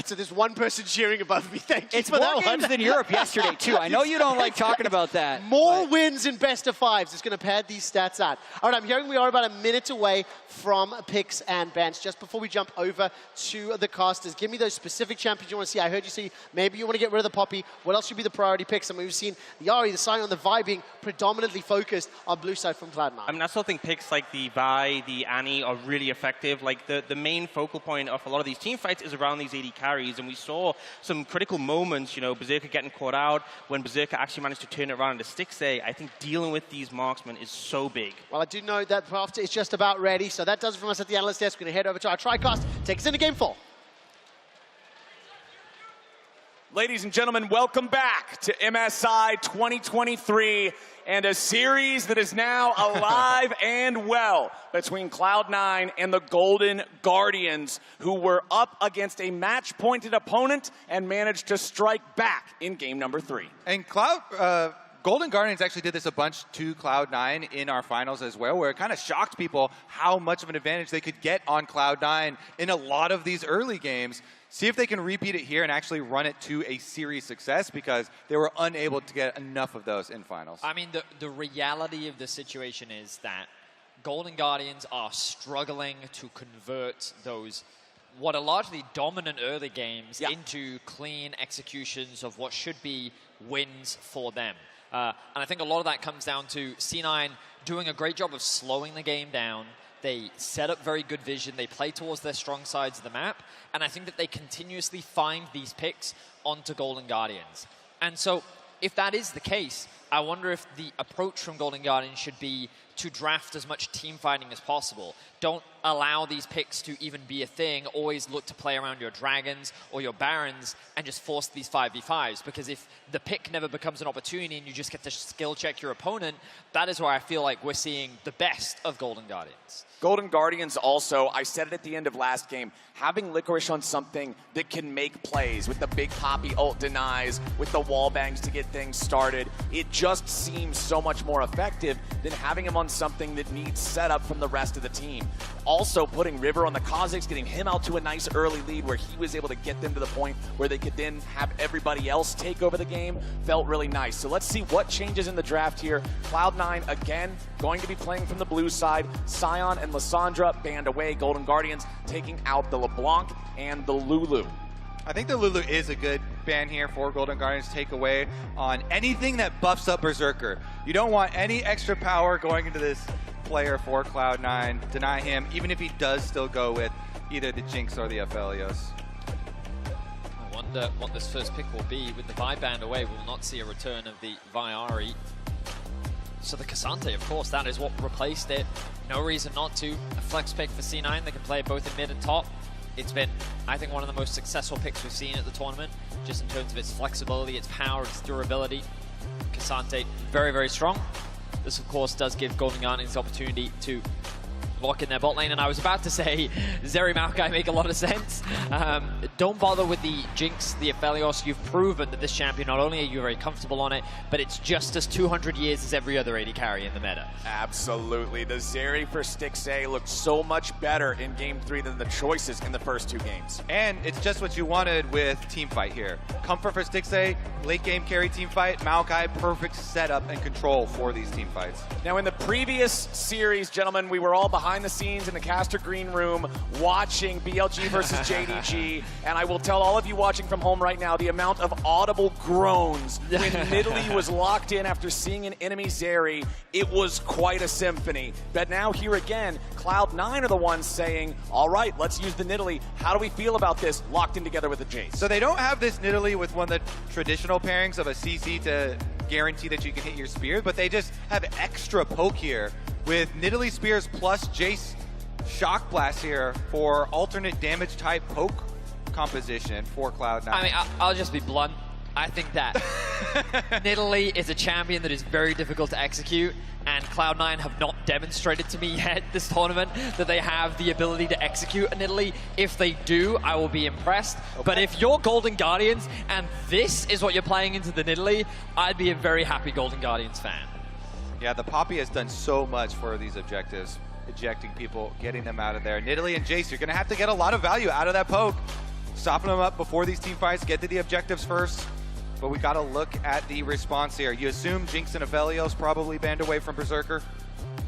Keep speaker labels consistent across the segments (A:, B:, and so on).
A: So there's one person cheering above me. Thank you
B: it's
A: for that
B: more games
A: one.
B: than Europe yesterday, too. I know you don't like talking about that.
A: More wins in best of fives. It's going to pad these stats out. All right, I'm hearing we are about a minute away from picks and bans. Just before we jump over to the casters, give me those specific champions you want to see. I heard you say maybe you want to get rid of the Poppy. What else should be the priority picks? I mean, we've seen the Ahri, the Sion, the Vi being predominantly focused on blue side from Cloud9.
C: I mean, I still think picks like the Vi, the Annie are really effective. Like, the main focal point of a lot of these team fights is around these AD carries, and we saw some critical moments, you know, Berserker getting caught out. When Berserker actually managed to turn it around into Stixxay, I think dealing with these marksmen is so big.
A: Well, I do know that Profit is just about ready, so that does it from us at the analyst desk. We're going to head over to our TriCast. Take us into Game 4.
D: Ladies and gentlemen, welcome back to MSI 2023 and a series that is now alive and well between Cloud9 and the Golden Guardians, who were up against a match-pointed opponent and managed to strike back in game number 3.
E: And Golden Guardians actually did this a bunch to Cloud9 in our finals as well, where it kind of shocked people how much of an advantage they could get on Cloud9 in a lot of these early games. See if they can repeat it here and actually run it to a series success, because they were unable to get enough of those in finals.
F: I mean, the reality of the situation is that Golden Guardians are struggling to convert those what are largely dominant early games into clean executions of what should be wins for them. And I think a lot of that comes down to C9 doing a great job of slowing the game down. They set up very good vision. They play towards their strong sides of the map. And I think that they continuously find these picks onto Golden Guardians. And so if that is the case, I wonder if the approach from Golden Guardians should be to draft as much team fighting as possible. Don't allow these picks to even be a thing. Always look to play around your Dragons or your Barons and just force these 5v5s. Because if the pick never becomes an opportunity and you just get to skill check your opponent, that is where I feel like we're seeing the best of Golden Guardians.
D: Golden Guardians also, I said it at the end of last game, having Licorice on something that can make plays with the big Poppy ult denies, with the wall bangs to get things started. It just seems so much more effective than having him on something that needs setup from the rest of the team. Also putting River on the Kha'Zix, getting him out to a nice early lead where he was able to get them to the point where they could then have everybody else take over the game, felt really nice. So let's see what changes in the draft here. Cloud9, again, going to be playing from the blue side. Sion and Lissandra banned away. Golden Guardians taking out the LeBlanc and the Lulu.
E: I think the Lulu is a good ban here for Golden Guardians to take away on anything that buffs up Berserker. You don't want any extra power going into this player for Cloud9. Deny him, even if he does still go with either the Jinx or the Aphelios.
F: I wonder what this first pick will be. With the Vi banned away, we will not see a return of the Vi Ahri. So the Cassante, of course, that is what replaced it. No reason not to. A flex pick for C9. They can play both in mid and top. It's been, I think, one of the most successful picks we've seen at the tournament, just in terms of its flexibility, its power, its durability. Cassante, very, very strong. This, of course, does give Golden Guardians the opportunity to lock in their bot lane. And I was about to say, Zeri Maokai make a lot of sense. Don't bother with the Jinx, the Aphelios. You've proven that this champion, not only are you very comfortable on it, but it's just as 200 years as every other AD carry in the meta.
D: Absolutely. The Zeri for Stixxay looked so much better in game 3 than the choices in the first 2 games.
E: And it's just what you wanted with teamfight here. Comfort for Stixxay, late game carry teamfight, Maokai, perfect setup and control for these teamfights.
D: Now in the previous series, gentlemen, we were all behind the scenes in the caster green room watching BLG versus JDG, and I will tell all of you watching from home right now the amount of audible groans when Nidalee was locked in after seeing an enemy Zeri. It was quite a symphony. But now here again, Cloud9 are the ones saying, all right, let's use the Nidalee. How do we feel about this locked in together with the Jace?
E: So they don't have this Nidalee with one of the traditional pairings of a CC to guarantee that you can hit your spears, but they just have extra poke here with Nidalee spears plus Jace Shock Blast here for alternate damage type poke composition for Cloud9.
F: I mean, I'll just be blunt. I think that Nidalee is a champion that is very difficult to execute, and Cloud9 have not demonstrated to me yet this tournament that they have the ability to execute a Nidalee. If they do, I will be impressed. Okay. But if you're Golden Guardians and this is what you're playing into the Nidalee, I'd be a very happy Golden Guardians fan.
E: Yeah, the Poppy has done so much for these objectives, ejecting people, getting them out of there. Nidalee and Jace, you're going to have to get a lot of value out of that poke. stopping them up before these team fights, get to the objectives first. But we got to look at the response here. You assume Jinx and Aphelios probably banned away from Berserker?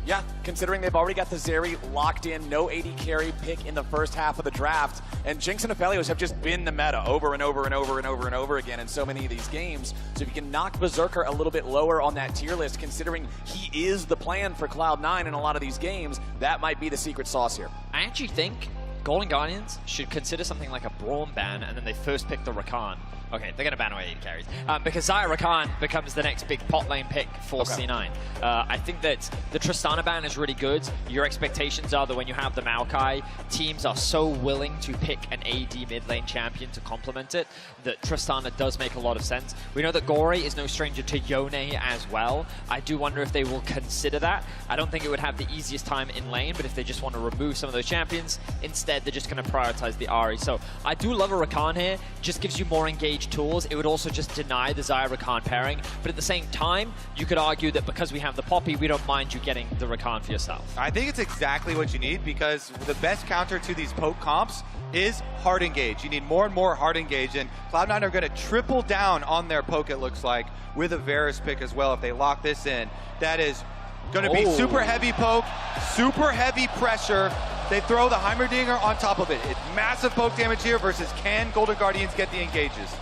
D: Yeah, considering they've already got the Zeri locked in, no AD carry pick in the first half of the draft, and Jinx and Aphelios have just been the meta over and over and over and over and over again in so many of these games. So if you can knock Berserker a little bit lower on that tier list, considering he is the plan for Cloud9 in a lot of these games, that might be the secret sauce here.
F: I actually think Golden Guardians should consider something like a Braum ban, and then they first pick the Rakan. Okay, they're going to ban away 8 carries. Because Xayah Rakan becomes the next big pot lane pick for C9. I think that the Tristana ban is really good. Your expectations are that when you have the Maokai, teams are so willing to pick an AD mid lane champion to complement it that Tristana does make a lot of sense. We know that Gore is no stranger to Yone as well. I do wonder if they will consider that. I don't think it would have the easiest time in lane, but if they just want to remove some of those champions, instead they're just going to prioritize the Ahri. So I do love a Rakan here. Just gives you more engaged tools. It would also just deny the Xayah Rakan pairing, but at the same time, you could argue that because we have the Poppy, we don't mind you getting the Rakan for yourself.
E: I think it's exactly what you need, because the best counter to these poke comps is hard engage. You need more and more hard engage, and Cloud9 are going to triple down on their poke, it looks like, with a Varus pick as well if they lock this in. That is going to be super heavy poke, super heavy pressure. They throw the Heimerdinger on top of it. It's massive poke damage here versus can Golden Guardians get the engages?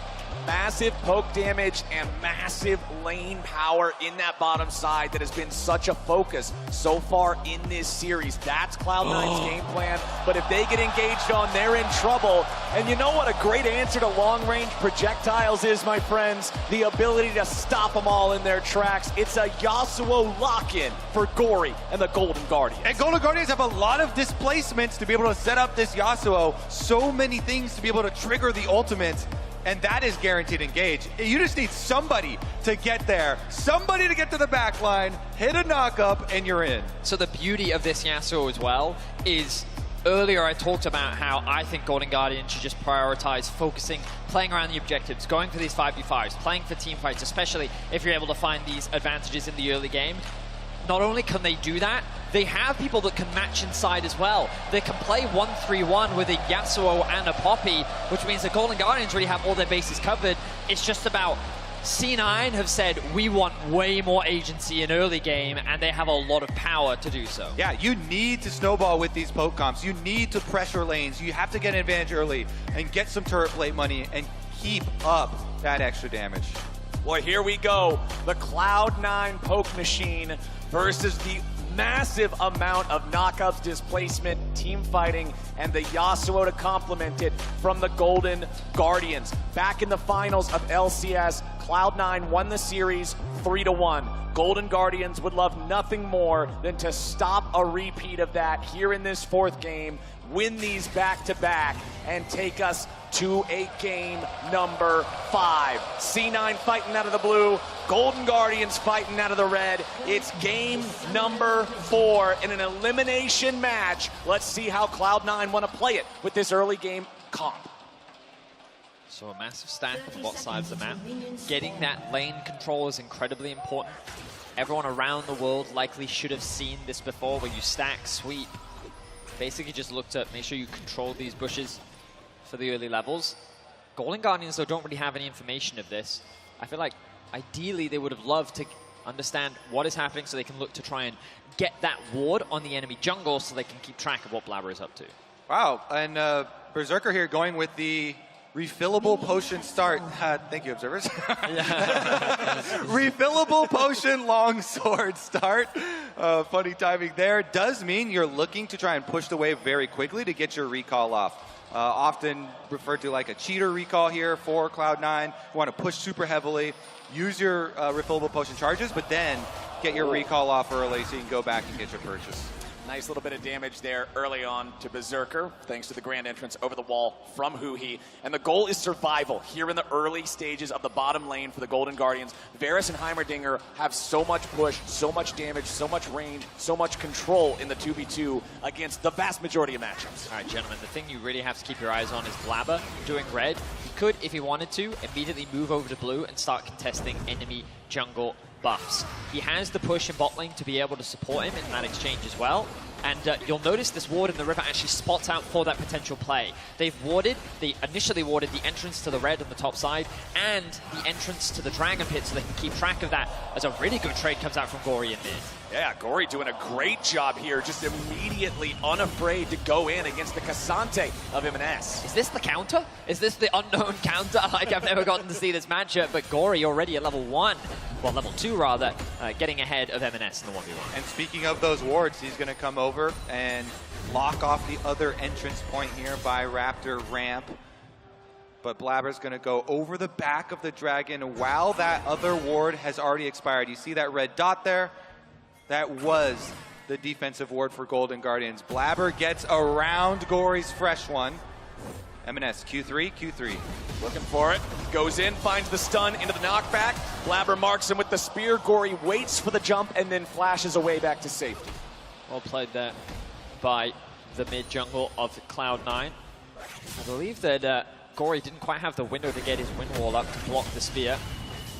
D: Massive poke damage and massive lane power in that bottom side that has been such a focus so far in this series. That's Cloud9's game plan, but if they get engaged on, they're in trouble. And you know what a great answer to long-range projectiles is, my friends? The ability to stop them all in their tracks. It's a Yasuo lock-in for Gory and the Golden Guardians.
E: And Golden Guardians have a lot of displacements to be able to set up this Yasuo. So many things to be able to trigger the ultimate. And that is guaranteed engage. You just need somebody to get there, somebody to get to the back line, hit a knock-up, and you're in.
F: So the beauty of this Yasuo as well is, earlier I talked about how I think Golden Guardian should just prioritize focusing, playing around the objectives, going for these 5v5s, playing for team fights, especially if you're able to find these advantages in the early game. Not only can they do that, they have people that can match inside as well. They can play 1-3-1 with a Yasuo and a Poppy, which means the Golden Guardians already have all their bases covered. It's just about C9 have said, we want way more agency in early game, and they have a lot of power to do so.
E: Yeah, you need to snowball with these poke comps. You need to pressure lanes. You have to get an advantage early and get some turret plate money and keep up that extra damage.
D: Well, here we go. The Cloud9 poke machine versus the massive amount of knockups, displacement, team fighting, and the Yasuo to complement it from the Golden Guardians. Back in the finals of LCS, Cloud9 won the series 3-1. Golden Guardians would love nothing more than to stop a repeat of that here in this fourth game, win these back-to-back, and take us to a game number 5. C9 fighting out of the blue, Golden Guardians fighting out of the red. It's game number 4 in an elimination match. Let's see how Cloud9 want to play it with this early game comp.
F: So a massive stack on both sides of the map. Getting that lane control is incredibly important. Everyone around the world likely should have seen this before, where you stack, sweep. Basically just look to make sure you control these bushes for the early levels. Golden Guardians, though, don't really have any information of this. I feel like ideally they would have loved to understand what is happening so they can look to try and get that ward on the enemy jungle so they can keep track of what Blabber is up to.
E: Wow, and Berserker here going with the refillable potion start. Thank you, observers. Refillable potion longsword start. Funny timing there. Does mean you're looking to try and push the wave very quickly to get your recall off. Often referred to like a cheater recall here for Cloud9. You want to push super heavily, use your refillable potion charges, but then get your recall off early so you can go back and get your purchase.
D: Nice little bit of damage there early on to Berserker, thanks to the grand entrance over the wall from Huhi. And the goal is survival here in the early stages of the bottom lane for the Golden Guardians. Varus and Heimerdinger have so much push, so much damage, so much range, so much control in the 2v2 against the vast majority of matchups.
F: All right, gentlemen, the thing you really have to keep your eyes on is Blabber doing red. He could, if he wanted to, immediately move over to blue and start contesting enemy jungle buffs. He has the push in bot lane to be able to support him in that exchange as well. And you'll notice this ward in the river actually spots out for that potential play. They initially warded the entrance to the red on the top side and the entrance to the Dragon Pit so they can keep track of that as a really good trade comes out from Gory in mid.
D: Yeah, Gory doing a great job here, just immediately unafraid to go in against the Cassante of M&S.
F: Is this the counter? Is this the unknown counter? Like, I've never gotten to see this matchup, but Gory already at level 1, well, level 2 rather, getting ahead of M&S in the 1v1.
E: And speaking of those wards, he's going to come over and lock off the other entrance point here by Raptor Ramp. But Blabber's going to go over the back of the Dragon while that other ward has already expired. You see that red dot there? That was the defensive ward for Golden Guardians. Blabber gets around Gory's fresh one. M&S, Q3, Q3.
D: Looking for it. Goes in, finds the stun into the knockback. Blabber marks him with the spear. Gory waits for the jump and then flashes away back to safety.
F: Well played there by the mid jungle of Cloud9. I believe that Gory didn't quite have the window to get his wind wall up to block the spear.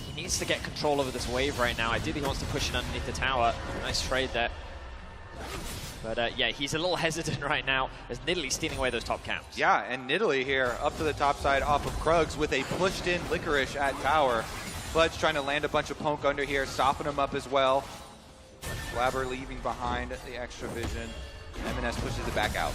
F: He needs to get control over this wave right now. Ideally, he wants to push it underneath the tower. Nice trade there. But yeah, he's a little hesitant right now as Nidalee stealing away those top camps.
E: Yeah, and Nidalee here up to the top side off of Krugs with a pushed-in Licorice at tower. Fudge trying to land a bunch of poke under here, soften him up as well. Blabber leaving behind the extra vision. M&S pushes it back out.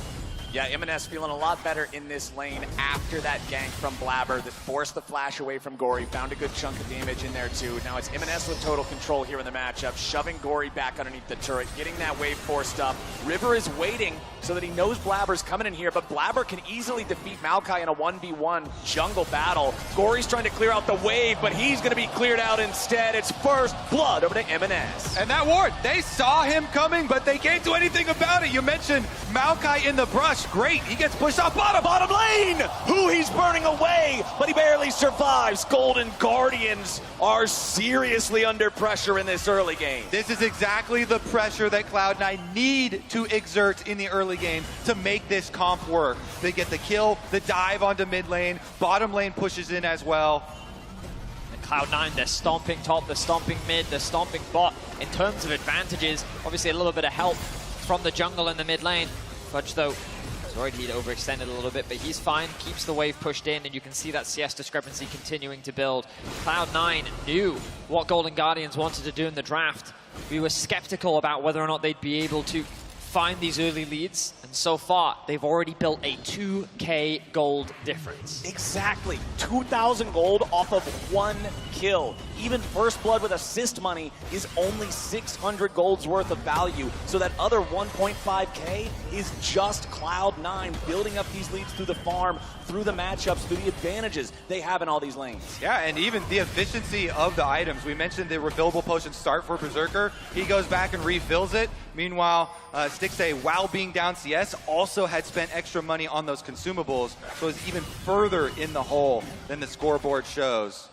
D: Yeah, M&S feeling a lot better in this lane after that gank from Blabber that forced the flash away from Gory. Found a good chunk of damage in there too. Now it's M&S with total control here in the matchup, shoving Gory back underneath the turret, getting that wave forced up. River is waiting so that he knows Blabber's coming in here, but Blabber can easily defeat Maokai in a 1v1 jungle battle. Gory's trying to clear out the wave, but he's going to be cleared out instead. It's first blood over to M&S.
E: And that ward, they saw him coming, but they can't do anything about it. You mentioned Maokai in the brush. Great, he gets pushed off bottom lane.
D: Who he's burning away, but he barely survives. Golden Guardians are seriously under pressure in this early game.
E: This is exactly the pressure that Cloud9 need to exert in the early game to make this comp work. They get the kill, the dive onto mid lane, bottom lane pushes in as well.
F: And Cloud9, they're stomping top, they're stomping mid, they're stomping bot. In terms of advantages, obviously a little bit of help from the jungle in the mid lane. Fudge, though, he's already overextended a little bit, but he's fine, keeps the wave pushed in, and you can see that CS discrepancy continuing to build. Cloud9 knew what Golden Guardians wanted to do in the draft. We were skeptical about whether or not they'd be able to find these early leads, and so far, they've already built a 2K gold difference.
D: Exactly, 2,000 gold off of one kill. Even First Blood with assist money is only 600 gold's worth of value, so that other 1.5K is just Cloud9 building up these leads through the farm, through the matchups, through the advantages they have in all these lanes.
E: Yeah, and even the efficiency of the items. We mentioned the refillable potion start for Berserker. He goes back and refills it. Meanwhile, Stixxay, while being down CS, also had spent extra money on those consumables, so it's even further in the hole than the scoreboard shows.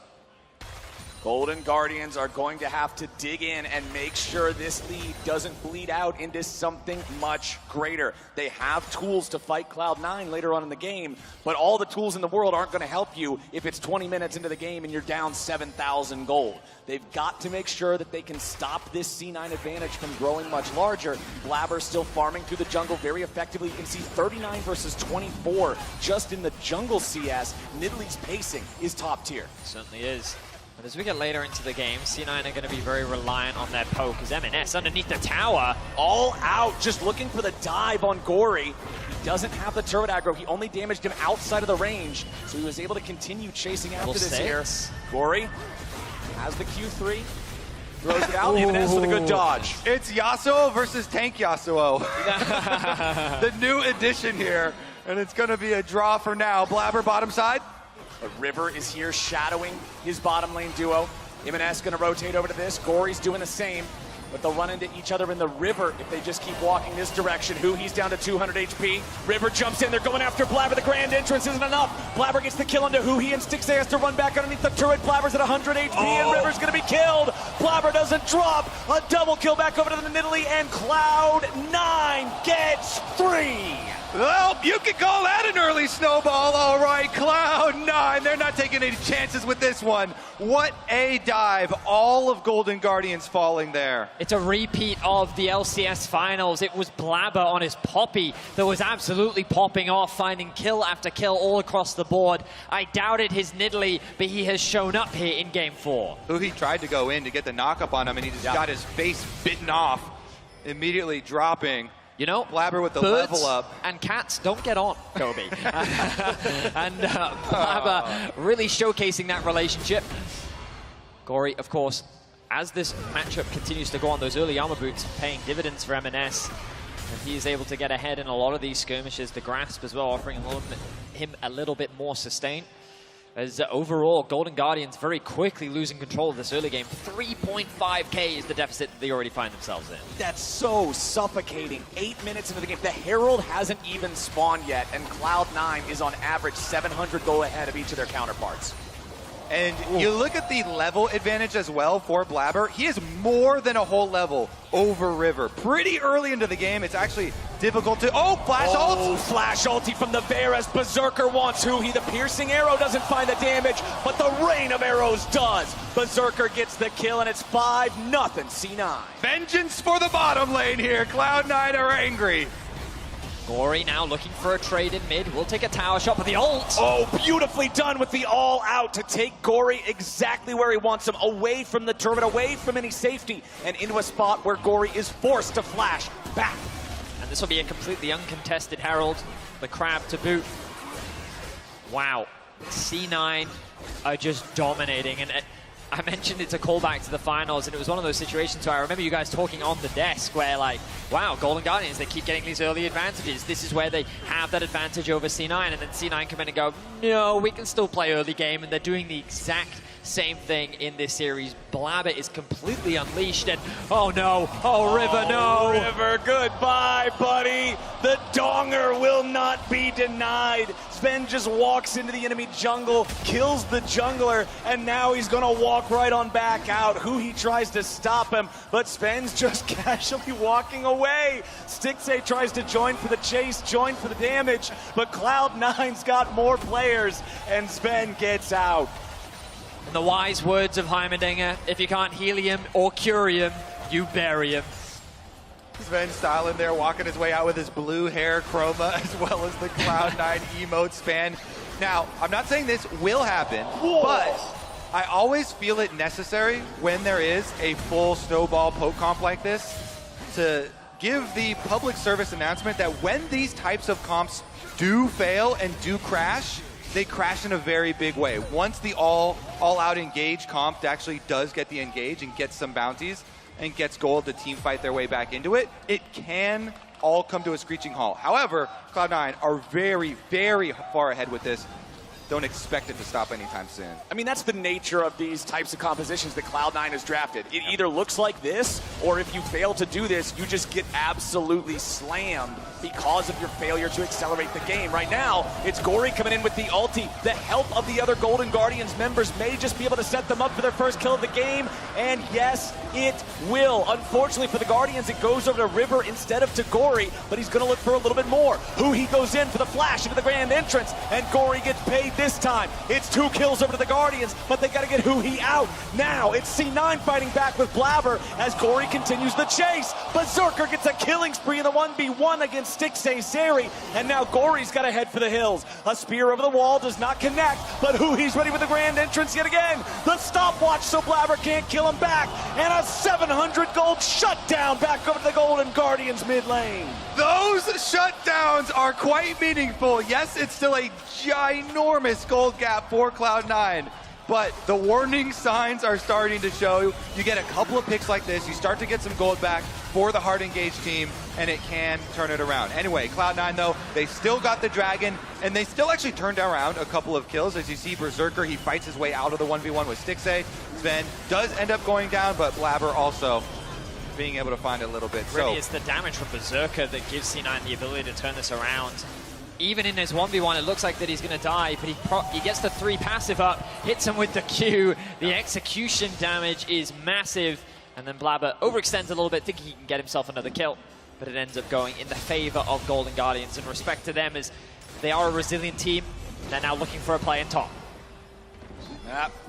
D: Golden Guardians are going to have to dig in and make sure this lead doesn't bleed out into something much greater. They have tools to fight Cloud9 later on in the game, but all the tools in the world aren't going to help you if it's 20 minutes into the game and you're down 7,000 gold. They've got to make sure that they can stop this C9 advantage from growing much larger. Blabber still farming through the jungle very effectively. You can see 39 versus 24 just in the jungle CS. Nidalee's pacing is top tier.
F: Certainly is. But as we get later into the game, C9 are going to be very reliant on their poke as M&S underneath the tower.
D: All out, just looking for the dive on Gory. He doesn't have the turret aggro. He only damaged him outside of the range, so he was able to continue chasing after this here. Gory has the Q3, throws it out, M&S with a good dodge.
E: It's Yasuo versus Tank Yasuo. The new addition here, and it's going to be a draw for now. Blabber bottom side.
D: But River is here shadowing his bottom lane duo. M&S going to rotate over to this. Gory's doing the same, but they'll run into each other in the river if they just keep walking this direction. He's down to 200 HP. River jumps in. They're going after Blabber. The grand entrance isn't enough. Blabber gets the kill onto He, and Stixxay has to run back underneath the turret. Blabber's at 100 HP, and River's going to be killed. Blabber doesn't drop. A double kill back over to the Nidalee, and Cloud9 gets 3.
E: Well, you could call that an early snowball. All right, Cloud9, they're not taking any chances with this one. What a dive. All of Golden Guardians falling there.
F: It's a repeat of the LCS finals. It was Blabber on his Poppy that was absolutely popping off, finding kill after kill all across the board. I doubted his Nidalee, but he has shown up here in Game 4.
E: He tried to go in to get the knock-up on him, and he just got his face bitten off, immediately dropping.
F: You know,
E: Blabber with the
F: birds
E: level up.
F: and cats don't get on, Kobe. And Blabber really showcasing that relationship. Gory, of course, as this matchup continues to go on, those early armor boots paying dividends for M&S. And he is able to get ahead in a lot of these skirmishes. The grasp as well, offering him a little bit more sustain. As overall, Golden Guardians very quickly losing control of this early game. 3.5k is the deficit that they already find themselves in.
D: That's so suffocating. 8 minutes into the game. The Herald hasn't even spawned yet, and Cloud9 is on average 700 gold ahead of each of their counterparts.
E: And you look at the level advantage as well for Blabber. He is more than a whole level over River. Pretty early into the game, it's actually difficult to... Oh, flash ult!
D: Flash ulti from the Bear as Berserker wants Huhi. The piercing arrow doesn't find the damage, but the rain of arrows does. Berserker gets the kill, and it's 5-0 C9.
E: Vengeance for the bottom lane here. Cloud9 are angry.
F: Gory now looking for a trade in mid. We'll take a tower shot with the ult.
D: Oh, beautifully done with the all out to take Gory exactly where he wants him, away from the turret, away from any safety, and into a spot where Gory is forced to flash back.
F: And this will be a completely uncontested Herald. The crab to boot. Wow. C9 are just dominating. And I mentioned it's a callback to the finals, and it was one of those situations where I remember you guys talking on the desk where, like, wow, Golden Guardians, they keep getting these early advantages. This is where they have that advantage over C9, and then C9 come in and go, no, we can still play early game, and they're doing the exact same thing in this series. Blabber is completely unleashed, and oh no, oh River, no.
D: River, goodbye, buddy. The donger will not be denied. Sven just walks into the enemy jungle, kills the jungler, and now he's gonna walk right on back out. Huhi tries to stop him, but Sven's just casually walking away. Stixxay tries to join for the chase, join for the damage, but Cloud9's got more players, and Sven gets out.
F: In the wise words of Heimerdinger, if you can't heal him or cure him, you bury him.
E: Sven Stalin there walking his way out with his blue hair chroma as well as the Cloud9 emote span. Now, I'm not saying this will happen, but I always feel it necessary when there is a full snowball poke comp like this to give the public service announcement that when these types of comps do fail and do crash, they crash in a very big way. Once the all-out engage comp actually does get the engage and gets some bounties and gets gold to team fight their way back into it, it can all come to a screeching halt. However, Cloud9 are very, very far ahead with this. Don't expect it to stop anytime soon.
D: I mean, that's the nature of these types of compositions that Cloud9 has drafted. It either looks like this, or if you fail to do this, you just get absolutely slammed because of your failure to accelerate the game. Right now, it's Gory coming in with the ulti. The help of the other Golden Guardians members may just be able to set them up for their first kill of the game, and yes, it will. Unfortunately for the Guardians, it goes over to River instead of to Gory, but he's going to look for a little bit more. Huhi goes in for the flash into the grand entrance, and Gory gets paid this time. It's 2 kills over to the Guardians, but they got to get Huhi out. Now it's C9 fighting back with Blabber as Gory continues the chase. Berserker gets a killing spree in the 1v1 against Stixxay Sari, and now Gory's got to head for the hills. A spear over the wall does not connect, but Huhi's ready with the grand entrance yet again. The stopwatch so Blabber can't kill him back, and a 700 gold shutdown back over to the Golden Guardians mid lane.
E: Those shutdowns are quite meaningful. Yes, it's still a ginormous gold gap for Cloud9, but the warning signs are starting to show. You get a couple of picks like this, you start to get some gold back for the hard engaged team, and it can turn it around. Anyway, Cloud9 though, they still got the dragon, and they still actually turned around a couple of kills. As you see, Berserker, he fights his way out of the 1v1 with Stixxay. Sven does end up going down, but Blabber also being able to find a little bit.
F: Really, it's the damage from Berserker that gives C9 the ability to turn this around. Even in his 1v1, it looks like that he's going to die, but he gets the 3 passive up, hits him with the Q. The execution damage is massive, and then Blabber overextends a little bit, thinking he can get himself another kill. but it ends up going in the favor of Golden Guardians. And respect to them, as they are a resilient team. They're now looking for a play in top.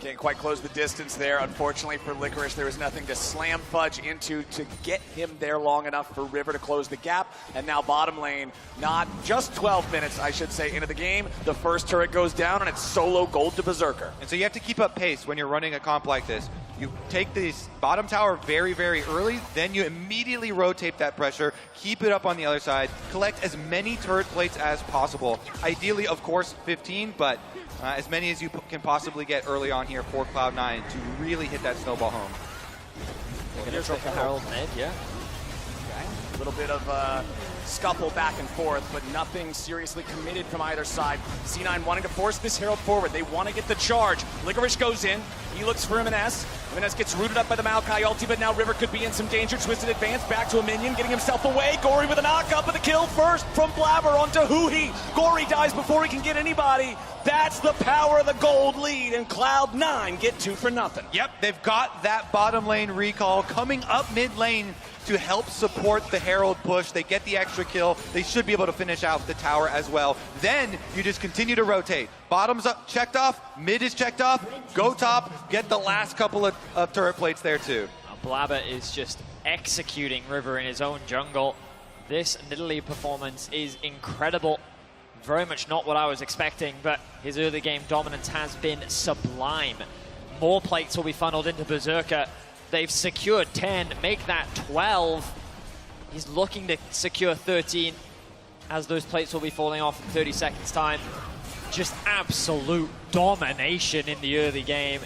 D: Can't quite close the distance there. Unfortunately for Licorice, there was nothing to slam Fudge into to get him there long enough for River to close the gap. And now bottom lane, not just 12 minutes, I should say, into the game. The first turret goes down, and it's solo gold to Berserker.
E: And so you have to keep up pace when you're running a comp like this. You take this bottom tower very, very early, then you immediately rotate that pressure, keep it up on the other side, collect as many turret plates as possible. Ideally, of course, 15, but as many as you can possibly get early on here for Cloud9 to really hit that snowball home.
F: Here's a Herald mid, yeah.
D: A little bit of scuffle back and forth, but nothing seriously committed from either side. C9 wanting to force this Herald forward. They want to get the charge. Licorice goes in. He looks for M&S. M&S gets rooted up by the Maokai ulti, but now River could be in some danger. Twisted advance back to a minion, getting himself away. Gory with a knock-up, but the kill first from Blabber onto Huhi. Gory dies before he can get anybody. That's the power of the gold lead, and Cloud9 get 2 for nothing.
E: Yep, they've got that bottom lane recall coming up mid lane to help support the Herald push. They get the extra kill. They should be able to finish out the tower as well. Then you just continue to rotate. Bottom's up, checked off. Mid is checked off. Go top. Get the last couple of turret plates there too.
F: Blabber is just executing River in his own jungle. This Nidalee performance is incredible. Very much not what I was expecting, but his early game dominance has been sublime. More plates will be funneled into Berserker. They've secured 10, make that 12. He's looking to secure 13 as those plates will be falling off in 30 seconds time. Just absolute domination in the early game.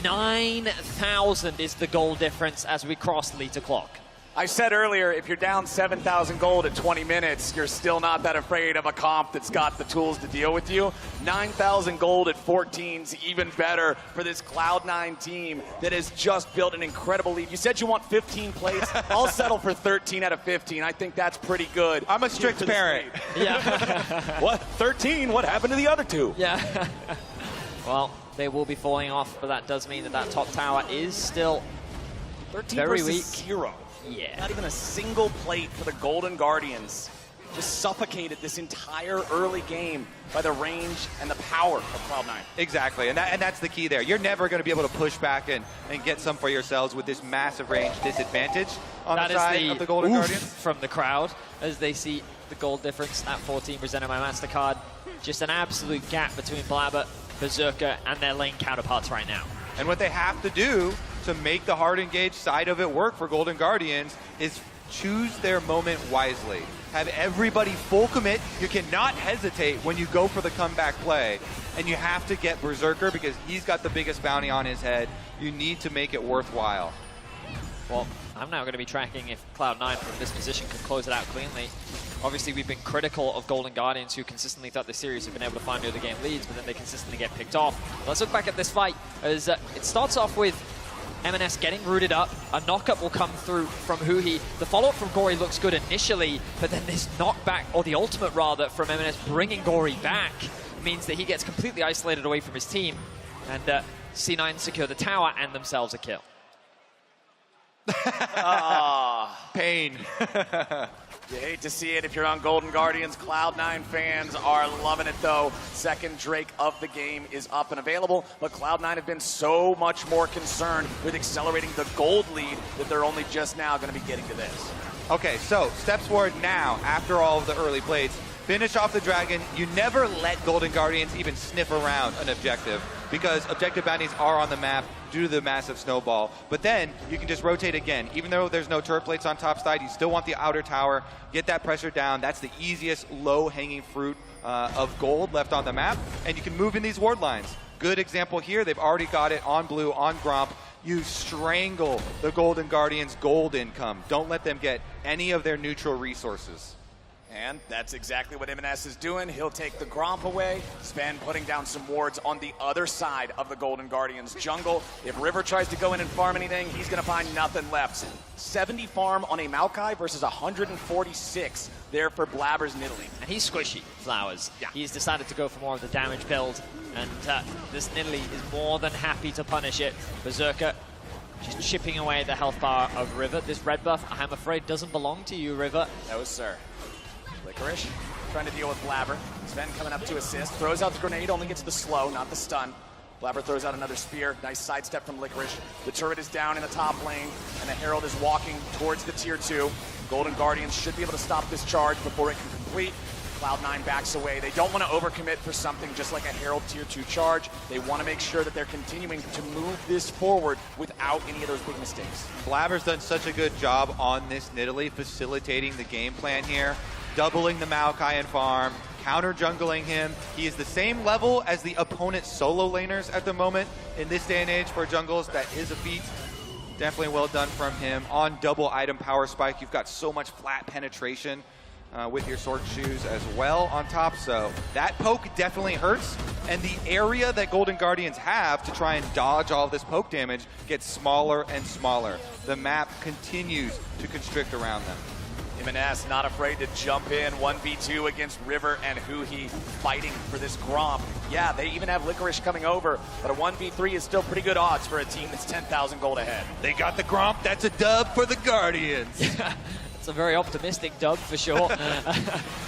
F: 9,000 is the goal difference as we cross the liter clock.
D: I said earlier, if you're down 7,000 gold at 20 minutes, you're still not that afraid of a comp that's got the tools to deal with you. 9,000 gold at 14's even better for this Cloud9 team that has just built an incredible lead. You said you want 15 plates. I'll settle for 13 out of 15. I think that's pretty good.
E: I'm a strict parent.
F: Yeah.
D: What? 13? What happened to the other 2?
F: Yeah. Well, they will be falling off, but that does mean that that top tower is still
D: 13
F: very
D: versus
F: weak.
D: 0.
F: Yeah.
D: Not even a single plate for the Golden Guardians. Just suffocated this entire early game by the range and the power of Cloud9.
E: Exactly, and that's the key there. You're never going to be able to push back and get some for yourselves with this massive range disadvantage on the side of the Golden Guardians.
F: From the crowd as they see the gold difference at 14 presented by MasterCard. Just an absolute gap between Blabber, Berserker, and their lane counterparts right now.
E: And what they have to do to make the hard engage side of it work for Golden Guardians is choose their moment wisely. Have everybody full commit. You cannot hesitate when you go for the comeback play. And you have to get Berserker because he's got the biggest bounty on his head. You need to make it worthwhile.
F: Well, I'm now going to be tracking if Cloud9 from this position can close it out cleanly. Obviously, we've been critical of Golden Guardians, who consistently throughout the series have been able to find early game leads, but then they consistently get picked off. Let's look back at this fight as it starts off with M&S getting rooted up. A knockup will come through from Huhi. The follow-up from Gory looks good initially, but then this knockback, or the ultimate rather, from M&S bringing Gory back means that he gets completely isolated away from his team. And C9 secure the tower and themselves a kill.
E: Pain.
D: You hate to see it if you're on Golden Guardians. Cloud9 fans are loving it, though. Second Drake of the game is up and available, but Cloud9 have been so much more concerned with accelerating the gold lead that they're only just now going to be getting to this.
E: Okay, so steps forward now after all of the early plays. Finish off the dragon. You never let Golden Guardians even sniff around an objective because objective bounties are on the map due to the massive snowball. But then you can just rotate again. Even though there's no turret plates on top side, you still want the outer tower. Get that pressure down. That's the easiest low-hanging fruit of gold left on the map. And you can move in these ward lines. Good example here. They've already got it on blue, on Gromp. You strangle the Golden Guardians' gold income. Don't let them get any of their neutral resources.
D: And that's exactly what M&S is doing. He'll take the Gromp away. Sven putting down some wards on the other side of the Golden Guardians jungle. If River tries to go in and farm anything, he's going to find nothing left. 70 farm on a Maokai versus 146 there for Blabber's Nidalee.
F: And he's squishy, Flowers.
D: Yeah.
F: He's decided to go for more of the damage build, and this Nidalee is more than happy to punish it. Berserker just chipping away at the health bar of River. This red buff, I'm afraid, doesn't belong to you, River.
D: No, sir. Licorice trying to deal with Blabber. Sven coming up to assist. Throws out the grenade, only gets the slow, not the stun. Blabber throws out another spear. Nice sidestep from Licorice. The turret is down in the top lane, and the Herald is walking towards the tier 2. Golden Guardians should be able to stop this charge before it can complete. Cloud9 backs away. They don't want to overcommit for something just like a Herald tier 2 charge. They want to make sure that they're continuing to move this forward without any of those big mistakes.
E: Blabber's done such a good job on this Nidalee, facilitating the game plan here, doubling the Maokai and farm, counter jungling him. He is the same level as the opponent's solo laners at the moment. In this day and age for jungles, that is a feat. Definitely well done from him. On double item power spike, you've got so much flat penetration with your sword shoes as well on top, so that poke definitely hurts, and the area that Golden Guardians have to try and dodge all of this poke damage gets smaller and smaller. The map continues to constrict around them.
D: MNS not afraid to jump in 1v2 against River and Huhi, fighting for this Gromp. Yeah, they even have Licorice coming over, but a 1v3 is still pretty good odds for a team that's 10,000 gold ahead.
E: They got the Gromp, that's a dub for the Guardians.
F: It's a very optimistic dub for sure.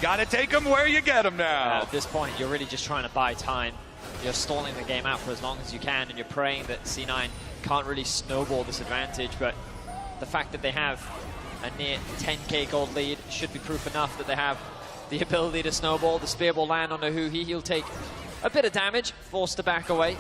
E: Gotta take them where you get them now.
F: At this point, you're really just trying to buy time. You're stalling the game out for as long as you can, and you're praying that C9 can't really snowball this advantage, but the fact that they have a near 10k gold lead should be proof enough that they have the ability to snowball. The spear will land on a Huhi. He'll take a bit of damage, forced to back away.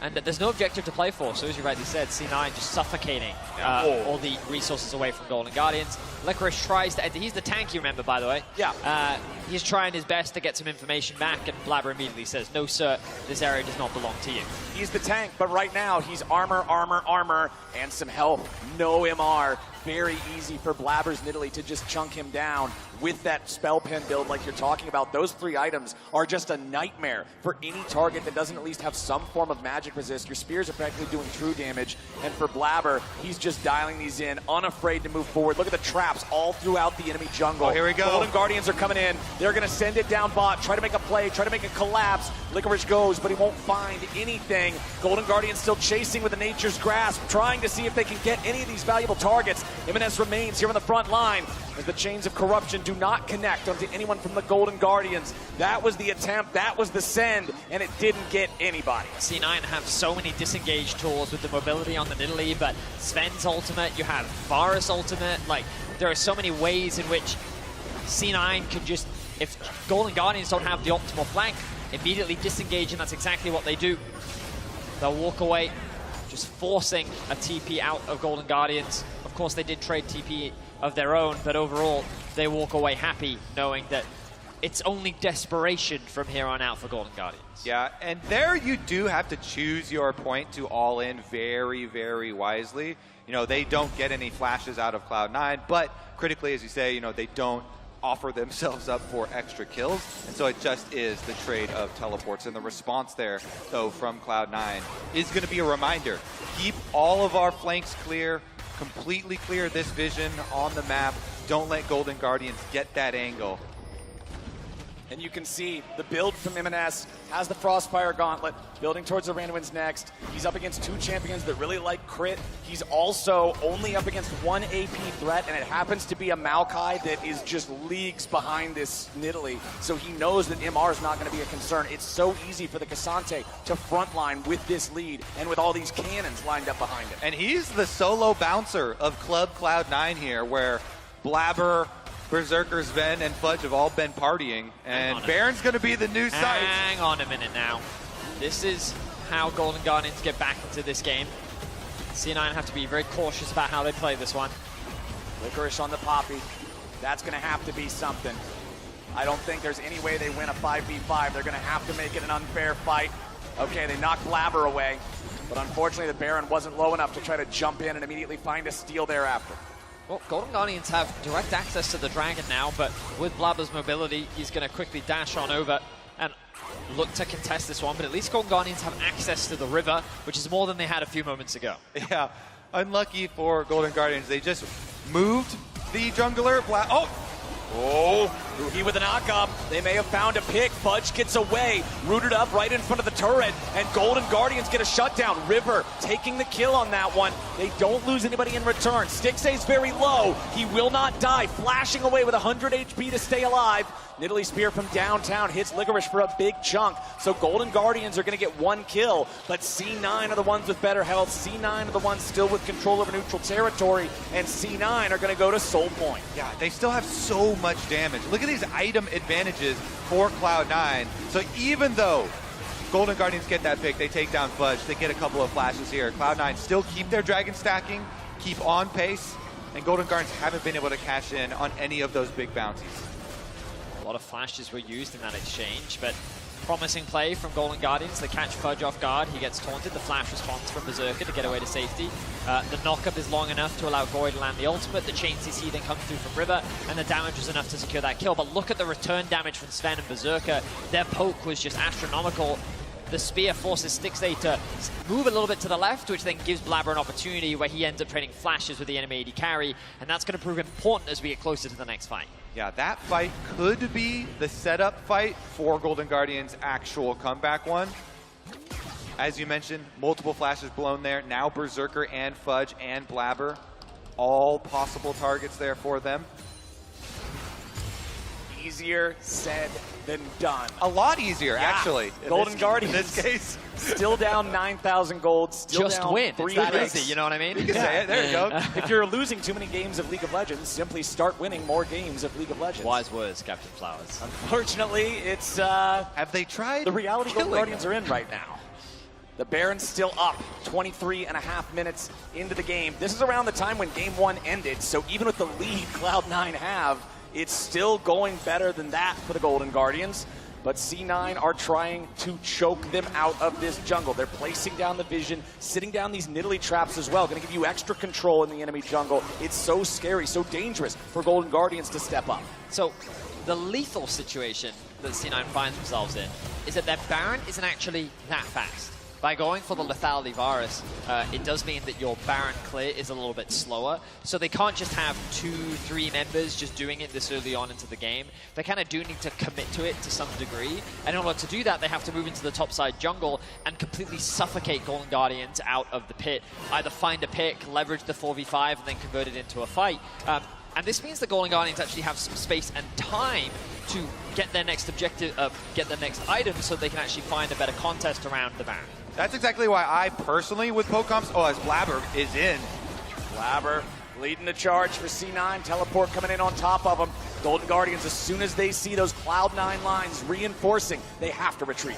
F: And there's no objective to play for, so as you rightly said, C9 just suffocating all the resources away from Golden Guardians. Licorice tries to enter. He's the tank, you remember, by the way.
D: Yeah.
F: He's trying his best to get some information back, and Blabber immediately says, no, sir, this area does not belong to you.
D: He's the tank, but right now he's armor, armor, armor, and some health. No MR. Very easy for Blabber's Nidalee to just chunk him down with that spell pen build like you're talking about. Those 3 items are just a nightmare for any target that doesn't at least have some form of magic resist. Your spears are practically doing true damage, and for Blabber, he's just dialing these in, unafraid to move forward. Look at the traps all throughout the enemy jungle.
E: Oh, here we go.
D: Golden Guardians are coming in. They're going to send it down bot, try to make a play, try to make a collapse. Licorice goes, but he won't find anything. Golden Guardians still chasing with the Nature's Grasp, trying to see if they can get any of these valuable targets. MNS remains here on the front line as the chains of corruption do not connect onto anyone from the Golden Guardians. That was the attempt, that was the send, and it didn't get anybody.
F: C9 have so many disengage tools with the mobility on the Nidalee, but Sven's ultimate, you have Varus ultimate, like, there are so many ways in which C9 can just, if Golden Guardians don't have the optimal flank, immediately disengage, and that's exactly what they do. They'll walk away, just forcing a TP out of Golden Guardians. Of course, they did trade TP of their own, but overall, they walk away happy knowing that it's only desperation from here on out for Golden Guardians.
E: Yeah, and there you do have to choose your point to all in very, very wisely. You know, they don't get any flashes out of Cloud9, but critically, as you say, you know, they don't offer themselves up for extra kills, and so it just is the trade of teleports. And the response there, though, from Cloud9 is going to be a reminder. Keep all of our flanks clear, completely clear this vision on the map. Don't let Golden Guardians get that angle.
D: And you can see the build from MNS has the Frostfire Gauntlet, building towards the Randuin's next. He's up against 2 champions that really like crit. He's also only up against 1 AP threat, and it happens to be a Maokai that is just leagues behind this Nidalee. So he knows that MR is not going to be a concern. It's so easy for the Cassante to frontline with this lead and with all these cannons lined up behind him.
E: And he's the solo bouncer of Club Cloud9 here, where Blabber, Berserker, Sven, and Fudge have all been partying, and Baron's going to be the new site.
F: Hang on a minute now. This is how Golden Guardians get back into this game. C9 have to be very cautious about how they play this one.
D: Licorice on the Poppy. That's going to have to be something. I don't think there's any way they win a 5v5. They're going to have to make it an unfair fight. Okay, they knocked Blabber away, but unfortunately the Baron wasn't low enough to try to jump in and immediately find a steal thereafter.
F: Well, Golden Guardians have direct access to the Dragon now, but with Blabber's mobility, he's going to quickly dash on over and look to contest this one. But at least Golden Guardians have access to the river, which is more than they had a few moments ago.
E: Yeah, unlucky for Golden Guardians. They just moved the jungler.
D: Oh, Ruhi with a knock-up. They may have found a pick. Fudge gets away, rooted up right in front of the turret, and Golden Guardians get a shutdown. River taking the kill on that one. They don't lose anybody in return. Stixay's very low. He will not die, flashing away with 100 HP to stay alive. Nidalee Spear from downtown hits Licorice for a big chunk. So Golden Guardians are going to get one kill, but C9 are the ones with better health. C9 are the ones still with control over neutral territory, and C9 are going to go to Soul Point.
E: Yeah, they still have so much damage. Look at these item advantages for Cloud9. So even though Golden Guardians get that pick, they take down Fudge, they get a couple of flashes here. Cloud9 still keep their dragon stacking, keep on pace, and Golden Guardians haven't been able to cash in on any of those big bounties.
F: A lot of flashes were used in that exchange, but promising play from Golden Guardians. They catch Fudge off guard. He gets taunted. The flash response from Berserker to get away to safety. The knockup is long enough to allow Gory to land the ultimate. The chain CC then comes through from River, and the damage was enough to secure that kill. But look at the return damage from Sven and Berserker. Their poke was just astronomical. The spear forces Stixay to move a little bit to the left, which then gives Blabber an opportunity where he ends up trading flashes with the enemy AD carry, and that's going to prove important as we get closer to the next fight.
E: Yeah, that fight could be the setup fight for Golden Guardians' actual comeback one. As you mentioned, multiple flashes blown there. Now Berserker and Fudge and Blabber, all possible targets there for them.
D: Easier said than done.
E: A lot easier, actually.
D: Golden Guardians.
E: In this case.
D: Still down 9,000 gold. Still
F: Just
D: down
F: win.
D: 3
F: It's that
D: ranks.
F: easy, you know what I mean?
E: You can say it. There you go.
D: If you're losing too many games of League of Legends, simply start winning more games of League of Legends.
F: Wise words, Captain Flowers.
D: Unfortunately, it's
E: Have they tried
D: the reality Golden
E: killing
D: Guardians are in right now. The Baron's still up, 23.5 minutes into the game. This is around the time when Game 1 ended, so even with the lead Cloud9 have, it's still going better than that for the Golden Guardians. But C9 are trying to choke them out of this jungle. They're placing down the vision, sitting down these Nidalee traps as well. Going to give you extra control in the enemy jungle. It's so scary, so dangerous for Golden Guardians to step up.
F: So the lethal situation that C9 finds themselves in is that their Baron isn't actually that fast. By going for the lethality virus, it does mean that your Baron clear is a little bit slower. So they can't just have 2-3 members just doing it this early on into the game. They kind of do need to commit to it to some degree. And in order to do that, they have to move into the topside jungle and completely suffocate Golden Guardians out of the pit. Either find a pick, leverage the 4v5, and then convert it into a fight. And this means the Golden Guardians actually have some space and time to get their next objective, get their next item, so they can actually find a better contest around the Baron.
E: That's exactly why I personally, with Pocomps, as Blabber is in.
D: Blabber leading the charge for C9. Teleport coming in on top of them. Golden Guardians, as soon as they see those Cloud9 lines reinforcing, they have to retreat.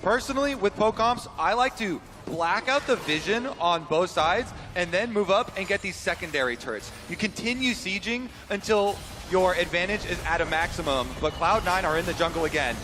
E: Personally, with Pocomps, I like to black out the vision on both sides and then move up and get these secondary turrets. You continue sieging until your advantage is at a maximum, but Cloud9 are in the jungle again.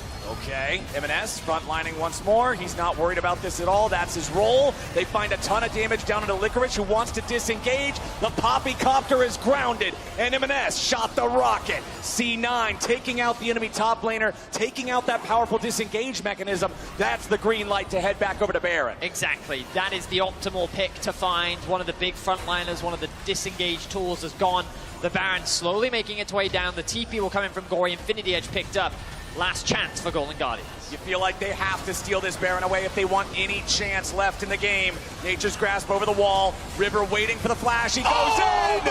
D: Okay, M&S frontlining once more. He's not worried about this at all. That's his role. They find a ton of damage down into Licorice, who wants to disengage. The Poppycopter is grounded, and M&S shot the rocket. C9 taking out the enemy top laner, taking out that powerful disengage mechanism. That's the green light to head back over to Baron.
F: Exactly. That is the optimal pick to find. One of the big frontliners, one of the disengage tools is gone. The Baron slowly making its way down. The TP will come in from Gory. Infinity Edge picked up. Last chance for Golden Guardians.
D: You feel like they have to steal this Baron away if they want any chance left in the game. Nature's Grasp over the wall. River waiting for the flash. He goes in!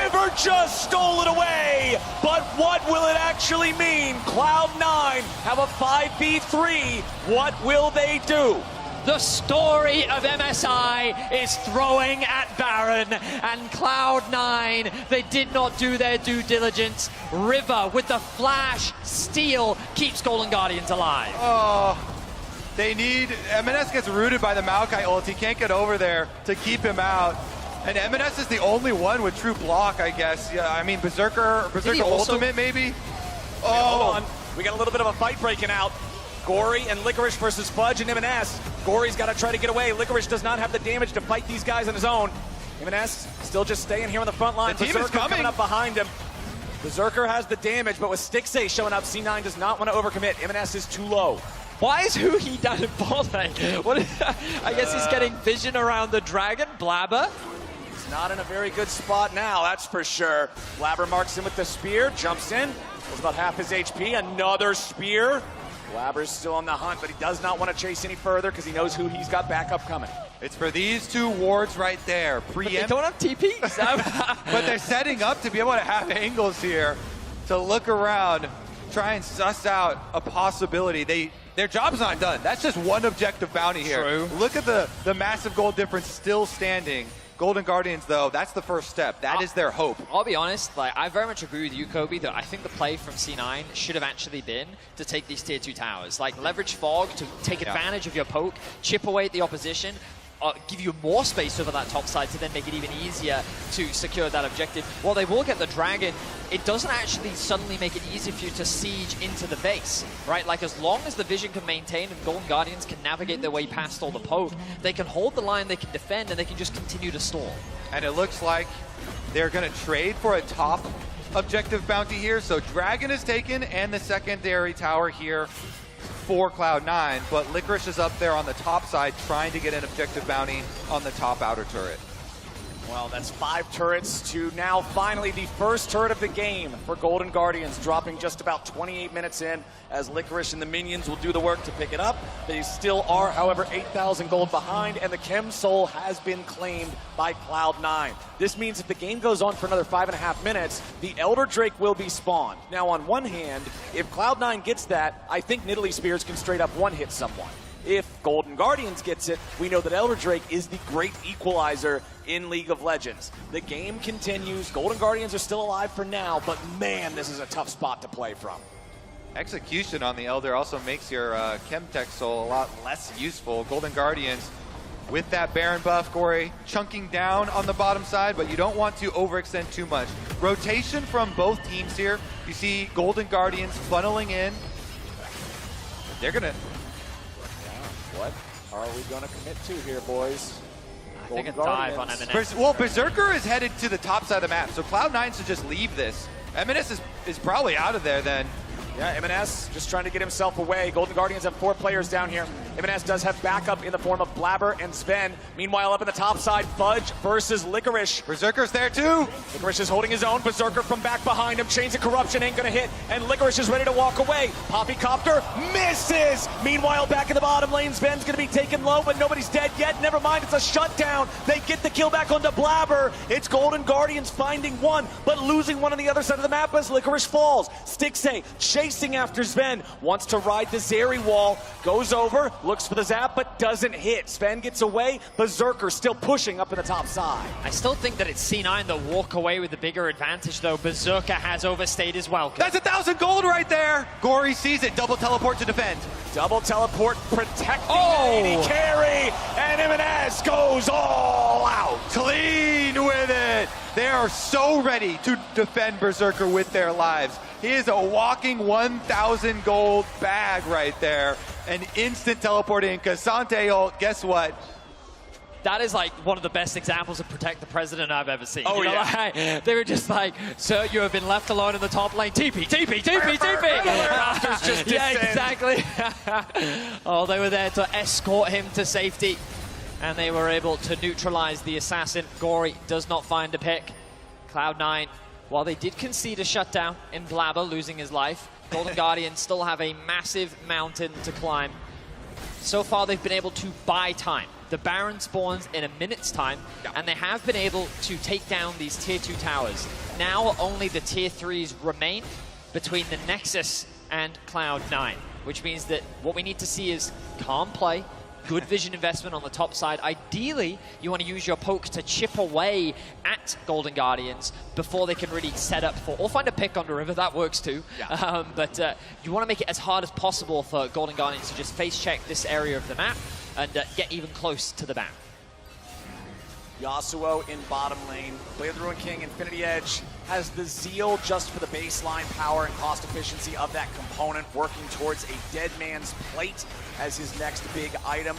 D: River just stole it away! But what will it actually mean? Cloud9 have a 5v3. What will they do?
F: The story of MSI is throwing at Baron, and Cloud9, they did not do their due diligence. River with the flash steal keeps Golden Guardians alive.
E: Oh, they need, M&S gets rooted by the Maokai ult. He can't get over there to keep him out. And M&S is the only one with true block, I guess. Yeah, I mean, Berserker ultimate maybe?
D: Oh, hold on. We got a little bit of a fight breaking out. Gory and Licorice versus Fudge and M&S. Gory's got to try to get away. Licorice does not have the damage to fight these guys on his own. M&S still just staying here on the front line.
E: The team
D: Berserker
E: is coming
D: up behind him. Berserker has the damage, but with Stixay showing up, C9 does not want to overcommit. M&S is too low.
F: Why is Huhi down in bot lane? I guess he's getting vision around the dragon. Blabber.
D: Not in a very good spot now, that's for sure. Blabber marks in with the spear, jumps in, was about half his HP, another spear. Blabber's still on the hunt, but he does not want to chase any further because he knows who he's got backup coming.
E: It's for these two wards right there.
F: But they don't have TPs.
E: But they're setting up to be able to have angles here to look around, try and suss out a possibility. Their job's not done. That's just one objective bounty here.
F: True.
E: Look at the massive gold difference still standing. Golden Guardians, though, that's the first step. That is their hope.
F: I'll be honest, like I very much agree with you, Kobe, that I think the play from C9 should have actually been to take these tier 2 towers. Like leverage Fog to take advantage of your poke, chip away at the opposition, give you more space over that top side to then make it even easier to secure that objective. While they will get the dragon, it doesn't actually suddenly make it easy for you to siege into the base, right? Like as long as the vision can maintain and Golden Guardians can navigate their way past all the poke, they can hold the line, they can defend, and they can just continue to stall.
E: And it looks like they're going to trade for a top objective bounty here. So Dragon is taken and the secondary tower here for Cloud9, but Licorice is up there on the top side trying to get an objective bounty on the top outer turret.
D: Well, that's 5 turrets to now finally the first turret of the game for Golden Guardians, dropping just about 28 minutes in as Licorice and the minions will do the work to pick it up. They still are, however, 8,000 gold behind, and the Chem Soul has been claimed by Cloud9. This means if the game goes on for another 5.5 minutes, the Elder Drake will be spawned. Now, on one hand, if Cloud9 gets that, I think Nidalee Spears can straight up one-hit someone. If Golden Guardians gets it, we know that Elder Drake is the great equalizer in League of Legends. The game continues. Golden Guardians are still alive for now, but man, this is a tough spot to play from.
E: Execution on the Elder also makes your Chemtech Soul a lot less useful. Golden Guardians with that Baron buff, Gory, chunking down on the bottom side, but you don't want to overextend too much. Rotation from both teams here. You see Golden Guardians funneling in. They're going to...
D: What are we going to commit to here, boys?
F: I think a dive on M&S.
E: Well, Berserker is headed to the top side of the map, so Cloud9 should just leave this. M&S is probably out of there then.
D: Yeah, M&S just trying to get himself away. Golden Guardians have 4 players down here. M&S does have backup in the form of Blabber and Sven. Meanwhile, up in the top side, Fudge versus Licorice.
E: Berserker's there too.
D: Licorice is holding his own. Berserker from back behind him. Chains of Corruption ain't gonna hit, and Licorice is ready to walk away. Poppycopter misses! Meanwhile, back in the bottom lane, Sven's gonna be taken low, but nobody's dead yet. Never mind, it's a shutdown. They get the kill back onto Blabber. It's Golden Guardians finding one, but losing one on the other side of the map as Licorice falls. Stixxay chasing after Sven, wants to ride the Zeri wall, goes over, looks for the zap, but doesn't hit. Sven gets away, Berserker still pushing up in the top side.
F: I still think that it's C9 that walk away with the bigger advantage, though. Berserker has overstayed his welcome.
E: That's 1,000 gold right there. Gory sees it, double teleport to defend.
D: Double teleport protecting the AD carry, and M&S goes all out.
E: Clean with it. They are so ready to defend Berserker with their lives. He is a walking 1,000 gold bag right there. An instant teleporting. Cassante ult, guess what?
F: That is like one of the best examples of protect the president I've ever seen.
D: Oh,
F: you know,
D: yeah.
F: like, they were just like, sir, you have been left alone in the top lane. TP, TP, TP, TP. Yeah, exactly. Oh, they were there to escort him to safety, and they were able to neutralize the assassin. Gory does not find a pick. Cloud9, while they did concede a shutdown in Blabber, losing his life, Golden Guardians still have a massive mountain to climb. So far, they've been able to buy time. The Baron spawns in a minute's time, and they have been able to take down these tier 2 towers. Now only the tier 3s remain between the Nexus and Cloud9, which means that what we need to see is calm play, good vision investment on the top side. Ideally, you want to use your poke to chip away at Golden Guardians before they can really set up for, or find a pick on the river, that works too. Yeah. But you want to make it as hard as possible for Golden Guardians to just face check this area of the map and get even close to the ban.
D: Yasuo in bottom lane. Blade of the Ruined King, Infinity Edge, has the zeal just for the baseline power and cost efficiency of that component, working towards a Dead Man's Plate as his next big item.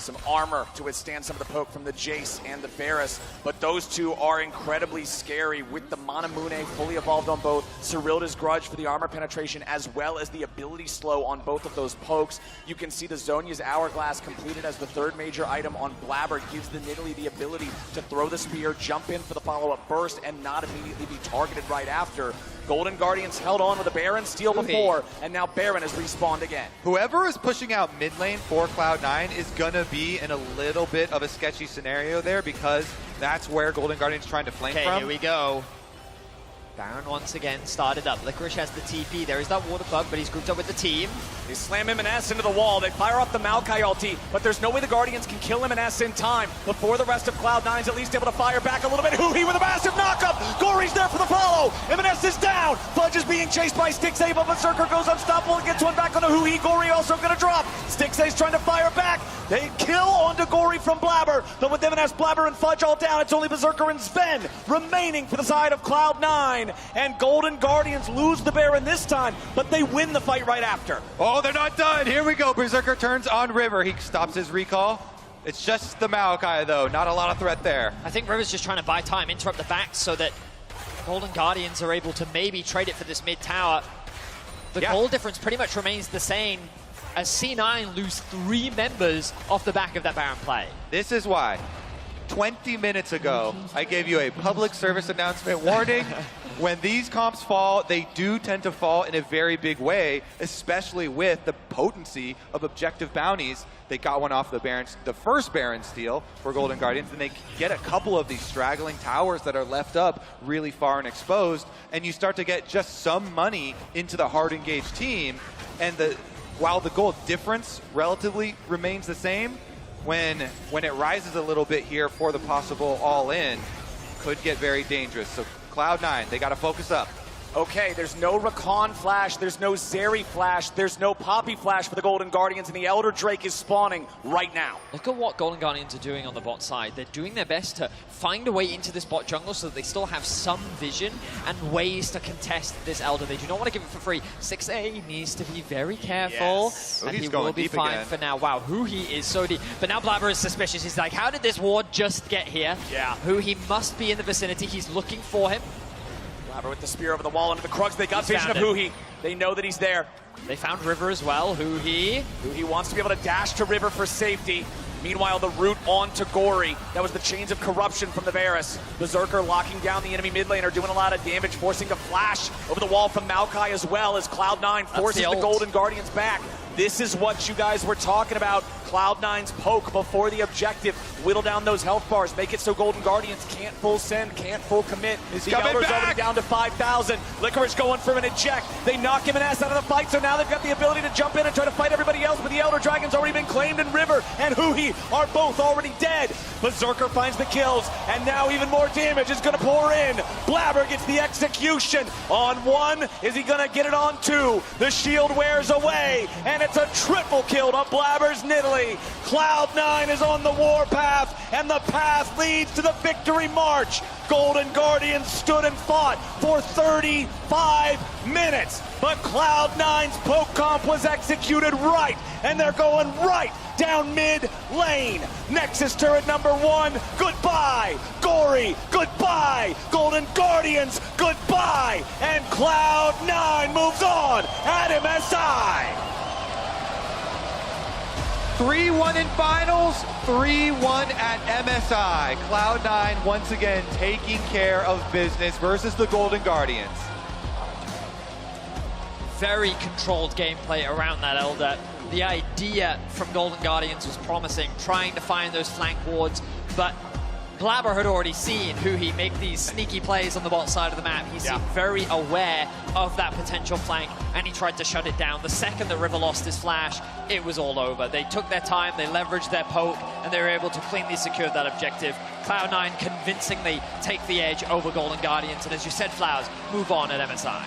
D: Some armor to withstand some of the poke from the Jace and the Varus, but those two are incredibly scary with the Manamune fully evolved on both. Cyrilda's Grudge for the armor penetration as well as the ability slow on both of those pokes. You can see the Zhonya's Hourglass completed as the third major item on Blabber. Gives the Nidalee the ability to throw the spear, jump in for the follow-up burst, and not immediately be targeted right after. Golden Guardians held on with a Baron steal before, and now Baron has respawned again.
E: Whoever is pushing out mid lane for Cloud9 is going to be in a little bit of a sketchy scenario there, because that's where Golden Guardian's trying to flank from.
F: Here we go. Baron once again started up. Licorice has the TP. There is that water bug, but he's grouped up with the team.
D: They slam M&S into the wall. They fire up the Maokai ulti, but there's no way the Guardians can kill M&S in time before the rest of Cloud9's at least able to fire back a little bit. Huhi with a massive knockup. Gory's there for the follow. M&S is down. Fudge is being chased by Stixay, but Berserker goes unstoppable and gets one back on the Huhi. Gory also going to drop. Stixay's trying to fire back. They kill onto Gory from Blabber, but with M&S, Blabber, and Fudge all down, it's only Berserker and Sven remaining for the side of Cloud9. And Golden Guardians lose the Baron this time, but they win the fight right after.
E: Oh, they're not done. Here we go. Berserker turns on River. He stops his recall. It's just the Maokai, though. Not a lot of threat there.
F: I think River's just trying to buy time, interrupt the back so that Golden Guardians are able to maybe trade it for this mid tower. The goal difference pretty much remains the same as C9 lose 3 members off the back of that Baron play.
E: This is why 20 minutes ago, I gave you a public service announcement warning. When these comps fall, they do tend to fall in a very big way, especially with the potency of objective bounties. They got one off the first Baron steal for Golden Guardians, and they get a couple of these straggling towers that are left up really far and exposed, and you start to get just some money into the hard engaged team. And while the goal difference relatively remains the same, when it rises a little bit here for the possible all-in, could get very dangerous. So Cloud9, they got to focus up.
D: Okay, there's no Rakan flash, there's no Zeri flash, there's no Poppy flash for the Golden Guardians, and the Elder Drake is spawning right now.
F: Look at what Golden Guardians are doing on the bot side. They're doing their best to find a way into this bot jungle so that they still have some vision and ways to contest this Elder. They do not want to give it for free. 6A needs to be very careful, and he will be fine for now. Wow, Huhi is so deep. But now Blabber is suspicious. He's like, how did this ward just get here?
D: Yeah.
F: Huhi must be in the vicinity. He's looking for him.
D: Blabber with the spear over the wall into the Krugs. They got vision of Huhi. They know that he's there.
F: They found River as well. Huhi
D: wants to be able to dash to River for safety. Meanwhile, the route on to Gory. That was the chains of corruption from the Varus. Berserker locking down the enemy mid laner, doing a lot of damage, forcing a flash over the wall from Maokai as well as Cloud9 forces the Golden Guardians back. This is what you guys were talking about. Cloud9's poke before the objective. Whittle down those health bars. Make it so Golden Guardians can't full send, can't full commit. The Elder's already down to 5,000. Licorice going for an eject. They knock him an ass out of the fight, so now they've got the ability to jump in and try to fight everybody else, but the Elder Dragon's already been claimed, and River and Huhi are both already dead. Berserker finds the kills, and now even more damage is going to pour in. Blabber gets the execution on 1. Is he going to get it on 2? The shield wears away, and it's a triple kill to Blabber's Nidalee. Cloud9 is on the warpath, and the path leads to the victory march. Golden Guardians stood and fought for 35 minutes, but Cloud9's poke comp was executed right, and they're going right down mid lane. Nexus turret number 1, goodbye. Gory, goodbye. Golden Guardians, goodbye. And Cloud9 moves on at MSI.
E: 3-1 in finals, 3-1 at MSI. Cloud9 once again taking care of business versus the Golden Guardians.
F: Very controlled gameplay around that Elder. The idea from Golden Guardians was promising, trying to find those flank wards, but Blabber had already seen Huhi make these sneaky plays on the bot side of the map. He seemed very aware of that potential flank, and he tried to shut it down. The second that River lost his flash, it was all over. They took their time, they leveraged their poke, and they were able to cleanly secure that objective. Cloud9 convincingly take the edge over Golden Guardians, and as you said, Flowers, move on at MSI.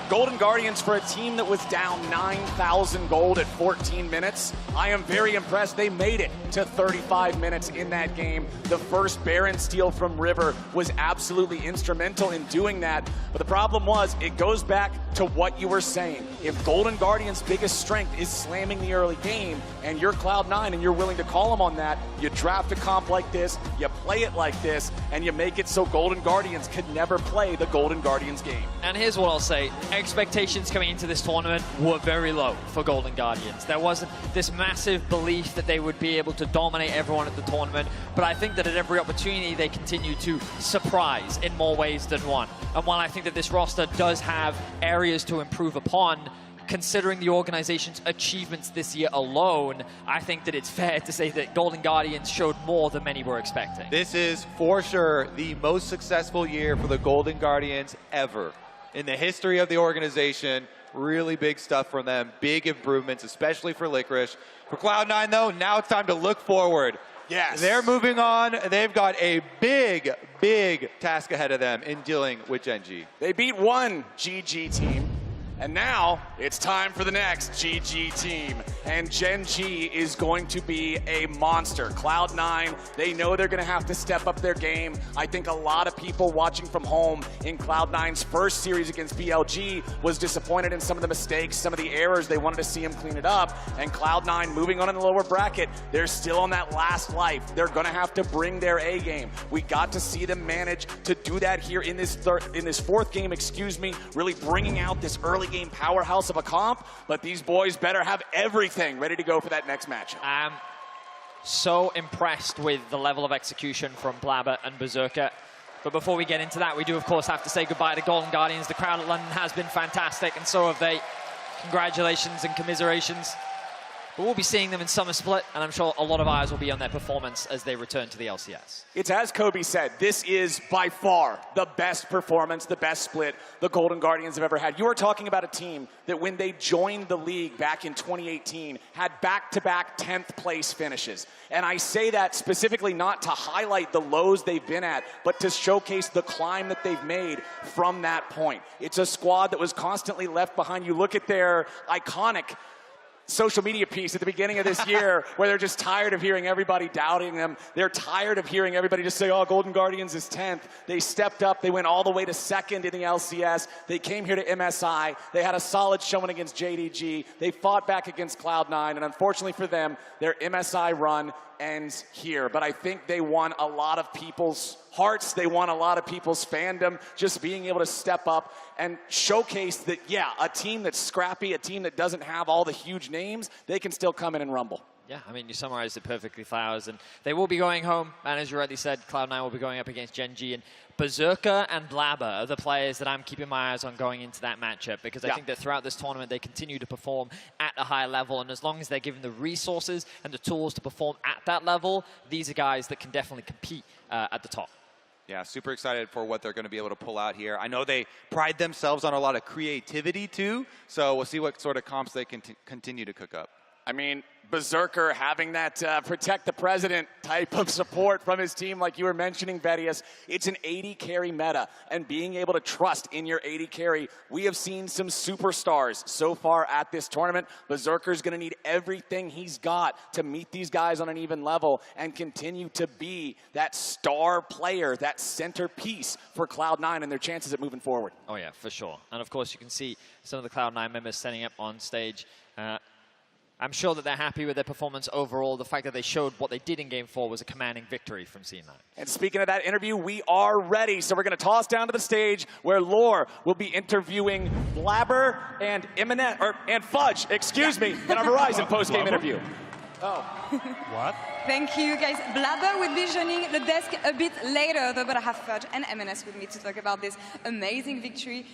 D: Golden Guardians, for a team that was down 9,000 gold at 14 minutes, I am very impressed. They made it to 35 minutes in that game. The first Baron steal from River was absolutely instrumental in doing that. But the problem was, it goes back to what you were saying. If Golden Guardians' biggest strength is slamming the early game, and you're Cloud9 and you're willing to call them on that, you draft a comp like this, you play it like this, and you make it so Golden Guardians could never play the Golden Guardians game.
F: And here's what I'll say. Expectations coming into this tournament were very low for Golden Guardians. There wasn't this massive belief that they would be able to dominate everyone at the tournament, but I think that at every opportunity they continue to surprise in more ways than one. And while I think that this roster does have areas to improve upon, considering the organization's achievements this year alone, I think that it's fair to say that Golden Guardians showed more than many were expecting.
E: This is for sure the most successful year for the Golden Guardians ever in the history of the organization. Really big stuff from them, big improvements, especially for Licorice. For Cloud9, though, now it's time to look forward.
D: Yes.
E: They're moving on. They've got a big, big task ahead of them in dealing with Gen G.
D: They beat one GG team. And now it's time for the next GG team. And Gen G is going to be a monster. Cloud9, they know they're going to have to step up their game. I think a lot of people watching from home in Cloud9's first series against BLG was disappointed in some of the mistakes, some of the errors. They wanted to see him clean it up. And Cloud9 moving on in the lower bracket, they're still on that last life. They're going to have to bring their A game. We got to see them manage to do that here in this fourth game, really bringing out this early game powerhouse of a comp, but these boys better have everything ready to go for that next match.
F: I'm so impressed with the level of execution from Blabber and Berserker. But before we get into that, we do, of course, have to say goodbye to Golden Guardians. The crowd at London has been fantastic, and so have they. Congratulations and commiserations. But we'll be seeing them in Summer Split, and I'm sure a lot of eyes will be on their performance as they return to the LCS.
D: It's as Kobe said, this is by far the best performance, the best split the Golden Guardians have ever had. You are talking about a team that when they joined the league back in 2018 had back-to-back 10th place finishes. And I say that specifically not to highlight the lows they've been at, but to showcase the climb that they've made from that point. It's a squad that was constantly left behind. You look at their iconic social media piece at the beginning of this year where they're just tired of hearing everybody doubting them. They're tired of hearing everybody just say, oh, Golden Guardians is 10th. They stepped up. They went all the way to 2nd in the LCS. They came here to MSI. They had a solid showing against JDG. They fought back against Cloud9, and unfortunately for them, their MSI run ends here. But I think they won a lot of people's hearts. They won a lot of people's fandom, just being able to step up and showcase that, yeah, a team that's scrappy, a team that doesn't have all the huge names, they can still come in and rumble.
F: Yeah, I mean, you summarized it perfectly, Flowers. And they will be going home, and as you rightly said, Cloud9 will be going up against Gen G. And Berserker and Blabber are the players that I'm keeping my eyes on going into that matchup, because I think that throughout this tournament, they continue to perform at a high level. And as long as they're given the resources and the tools to perform at that level, these are guys that can definitely compete at the top.
E: Yeah, super excited for what they're going to be able to pull out here. I know they pride themselves on a lot of creativity, too. So we'll see what sort of comps they can continue to cook up.
D: I mean, Berserker having that protect the president type of support from his team, like you were mentioning, Vedius. It's an 80 carry meta, and being able to trust in your 80 carry. We have seen some superstars so far at this tournament. Berserker's going to need everything he's got to meet these guys on an even level and continue to be that star player, that centerpiece for Cloud9 and their chances at moving forward.
F: Oh, yeah, for sure. And, of course, you can see some of the Cloud9 members setting up on stage. I'm sure that they're happy with their performance overall. The fact that they showed what they did in Game 4 was a commanding victory from C9.
D: And speaking of that interview, we are ready. So we're going to toss down to the stage where Lore will be interviewing Blabber and Fudge, excuse me, in our Verizon post-game interview. Oh.
G: What?
H: Thank you, guys. Blabber will be joining the desk a bit later, though, but I have Fudge and MNS with me to talk about this amazing victory.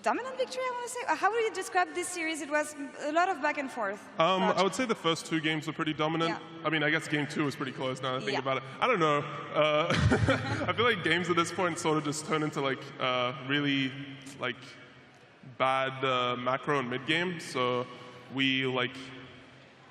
H: Dominant victory, I want to say. How would you describe this series? It was a lot of back and forth.
G: I would say the first two games were pretty dominant. Yeah. I mean, I guess game 2 was pretty close now that I think about it. I don't know. I feel like games at this point sort of just turn into like really like bad macro and mid game. So we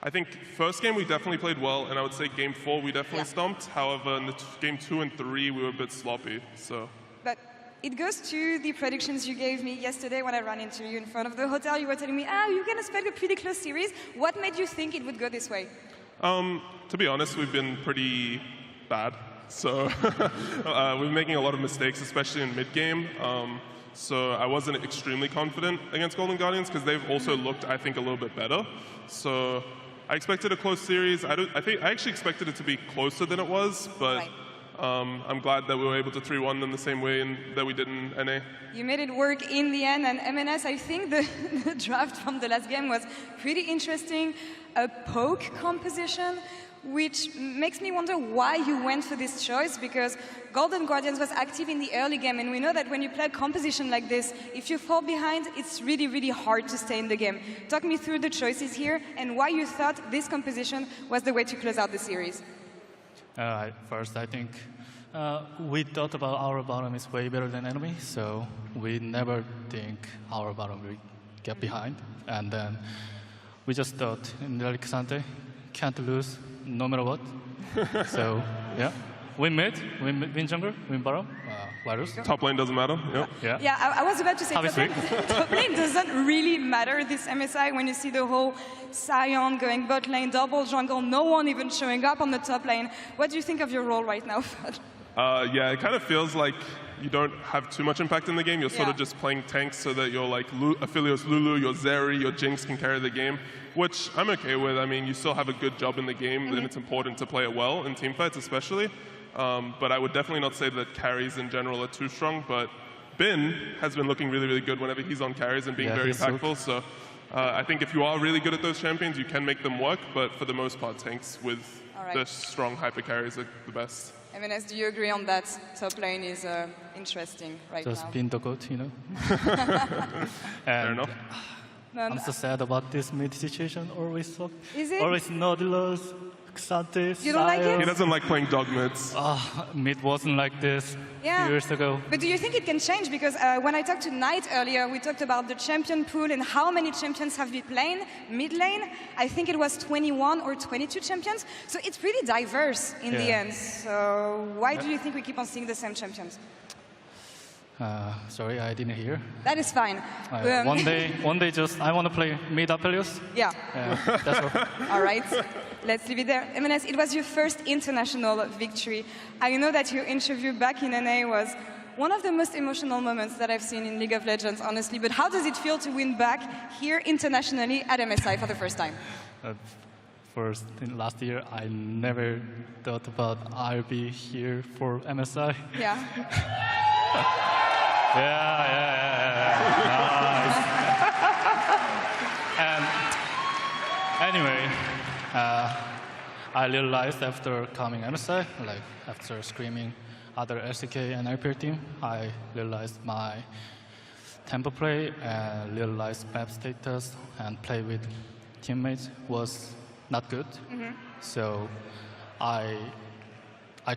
G: I think first game we definitely played well, and I would say game 4 we definitely stomped. However, in the game 2 and 3 we were a bit sloppy. So.
H: But It goes to the predictions you gave me yesterday when I ran into you in front of the hotel. You were telling me, you're going to expect a pretty close series. What made you think it would go this way?
G: To be honest, we've been pretty bad. So we're making a lot of mistakes, especially in mid-game. So I wasn't extremely confident against Golden Guardians because they've also looked, I think, a little bit better. So I expected a close series. I actually expected it to be closer than it was, but
H: Right.
G: I'm glad that we were able to 3-1 them the same way that we did in NA.
H: You made it work in the end, and MNS, I think the draft from the last game was pretty interesting. A poke composition, which makes me wonder why you went for this choice, because Golden Guardians was active in the early game, and we know that when you play a composition like this, if you fall behind, it's really, really hard to stay in the game. Talk me through the choices here and why you thought this composition was the way to close out the series.
I: First, I think we thought about our bottom is way better than enemy, so we never think our bottom will get behind. And then we just thought in the Sante, can't lose no matter what. So, yeah. Win mid, win jungle, win bottom, virus.
G: Top lane doesn't matter. Yep.
I: Yeah.
H: Yeah, I was about to say
I: Obviously.
H: top lane doesn't really matter this MSI when you see the whole Sion going bot lane, double jungle, no one even showing up on the top lane. What do you think of your role right now, Fud?
G: Yeah, it kind of feels like you don't have too much impact in the game. You're sort of just playing tanks so that your like Aphelios Lulu, your Zeri, your Jinx can carry the game, which I'm okay with. I mean, you still have a good job in the game, and it's important to play it well in teamfights especially. But I would definitely not say that carries in general are too strong, but Bin has been looking really, really good whenever he's on carries and being very impactful. So I think if you are really good at those champions, you can make them work, but for the most part, tanks with the strong hyper carries are the best.
H: MNS, do you agree on that? Top lane is interesting right
I: Just
H: now.
I: been the goat, you know.
G: Fair enough.
I: I'm so sad about this mid situation. Always suck.
H: Is it?
I: Always Nautilus, Xantes.
H: You don't like it?
G: He doesn't like playing dog mids.
I: Mid wasn't like this
H: Yeah.
I: years ago.
H: But do you think it can change? Because when I talked to Knight earlier, we talked about the champion pool and how many champions have been playing mid lane. I think it was 21 or 22 champions. So it's pretty diverse in the end. So why do you think we keep on seeing the same champions?
I: Sorry, I didn't hear.
H: That is fine.
I: One day just, I want to play mid Aphelios.
H: Yeah.
I: That's all.
H: All right. Let's leave it there. MNS, it was your first international victory. I know that your interview back in NA was one of the most emotional moments that I've seen in League of Legends, honestly. But how does it feel to win back here internationally at MSI for the first time?
I: First, in last year, I never thought about I'll be here for MSI.
H: Yeah.
I: Nice. And anyway, I realized after coming MSI, like after screaming other SDK and IPL team, I realized my tempo play and realized map status and play with teammates was not good. So I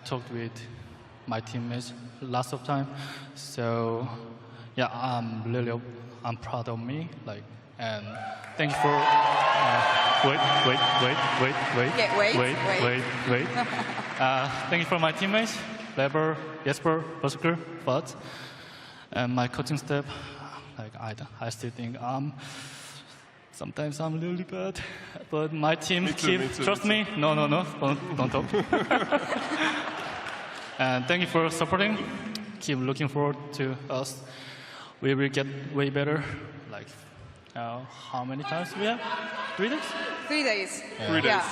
I: talked with my teammates lots of time. So yeah, I'm proud of me. Like, and thank you for wait.
H: Yeah, wait.
I: Thank you for my teammates, Lever, Jesper, Berserker, Fud, and my coaching staff. Like I still think sometimes I'm really bad, but my team trust me. No, don't talk. And thank you for supporting. Keep looking forward to us. We will get way better. Like, how many times we have? 3 days?
H: 3 days.
G: 3 days.
H: Yeah.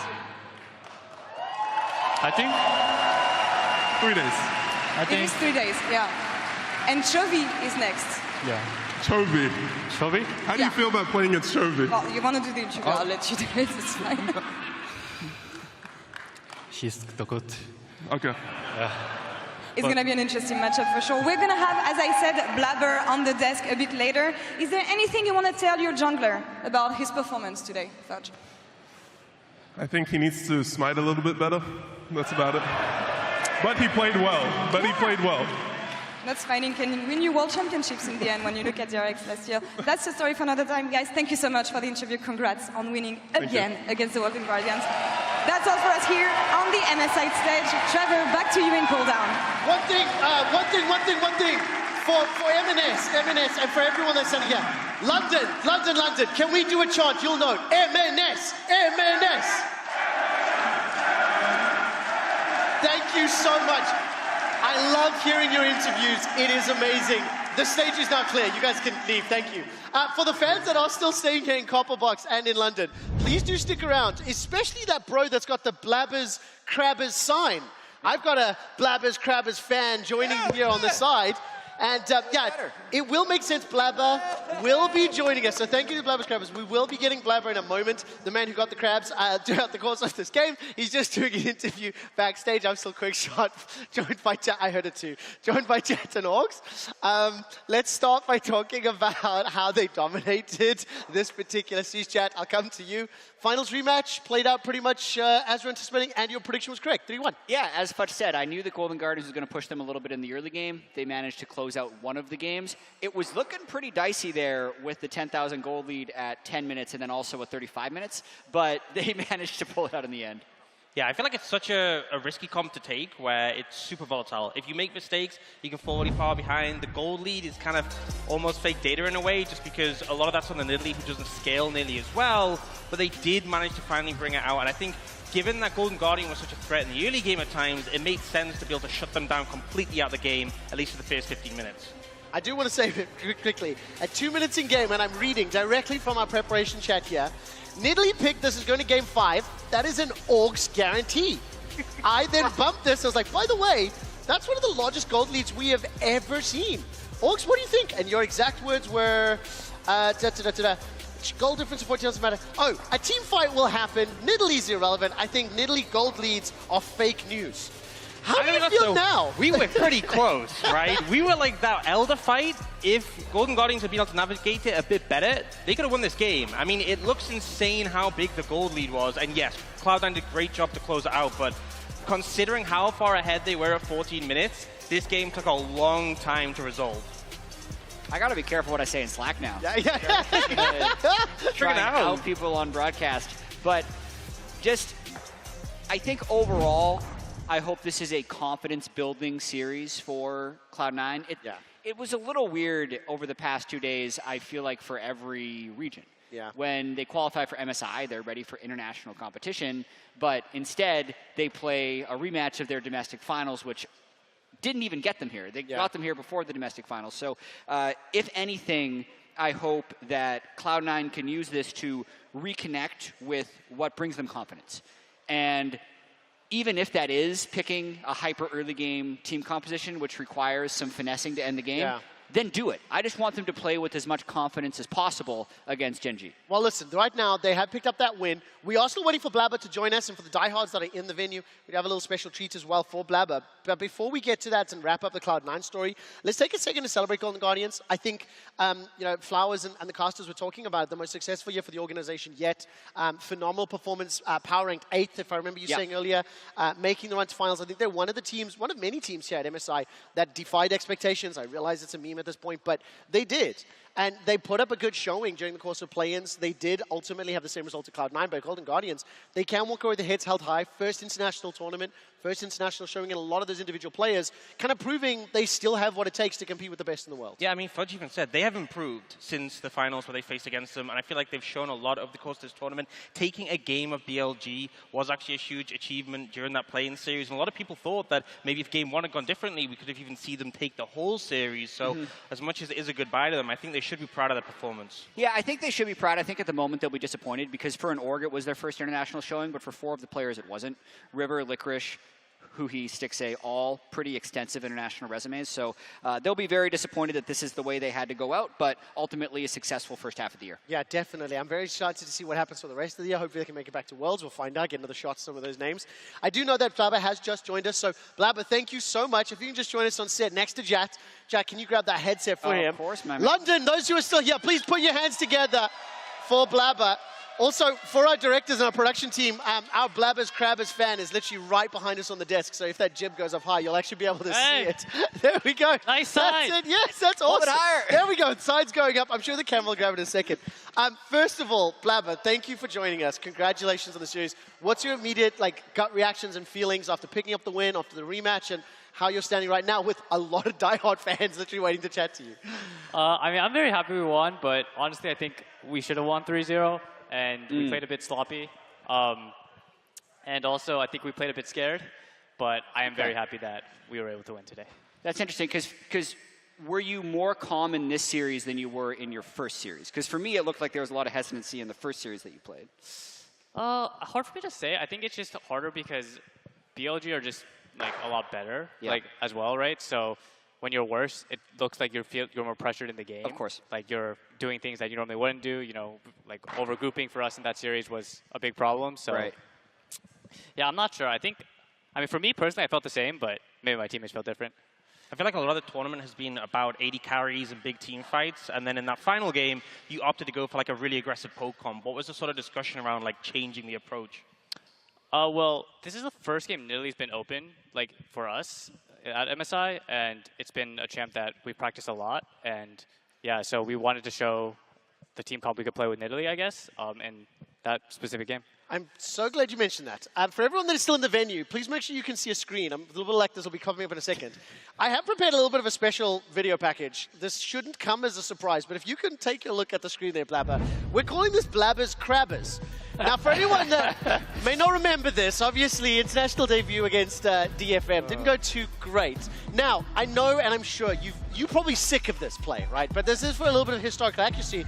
I: I think
G: 3 days.
H: It is 3 days, yeah. And Chovy is next.
I: Yeah.
G: Chovy.
I: Chovy?
G: How do you feel about playing against Chovy?
H: Well, you want to do the interview, I'll let you do it, it's fine.
I: He's the good.
G: Okay.
H: It's going to be an interesting matchup for sure. We're going to have, as I said, Blabber on the desk a bit later. Is there anything you want to tell your jungler about his performance today, Fudge?
G: I think he needs to smite a little bit better. That's about it. But he played well.
H: That's fine. He can win you world championships in the end when you look at DRX last year. That's the story for another time, guys. Thank you so much for the interview. Congrats on winning again against the Golden Guardians. That's all for us here on the MSI stage. Trevor, back to you in cool down.
A: One thing. For M&S, and for everyone that's sending here. London. Can we do a chant? You'll know. M&S. Thank you so much. I love hearing your interviews. It is amazing. The stage is now clear. You guys can leave. Thank you. For the fans that are still staying here in Copperbox and in London, please do stick around, especially that bro that's got the Blabbers Crabbers sign. I've got a Blabbers Crabbers fan joining here on the side. And yeah, it will make sense. Blabber will be joining us. So thank you to Blabber's Crabbers. We will be getting Blabber in a moment. The man who got the crabs throughout the course of this game. He's just doing an interview backstage. I'm still quick shot. Joined by I heard it too. Joined by Jet and Orcs. Let's start by talking about how they dominated this particular siege. Chat, I'll come to you. Finals rematch played out pretty much as we're anticipating, and your prediction was correct, 3-1.
B: Yeah, as Fudge said, I knew the Golden Guardians was going to push them a little bit in the early game. They managed to close out one of the games. It was looking pretty dicey there with the 10,000 gold lead at 10 minutes and then also at 35 minutes, but they managed to pull it out in the end.
C: Yeah, I feel like it's such a risky comp to take where it's super volatile. If you make mistakes, you can fall really far behind. The gold lead is kind of almost fake data in a way, just because a lot of that's on the Nidalee, who doesn't scale nearly as well, but they did manage to finally bring it out. And I think given that Golden Guardian was such a threat in the early game at times, it made sense to be able to shut them down completely out of the game, at least for the first 15 minutes.
A: I do want to say quickly, at 2 minutes in game, and I'm reading directly from our preparation chat here, Nidalee picked this as going to game 5. That is an Orcs guarantee. I then bumped this. I was like, by the way, that's one of the largest gold leads we have ever seen. Orcs, what do you think? And your exact words were, gold difference of 14 doesn't matter. Oh, a team fight will happen. Nidalee's irrelevant. I think Nidalee gold leads are fake news. How do you feel now?
C: We were pretty close, right? We were like that Elder fight. If Golden Guardians had been able to navigate it a bit better, they could have won this game. I mean, it looks insane how big the gold lead was. And yes, Cloud9 did a great job to close it out. But considering how far ahead they were at 14 minutes, this game took a long time to resolve.
B: I gotta be careful what I say in Slack now.
A: Yeah.
B: Trying out people on broadcast. But just, I think overall, I hope this is a confidence-building series for Cloud9. It was a little weird over the past 2 days, I feel like, for every region.
A: Yeah.
B: When they qualify for MSI, they're ready for international competition, but instead they play a rematch of their domestic finals, which didn't even get them here. They got them here before the domestic finals. So if anything, I hope that Cloud9 can use this to reconnect with what brings them confidence. And even if that is picking a hyper early game team composition, which requires some finessing to end the game, then do it. I just want them to play with as much confidence as possible against Gen.G.
A: Well, listen, right now they have picked up that win. We are still waiting for Blabber to join us, and for the diehards that are in the venue, we have a little special treat as well for Blabber. But before we get to that and wrap up the Cloud9 story, let's take a second to celebrate Golden Guardians. I think Flowers and the casters were talking about it, the most successful year for the organization yet. Phenomenal performance, power ranked 8th, if I remember you saying earlier, making the run to finals. I think they're one of the teams, one of many teams here at MSI that defied expectations. I realize it's a meme at this point, but they did. And they put up a good showing during the course of play-ins. They did ultimately have the same result as Cloud9, but Golden Guardians, they can walk away with their heads held high. First international tournament, first international showing in a lot of those individual players, kind of proving they still have what it takes to compete with the best in the world.
C: Yeah, I mean, Fudge even said they have improved since the finals where they faced against them, and I feel like they've shown a lot over the course of this tournament. Taking a game of BLG was actually a huge achievement during that play-in series, and a lot of people thought that maybe if game 1 had gone differently, we could have even seen them take the whole series. So as much as it is a goodbye to them, I think they should be proud of that performance.
B: Yeah, I think they should be proud. I think at the moment they'll be disappointed because for an org it was their first international showing, but for 4 of the players it wasn't. River, Licorice, Huhi, Stixay, all pretty extensive international resumes. So they'll be very disappointed that this is the way they had to go out, but ultimately a successful first half of the year.
A: Yeah, definitely. I'm very excited to see what happens for the rest of the year. Hopefully they can make it back to Worlds. We'll find out, get another shot at some of those names. I do know that Blabber has just joined us. So Blabber, thank you so much. If you can just join us on set next to Jack. Jack, can you grab that headset for him?
B: Of course, man.
A: London, those who are still here, please put your hands together for Blabber. Also, for our directors and our production team, our Blabbers Crabbers fan is literally right behind us on the desk. So if that jib goes up high, you'll actually be able to see it. There we go.
J: Nice side.
A: That's it. Yes, that's
D: Hold
A: awesome.
D: it higher.
A: There we go. The side's going up. I'm sure the camera will grab it in a second. First of all, Blabber, thank you for joining us. Congratulations on the series. What's your immediate gut reactions and feelings after picking up the win, after the rematch, and how you're standing right now with a lot of diehard fans literally waiting to chat to you?
J: I mean, I'm very happy we won, but honestly, I think we should have won 3-0, and we played a bit sloppy. And also, I think we played a bit scared, but I am very happy that we were able to win today.
B: That's interesting, because were you more calm in this series than you were in your first series? Because for me, it looked like there was a lot of hesitancy in the first series that you played.
J: Hard for me to say. I think it's just harder because BLG are just a lot better, as well, right? So when you're worse, it looks like you're more pressured in the game.
B: Of course.
J: Like you're doing things that you normally wouldn't do. You know, like overgrouping for us in that series was a big problem. So yeah, I'm not sure. I mean, for me personally, I felt the same, but maybe my teammates felt different.
C: I feel like a lot of the tournament has been about 80 carries and big team fights, and then in that final game, you opted to go for a really aggressive poke comp. What was the sort of discussion around changing the approach?
J: Well, this is the first game Nidalee has been open, for us at MSI, and it's been a champ that we practiced a lot. And yeah, so we wanted to show the team comp we could play with Nidalee, I guess, in that specific game.
A: I'm so glad you mentioned that. For everyone that is still in the venue, please make sure you can see a screen. A little bit like this will be coming up in a second. I have prepared a little bit of a special video package. This shouldn't come as a surprise, but if you can take a look at the screen there, Blabber, we're calling this Blabber's Crabbers. Now, for anyone that may not remember this, obviously, international debut against DFM didn't go too great. Now, I know and I'm sure you're probably sick of this play, right? But this is for a little bit of historical accuracy.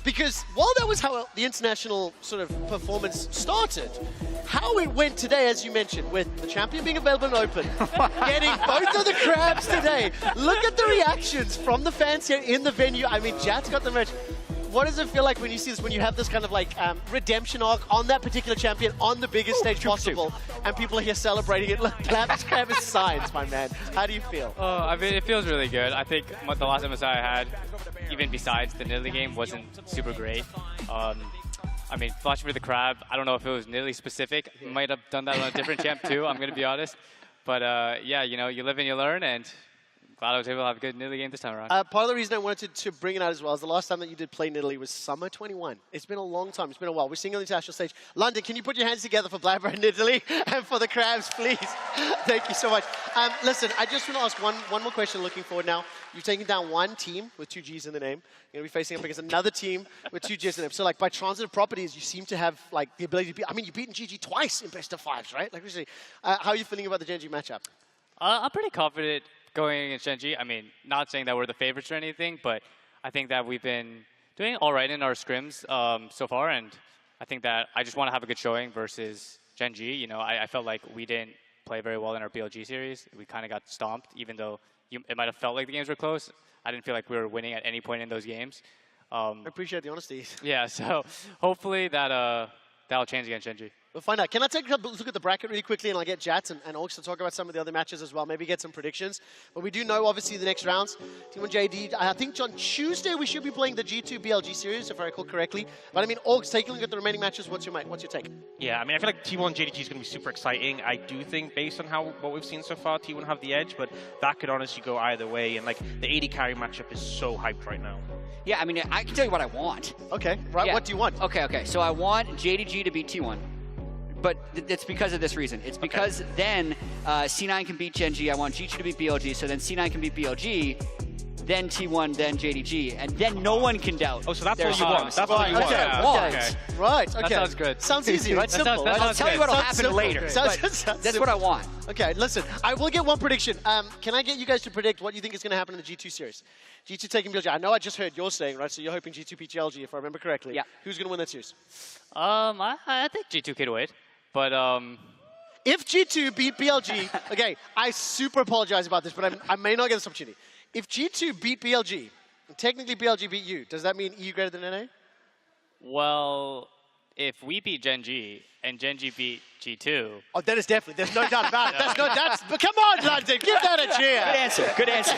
A: Because while that was how the international sort of performance started, how it went today, as you mentioned, with the champion being available and open, getting both of the crabs today. Look at the reactions from the fans here in the venue. I mean, Jat's got the merch. What does it feel like when you see this, when you have this kind of redemption arc on that particular champion on the biggest stage possible, and people are here celebrating it? Look, Crab is science, my man. How do you feel?
J: I mean, it feels really good. I think the last MSI I had, even besides the Nidalee game, wasn't super great. I mean, flashing for the crab, I don't know if it was Nidalee specific. Might have done that on a different champ too, I'm going to be honest. But yeah, you live and you learn, and glad I was able to have a good Nidalee game this time around.
A: Part of the reason I wanted to bring it out as well is the last time that you did play Nidalee was summer 21. It's been a long time. It's been a while. We're seeing on the international stage. London, can you put your hands together for Blabber and Nidalee and for the crabs, please? Thank you so much. Listen, I just want to ask one more question looking forward now. You've taken down one team with 2 Gs in the name. You're going to be facing up against another team with 2 Gs in the name. So, by transitive properties, you seem to have, the ability to beat. I mean, you've beaten GG twice in best of 5s, right? How are you feeling about the Gen G matchup?
J: I'm pretty confident going against Gen G. I mean, not saying that we're the favorites or anything, but I think that we've been doing all right in our scrims so far, and I think that I just want to have a good showing versus Gen G. I felt like we didn't play very well in our BLG series. We kind of got stomped, even though it might have felt like the games were close. I didn't feel like we were winning at any point in those games.
A: I appreciate the honesty.
J: Yeah, so hopefully that'll change against Gen G.
A: We'll find out. Can I take a look at the bracket really quickly, and I'll get Jats and Orcs to talk about some of the other matches as well, maybe get some predictions. But we do know, obviously, the next rounds. T1 JD, I think on Tuesday we should be playing the G2 BLG series, if I recall correctly. But I mean, Orcs, take a look at the remaining matches. What's your take?
C: Yeah, I mean, I feel like T1 JDG is going to be super exciting. I do think, based on what we've seen so far, T1 have the edge, but that could honestly go either way. And the 80 carry matchup is so hyped right now.
B: Yeah, I mean, I can tell you what I want.
A: Okay, right.
B: Yeah.
A: What do you want?
B: Okay. So I want JDG to beat T1. But it's because of this reason. It's because then C9 can beat Gen G. I want G2 to beat BLG, so then C9 can beat BLG, then T1, then JDG, and then no one can doubt.
C: Oh, so that's what you want. That's what you want.
A: Okay. Right, okay.
J: That sounds good.
A: Sounds easy, right? Simple.
B: I'll tell you what will happen later. That's what I want.
A: Okay, listen, I will get one prediction. Can I get you guys to predict what you think is going to happen in the G2 series? G2 taking BLG. I know I just heard you're saying, right? So you're hoping G2 beat GLG, if I remember correctly.
B: Yeah.
A: Who's going to win that series?
J: I think G2 could win. But
A: if G2 beat BLG, okay, I super apologize about this, but I may not get this opportunity. If G2 beat BLG, and technically BLG beat you, does that mean EU greater than NA?
J: Well, if we beat Gen G and Gen G beat G2.
A: Oh, that is definitely. There's no doubt about it. But come on, London, give that a cheer.
B: Good answer. Good answer.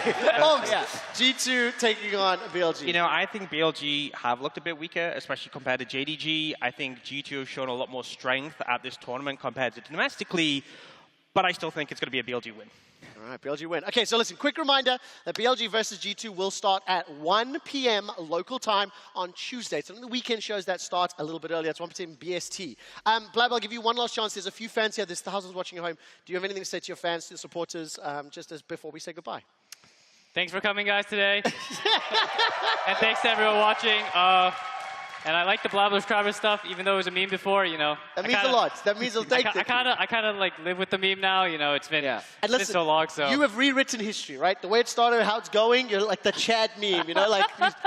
A: G2 taking on BLG.
C: You know, I think BLG have looked a bit weaker, especially compared to JDG. I think G2 have shown a lot more strength at this tournament compared to domestically, but I still think it's going to be a BLG win.
A: All right, BLG win. Okay, so listen, quick reminder that BLG versus G2 will start at 1 p.m. local time on Tuesday. So the weekend shows that starts a little bit earlier. It's 1 p.m. BST. Blab, I'll give you one last chance. There's a few fans here. There's thousands watching at home. Do you have anything to say to your fans, to your supporters, just as before we say goodbye?
J: Thanks for coming, guys, today. And thanks to everyone watching. And I like the Blabber stuff, even though it was a meme before, you know.
A: That means a lot. That means a lot.
J: I kind of like live with the meme now, you know. It's been,
A: and
J: it's
A: listen,
J: been so long, so.
A: You have rewritten history, right? The way it started, how it's going, you're like the Chad meme, you know, like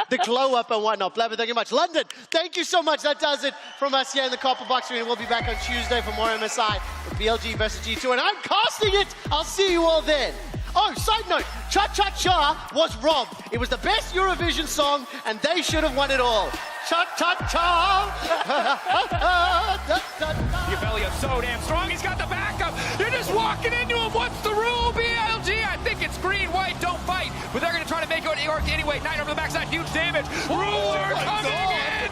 A: the glow up and whatnot. Blabber, thank you much. London, thank you so much. That does it from us here in the Copper Box Arena. We'll be back on Tuesday for more MSI with BLG versus G2, and I'm casting it. I'll see you all then. Oh, side note, Cha Cha Cha was robbed. It was the best Eurovision song, and they should have won it all. Cha Cha Cha.
K: Yvelio's so damn strong. He's got the backup. You're just walking into him. What's the rule, BLG? I think it's green, white, don't fight. But they're going to try to make it anyway. Knight over the backside, huge damage. Ruler coming in.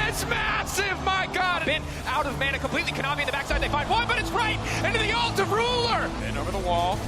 K: It's massive, my God. Been out of mana completely. Konami in the backside. They find one, but it's right into the ult of Ruler. And over the wall.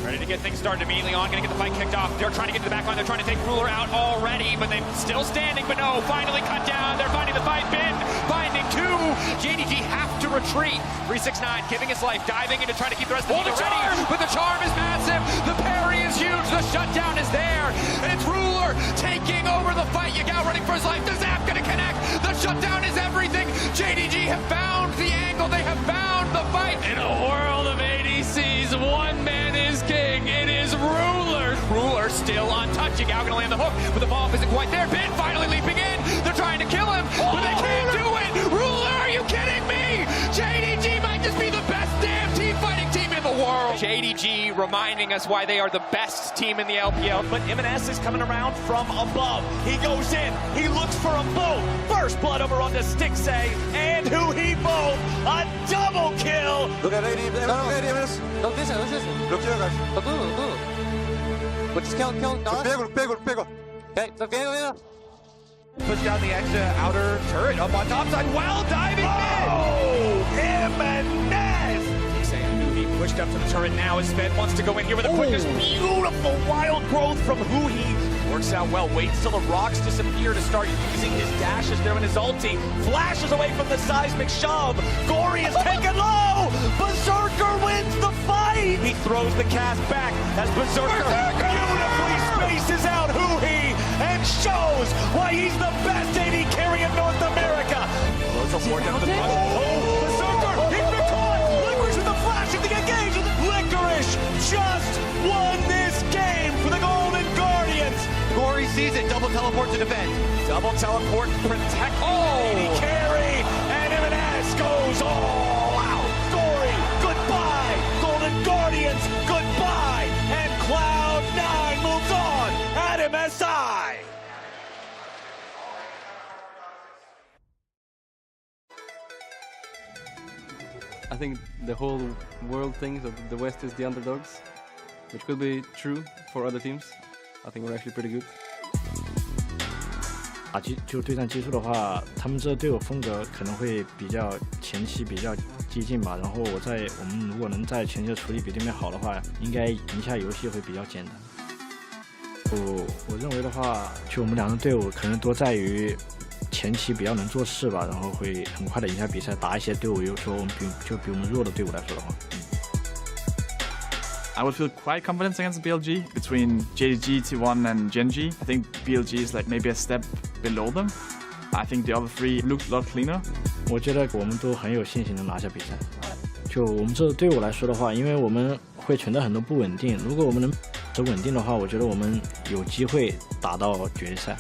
K: Ready to get things started immediately on, gonna get the fight kicked off. They're trying to get to the back line, they're trying to take Ruler out already, but they're still standing, but no, finally cut down. They're finding the fight, Bin finding two. JDG have to retreat. 369 giving his life, diving in to try to keep the rest of the team ready. But the charm is massive, the parry is huge, the shutdown is there. And it's Ruler taking over the fight. Yagao running for his life, the zap gonna connect. The shutdown is everything. JDG have found the angle, they have found the fight. In a world of ADCs, one man is king. It is Ruler. Ruler still untouched. Yagao gonna land the hook, but the ball isn't quite there. Bin finally leaping in. They're trying to kill him, but they can't do it. Ruler, are you kidding me? JDG might just be the best damn team fighting team in the world. JDG reminding us why they are the best team in the LPL. But MNS is coming around from above. He goes in. He looks for them both. First blood over onto Stixay, and who he both. A double kill.
L: Look at AD. Don't listen. Look here, guys. But just count. Pego. Okay, so
E: Push down the extra outer turret up on top side. Well diving
K: in. MNS. He pushed up to the turret now as Sven wants to go in here with a quickness. Beautiful wild growth from Huhi. Works out well. Waits till the rocks disappear to start using his dashes there in his ulti. Flashes away from the seismic shove. Gory is taken low. Berserker wins the fight. He throws the cast back as Berserker beautifully spaces out Huhi and shows why he's the best AD carry in North America. Berserker, he's been caught. Licorice with the flash of the engage. Licorice just won this game for the Golden Guardians.
E: Gory sees it. Double teleport to defend.
K: Double teleport, protect AD carry, and MNS goes all out. Gory, goodbye. Golden Guardians, goodbye. And Cloud9 moves on at MSI.
M: I think the whole world thinks that the West is the underdogs, which could be true for other teams. I think we're actually pretty good.
N: 就对战技术的话，他们这队伍风格可能会比较前期比较激进吧。然后我们如果能在前期的处理比对面好的话，应该赢下游戏会比较简单。我认为的话，就我们两个队伍可能多在于前期比较能做事吧，然后会很快的赢下比赛，打一些队伍，有时候比我们弱的队伍来说的话。
O: I would feel quite confident against BLG between JDG, T1 and Genji. I think BLG is like maybe a step below them. I think the other three look a lot cleaner.
N: 我觉得我们都很有信心能拿下比赛。就我们这个队伍来说的话，因为我们会存在很多不稳定，如果我们能走稳定的话，我觉得我们有机会打到决赛。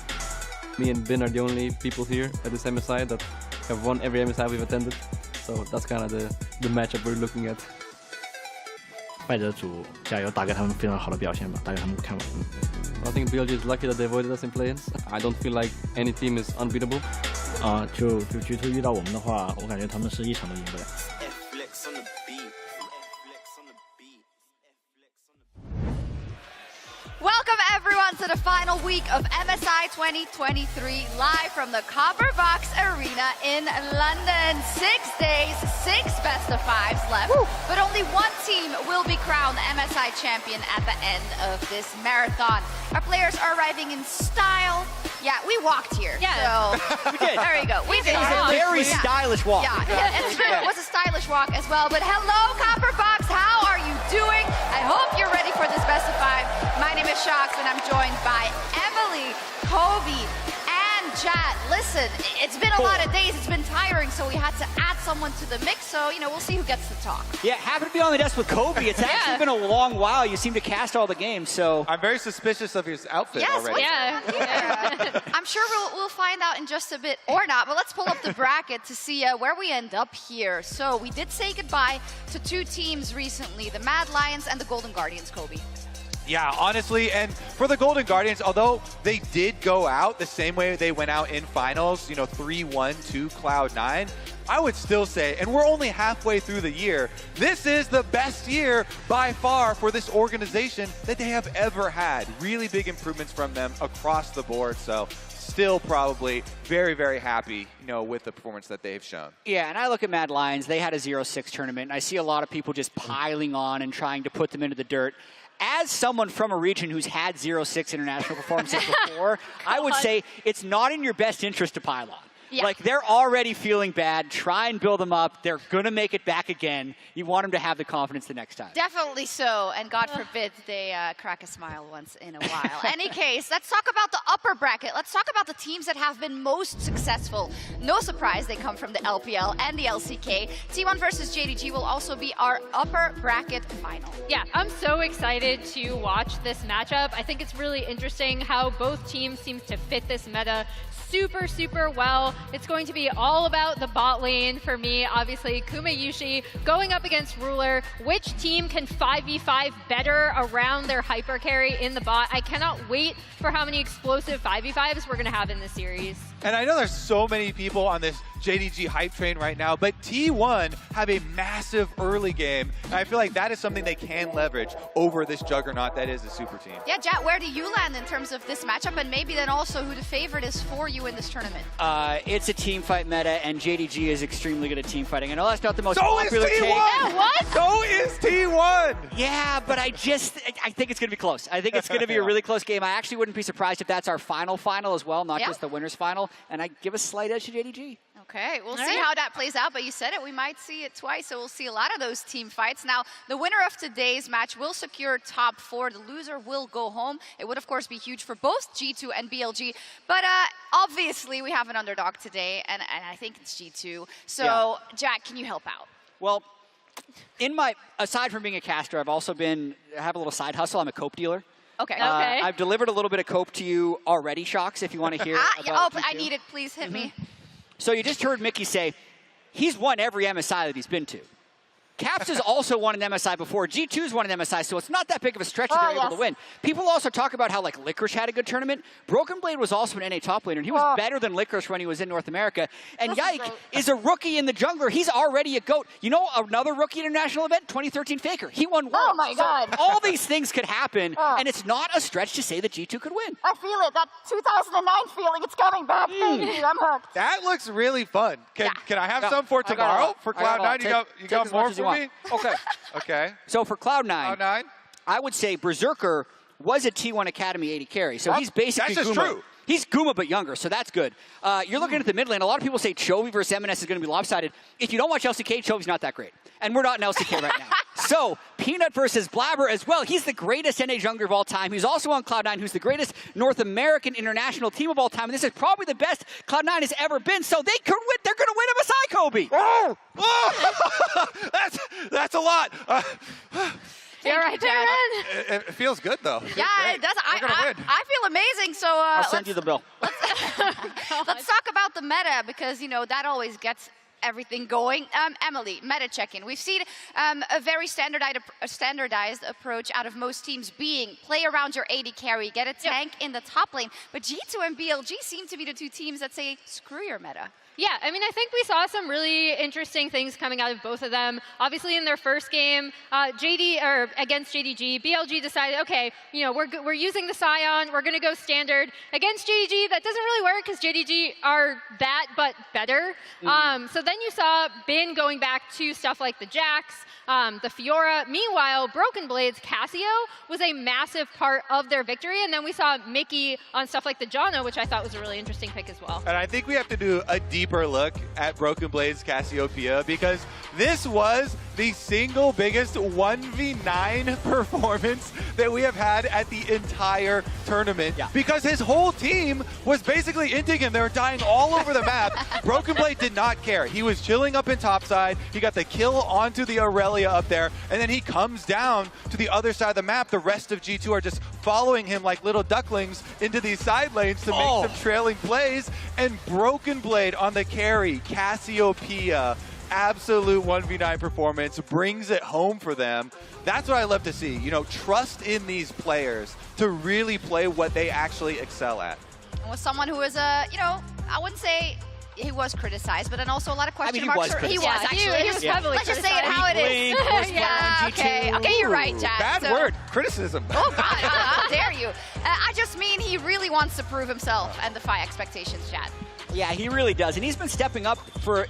M: Me and Bin are the only people here at this MSI that have won every MSI we've attended. So that's kind of the matchup we're looking at.
N: 败者组加油，打给他们非常好的表现吧，打给他们看吧。
M: I think BLG is lucky that they avoided us in play-ins. I don't feel like any team is unbeatable.
N: 就G2遇到我们的话，我感觉他们是一场都赢不了。
P: Welcome everyone to the final week of MSI 2023 live from the Copper Box Arena in London. 6 days, 6 best of 5s left, but only one team will be crowned MSI champion at the end of this marathon. Our players are arriving in style. Yeah, we walked here. Yeah, so
B: We did.
P: there you go. We did.
B: It was a very stylish walk.
P: Yeah, it was a stylish walk as well. But hello, Copper Box, how are you doing? I hope you're ready for this best of 5. My name is Shox, and I'm joined by Emily, Kobe, and Jad. Listen, it's been a lot of days. It's been tiring, so we had to add someone to the mix. So, you know, we'll see who gets to talk.
B: Yeah, happy to be on the desk with Kobe. It's actually been a long while. You seem to cast all the games, so.
E: I'm very suspicious of his outfit already.
P: I'm sure we'll find out in just a bit or not, but let's pull up the bracket to see where we end up here. So we did say goodbye to 2 teams recently, the Mad Lions and the Golden Guardians, Kobe.
E: Yeah, honestly, and for the Golden Guardians, although they did go out the same way they went out in finals, you know, 3-1 to Cloud9, I would still say, and we're only halfway through the year, this is the best year by far for this organization that they have ever had. Really big improvements from them across the board, so still probably very, very happy, you know, with the performance that they've shown.
B: Yeah, and I look at Mad Lions, they had a 0-6 tournament, and I see a lot of people just piling on and trying to put them into the dirt. As someone from a region who's had 0-6 international performances before, I would say it's not in your best interest to pile on.
P: Yeah.
B: Like, they're already feeling bad. Try and build them up. They're going to make it back again. You want them to have the confidence the next time.
P: Definitely so, and God forbid they crack a smile once in a while. Any case, let's talk about the upper bracket. Let's talk about the teams that have been most successful. No surprise, they come from the LPL and the LCK. T1 versus JDG will also be our upper bracket final.
Q: Yeah, I'm so excited to watch this matchup. I think it's really interesting how both teams seem to fit this meta super, super well. It's going to be all about the bot lane for me. Obviously, Kumayushi going up against Ruler. Which team can 5v5 better around their hyper carry in the bot? I cannot wait for how many explosive 5v5s we're going to have in this series.
E: And I know there's so many people on this JDG hype train right now, but T1 have a massive early game, and I feel like that is something they can leverage over this juggernaut that is a super team.
P: Yeah, Jat, where do you land in terms of this matchup, and maybe then also who the favorite is for you in this tournament?
B: It's a team fight meta, and JDG is extremely good at team fighting. I know that's not the most
E: So
B: popular
E: is T1!
B: take.
P: Yeah, what?
E: So is T1!
B: Yeah, but I think it's going to be close. I think it's going to be a really close game. I actually wouldn't be surprised if that's our final as well, not just the winner's final, and I give a slight edge to JDG.
P: Okay, we'll see how that plays out, but you said it, we might see it twice, so we'll see a lot of those team fights. Now, the winner of today's match will secure top 4. The loser will go home. It would, of course, be huge for both G2 and BLG, but obviously we have an underdog today, and I think it's G2. So, Jack, can you help out?
B: Well, aside from being a caster, I have a little side hustle. I'm a cope dealer.
P: Okay.
B: I've delivered a little bit of cope to you already, Shox, if you want to hear about G2.
P: I need it. Please hit me.
B: So you just heard Mickey say he's won every MSI that he's been to. Caps has also won an MSI before. G2's won an MSI, so it's not that big of a stretch that they're able to win. People also talk about how, like, Licorice had a good tournament. Broken Blade was also an NA top laner, and he was better than Licorice when he was in North America. And Yike is a rookie in the jungler. He's already a GOAT. You know another rookie international event? 2013 Faker. He won Worlds.
P: Oh, my God.
B: So all these things could happen, and it's not a stretch to say that G2 could win.
P: I feel it. That 2009 feeling, it's coming back. I'm hooked.
E: That looks really fun. Can I have some for tomorrow? For Cloud9, you got more for me?
B: Okay.
E: Okay.
B: So for Cloud9, I would say Berserker was a T1 Academy 80 carry. So he's basically
E: That's just
B: Guma.
E: true.
B: He's Guma, but younger, so that's good. You're looking at the mid lane. A lot of people say Chovy versus MNS is going to be lopsided. If you don't watch LCK, Chovy's not that great. And we're not in LCK right now. So, Peanut versus Blabber as well. He's the greatest NA jungler of all time. He's also on Cloud9, who's the greatest North American international team of all time. And this is probably the best Cloud9 has ever been. So they could win. They're going to win MSI, Kobe.
E: Oh! That's a lot.
P: You're right, Dad.
E: It feels good, though.
P: Yeah, it does. I feel amazing. So
B: I'll send you the bill.
P: Let's talk about the meta, because, you know, that always gets everything going. Emily, meta check-in. We've seen a very standardized approach out of most teams being play around your AD carry, get a tank in the top lane. But G2 and BLG seem to be the two teams that say, screw your meta.
Q: Yeah, I mean, I think we saw some really interesting things coming out of both of them. Obviously, in their first game, against JDG, BLG decided, okay, you know, we're using the Scion, we're going to go standard. Against JDG, that doesn't really work because JDG are that, but better. So then you saw Bin going back to stuff like the Jax, the Fiora. Meanwhile, Broken Blades, Cassio was a massive part of their victory. And then we saw Mickey on stuff like the Janna, which I thought was a really interesting pick as well.
E: And I think we have to do a deeper look at Broken Blades Cassiopeia because this was the single biggest 1v9 performance that we have had at the entire tournament because his whole team was basically inting him. They were dying all over the map. Broken Blade did not care. He was chilling up in topside. He got the kill onto the Aurelia up there, and then he comes down to the other side of the map. The rest of G2 are just following him like little ducklings into these side lanes to make some trailing plays, and Broken Blade on the carry, Cassiopeia, absolute 1v9 performance, brings it home for them. That's what I love to see. You know, trust in these players to really play what they actually excel at.
P: And with someone who is you know, I wouldn't say he was criticized, but then also a lot of question marks. He was actually.
Q: He was heavily
P: Let's just say it how it is. Yeah, okay, you're right, Jack.
E: Bad word, criticism.
P: Oh, God, how dare you. I just mean he really wants to prove himself and defy expectations, Chad.
B: Yeah, he really does. And he's been stepping up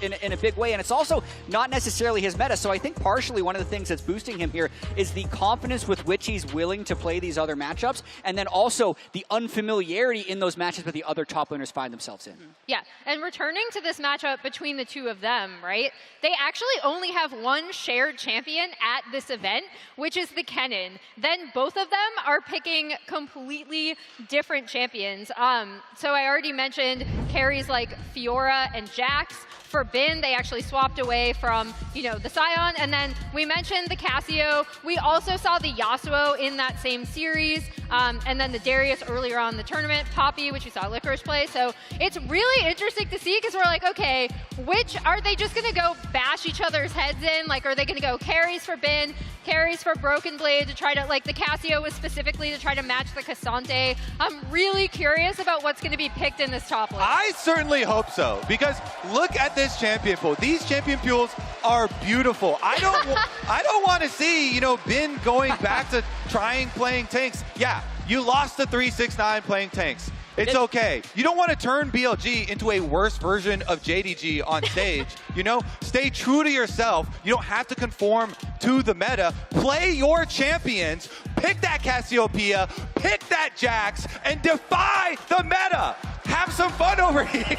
B: in a big way. And it's also not necessarily his meta. So I think partially one of the things that's boosting him here is the confidence with which he's willing to play these other matchups. And then also the unfamiliarity in those matches that the other top laners find themselves in.
Q: Yeah, and returning to this matchup between the two of them, right? They actually only have one shared champion at this event, which is the Kennen. Then both of them are picking completely different champions. So I already mentioned carries like Fiora and Jax. For Bin, they actually swapped away from, you know, the Scion. And then we mentioned the Cassio. We also saw the Yasuo in that same series. And then the Darius earlier on in the tournament, Poppy, which we saw Licorice play. So it's really interesting to see because we're like, okay, which are they just going to go bash each other's heads in? Like, are they going to go carries for Bin, carries for Broken Blade to try to, like the Cassio was specifically to try to match the Cassante? I'm really curious about what's going to be picked in this top lane.
E: I certainly hope so, because look at this champion pool. These champion pools are beautiful. I don't want to see, you know, Bin going back to trying playing tanks. Yeah, you lost the 3-6-9 playing tanks. It's okay. You don't want to turn BLG into a worse version of JDG on stage. You know, stay true to yourself. You don't have to conform to the meta. Play your champions. Pick that Cassiopeia, pick that Jax, and defy the meta. Have some fun over here.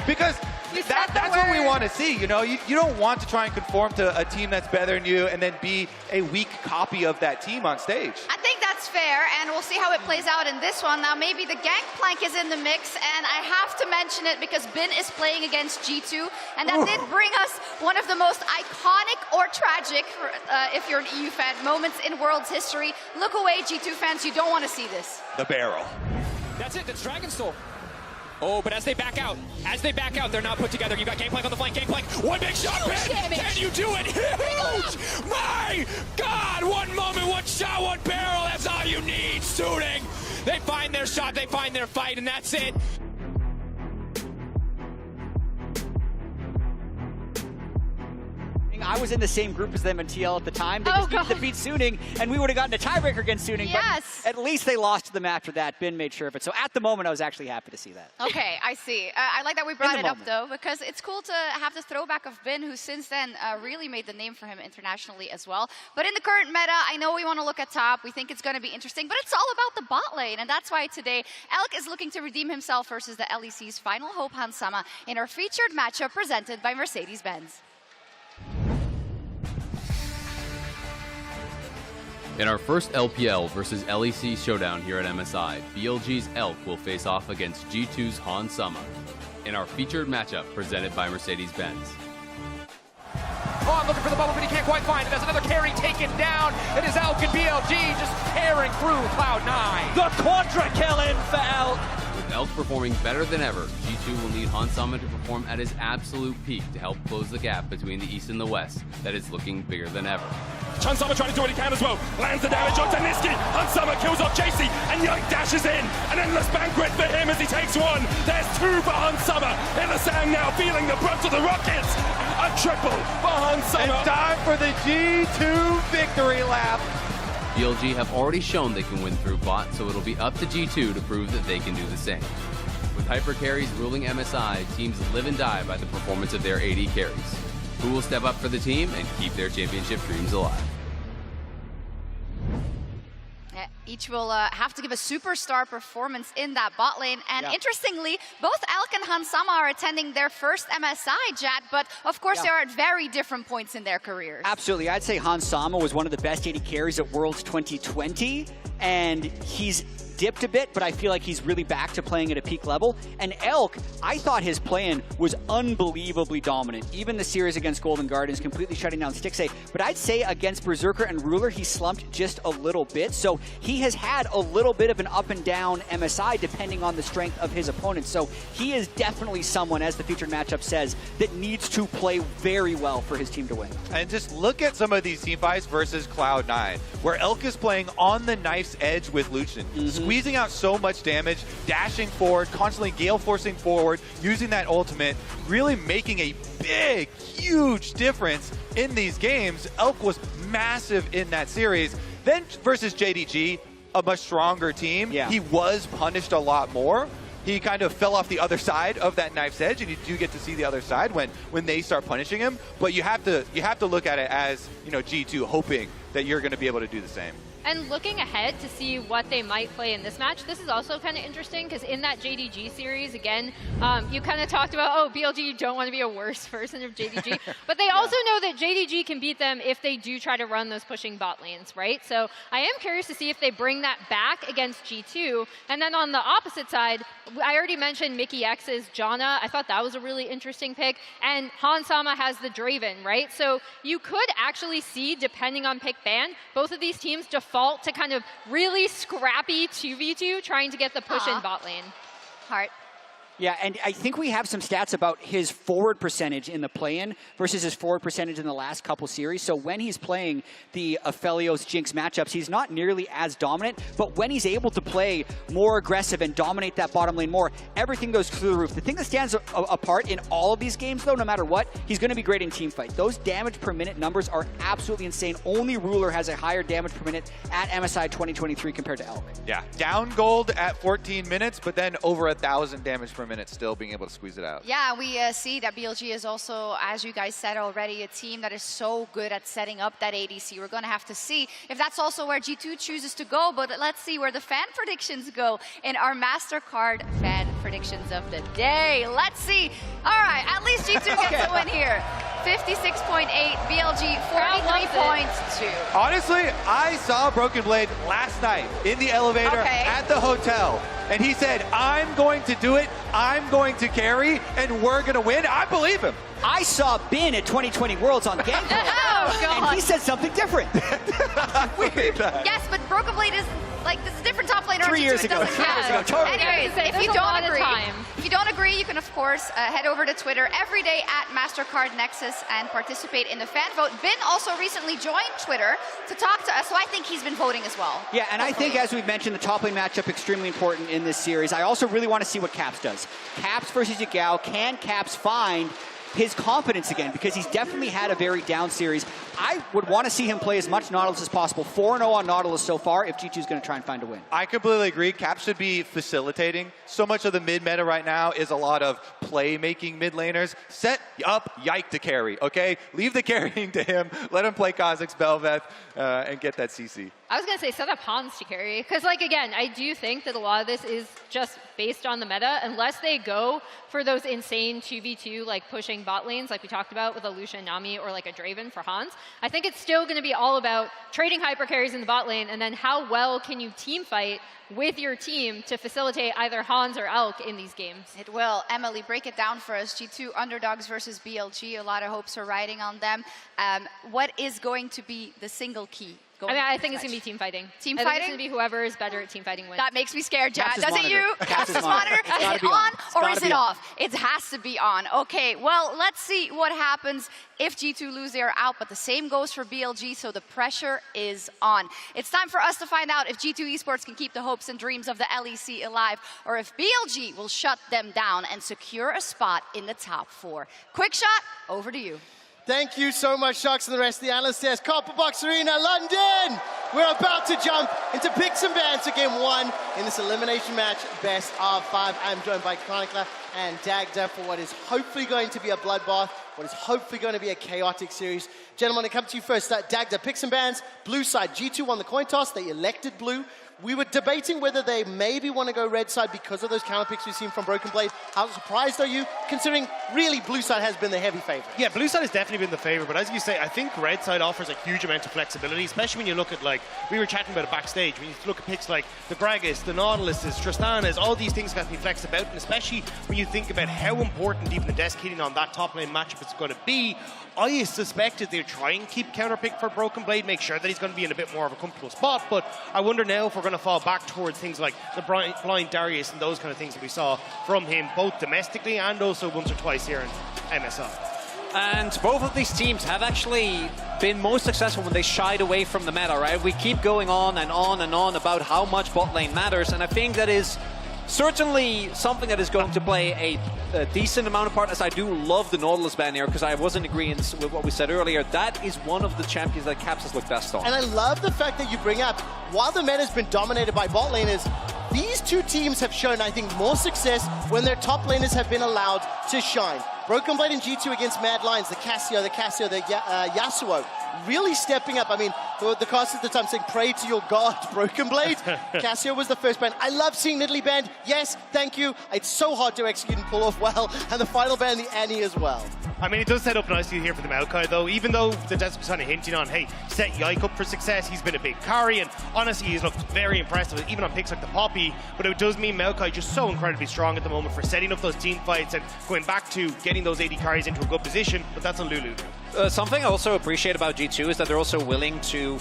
E: Because that's what we want to see. You know, you don't want to try and conform to a team that's better than you and then be a weak copy of that team on stage.
P: I think that's fair, and we'll see how it plays out in this one. Now, maybe the Gangplank is in the mix, and I have to mention it because Bin is playing against G2, and that did bring us one of the most iconic or tragic, if you're an EU fan, moments in World's history. Look away, G2 fans, you don't want to see this.
E: The barrel.
K: That's it, that's Dragon Soul. Oh, but as they back out, they're not put together. You got Gangplank on the flank, Gangplank, one big shot, Ben! Can you do it? Huge! My God, one moment, one shot, one barrel, that's all you need, shooting! They find their shot, they find their fight, and that's it.
B: I was in the same group as them in TL at the time. They just beat Suning, and we would have gotten a tiebreaker against Suning.
P: Yes.
B: But at least they lost to them after that. Bin made sure of it. So at the moment, I was actually happy to see that.
P: Okay, I see. I like that we brought it up, though, because it's cool to have the throwback of Bin, who since then really made the name for him internationally as well. But in the current meta, I know we want to look at top. We think it's going to be interesting, but it's all about the bot lane. And that's why today, Elk is looking to redeem himself versus the LEC's Final Hope Hansama in our featured matchup presented by Mercedes-Benz.
R: In our first LPL versus LEC showdown here at MSI, BLG's Elk will face off against G2's Hansama in our featured matchup presented by Mercedes-Benz.
K: Oh, I'm looking for the bubble, but he can't quite find it. There's another carry taken down. It is Elk and BLG just tearing through Cloud9.
S: The quadra kill in for Elk.
R: With Elk performing better than ever, G2 will need Hansama to perform at his absolute peak to help close the gap between the East and the West that is looking bigger than ever.
K: Hansama trying to do what he can as well. Lands the damage onto Niski. Hansama kills off JC, and Yike dashes in. An endless banquet for him as he takes one. There's two for Hansama. Illasang now feeling the brunt of the rockets. A triple for Hansama.
E: And time for the G2 victory lap.
R: BLG have already shown they can win through bot, so it'll be up to G2 to prove that they can do the same. With hyper carries ruling MSI, teams live and die by the performance of their AD carries. Who will step up for the team and keep their championship dreams alive?
P: Each will have to give a superstar performance in that bot lane. And interestingly, both Elk and Hansama are attending their first MSI, Jad, but of course they are at very different points in their careers.
S: Absolutely. I'd say Hansama was one of the best AD carries at Worlds 2020, and he's dipped a bit, but I feel like he's really back to playing at a peak level. And Elk, I thought his plan was unbelievably dominant. Even the series against Golden Guardians, completely shutting down Stixxay. But I'd say against Berserker and Ruler, he slumped just a little bit. So he has had a little bit of an up and down MSI depending on the strength of his opponents. So he is definitely someone, as the featured matchup says, that needs to play very well for his team to win.
E: And just look at some of these team fights versus Cloud9, where Elk is playing on the knife's edge with Lucian, squeezing out so much damage, dashing forward, constantly gale forcing forward, using that ultimate, really making a big, huge difference in these games. Elk was massive in that series. Then versus JDG, a much stronger team, he was punished a lot more. He kind of fell off the other side of that knife's edge, and you do get to see the other side when they start punishing him. But you have to look at it as, you know, G2 hoping that you're going to be able to do the same.
Q: And looking ahead to see what they might play in this match, this is also kind of interesting because in that JDG series, again, you kind of talked about, oh, BLG, you don't want to be a worse version of JDG. But they also know that JDG can beat them if they do try to run those pushing bot lanes, right? So I am curious to see if they bring that back against G2. And then on the opposite side, I already mentioned Mickey X's Janna. I thought that was a really interesting pick. And Hansama has the Draven, right? So you could actually see, depending on pick ban, both of these teams default to kind of really scrappy 2v2 trying to get the push in bot lane.
P: Heart.
S: Yeah, and I think we have some stats about his forward percentage in the play-in versus his forward percentage in the last couple series. So when he's playing the Aphelios Jinx matchups, he's not nearly as dominant, but when he's able to play more aggressive and dominate that bottom lane more, everything goes through the roof. The thing that stands apart in all of these games, though, no matter what, he's going to be great in team fight. Those damage per minute numbers are absolutely insane. Only Ruler has a higher damage per minute at MSI 2023 compared to Elk.
E: Yeah, down gold at 14 minutes, but then over 1,000 damage per minute still being able to squeeze it out.
P: Yeah, we see that BLG is also, as you guys said already, a team that is so good at setting up that ADC. We're going to have to see if that's also where G2 chooses to go, but let's see where the fan predictions go in our MasterCard fan predictions of the day. Let's see. All right, at least G2 gets a win here. 56.8, BLG 43.2.
E: Honestly, I saw Broken Blade last night in the elevator at the hotel, and he said, I'm going to do it, I'm going to carry, and we're going to win. I believe him.
S: I saw Bin at 2020 Worlds on Gameplay, and he said something different.
E: Weird.
P: Yes, but Broken Blade is like this is a different top laner.
S: 3 years ago. 3 years ago. Totally.
P: Anyways, if you don't agree, you can of course head over to Twitter every day at MasterCard Nexus and participate in the fan vote. Bin also recently joined Twitter to talk to us, so I think he's been voting as well.
S: Yeah, and I think, as we've mentioned, the top lane matchup extremely important in this series. I also really want to see what Caps does. Caps versus Yagao. Can Caps find his confidence again, because he's definitely had a very down series. I would want to see him play as much Nautilus as possible. 4-0 on Nautilus so far if G2 is going to try and find a win.
E: I completely agree. Cap should be facilitating. So much of the mid meta right now is a lot of play-making mid laners. Set up Yike to carry, okay? Leave the carrying to him. Let him play Kha'Zix, Bel'Veth, and get that CC.
Q: I was going to say set up Hans to carry, because like again, I do think that a lot of this is just based on the meta. Unless they go for those insane 2v2 like pushing bot lanes like we talked about with a Lucian Nami or like a Draven for Hans, I think it's still going to be all about trading hyper carries in the bot lane, and then how well can you team fight with your team to facilitate either Hans or Elk in these games.
P: It will. Emily, break it down for us. G2 underdogs versus BLG. A lot of hopes are riding on them. What is going to be the single key going
Q: I think it's going to be team fighting.
P: Team
Q: I think
P: fighting?
Q: it's going to be whoever is better at team fighting wins.
P: That makes me scared, Jack.
S: Captain's
P: Does it
S: monitor.
P: you?
S: Captain's
P: Monitor?
S: monitor.
P: Is
S: It's
P: it
S: gotta be
P: on
S: It's
P: or
S: gotta
P: is
S: be
P: it
S: on.
P: off? It has to be on. Okay, well, let's see what happens if G2 lose, they are out, but the same goes for BLG, so the pressure is on. It's time for us to find out if G2 Esports can keep the hopes and dreams of the LEC alive, or if BLG will shut them down and secure a spot in the top 4. Quick shot, over to you.
A: Thank you so much, Sharks, and the rest of the analysts. Yes, Copper Box Arena, London! We're about to jump into picks and bans for game 1 in this elimination match, best of 5. I'm joined by Chronicler and Dagda for what is hopefully going to be a bloodbath, what is hopefully going to be a chaotic series. Gentlemen, I come to you first. Dagda, picks and bans, blue side. G2 won the coin toss, they elected blue. We were debating whether they maybe want to go red side because of those counter picks we've seen from Broken Blade. How surprised are you, considering really blue side has been the heavy favorite?
T: Yeah, blue side has definitely been the favorite, but as you say, I think red side offers a huge amount of flexibility, especially when you look at, like, we were chatting about it backstage, when you look at picks like the Gragas, the Nautiluses, Tristanas, all these things got to be flexed about, and especially when you think about how important even the desk hitting on that top lane matchup is going to be. I suspected they'd try and keep counter pick for Broken Blade, make sure that he's going to be in a bit more of a comfortable spot, but I wonder now if we're going to fall back towards things like the blind Darius and those kind of things that we saw from him, both domestically and also once or twice here in MSI.
U: And both of these teams have actually been most successful when they shied away from the meta, right? We keep going on and on and on about how much bot lane matters, and I think that is certainly something that is going to play a decent amount of part, as I do love the Nautilus ban here, because I was in agreement with what we said earlier. That is one of the champions that Caps has looked best on.
A: And I love the fact that you bring up, while the meta has been dominated by bot laners, these two teams have shown, I think, more success when their top laners have been allowed to shine. Broken Blade and G2 against Mad Lions, the Cassio, the Yasuo, really stepping up. I mean, the cast at the time saying, pray to your god, Broken Blade. Cassio was the first ban. I love seeing Nidalee banned. Yes, thank you. It's so hard to execute and pull off well. And the final ban, the Annie as well.
T: I mean, it does set up nicely here for the Maokai, though, even though the desk was kind of hinting on, hey, set Yike up for success. He's been a big carry, and honestly, he's looked very impressive, even on picks like the Poppy. But it does mean Maokai just so incredibly strong at the moment for setting up those team fights and going back to getting those AD carries into a good position, but that's on Lulu.
U: Something I also appreciate about G2 is that they're also willing to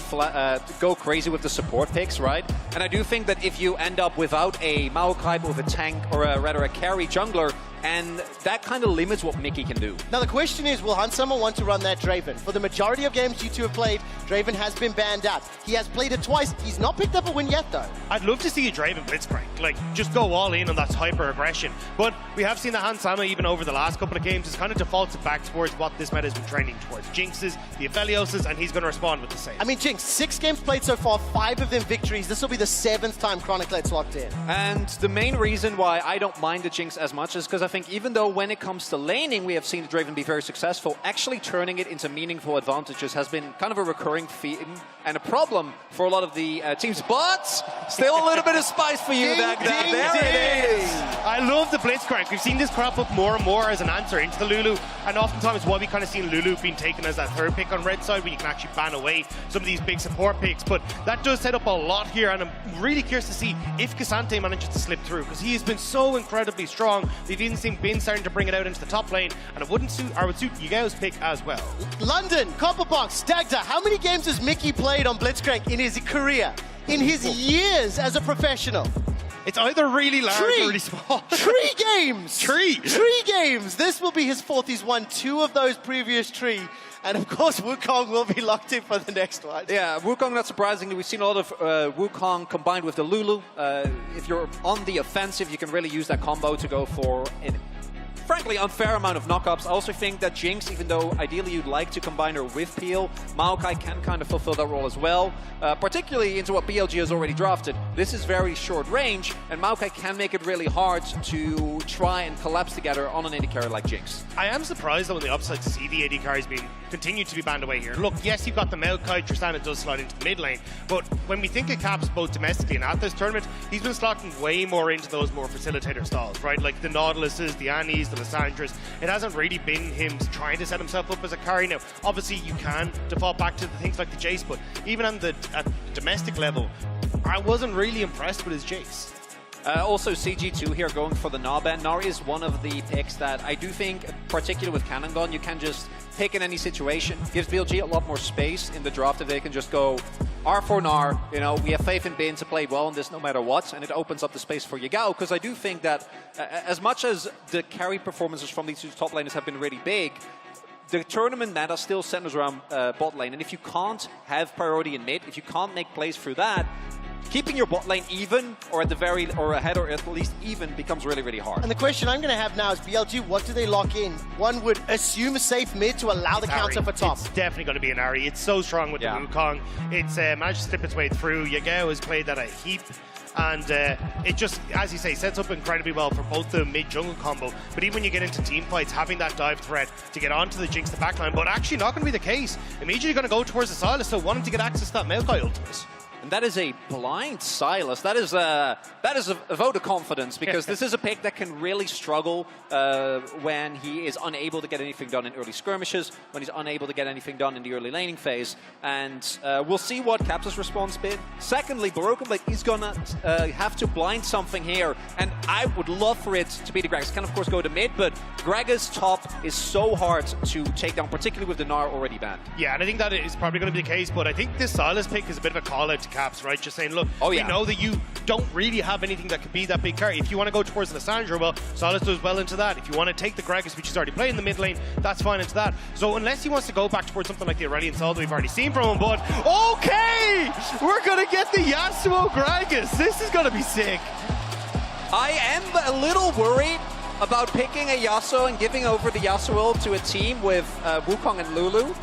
U: go crazy with the support picks, right? And I do think that if you end up without a Maokai with a tank, or rather a carry jungler, and that kind of limits what Mickey can do.
A: Now the question is, will Hansama want to run that Draven? For the majority of games G2 have played, Draven has been banned out. He has played it twice. He's not picked up a win yet, though.
T: I'd love to see a Draven Blitzcrank, like, just go all in on that hyper-aggression. But we have seen that Hansama, even over the last couple of games, has kind of defaulted back towards what this meta has been trending towards. Jinxes, the Aphelioses, and he's going to respond with the same.
A: I mean, Jinx, 6 games played so far, 5 of them victories. This will be the 7th time Chroniclet's locked in.
U: And the main reason why I don't mind the Jinx as much is because I think even though when it comes to laning, we have seen Draven be very successful, actually turning it into meaningful advantages has been kind of a recurring theme and a problem for a lot of the teams. But still a little bit of spice for you, Dagda. There it is.
T: I love the Blitzcrank. We've seen this crop up more and more as an answer into the Lulu, and oftentimes why we kind of seen Lulu being taken as that third pick on red side, where you can actually ban away some of these big support picks. But that does set up a lot here, and I'm really curious to see if Cassante manages to slip through, because he has been so incredibly strong. They've even seen Bin starting to bring it out into the top lane, and it would suit Yugao's pick as well.
A: London, Copperbox, Dagda, how many games has Mickey played on Blitzcrank in his career, in his years as a professional?
T: It's either really large or really small.
A: 3 games!
T: 3
A: games! This will be his 4th. He's won 2 of those previous 3. And of course, Wukong will be locked in for the next one.
U: Yeah, Wukong, not surprisingly, we've seen a lot of Wukong combined with the Lulu. If you're on the offensive, you can really use that combo to go for an frankly unfair amount of knockups. I also think that Jinx, even though ideally you'd like to combine her with Peel, Maokai can kind of fulfill that role as well, particularly into what BLG has already drafted. This is very short range, and Maokai can make it really hard to try and collapse together on an AD carry like Jinx.
T: I am surprised though on the upside to see the AD carries being continued to be banned away here. Look, yes, you've got the Maokai, Tristana does slide into the mid lane, but when we think of Caps both domestically and at this tournament, he's been slotting way more into those more facilitator styles, right? Like the Nautiluses, the Annies, the Lissandras. It hasn't really been him trying to set himself up as a carry. Now, obviously you can default back to the things like the Jace, but even at the domestic level, I wasn't really impressed with his Jace.
U: Also, CG2 here going for the Gnar ban. Gnar is one of the picks that I do think, particularly with Cannon Gun, you can just pick in any situation. Gives BLG a lot more space in the draft if they can just go R4 Gnar, we have faith in Bin to play well on this no matter what, and it opens up the space for Yagao, because I do think that as much as the carry performances from these two top laners have been really big, the tournament meta still centers around bot lane, and if you can't have priority in mid, if you can't make plays through that, keeping your bot lane even, or ahead, or at least even, becomes really, really hard.
A: And the question I'm going to have now is, BLG, what do they lock in? One would assume a safe mid to allow the counter for top.
T: It's definitely going to be an Ahri. It's so strong with the Wukong. It's managed to slip its way through. Yagao has played that a heap. And it just, as you say, sets up incredibly well for both the mid-jungle combo. But even when you get into team fights, having that dive threat to get onto the Jinx, the backline, but actually not going to be the case. Immediately going to go towards the Sylas, so wanting to get access to that Maokai ultimate.
U: And that is a blind Sylas. That is a vote of confidence, because this is a pick that can really struggle when he is unable to get anything done in early skirmishes, when he's unable to get anything done in the early laning phase. And we'll see what Caps' response been. Secondly, Broken Blade is gonna have to blind something here, and I would love for it to be the Gragas. Can of course go to mid, but Gragas top is so hard to take down, particularly with the Gnar already banned.
T: Yeah, and I think that is probably going to be the case, but I think this Sylas pick is a bit of a call-out to Caps, right? Just saying, look, we know that you don't really have anything that could be that big carry. If you want to go towards Lissandra, well, Sylas does well into that. If you want to take the Gragas, which he's already playing in the mid lane, that's fine into that. So unless he wants to go back towards something like the Aurelion Sol that we've already seen from him, but okay! We're going to get the Yasuo Gragas. This is going to be sick.
U: I am a little worried about picking a Yasuo and giving over the Yasuo ult to a team with Wukong and Lulu.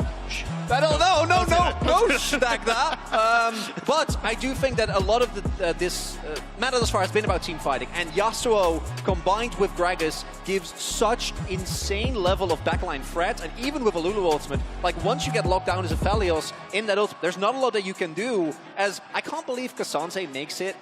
U: No, stack that. But I do think that a lot of this meta thus far has been about team fighting, and Yasuo combined with Gragas gives such insane level of backline threat, and even with a Lulu ultimate, like once you get locked down as a Aphelios in that ult, there's not a lot that you can do, as I can't believe Cassandre makes it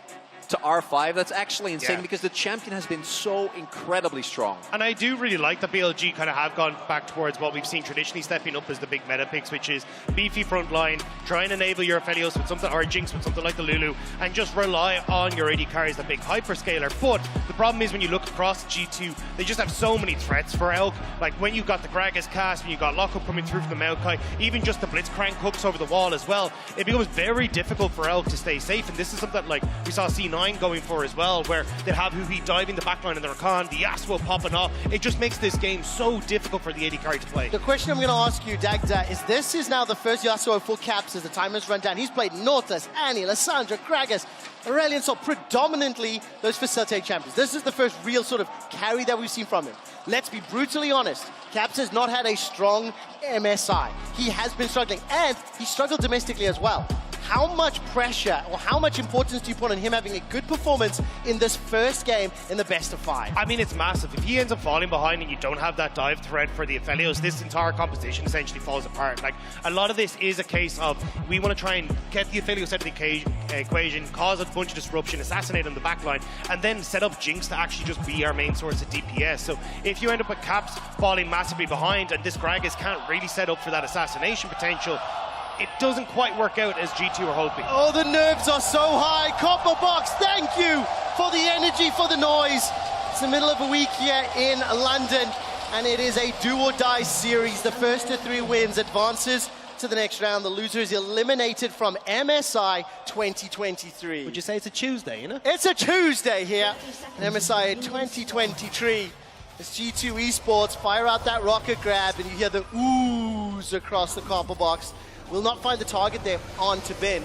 U: to R5. That's actually insane, because the champion has been so incredibly strong.
T: And I do really like that BLG kind of have gone back towards what we've seen traditionally stepping up as the big meta picks, which is beefy front line, try and enable your Aphelios with something, or Jinx with something like the Lulu, and just rely on your AD carries, the big hyperscaler. But the problem is when you look across G2, they just have so many threats for Elk. Like when you got the Gragas cast, when you got lockup coming through from the Maokai, even just the Blitzcrank hooks over the wall as well, it becomes very difficult for Elk to stay safe. And this is something like we saw C9 going for as well, where they have Huhi diving the backline in the Rakan, the Yasuo popping off. It just makes this game so difficult for the AD carry to play.
A: The question I'm going to ask you, Dagda, is this is now the first Yasuo full Caps as the time has run down. He's played Nautilus, Annie, Lissandra, Gragas, Aurelion Sol, predominantly those facilitate champions. This is the first real sort of carry that we've seen from him. Let's be brutally honest. Caps has not had a strong MSI. He has been struggling, and he struggled domestically as well. How much pressure or how much importance do you put on him having a good performance in this first game in the best of 5?
T: I mean, it's massive. If he ends up falling behind and you don't have that dive threat for the Aphelios, this entire composition essentially falls apart. Like, a lot of this is a case of we want to try and get the Aphelios out of the equation, cause a bunch of disruption, assassinate on the backline, and then set up Jinx to actually just be our main source of DPS. So if you end up with Caps falling massively behind and this Gragas can't really set up for that assassination potential, it doesn't quite work out as G2 are hoping.
A: Oh, the nerves are so high. Copper Box, thank you for the energy, for the noise. It's the middle of a week here in London, and it is a do-or-die series. The first to 3 wins advances to the next round. The loser is eliminated from MSI 2023.
T: Would you say it's a Tuesday, you know?
A: It's a Tuesday here in MSI 2023. It's G2 Esports, fire out that rocket grab, and you hear the ooze across the Copper Box. Will not find the target there on to Ben.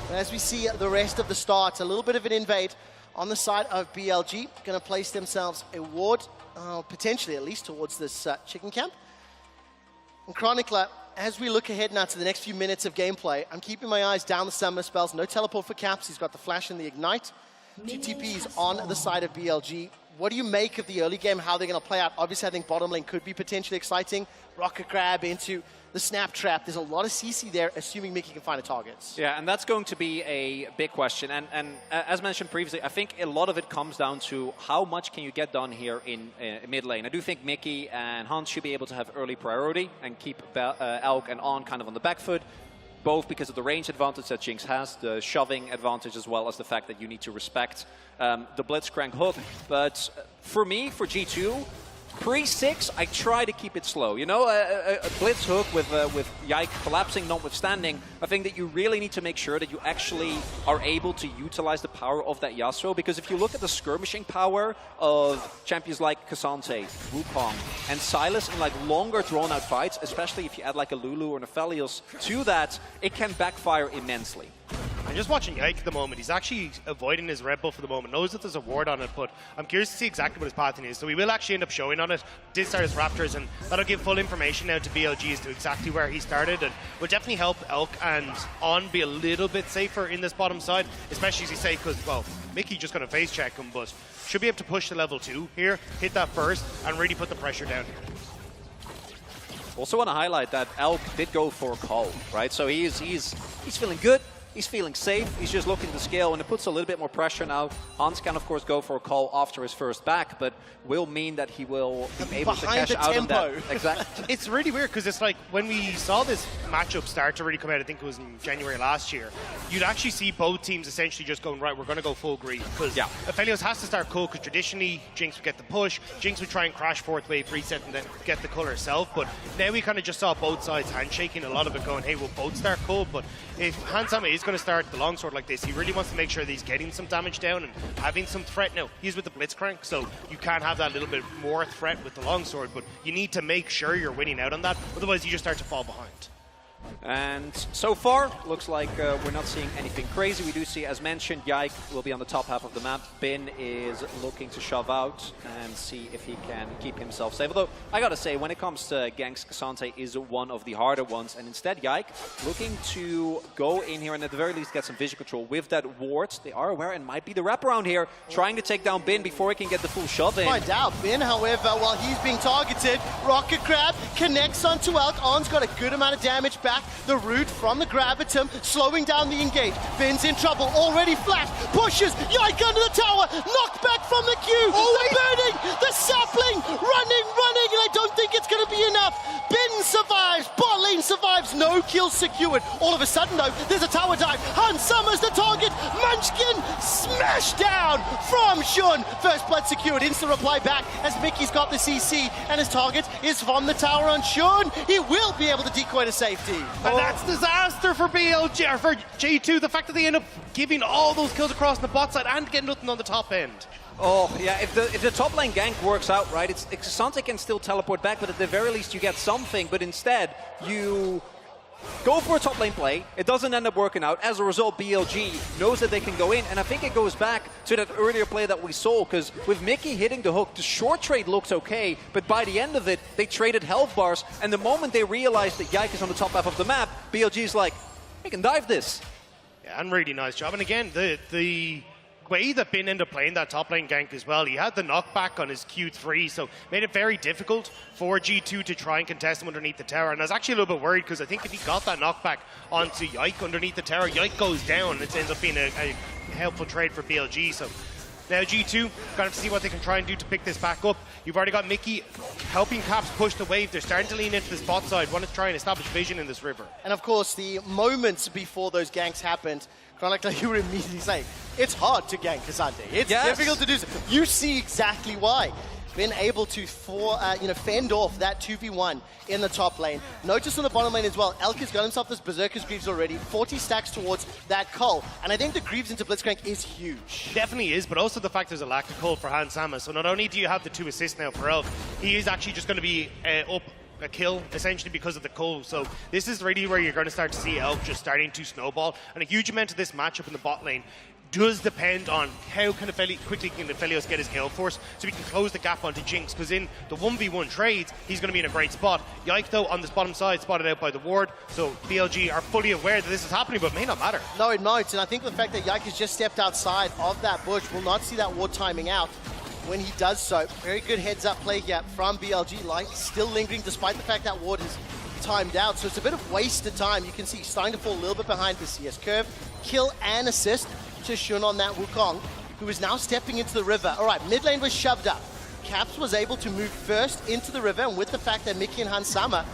A: And as we see the rest of the starts, a little bit of an invade on the side of BLG. Going to place themselves a ward, potentially at least, towards this chicken camp. And Chronicler, as we look ahead now to the next few minutes of gameplay, I'm keeping my eyes down the summer spells. No teleport for Caps. He's got the flash and the ignite. 2 TPs on the side of BLG. What do you make of the early game, how they're going to play out? Obviously, I think bottom lane could be potentially exciting. Rocket grab into the snap trap. There's a lot of CC there, assuming Mickey can find the targets.
U: Yeah, and that's going to be a big question. And as mentioned previously, I think a lot of it comes down to how much can you get done here in mid lane. I do think Mickey and Hans should be able to have early priority and keep Elk and On kind of on the back foot, both because of the range advantage that Jinx has, the shoving advantage, as well as the fact that you need to respect the Blitzcrank hook. But for me, for G2, Pre-6, I try to keep it slow. You know, a blitz hook with Yike collapsing notwithstanding, I think that you really need to make sure that you actually are able to utilize the power of that Yasuo, because if you look at the skirmishing power of champions like Cassante, Wukong, and Sylas in like longer drawn-out fights, especially if you add like a Lulu or an Aphelios to that, it can backfire immensely.
T: I'm just watching Yike at the moment. He's actually avoiding his Red Bull for the moment. Knows that there's a ward on it, but I'm curious to see exactly what his pathing is. So we will actually end up showing on it. Did start as Raptors, and that'll give full information now to BLG as to exactly where he started, and will definitely help Elk and On be a little bit safer in this bottom side, especially as you say, because, well, Mickey just going to face check him, but should be able to push to level 2 here, hit that first, and really put the pressure down here.
U: Also want to highlight that Elk did go for a call, right? So he's feeling good. He's feeling safe. He's just looking to scale, and it puts a little bit more pressure now. Hans can, of course, go for a call after his first back, but will mean that he will be able to cash out on that. Exactly.
T: It's really weird because it's like when we saw this matchup start to really come out, I think it was in January last year, you'd actually see both teams essentially just going, right, we're going to go full green. Because Aphelios has to start cool, because traditionally Jinx would get the push, Jinx would try and crash fourth wave reset and then get the color herself. But now we kind of just saw both sides handshaking, a lot of it going, hey, we'll both start cool. But if Hansama is going to start the longsword like this, he really wants to make sure that he's getting some damage down and having some threat. Now, he's with the Blitzcrank, so you can't have that little bit more threat with the longsword, but you need to make sure you're winning out on that, otherwise you just start to fall behind.
U: And so far, looks like we're not seeing anything crazy. We do see, as mentioned, Yike will be on the top half of the map. Bin is looking to shove out and see if he can keep himself safe. Although, I gotta say, when it comes to ganks, Cassante is one of the harder ones. And instead, Yike looking to go in here and at the very least get some vision control with that ward. They are aware and might be the wraparound here, trying to take down Bin before he can get the full shove in.
A: Find out. Bin, however, while he's being targeted, Rocket Grab connects onto Elk. On's got a good amount of damage back. The root from the grab attempt, slowing down the engage. Bin's in trouble, already flash, pushes, Yike under the tower, knocked back from the queue, the burning, the sapling, running, and I don't think it's going to be enough. Bin survives, bot lane survives, no kills secured. All of a sudden, though, there's a tower dive. Hans Summers the target, Munchkin smashed down from Shun. First blood secured, instant reply back as Mickey's got the CC, and his target is from the tower on Shun. He will be able to decoy to safety.
T: And that's disaster for BLG, or for G2. The fact that they end up giving all those kills across the bot side and getting nothing on the top end.
U: Oh, yeah, if the top lane gank works out, right, Cassante can still teleport back, but at the very least you get something, but instead you go for a top lane play, it doesn't end up working out. As a result, BLG knows that they can go in, and I think it goes back to that earlier play that we saw, because with Mickey hitting the hook, the short trade looks okay, but by the end of it, they traded health bars, and the moment they realized that Yike is on the top half of the map, BLG's like, we can dive this.
T: Yeah, and really nice job. And again, the way that Bin ended up playing that top lane gank as well, he had the knockback on his Q3, so made it very difficult for G2 to try and contest him underneath the tower. And I was actually a little bit worried, because I think if he got that knockback onto Yike underneath the tower, Yike goes down, and it ends up being a helpful trade for BLG. So now G2 got to see what they can try and do to pick this back up. You've already got Mickey helping Caps push the wave. They're starting to lean into this bot side, want to try and establish vision in this river.
A: And of course, the moments before those ganks happened, kind of like you were immediately saying, it's hard to gank Cassante. It's difficult to do so. You see exactly why. Been able to fend off that 2v1 in the top lane. Notice on the bottom lane as well, Elk has got himself this Berserker's Greaves already, 40 stacks towards that Cull, and I think the Greaves into Blitzcrank is huge.
T: Definitely is, but also the fact there's a lack of Cull for Hans Sama, so not only do you have the 2 assists now for Elk, he is actually just going to be up a kill, essentially, because of the Cull. So this is really where you're going to start to see Elk just starting to snowball, and a huge amount of this matchup in the bot lane does depend on how quickly can Aphelios get his kill force, so we can close the gap onto Jinx, because in the 1v1 trades, he's going to be in a great spot. Yike, though, on this bottom side, spotted out by the ward, so BLG are fully aware that this is happening, but it may not matter.
A: No, it might, and I think the fact that Yike has just stepped outside of that bush will not see that ward timing out when he does so. Very good heads-up play here from BLG. Light still lingering despite the fact that ward is timed out, so it's a bit of wasted time. You can see he's starting to fall a little bit behind the CS curve. Kill and assist to Shun on that Wukong, who is now stepping into the river. All right, mid lane was shoved up. Caps was able to move first into the river, and with the fact that Mickey and Hansama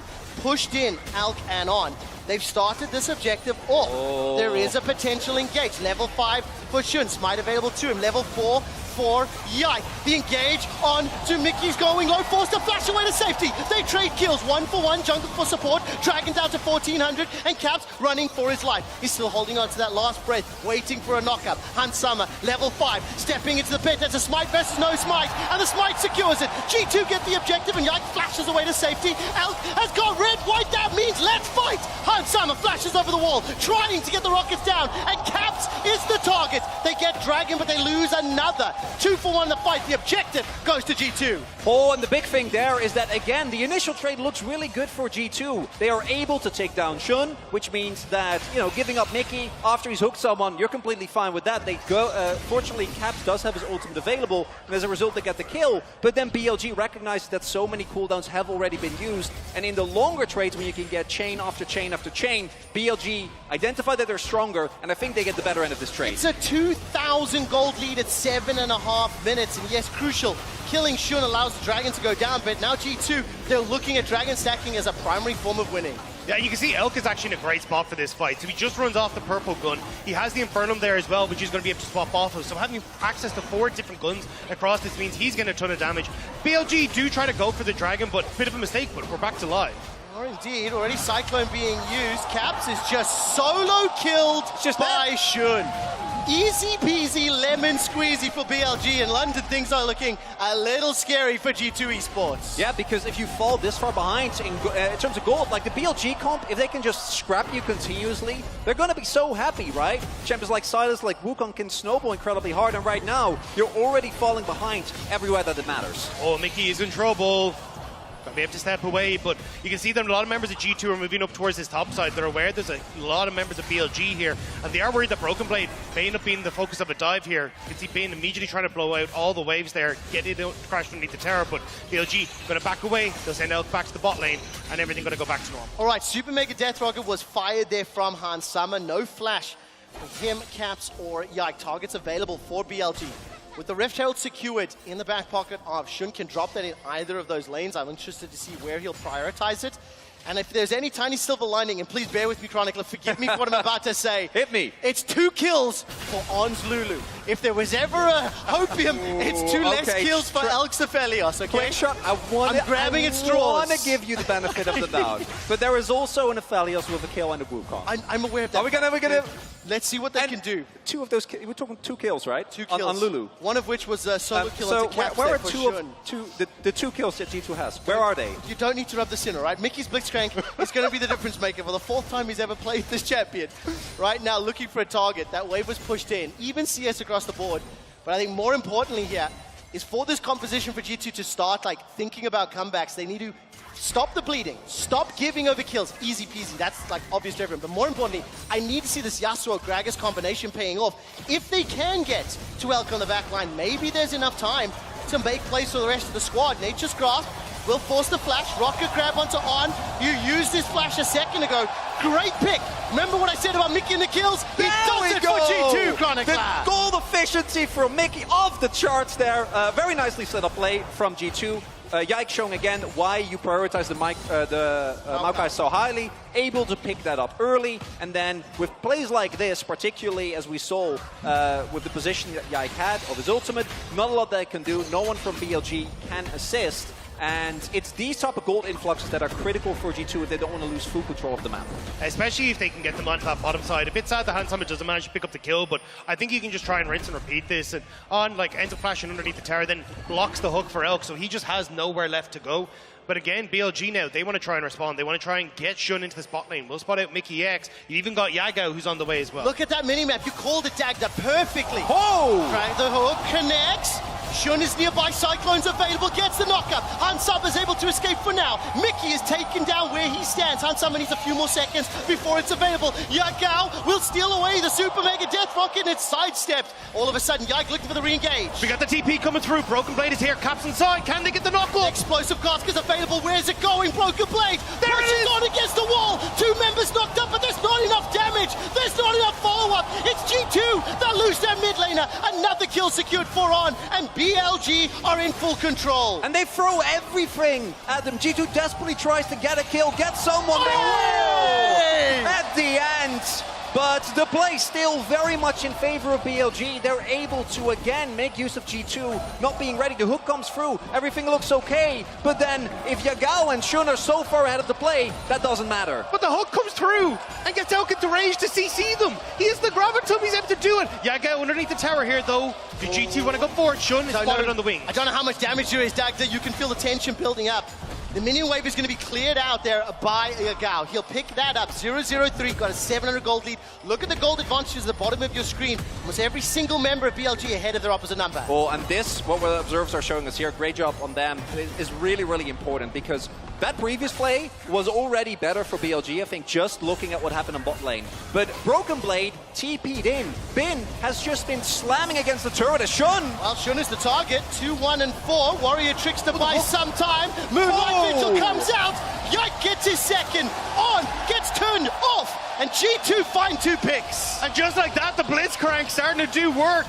A: pushed in Alk and On, they've started this objective off. There is a potential engage. Level 5 for Shun, smite available to him. Level 4 for Yike. The engage on to Mickey's going low, forced to flash away to safety. They trade kills, 1-for-1, jungle for support, Dragon down to 1400, and Caps running for his life. He's still holding on to that last breath, waiting for a knockup. Hansama, level 5, stepping into the pit. There's a smite versus no smite, and the smite secures it. G2 get the objective, and Yike flashes away to safety. Elk has got red, white, that means let's fight! Hansama flashes over the wall, trying to get the rockets down, and Caps is the target. They get Dragon, but they lose another. 2-for-1 in the fight. The objective goes to G2.
U: Oh, and the big thing there is that, again, the initial trade looks really good for G2. They are able to take down Shun, which means that, you know, giving up Mickey after he's hooked someone, you're completely fine with that. They go, fortunately, Caps does have his ultimate available, and as a result, they get the kill. But then BLG recognizes that so many cooldowns have already been used, and in the longer trades, when you can get chain after chain after chain, BLG identify that they're stronger, and I think they get the better end of this trade.
A: It's a 2,000 gold lead at 7.5 minutes, and yes, crucial. Killing Shun allows the Dragon to go down, but now G2, they're looking at Dragon stacking as a primary form of winning.
T: Yeah, you can see Elk is actually in a great spot for this fight. So he just runs off the purple gun. He has the Infernum there as well, which he's going to be able to swap off of. So having access to 4 different guns across this means he's getting a ton of damage. BLG do try to go for the Dragon, but bit of a mistake, but we're back to live.
A: Or indeed, already Cyclone being used. Caps is just solo killed by Shun. Easy peasy lemon squeezy for BLG. In London, things are looking a little scary for G2 Esports.
U: Yeah, because if you fall this far behind in terms of gold, like the BLG comp, if they can just scrap you continuously, they're going to be so happy, right? Champions like Silas, like Wukong can snowball incredibly hard, and right now, you're already falling behind everywhere that it matters.
T: Oh, Mickey is in trouble. We have to step away, but you can see that a lot of members of G2 are moving up towards this top side. They're aware there's a lot of members of BLG here, and they are worried that Broken Blade may end up being the focus of a dive here. You can see Bane immediately trying to blow out all the waves there, get it crashed underneath the tower, but BLG going to back away. They'll send Elk back to the bot lane, and everything going to go back to normal.
A: All right, Super Mega Death Rocket was fired there from Hansama. No flash with him, Caps, or Yike. Targets available for BLG. With the Rift Herald secured in the back pocket of Shun, can drop that in either of those lanes. I'm interested to see where he'll prioritize it. And if there's any tiny silver lining, and please bear with me, Chronicler, forgive me for what I'm about to say.
U: Hit me.
A: It's 2 kills for Ons Lulu. If there was ever a hopium, it's 2 less kills for Elk Cephalios, okay?
U: Quick shot, I'm grabbing at straws. I want to give you the benefit of the doubt. But there is also an Aphelios with a kill and a Wukong.
A: I'm aware of that.
U: Are we gonna
A: Let's see what they can do.
U: 2 of those, we're talking 2 kills, right?
A: 2 kills.
U: On Lulu.
A: One of which was a solo kill
U: so
A: onto Caps
U: where
A: there
U: are
A: for
U: the 2 kills that G2 has? Where are they?
A: You don't need to rub this in, all right? Mickey's Blitzcrank is going to be the difference maker for the 4th time he's ever played this champion. Right now, looking for a target. That wave was pushed in. Even CS across the board. But I think more importantly here is for this composition for G2 to start like thinking about comebacks, they need to stop the bleeding, stop giving over kills. Easy peasy, that's like obvious to everyone. But more importantly, I need to see this Yasuo-Gragas combination paying off. If they can get to Elk on the back line, maybe there's enough time to make plays for the rest of the squad. Nature's Grasp will force the flash, rocket grab onto On. You used this flash a second ago. Great pick. Remember what I said about Mickey and the kills? He does it for G2, Chronicler.
U: The gold efficiency from Mickey off the charts there. Very nicely set up play from G2. Yike showing again why you prioritize the Maokai so highly, able to pick that up early, and then with plays like this, particularly as we saw with the position that Yike had of his ultimate, not a lot that can do, no one from BLG can assist, and it's these type of gold influxes that are critical for G2 if they don't want to lose full control of the map.
T: Especially if they can get them onto that bottom side. A bit sad the Hansama doesn't manage to pick up the kill, but I think you can just try and rinse and repeat this. And On like ends up flashing underneath the tower, then blocks the hook for Elk, so he just has nowhere left to go. But again, BLG now, they want to try and respond. They want to try and get Shun into the spot lane. We'll spot out Mickey X. You even got Yagao, who's on the way as well.
A: Look at that mini-map. You called it, Dagda, perfectly.
U: Oh!
A: Right, the hook connects. Shun is nearby. Cyclone's available. Gets the knockup. Hansama is able to escape for now. Mickey is taken down where he stands. Hansama needs a few more seconds before it's available. Yagao will steal away the Super Mega Death Rocket, and it's sidestepped. All of a sudden, Yike looking for the re-engage.
T: We got the TP coming through. Broken Blade is here. Caps inside. Can they get the knock-off?
A: Explosive Cask is available. Where's it going? Broken Blade.
T: There it is.
A: On against the wall. 2 members knocked up, but there's not enough damage. There's not enough follow-up. It's G2 that lose their mid laner. Another kill secured for On, and BLG are in full control.
U: And they throw everything at them. G2 desperately tries to get a kill, get someone.
A: Hey!
U: At the end, But the play still very much in favor of BLG. They're able to again make use of G2 not being ready. The hook comes through, everything looks okay. But then if Yagao and Shun are so far ahead of the play, that doesn't matter.
T: But the hook comes through and gets Elk into range to CC them. He has the gravitum, he's able to do it. Yagao underneath the tower here though. The G2 want to go forward. Shun is spotted on the wing.
A: I don't know how much damage there is, Dagda. You can feel the tension building up. The minion wave is going to be cleared out there by Yagao. He'll pick that up. 0-0-3, got a 700 gold lead. Look at the gold advantages at the bottom of your screen. Almost every single member of BLG ahead of their opposite number.
U: Oh, and this, what the observers are showing us here, great job on them, is really, really important because that previous play was already better for BLG, I think, just looking at what happened on bot lane. But Broken Blade TP'd in. Bin has just been slamming against the turret as Shun.
A: Well, Shun is the target. 2, 1, and 4. Warrior tricks to buy some time. Moonlight Vigil comes out. Yike gets his second. On, gets turned off. And G2 find 2 picks.
T: And just like that, the Blitzcrank starting to do work.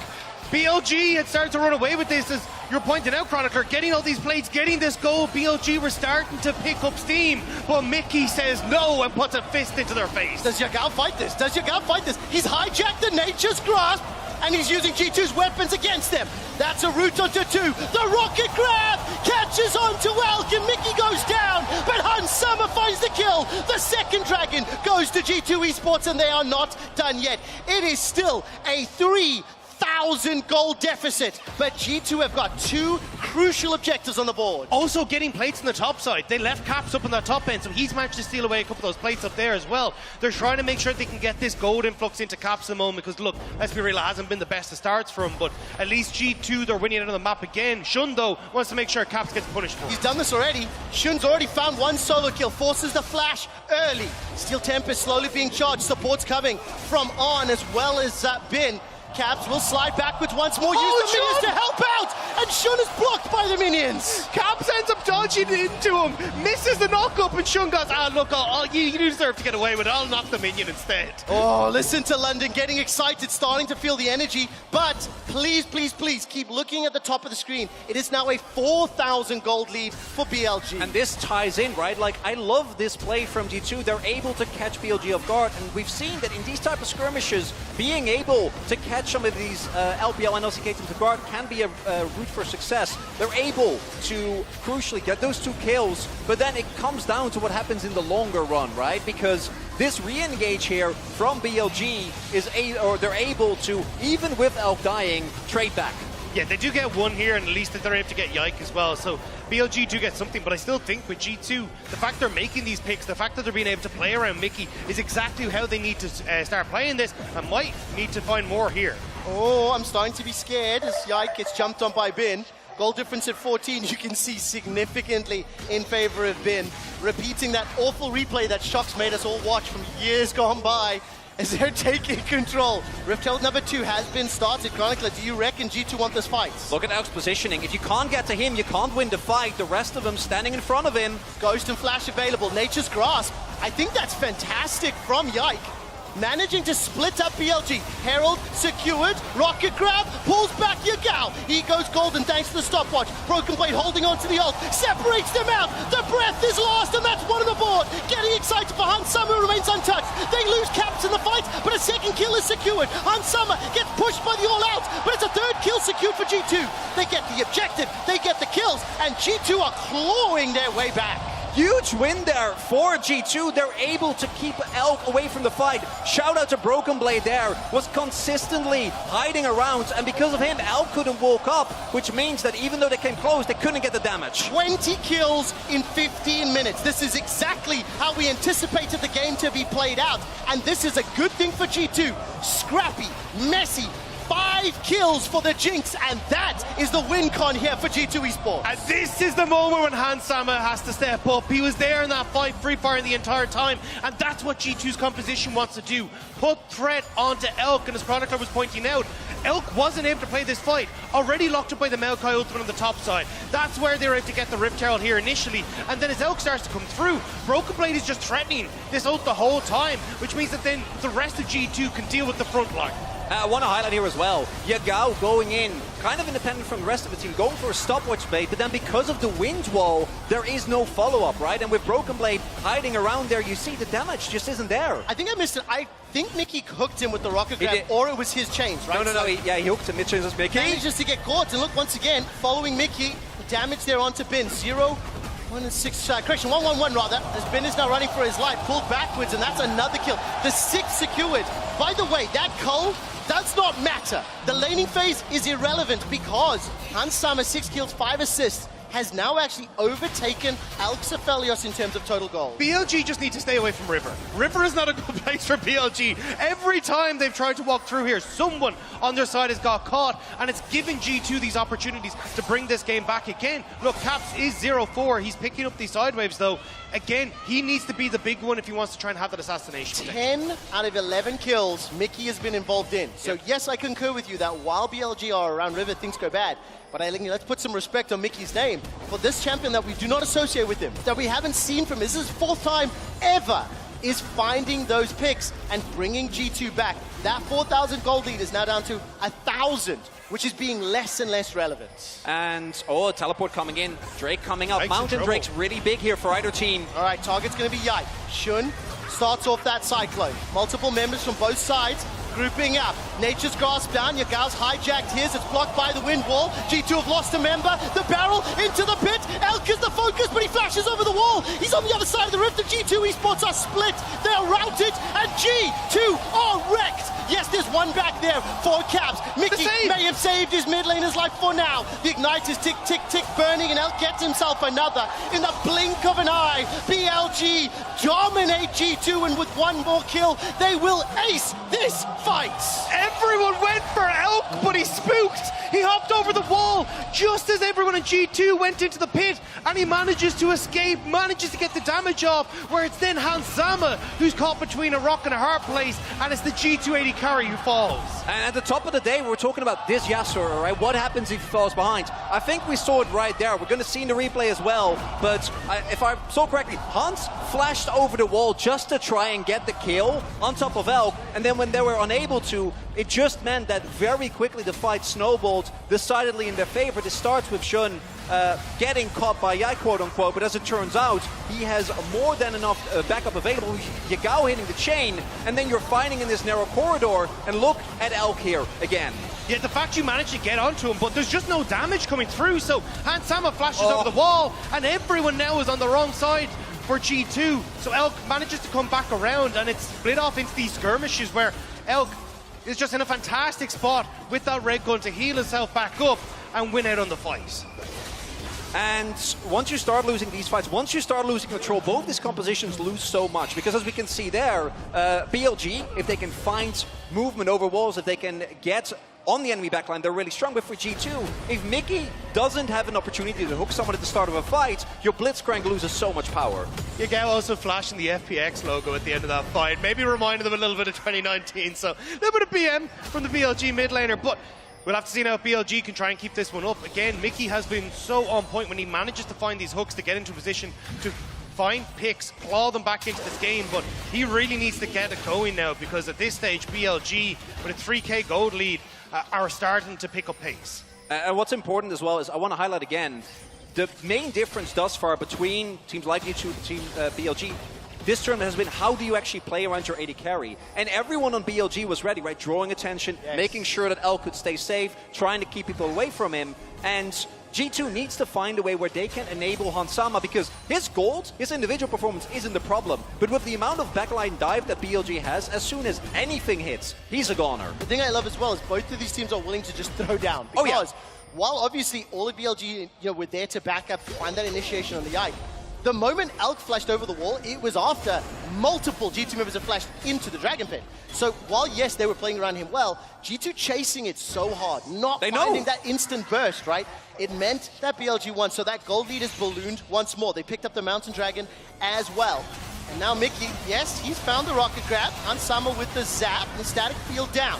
T: BLG had started to run away with this, as you're pointing out, Chronicler, getting all these plates, getting this goal. BLG were starting to pick up steam, but Mickey says no and puts a fist into their face.
A: Does Yagao fight this? Does Yagao fight this? He's hijacked the Nature's Grasp, and he's using G2's weapons against them. That's a route onto 2. The rocket grab catches onto Elk, and Mickey goes down, but Hans Summer finds the kill. The second dragon goes to G2 Esports, and they are not done yet. It is still a 3,000 gold deficit, but G2 have got 2 crucial objectives on the board.
T: Also getting plates on the top side. They left Caps up on that top end, so he's managed to steal away a couple of those plates up there as well. They're trying to make sure they can get this gold influx into Caps at the moment, because look, let's be real, it hasn't been the best of starts for him, but at least G2, they're winning it on the map again. Shun, though, wants to make sure Caps gets punished for it.
A: He's done this already. Shun's already found 1 solo kill, forces the flash early. Steel Tempest slowly being charged, support's coming from On as well as Bin. Caps will slide backwards once more, use the minions to help out, and Shun is blocked by the minions.
T: Caps ends up dodging into him, misses the knock-up, and Shun goes, look, you deserve to get away with it, I'll knock the minion instead.
A: Oh, listen to London getting excited, starting to feel the energy, but please, please, please keep looking at the top of the screen. It is now a 4,000 gold lead for BLG.
U: And this ties in, right? Like, I love this play from G2. They're able to catch BLG off guard, and we've seen that in these type of skirmishes, being able to catch some of these LPL and LCK teams off guard can be a route for success. They're able to crucially get those 2 kills, but then it comes down to what happens in the longer run, right? Because this re-engage here from BLG they're able to, even with Elk dying, trade back.
T: Yeah, they do get 1 here, and at least they're able to get Yike as well. So BLG do get something, but I still think with G2, the fact they're making these picks, the fact that they're being able to play around Mickey is exactly how they need to start playing this, and might need to find more here.
A: Oh, I'm starting to be scared as Yike gets jumped on by Bin. Goal difference at 14, you can see significantly in favor of Bin. Repeating that awful replay that Shox made us all watch from years gone by, as they're taking control. Rift Herald number 2 has been started. Chronicler, do you reckon G2 want this fight?
U: Look at Elk's positioning. If you can't get to him, you can't win the fight. The rest of them standing in front of him.
A: Ghost and Flash available. Nature's Grasp. I think that's fantastic from Yike. Managing to split up BLG. Herald secured. Rocket grab. Pulls back Yagao. He goes golden thanks to the stopwatch. Broken Blade holding on to the ult. Separates them out. The breath is lost, and that's 1 on the board. Getting excited for Hans Summer, who remains untouched. They lose Caps in the fight, but a second kill is secured. Hans Summer gets pushed by the All Out, but it's a 3rd kill secured for G2. They get the objective. They get the kills, and G2 are clawing their way back.
U: Huge win there for G2. They're able to keep Elk away from the fight. Shout out to Broken Blade there. Was consistently hiding around, and because of him, Elk couldn't walk up, which means that even though they came close, they couldn't get the damage.
A: 20 kills in 15 minutes. This is exactly how we anticipated the game to be played out, and this is a good thing for G2. Scrappy, messy, 5 kills for the Jinx, and that is the win con here for G2 Esports.
T: And this is the moment when Hans Sama has to step up. He was there in that fight, free firing the entire time, and that's what G2's composition wants to do. Put threat onto Elk, and as Chronicler was pointing out, Elk wasn't able to play this fight. Already locked up by the Maokai ultimate on the top side. That's where they were able to get the Rift Herald here initially, and then as Elk starts to come through, Broken Blade is just threatening this ult the whole time, which means that then the rest of G2 can deal with the front line.
U: I want to highlight here as well, Yagao going in, kind of independent from the rest of the team, going for a stopwatch bait, but then because of the wind wall, there is no follow-up, right? And with Broken Blade hiding around there, you see the damage just isn't there.
A: I think I missed it. I think Mickey hooked him with the rocket grab, or it was his chains, right?
U: No, he hooked him, Mitch is Mickey.
A: Manages to get caught, and look, once again, following Mickey, damage there onto Bin. 0, 1 and 6, correction, 1-1-1 rather, as Bin is now running for his life, pulled backwards, and that's another kill. The 6th secured. By the way, that cull does not matter. The laning phase is irrelevant because Hans Sama, 6 kills, 5 assists, has now actually overtaken Alex Aphelios in terms of total goals.
T: BLG just need to stay away from River. River is not a good place for BLG. Every time they've tried to walk through here, someone on their side has got caught, and it's giving G2 these opportunities to bring this game back again. Look, Caps is 0-4. He's picking up these side waves, though. Again, he needs to be the big one if he wants to try and have that assassination.
A: 10 out of 11 kills Mickey has been involved in. So yes, I concur with you that while BLG are around River, things go bad. But let's put some respect on Mickey's name for this champion that we do not associate with him, that we haven't seen from him. This is his 4th time ever, is finding those picks and bringing G2 back. That 4,000 gold lead is now down to 1,000, which is being less and less relevant.
U: And, teleport coming in, Drake coming up. Mountain Drake's really big here for either team.
A: All right, target's going to be Yike. Shun starts off that cyclone. Multiple members from both sides grouping up. Nature's Grasp down. Yagao's hijacked his. It's blocked by the wind wall. G2 have lost a member. The barrel into the pit. Elk is the focus, but he flashes over the wall. He's on the other side of the rift. The G2 esports are split. They're routed, and G2 are wrecked. Yes, there's one back there for Caps. Mickey may have saved his mid laner's life for now. The Ignite is tick, tick, tick burning, and Elk gets himself another. In the blink of an eye, BLG dominate G2, and with one more kill, they will ace this fight.
T: Everyone went for Elk, but he spooked. He hopped over the wall just as everyone in G2 went into the pit, and he manages to escape, manages to get the damage off, where it's then Hans Sama who's caught between a rock and a hard place, and it's the G280 carry who falls.
U: And at the top of the day, we're talking about this Yasuo, right? What happens if he falls behind? I think we saw it right there. We're going to see in the replay as well, but if I saw correctly, Hans flashed over the wall just to try and get the kill on top of Elk, and then when they were unable to, it just meant that very quickly the fight snowballed decidedly in their favor. This starts with Shun getting caught by Yai, quote-unquote, but as it turns out, he has more than enough backup available. Yagao hitting the chain, and then you're fighting in this narrow corridor, and look at Elk here again.
T: Yeah, the fact you managed to get onto him, but there's just no damage coming through, so Hans Sama flashes over the wall, and everyone now is on the wrong side for G2. So Elk manages to come back around, and it's split off into these skirmishes where Elk is just in a fantastic spot with that red gun to heal himself back up and win out on the fight.
U: And once you start losing these fights, once you start losing control, both these compositions lose so much. Because as we can see there, BLG, if they can find movement over walls, if they can get on the enemy backline, they're really strong. But for G2, if Mickey doesn't have an opportunity to hook someone at the start of a fight, your Blitzcrank loses so much power.
T: Yagao also flashing the FPX logo at the end of that fight, maybe reminding them a little bit of 2019. So a little bit of BM from the BLG mid laner, but we'll have to see now if BLG can try and keep this one up. Again, Mickey has been so on point when he manages to find these hooks to get into position to find picks, claw them back into this game, but he really needs to get it going now, because at this stage, BLG, with a 3k gold lead, are starting to pick up pace.
U: And what's important as well is I want to highlight again, the main difference thus far between teams like G2 and Team BLG this tournament has been how do you actually play around your AD carry? And everyone on BLG was ready, right? Drawing attention, making sure that Elk could stay safe, trying to keep people away from him. And G2 needs to find a way where they can enable Hans Sama, because his gold, his individual performance isn't the problem. But with the amount of backline dive that BLG has, as soon as anything hits, he's a goner.
A: The thing I love as well is both of these teams are willing to just throw down. Because while obviously all of BLG were there to back up, find that initiation on the Ike, the moment Elk flashed over the wall, it was after multiple G2 members had flashed into the Dragon Pit. So while, yes, they were playing around him well, G2 chasing it so hard, not finding that instant burst, right? It meant that BLG won, so that gold lead is ballooned once more. They picked up the Mountain Dragon as well. And now Mickey, yes, he's found the rocket grab. Hans Sama with the zap, the static field down.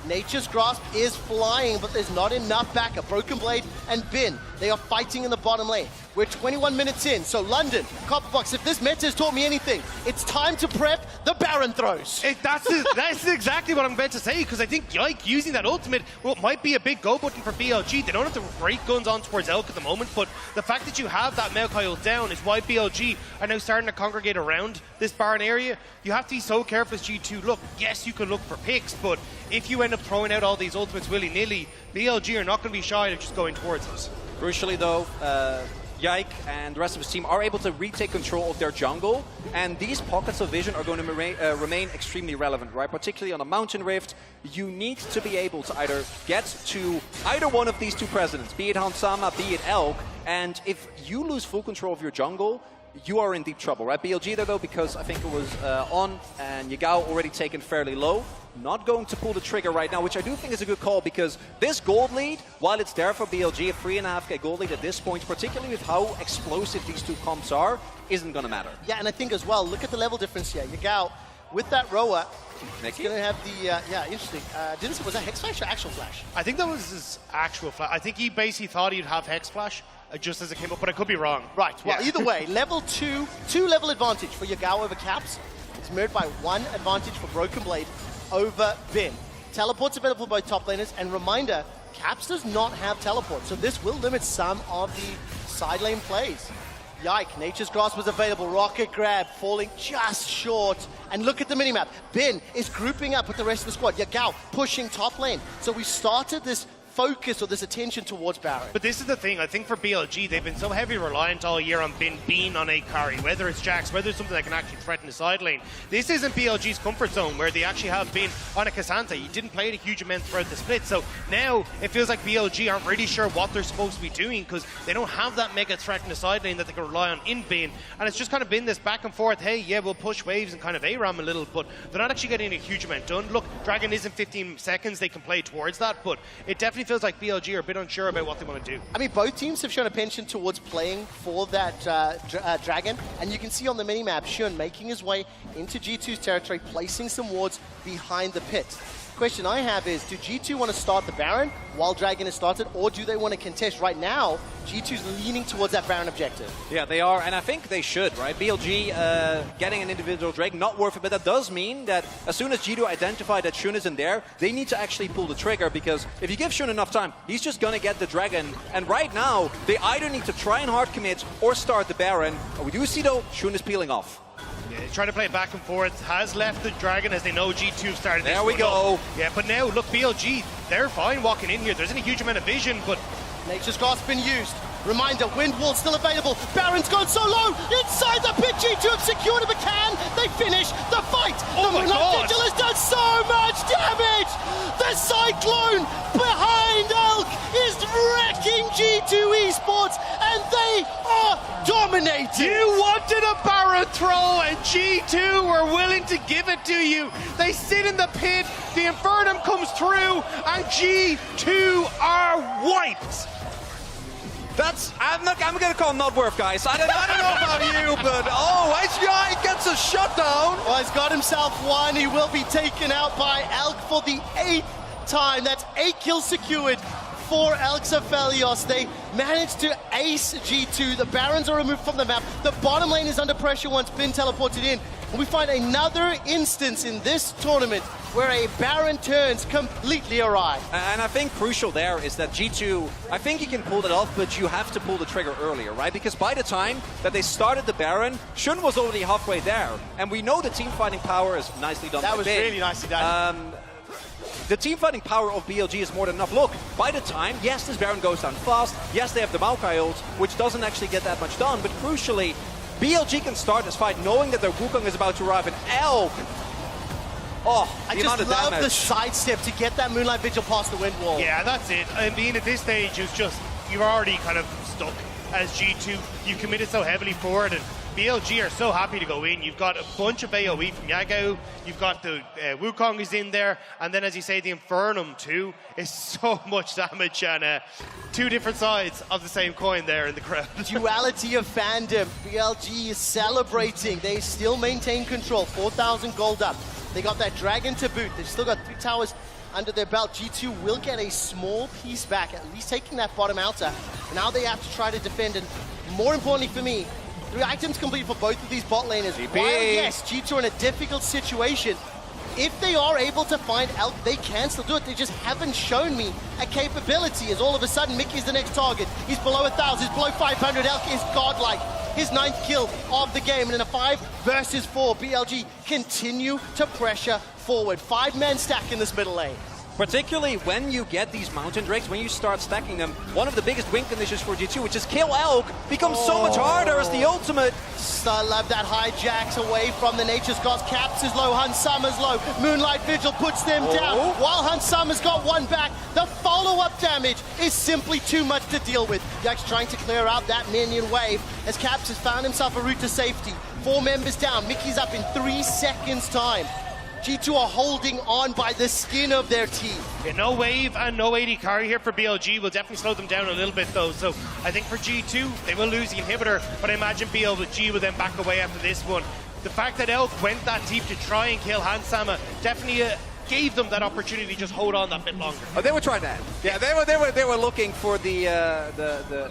A: Nature's Grasp is flying, but there's not enough backup. Broken Blade and Bin, they are fighting in the bottom lane. We're 21 minutes in, so London, Copperbox, if this meta has taught me anything, it's time to prep the Baron throws.
T: That's exactly what I'm about to say, because I think Yike using that ultimate, well, it might be a big go button for BLG. They don't have the great guns on towards Elk at the moment, but the fact that you have that Maokai ult down is why BLG are now starting to congregate around this Baron area. You have to be so careful as G2. Look, yes, you can look for picks, but if you end up throwing out all these ultimates willy-nilly, BLG are not going to be shy of just going towards us.
U: Crucially, though, Yike and the rest of his team are able to retake control of their jungle, and these pockets of vision are going to remain extremely relevant, right? Particularly on a Mountain Rift, you need to be able to either get to either one of these two presidents, be it Hansama, be it Elk, and if you lose full control of your jungle, you are in deep trouble, right? BLG there, though, because I think it was On and Yagao already taken fairly low, not going to pull the trigger right now, which I do think is a good call, because this gold lead, while it's there for BLG, a 3.5k gold lead at this point, particularly with how explosive these two comps are, isn't going to matter.
A: Yeah, and I think as well, look at the level difference here. Yagao, with that rower, he's going to have the, yeah, interesting. Was that Hex Flash or Actual Flash?
T: I think that was his actual flash. I think he basically thought he'd have Hex Flash just as it came up, but I could be wrong.
A: Right, well, either way, level 2 level advantage for Yagao over Caps. It's mirrored by 1 advantage for Broken Blade over Bin. Teleport's available for both top laners, and reminder, Caps does not have teleport, so this will limit some of the side lane plays. Yike, Nature's Grasp was available, Rocket Grab falling just short, and look at the minimap. Bin is grouping up with the rest of the squad. Yagao pushing top lane. So we started this focus or this attention towards Baron.
T: But this is the thing, I think for BLG, they've been so heavy reliant all year on Bin being on a carry, whether it's Jax, whether it's something that can actually threaten the side lane. This isn't BLG's comfort zone, where they actually have Bin on a Cassandra. You didn't play it a huge amount throughout the split, so now it feels like BLG aren't really sure what they're supposed to be doing, because they don't have that mega threat in the side lane that they can rely on in Bin, and it's just kind of been this back and forth, hey, yeah, we'll push waves and kind of ARAM a little, but they're not actually getting a huge amount done. Look, Dragon isn't 15 seconds, they can play towards that, but it definitely feels like BLG are a bit unsure about what they want to do.
A: I mean, both teams have shown a penchant towards playing for that Dragon, and you can see on the minimap, Shun making his way into G2's territory, placing some wards behind the pit. Question I have is, do G2 want to start the Baron while Dragon is started, or do they want to contest? Right now, G2's leaning towards that Baron objective.
U: Yeah, they are, and I think they should, right? BLG getting an individual Drake, not worth it, but that does mean that as soon as G2 identify that Shun isn't there, they need to actually pull the trigger, because if you give Shun enough time, he's just going to get the Dragon, and right now, they either need to try and hard commit or start the Baron. We do see, though, Shun is peeling off.
T: Yeah, he's trying to play it back and forth, has left the Dragon as they know G2 started this.
U: There we go.
T: Yeah, but now, look, BLG, they're fine walking in here. There isn't a huge amount of vision, but
A: Nature's Grasp been used. Reminder, Wind Wall still available. Baron's gone so low. Inside the pit, G2 have secured him. Can they finish the fight?
T: Oh
A: the
T: my God.
A: Vigil has done so much damage. The Cyclone behind Elk is wrecking G2 Esports, and they are dominating.
T: You wanted a Baron throw, and G2 were willing to give it to you. They sit in the pit, the Infernum comes through, and G2 are wiped.
U: I'm going to call not worth, guys. I don't know about you, but HBI gets a shutdown.
A: Well, he's got himself one. He will be taken out by Elk for the 8th time. That's 8 kills secured for Elk Aphelios. They managed to ace G2. The Barons are removed from the map. The bottom lane is under pressure once Bin teleported in. And we find another instance in this tournament where a Baron turns completely awry.
U: And I think crucial there is that G2, I think he can pull that off, but you have to pull the trigger earlier, right? Because by the time that they started the Baron, Shun was already halfway there. And we know the team fighting power is nicely done.
A: That was really nicely done.
U: The team fighting power of BLG is more than enough. Look, by the time, yes, this Baron goes down fast. Yes, they have the Maokai ult, which doesn't actually get that much done. But crucially, BLG can start this fight knowing that their Wukong is about to arrive, and Elk. Oh,
A: I just love the sidestep to get that Moonlight Vigil past the Wind Wall.
T: Yeah, that's it. I mean, at this stage, it's just, you're already kind of stuck as G2. You committed so heavily forward, and BLG are so happy to go in. You've got a bunch of AoE from Yagao. You've got the Wukong is in there. And then, as you say, the Infernum, too, is so much damage. And two different sides of the same coin there in the crowd.
A: Duality of fandom. BLG is celebrating. They still maintain control. 4,000 gold up. They got that Dragon to boot. They've still got 3 towers under their belt. G2 will get a small piece back, at least taking that bottom outer. Now they have to try to defend, and more importantly for me, 3 items complete for both of these bot laners. While, yes, G2 are in a difficult situation, if they are able to find Elk, they can still do it. They just haven't shown me a capability, as all of a sudden Mickey's the next target. He's below 1,000, he's below 500. Elk is godlike. His 9th kill of the game, and in a 5 versus 4, BLG continue to pressure forward. 5-man stack in this middle lane.
U: Particularly when you get these Mountain Drakes, when you start stacking them, one of the biggest win conditions for G2, which is kill Elk, becomes so much harder as the ultimate.
A: I love that hijacks away from the Nature's Gods. Caps is low, Hunt Summer's low. Moonlight Vigil puts them down. While Hunt Summer's got one back, the follow-up damage is simply too much to deal with. Jack's trying to clear out that minion wave as Caps has found himself a route to safety. 4 members down. Mickey's up in 3 seconds' time. G2 are holding on by the skin of their teeth.
T: Yeah, no wave and no AD carry here for BLG will definitely slow them down a little bit though. So I think for G2, they will lose the inhibitor, but I imagine BLG will then back away after this one. The fact that Elk went that deep to try and kill Hansama definitely gave them that opportunity to just hold on that bit longer.
U: Oh, they were trying that. Yeah, they were looking for the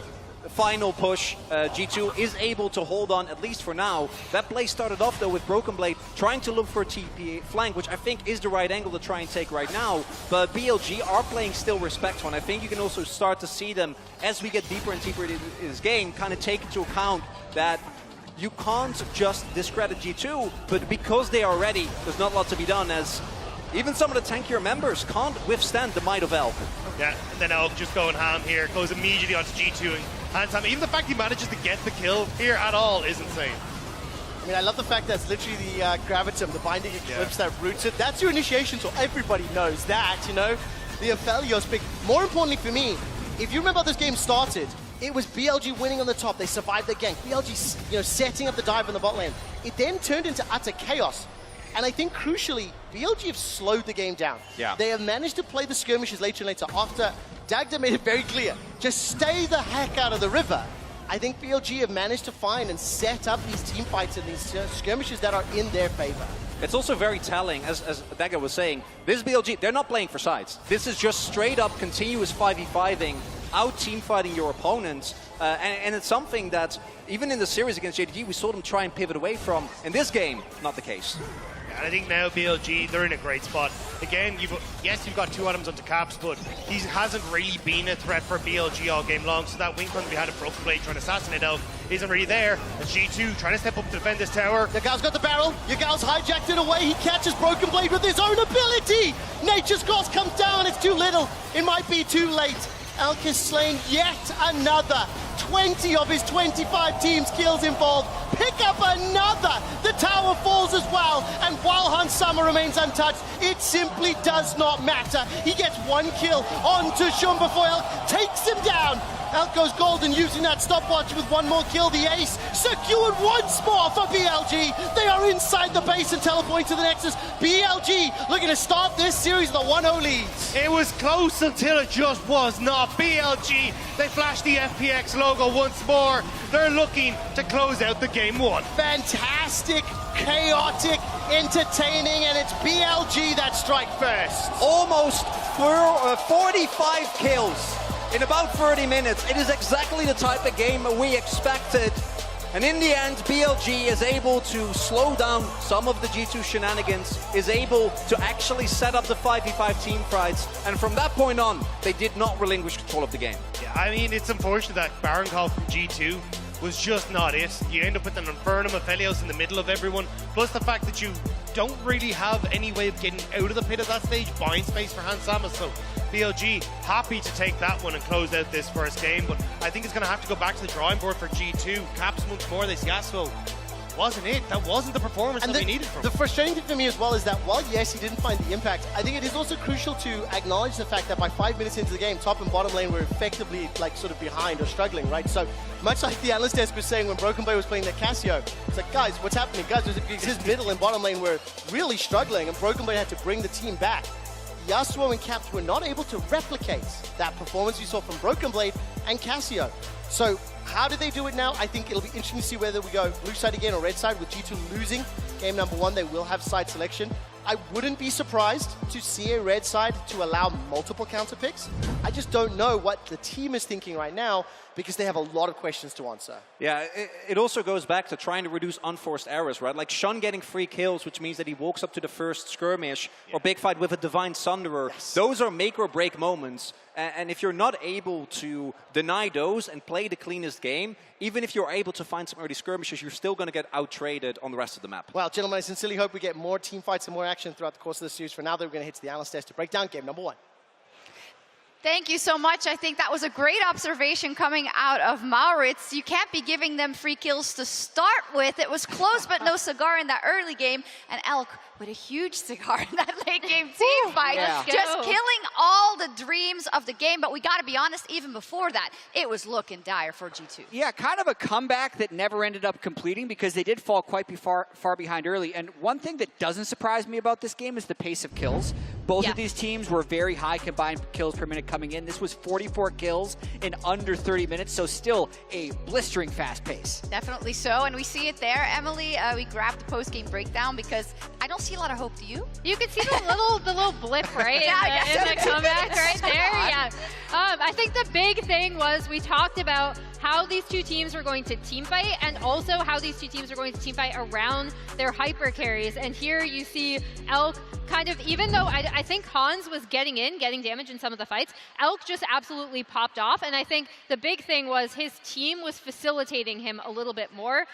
U: final push. G2 is able to hold on, at least for now. That play started off, though, with Broken Blade trying to look for a TP flank, which I think is the right angle to try and take right now. But BLG are playing still respectful, and I think you can also start to see them, as we get deeper and deeper into this game, kind of take into account that you can't just discredit G2, but because they are ready, there's not a lot to be done, as even some of the tankier members can't withstand the might of Elk.
T: Yeah, and then Elk just going ham here, goes immediately onto G2 and Hansama. Even the fact he manages to get the kill here at all is insane.
A: I mean, I love the fact that it's literally the Gravitum, the Binding Eclipse that roots it. That's your initiation, so everybody knows that, you know? The Aphelios pick. More importantly for me, if you remember how this game started, it was BLG winning on the top. They survived the gank. BLG, you know, setting up the dive in the bot lane. It then turned into utter chaos. And I think, crucially, BLG have slowed the game down.
U: Yeah.
A: They have managed to play the skirmishes later and later after Dagda made it very clear. Just stay the heck out of the river. I think BLG have managed to find and set up these team fights and these skirmishes that are in their favor.
U: It's also very telling, as Dagda was saying, this BLG, they're not playing for sides. This is just straight up continuous 5v5ing, out team fighting your opponents. And it's something that, even in the series against JDG, we saw them try and pivot away from. In this game, not the case.
T: And I think now BLG, they're in a great spot. Again, you've got 2 items onto Caps, but he hasn't really been a threat for BLG all game long. So that wing run we had a Broken Blade trying to assassinate Elk isn't really there. And G2 trying to step up to defend this tower.
A: Yagal's got the barrel. Yagal's hijacked it away. He catches Broken Blade with his own ability. Nature's Cross comes down. It's too little. It might be too late. Elk has slain yet another. 20 of his 25 team's kills involved. Pick up another. The tower falls as well. And while Hansama remains untouched, it simply does not matter. He gets 1 kill onto Shun before Elk takes him down. Elk goes golden using that stopwatch with 1 more kill. The ace secured once more for BLG. They are inside the base and teleporting to the Nexus. BLG looking to start this series with a 1-0 lead.
T: It was close until it just was not. BLG, they flashed the FPX logo once more. They're looking to close out the game 1.
A: Fantastic, chaotic, entertaining, and it's BLG that strike first.
U: Almost 45 kills in about 30 minutes. It is exactly the type of game we expected. And in the end, BLG is able to slow down some of the G2 shenanigans, is able to actually set up the 5v5 team fights, and from that point on, they did not relinquish control of the game.
T: Yeah, I mean, it's unfortunate that Baron call from G2 was just not it. You end up with an Infernum Aphelios in the middle of everyone, plus the fact that you don't really have any way of getting out of the pit at that stage, buying space for Hansama, so BLG happy to take that one and close out this first game, but I think it's going to have to go back to the drawing board for G2. Caps once more, this Yasuo wasn't it. That wasn't the performance that we needed from him.
A: The frustrating thing for me as well is that while, yes, he didn't find the impact, I think it is also crucial to acknowledge the fact that by 5 minutes into the game, top and bottom lane were effectively like sort of behind or struggling, right? So much like the analyst desk was saying when Broken Blade was playing their Cassio, it's like, guys, what's happening? Guys, his middle and bottom lane were really struggling, and Broken Blade had to bring the team back. Yasuo and Caps were not able to replicate that performance we saw from Broken Blade and Cassio. So how do they do it now? I think it'll be interesting to see whether we go blue side again or red side, with G2 losing game number 1. They will have side selection. I wouldn't be surprised to see a red side to allow multiple counter picks. I just don't know what the team is thinking right now because they have a lot of questions to answer.
U: Yeah, it also goes back to trying to reduce unforced errors, right? Like Shun getting free kills, which means that he walks up to the first skirmish or big fight with a Divine Sunderer. Yes. Those are make or break moments. And if you're not able to deny those and play the cleanest game, even if you're able to find some early skirmishes, you're still going to get out-traded on the rest of the map.
A: Well, gentlemen, I sincerely hope we get more team fights and more action throughout the course of the series. For now, though, we're going to hit to the analyst desk to break down game number 1.
P: Thank you so much. I think that was a great observation coming out of Maurits. You can't be giving them free kills to start with. It was close, but no cigar in that early game. And Elk with a huge cigar in that late game team fight.
B: Yeah.
P: Just killing all the dreams of the game. But we got to be honest, even before that, it was looking dire for G2.
S: Yeah, kind of a comeback that never ended up completing because they did fall quite far behind early. And one thing that doesn't surprise me about this game is the pace of kills. Both of these teams were very high combined kills per minute coming in. This was 44 kills in under 30 minutes, so still a blistering fast pace.
P: Definitely so, and we see it there. Emily, we grabbed the post-game breakdown because I don't see a lot of hope, do you?
Q: You can see the little blip, right? in the comeback right there. Yeah. I think the big thing was we talked about how these two teams were going to team fight and also how these two teams are going to team fight around their hyper carries. And here you see Elk kind of, even though I think Hans was getting damage in some of the fights, Elk just absolutely popped off. And I think the big thing was his team was facilitating him a little bit more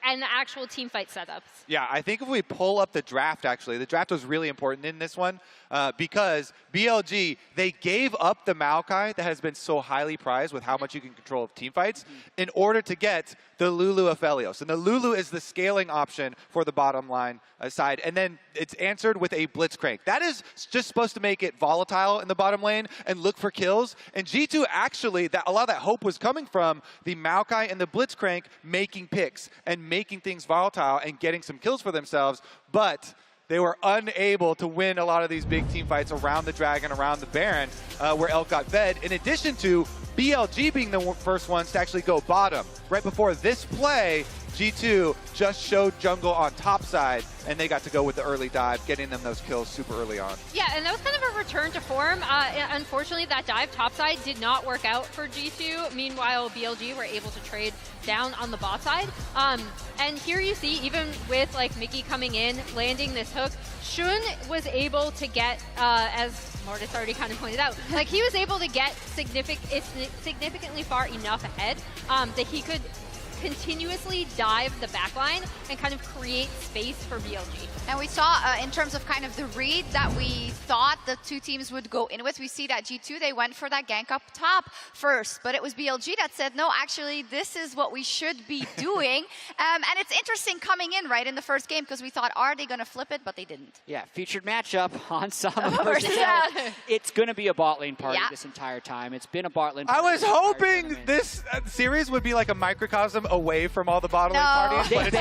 Q: and the actual team fight setups.
E: Yeah, I think if we pull up the draft, actually, the draft was really important in this one because BLG, they gave up the Maokai that has been so highly prized with how much you can control of team fights in order to get the Lulu Aphelios. And the Lulu is the scaling option for the bottom line side. And then it's answered with a Blitzcrank. That is just supposed to make it volatile in the bottom lane and look for kills. And G2 actually, a lot of that hope was coming from the Maokai and the Blitzcrank making picks and making things volatile and getting some kills for themselves. But they were unable to win a lot of these big team fights around the Dragon, around the Baron, where Elk got fed, in addition to BLG being the first ones to actually go bottom. Right before this play, G2 just showed jungle on top side, and they got to go with the early dive, getting them those kills super early on.
Q: Yeah, and that was kind of a return to form. Unfortunately, that dive topside did not work out for G2. Meanwhile, BLG were able to trade down on the bot side. And here you see, even with like Mickey coming in, landing this hook, Shun was able to get, as Mortis already kind of pointed out, like he was able to get significantly far enough ahead that he could continuously dive the backline and kind of create space for BLG.
P: And we saw in terms of kind of the read that we thought the two teams would go in with, we see that G2, they went for that gank up top first, but it was BLG that said, no, actually, this is what we should be doing. And it's interesting coming in, right, in the first game, because we thought, are they going to flip it? But they didn't.
S: Yeah, featured matchup, Hansama versus Elk. It's going to be a bot lane party this entire time. It's been a bot lane party.
E: I was hoping this series would be like a microcosm away from all the bot lane parties, but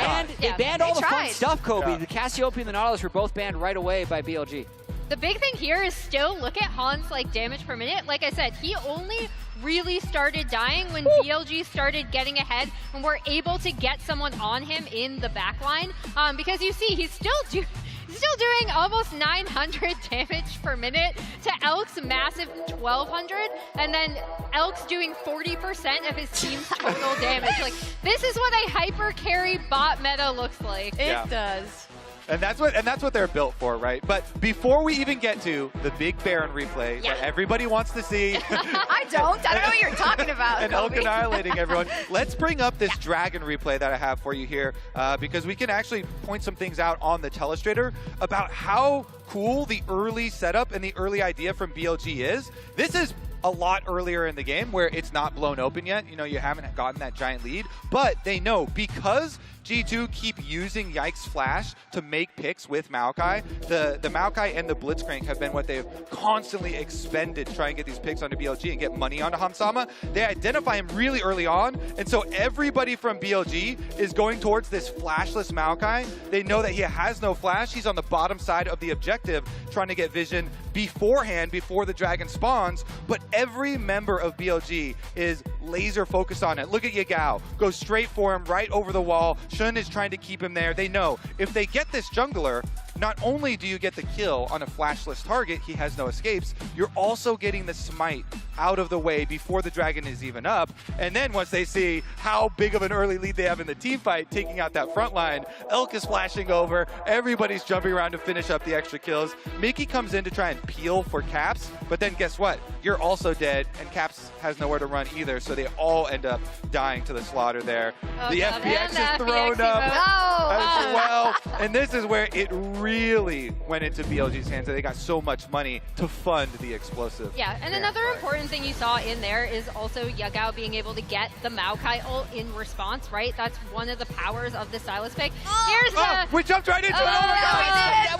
S: They banned all the fun
Q: tried.
S: stuff, Kobe. The Cassiopeia and the Nautilus were both banned right away by BLG.
Q: The big thing here is still look at Hans' like damage per minute. Like I said, he only really started dying when BLG started getting ahead and we're able to get someone on him in the backline. Because you see, he's still doing almost 900 damage per minute to Elk's massive 1200, and then Elk's doing 40% of his team's total damage. Like, this is what a hyper carry bot meta looks like.
P: It does.
E: And that's what they're built for, right? But before we even get to the big Baron replay that everybody wants to see.
P: I don't know what you're talking about,
E: And Elk annihilating everyone. Let's bring up this Dragon replay that I have for you here because we can actually point some things out on the telestrator about how cool the early setup and the early idea from BLG is. This is a lot earlier in the game where it's not blown open yet. You know, you haven't gotten that giant lead, but they know because G2 keep using Yikes Flash to make picks with Maokai. The Maokai and the Blitzcrank have been what they've constantly expended to try and get these picks onto BLG and get money onto Hansama. They identify him really early on, and so everybody from BLG is going towards this flashless Maokai. They know that he has no flash. He's on the bottom side of the objective trying to get vision beforehand, before the Dragon spawns, but every member of BLG is laser focused on it. Look at Yagao, goes straight for him, right over the wall. Shun is trying to keep him there. They know if they get this jungler, not only do you get the kill on a flashless target, he has no escapes, you're also getting the smite out of the way before the dragon is even up. And then once they see how big of an early lead they have in the team fight, taking out that front line, Elk is flashing over, everybody's jumping around to finish up the extra kills. Mickey comes in to try and peel for Caps, but then guess what? You're also dead, and Caps has nowhere to run either, so they all end up dying to the slaughter there. The FPX is thrown up as well, and this is where it really went into BLG's hands, and they got so much money to fund the explosive.
Q: Yeah, and another important thing you saw in there is also Yagao being able to get the Maokai ult in response, right? That's one of the powers of the Sylas pick. Here's the...
E: We jumped right into it! Oh my god!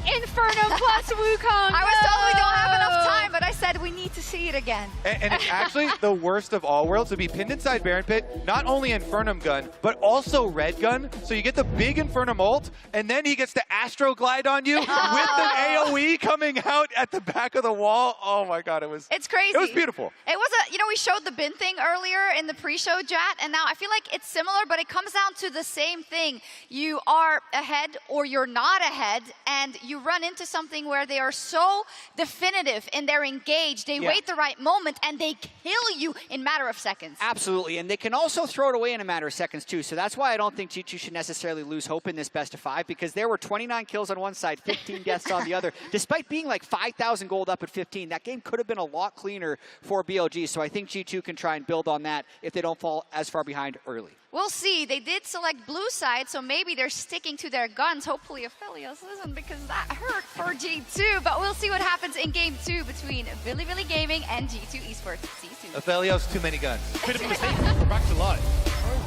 Q: Inferno plus Wukong!
P: I was told we don't have enough time, but I said we need to see it again.
E: And it's actually the worst of all worlds to be pinned inside Baron Pit, not only Infernum gun, but also Red gun. So you get the big Infernum ult, and then he gets to Astro Glide on you with an AoE coming out at the back of the wall. Oh my god,
P: it's crazy.
E: It was beautiful.
P: It was we showed the bin thing earlier in the pre-show chat, and now I feel like it's similar, but it comes down to the same thing. You are ahead or you're not ahead, and you run into something where they are so definitive and they're engaged. They wait the right moment, and they kill you in a matter of seconds.
S: Absolutely, and they can also throw it away in a matter of seconds too. So that's why I don't think G2 should necessarily lose hope in this best of 5, because there were 29 kills on one side, 15 deaths on the other. Despite being like 5,000 gold up at 15, that game could have been a lot cleaner for BLG. So I think G2 can try and build on that if they don't fall as far behind early.
P: We'll see. They did select blue side, so maybe they're sticking to their guns. Hopefully Aphelios isn't, because that hurt for G2. But we'll see what happens in Game 2 between Billy Billy Gaming and G2 Esports. See you soon.
E: Aphelios, too many guns.
T: Bit of a mistake. We're back to live.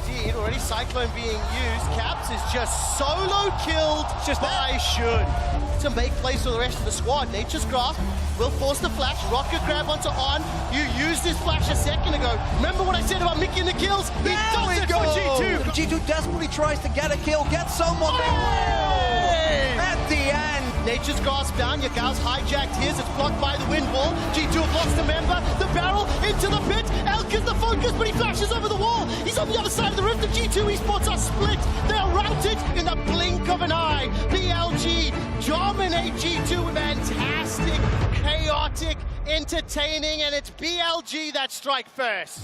A: Indeed, already Cyclone being used. Caps is just solo killed by Shun to make place for the rest of the squad. Nature's Grasp will force the flash. Rocket grab onto On. You used this flash a second ago. Remember what I said about Mickey and the kills? He does it for G2.
U: G2 desperately tries to get a kill, get someone at the end.
A: Nature's Grasp down. Yagao's hijacked his. It's blocked by the wind wall. G2 have lost a member. The barrel into the pit. Elk is the focus, but he flashes over the wall. He's on the other side of the rift. The G2 Esports are split. They are routed in the blink of an eye. BLG dominate G2 with fantastic, chaotic, entertaining, and it's BLG that strike first.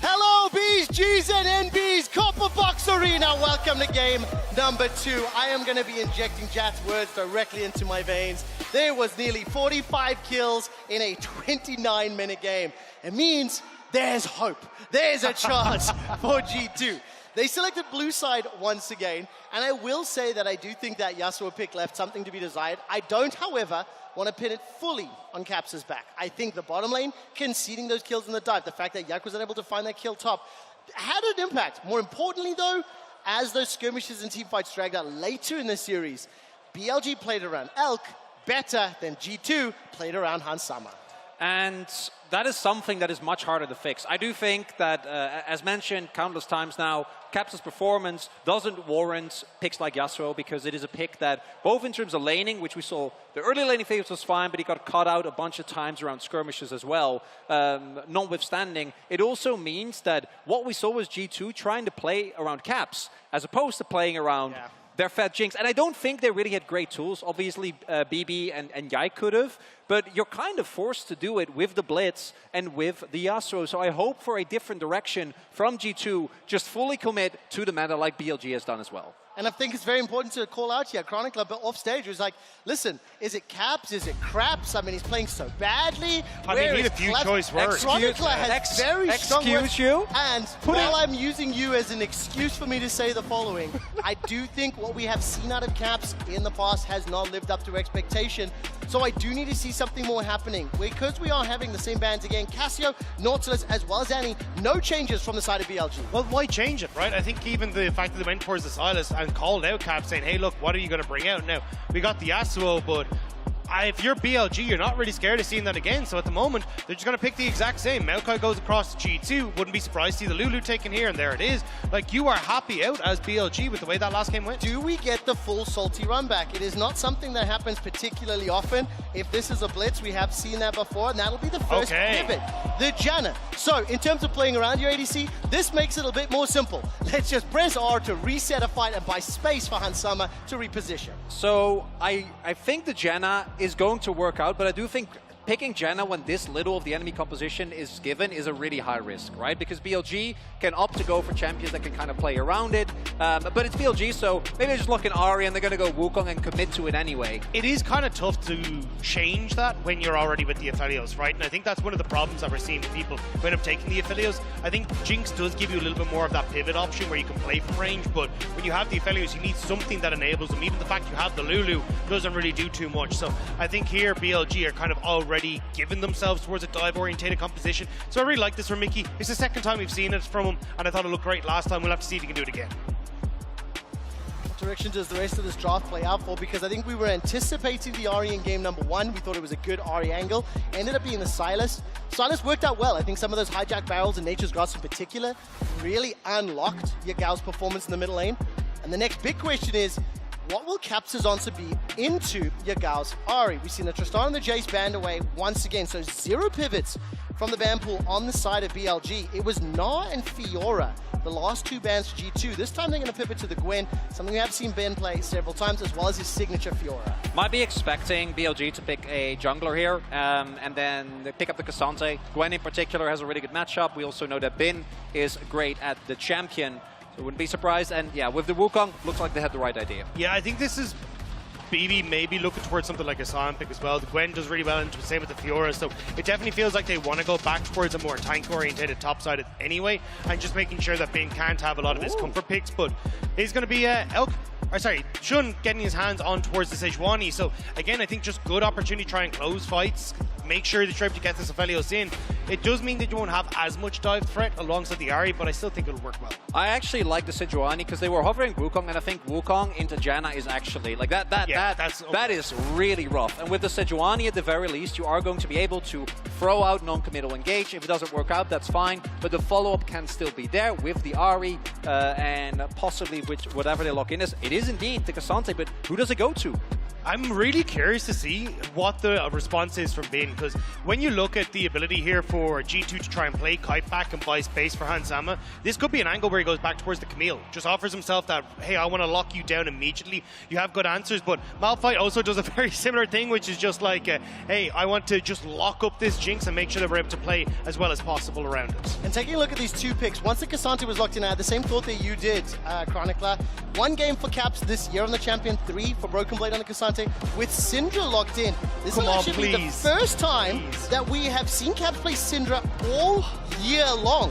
A: Hello, B's, G's, and NB's Copper Box Arena. Welcome to game number 2. I am going to be injecting Jat's words directly into my veins. There was nearly 45 kills in a 29-minute game. It means there's hope. There's a chance for G2. They selected blue side once again, and I will say that I do think that Yasuo pick left something to be desired. I don't, however, want to pin it fully on Caps' back. I think the bottom lane conceding those kills in the dive, the fact that Yak was unable to find that kill top, had an impact. More importantly, though, as those skirmishes and teamfights dragged out later in the series, BLG played around Elk better than G2 played around Hansama.
U: And that is something that is much harder to fix. I do think that, as mentioned countless times now, Caps' performance doesn't warrant picks like Yasuo, because it is a pick that, both in terms of laning, which we saw, the early laning phase was fine, but he got caught out a bunch of times around skirmishes as well. Notwithstanding, it also means that what we saw was G2 trying to play around Caps, as opposed to playing around their fat Jinx. And I don't think they really had great tools. Obviously, BB and Yai could have, but you're kind of forced to do it with the Blitz and with the Yasuo. So I hope for a different direction from G2, just fully commit to the meta like BLG has done as well.
A: And I think it's very important to call out here, Chronicler, but off stage was like, listen, is it Caps? Is it Craps? I mean, he's playing so badly.
T: I mean, he had a few choice words.
A: Chronicler has very strong words.
U: Excuse you?
A: And while I'm using you as an excuse for me to say the following, I do think what we have seen out of Caps in the past has not lived up to expectation. So I do need to see something more happening. Because we are having the same bans again, Cassio, Nautilus, as well as Annie, no changes from the side of BLG.
T: Well, why change it, right? I think even the fact that they went towards the Sylas and called out Cap saying, hey, look, what are you going to bring out now? We got the Yasuo, but if you're BLG, you're not really scared of seeing that again. So at the moment, they're just going to pick the exact same. Maokai goes across to G2. Wouldn't be surprised to see the Lulu taken here, and there it is. Like, you are happy out as BLG with the way that last game went.
A: Do we get the full salty run back? It is not something that happens particularly often. If this is a blitz, we have seen that before, and that'll be the first pivot. The Janna. So, in terms of playing around your ADC, this makes it a bit more simple. Let's just press R to reset a fight and buy space for Hansama to reposition.
U: So I think the Janna is going to work out, but I do think picking Janna when this little of the enemy composition is given is a really high risk, right? Because BLG can opt to go for champions that can kind of play around it, but it's BLG, so maybe they're just looking Ahri and they're going to go Wukong and commit to it anyway.
T: It is kind of tough to change that when you're already with the Aphelios, right? And I think that's one of the problems that we're seeing with people who end up taking the Aphelios. I think Jinx does give you a little bit more of that pivot option where you can play from range, but when you have the Aphelios, you need something that enables them. Even the fact you have the Lulu doesn't really do too much. So I think here BLG are kind of already giving themselves towards a dive-orientated composition. So I really like this from Mickey. It's the second time we've seen it from him, and I thought it looked great last time. We'll have to see if he can do it again.
A: What direction does the rest of this draft play out for? Because I think we were anticipating the Ahri in game number 1. We thought it was a good Ahri angle. Ended up being the Sylas. Sylas worked out well. I think some of those hijack barrels and Nature's Grass in particular really unlocked Yagal's performance in the middle lane. And the next big question is, what will Caps' answer be into Yagal's Ahri? We've seen the Tristan and the Jace banned away once again, so 0 pivots from the ban pool on the side of BLG. It was Na and Fiora, the last 2 bans for G2. This time they're going to pivot to the Gwen, something we have seen Ben play several times, as well as his signature Fiora.
U: Might be expecting BLG to pick a jungler here, and then they pick up the Cassante. Gwen in particular has a really good matchup. We also know that Bin is great at the champion. So wouldn't be surprised, and yeah, with the Wukong, looks like they had the right idea.
T: Yeah, I think this is BB maybe looking towards something like a Sion pick as well. The Gwen does really well, and the same with the Fiora, so it definitely feels like they want to go back towards a more tank-orientated top side anyway, and just making sure that Bin can't have a lot of his comfort picks, but he's going to be Shun getting his hands on towards the Sejuani, so again, I think just good opportunity to try and close fights, make sure that you're able to get this Aphelios in. It does mean that you won't have as much dive threat alongside the Ahri, but I still think it'll work well.
U: I actually like the Sejuani because they were hovering Wukong, and I think Wukong into Janna is actually like that is really rough. And with the Sejuani at the very least, you are going to be able to throw out non-committal engage. If it doesn't work out, that's fine, but the follow-up can still be there with the Ahri and possibly whatever they lock in is. It is indeed the Cassante, but who does it go to?
T: I'm really curious to see what the response is from Bin, because when you look at the ability here for G2 to try and play Kite back and buy space for Hansama, this could be an angle where he goes back towards the Camille. Just offers himself that, hey, I want to lock you down immediately. You have good answers, but Malphite also does a very similar thing, which is just like, hey, I want to just lock up this Jinx and make sure that we're able to play as well as possible around it.
A: And taking a look at these 2 picks, once the Cassante was locked in, I had the same thought that you did, Chronicler. 1 game for Caps this year on the champion, 3 for Broken Blade on the Cassante. With Syndra locked in, this will actually be the first time that we have seen Caps play Syndra all year long.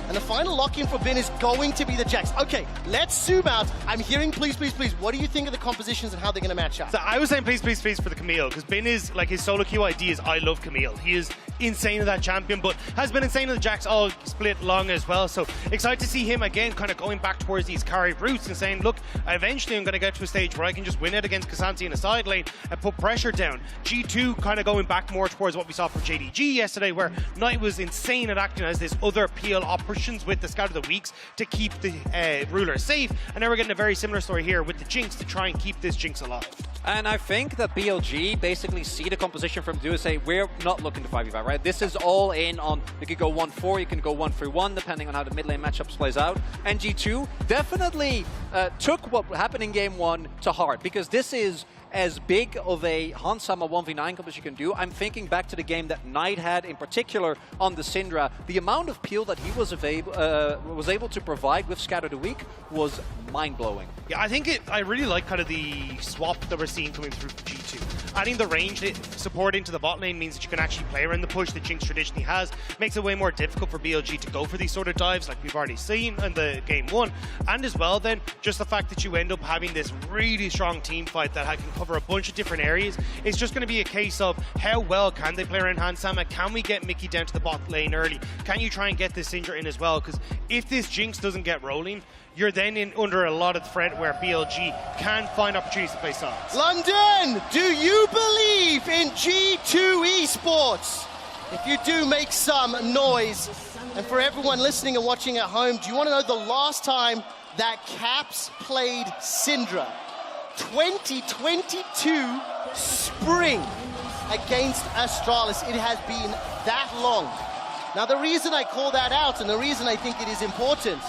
A: And the final lock-in for Bin is going to be the Jax. Okay, let's zoom out. I'm hearing please, please, please. What do you think of the compositions and how they're going to match up?
T: So I was saying please, please, please for the Camille, because Bin is, like, his solo queue ID is I love Camille. He is insane in that champion, but has been insane in the Jax all split long as well. So excited to see him again kind of going back towards these carry routes and saying, look, eventually I'm going to get to a stage where I can just win it against Cassante in a side lane and put pressure down. G2 kind of going back more towards what we saw from JDG yesterday, where Knight was insane at acting as this other PL operations with the Scout of the Weeks to keep the ruler safe, and now we're getting a very similar story here with the Jinx to try and keep this Jinx alive.
U: And I think that BLG basically see the composition from do say, we're not looking to 5v5, right? This is all in on, you could go 1-4, you can go 1-3-1, depending on how the mid lane matchups plays out. And G2 definitely took what happened in game 1 to heart, because this is as big of a Hansama 1v9 comp as you can do. I'm thinking back to the game that Knight had, in particular on the Syndra. The amount of peel that he was able to provide with Scatter the Weak was mind-blowing.
T: Yeah, I really like kind of the swap that we're seeing coming through for G2. Adding the ranged support into the bot lane means that you can actually play around the push that Jinx traditionally has. Makes it way more difficult for BLG to go for these sort of dives like we've already seen in the game 1. And as well then, just the fact that you end up having this really strong team fight that can cover a bunch of different areas. It's just going to be a case of how well can they play around Hansama? Can we get Mickey down to the bot lane early? Can you try and get this Syndra in as well? Because if this Jinx doesn't get rolling, you're then under a lot of threat where BLG can find opportunities to play sides.
A: London, do you believe in G2 esports? If you do, make some noise. And for everyone listening and watching at home, do you want to know the last time that Caps played Syndra? 2022 spring against Astralis. It has been that long. Now the reason I call that out, and the reason I think it is important,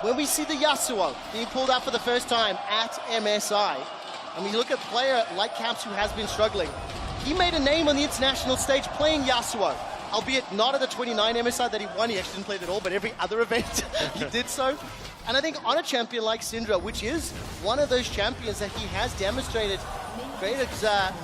A: when we see the Yasuo being pulled out for the first time at MSI, and we look at a player like Caps who has been struggling, he made a name on the international stage playing Yasuo, albeit not at the 29 MSI that he won. He actually didn't play it at all, but every other event he did so. And I think on a champion like Syndra, which is one of those champions that he has demonstrated great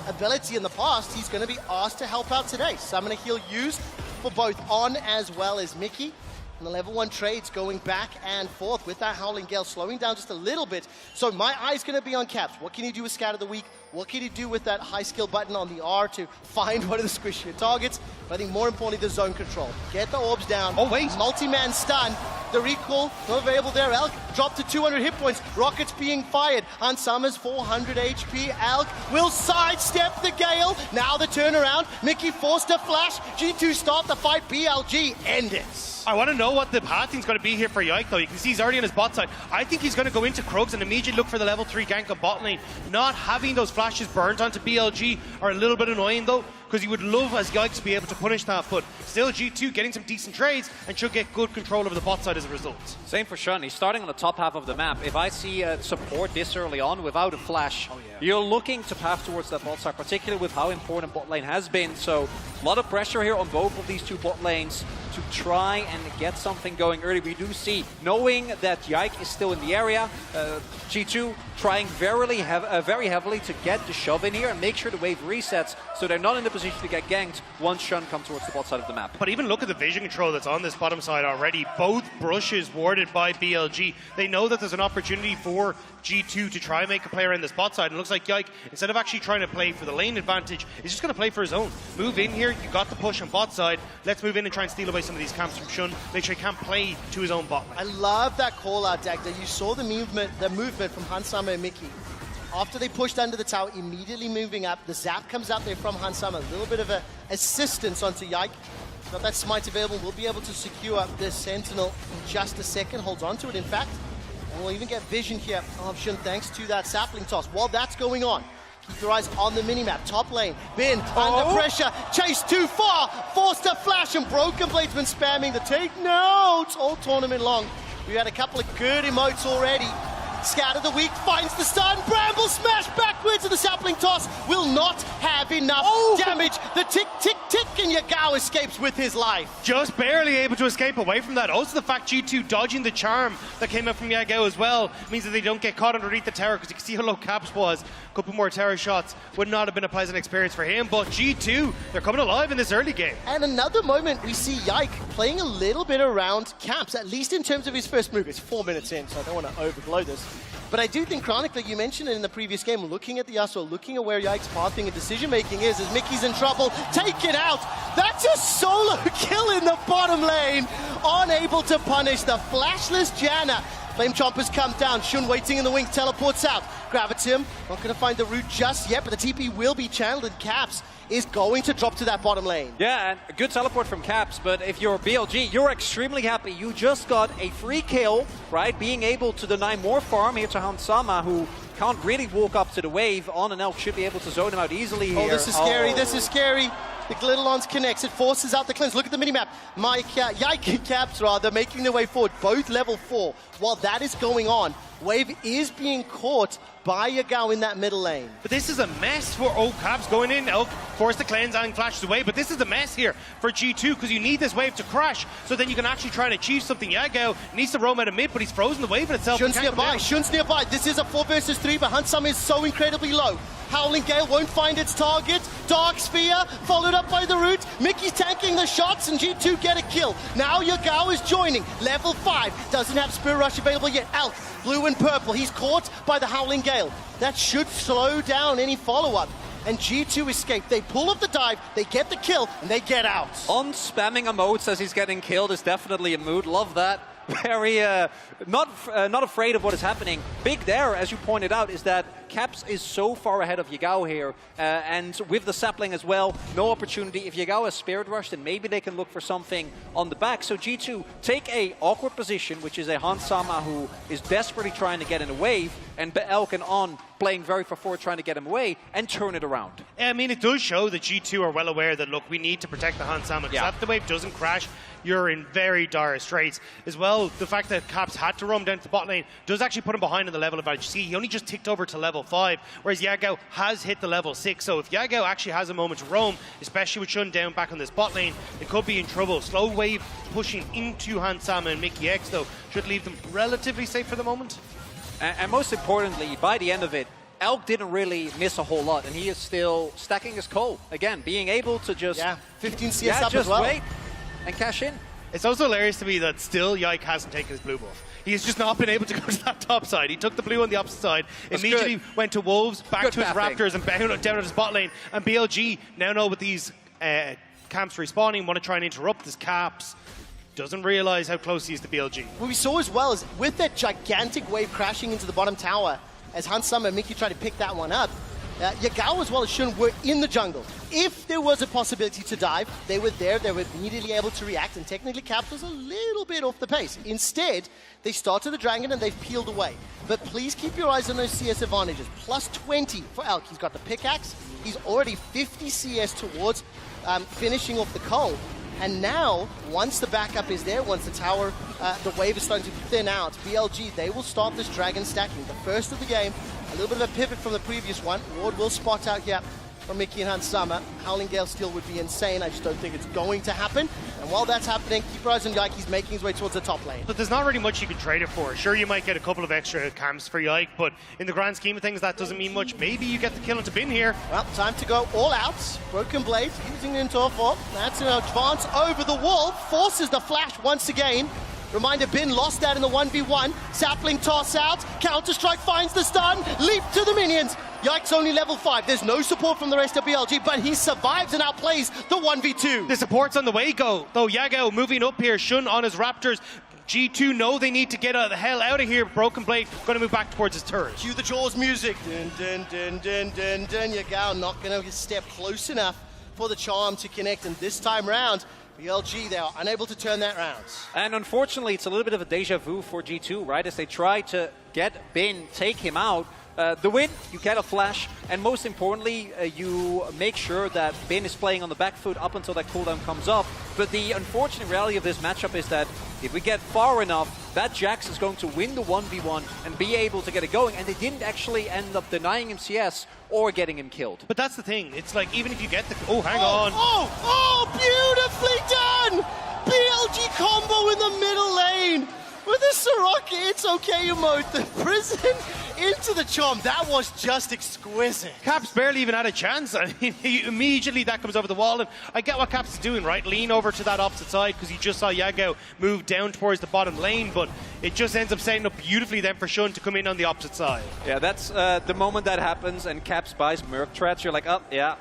A: ability in the past, he's going to be asked to help out today. Summoner Heal used for both On as well as Mickey. And the level 1 trades going back and forth with that Howling Gale slowing down just a little bit. So my eye's going to be on Caps. What can he do with Scout of the Week? What can he do with that high skill button on the R to find one of the squishier targets? But I think more importantly, the zone control. Get the orbs down.
T: Oh, wait.
A: Multi-man stun. The recall not available there. Elk dropped to 200 hit points. Rockets being fired. Unsummer's 400 HP. Elk will sidestep the Gale. Now the turnaround. Mickey forced a flash. G2 start the fight. BLG end it.
T: I want to know what the pathing's going to be here for Yike, though. You can see he's already on his bot side. I think he's going to go into Krugs and immediately look for the level 3 gank on bot lane. Not having those flashes burnt onto BLG are a little bit annoying, though, because he would love as Yike to be able to punish that. But still, G2 getting some decent trades and should get good control over the bot side as a result.
U: Same for Shun. He's starting on the top half of the map. If I see support this early on without a flash, you're looking to path towards that bot side, particularly with how important bot lane has been. So a lot of pressure here on both of these two bot lanes to try and get something going early. We do see, knowing that Yike is still in the area, G2 trying very heavily to get the shove in here and make sure the wave resets so they're not in the position to get ganked once Shun comes towards the bot side of the map.
T: But even look at the vision control that's on this bottom side already. Both brushes warded by BLG. They know that there's an opportunity for G2 to try and make a play around this bot side. And it looks like Yike, instead of actually trying to play for the lane advantage, is just going to play for his own. Move in here, you got the push on bot side. Let's move in and try and steal away some of these camps from Shun. Make sure he can't play to his own bot lane.
A: I love that call out, Dagda. You saw the movement from Hansama and Mickey. After they pushed under the tower, immediately moving up. The zap comes out there from Hansama. A little bit of assistance onto Yike. Got that smite available. We'll be able to secure this Sentinel in just a second. Holds on to it, in fact. And we'll even get vision here of Shun thanks to that sapling toss. While that's going on, keep your eyes on the minimap. Top lane, Bin under pressure, chased too far, forced a flash, and Broken Blade's been spamming the take notes all tournament long. We had a couple of good emotes already. Scout of the Week finds the stun. Bramble smash backwards, and the sapling toss will not have enough damage. The tick, tick, tick, and Yagao escapes with his life.
T: Just barely able to escape away from that. Also, the fact G2 dodging the charm that came out from Yagao as well means that they don't get caught underneath the tower, because you can see how low Caps was. A couple more tower shots would not have been a pleasant experience for him. But G2, they're coming alive in this early game.
A: And another moment, we see Yike playing a little bit around Caps, at least in terms of his first move. It's 4 minutes in, so I don't want to overblow this. But I do think, Chronic, like you mentioned it in the previous game, looking at the Yasuo, looking at where Yike's pathing and decision-making is, as Mickey's in trouble, take it out! That's a solo kill in the bottom lane! Unable to punish the flashless Janna. Flame Chompers come down, Shun waiting in the wing, teleports out. Gravitim, not going to find the route just yet, but the TP will be channeled, and Caps is going to drop to that bottom lane.
U: Yeah, and a good teleport from Caps, but if you're BLG, you're extremely happy. You just got a free kill, right? Being able to deny more farm here to Hansama, who can't really walk up to the wave. On and Elk should be able to zone him out easily here.
A: Oh, this is scary, this is scary. The Glitterlance connects, it forces out the cleanse. Look at the minimap. Yike and Caps, rather, making their way forward, both level 4. While that is going on, Wave is being caught by Yagao in that middle lane.
T: But this is a mess for Caps going in. Elk forced the cleanse and flashes away. But this is a mess here for G2, because you need this wave to crash so then you can actually try and achieve something. Yagao needs to roam out of mid, but he's frozen the wave in itself.
A: Shun's nearby. This is a 4 versus 3, but Hansama is so incredibly low. Howling Gale won't find its target. Dark Sphere, followed up by the root. Mickey's tanking the shots, and G2 get a kill. Now Yagao is joining. Level 5. Doesn't have Spirit Rush available yet. Elk, blue and purple. He's caught by the Howling Gale. That should slow down any follow-up. And G2 escape. They pull off the dive, they get the kill, and they get out.
U: On spamming emotes as he's getting killed is definitely a mood. Love that. very not afraid of what is happening. Big there, as you pointed out, is that Caps is so far ahead of Yagao here, and with the sapling as well, no opportunity. If Yagao has Spirit Rush, then maybe they can look for something on the back. So G2 take a awkward position, which is a Hans Sama who is desperately trying to get in a wave, and Elk and On playing very for forward, trying to get him away and turn it around.
T: Yeah, I mean, it does show that G2 are well aware that, look, we need to protect the Hans Sama, because if the wave doesn't crash, you're in very dire straits. As well, the fact that Caps had to roam down to the bot lane does actually put him behind in the level advantage. See, he only just ticked over to level 5, whereas Yagao has hit the level 6. So if Yagao actually has a moment to roam, especially with Shun down back on this bot lane, they could be in trouble. Slow wave pushing into Hans Sama and Mickey X, though, should leave them relatively safe for the moment.
U: And most importantly, by the end of it, Elk didn't really miss a whole lot, and he is still stacking his coal. Again, being able to just
A: 15 CS up
U: just
A: as well.
U: wait and cash in.
T: It's also hilarious to me that still Yike hasn't taken his blue buff. He's just not been able to go to that top side. He took the blue on the opposite side, immediately went to Wolves, back to his Raptors, and down at his bot lane. And BLG now know with these camps respawning, want to try and interrupt this Caps. Doesn't realize how close he is to BLG.
A: What we saw as well is with that gigantic wave crashing into the bottom tower, as Hans Sama and Mickey tried to pick that one up, Yagao as well as Shun were in the jungle. If there was a possibility to dive, they were there, they were immediately able to react, and technically Caps was a little bit off the pace. Instead, they started the dragon and they've peeled away. But please keep your eyes on those CS advantages. Plus 20 for Elk. He's got the pickaxe. He's already 50 CS towards finishing off the coal. And now, once the backup is there, once the tower, the wave is starting to thin out, BLG, they will start this dragon stacking. The first of the game, a little bit of a pivot from the previous one. Ward will spot out here from Mickey and Hans Sama. Howling Gale Steel would be insane. I just don't think it's going to happen. And while that's happening, keep your eyes on Yike. He's making his way towards the top lane.
T: But there's not really much you can trade it for. Sure, you might get a couple of extra camps for Yike, but in the grand scheme of things, that doesn't mean much. Maybe you get the kill into Bin here.
A: Well, time to go all out. Broken Blade using it into a 4. That's an advance over the wall. Forces the flash once again. Reminder, Bin lost that in the 1v1. Sapling toss out. Counter-Strike finds the stun. Leap to the minions. Yike's only level 5. There's no support from the rest of BLG, but he survives and outplays the 1v2.
T: The support's on the way, though. Yagao moving up here. Shun on his Raptors. G2 know they need to get the hell out of here. Broken Blade going to move back towards his turret.
A: Cue the Jaws music. Dun, dun, dun, dun, dun, dun. Yagao not going to step close enough for the charm to connect, and this time round, BLG, they are unable to turn that round.
U: And unfortunately, it's a little bit of a deja vu for G2, right? As they try to get Bin, take him out. The win, you get a flash, and most importantly, you make sure that Bin is playing on the back foot up until that cooldown comes up. But the unfortunate reality of this matchup is that if we get far enough, that Jax is going to win the 1v1 and be able to get it going, and they didn't actually end up denying him CS or getting him killed.
T: But that's the thing. It's like, even if you get the... Oh, hang on.
A: Oh, beautifully done! BLG combo in the middle lane. With the Soraka, it's okay emote, the prison into the charm. That was just exquisite.
T: Caps barely even had a chance. I mean, immediately that comes over the wall. And I get what Caps is doing, right? Lean over to that opposite side because he just saw Yagao move down towards the bottom lane. But it just ends up setting up beautifully then for Shun to come in on the opposite side.
U: Yeah, that's the moment that happens and Caps buys Merc Threats. You're like, oh, yeah.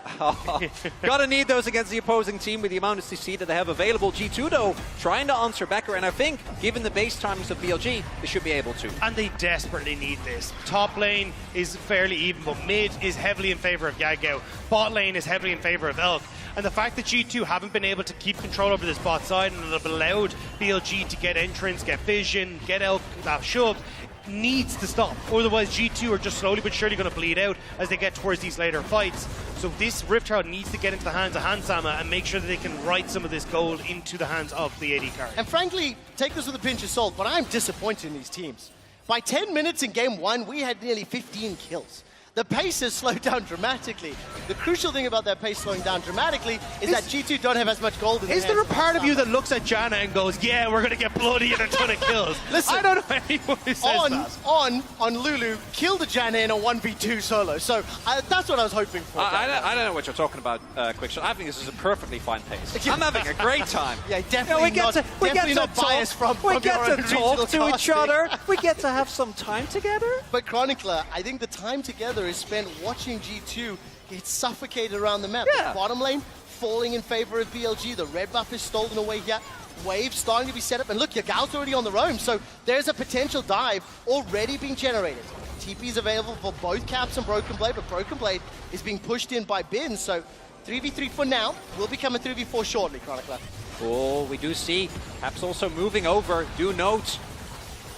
U: Gotta need those against the opposing team with the amount of CC that they have available. G2, though, trying to answer backer. And I think, given the base timings of BLG, they should be able to.
T: And they desperately need this. Top lane is fairly even, but mid is heavily in favor of Yagao. Bot lane is heavily in favor of Elk. And the fact that G2 haven't been able to keep control over this bot side and have allowed BLG to get entrance, get vision, get Elk shoved, needs to stop. Otherwise, G2 are just slowly but surely going to bleed out as they get towards these later fights. So this Rift Herald needs to get into the hands of Hans Sama and make sure that they can write some of this gold into the hands of the AD carry.
A: And frankly, take this with a pinch of salt, but I'm disappointed in these teams. By 10 minutes in game 1, we had nearly 15 kills. The pace has slowed down dramatically. The crucial thing about that pace slowing down dramatically is that G2 don't have as much gold in their
T: Is there a part of you that looks at Janna and goes, yeah, we're going to get bloody and a ton of kills?
A: Listen,
T: I don't know anyone who says that.
A: On Lulu, killed the Janna in a 1v2 solo. So that's what I was hoping for.
U: I don't know what you're talking about, Quickshot. I think this is a perfectly fine pace. I'm having a great time.
A: Yeah, definitely
U: we get to talk to each other. We get to have some time together.
A: But Chronicler, I think the time together is spent watching G2 get suffocated around the map.
U: Yeah.
A: The bottom lane falling in favor of BLG. The red buff is stolen away here. Wave starting to be set up, and look, Yagao's already on the roam, so there's a potential dive already being generated. TP is available for both Caps and Broken Blade, but Broken Blade is being pushed in by Bin, so 3v3 for now, will become a 3v4 shortly, Chronicler.
U: Cool, we do see Caps also moving over. Do note,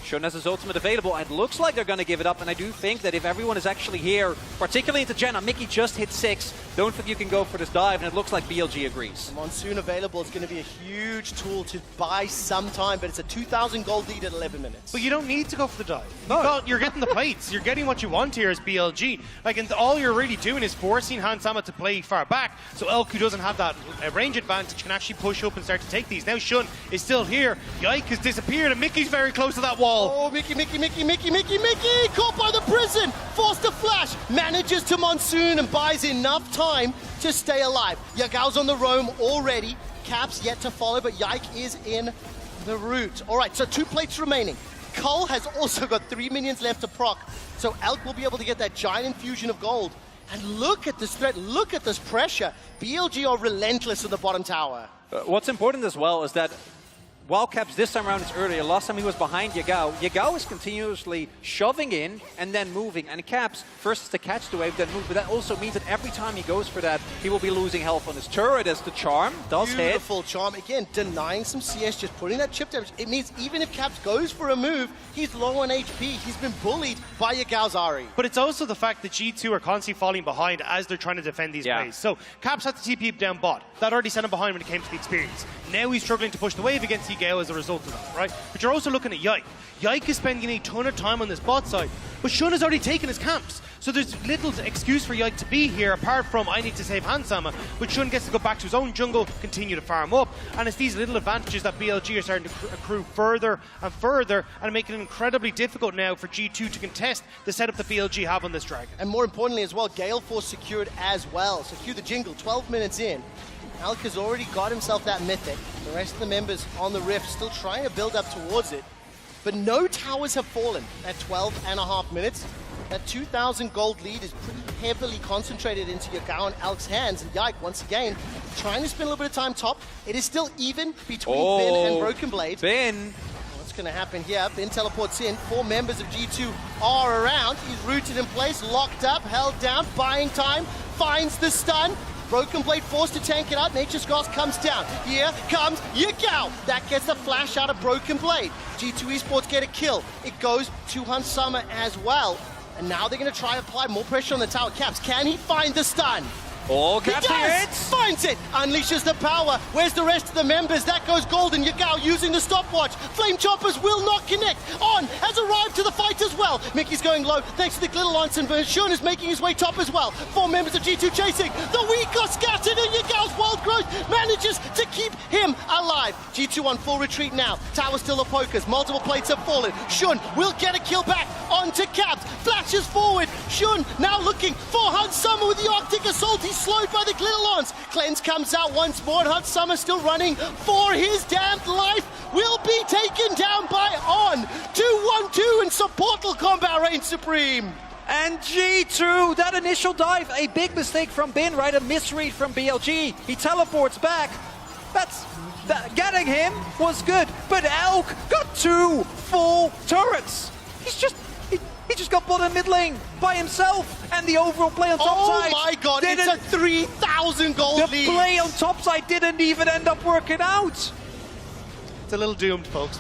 U: Shun has his ultimate available, and looks like they're going to give it up, and I do think that if everyone is actually here, particularly into Jenna, Mickey just hit 6, don't think you can go for this dive, and it looks like BLG agrees.
A: Monsoon available is going to be a huge tool to buy some time, but it's a 2,000 gold lead at 11 minutes.
T: But you don't need to go for the dive.
U: No.
T: You're getting the plates. You're getting what you want here as BLG. Like, and all you're really doing is forcing Hansama to play far back, so Elk, who doesn't have that range advantage, can actually push up and start to take these. Now Shun is still here. Yike has disappeared, and Mickey's very close to that wall.
A: Oh, Mickey! Caught by the prison! Forced to flash! Manages to Monsoon and buys enough time to stay alive. Yagao's on the roam already. Caps yet to follow, but Yike is in the route. All right, so 2 plates remaining. Cole has also got 3 minions left to proc, so Elk will be able to get that giant infusion of gold. And look at this threat, look at this pressure. BLG are relentless in the bottom tower.
U: What's important as well is that while Caps this time around is earlier, last time he was behind Yagao. Yagao is continuously shoving in and then moving, and Caps first is to catch the wave, then move, but that also means that every time he goes for that, he will be losing health on his turret as the charm does hit.
A: Beautiful charm, again, denying some CS, just putting that chip damage. It means even if Caps goes for a move, he's low on HP. He's been bullied by Yagao's Ari.
T: But it's also the fact that G2 are constantly falling behind as they're trying to defend these waves. So Caps had to TP down bot. That already sent him behind when it came to the experience. Now he's struggling to push the wave against Yagao as a result of that, right? But you're also looking at Yike. Yike is spending a ton of time on this bot side, but Shun has already taken his camps. So there's little excuse for Yike to be here apart from I need to save Hansama, but Shun gets to go back to his own jungle, continue to farm up, and it's these little advantages that BLG are starting to accrue further and further, and making it incredibly difficult now for G2 to contest the setup that BLG have on this dragon.
A: And more importantly as well, Gale Force secured as well. So cue the jingle, 12 minutes in. Alk has already got himself that mythic. The rest of the members on the Rift still trying to build up towards it. But no towers have fallen at 12.5 minutes. That 2,000 gold lead is pretty heavily concentrated into Yagao and Alk's hands. And Yike, once again, trying to spend a little bit of time top. It is still even between Bin and Broken Blade.
U: Bin!
A: What's going to happen here? Bin teleports in. 4 members of G2 are around. He's rooted in place, locked up, held down, buying time, finds the stun. Broken Blade forced to tank it out. Nature's Grasp comes down. Here comes Yagao. That gets the flash out of Broken Blade. G2 Esports get a kill. It goes to Hansama as well. And now they're going to try to apply more pressure on the tower. Caps, can he find the stun?
U: Oh, Caps hits!
A: Finds it! Unleashes the power. Where's the rest of the members? That goes golden. Yagao using the stopwatch. Flame Choppers will not connect. On has arrived to the fight as well. Mickey's going low thanks to the glitter lance, and Shun is making his way top as well. 4 members of G2 chasing. The weak are scattered, and Yagao's wild growth manages to keep him alive. G2 on full retreat now. Tower still a focus. Multiple plates have fallen. Shun will get a kill back onto Caps. Flashes forward. Shun now looking for Hansama with the Arctic Assault. He's slowed by the glitter lance. Cleanse comes out once more, and Hansama still running for his damned life. Will be taken down by On. 2-1-2 and some portal combat reigns supreme.
U: And G2, that initial dive, a big mistake from Bin, right? A misread from BLG. He teleports back. Getting him was good, but Elk got 2 full turrets. He just got bottom mid lane by himself, and the overall play on top side.
A: Oh my god, it's a 3,000 gold lead.
U: The play on top side didn't even end up working out.
T: It's a little doomed, folks.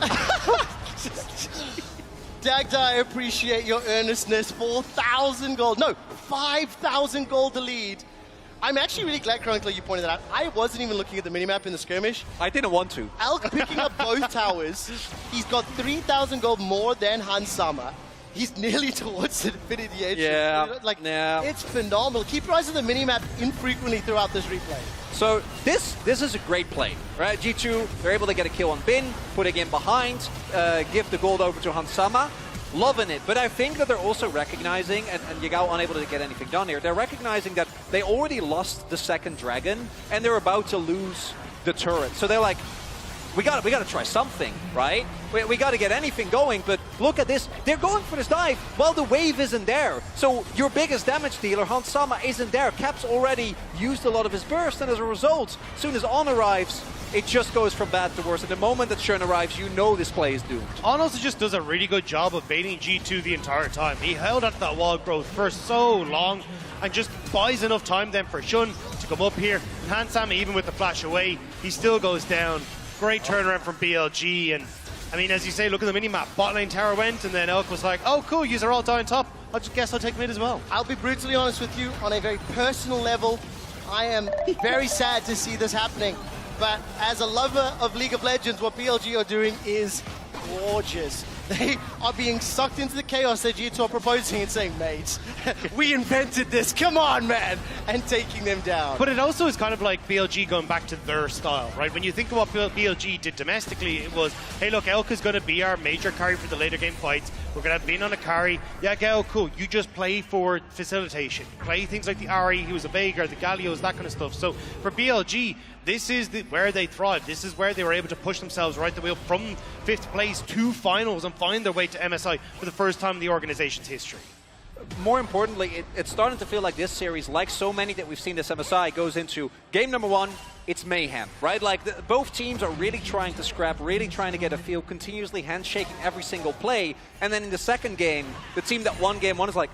A: Dagda, I appreciate your earnestness. 4,000 gold. No, 5,000 gold to lead. I'm actually really glad, Chronicler, you pointed that out. I wasn't even looking at the minimap in the skirmish.
U: I didn't want to.
A: Alk picking up both towers. He's got 3,000 gold more than Hansama. He's nearly towards the Infinity Edge.
U: Yeah,
A: it's phenomenal. Keep your eyes on the minimap infrequently throughout this replay.
U: So this is a great play, right? G2, they're able to get a kill on Bin, putting him behind, give the gold over to Hansama. Loving it, but I think that they're also recognizing, and Yagao unable to get anything done here, they're recognizing that they already lost the second dragon, and they're about to lose the turret. So they're like, we got to try something, right? We got to get anything going, but look at this. They're going for this dive. Well, the wave isn't there. So your biggest damage dealer, Hans Sama, isn't there. Cap's already used a lot of his burst, and as a result, as soon as On arrives, it just goes from bad to worse. At the moment that Schön arrives, you know this play is doomed.
T: On also just does a really good job of baiting G2 the entire time. He held at that wall growth for so long and just buys enough time then for Schön to come up here. And Hans Sama, even with the flash away, he still goes down. Great turnaround from BLG, and I mean, as you say, look at the mini-map. Bot lane tower went, and then Elk was like, oh, cool, yous are all down top. I just guess I'll take mid as well.
A: I'll be brutally honest with you, on a very personal level, I am very sad to see this happening. But as a lover of League of Legends, what BLG are doing is gorgeous. They are being sucked into the chaos that G2 are proposing and saying, mates, we invented this, come on, man, and taking them down.
T: But it also is kind of like BLG going back to their style, right? When you think of what BLG did domestically, it was, hey, look, Elk is going to be our major carry for the later game fights. We're going to have Bin on a carry. Yeah, Gal, cool. You just play for facilitation. Play things like the Ari, he was a Veigar, the Gallios, that kind of stuff. So for BLG, this is where they thrived. This is where they were able to push themselves right the way up from 5th place to finals and find their way to MSI for the first time in the organization's history.
U: More importantly, it's starting to feel like this series, like so many that we've seen this MSI, goes into game number 1, it's mayhem, right? Like both teams are really trying to scrap, really trying to get a feel, continuously handshaking every single play. And then in the second game, the team that won game 1 is like,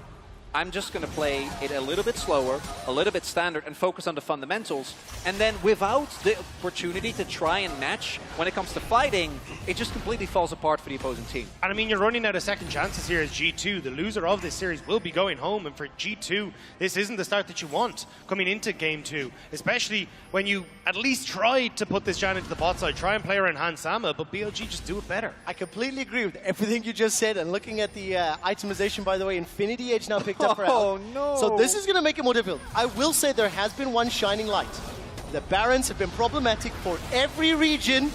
U: I'm just going to play it a little bit slower, a little bit standard, and focus on the fundamentals. And then without the opportunity to try and match when it comes to fighting, it just completely falls apart for the opposing team.
T: And I mean, you're running out of second chances here as G2. The loser of this series will be going home. And for G2, this isn't the start that you want coming into game 2, especially when you at least tried to put this Jan into the bot side, try and play around Hans Sama, but BLG just do it better.
A: I completely agree with everything you just said. And looking at the itemization, by the way, Infinity Edge now picked up for Elk.
U: Oh, no.
A: So this is going to make it more difficult. I will say there has been one shining light. The Barons have been problematic for every region,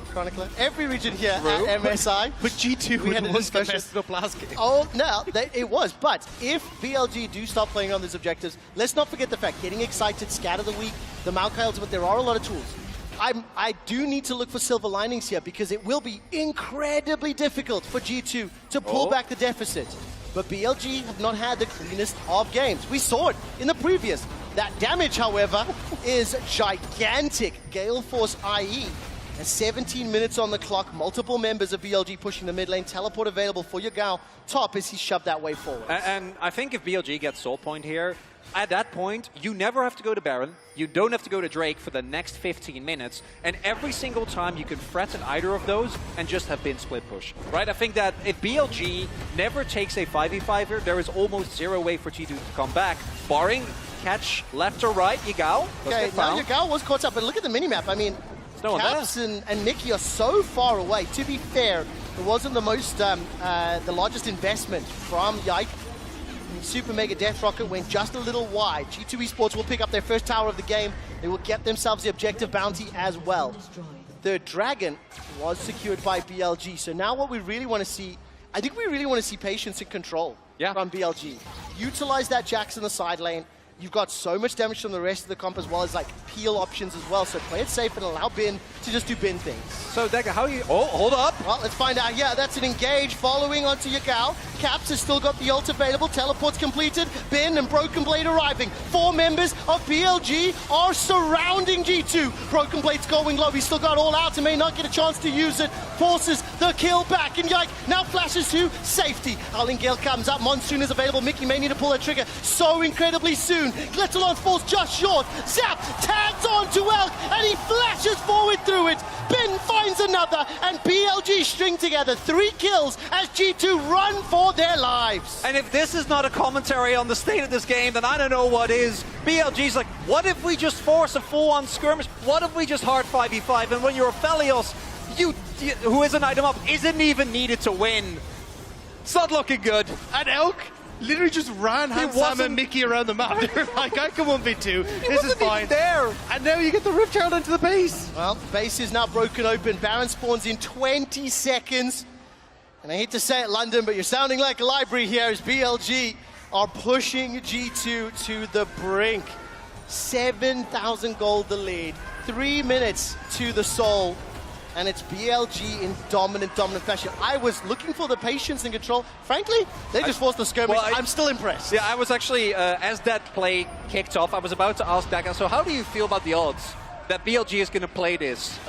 A: Chronicler, every region here at MSI.
T: But G2
A: we had a discussion.
T: Messed up last game.
A: Oh, no, it was. But if BLG do start playing on these objectives, let's not forget the fact, getting excited, scatter the weak, the Maokails, but there are a lot of tools. I do need to look for silver linings here because it will be incredibly difficult for G2 to pull back the deficit. But BLG have not had the cleanest of games. We saw it in the previous. That damage, however, is gigantic. Gale Force IE. And 17 minutes on the clock, multiple members of BLG pushing the mid lane, teleport available for Yagao. Top as he shoved that way forward.
U: And I think if BLG gets Soul Point here, at that point, you never have to go to Baron, you don't have to go to Drake for the next 15 minutes, and every single time you can threaten either of those and just have Bin split push, right? I think that if BLG never takes a 5v5 here, there is almost zero way for G2 to come back, barring catch left or right, Yagao.
A: Okay, now Yagao was caught up, but look at the minimap. I mean, Caps and Mickey are so far away. To be fair, it wasn't the most, the largest investment from Yike. Super Mega Death Rocket went just a little wide. G2 Esports will pick up their first tower of the game. They will get themselves the objective bounty as well. The Dragon was secured by BLG. So now what we really want to see, I think we really want to see patience and control from BLG. Utilize that Jax in the side lane. You've got so much damage from the rest of the comp as well as like peel options as well. So play it safe and allow Bin to just do Bin things.
U: So Deca, how you... Oh, hold up.
A: Well, let's find out. Yeah, that's an engage following onto Yagao. Caps has still got the ult available. Teleport's completed. Bin and Broken Blade arriving. 4 members of BLG are surrounding G2. Broken Blade's going low. He's still got all out and may not get a chance to use it. Forces the kill back. And Yike now flashes to safety. Howling Gale comes up. Monsoon is available. Mickey may need to pull a trigger so incredibly soon. Glettalon falls just short. Zap tags on to Elk and he flashes forward through it. Bin finds another and BLG string together 3 kills as G2 run for their lives.
U: And if this is not a commentary on the state of this game, then I don't know what is. BLG's like, what if we just force a full-on skirmish? What if we just hard 5v5? And when you're a Felios, who is an item up, isn't even needed to win. It's not looking good.
T: And Elk literally just ran Hans Sama and Mickey around the map. They're like, I can 1v2. This is fine.
U: There.
T: And now you get the Rift Herald into the base.
A: Well, base is now broken open. Baron spawns in 20 seconds. And I hate to say it, London, but you're sounding like a library here as BLG are pushing G2 to the brink. 7,000 gold the lead. 3 minutes to the soul. and it's BLG in dominant fashion. I was looking for the patience and control. Frankly, they just forced the skirmish.
U: Well,
A: I'm still impressed.
U: Yeah, I was actually, as that play kicked off, I was about to ask Daga, so how do you feel about the odds that BLG is going to play this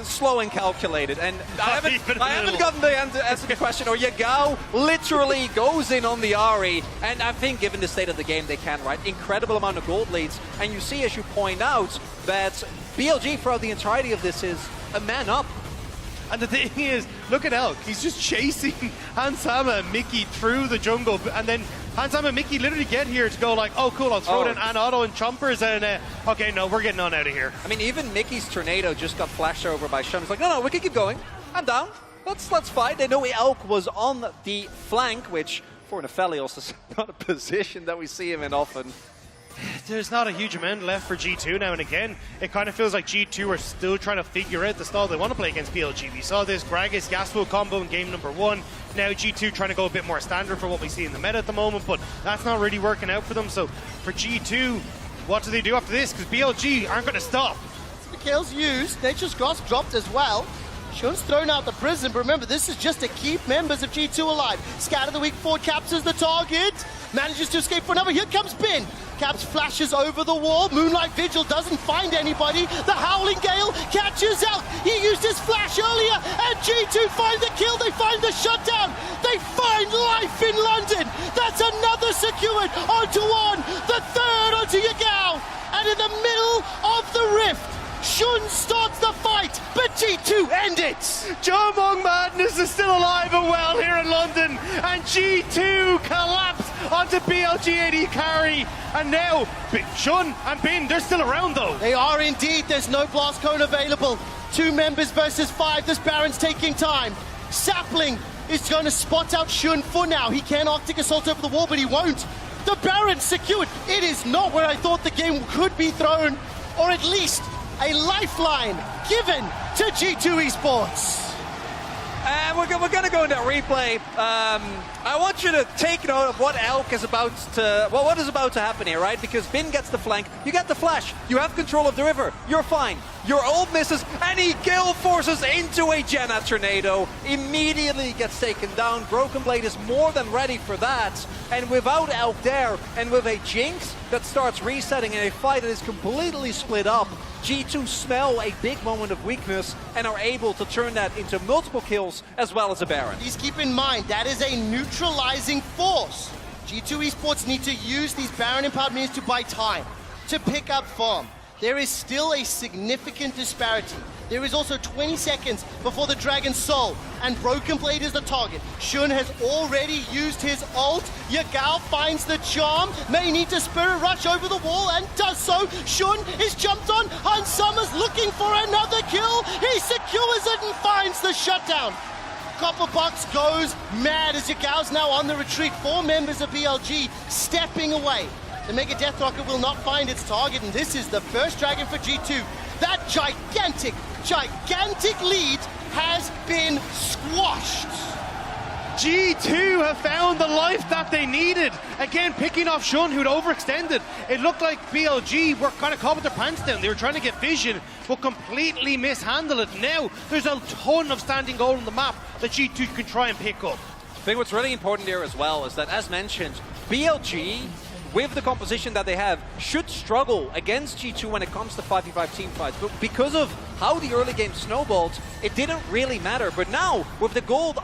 U: slow and calculated? And I haven't gotten the answer to the question. Or Yagao literally goes in on the Ahri, and I think given the state of the game, they can, right? Incredible amount of gold leads, and you see, as you point out, that BLG throughout the entirety of this is a man up.
T: And the thing is, look at Elk. He's just chasing Hansama and Mickey through the jungle, and then Hansama and Mickey literally get here to go like, oh cool, I'll throw down an auto and chompers, and okay, no, we're getting on out of here.
U: I mean, even Mickey's tornado just got flashed over by Shun. It's like, no, we can keep going. I'm down. Let's fight. They know Elk was on the flank, which for an Aphelios is not a position that we see him in often.
T: There's not a huge amount left for G2 now, and again, it kind of feels like G2 are still trying to figure out the style they want to play against BLG. We saw this Gragas Yasuo combo in game number 1. Now G2 trying to go a bit more standard for what we see in the meta at the moment, but that's not really working out for them. So for G2, what do they do after this? Because BLG aren't going to stop.
A: The kills used, Nature's Cross dropped as well. Shun's thrown out the prison, but remember, this is just to keep members of G2 alive. Scout of the weak forward captures the target, manages to escape for another. Here comes Bin. Caps flashes over the wall. Moonlight Vigil doesn't find anybody. The Howling Gale catches out. He used his flash earlier, and G2 find the kill. They find the shutdown. They find life in London. That's another secured onto one. The third onto Yagao. And in the middle of the rift, Shun starts the fight, but G2 end it!
T: Jomong Madness is still alive and well here in London, and G2 collapse onto BLG AD carry, and now Shun and Bin, they're still around though.
A: They are indeed. There's no blast cone available. 2 members versus 5. This Baron's taking time. Sapling is going to spot out Shun for now. He can Arctic Assault over the wall, but he won't. The Baron's secured. It is not where I thought the game could be thrown, or at least a lifeline given to G2 Esports.
U: And we're going to go into replay. I want you to take note of what Elk is about to, well, what is about to happen here, right? Because Bin gets the flank, you get the flash, you have control of the river, you're fine. Your ult misses, and he kill forces into a Jenna tornado. Immediately gets taken down. Broken Blade is more than ready for that. And without Elk there, and with a Jinx that starts resetting in a fight that is completely split up, G2 smell a big moment of weakness and are able to turn that into multiple kills as well as a Baron.
A: Please keep in mind, that is a neutralizing force. G2 Esports need to use these Baron empowered minions to buy time, to pick up farm. There is still a significant disparity. There is also 20 seconds before the Dragon's Soul, and Broken Blade is the target. Shun has already used his ult. Yagao finds the charm, may need to Spirit Rush over the wall, and does so. Shun is jumped on. Hansama's looking for another kill. He secures it and finds the shutdown. Copperbox goes mad as Yagao's now on the retreat. 4 members of BLG stepping away. The Mega Death Rocket will not find its target, and this is the first Dragon for G2. That gigantic lead has been squashed.
T: G2 have found the life that they needed. Again, picking off Shun, who'd overextended. It looked like BLG were kind of caught with their pants down. They were trying to get vision, but completely mishandled it. Now, there's a ton of standing gold on the map that G2 can try and pick up.
U: I think what's really important here as well is that, as mentioned, BLG, with the composition that they have, should struggle against G2 when it comes to 5v5 team fights. But because of how the early game snowballed, it didn't really matter. But now, with the gold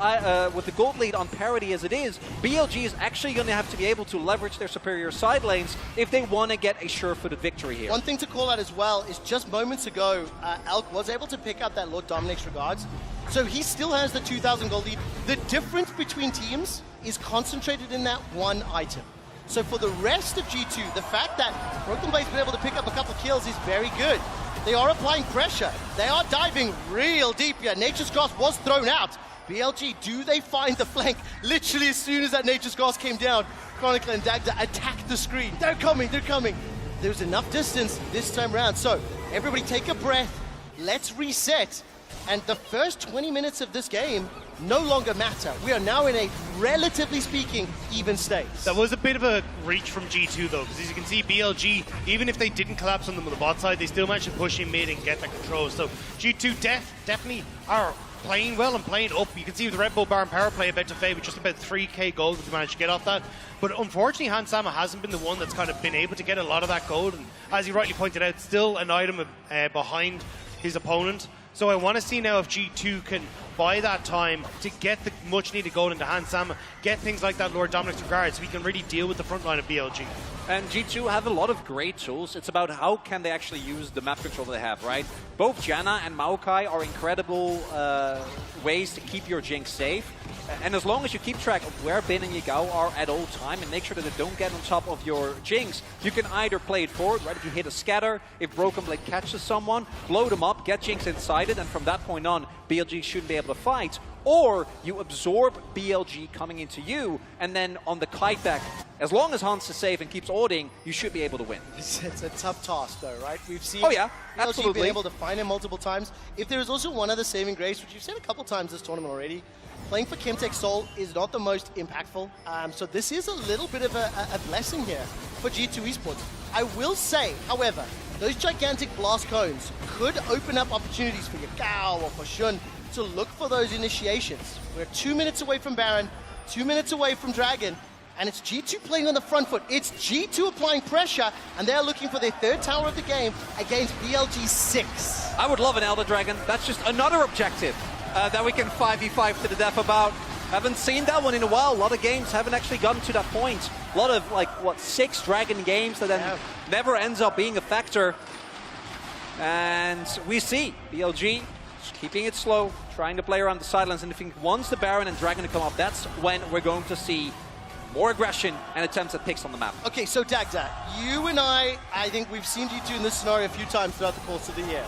U: lead on parity as it is, BLG is actually going to have to be able to leverage their superior side lanes if they want to get a sure-footed victory here.
A: One thing to call out as well is just moments ago, Elk was able to pick up that Lord Dominic's regards. So he still has the 2,000 gold lead. The difference between teams is concentrated in that one item. So for the rest of G2, the fact that Broken Blade's been able to pick up a couple of kills is very good. They are applying pressure. They are diving real deep here. Nature's Cross was thrown out. BLG, do they find the flank? Literally as soon as that Nature's Cross came down, Chronicle and Dagda attacked the screen. They're coming, they're coming. There's enough distance this time around. So everybody take a breath. Let's reset. And the first 20 minutes of this game
F: no longer matter. We are now in a, relatively speaking, even stakes.
T: That was a bit of a reach from G2 though, because as you can see, BLG, even if they didn't collapse on them on the bot side, they still managed to push in mid and get that control. So G2 definitely are playing well and playing up. You can see with the Red Bull Baron power play about to fade with just about 3k gold to manage to get off that. But unfortunately, Hansama hasn't been the one that's kind of been able to get a lot of that gold. And as you rightly pointed out, still an item behind his opponent. So I want to see now if G2 can buy that time to get the much needed gold into Hansama, get things like that Lord Dominic's regard, so we can really deal with the front line of BLG.
U: And G2 have a lot of great tools. It's about how can they actually use the map control they have, right? Both Janna and Maokai are incredible ways to keep your Jinx safe. And as long as you keep track of where Bin and Yagao are at all time and make sure that they don't get on top of your Jinx, you can either play it forward, right? If you hit a scatter, if Broken Blade catches someone, blow them up, get Jinx inside it, and from that point on, BLG shouldn't be able to fight. Or you absorb BLG coming into you, and then on the kite back, as long as Hans is safe and keeps ordering, you should be able to win.
F: It's a tough task though, right? We've seen
U: BLG
F: been able to find him multiple times. If there is also one other saving grace, which you've said a couple times this tournament already, playing for Chemtech Seoul is not the most impactful. So this is a little bit of a blessing here for G2 Esports. I will say, however, those gigantic blast cones could open up opportunities for Yagao or for Shun to look for those initiations. We're 2 minutes away from Baron, 2 minutes away from Dragon, and it's G2 playing on the front foot. It's G2 applying pressure, and they're looking for their third tower of the game against BLG 6.
U: I would love an Elder Dragon. That's just another objective that we can 5v5 to the death about. Haven't seen that one in a while. A lot of games haven't actually gotten to that point. A lot of, like, what, 6 Dragon games that then never ends up being a factor. And we see BLG keeping it slow, trying to play around the sidelines, and I think once the Baron and Dragon come up, that's when we're going to see more aggression and attempts at picks on the map.
F: Okay, so Dagda, you and I think we've seen G2 in this scenario a few times throughout the course of the year.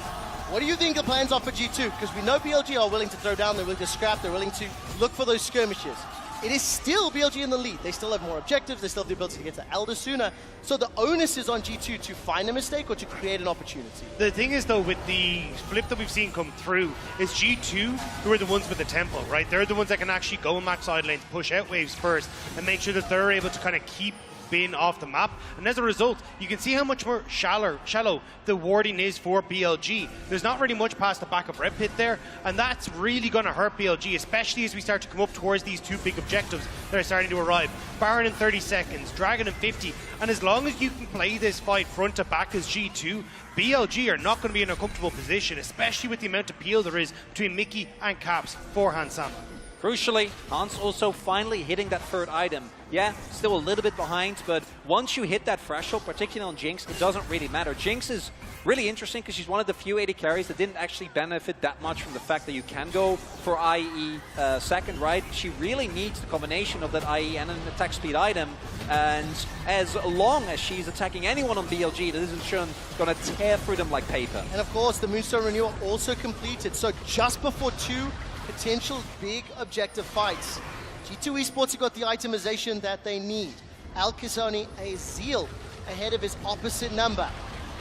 F: What do you think the plans are for G2? Because we know BLG are willing to throw down, they're willing to scrap, they're willing to look for those skirmishes. It is still BLG in the lead. They still have more objectives, they still have the ability to get to Elder sooner. So the onus is on G2 to find a mistake or to create an opportunity.
T: The thing is, though, with the flip that we've seen come through, is G2 who are the ones with the tempo, right? They're the ones that can actually go and max side lanes, push out waves first, and make sure that they're able to kind of keep Bin off the map. And as a result, you can see how much more shallow the warding is for BLG. There's not really much past the back of Red Pit there, and that's really going to hurt BLG, especially as we start to come up towards these 2 big objectives that are starting to arrive. Baron in 30 seconds, Dragon in 50, and as long as you can play this fight front to back as G2, BLG are not going to be in a comfortable position, especially with the amount of peel there is between Mickey and Caps for Hansama.
U: Crucially, Hans also finally hitting that third item. Yeah, still a little bit behind, but once you hit that threshold, particularly on Jinx, it doesn't really matter. Jinx is really interesting because she's one of the few AD carries that didn't actually benefit that much from the fact that you can go for IE second, right? She really needs the combination of that IE and an attack speed item, and as long as she's attacking anyone on BLG, that isn't Shun going to tear through them like paper.
F: And of course, the Moonstone Renewal also completed, so just before 2 potential big objective fights, G2 Esports have got the itemization that they need. Alk is only a Zeal ahead of his opposite number.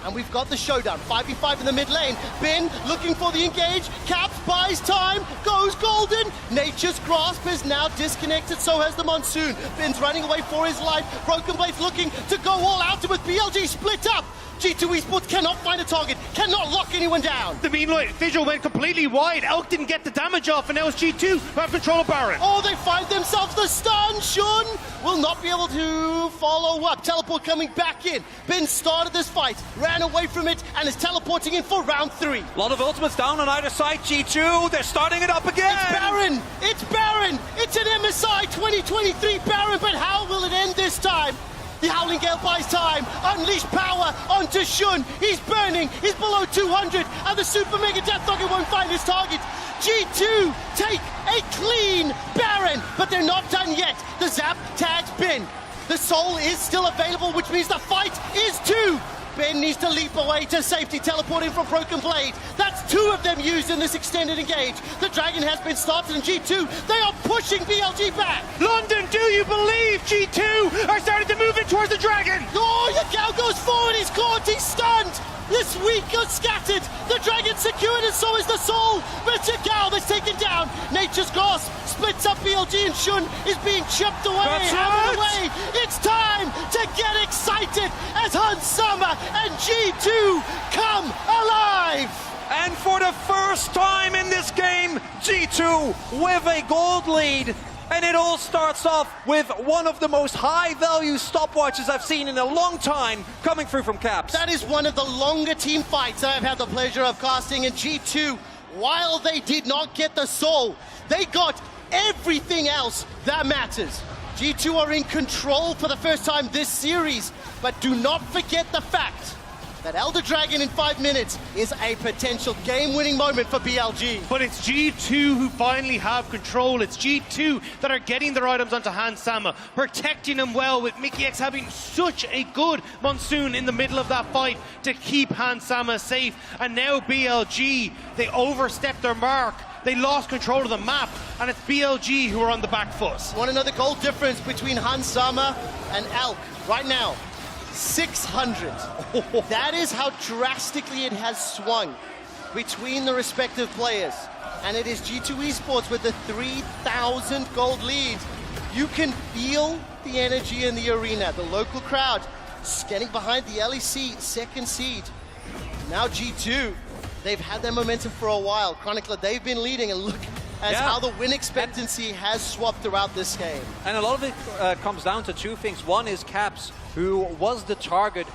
F: And we've got the showdown, 5v5 in the mid lane. Bin looking for the engage, Caps buys time, goes golden. Nature's Grasp is now disconnected, so has the Monsoon. Bin's running away for his life. Broken Blade's looking to go all out, and with BLG split up, G2 Esports cannot find a target, cannot lock anyone down.
T: The Meanlight visual went completely wide. Elk didn't get the damage off, and now it's G2 who have control of Baron.
F: Oh, they find themselves the stun. Shun will not be able to follow up. Teleport coming back in. Bin started this fight, ran away from it, and is teleporting in for round 3.
U: A lot of ultimates down on either side. G2, they're starting it up again.
F: It's Baron. It's Baron. It's an MSI 2023 Baron, but how will it end this time? The Howling Gale buys time, unleash power onto Shun. He's burning, he's below 200, and the Super Mega Death Nugget won't find his target. G2 take a clean Baron, but they're not done yet. The Zap tags Bin. The Soul is still available, which means the fight is 2. Ben needs to leap away to safety, teleporting from Broken Blade. That's 2 of them used in this extended engage. The Dragon has been started in G2. They are pushing BLG back.
T: London, do you believe G2 are starting to move in towards the Dragon?
F: Oh, Yagao goes forward. He's caught. He's stunned. This weak got scattered. The Dragon secured, and so is the Soul. But it's Yagao that's taken down. Nature's Grasp splits up BLG, and Shun is being chipped away.
T: That's
F: out of the
T: right.
F: way. It's time to get excited as Hansama and G2 come alive.
U: And for the first time in this game, G2 with a gold lead. And it all starts off with one of the most high-value stopwatches I've seen in a long time coming through from Caps.
F: That is one of the longer team fights I've had the pleasure of casting in G2. While they did not get the Soul, they got everything else that matters. G2 are in control for the first time this series, but do not forget the fact that Elder Dragon in 5 minutes is a potential game-winning moment for BLG.
T: But it's G2 who finally have control. It's G2 that are getting their items onto Hansama, protecting him well, with Mickey X having such a good monsoon in the middle of that fight to keep Hansama safe. And now BLG, they overstepped their mark. They lost control of the map, and it's BLG who are on the back foot.
F: Want another goal difference between Hansama and Elk right now? 600. That is how drastically it has swung between the respective players. And it is G2 Esports with the 3,000 gold lead. You can feel the energy in the arena. The local crowd getting behind the LEC second seed. Now G2, they've had their momentum for a while. Chronicler, they've been leading, and look as how the win expectancy has swapped throughout this game.
U: And a lot of it comes down to 2 things. One is Caps, who was the target,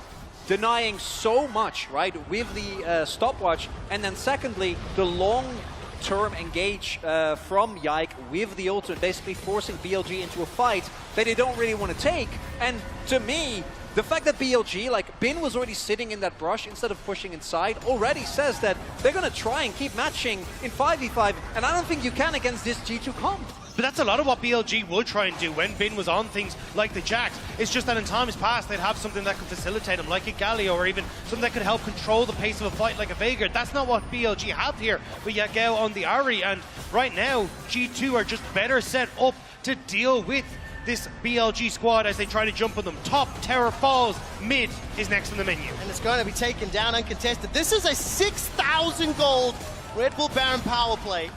U: denying so much, right, with the stopwatch. And then secondly, the long-term engage from Yike with the ultimate, basically forcing BLG into a fight that they don't really want to take. And to me, the fact that BLG, like Bin was already sitting in that brush instead of pushing inside, already says that they're going to try and keep matching in 5v5, and I don't think you can against this G2 comp.
T: But that's a lot of what BLG would try and do when Bin was on things like the Jax. It's just that in times past, they'd have something that could facilitate him, like a Galio, or even something that could help control the pace of a fight like a Veigar. That's not what BLG have here with Yagao on the Ahri, and right now, G2 are just better set up to deal with this BLG squad as they try to jump on them. Top, Terror falls, mid is next on the menu.
F: And it's going to be taken down uncontested. This is a 6,000 gold Red Bull Baron power play,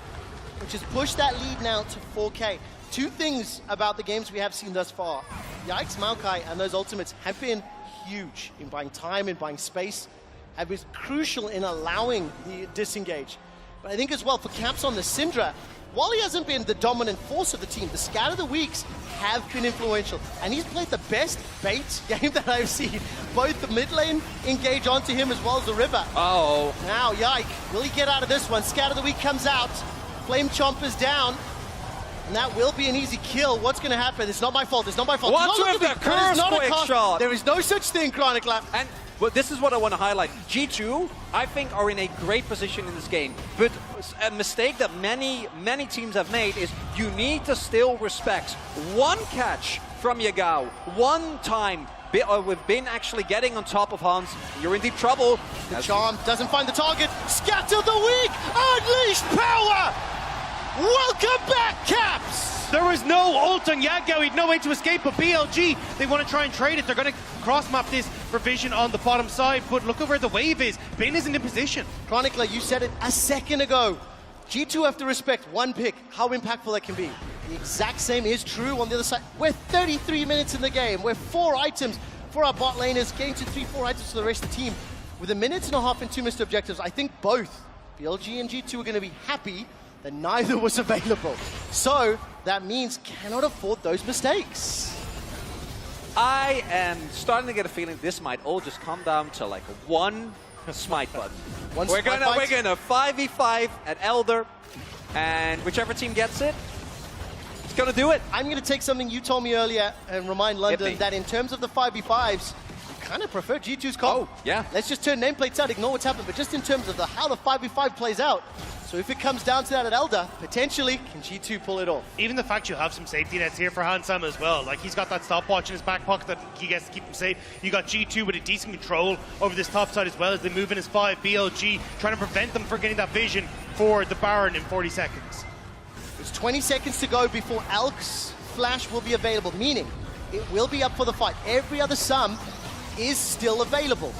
F: which has pushed that lead now to 4K. 2 things about the games we have seen thus far. Yikes, Maokai and those ultimates have been huge in buying time, in buying space, have been crucial in allowing the disengage. But I think as well for Caps on the Syndra, while he hasn't been the dominant force of the team, the Scat of the Weeks have been influential. And he's played the best bait game that I've seen. Both the mid lane engage onto him as well as the river.
U: Oh.
F: Now, Yike, will he get out of this one? Scat of the Week comes out. Flame Chomper's down. And that will be an easy kill. What's going to happen? It's not my fault. It's not my fault.
U: What's with the curse quick shot?
F: There is no such thing, Chronicler.
U: And well, this is what I want to highlight. G2, I think, are in a great position in this game. But a mistake that many teams have made is you need to still respect one catch from Yagao, one time with Bin actually getting on top of Hans. You're in deep trouble.
F: The charm doesn't find the target. Scatter the weak. Unleash power. Welcome back, Caps.
T: There was no ult on Yagao. He'd no way to escape, but BLG, they want to try and trade it. They're going to cross-map this for vision on the bottom side, but look at where the wave is. Bin isn't in position.
F: Chronicler, you said it a second ago. G2 have to respect one pick, how impactful that can be. The exact same is true on the other side. We're 33 minutes in the game. We're 4 items for our bot laners, getting to 3-4 items for the rest of the team. With 1.5 minutes and 2 missed objectives, I think both BLG and G2 are going to be happy that neither was available. So that means cannot afford those mistakes.
U: I am starting to get a feeling this might all just come down to like one smite button. We're gonna 5v5 at Elder, and whichever team gets it, it's gonna do it.
F: I'm gonna take something you told me earlier and remind London that in terms of the 5v5s, you kind of prefer G2's comp.
U: Oh, yeah.
F: Let's just turn nameplates out, ignore what's happened, but just in terms of how the 5v5 plays out, So if it comes down to that at Elder, potentially, can G2 pull it off?
T: Even the fact you have some safety nets here for Hansama as well. Like, he's got that stopwatch in his back pocket that he gets to keep him safe. You got G2 with a decent control over this top side as well as they move in as 5. BLG trying to prevent them from getting that vision for the Baron in 40 seconds.
F: There's 20 seconds to go before Elk's flash will be available, meaning it will be up for the fight. Every other sum is still available.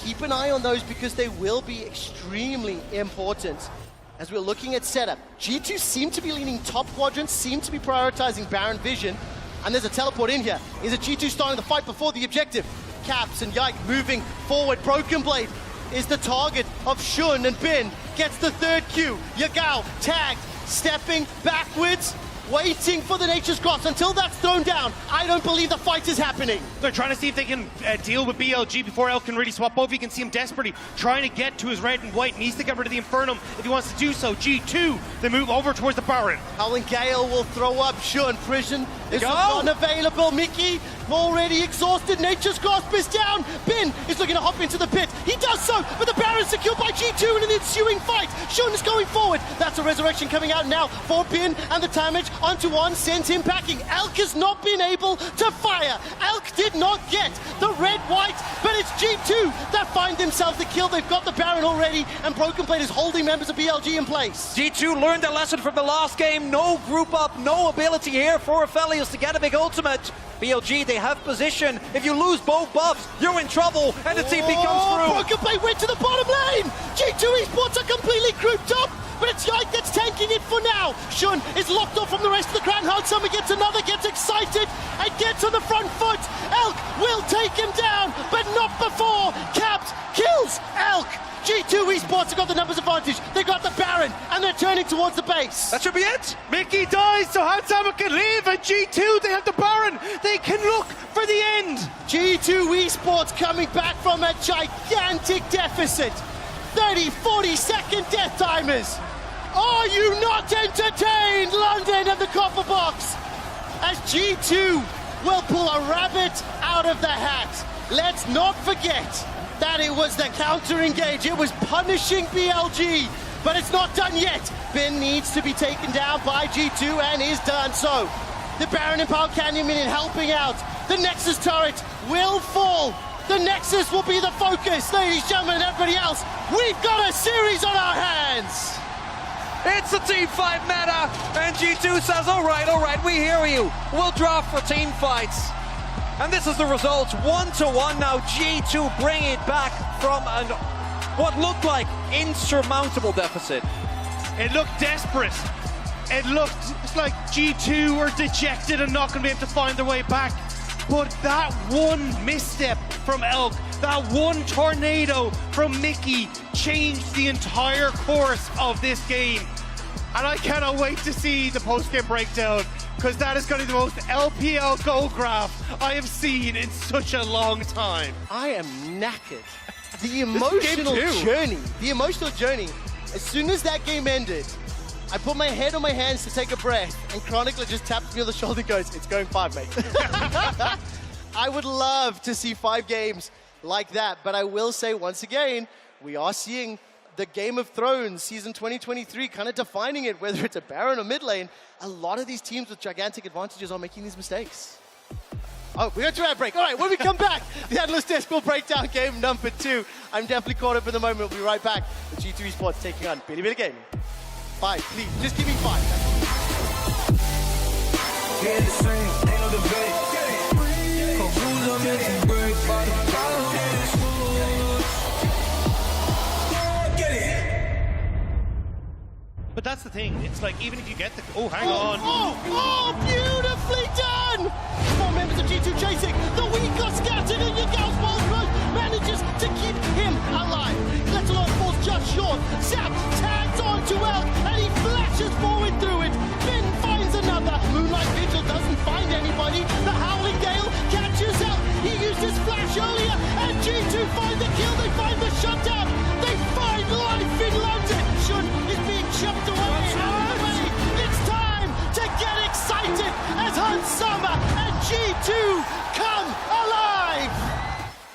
F: Keep an eye on those because they will be extremely important. As we're looking at setup, G2 seem to be leaning top quadrants, seem to be prioritizing Baron vision, and there's a teleport in here. Is it G2 starting the fight before the objective? Caps and Yike moving forward. Broken Blade is the target of Shun, and Bin gets the third Q. Yagao tagged, stepping backwards, waiting for the Nature's Cross until that's thrown down. I don't believe the fight is happening.
T: They're trying to see if they can deal with BLG before Elk can really swap over. You can see him desperately trying to get to his red and white. Needs to get rid of the Infernum if he wants to do so. G2, they move over towards the Baron.
F: Howling Gale will throw up Shun. Prison is unavailable. Mickey already exhausted. Nature's Grasp is down. Bin is looking to hop into the pit. He does so, but the Baron's secured by G2 in an ensuing fight. Shun is going forward. That's a resurrection coming out now for Bin, and the damage onto one sends him packing. Elk has not been able to fire. Elk did not get the red-white, but it's G2 that find themselves the kill. They've got the Baron already, and Broken Blade is holding members of BLG in place.
U: G2 learned a lesson from the last game. No group up, no ability here for Aphelios to get a big ultimate. BLG, they have position. If you lose both buffs, you're in trouble, and the TP comes through.
F: Broken Blade went to the bottom lane. G2 Esports are completely grouped up, but it's Yike that's tanking it for now. Shun is locked off from the rest of the crowd. Hansama gets another, gets excited, and gets on the front foot. Elk will take him down, but not before Caps kills Elk. G2 Esports have got the numbers advantage. They got the Baron, and they're turning towards the base.
U: That should be it.
T: Mickey dies, so Hansama can leave, and G2, they have the Baron. They can look for the end.
F: G2 Esports coming back from a gigantic deficit. 30, 40-second death timers. Are you not entertained, London and the Copper Box? As G2 will pull a rabbit out of the hat. Let's not forget that it was the counter-engage. It was punishing BLG, but it's not done yet. Bin needs to be taken down by G2 and is done so. The Baron and Power Canyon Minion helping out. The Nexus turret will fall. The Nexus will be the focus. Ladies, gentlemen, and everybody else, we've got a series on our hands.
U: It's a team fight meta, and G2 says, all right, we hear you. We'll draft for team fights. And this is the result, 1-1 now. G2 bring it back from what looked like insurmountable deficit.
T: It looked desperate. It looked like G2 were dejected and not going to be able to find their way back. But that one misstep from Elk, that one tornado from Mickey changed the entire course of this game. And I cannot wait to see the post-game breakdown, because that is going to be the most LPL goal graph I have seen in such a long time.
F: I am knackered. The emotional journey, as soon as that game ended, I put my head on my hands to take a breath, and Chronicler just taps me on the shoulder and goes, it's going 5, mate. I would love to see 5 games like that, but I will say once again, we are seeing the Game of Thrones season 2023 kind of defining it, whether it's a Baron or mid lane. A lot of these teams with gigantic advantages are making these mistakes. Oh, we're going to our break. All right, when we come back, the Analyst Desk will break down game number 2. I'm definitely caught up in the moment. We'll be right back with G2 Esports taking on Billy Billy Gaming. 5, please. Just give me 5.
I: Get the same, ain't no debate. Conclusion making break by the power. Get it.
T: But that's the thing. It's like, even if you get the... Oh, hang on.
F: Oh, beautifully done! 4 members of G2 chasing. The weak got scattered, and Yagao's ball crush manages to keep him alive. Let's falls just short. Zap tags onto Elk, and he flashes forward through it. Finn finds another. Moonlight Vigil doesn't find anybody. The Howling Gale catches Elk. He used his flash earlier, and G2 find the kill. They find the shutdown. They find life in London. Shun is being chucked away. It's time to get excited as Hansama and G2 come alive.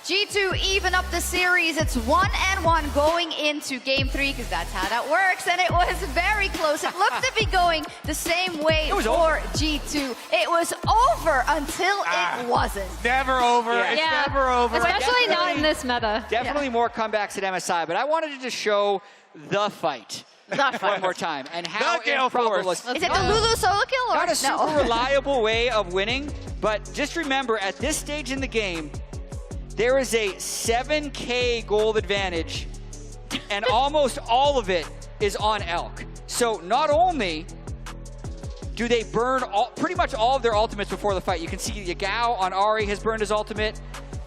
P: G2 even up the series. It's 1-1 going into game 3 because that's how that works. And it was very close. It looked to be going the same way for G2. It was over until it wasn't.
E: Never over. It's never over.
Q: Especially not in this meta.
S: Definitely more comebacks at MSI, but I wanted to just show the fight. One more time. And how improbable
P: Is it the Lulu solo kill? Or
S: not a super
P: no?
S: reliable way of winning, but just remember, at this stage in the game, there is a 7K gold advantage, and almost all of it is on Elk. So not only do they burn pretty much all of their ultimates before the fight. You can see Yagao on Ahri has burned his ultimate.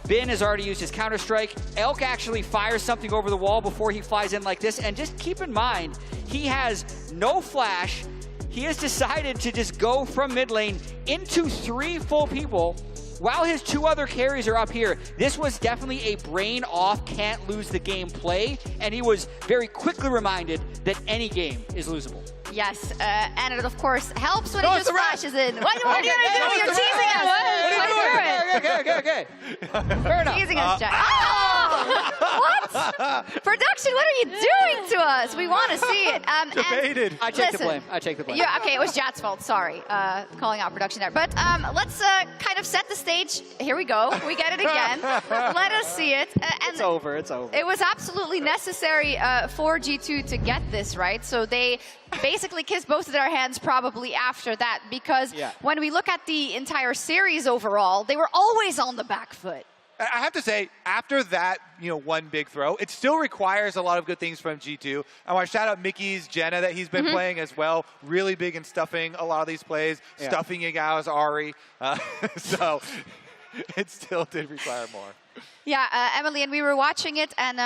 S: Bin has already used his Counter-Strike. Elk actually fires something over the wall before he flies in like this. And just keep in mind, he has no flash. He has decided to just go from mid lane into 3 full people while his 2 other carries are up here. This was definitely a brain off, can't lose the game play. And he was very quickly reminded that any game is losable.
P: Yes, and it of course helps when he just flashes in. What are you doing? You're teasing us.
S: Okay. Fair enough.
P: Teasing us, Jack. Oh! What? Production, what are you doing to us? We want to see it.
S: Debated. I take the blame. I take the blame.
P: Yeah, okay, it was Jat's fault. Sorry, calling out production there. But let's kind of set the stage. Here we go. We get it again. Let us see it. And
S: it's over. It's over.
P: It was absolutely necessary for G2 to get this, right? So they basically kissed both of their hands probably after that, because when we look at the entire series overall, they were always on the back foot.
E: I have to say, after that, one big throw, it still requires a lot of good things from G2. I want to shout out Mickey's Jenna that he's been playing as well. Really big in stuffing a lot of these plays, stuffing Yagao's Ahri. So it still did require more.
P: Yeah, Emily, and we were watching it, and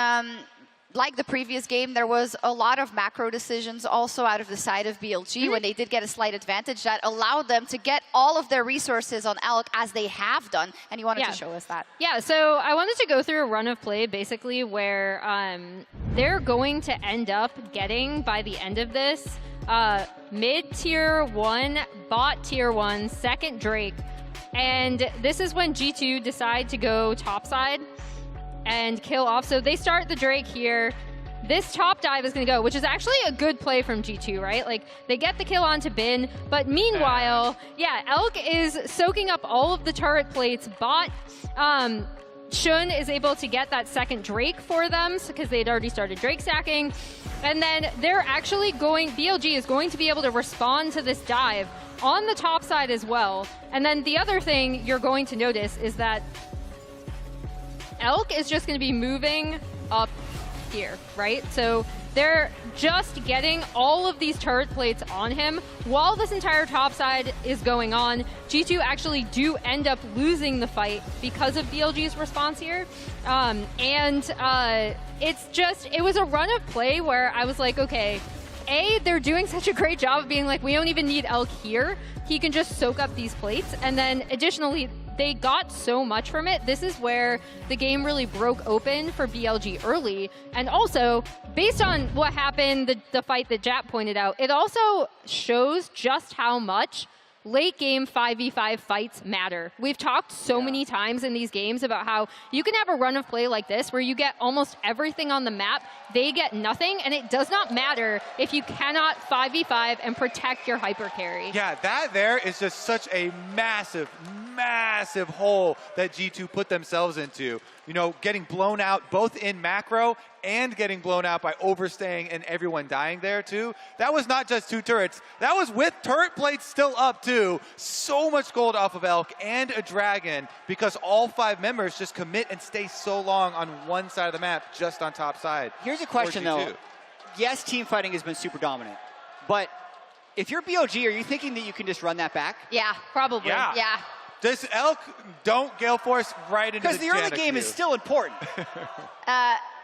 P: like the previous game, there was a lot of macro decisions also out of the side of BLG when they did get a slight advantage that allowed them to get all of their resources on Elk as they have done. And you wanted to show us that.
Q: Yeah, so I wanted to go through a run of play basically where they're going to end up getting, by the end of this, mid-tier 1, bot tier 1, second Drake. And this is when G2 decide to go topside and kill off. So they start the Drake here. This top dive is going to go, which is actually a good play from G2, right? Like, they get the kill onto Bin, but meanwhile, Elk is soaking up all of the turret plates. Bot, Shun is able to get that second Drake for them because they'd already started Drake stacking. And then they're actually BLG is going to be able to respond to this dive on the top side as well. And then the other thing you're going to notice is that Elk is just going to be moving up here, right? So they're just getting all of these turret plates on him while this entire top side is going on. G2 actually do end up losing the fight because of BLG's response here. It was a run of play where I was like, okay, they're doing such a great job of being like, we don't even need Elk here. He can just soak up these plates. And then additionally, they got so much from it. This is where the game really broke open for BLG early. And also, based on what happened, the fight that Jap pointed out, it also shows just how much late game 5v5 fights matter. We've talked so many times in these games about how you can have a run of play like this where you get almost everything on the map, they get nothing, and it does not matter if you cannot 5v5 and protect your hyper carry.
E: Yeah, that there is just such a massive hole that G2 put themselves into. Getting blown out both in macro and getting blown out by overstaying and everyone dying there too. That was not just 2 turrets. That was with turret plates still up too. So much gold off of Elk and a Dragon because all 5 members just commit and stay so long on one side of the map, just on top side.
S: Here's a question though. Yes, team fighting has been super dominant, but if you're BLG, are you thinking that you can just run that back?
P: Yeah, probably. Yeah.
E: This Elk don't Gale Force right into the
S: because the early game is still important.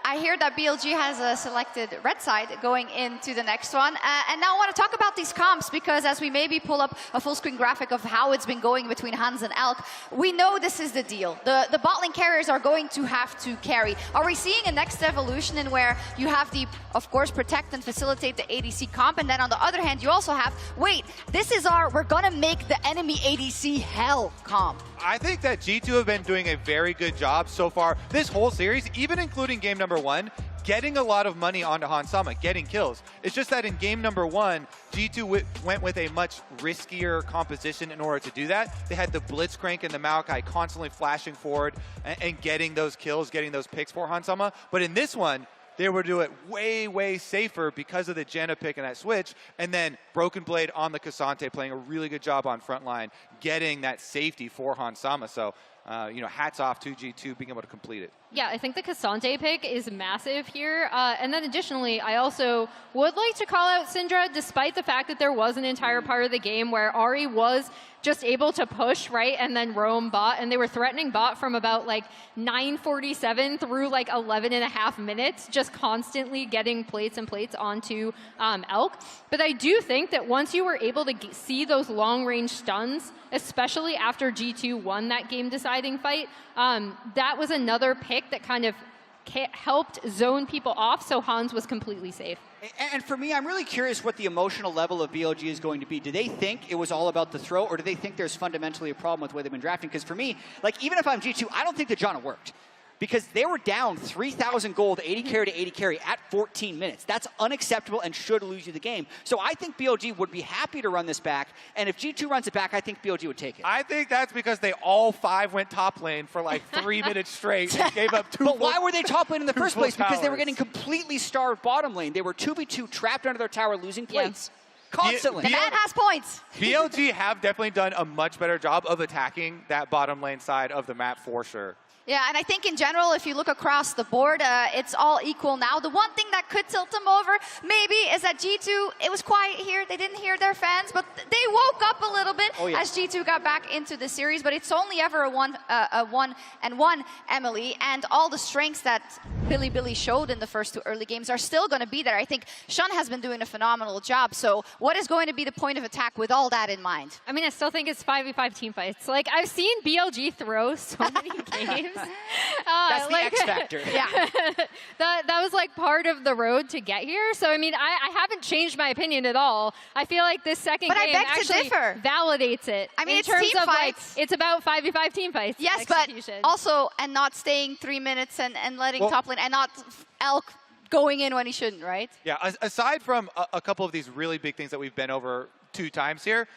P: I hear that BLG has selected red side going into the next one. And now I want to talk about these comps because as we maybe pull up a full screen graphic of how it's been going between Hans and Elk, we know this is the deal. The bot lane carriers are going to have to carry. Are we seeing a next evolution in where you have the, of course, protect and facilitate the ADC comp, and then on the other hand, you also have, wait, this is our, we're gonna make the enemy ADC hell comp.
E: I think that G2 have been doing a very good job so far this whole series, even including game number 1, getting a lot of money onto Hansama, getting kills. It's just that in game number 1, G2 went with a much riskier composition in order to do that. They had the Blitzcrank and the Maokai constantly flashing forward and getting those kills, getting those picks for Hansama. But in this one, they were doing it way, way safer because of the Janna pick and that switch. And then Broken Blade on the Cassante playing a really good job on front line, getting that safety for Hansama. So, hats off to G2 being able to complete it.
Q: Yeah, I think the Cassante pick is massive here. And then additionally, I also would like to call out Syndra, despite the fact that there was an entire part of the game where Ahri was just able to push, right, and then roam bot, and they were threatening bot from about like 9:47 through like 11 and a half minutes, just constantly getting plates and plates onto Elk. But I do think that once you were able to see those long-range stuns, especially after G2 won that game-deciding fight, that was another pick that kind of helped zone people off, so Hans was completely safe.
S: And for me, I'm really curious what the emotional level of BLG is going to be. Do they think it was all about the throw, or do they think there's fundamentally a problem with the way they've been drafting? Because for me, like, even if I'm G2, I don't think the Janna worked. Because they were down 3,000 gold, 80 carry to 80 carry at 14 minutes. That's unacceptable and should lose you the game. So I think BLG would be happy to run this back. And if G2 runs it back, I think BLG would take it.
E: I think that's because they all 5 went top lane for like 3 minutes straight and gave up 2
S: But why were they top lane in the first place?
E: towers.
S: Because they were getting completely starved bottom lane. They were 2v2 trapped under their tower, losing plates. Constantly.
P: The man has points.
E: BLG have definitely done a much better job of attacking that bottom lane side of the map for sure.
P: Yeah, and I think in general, if you look across the board, it's all equal now. The one thing that could tilt them over, maybe, is that G2, it was quiet here. They didn't hear their fans, but they woke up a little bit as G2 got back into the series. But it's only ever a 1-1, Emily, and all the strengths that Billy showed in the first 2 early games are still going to be there. I think Shun has been doing a phenomenal job. So what is going to be the point of attack with all that in mind?
Q: I mean, I still think it's 5v5 team fights. Like, I've seen BLG throw so many games.
S: That's the X factor.
Q: Yeah. that was like part of the road to get here. So, I mean, I haven't changed my opinion at all. I feel like this second game actually validates it.
P: I mean,
Q: in
P: it's
Q: terms
P: team
Q: of
P: fights.
Q: Like, it's about 5v5 team fights.
P: Yes, but also, and not staying 3 minutes and letting top lane, and not Elk going in when he shouldn't, right?
E: Yeah, aside from a couple of these really big things that we've been over 2 times here,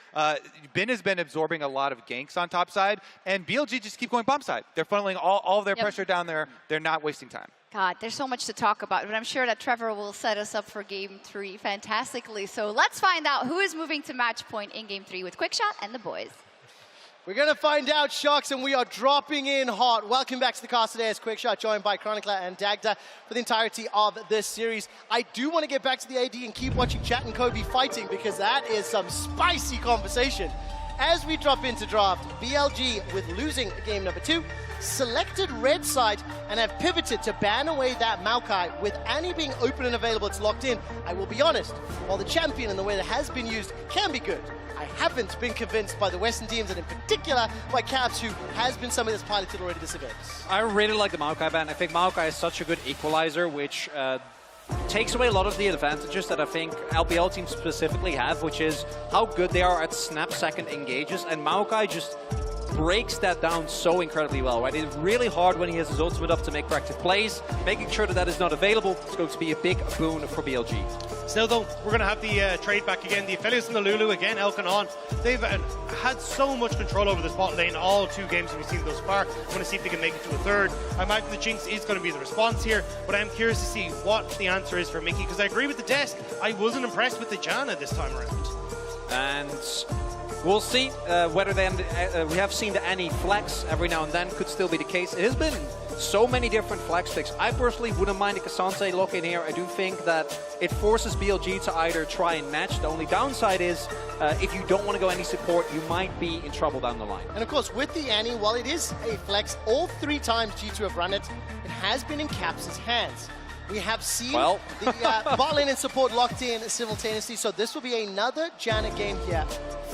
E: Bin has been absorbing a lot of ganks on top side, and BLG just keep going bomb side. They're funneling all of their pressure down there. They're not wasting time.
P: God, there's so much to talk about, but I'm sure that Trevor will set us up for Game 3 fantastically. So let's find out who is moving to match point in Game 3 with Quickshot and the boys.
A: We're going to find out, Shocks, and we are dropping in hot. Welcome back to the cast today as Quickshot, joined by Chronicler and Dagda for the entirety of this series. I do want to get back to the AD and keep watching Chat and Kobe fighting, because that is some spicy conversation. As we drop into draft, BLG, with losing game number 2, selected red side and have pivoted to ban away that Maokai. With Annie being open and available, it's locked in. I will be honest, while the champion and the way that has been used can be good, I haven't been convinced by the Western teams, and in particular by Caps, who has been somebody that's piloted already this event.
U: I really like the Maokai ban. I think Maokai is such a good equalizer, which takes away a lot of the advantages that I think LPL teams specifically have, which is how good they are at snap-second engages, and Maokai just breaks that down so incredibly well, right? It's really hard when he has his ultimate up to make proactive plays. Making sure that that is not available is going to be a big boon for BLG.
T: Still though, we're going to have the trade back again. The Aphelios and the Lulu again, Elk and On. They've had so much control over this bot lane all 2 games that we've seen thus far. I want to see if they can make it to a third. I imagine the Jinx is going to be the response here, but I'm curious to see what the answer is for Mickey, because I agree with the desk. I wasn't impressed with the Janna this time around.
U: And we'll see whether then we have seen the Annie flex every now and then, could still be the case. It has been so many different flex picks. I personally wouldn't mind the Cassante lock in here. I do think that it forces BLG to either try and match. The only downside is if you don't want to go any support, you might be in trouble down the line.
A: And of course, with the Annie, while it is a flex, all 3 times G2 have run it, it has been in Caps' hands.
F: We have seen the bot lane and support locked in simultaneously, so this will be another Janna game here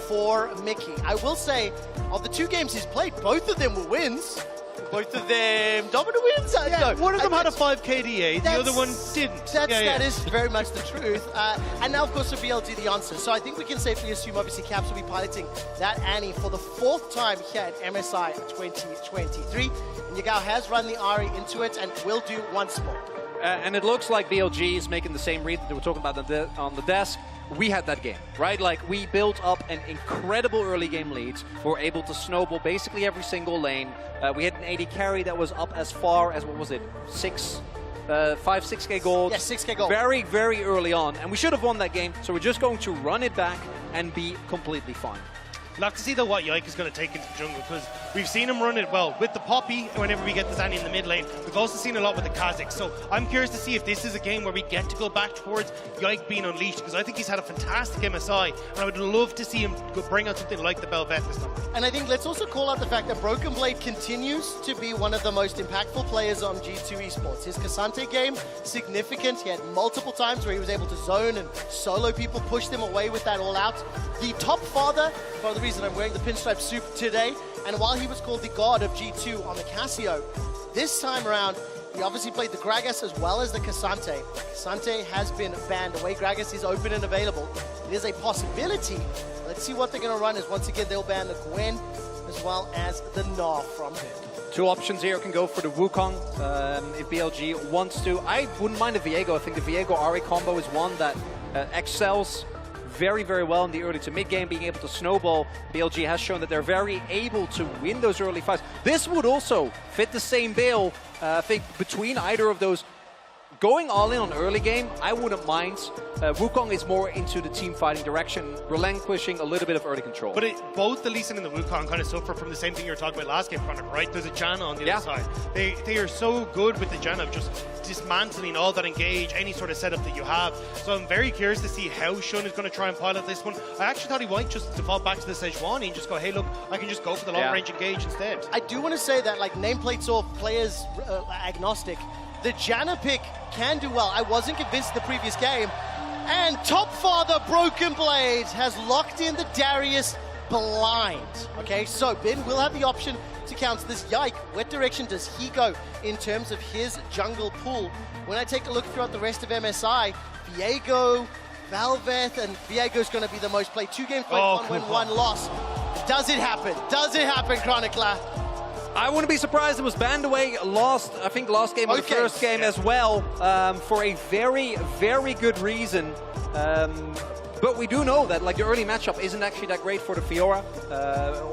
F: for Mickey. I will say, of the 2 games he's played, both of them were wins. Both of them dominant wins.
T: One of them had a 5 KDA, the other one didn't.
F: That is very much the truth. And now, of course, for BLG, the answer. So I think we can safely assume, obviously, Caps will be piloting that Annie for the 4th time here at MSI 2023. And Yagao has run the Ari into it and will do once more.
U: And it looks like BLG is making the same read that they were talking about on the desk. We had that game, right? Like, we built up an incredible early game lead. We were able to snowball basically every single lane. We had an AD carry that was up as far as, what was it, 6K gold.
F: Yeah, 6K gold.
U: Very, very early on. And we should have won that game, so we're just going to run it back and be completely fine.
T: We'll have to see, though, what Yike is going to take into the jungle, because we've seen him run it well with the Poppy whenever we get the Zanny in the mid lane. We've also seen a lot with the Kha'Zix. So I'm curious to see if this is a game where we get to go back towards Yike being unleashed, because I think he's had a fantastic MSI, and I would love to see him bring out something like the Bel'Veth this time.
F: And I think let's also call out the fact that Broken Blade continues to be one of the most impactful players on G2 Esports. His Cassante game, significant. He had multiple times where he was able to zone and solo people, push them away with that all out. The top father, for the reason I'm wearing the pinstripe suit today, and while he was called the god of G2 on the Casio, this time around, he obviously played the Gragas as well as the Cassante. Cassante has been banned away. Gragas is open and available. It is a possibility. Let's see what they're going to run, as once again, they'll ban the Gwen as well as the Gnar from him.
U: 2 options here can go for the Wukong if BLG wants to. I wouldn't mind the Viego. I think the Viego-Ari combo is one that excels very, very well in the early to mid game, being able to snowball. BLG has shown that they're very able to win those early fights. This would also fit the same bill, I think, between either of those. Going all in on early game, I wouldn't mind. Wukong is more into the team fighting direction, relinquishing a little bit of early control.
T: But both the Lee Sin and the Wukong kind of suffer from the same thing you were talking about last game, Chronic, right? There's a Janna on the other side. They are so good with the Janna of just dismantling all that engage, any sort of setup that you have. So I'm very curious to see how Shun is going to try and pilot this one. I actually thought he might just default back to the Sejuani and just go, hey, look, I can just go for the long-range engage instead.
F: I do want to say that, like, nameplates or players agnostic, the Janna pick can do well. I wasn't convinced the previous game. And top father Broken Blade has locked in the Darius blind. Okay, so Ben will have the option to counter this. Yike, what direction does he go in terms of his jungle pool? When I take a look throughout the rest of MSI, Viego, Bel'Veth, and Viego's going to be the most played. 2 games played, 1 win, 1 loss. Does it happen? Does it happen, Chronicler?
U: I wouldn't be surprised it was banned away, I think last game or the first game as well, for a very, very good reason. But we do know that, like, the early matchup isn't actually that great for the Fiora.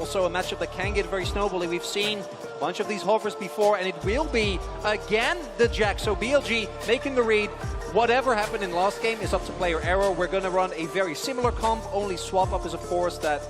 U: Also a matchup that can get very snowbally. We've seen a bunch of these hovers before, and it will be, again, the Jack. So BLG making the read. Whatever happened in last game is up to player error. We're going to run a very similar comp. Only swap up is, of course, that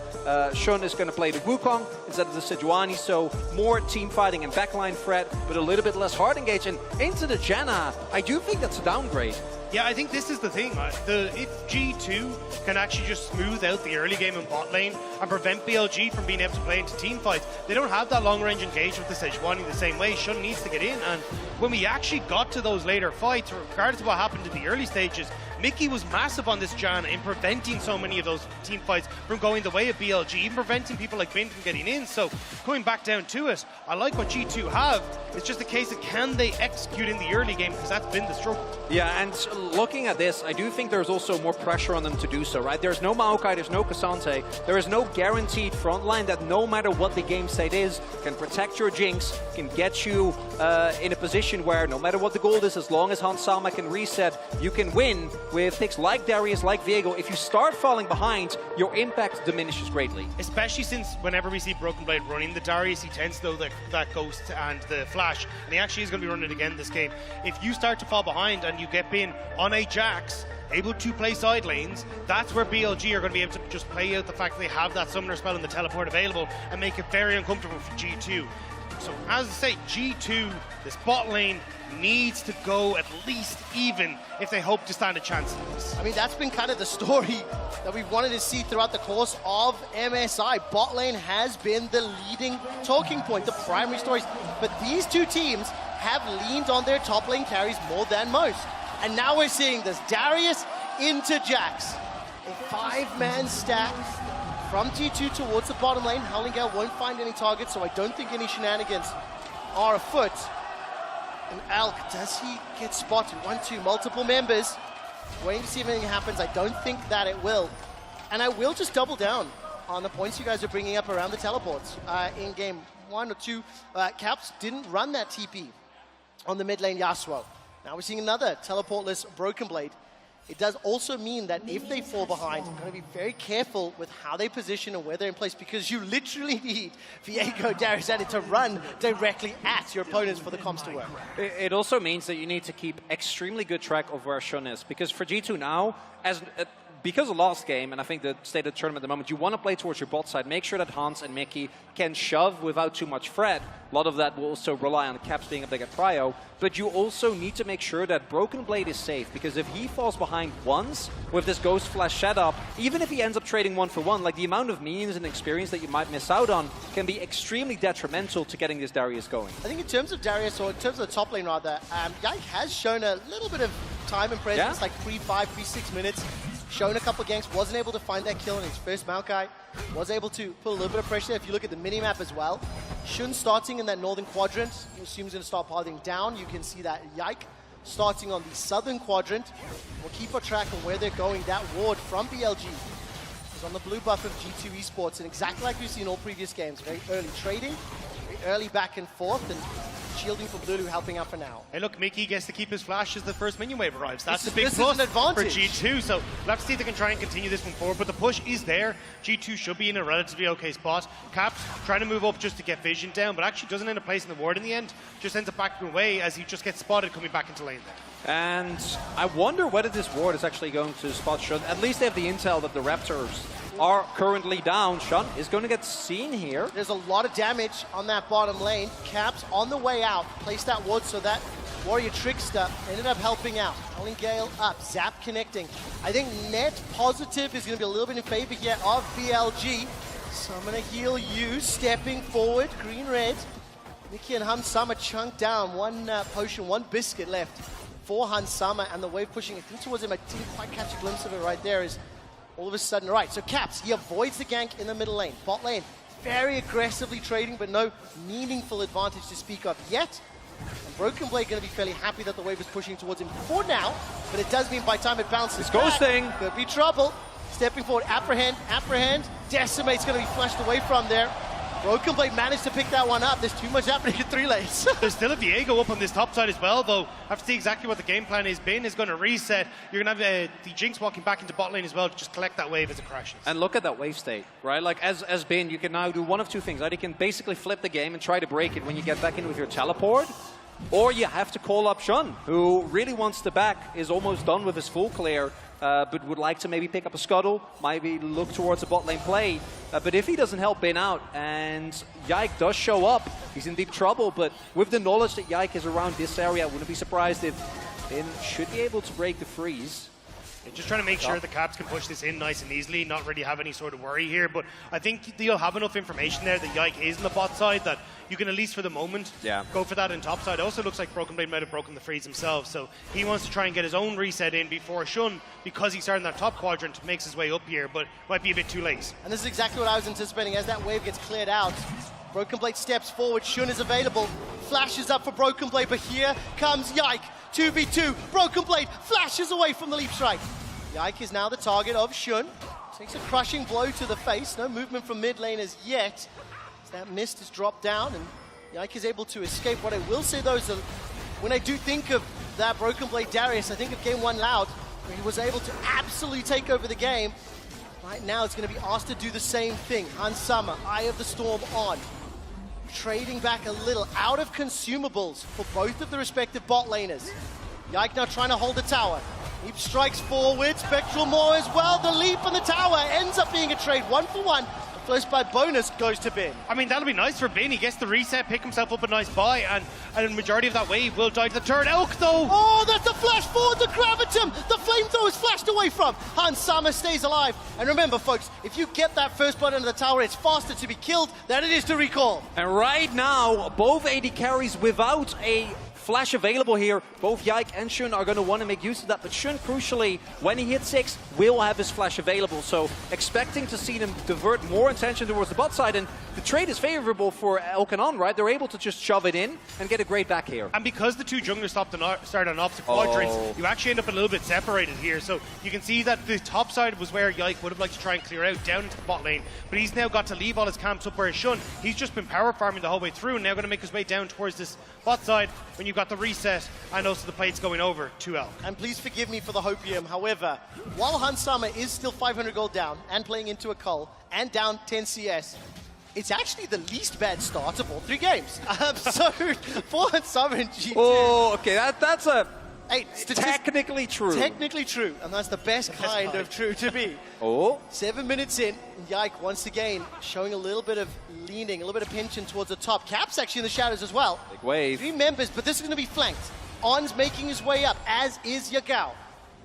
U: Shun is going to play the Wukong instead of the Sejuani. So more team fighting and backline threat, but a little bit less hard engage. And into the Janna, I do think that's a downgrade.
T: Yeah, I think this is the thing. If G2 can actually just smooth out the early game in bot lane and prevent BLG from being able to play into team fights, they don't have that long-range engage with the Sejuani the same way. Shun needs to get in, and when we actually got to those later fights, regardless of what happened in the early stages, Mickey was massive on this Janna in preventing so many of those team fights from going the way of BLG, even preventing people like Bin from getting in. So coming back down to it, I like what G2 have. It's just a case of can they execute in the early game, because that's been the struggle.
U: Yeah, and looking at this, I do think there's also more pressure on them to do so, right? There's no Maokai, there's no Cassante. There is no guaranteed front line that no matter what the game state is, can protect your Jinx, can get you in a position where no matter what the gold is, as long as Hans Sama can reset, you can win with picks like Darius, like Viego. If you start falling behind, your impact diminishes greatly.
T: Especially since whenever we see Broken Blade running the Darius, he tends to know that Ghost and the Flash, and he actually is going to be running it again this game. If you start to fall behind and you get Bin on a Jax, able to play side lanes, that's where BLG are going to be able to just play out the fact that they have that summoner spell and the teleport available and make it very uncomfortable for G2. So as I say, G2, this bot lane needs to go at least even if they hope to stand a chance in this.
F: I mean, that's been kind of the story that we've wanted to see throughout the course of MSI. Bot lane has been the leading talking point, the primary stories. But these two teams have leaned on their top lane carries more than most. And now we're seeing this. Darius into Jax. A 5-man stack from G2 towards the bottom lane. Howling Gale won't find any targets, so I don't think any shenanigans are afoot. And Elk, does he get spotted? 1-2, multiple members. Waiting to see if anything happens. I don't think that it will. And I will just double down on the points you guys are bringing up around the teleports. In game 1 or 2, Caps didn't run that TP on the mid lane Yasuo. Now we're seeing another teleportless Broken Blade. It does also mean that if they fall behind, you're going to be very careful with how they position and where they're in place, because you literally need Viego, Darius, and to run directly at your opponents for the comms to work.
U: It also means that you need to keep extremely good track of where Shun is, because for G2 now, because of last game, and I think the state of the tournament at the moment, you want to play towards your bot side. Make sure that Hans and Mickey can shove without too much threat. A lot of that will also rely on Caps being able to get prio. But you also need to make sure that Broken Blade is safe, because if he falls behind once with this Ghost Flash setup, even if he ends up trading 1-for-1, like the amount of minions and experience that you might miss out on can be extremely detrimental to getting this Darius going.
F: I think in terms of Darius, or in terms of the top lane rather, Yike has shown a little bit of time and presence, like 3-5, 3-6 minutes. Shown a couple ganks, wasn't able to find that kill in his first Maokai, was able to put a little bit of pressure there. If you look at the minimap as well, Shun starting in that northern quadrant, you assume he's going to start pathing down. You can see that Yike starting on the southern quadrant. We'll keep a track on where they're going. That ward from BLG is on the blue buff of G2 Esports, and exactly like we've seen in all previous games, very early trading, very early back and forth, and shielding from Lulu helping out for now.
T: Hey, look, Mickey gets to keep his flash as the first minion wave arrives. That's a
F: This
T: big
F: is
T: plus
F: an advantage
T: for G2, so we'll have to see if they can try and continue this one forward, but the push is there. G2 should be in a relatively okay spot. Caps trying to move up just to get vision down, but actually doesn't end up placing the ward in the end, just ends up backing away as he just gets spotted coming back into lane there.
U: And I wonder whether this ward is actually going to spot Shun. At least they have the intel that the Raptors are currently down. Shun is going to get seen here.
F: There's a lot of damage on that bottom lane. Caps on the way out, placed that ward so that Warrior Trickster ended up helping out. Howling Gale up, Zap connecting. I think net positive is going to be a little bit in favor here of BLG. So I'm going to heal you, stepping forward, green-red. Mickey and Hansama chunked down. One potion, one biscuit left for Hansama, and the wave pushing it towards him. I didn't quite catch a glimpse of it right there. Is all of a sudden, right, so Caps, he avoids the gank in the middle lane. Bot lane, very aggressively trading, but no meaningful advantage to speak of yet. And Broken Blade going to be fairly happy that the wave is pushing towards him for now, but it does mean by the time it bounces
U: it's ghosting.
F: Could be trouble. Stepping forward, apprehend. Decimate's going to be flushed away from there. Broken Blade managed to pick that one up. There's too much happening in 3 lanes.
T: There's still a Viego up on this top side as well, though. I have to see exactly what the game plan is. Bin is going to reset. You're going to have the Jinx walking back into bot lane as well to just collect that wave as it crashes.
U: And look at that wave state, right? Like, as Bin, you can now do one of two things. Either you can basically flip the game and try to break it when you get back in with your teleport, or you have to call up Shun, who really wants to back, is almost done with his full clear, but would like to maybe pick up a scuttle, maybe look towards a bot lane play. But if he doesn't help Bin out and Yike does show up, he's in deep trouble. But with the knowledge that Yike is around this area, I wouldn't be surprised if Bin should be able to break the freeze.
T: Just trying to make sure the Caps can push this in nice and easily, not really have any sort of worry here. But I think they'll have enough information there that Yike is in the bot side that you can, at least for the moment, go for that in top side. Also looks like Broken Blade might have broken the freeze himself, so he wants to try and get his own reset in before Shun, because he's starting that top quadrant, makes his way up here, but might be a bit too late.
F: And this is exactly what I was anticipating. As that wave gets cleared out, Broken Blade steps forward, Shun is available, flashes up for Broken Blade, but here comes Yike. 2v2, Broken Blade flashes away from the leap strike. Yike is now the target of Shun. Takes a crushing blow to the face. No movement from mid lane as yet. As that mist is dropped down and Yike is able to escape. What I will say though is that when I do think of that Broken Blade Darius, I think of game 1 Loud, where he was able to absolutely take over the game. Right now it's going to be asked to do the same thing. Hansama, Eye of the Storm on. Trading back a little out of consumables for both of the respective bot laners. Yike now trying to hold the tower. Leap strikes forward, Spectral Maw as well. The leap and the tower ends up being a trade 1-for-1. The first by bonus goes to Bin.
T: I mean, that'll be nice for Bin. He gets the reset, pick himself up a nice buy, and the majority of that wave will die to the turret. Elk, though!
F: Oh, that's the flash forward to Gravitum! The flamethrower is flashed away from. Hansama stays alive. And remember, folks, if you get that first blood into the tower, it's faster to be killed than it is to recall.
U: And right now, both AD carries without a flash available here. Both Yike and Shun are going to want to make use of that, but Shun, crucially, when he hits 6, will have his flash available. So expecting to see them divert more attention towards the bot side, and the trade is favorable for Elkanon, right? They're able to just shove it in and get a great back here.
T: And because the two junglers started on opposite quadrants, you actually end up a little bit separated here. So you can see that the top side was where Yike would have liked to try and clear out down into the bot lane, but he's now got to leave all his camps up where he's Shun. He's just been power farming the whole way through, and now going to make his way down towards this bot side when you've got the reset and also the plates going over to Elk.
F: And please forgive me for the hopium. However, while Hansama is still 500 gold down and playing into a cull and down 10 CS, it's actually the least bad start of all 3 games. So for Hansama and G2.
U: Oh, okay, that's a...
F: Hey,
U: technically true.
F: Technically true, and that's the best kind of true to be.
U: Oh.
F: 7 minutes in, Yike once again showing a little bit of leaning, a little bit of pinching towards the top. Cap's actually in the shadows as well.
U: Big wave.
F: 3 members, but this is going to be flanked. On's making his way up, as is Yagao.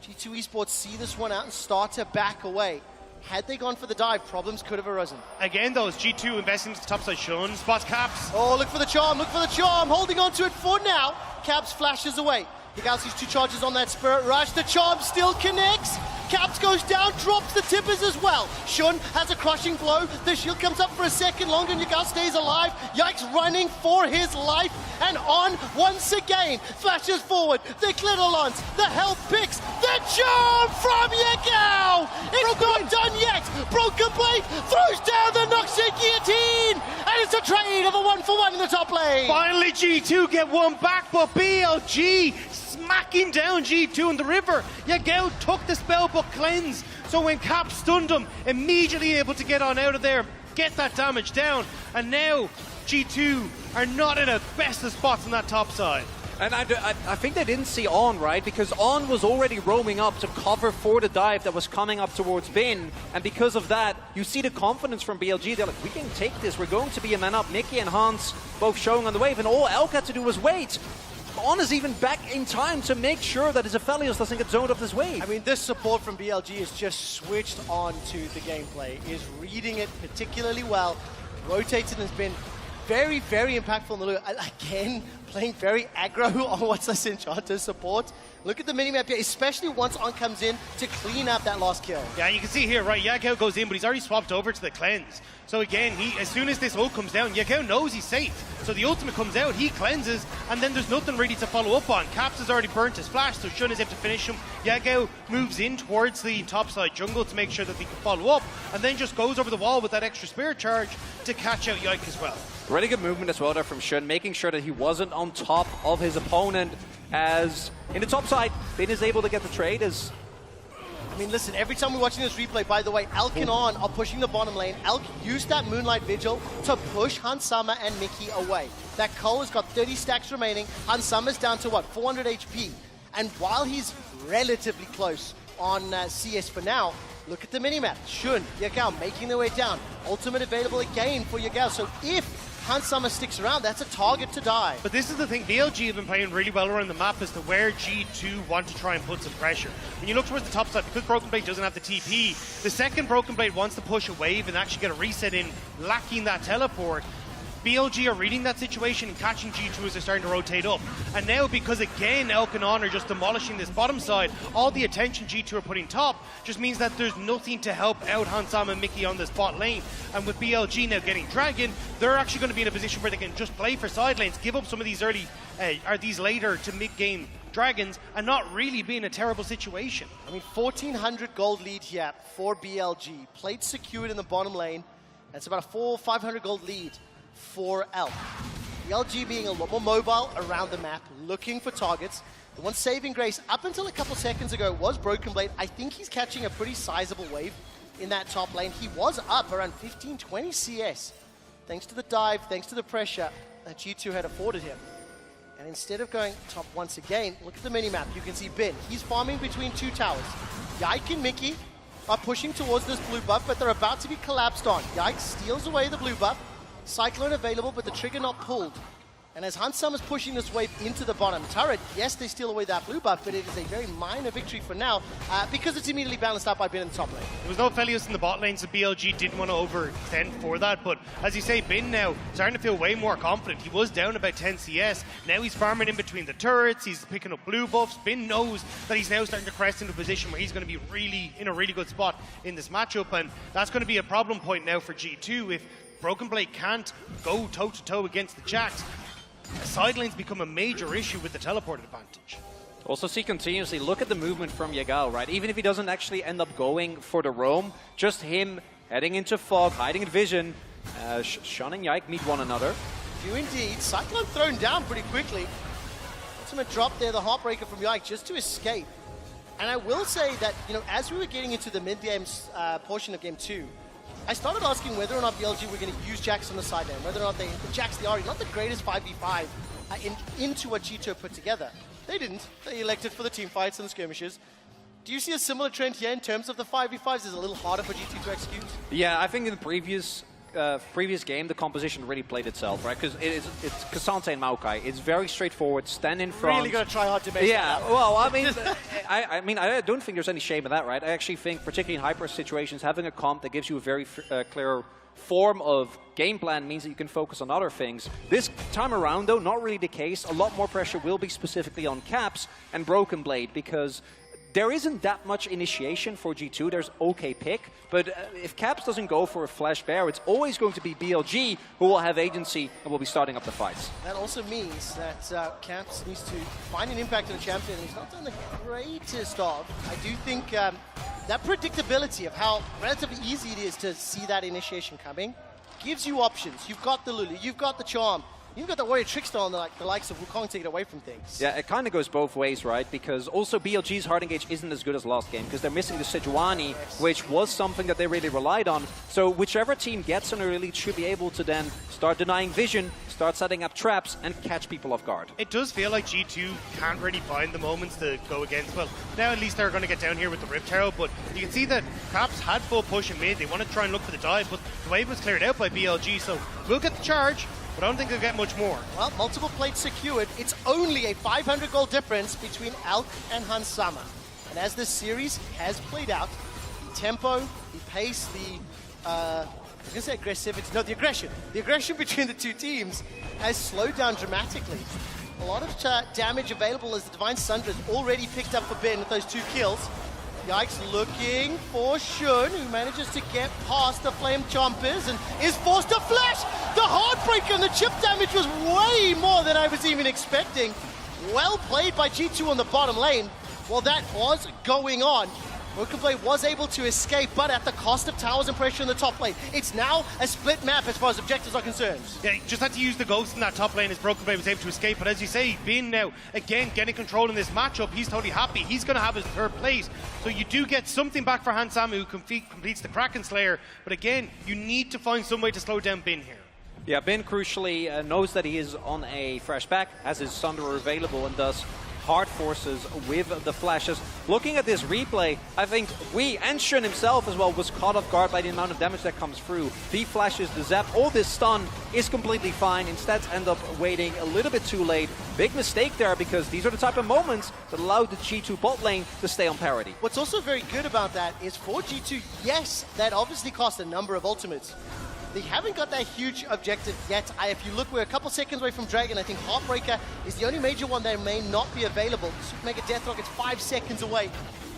F: G2 Esports see this one out and start to back away. Had they gone for the dive, problems could have arisen.
T: Again, though, is G2 investing into the top side. Shun spots Caps.
F: Oh, look for the charm, look for the charm. Holding on to it for now. Caps flashes away. Yagao sees 2 charges on that Spirit Rush. The charm still connects. Caps goes down, drops the tippers as well. Shun has a crushing blow. The shield comes up for a second longer, and Yagao stays alive. Yike's running for his life, and On once again flashes forward. The Clitolons, the health picks, the charm from Yagao. It's not done yet. Broken Blade throws down the Noxian Guillotine, and it's a trade of a 1-for-1 in the top lane.
T: Finally, G2 get one back, but BLG smacking down G2 in the river. Yagao took the spellbook cleanse, so when Cap stunned him, immediately able to get on out of there, get that damage down, and now G2 are not in the best of spots on that top side.
U: And I think they didn't see On, right? Because On was already roaming up to cover for the dive that was coming up towards Bin. And because of that, you see the confidence from BLG. They're like, we can take this. We're going to be a man up. Mickey and Hans both showing on the wave. And all Elk had to do was wait. On is even back in time to make sure that his Aphelios doesn't get zoned off this wave.
F: I mean, this support from BLG is just switched on to the gameplay, is reading it particularly well. Rotated has been very, very impactful in the loop. Again, playing very aggro on what's this Enchanter's support. Look at the minimap here, especially once On comes in to clean up that last kill.
T: Yeah, you can see here, right, Yagao goes in, but he's already swapped over to the cleanse. So again, as soon as this ult comes down, Yagao knows he's safe. So the ultimate comes out, he cleanses, and then there's nothing really to follow up on. Caps has already burnt his flash, so Shun is able to finish him. Yagao moves in towards the topside jungle to make sure that he can follow up, and then just goes over the wall with that extra spirit charge to catch out Yike as well.
U: Really good movement as well there from Shun, making sure that he wasn't on top of his opponent, as in the top side, Bin is able to get the trade as...
F: I mean, listen, every time we're watching this replay, by the way, Elk and On are pushing the bottom lane. Elk used that Moonlight Vigil to push Hansama and Mickey away. That Cole has got 30 stacks remaining. Hansama's down to, what, 400 HP? And while he's relatively close on CS for now, look at the minimap. Shun, Yagao making their way down. Ultimate available again for Yagao. So if Hansama sticks around, that's a target to die.
T: But this is the thing, BLG have been playing really well around the map as to where G2 want to try and put some pressure. When you look towards the top side, because Broken Blade doesn't have the TP, the second Broken Blade wants to push a wave and actually get a reset in, lacking that teleport. BLG are reading that situation and catching G2 as they're starting to rotate up. And now, because again, Elk and On are just demolishing this bottom side, all the attention G2 are putting top just means that there's nothing to help out Hansama and Mickey on this bot lane. And with BLG now getting Dragon, they're actually going to be in a position where they can just play for side lanes, give up some of these early, or these later to mid-game Dragons, and not really be in a terrible situation.
F: I mean, 1,400 gold lead here for BLG. Plate secured in the bottom lane. That's about a 500 gold lead for Elk. BLG being a lot more mobile around the map, looking for targets. The one saving grace up until a couple seconds ago was Broken Blade. I think he's catching a pretty sizable wave in that top lane. He was up around 15-20 CS. Thanks to the dive, thanks to the pressure that G2 had afforded him. And instead of going top once again, look at the minimap. You can see Bin. He's farming between 2 towers. Yike and Mickey are pushing towards this blue buff, but they're about to be collapsed on. Yike steals away the blue buff. Cyclone available, but the trigger not pulled. And as Hansama's pushing this wave into the bottom turret, yes, they steal away that blue buff, but it is a very minor victory for now because it's immediately balanced out by Bin in the top lane.
T: There was no Felios in the bot lane, so BLG didn't want to overextend for that. But as you say, Bin now starting to feel way more confident. He was down about 10 CS. Now he's farming in between the turrets. He's picking up blue buffs. Bin knows that he's now starting to crest into a position where he's going to be really in a really good spot in this matchup. And that's going to be a problem point now for G2 if Broken Blade can't go toe-to-toe against the Jax. Side lanes become a major issue with the teleport advantage.
U: Also see continuously, look at the movement from Yagal, right? Even if he doesn't actually end up going for the roam, just him heading into fog, hiding in vision, Shun and Yike meet one another.
F: Do indeed. Cyclone thrown down pretty quickly. Ultimate drop there, the Heartbreaker from Yike just to escape. And I will say that, you know, as we were getting into the mid-game portion of Game 2, I started asking whether or not BLG were going to use Jax on the side lane, whether or not they, Jax the Ahri, not the greatest 5v5 into what G2 put together. They didn't. They elected for the team fights and the skirmishes. Do you see a similar trend here in terms of the 5v5s? Is it a little harder for G2 to execute?
U: Yeah, I think in the previous game, the composition really played itself, right? Because it's K'Sante and Maokai. It's very straightforward. Stand in front.
F: Really got to try hard to make
U: Yeah, well, I mean, I don't think there's any shame in that, right? I actually think, particularly in hyper situations, having a comp that gives you a very clear form of game plan means that you can focus on other things. This time around, though, not really the case. A lot more pressure will be specifically on Caps and Broken Blade because there isn't that much initiation for G2. There's OK pick, but if Caps doesn't go for a Flash Bear, it's always going to be BLG who will have agency and will be starting up the fights.
F: That also means that Caps needs to find an impact on the champion, and he's not done the greatest of. I do think that predictability of how relatively easy it is to see that initiation coming gives you options. You've got the Lulu, you've got the Charm, you've got the Warrior Trickster on the likes of Wukong to get away from things.
U: Yeah, it kind of goes both ways, right? Because also BLG's hard engage isn't as good as last game because they're missing the Sejuani, which was something that they really relied on. So whichever team gets an early lead should be able to then start denying vision, start setting up traps, and catch people off guard.
T: It does feel like G2 can't really find the moments to go against. Well, now at least they're going to get down here with the Rift Herald, but you can see that Caps had full push in mid. They want to try and look for the dive, but the wave was cleared out by BLG, so we'll get the charge. But I don't think they'll get much more.
F: Well, multiple plates secured. It's only a 500 gold difference between Elk and Hansama. And as this series has played out, the tempo, the pace, I was going to say aggressivity. No, the aggression between the two teams has slowed down dramatically. A lot of damage available as the Divine Sundra's already picked up for Bin with those 2 kills. Yike's looking for Shun, who manages to get past the Flame Chompers and is forced to flash! The Heartbreaker and the chip damage was way more than I was even expecting. Well played by G2 on the bottom lane. While that was going on, Broken Blade was able to escape, but at the cost of towers and pressure in the top lane. It's now a split map as far as objectives are concerned.
T: Yeah, he just had to use the Ghost in that top lane as Broken Blade was able to escape. But as you say, Bin now, again, getting control in this matchup. He's totally happy. He's going to have his 3rd place. So you do get something back for Hansama, who completes the Kraken Slayer. But again, you need to find some way to slow down Bin here.
U: Yeah, Bin crucially knows that he is on a fresh back, has his Sunderer available, and thus hard forces with the flashes. Looking at this replay, I think we, and Shun himself as well, was caught off guard by the amount of damage that comes through. The flashes, the zap, all this stun is completely fine. Instead, end up waiting a little bit too late. Big mistake there because these are the type of moments that allow the G2 bot lane to stay on parity.
F: What's also very good about that is for G2, yes, that obviously cost a number of ultimates. They haven't got that huge objective yet. If you look, we're a couple seconds away from Dragon. I think Heartbreaker is the only major one that may not be available. Super Mega Deathlock is 5 seconds away.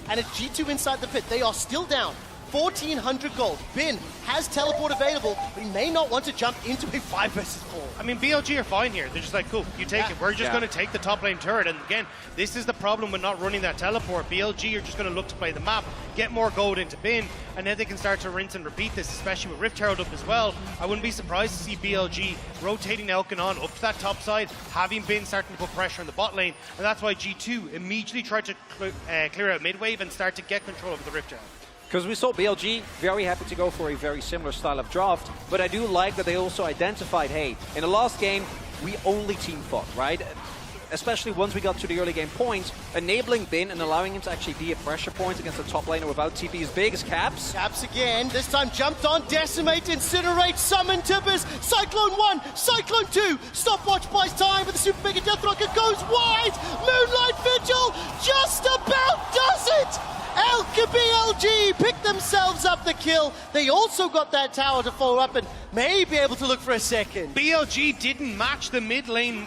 F: And it's G2 inside the pit. They are still down. 1,400 gold. Bin has teleport available, but he may not want to jump into a 5 versus 4.
T: I mean, BLG are fine here. They're just like, cool, you take it. We're just going to take the top lane turret. And again, this is the problem with not running that teleport. BLG are just going to look to play the map, get more gold into Bin, and then they can start to rinse and repeat this, especially with Rift Herald up as well. I wouldn't be surprised to see BLG rotating Elkanon up to that top side, having Bin starting to put pressure on the bot lane, and that's why G2 immediately tried to clear out mid wave and start to get control of the Rift Herald.
U: Because we saw BLG very happy to go for a very similar style of draft, but I do like that they also identified, hey, in the last game, we only team fought, right? especially once we got to the early game points, enabling Bin and allowing him to actually be a pressure point against the top laner without TP is big as Caps.
F: Caps again, this time jumped on, Decimate, Incinerate, Summon Tippers, Cyclone 1, Cyclone 2, Stopwatch buys time, but the Super Mega Death Rocket goes wide! Moonlight Vigil just about does it! Elk and BLG pick themselves up the kill. They also got that tower to follow up and may be able to look for a second.
T: BLG didn't match the mid lane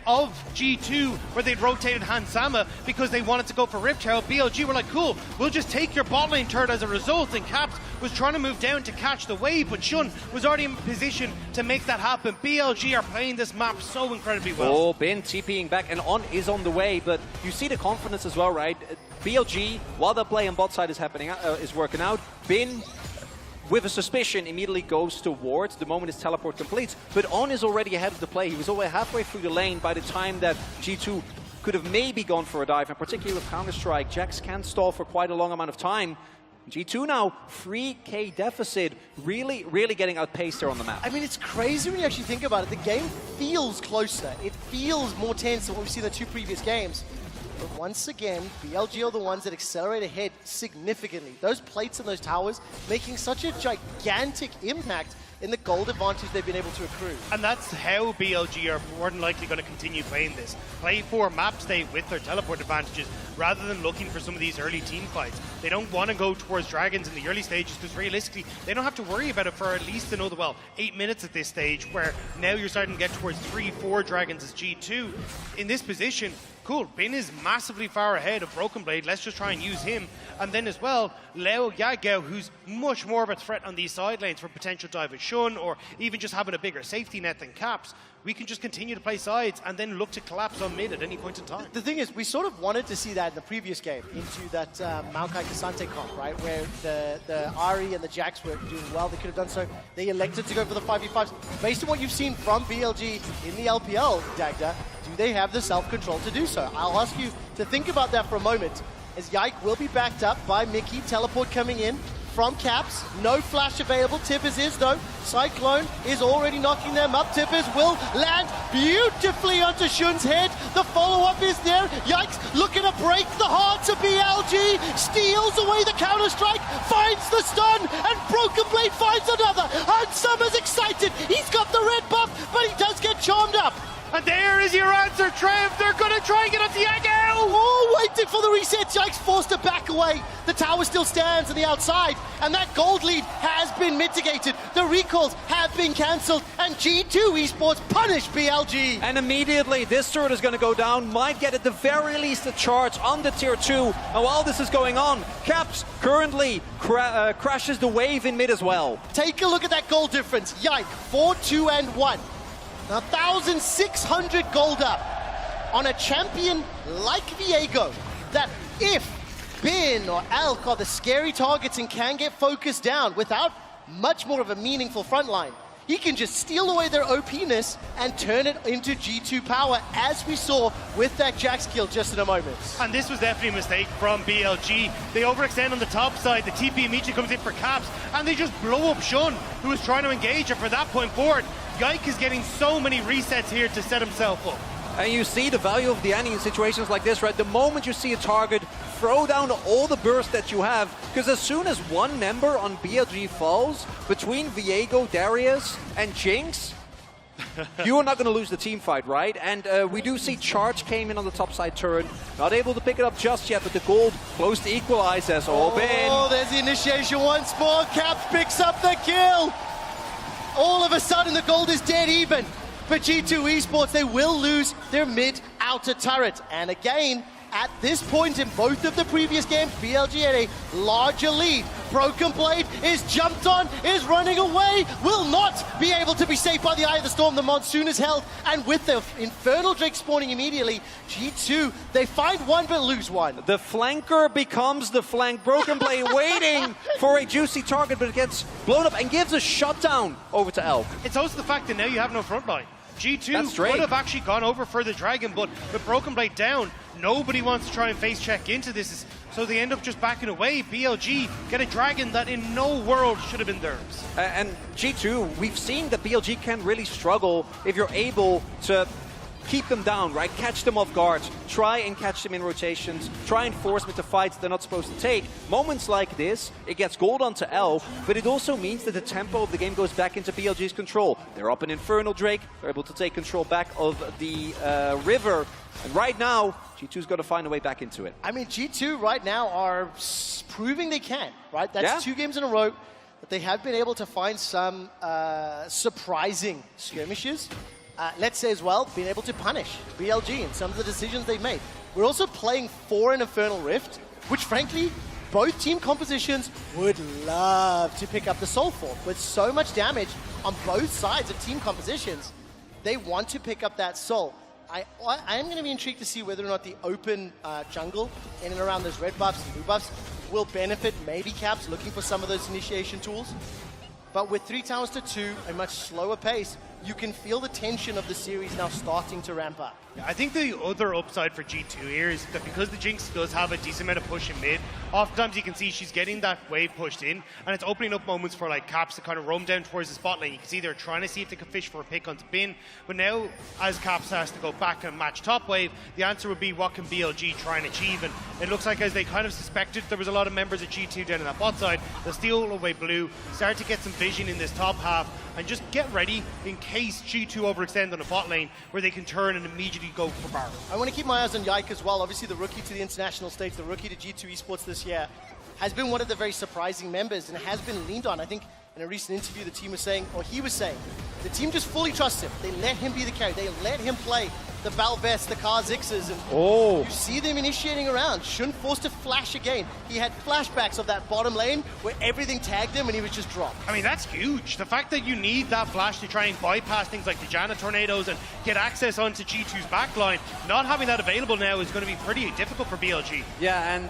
T: of G2 where they'd rotated Hansama because they wanted to go for Rift Herald. BLG were like, cool, we'll just take your bot lane turret as a result, and Caps was trying to move down to catch the wave, but Shun was already in position to make that happen. BLG are playing this map so incredibly well.
U: Oh, Bin TPing back and on is on the way, but you see the confidence as well, right? BLG, while the play on bot side is working out, Bin, with a suspicion, immediately goes towards the moment his teleport completes, but On is already ahead of the play. He was already halfway through the lane by the time that G2 could have maybe gone for a dive, and particularly with Counter-Strike, Jax can stall for quite a long amount of time. G2 now, 3k deficit, really getting outpaced there on the map.
F: I mean, it's crazy when you actually think about it. The game feels closer. It feels more tense than what we've seen in the two previous games. But once again, BLG are the ones that accelerate ahead significantly. Those plates and those towers making such a gigantic impact in the gold advantage they've been able to accrue.
T: And that's how BLG are more than likely going to continue playing this. Play for map state with their teleport advantages rather than looking for some of these early team fights. They don't want to go towards dragons in the early stages because realistically, they don't have to worry about it for at least another, 8 minutes at this stage, where now you're starting to get towards 3-4 dragons as G2. In this position, cool, Bin is massively far ahead of Broken Blade. Let's just try and use him. And then as well, Leo Yagao, who's much more of a threat on these side lanes for potential dive with Shun, or even just having a bigger safety net than Caps. We can just continue to play sides and then look to collapse on mid at any point in time.
F: The thing is, we sort of wanted to see that in the previous game, into that Maokai Kasante comp, right? Where the Ahri and the Jax were doing well. They could have done so. They elected to go for the 5v5s. Based on what you've seen from BLG in the LPL, Dagda, do they have the self-control to do so? I'll ask you to think about that for a moment, as Yike will be backed up by Mickey, teleport coming in from Caps. No flash available. Tippers is, though. Cyclone is already knocking them up. Tippers will land beautifully onto Shun's head. The follow-up is there. Yikes, looking to break the hearts of BLG. Steals away the Counter-Strike, finds the stun, and Broken Blade finds another. And Summer's excited. He's got the red buff, but he does get charmed up.
T: And there is your answer, Trev. They're going to try and get onto Yagao.
F: Oh, waiting for the reset. Yikes, forced to back away. The tower still stands on the outside, and that gold lead has been mitigated. The recalls have been cancelled, and G2 Esports punish BLG.
U: And immediately, this turret is going to go down. Might get at the very least a charge on the tier 2. And while this is going on, Caps currently crashes the wave in mid as well.
F: Take a look at that gold difference. Yike, 4-2 and 1. 1,600 gold up on a champion like Viego, that if Bin or Elk are the scary targets and can get focused down without much more of a meaningful front line, he can just steal away their OP-ness and turn it into G2 power, as we saw with that Jax kill just in a moment.
T: And this was definitely a mistake from BLG. They overextend on the top side, the TP immediately comes in for Caps, and they just blow up Shun, who was trying to engage, and for that point forward, Yike is getting so many resets here to set himself up.
U: And you see the value of the Annie in situations like this, right? The moment you see a target, throw down all the burst that you have, because as soon as one member on BLG falls, between Viego, Darius, and Jinx, you are not going to lose the team fight, right? And we do see Charge came in on the top side turret, not able to pick it up just yet, but the gold close to equalize as all been.
F: Oh, there's the initiation once more. Caps picks up the kill. All of a sudden, the gold is dead even. But G2 Esports, they will lose their mid-outer turret. And again, at this point in both of the previous games, BLG had a larger lead. Broken Blade is jumped on, is running away, will not be able to be saved by the Eye of the Storm. The Monsoon is held, and with the Infernal Drake spawning immediately, G2, they find one but lose one.
U: The flanker becomes the flank. Broken Blade waiting for a juicy target, but it gets blown up and gives a shutdown over to Elk.
T: It's also the fact that now you have no front line. G2 could have actually gone over for the Dragon, but with Broken Blade down, nobody wants to try and face check into this, so they end up just backing away. BLG get a Dragon that in no world should have been theirs.
U: And G2, we've seen that BLG can really struggle if you're able to keep them down, right? Catch them off guard. Try and catch them in rotations. Try and force them into fights they're not supposed to take. Moments like this, it gets gold onto Elk, but it also means that the tempo of the game goes back into BLG's control. They're up an Infernal Drake. They're able to take control back of the river. And right now, G2's got to find a way back into it.
F: I mean, G2 right now are proving they can, right? That's 2 games in a row that they have been able to find some surprising skirmishes. Let's say as well, being able to punish BLG in some of the decisions they've made. We're also playing for an Infernal Rift, which frankly, both team compositions would love to pick up the Soul for. With so much damage on both sides of team compositions, they want to pick up that Soul. I am going to be intrigued to see whether or not the open jungle in and around those red buffs and blue buffs will benefit maybe Caps looking for some of those initiation tools. But with 3 towers to 2, a much slower pace, you can feel the tension of the series now starting to ramp up.
T: Yeah, I think the other upside for G2 here is that because the Jinx does have a decent amount of push in mid, oftentimes you can see she's getting that wave pushed in, and it's opening up moments for like Caps to kind of roam down towards the spot lane. You can see they're trying to see if they can fish for a pick onto Bin, but now as Caps has to go back and match top wave, the answer would be what can BLG try and achieve, and it looks like as they kind of suspected there was a lot of members of G2 down in that bot side, they'll steal away blue, start to get some vision in this top half, and just get ready in case G2 overextend on the bot lane where they can turn and immediately go for Baron.
F: I want to keep my eyes on Yike as well. Obviously the rookie to the international stage, the rookie to G2 esports this year, has been one of the very surprising members and has been leaned on. I think in a recent interview the team was saying, or he was saying, the team just fully trusts him. They let him be the carry. They let him play the Balvest, the Kha'Zixes, and you see them initiating around. Shun forced to flash again. He had flashbacks of that bottom lane where everything tagged him and he was just dropped.
T: I mean, that's huge. The fact that you need that flash to try and bypass things like the Janna tornadoes and get access onto G2's backline, not having that available now is going to be pretty difficult for BLG.
U: Yeah, and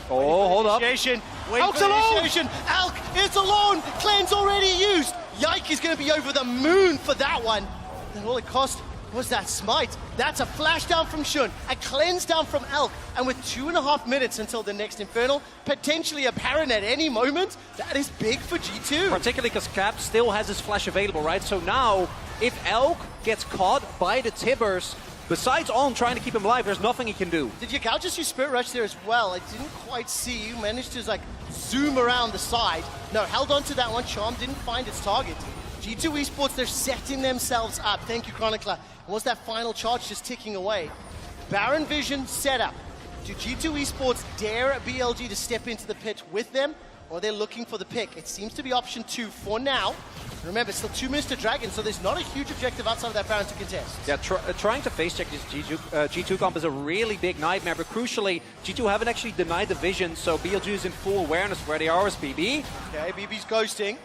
U: hold up.
F: Elk's alone! Elk is alone! Cleanse already used! Yike is going to be over the moon for that one. And all it cost was that smite. That's a flash down from Shun, a cleanse down from Elk, and with 2.5 minutes until the next Infernal, potentially a Baron at any moment, that is big for G2.
U: Particularly because Cap still has his flash available, right? So now, if Elk gets caught by the Tibbers, besides On trying to keep him alive, there's nothing he can do.
F: Did Yakao just use Spirit Rush there as well? I didn't quite see. You managed to like zoom around the side. No, held on to that one. Charm didn't find its target. G2 Esports, they're setting themselves up. Thank you, Chronicler. And was that final charge just ticking away? Baron Vision set up. Do G2 Esports dare BLG to step into the pit with them, or they're looking for the pick? It seems to be option 2 for now. Remember, it's still 2 minutes to Dragon, so there's not a huge objective outside of that Baron to contest.
U: Yeah, trying to face check this G2 comp is a really big nightmare, but crucially, G2 haven't actually denied the vision, so BLG is in full awareness of where they are as BB.
F: Okay, BB's ghosting.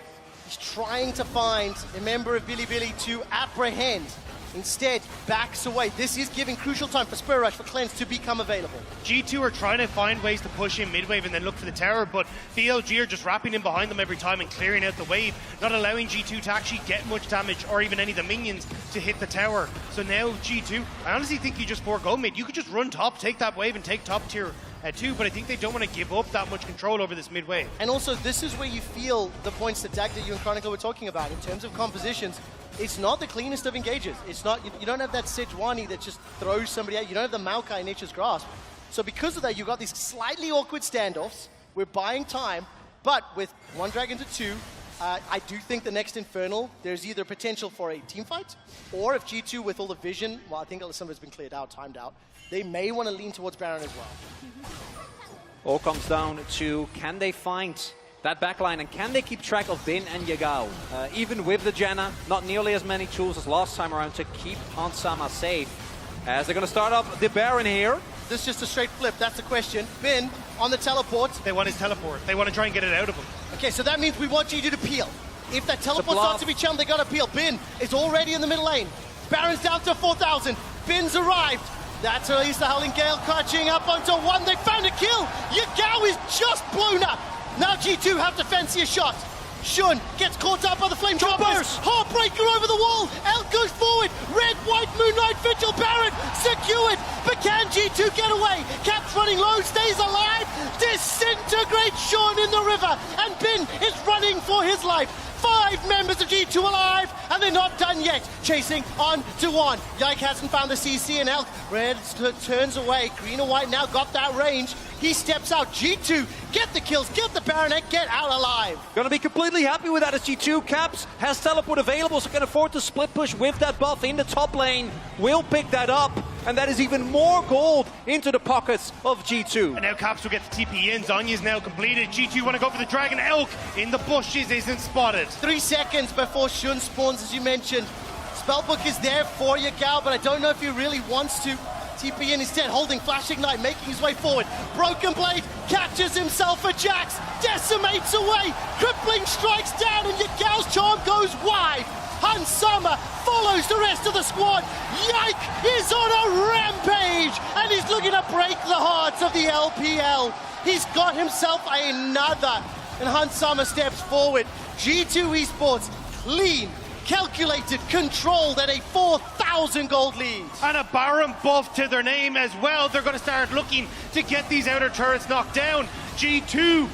F: He's trying to find a member of Bilibili to apprehend. Instead, backs away. This is giving crucial time for Spirit Rush for Cleanse to become available.
T: G2 are trying to find ways to push in mid-wave and then look for the tower, but BLG are just wrapping in behind them every time and clearing out the wave, not allowing G2 to actually get much damage or even any of the minions to hit the tower. So now G2, I honestly think you just forego mid. You could just run top, take that wave and take top tier 2, but I think they don't want to give up that much control over this mid-wave.
F: And also, this is where you feel the points that Dag, that you and Chronicle were talking about. In terms of compositions, it's not the cleanest of engages. It's not, you don't have that Sejuani that just throws somebody out. You don't have the Maokai in Nature's Grasp. So because of that, you've got these slightly awkward standoffs. We're buying time, but with 1 Dragon to 2, I do think the next Infernal, there's either potential for a team fight, or if G2 with all the vision, well, I think some of it's been cleared out, timed out, they may want to lean towards Baron as well.
U: All comes down to, can they find that backline and can they keep track of Bin and Yagao? Even with the Janna, not nearly as many tools as last time around to keep Hansama safe. As they're going to start up the Baron here.
F: This is just a straight flip, that's the question. Bin on the teleport.
T: They want his teleport. They want to try and get it out of him.
F: Okay, so that means we want G2 to peel. If that teleport starts to be chummed, they got to peel. Bin is already in the middle lane. Baron's down to 4,000. Bin's arrived. That's at least the Howling Gale catching up onto 1. They found a kill. Yagao is just blown up. Now G2 have to fancy a shot. Shun gets caught up by the Flame Droppers. Heartbreaker over the wall. Elk goes forward. Red, white, Moonlight Vigil. Baron secured. But can G2 get away? Cap's running low, stays alive. Disintegrates Shun in the river. And Bin is running for his life. 5 members of G2 alive, and they're not done yet. Chasing on to 1. Yike hasn't found the CC, and Elk Red turns away. Green and white now got that range. He steps out. G2, get the kills, get the Baronet, get out alive.
U: Gonna be completely happy with that as G2. Caps has teleport available, so can afford to split push with that buff in the top lane. Will pick that up, and that is even more gold into the pockets of G2.
T: And now Caps will get the TP in. Zonya's now completed. G2 want to go for the Dragon. Elk in the bushes isn't spotted.
F: 3 seconds before Shun spawns, as you mentioned. Spellbook is there for Yagao, but I don't know if he really wants to. TP in instead, holding Flash Ignite, making his way forward. Broken Blade catches himself a Jax, decimates away, crippling strikes down, and Yagao's charm goes wide. Hans Sama follows the rest of the squad. Yike is on a rampage, and he's looking to break the hearts of the LPL. He's got himself another, and Hans Sama steps forward. G2 Esports, clean, calculated, controlled at a 4,000 gold lead.
T: And a Baron buff to their name as well. They're going to start looking to get these outer turrets knocked down. G2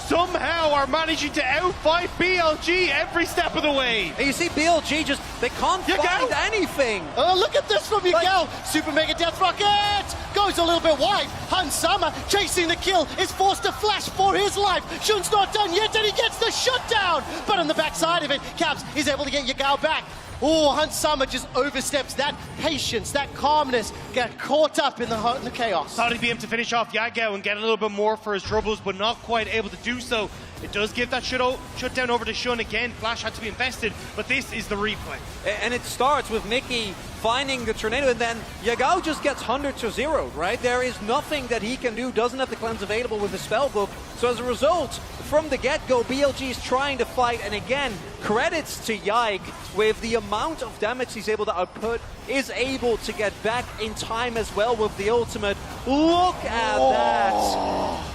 T: somehow are managing to outfight BLG every step of the way.
U: And you see BLG just, they can't find anything.
F: Oh, look at this from Yagao. Super Mega Death Rocket goes a little bit wide. Hans Sama chasing the kill is forced to flash for his life. Shun's not done yet, and he gets the shutdown. But on the backside of it, Caps is able to get Yagao back. Oh, Hans Sama just oversteps that patience, that calmness, get caught up in the chaos.
T: Thought he'd be able to finish off Yagao and get a little bit more for his troubles, but not quite able to do so. It does give that shutdown over to Shun again. Flash had to be invested, but this is the replay.
U: And it starts with Mickey finding the tornado, and then Yagao just gets 100 to 0, right? There is nothing that he can do, doesn't have the cleanse available with the spellbook. So as a result, from the get-go, BLG is trying to fight, and again, credits to Yike with the amount of damage he's able to output, is able to get back in time as well with the ultimate. Look at that!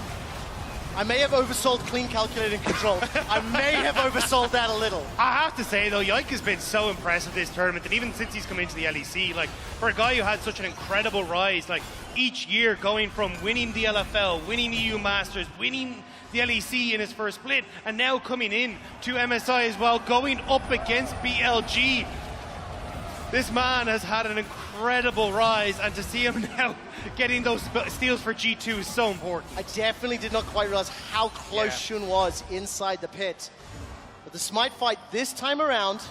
F: I may have oversold clean, calculated, and controlled. I may have oversold that a little.
T: I have to say, though, Yike has been so impressive this tournament, and even since he's come into the LEC, like, for a guy who had such an incredible rise, like, each year going from winning the LFL, winning EU Masters, winning the LEC in his first split, and now coming in to MSI as well, going up against BLG. This man has had an incredible rise, and to see him now getting those steals for G2 is so important.
F: I definitely did not quite realize how close Shun was inside the pit. But the Smite fight this time around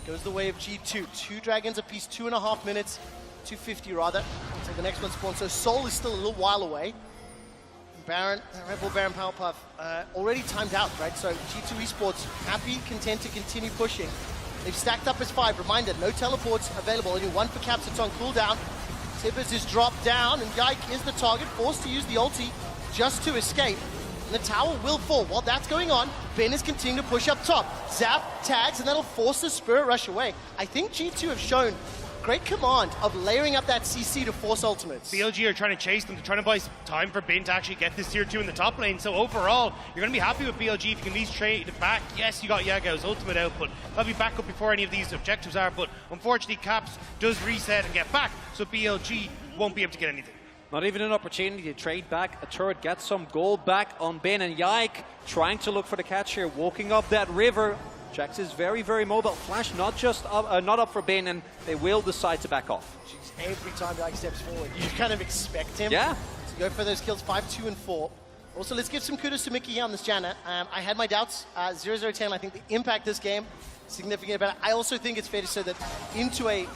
F: goes the way of G2. 2 dragons apiece, 2.5 minutes, 250 rather, until the next one spawns. So Soul is still a little while away. Baron, Red Bull Baron Power Puff, already timed out, right? So G2 Esports happy, content to continue pushing. They've stacked up as 5. Reminder, no teleports available. Only 1 for Caps. It's on cooldown. Tibbers is dropped down, and Yike is the target, forced to use the ulti just to escape. And the tower will fall. While that's going on, Ben is continuing to push up top. Zap, tags, and that'll force the Spirit Rush away. I think G2 have shown great command of layering up that CC to force ultimates.
T: BLG are trying to chase them. They're trying to buy time for Ben to actually get this tier 2 in the top lane. So overall, you're going to be happy with BLG if you can at least trade it back. Yes, you got Yagao's ultimate out, but they'll be back up before any of these objectives are. But unfortunately, Caps does reset and get back, so BLG won't be able to get anything.
U: Not even an opportunity to trade back a turret, get some gold back on Ben, and Yike trying to look for the catch here, walking up that river. Jax is very, very mobile. Flash not just up, not up for Ben, and they will decide to back off.
F: Jeez, every time Yike steps forward, you kind of expect him
U: to
F: go for those kills, 5, 2, and 4. Also, let's give some kudos to Mickey here on this Janna. I had my doubts. 0-0-10, I think the impact this game, significant about it. I also think it's fair to say that into a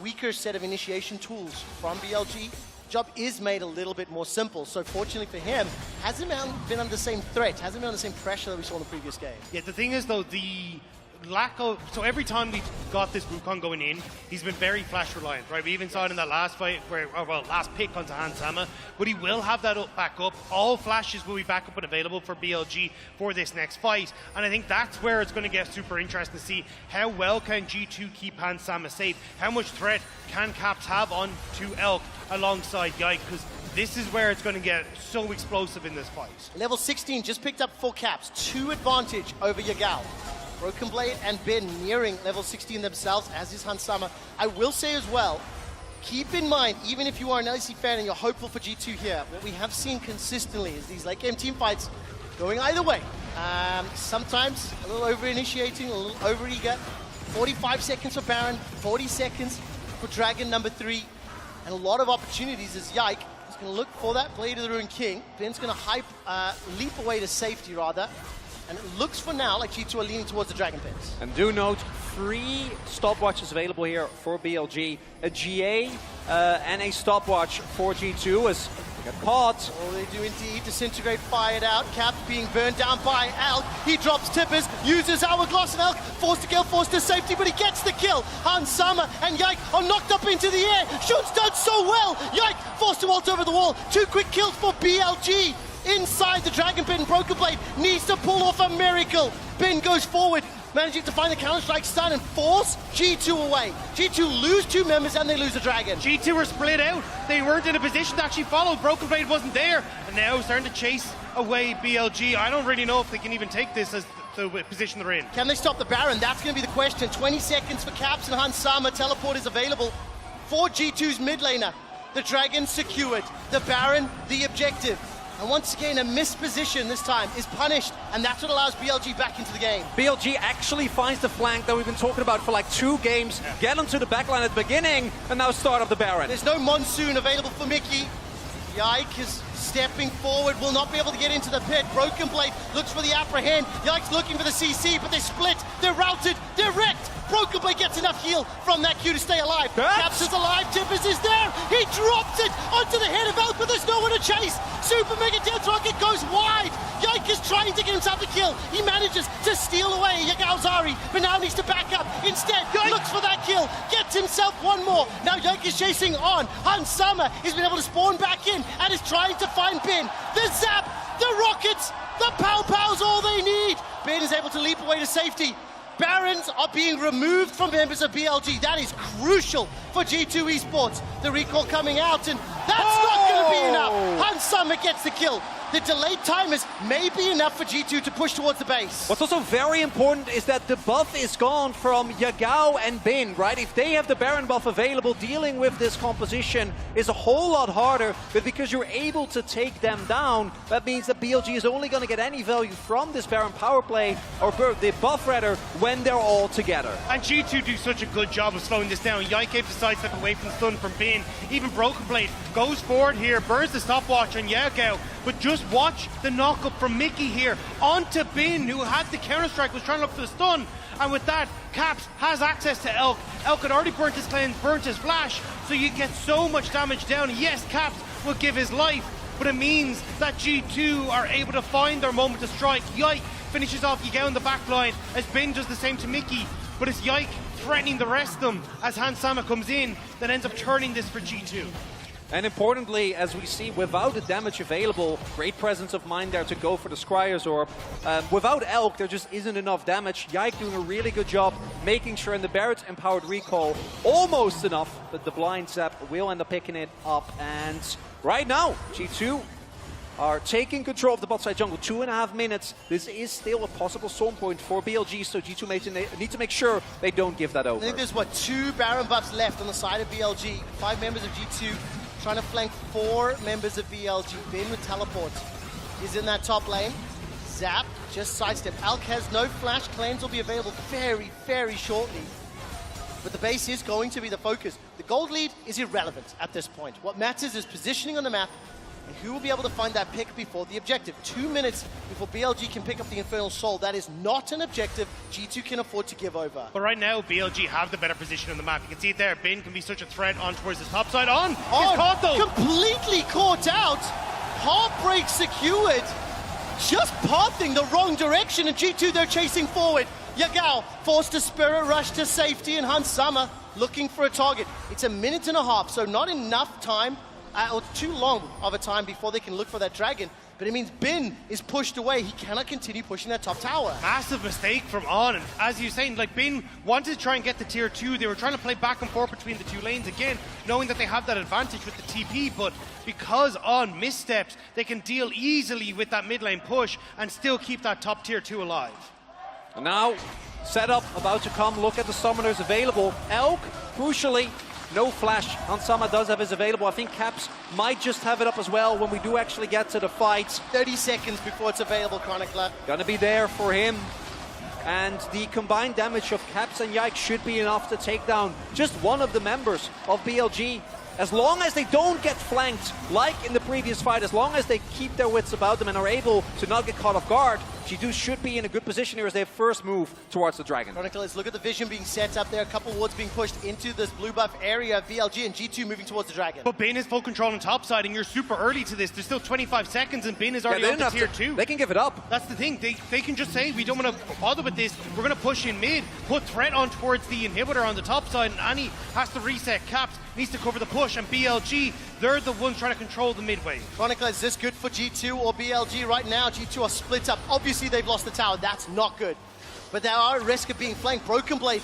F: weaker set of initiation tools from BLG, job is made a little bit more simple. So fortunately for him, hasn't been under the same threat, hasn't been under the same pressure that we saw in the previous game.
T: Yeah, the thing is though, the lack of, so every time we've got this Wukong going in, he's been very flash reliant, right? We even saw it in that last fight, where, last pick onto Hans Sama, but he will have that back up. All flashes will be back up and available for BLG for this next fight, and I think that's where it's going to get super interesting to see how well can G2 keep Hans Sama safe, how much threat can Caps have on to Elk alongside Yike, because this is where it's going to get so explosive in this fight.
F: Level 16 just picked up 4 Caps, 2 advantage over Yagao. Broken Blade and Ben nearing level 16 themselves, as is Hans Sama. I will say as well, keep in mind, even if you are an LEC fan and you're hopeful for G2 here, what we have seen consistently is these late game team fights going either way. Sometimes a little over-initiating, a little over-eager. 45 seconds for Baron, 40 seconds for Dragon number 3. And a lot of opportunities as Yike is going to look for that Blade of the Ruined King. Ben's going to leap away to safety, rather. And it looks for now like G2 are leaning towards the Dragon Pits.
U: And do note, 3 stopwatches available here for BLG. A GA and a stopwatch for G2 as they got caught.
F: Oh, they do indeed. Disintegrate fired out. Cap being burned down by Elk. He drops Tippers, uses Hourglass, and Elk forced to kill, forced to safety, but he gets the kill. Hans Sama and Yike are knocked up into the air. Shun's done so well. Yike forced to ult over the wall. 2 quick kills for BLG. Inside the Dragon Pit, and Broken Blade needs to pull off a miracle. Bin goes forward, managing to find the Counter-Strike stun and force G2 away. G2 lose 2 members and they lose a Dragon.
T: G2 were split out. They weren't in a position to actually follow. Broken Blade wasn't there. And now starting to chase away BLG. I don't really know if they can even take this as the position they're in.
F: Can they stop the Baron? That's going to be the question. 20 seconds for Caps and Hans Sama. Teleport is available for G2's mid laner. The Dragon secured. The Baron, the objective. And once again, a missed position this time is punished, and that's what allows BLG back into the game.
U: BLG actually finds the flank that we've been talking about for like 2 games, get onto the backline at the beginning, and now start up the Baron.
F: There's no Monsoon available for Mickey. Yike is stepping forward, will not be able to get into the pit. Broken Blade looks for the apprehend. Yike's looking for the CC, but they split, they're routed, they're wrecked. Broken Blade gets enough heal from that Q to stay alive. Caps is alive, Tippers is there. He drops it onto the head of Elk, but there's no one to chase. Super Mega Death Rocket goes wide. Yike is trying to get himself a kill. He manages to steal away Yagaozari, but now needs to back up. Instead, looks for that kill, gets himself one more. Now Yike is chasing on. Hans Sama has been able to spawn back in and is trying to find Bin. The zap, the rockets, the pow-pows, all they need. Bin is able to leap away to safety. Barons are being removed from members of BLG. That is crucial for G2 Esports. The recall coming out, and that's not going to be enough. Hans Sama gets the kill. The delayed timers may be enough for G2 to push towards the base.
U: What's also very important is that the buff is gone from Yagao and Bin, right? If they have the Baron buff available, dealing with this composition is a whole lot harder, but because you're able to take them down, that means that BLG is only going to get any value from this Baron power play, or the buff rather, when they're all together.
T: And G2 do such a good job of slowing this down. Yike decides to step away from the stun from Bin. Even Broken Blade goes forward here, burns the stopwatch on Yagao, but just watch the knock-up from Mickey here onto Bin, who had the Counter-Strike, was trying to look for the stun. And with that, Caps has access to Elk. Elk had already burnt his cleanse, burnt his flash, so you get so much damage down. Yes, Caps will give his life, but it means that G2 are able to find their moment to strike. Yike finishes off Yagao in the back line as Bin does the same to Mickey, but it's Yike threatening the rest of them as Hans Sama comes in that ends up turning this for G2.
U: And importantly, as we see, without the damage available, great presence of mind there to go for the Scryer's Orb. Without Elk, there just isn't enough damage. Yike doing a really good job making sure in the Barrett's empowered recall, almost enough that the blind zap will end up picking it up. And right now, G2 are taking control of the bot side jungle. 2.5 minutes. This is still a possible storm point for BLG, so G2 need to make sure they don't give that over.
F: I think there's, 2 Baron buffs left on the side of BLG. 5 members of G2 trying to flank 4 members of BLG. Bin with teleport is in that top lane. Zap, just sidestep. Alk has no flash. Claims will be available very, very shortly. But the base is going to be the focus. The gold lead is irrelevant at this point. What matters is positioning on the map and who will be able to find that pick before the objective. 2 minutes before BLG can pick up the Infernal Soul. That is not an objective G2 can afford to give over.
T: But right now, BLG have the better position on the map. You can see it there. Bin can be such a threat on towards this top side. He's caught though.
F: Completely caught out. Heartbreak secured. Just pathing the wrong direction, and G2, they're chasing forward. Yagao forced to Spirit Rush to safety, and Hans Sama looking for a target. It's a minute and a half, so not enough time, or too long of a time before they can look for that dragon. But it means Bin is pushed away. He cannot continue pushing that top tower.
T: Massive mistake from On. And as you're saying, like, Bin wanted to try and get the tier 2. They were trying to play back and forth between the 2 lanes again, knowing that they have that advantage with the TP. But because On missteps, they can deal easily with that mid lane push and still keep that top tier 2 alive.
U: And now, setup about to come. Look at the summoners available. Elk, crucially, No flash. Hansama does have his available. I think Caps might just have it up as well when we do actually get to the fight.
F: 30 seconds before it's available, Chronicler.
U: Gonna be there for him. And the combined damage of Caps and Yike should be enough to take down just one of the members of BLG. As long as they don't get flanked, like in the previous fight, as long as they keep their wits about them and are able to not get caught off guard, G2 should be in a good position here as they first move towards the Dragon.
F: Chronicle, let's look at the vision being set up there. A couple wards being pushed into this blue buff area. VLG and G2 moving towards the Dragon.
T: But Bin has full control on top side, and you're super early to this. There's still 25 seconds, and Bin is already on the tier 2.
U: They can give it up.
T: That's the thing. They can just say, we don't want to bother with this. We're going to push in mid, put threat on towards the inhibitor on the top side, and Annie has to reset Caps, needs to cover the push, and BLG, they're the ones trying to control the midway.
F: Chronicle, is this good for G2 or BLG right now? G2 are split up. Obviously, they've lost the tower. That's not good. But they are at risk of being flanked. Broken Blade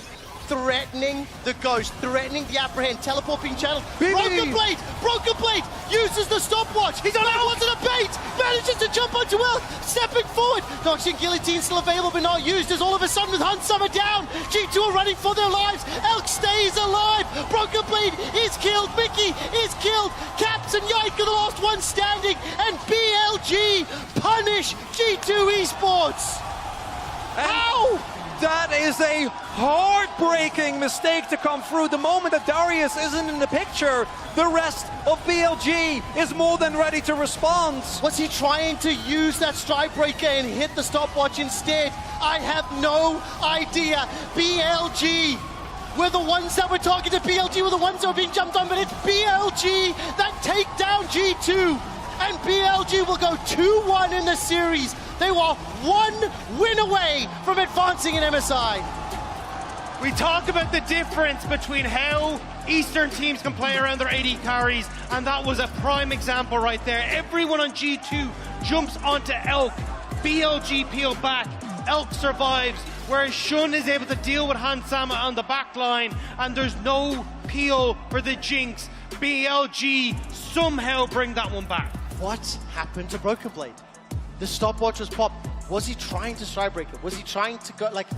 F: threatening the Ghost, threatening the Apprehend. Teleport being channeled. Broken Blade uses the stopwatch. He's on it. Wasn't a bait. Manages to jump onto Elk. Stepping forward. Noxian Guillotine still available, but not used. As all of a sudden, with Hansama down, G2 are running for their lives. Elk stays alive. Broken Blade is killed. Mickey is killed. Caps and Yike are the last one standing. And BLG punish G2 Esports.
U: Ow! That is a heartbreaking mistake to come through. The moment that Darius isn't in the picture, the rest of BLG is more than ready to respond.
F: Was he trying to use that strike breaker and hit the stopwatch instead? I have no idea. BLG were the ones that were targeted. BLG were the ones that were being jumped on, but it's BLG that take down G2. And BLG will go 2-1 in the series. They were one win away from advancing in MSI.
T: We talk about the difference between how Eastern teams can play around their AD carries, and that was a prime example right there. Everyone on G2 jumps onto Elk. BLG peel back. Elk survives, whereas Shun is able to deal with Hansama on the back line, and there's no peel for the Jinx. BLG somehow bring that one back.
F: What happened to Broken Blade? The stopwatch was popped. Was he trying to strike breaker? Was he trying to go, like,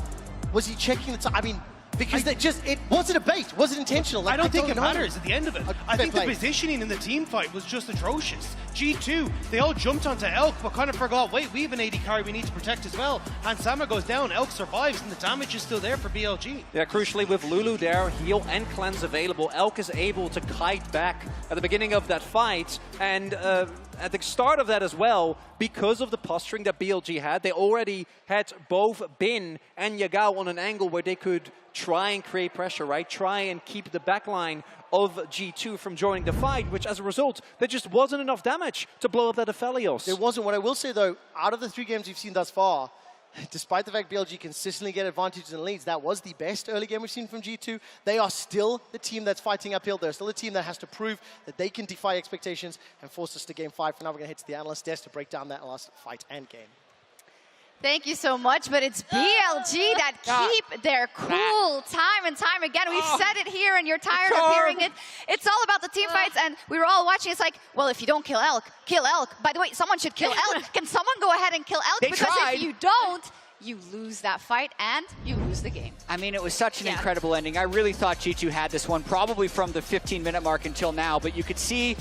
F: was he checking the time? I mean, because it wasn't a bait. Was it intentional? Like,
T: I don't think it matters at the end of it. I think
F: play.
T: the positioning in the team fight was just atrocious. G2, they all jumped onto Elk, but kind of forgot, wait, we have an AD carry we need to protect as well. Hansama goes down, Elk survives, and the damage is still there for BLG.
U: Yeah, crucially with Lulu there, heal and cleanse available, Elk is able to kite back at the beginning of that fight, and at the start of that as well, because of the posturing that BLG had, they already had both Bin and Yagao on an angle where they could try and create pressure, right? Try and keep the backline of G2 from joining the fight, which as a result, there just wasn't enough damage to blow up that Aphelios.
F: There wasn't. What I will say though, out of the 3 games we've seen thus far, despite the fact BLG consistently get advantages and leads, that was the best early game we've seen from G2. They are still the team that's fighting uphill. They're still a team that has to prove that they can defy expectations and force us to game 5. For now, we're going to head to the analyst desk to break down that last fight and game.
P: Thank you so much, but it's BLG that keep their cool time and time again. We've said it here and you're tired of hearing it. It's all about the team fights, and we were all watching. It's like, well, if you don't kill Elk, kill Elk. By the way, someone should kill Elk. Can someone go ahead and kill Elk?
S: They
P: because
S: tried.
P: if you don't, you lose that fight and you lose the game.
S: I mean, it was such an incredible ending. I really thought G2 had this one, probably from the 15-minute mark until now, but you could see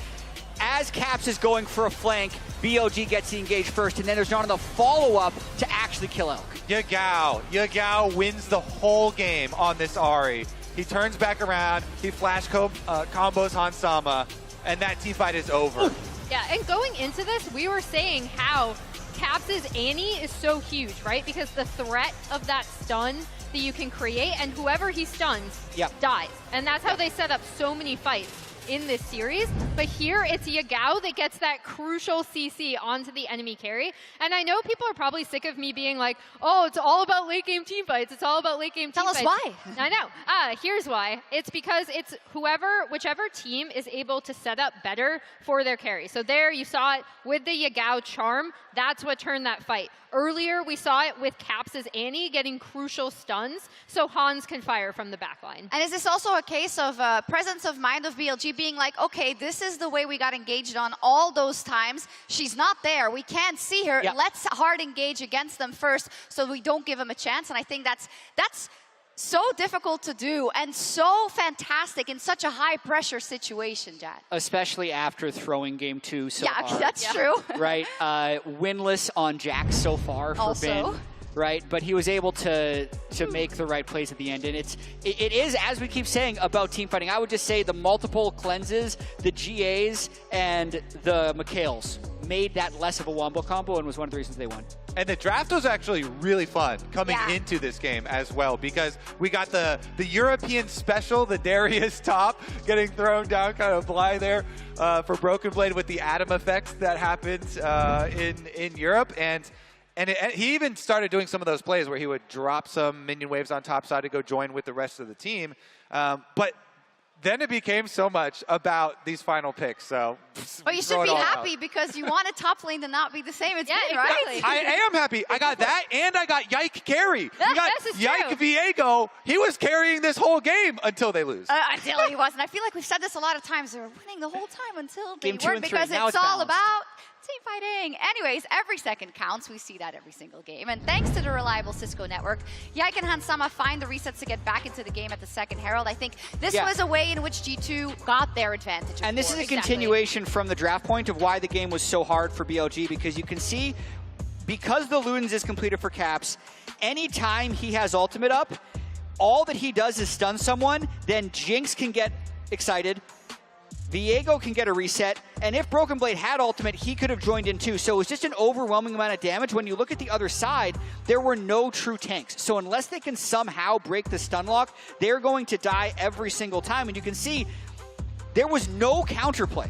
S: as Caps is going for a flank, BLG gets the engage first, and then there's not enough follow-up to actually kill Elk.
E: Yagao wins the whole game on this Ahri. He turns back around, he flash combos Hansama, and that teamfight is over.
Q: Yeah, and going into this, we were saying how Caps' Annie is so huge, right? Because the threat of that stun that you can create, and whoever he stuns dies. And that's how they set up so many fights in this series. But here it's Yagao that gets that crucial CC onto the enemy carry. And I know people are probably sick of me being like, oh, it's all about late game team fights. It's all about late game team fights.
P: Tell us why.
Q: I know. Here's why. It's because it's whichever team is able to set up better for their carry. So there you saw it with the Yagao charm. That's what turned that fight. Earlier, we saw it with Caps' Annie getting crucial stuns, so Hans can fire from the backline.
P: And is this also a case of presence of mind of BLG being like, okay, this is the way we got engaged on all those times. She's not there. We can't see her. Let's hard engage against them first so we don't give them a chance. And I think that's so difficult to do and so fantastic in such a high-pressure situation, Jad.
B: Especially after throwing game 2 so
P: Yeah,
B: hard.
P: that's true.
B: Right? Winless on Jax so far for
P: Also.
B: Ben. Right? But he was able to make the right plays at the end. And it is, as we keep saying, about team fighting. I would just say the multiple cleanses, the GAs, and the Mikhails made that less of a wombo combo and was one of the reasons they won.
E: And the draft was actually really fun coming into this game as well, because we got the European special, the Darius top, getting thrown down kind of blind there for Broken Blade with the Atom effects that happened in Europe. And he even started doing some of those plays where he would drop some minion waves on top side to go join with the rest of the team. But then it became so much about these final picks. So,
P: but you should be happy because you wanted top lane to not be the same it's been, right?
E: Yeah, I am happy. I got that, and I got Yike carry. We got
P: this is
E: Yike
P: true.
E: Viego. He was carrying this whole game until they lose.
P: Until he wasn't. I feel like we've said this a lot of times. They were winning the whole time until they
B: Game 2
P: weren't,
B: and 3.
P: because
B: Now
P: it's
B: it's
P: all
B: balanced.
P: about team fighting. Anyways, every second counts. We see that every single game. And thanks to the reliable Cisco network, Yike and Hansama find the resets to get back into the game at the second Herald. I think this was a way in which G2 got their advantage.
S: And this is a continuation from the draft point of why the game was so hard for BLG, because you can see, because the Ludens is completed for Caps, anytime he has ultimate up, all that he does is stun someone, then Jinx can get excited, Viego can get a reset, and if Broken Blade had ultimate, he could have joined in too. So it was just an overwhelming amount of damage. When you look at the other side, there were no true tanks. So unless they can somehow break the stun lock, they're going to die every single time. And you can see there was no counterplay.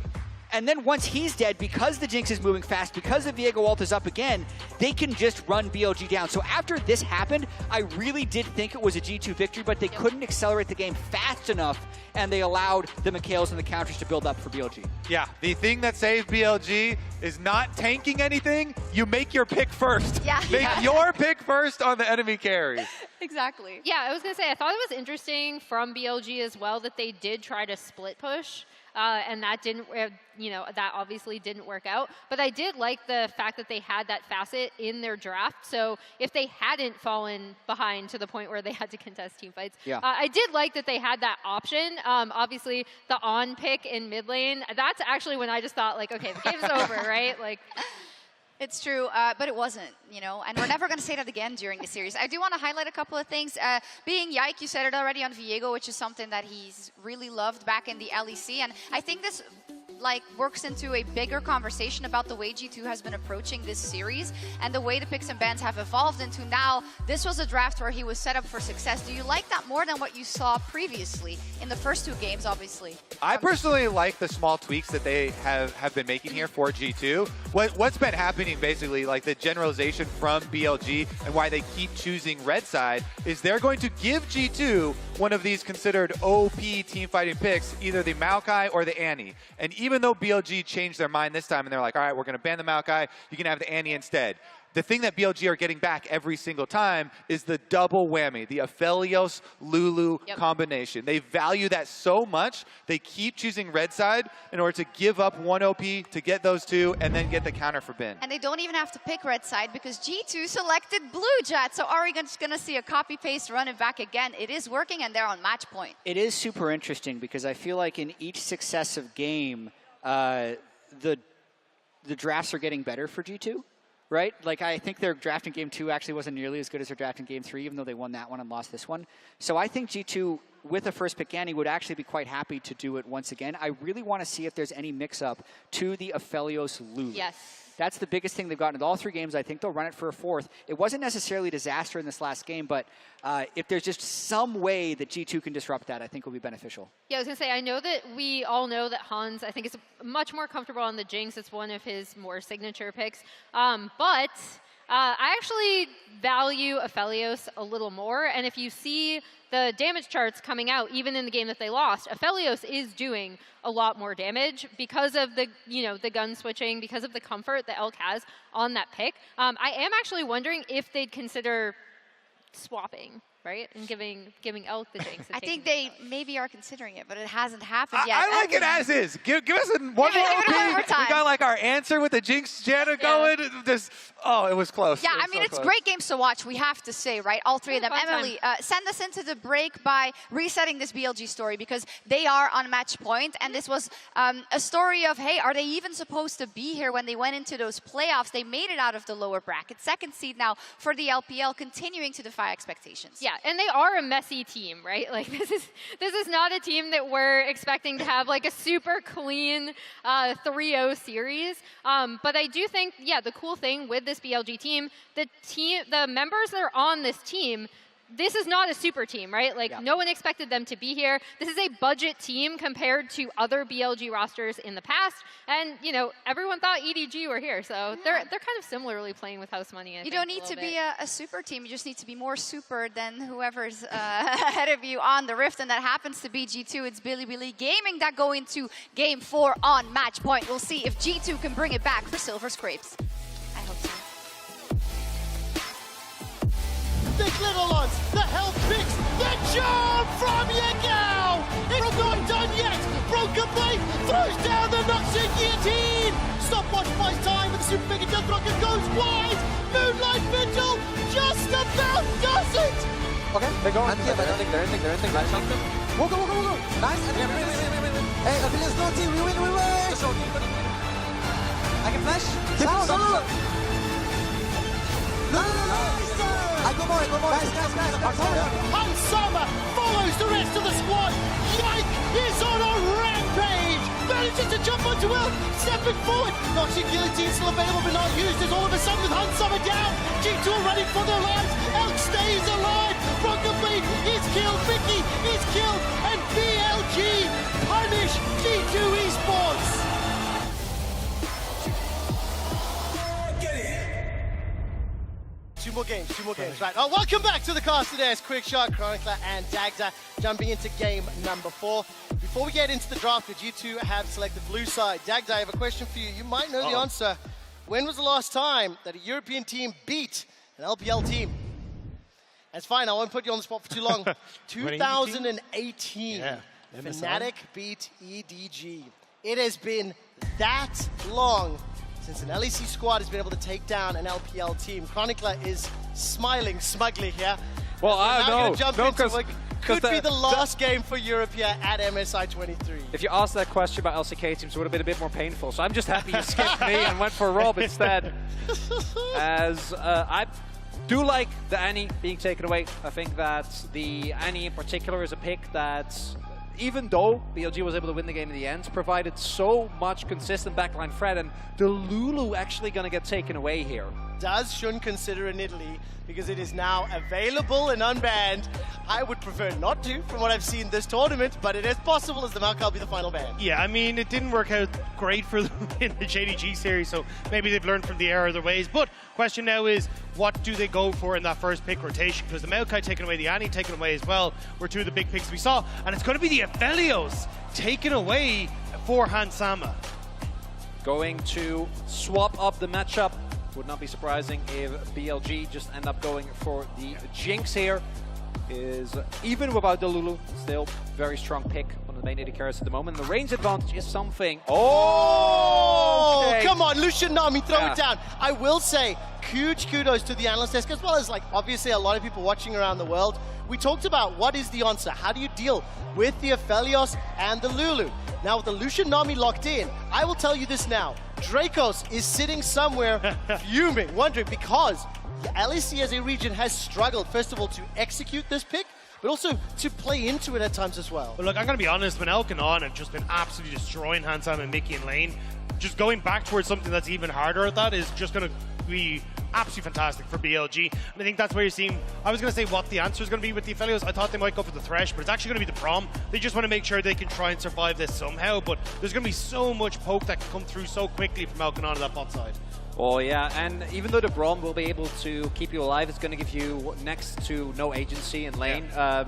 S: And then once he's dead, because the Jinx is moving fast, because the Viego ult is up again, they can just run BLG down. So after this happened, I really did think it was a G2 victory, but they couldn't accelerate the game fast enough, and they allowed the Mikhails and the counters to build up for BLG.
E: Yeah, the thing that saved BLG is not tanking anything. You make your pick first.
P: Yeah.
E: Make your pick first on the enemy carry.
P: Exactly.
Q: Yeah, I was going to say, I thought it was interesting from BLG as well that they did try to split push. And that didn't, that obviously didn't work out. But I did like the fact that they had that facet in their draft. So if they hadn't fallen behind to the point where they had to contest team fights, I did like that they had that option. Obviously, the on pick in mid lane, that's actually when I just thought, like, okay, the game's over, right? Like.
P: It's true, but it wasn't, and we're never going to say that again during the series. I do want to highlight a couple of things. Being Yike, you said it already on Viego, which is something that he's really loved back in the LEC, and I think this works into a bigger conversation about the way G2 has been approaching this series and the way the picks and bans have evolved into now. This was a draft where he was set up for success. Do you like that more than what you saw previously in the first 2 games, obviously?
E: I personally like the small tweaks that they have been making here for G2. What's been happening basically, like the generalization from BLG and why they keep choosing red side, is they're going to give G2 one of these considered OP team fighting picks, either the Maokai or the Annie. And even though BLG changed their mind this time and they're like, all right, we're going to ban the Maokai, you can have the Annie instead. The thing that BLG are getting back every single time is the double whammy, the Aphelios Lulu combination. They value that so much, they keep choosing red side in order to give up 1 OP to get those 2 and then get the counter for Ben.
P: And they don't even have to pick red side because G2 selected blue, Jet. So are we just going to see a copy-paste run it back again? It is working and they're on match point.
S: It is super interesting because I feel like in each successive game, the drafts are getting better for G2. Right? Like, I think their draft in Game 2 actually wasn't nearly as good as their draft in Game 3, even though they won that one and lost this one. So I think G2, with a first pick Annie, would actually be quite happy to do it once again. I really want to see if there's any mix-up to the Aphelios Lulu.
Q: Yes.
S: That's the biggest thing they've gotten in all 3 games. I think they'll run it for a 4th. It wasn't necessarily a disaster in this last game, but if there's just some way that G2 can disrupt that, I think will be beneficial.
Q: Yeah, I was going to say, I know that we all know that Hans, I think, is much more comfortable on the Jinx. It's one of his more signature picks. But I actually value Aphelios a little more. And if you see the damage charts coming out, even in the game that they lost, Aphelios is doing a lot more damage because of the, the gun switching, because of the comfort that Elk has on that pick. I am actually wondering if they'd consider swapping right? And giving Elk the Jinx.
P: I think they maybe are considering it, but it hasn't happened yet.
E: I like it as is. Give us one more OP. We got like our answer with the Jinx Jana going. Just, oh, it was close.
P: Yeah, I mean, it's great games to watch, we have to say, right? All three of them. Emily, send us into the break by resetting this BLG story because they are on match point. And this was a story of, hey, are they even supposed to be here when they went into those playoffs? They made it out of the lower bracket. Second seed now for the LPL, continuing to defy expectations.
Q: Yeah, and they are a messy team, right? Like this is not a team that we're expecting to have like a super clean 3-0 series. But I do think, yeah, the cool thing with this BLG team, the members that are on this team, this is not a super team, right? Like no one expected them to be here. This is a budget team compared to other BLG rosters in the past. And, you know, everyone thought EDG were here. So they're kind of similarly playing with house money.
P: You don't need to be a super team. You just need to be more super than whoever's ahead of you on the Rift. And that happens to be G2. It's Bilibili Gaming that go into Game 4 on match point. We'll see if G2 can bring it back for Silver Scrapes. I hope so.
A: The Glitterlons, the health fix, the jump from Yagao! It's not done yet! Broken Blade throws down the Noxian Guillotine! Stopwatch buys time and the Super Mega Death Rocket goes wide! Moonlight Vigil just about does it!
L: Okay, they're going. They're ending. Right, we'll go. Nice. Hey, Affiliates no team, we win! I can flash. No. I go more. Guys.
A: Hansama follows the rest of the squad. Yike is on a rampage. Manages to jump onto Elk, stepping forward. Noxian Guillotine still available but not used as all of a sudden with Hansama down. G2 are running for their lives. Elk stays alive. Rocket Blade is killed. Vicky is killed. And BLG punish G2 Esports. Two more games, right. Oh, welcome back to the cast today as Quickshot, Chronicler, and Dagda jumping into game number 4. Before we get into the draft, which you two have selected blue side, Dagda, I have a question for you. You might know the answer. When was the last time that a European team beat an LPL team? That's fine, I won't put you on the spot for too long. 2018, Fnatic beat EDG. It has been that long since an LEC squad has been able to take down an LPL team. Chronicler is smiling smugly here.
U: Well, I don't know.
A: Could be the last game for Europe here at MSI 23.
U: If you asked that question about LCK teams, it would have been a bit more painful. So I'm just happy you skipped me and went for Rob instead. As I do like the Annie being taken away. I think that the Annie in particular is a pick that, even though BLG was able to win the game in the end, provided so much consistent backline threat, and the Lulu actually going to get taken away here.
A: Does Shun consider in Italy because it is now available and unbanned? I would prefer not to from what I've seen this tournament, but it is possible as the Maokai will be the final ban.
T: Yeah, I mean, it didn't work out great for them in the JDG series, so maybe they've learned from the error of their ways. But question now is, what do they go for in that first pick rotation? Because the Maokai taken away, the Annie taken away as well, were two of the big picks we saw. And it's going to be the Aphelios taken away for Hansama.
U: Going to swap up the matchup. Would not be surprising if BLG just end up going for the Jinx here. Is even without the Lulu, still very strong pick on the main AD carries at the moment. The range advantage is something.
A: Oh,
U: okay.
A: Come on, Lucian Nami, throw it down. I will say, huge kudos to the analyst desk, as well as like obviously a lot of people watching around the world. We talked about what is the answer. How do you deal with the Aphelios and the Lulu? Now with the Lucian Nami locked in, I will tell you this now. Dracos is sitting somewhere fuming, wondering, because the LEC as a region has struggled, first of all, to execute this pick, but also to play into it at times as well.
T: But look, I'm going to be honest, when Elk and On have just been absolutely destroying Hansam and Mickey and Lane, just going back towards something that's even harder at that is just going to be absolutely fantastic for BLG. And I think that's where you're seeing, I was going to say what the answer is going to be with the Aphelios. I thought they might go for the Thresh, but it's actually going to be the Prom. They just want to make sure they can try and survive this somehow, but there's going to be so much poke that can come through so quickly from Elk and On to that bot side.
U: Oh yeah, and even though the Braum will be able to keep you alive, it's going to give you next to no agency in lane. Yeah.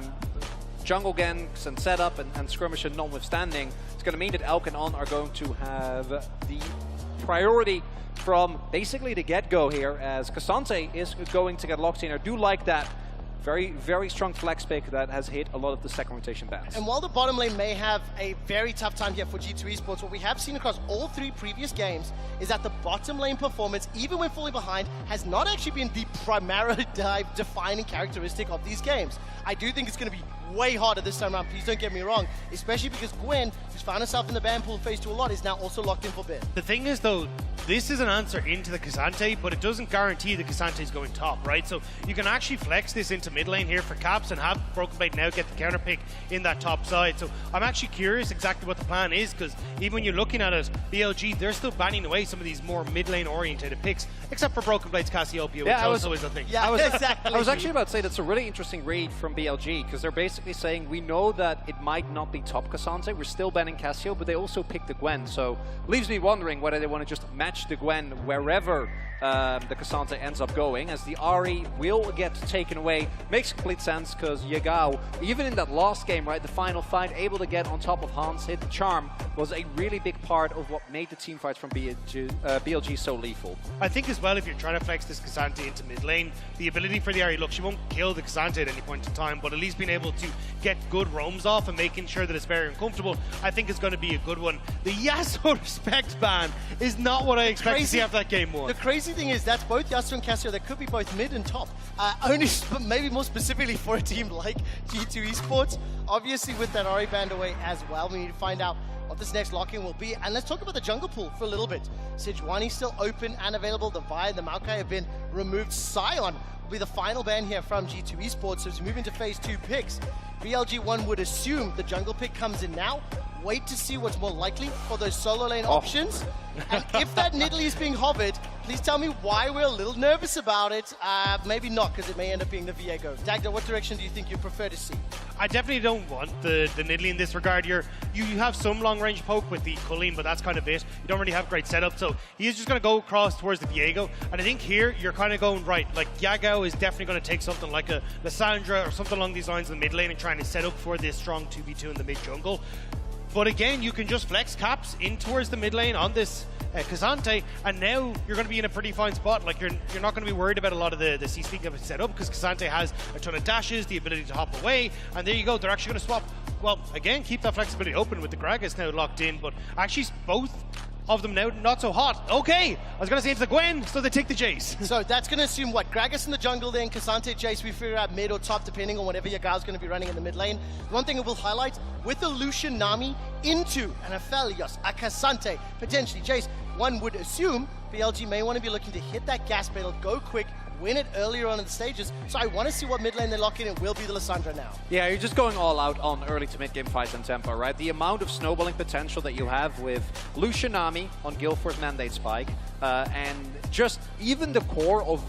U: Jungle ganks and setup and skirmish and notwithstanding, it's going to mean that Elk and On are going to have the priority from basically the get-go here, as Cassante is going to get locked in. I do like that Very, very strong flex pick that has hit a lot of the second rotation bans.
F: And while the bottom lane may have a very tough time here for G2 Esports, what we have seen across all 3 previous games is that the bottom lane performance, even when falling behind, has not actually been the primarily defining characteristic of these games. I do think it's going to be way harder this time around, please don't get me wrong, especially because Gwen, who's found herself in the ban pool phase 2 a lot, is now also locked in for bid.
T: The thing is, though, this is an answer into the K'Sante, but it doesn't guarantee the K'Sante is going top, right? So you can actually flex this into mid lane here for Caps and have Broken Blade now get the counter pick in that top side. So I'm actually curious exactly what the plan is, because even when you're looking at it, BLG, they're still banning away some of these more mid lane oriented picks, except for Broken Blade's Cassiopeia, which also is a thing.
F: Yeah, exactly.
U: I was actually about to say that's a really interesting read from BLG, because they're basically saying we know that it might not be top K'Sante, we're still banning Cassio, but they also picked the Gwen, so leaves me wondering whether they want to just match the Gwen wherever the K'Sante ends up going, as the Ahri will get taken away. Makes complete sense, because Yagao, even in that last game, right, the final fight, able to get on top of Hans, hit the charm, was a really big part of what made the team fights from BLG so lethal.
T: I think as well, if you're trying to flex this K'Sante into mid lane, the ability for the Ahri, look, she won't kill the K'Sante at any point in time, but at least being able to get good roams off and making sure that it's very uncomfortable, I think is going to be a good one. The Yasuo respect ban is not what I expect to see after that game 1.
F: The crazy thing is that's both Yasuo and Cassio. That could be both mid and top. Only maybe more specifically for a team like G2 Esports. Obviously with that Ahri banned away as well, we need to find out what this next lock-in will be. And let's talk about the jungle pool for a little bit. Sejuani still open and available. The Vi and the Maokai have been removed. Sion will be the final ban here from G2 Esports. So as we move into phase 2 picks, BLG1 would assume the jungle pick comes in now. Wait to see what's more likely for those solo lane options. And if that Nidalee is being hovered, please tell me why we're a little nervous about it. Maybe not, because it may end up being the Viego. Dagda, what direction do you think you prefer to see?
T: I definitely don't want the Nidalee in this regard. You have some long-range poke with the Colleen, but that's kind of it. You don't really have great setup, so he is just going to go across towards the Viego. And I think here, you're kind of going right. Like, Yagao is definitely going to take something like a Lissandra or something along these lines in the mid lane and trying to set up for this strong 2v2 in the mid jungle. But again, you can just flex Caps in towards the mid lane on this K'Sante, and now you're going to be in a pretty fine spot. Like, you're not going to be worried about a lot of the C-Speak of it set up, because K'Sante has a ton of dashes, the ability to hop away, and there you go. They're actually going to swap. Well, again, keep that flexibility open with the Gragas now locked in, but actually both of them now not so hot. Okay, I was going to say it's the Gwen, so they take the Jace.
F: So that's going to assume what? Gragas in the jungle, then K'Sante, Jace, we figure out mid or top, depending on whatever Yagao's going to be running in the mid lane. One thing it will highlight, with a Lucian Nami into an Aphelios, a K'Sante, potentially Jace, one would assume BLG may want to be looking to hit that gas pedal, go quick, win it earlier on in the stages. So I want to see what mid lane they lock in. It will be the Lissandra now.
U: Yeah, you're just going all out on early to mid game fights and tempo, right? The amount of snowballing potential that you have with Lucian Nami on Guildforce Mandate Spike, and just even the core of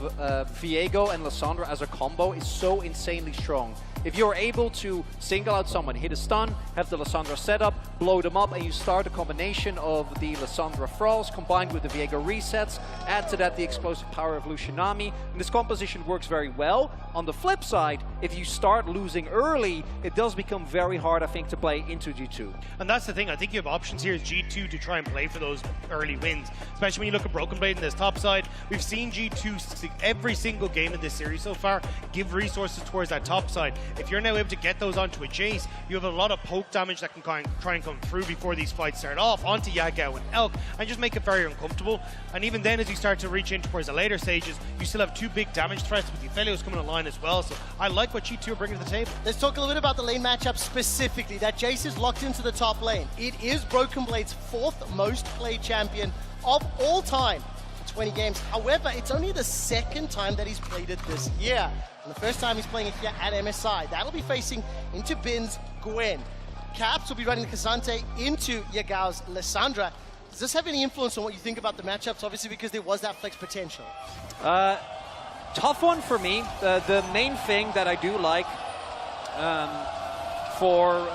U: Viego and Lissandra as a combo is so insanely strong. If you're able to single out someone, hit a stun, have the Lissandra setup, blow them up, and you start a combination of the Lissandra Frost combined with the Viego resets, add to that the explosive power of Lucian Nami, and this composition works very well. On the flip side, if you start losing early, it does become very hard, I think, to play into G2.
T: And that's the thing, I think you have options here as G2 to try and play for those early wins, especially when you look at Broken Blade in this top side. We've seen G2 every single game in this series so far give resources towards that top side. If you're now able to get those onto a Jace, you have a lot of poke damage that can try and come through before these fights start off onto Yagao and Elk, and just make it very uncomfortable. And even then, as you start to reach in towards the later stages, you still have 2 big damage threats with the Aphelios coming online as well. So I like what G2 are bringing to the table.
F: Let's talk a little bit about the lane matchup specifically. That Jace is locked into the top lane. It is Broken Blade's 4th most played champion of all time. 20 games. However, it's only the 2nd time that he's played it this year. And the first time he's playing it here at MSI. That'll be facing into Bin's Gwen. Caps will be running the K'Sante into Yagao's Lissandra. Does this have any influence on what you think about the matchups? Obviously, because there was that flex potential.
U: Tough one for me. The main thing that I do like for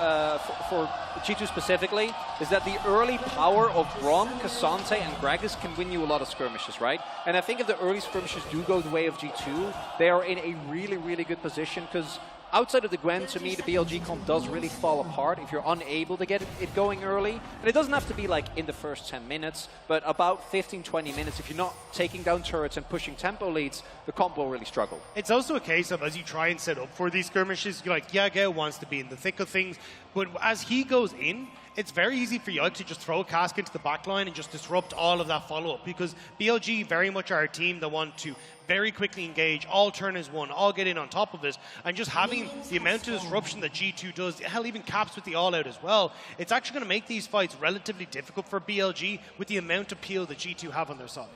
U: G2 specifically is that the early power of Braum, K'Sante, and Gragas can win you a lot of skirmishes, right? And I think if the early skirmishes do go the way of G2, they are in a really, really good position, because outside of the Gwen, to me, the BLG comp does really fall apart if you're unable to get it going early. And it doesn't have to be like in the first 10 minutes, but about 15, 20 minutes, if you're not taking down turrets and pushing tempo leads, the comp will really struggle.
T: It's also a case of, as you try and set up for these skirmishes, you're like, Yagao wants to be in the thick of things, but as he goes in, it's very easy for Yike to just throw a cask into the backline and just disrupt all of that follow-up, because BLG very much are a team that want to very quickly engage, all turn as one, all get in on top of it, and just having the amount of disruption that G2 does, hell, even Caps with the all-out as well, it's actually going to make these fights relatively difficult for BLG with the amount of peel that G2 have on their side.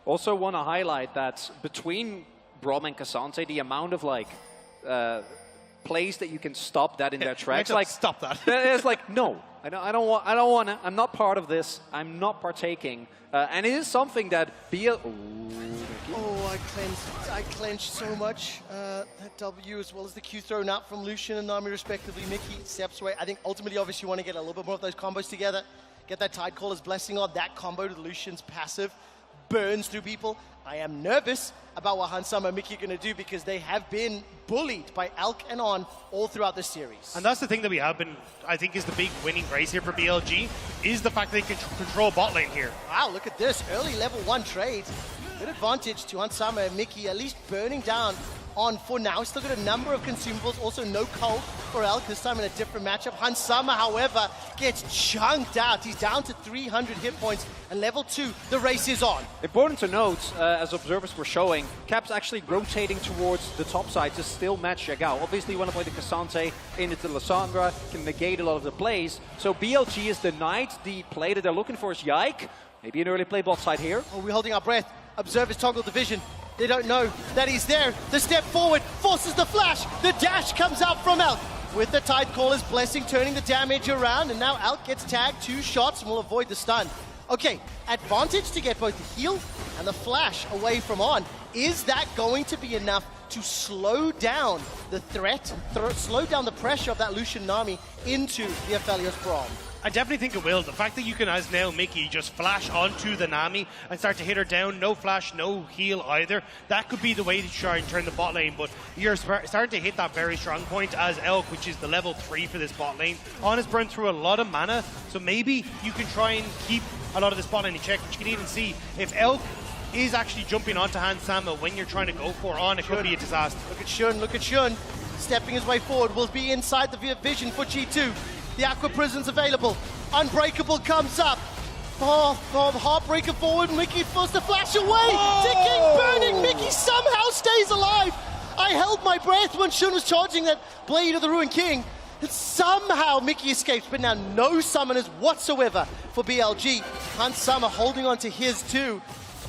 U: Also want to highlight that between Brom and Cassante, the amount of like plays that you can stop that in their tracks, like
T: stop that.
U: It's like, no, I don't want to. I'm not part of this. I'm not partaking. And it is something that
F: I clenched so much. That W as well as the Q thrown out from Lucian and Nami respectively. Mickey steps away. I think ultimately, obviously, you want to get a little bit more of those combos together. Get that Tidecaller's Blessing on. That combo to Lucian's passive burns through people. I am nervous about what Hansama and Mickey are going to do, because they have been bullied by Elk and On all throughout this series.
T: And that's the thing that we have been, I think, is the big winning grace here for BLG, is the fact that they can control bot lane here.
F: Wow, look at this. Early level 1 trade. Good advantage to Hansama and Mickey, at least burning down On for now. Still got a number of consumables, also no cold for Elk, this time in a different matchup. Hansama, however, gets chunked out. He's down to 300 hit points, and level 2, the race is on.
U: Important to note, as observers were showing, Cap's actually rotating towards the top side to still match Yagao. Obviously, you want to play the Cassante into Lissandra, can negate a lot of the plays. So BLG is denied the play that they're looking for is Yike. Maybe an early play bot side here.
F: Oh, we're holding our breath. Observers toggle the vision. They don't know that he's there. The step forward forces the flash. The dash comes out from Elk. With the Tidecaller's Blessing turning the damage around, and now Elk gets tagged 2 shots and will avoid the stun. Okay, advantage to get both the heal and the flash away from On. Is that going to be enough to slow down the threat, slow down the pressure of that Lucian Nami into the Aphelios Braum?
T: I definitely think it will. The fact that you can, as now Mickey, just flash onto the Nami and start to hit her down, no flash, no heal either, that could be the way to try and turn the bot lane, but you're starting to hit that very strong point as Elk, which is the level 3 for this bot lane. On has burned through a lot of mana, so maybe you can try and keep a lot of this bot lane in check, but you can even see if Elk is actually jumping onto Hansama when you're trying to go for On, it could be a disaster.
F: Look at Shun, stepping his way forward, will be inside the vision for G2. The Aqua Prison's available. Unbreakable comes up. Oh, Heartbreaker forward. Mickey forced to flash away. Ticking, burning. Mickey somehow stays alive. I held my breath when Shun was charging that Blade of the Ruined King. And somehow Mickey escapes, but now no summoners whatsoever for BLG. Hansama holding on to his too.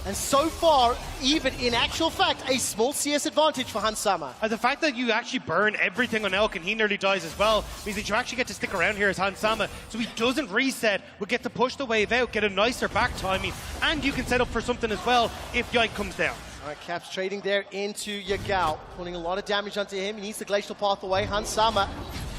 F: And so far, even in actual fact, a small CS advantage for Hansama.
T: And the fact that you actually burn everything on Elk and he nearly dies as well means that you actually get to stick around here as Hansama, so he doesn't reset. We'll get to push the wave out, get a nicer back timing, and you can set up for something as well if Yike comes down.
F: All right, Caps trading there into Yagao, putting a lot of damage onto him. He needs the Glacial Path away. Hansama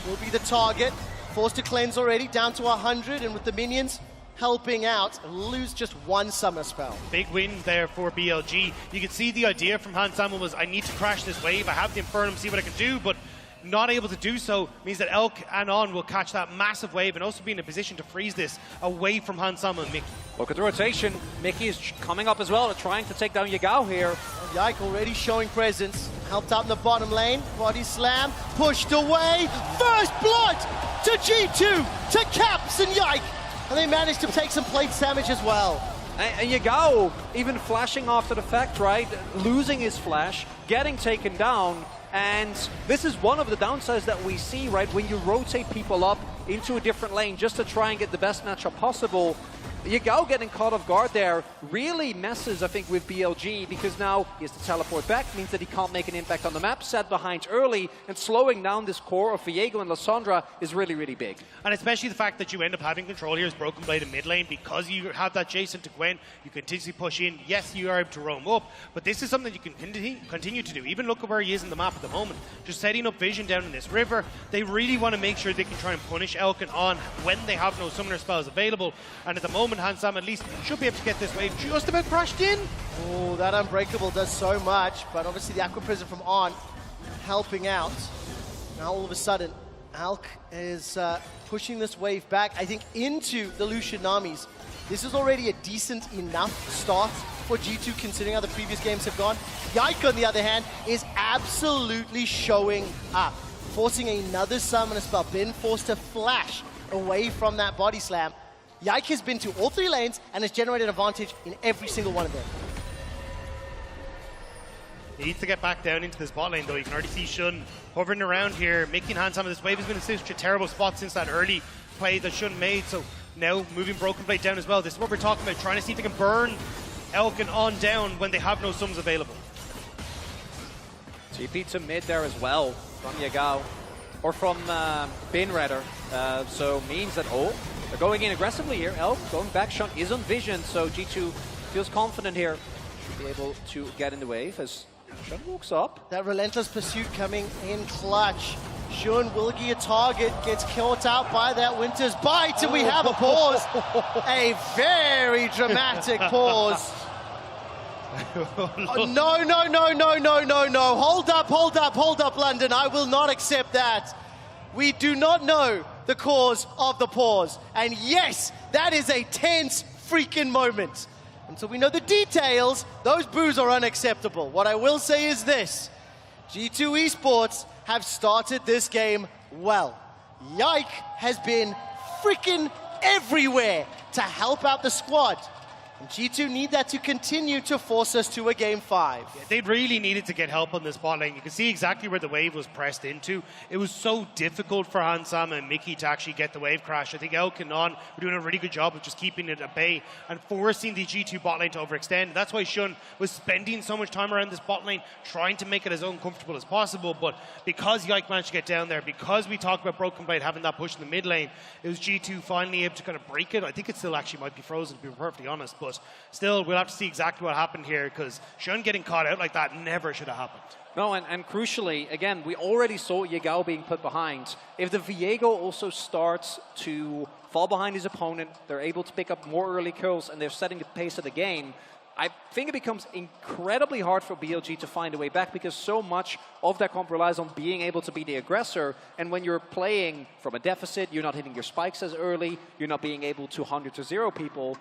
F: will be the target. Forced to cleanse already, down to 100, and with the minions helping out, lose just 1 summer spell.
T: Big win there for BLG. You can see the idea from Hansama was, I need to crash this wave, I have the Infernum, see what I can do, but not able to do so means that Elk and On will catch that massive wave and also be in a position to freeze this away from Hansama and Mickey.
U: Look at the rotation. Mickey is coming up as well, trying to take down Yagao here.
F: Yike already showing presence. Helped out in the bottom lane. Body slam, pushed away. First blood to G2, to Caps and Yike. And they managed to take some plate damage as well.
U: And Yagao even flashing after the fact, right? Losing his flash, getting taken down. And this is one of the downsides that we see, right? When you rotate people up into a different lane just to try and get the best matchup possible. Yagao getting caught off guard there really messes, I think, with BLG, because now he has to teleport back, means that he can't make an impact on the map, sat behind early, and slowing down this core of Viego and Lissandra is really, really big.
T: And especially the fact that you end up having control here as Broken Blade in mid lane, because you have that Jason to Gwen, you continuously push in. Yes, you are able to roam up, but this is something you can continue to do. Even look at where he is in the map at the moment. Just setting up vision down in this river. They really want to make sure they can try and punish Elk and On when they have no summoner spells available. And at the moment, Hansama at least should be able to get this wave just about crashed in.
F: Oh, that Unbreakable does so much, but obviously the Aqua Prison from On helping out. Now all of a sudden, Alk is pushing this wave back, I think, into the Lucian Namis. This is already a decent enough start for G2 considering how the previous games have gone. Yike, on the other hand, is absolutely showing up, forcing another summoner spell. Been forced to flash away from that body slam. Yike has been to all 3 lanes and has generated advantage in every single one of them.
T: He needs to get back down into this bot lane, though. You can already see Shun hovering around here, making hands on this wave. Has been in such a terrible spot since that early play that Shun made. So now moving Broken Blade down as well. This is what we're talking about, trying to see if they can burn Elk and On down when they have no sums available.
U: TP to mid there as well from Yagao, or from Bin rather. So means that, they're going in aggressively here. Elk going back, Shun is on vision, so G2 feels confident here. Should be able to get in the wave as Shun walks up.
F: That relentless pursuit coming in clutch. Shun will get a target, gets caught out by that Winter's Bite, and we have a pause. A very dramatic pause. Oh, no. Hold up, London. I will not accept that. We do not know the cause of the pause. And yes, that is a tense freaking moment. Until we know the details, those boos are unacceptable. What I will say is this. G2 Esports have started this game well. Yike has been freaking everywhere to help out the squad. And G2 need that to continue to force us to a game 5.
T: Yeah, they really needed to get help on this bot lane. You can see exactly where the wave was pressed into. It was so difficult for Hansama and Mickey to actually get the wave crash. I think Elk and On were doing a really good job of just keeping it at bay and forcing the G2 bot lane to overextend. That's why Shun was spending so much time around this bot lane, trying to make it as uncomfortable as possible. But because Yike managed to get down there, because we talked about Broken Blade having that push in the mid lane, it was G2 finally able to kind of break it. I think it still actually might be frozen, to be perfectly honest. But still, we'll have to see exactly what happened here, because Shun getting caught out like that never should have happened.
U: No, and crucially, again, we already saw Yagao being put behind. If the Viego also starts to fall behind his opponent, they're able to pick up more early kills, and they're setting the pace of the game, I think it becomes incredibly hard for BLG to find a way back, because so much of that comp relies on being able to be the aggressor, and when you're playing from a deficit, you're not hitting your spikes as early, you're not being able to 100-0 people,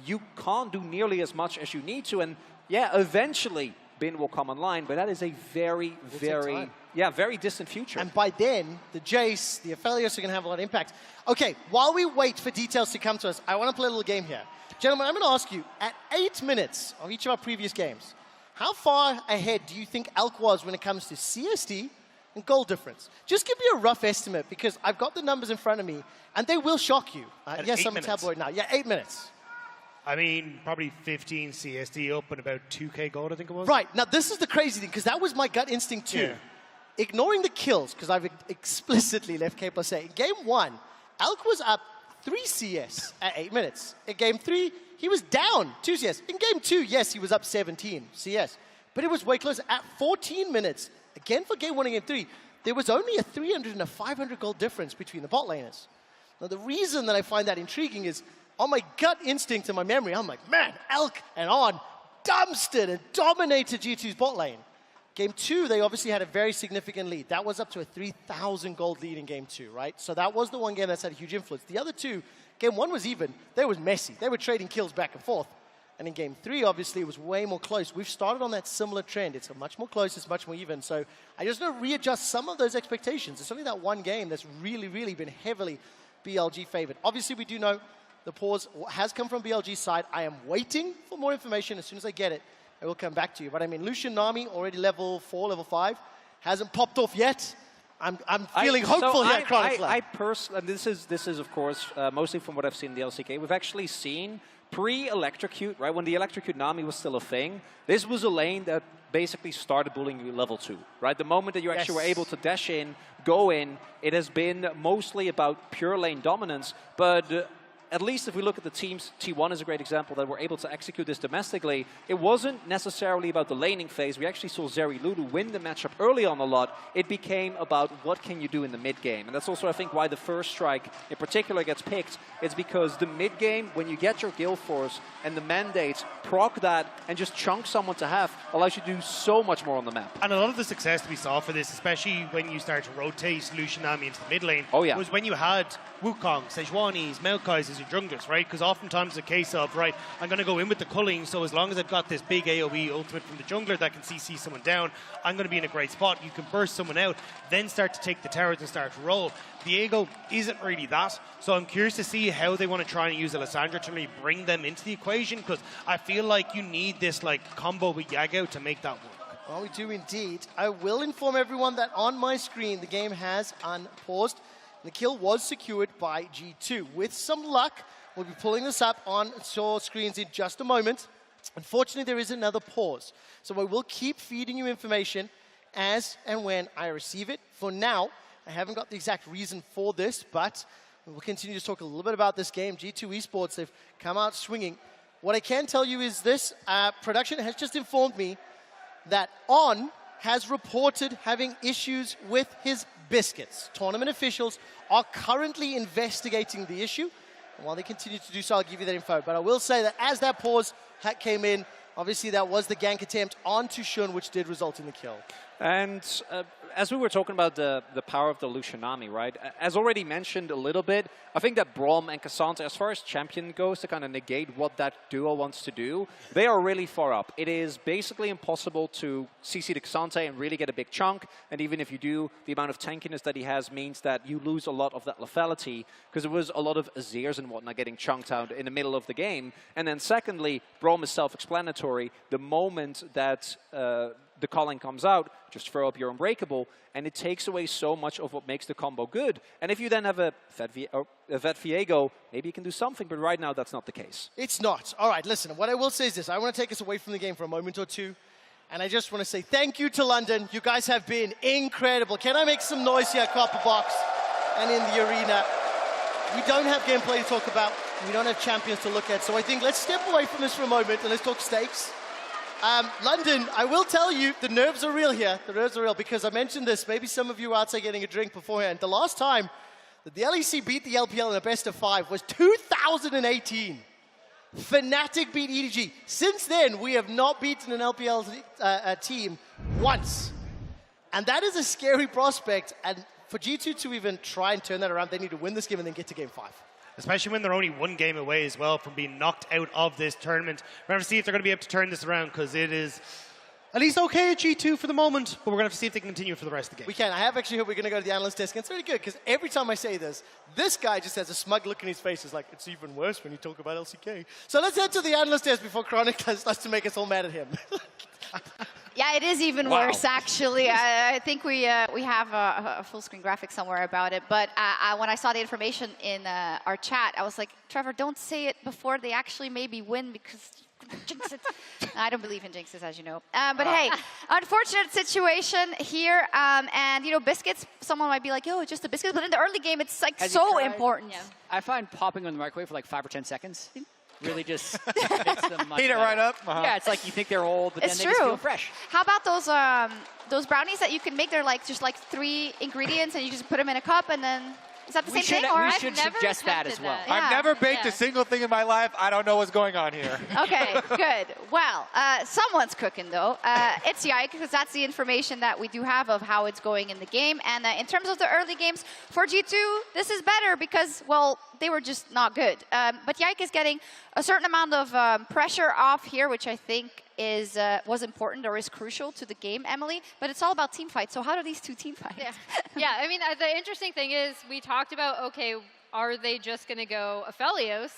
U: you can't do nearly as much as you need to. And yeah, eventually Bin will come online, but that is a very distant future.
F: And by then, the Jace, the Aphelios are going to have a lot of impact. Okay, while we wait for details to come to us, I want to play a little game here. Gentlemen, I'm going to ask you, at 8 minutes of each of our previous games, how far ahead do you think Elk was when it comes to CSD and goal difference? Just give me a rough estimate, because I've got the numbers in front of me, and they will shock you. Yes, I'm a tabloid now. Yeah, 8 minutes.
T: I mean, probably 15 CSD up and about 2k gold, I think it was.
F: Right. Now, this is the crazy thing, because that was my gut instinct too. Yeah. Ignoring the kills, because I've explicitly left K plus 8. In game 1, Elk was up 3 CS at 8 minutes. In game 3, he was down 2 CS. In game 2, yes, he was up 17 CS. But it was way closer. At 14 minutes, again for game 1 and game 3, there was only a 300 and a 500 gold difference between the bot laners. Now, the reason that I find that intriguing is, on my gut instinct and my memory, I'm like, man, Elk and On dumpstered and dominated G2's bot lane. Game 2, they obviously had a very significant lead. That was up to a 3,000 gold lead in game 2, right? So that was the one game that's had a huge influence. The other 2, game 1 was even. They was messy. They were trading kills back and forth. And in game 3, obviously, it was way more close. We've started on that similar trend. It's much more close. It's much more even. So I just want to readjust some of those expectations. It's only that one game that's really, really been heavily BLG favored. Obviously, we do know the pause has come from BLG's side. I am waiting for more information. As soon as I get it, I will come back to you. But I mean, Lucian Nami, already level 4, level 5, hasn't popped off yet. I'm feeling hopeful here, Chronic.
U: I personally, and this is of course, mostly from what I've seen in the LCK, we've actually seen pre-Electrocute, right, when the Electrocute Nami was still a thing, this was a lane that basically started bullying you level 2, right? The moment that you actually were able to dash in, go in, it has been mostly about pure lane dominance, but at least if we look at the teams, T1 is a great example that were able to execute this domestically. It wasn't necessarily about the laning phase. We actually saw Zeri Lulu win the matchup early on a lot. It became about what can you do in the mid game. And that's also, I think, why the first strike in particular gets picked. It's because the mid game, when you get your guild force and the mandates, proc that and just chunk someone to half allows you to do so much more on the map.
T: And a lot of the success we saw for this, especially when you start to rotate Lucian Nami into the mid lane, was when you had Wukong, Sejuani's, Maokai's as your junglers, right? Because oftentimes it's a case of, right, I'm going to go in with the culling, so as long as I've got this big AoE ultimate from the jungler that can CC someone down, I'm going to be in a great spot. You can burst someone out, then start to take the towers and start to roll. Viego isn't really that, so I'm curious to see how they want to try and use Alessandra to really bring them into the equation, because I feel like you need this like combo with Yago to make that work.
F: Well, we do indeed. I will inform everyone that on my screen, the game has unpaused. The kill was secured by G2. With some luck, we'll be pulling this up on your screens in just a moment. Unfortunately, there is another pause. So I will keep feeding you information as and when I receive it. For now, I haven't got the exact reason for this, but we'll continue to talk a little bit about this game. G2 Esports, they've come out swinging. What I can tell you is this. Production has just informed me that On has reported having issues with his biscuits. Tournament officials are currently investigating the issue. And while they continue to do so, I'll give you that info. But I will say that as that pause came in, obviously that was the gank attempt onto Shun, which did result in the kill.
U: And as we were talking about the power of the Lucian Nami, right? As already mentioned a little bit, I think that Braum and Cassandra, as far as champion goes, to kind of negate what that duo wants to do, they are really far up. It is basically impossible to CC the Cassandra and really get a big chunk. And even if you do, the amount of tankiness that he has means that you lose a lot of that lethality, because there was a lot of Azirs and whatnot getting chunked out in the middle of the game. And then secondly, Braum is self-explanatory. The moment that the calling comes out, just throw up your Unbreakable, and it takes away so much of what makes the combo good. And if you then have a Vet Viego, maybe you can do something, but right now that's not the case.
F: It's not. All right, listen, what I will say is this. I want to take us away from the game for a moment or two, and I just want to say thank you to London. You guys have been incredible. Can I make some noise here, Copper Box, and in the arena? We don't have gameplay to talk about. We don't have champions to look at, so I think let's step away from this for a moment and let's talk stakes. London, I will tell you, the nerves are real here. The nerves are real because I mentioned this. Maybe some of you were outside getting a drink beforehand. The last time that the LEC beat the LPL in a best of 5 was 2018. Fnatic beat EDG. Since then, we have not beaten an LPL team once. And that is a scary prospect. And for G2 to even try and turn that around, they need to win this game and then get to game 5.
T: Especially when they're only one game away as well from being knocked out of this tournament. We're going to see if they're going to be able to turn this around, because it is at least okay at G2 for the moment, but we're going to have to see if they can continue for the rest of the game.
F: We can. I have actually heard we're going to go to the analyst desk, and it's really good, because every time I say this guy just has a smug look in his face. It's like, it's even worse when you talk about LCK. So let's head to the analyst desk before Chronic starts to make us all mad at him.
P: Yeah, it is even worse, actually. I think we have a full-screen graphic somewhere about it. But when I saw the information in our chat, I was like, Trevor, don't say it before they actually maybe win, because jinx it. I don't believe in jinxes, as you know. But hey, unfortunate situation here. And, you know, biscuits, someone might be like, oh, it's just a biscuit. But in the early game, it's like so important.
S: Yeah. I find popping on the microwave for like 5 or 10 seconds really just makes them much
E: Heat it
S: better.
E: right up.
S: Yeah, it's like you think they're old, but then
P: It's
S: they
P: true.
S: just feel fresh.
P: How about those brownies that you can make? They're like just like 3 ingredients, and you just put them in a cup, and then is that the same thing? Or
S: We should suggest that as well.
P: Yeah.
E: I've never baked a single thing in my life. I don't know what's going on here.
P: Okay, good. Well, someone's cooking, though. It's Yike, because that's the information that we do have of how it's going in the game. And in terms of the early games, for G2, this is better because, well, they were just not good. But Yike is getting a certain amount of pressure off here, which I think was important or is crucial to the game, Emily. But it's all about team fights. So how do these two team fight?
Q: Yeah, yeah. I mean, the interesting thing is we talked about, okay, are they just going to go Aphelios?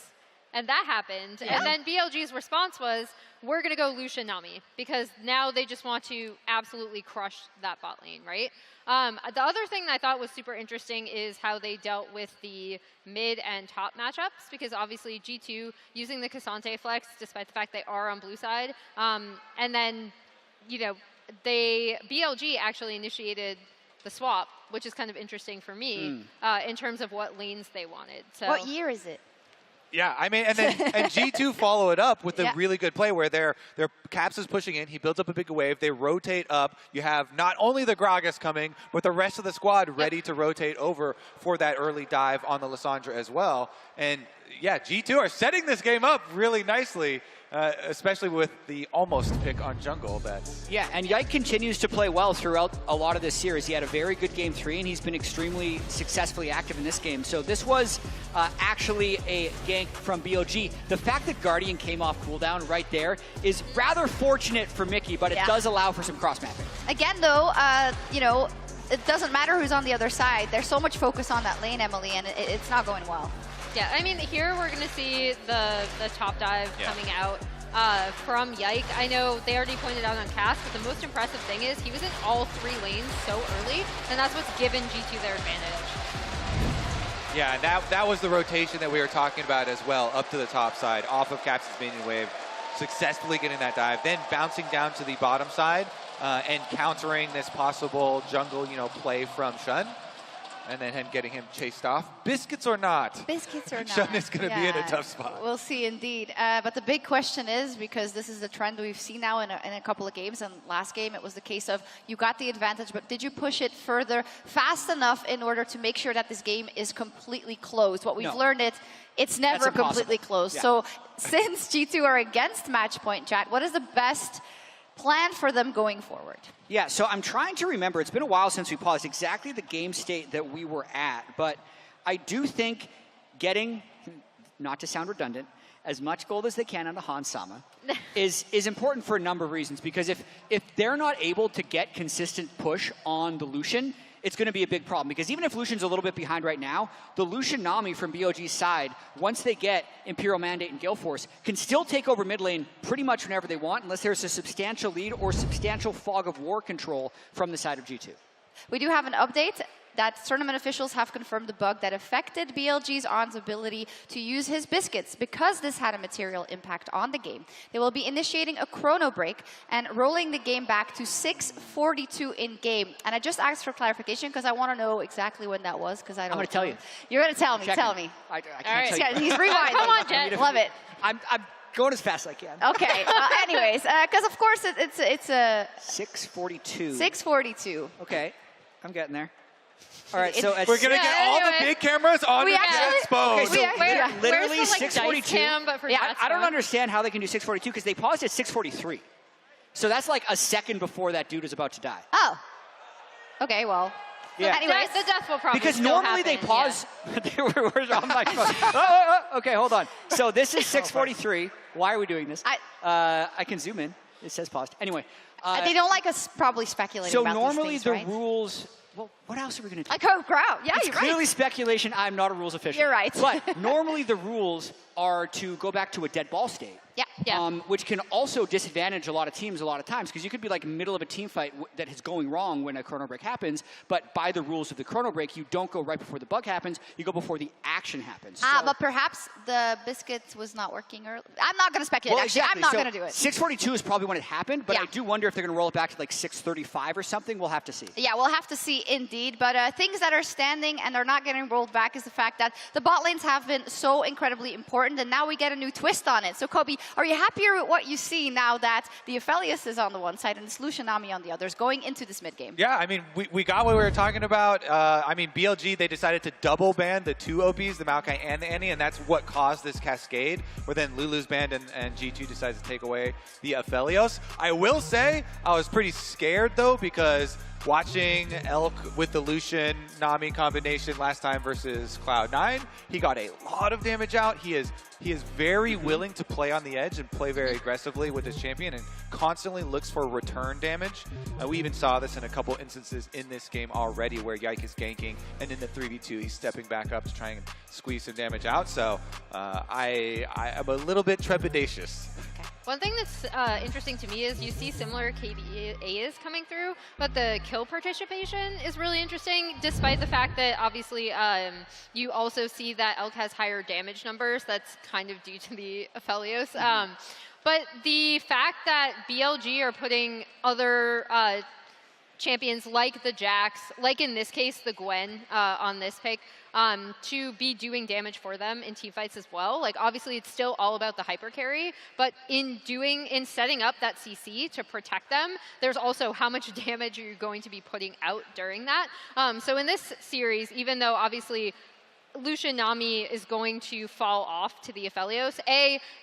Q: And that happened.
P: Yeah.
Q: And then BLG's response was, we're going to go Lucian Nami, because now they just want to absolutely crush that bot lane, right? The other thing that I thought was super interesting is how they dealt with the mid and top matchups, because obviously G2 using the Cassandra flex, despite the fact they are on blue side. And then, you know, BLG actually initiated the swap, which is kind of interesting for me in terms of what lanes they wanted. So
P: What year is it?
E: Yeah, I mean, and G2 follow it up with a really good play where their Caps is pushing in. He builds up a big wave. They rotate up. You have not only the Gragas coming, but the rest of the squad ready to rotate over for that early dive on the Lissandra as well. And yeah, G2 are setting this game up really nicely, especially with the almost pick on jungle.
S: Yeah, and Yike continues to play well throughout a lot of this series. He had a very good game 3, and he's been extremely successfully active in this game. So this was actually a gank from BLG. The fact that Guardian came off cooldown right there is rather fortunate for Mickey, but it does allow for some cross-mapping.
P: Again, though, you know, it doesn't matter who's on the other side. There's so much focus on that lane, Emily, and it's not going well.
Q: Yeah, I mean, here we're going to see the top dive coming out from Yike. I know they already pointed out on cast, but the most impressive thing is he was in all 3 lanes so early, and that's what's given G2 their advantage.
E: Yeah, that was the rotation that we were talking about as well, up to the top side, off of Caps' minion wave, successfully getting that dive, then bouncing down to the bottom side and countering this possible jungle, play from Shun. And then getting him chased off. Biscuits or not?
P: Biscuits or not.
E: Shun is going to be in a tough spot.
P: We'll see indeed. But the big question is, because this is the trend we've seen now in a couple of games, and last game it was the case of you got the advantage, but did you push it further fast enough in order to make sure that this game is completely closed? What we've learned it's never completely closed.
S: Yeah.
P: So since G2 are against match point, chat, what is the best plan for them going forward?
S: Yeah, so I'm trying to remember. It's been a while since we paused exactly the game state that we were at, but I do think getting, not to sound redundant, as much gold as they can on the Han Sama is important for a number of reasons, because if they're not able to get consistent push on the Lucian, it's going to be a big problem, because even if Lucian's a little bit behind right now, the Lucian Nami from BOG's side, once they get Imperial Mandate and Gale Force, can still take over mid lane pretty much whenever they want, unless there's a substantial lead or substantial fog of war control from the side of G2.
P: We do have an update that tournament officials have confirmed the bug that affected BLG's On's ability to use his biscuits. Because this had a material impact on the game, they will be initiating a chrono break and rolling the game back to 6:42 in game. And I just asked for clarification because I want to know exactly when that was, because I don't know.
S: I'm going to tell you.
P: You're going to tell me. Tell me.
S: I can't
P: All right.
S: tell you.
P: He's rewinding.
Q: Come on, Jet.
P: Love it.
S: I'm going as fast as I can.
P: Okay. Anyways, because of course it's a
S: 6:42.
P: 6:42.
S: Okay, I'm getting there. All right, so
E: we're going to get all the big cameras on the exposed.
S: Okay, so literally
Q: where's the,
S: 6:42.
Q: Cam, but for
S: I don't understand how they can do 6:42 because they paused at 6:43. So that's like a second before that dude is about to die.
P: Oh. Okay, well.
S: Yeah.
P: Anyways,
Q: the death will probably
S: because
Q: still
S: normally
Q: happen,
S: they pause. They were on my phone. Okay, hold on. So this is 6:43. Why are we doing this? I can zoom in. It says paused. Anyway.
P: They don't like us probably speculating
S: so
P: about
S: normally
P: these things,
S: the rules. Well, what else are we going to do?
P: Like crowd. Yeah,
S: it's
P: you're
S: clearly
P: right.
S: speculation. I'm not a rules official.
P: You're right.
S: But normally the rules are to go back to a dead ball state.
P: Yeah.
S: Which can also disadvantage a lot of teams a lot of times, because you could be like middle of a team fight that is going wrong when a chrono break happens, but by the rules of the chrono break, you don't go right before the bug happens, you go before the action happens.
P: But perhaps the biscuits was not working early. I'm not going to speculate,
S: Well,
P: actually.
S: exactly.
P: I'm not going to do it.
S: 6:42 is probably when it happened, but I do wonder if they're going to roll it back to like 6:35 or something. We'll have to see.
P: Yeah, we'll have to see indeed. But things that are standing and are not getting rolled back is the fact that the bot lanes have been so incredibly important, and now we get a new twist on it. So, Kobe, are you happier with what you see now that the Aphelios is on the one side and the Solution Nami on the others going into this mid game?
E: Yeah, I mean, we got what we were talking about. I mean, BLG, they decided to double ban the 2 OPs, the Maokai and the Annie, and that's what caused this cascade, where then Lulu's banned and G2 decides to take away the Aphelios. I will say, I was pretty scared, though, because watching Elk with the Lucian Nami combination last time versus Cloud9, he got a lot of damage out. He is very willing to play on the edge and play very aggressively with his champion and constantly looks for return damage. We even saw this in a couple instances in this game already where Yike is ganking, and in the 3v2 he's stepping back up to try and squeeze some damage out. So I am a little bit trepidatious.
Q: One thing that's interesting to me is you see similar KDAs coming through, but the kill participation is really interesting, despite the fact that obviously you also see that Elk has higher damage numbers. That's kind of due to the Aphelios. But the fact that BLG are putting other champions like the Jax, like in this case the Gwen on this pick, to be doing damage for them in teamfights as well. Like obviously it's still all about the hyper carry, but in setting up that CC to protect them, there's also how much damage you're going to be putting out during that. So in this series, even though obviously Lucian Nami is going to fall off to the Aphelios.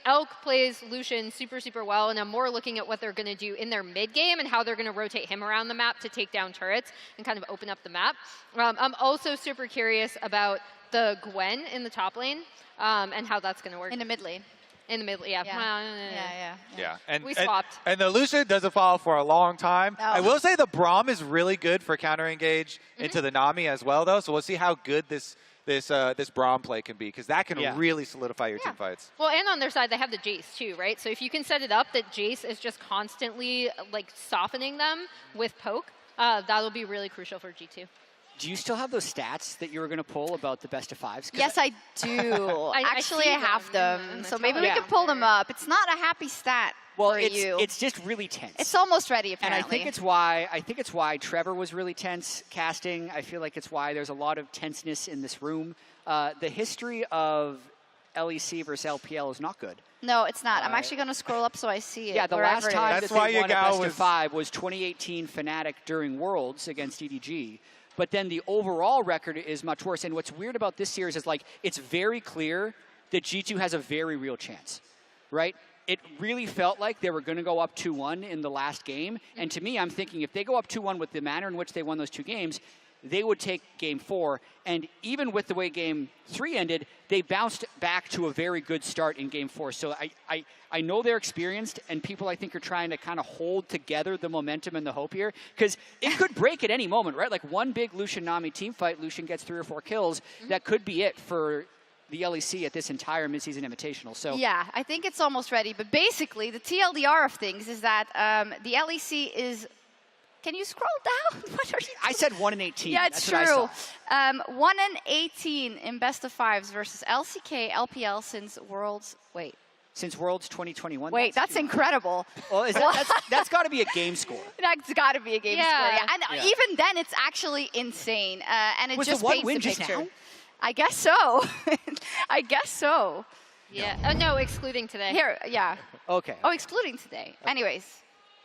Q: Elk plays Lucian super, super well, and I'm more looking at what they're going to do in their mid game and how they're going to rotate him around the map to take down turrets and kind of open up the map. I'm also super curious about the Gwen in the top lane and how that's going to work.
P: In the mid lane.
Q: In the mid lane, yeah.
E: Yeah, and
Q: we swapped.
E: And the Lucian doesn't fall for a long time.
P: No.
E: I will say the Braum is really good for counter engage into the Nami as well, though. So we'll see how good this Braum play can be, because that can really solidify your team fights.
Q: Well, and on their side, they have the Jace too, right? So if you can set it up that Jace is just constantly like softening them with poke, that'll be really crucial for G2.
S: Do you still have those stats that you were going to pull about the best of fives?
P: Yes, I do. Actually, I have them. So maybe we can pull them up. It's not a happy stat for you.
S: It's just really tense.
P: It's almost ready, apparently.
S: And I think it's why Trevor was really tense casting. I feel like it's why there's a lot of tenseness in this room. The history of LEC versus LPL is not good.
P: No, it's not. I'm actually going to scroll up so I see it.
S: Yeah, the last time that they won a best of 5 was 2018 Fnatic during Worlds against EDG. But then the overall record is much worse. And what's weird about this series is, like, it's very clear that G2 has a very real chance, right? It really felt like they were going to go up 2-1 in the last game. And to me, I'm thinking if they go up 2-1 with the manner in which they won those 2 games, they would take game 4. And even with the way game 3 ended, they bounced back to a very good start in game 4. So I know they're experienced, and people I think are trying to kind of hold together the momentum and the hope here, because it could break at any moment, right? Like one big Lucian Nami team fight, Lucian gets 3 or 4 kills. That could be it for the LEC at this entire midseason invitational. So
P: yeah, I think it's almost ready. But basically, the TLDR of things is that the LEC is. Can you scroll down? What are you doing?
S: I said 1-18.
P: Yeah, it's
S: That's
P: true.
S: what I saw.
P: 1-18 in best of 5s versus LCK, LPL since Worlds. Wait.
S: Since Worlds 2021.
P: Wait, that's incredible.
S: Well, that's got to be a game score.
P: That's got to be a game score. Yeah. And even then, it's actually insane. And it just paints the picture.
S: Now?
P: I guess so. I guess so.
Q: Yeah. Oh, no, excluding today.
P: Here, yeah.
S: Okay.
P: Oh, excluding today. Anyways.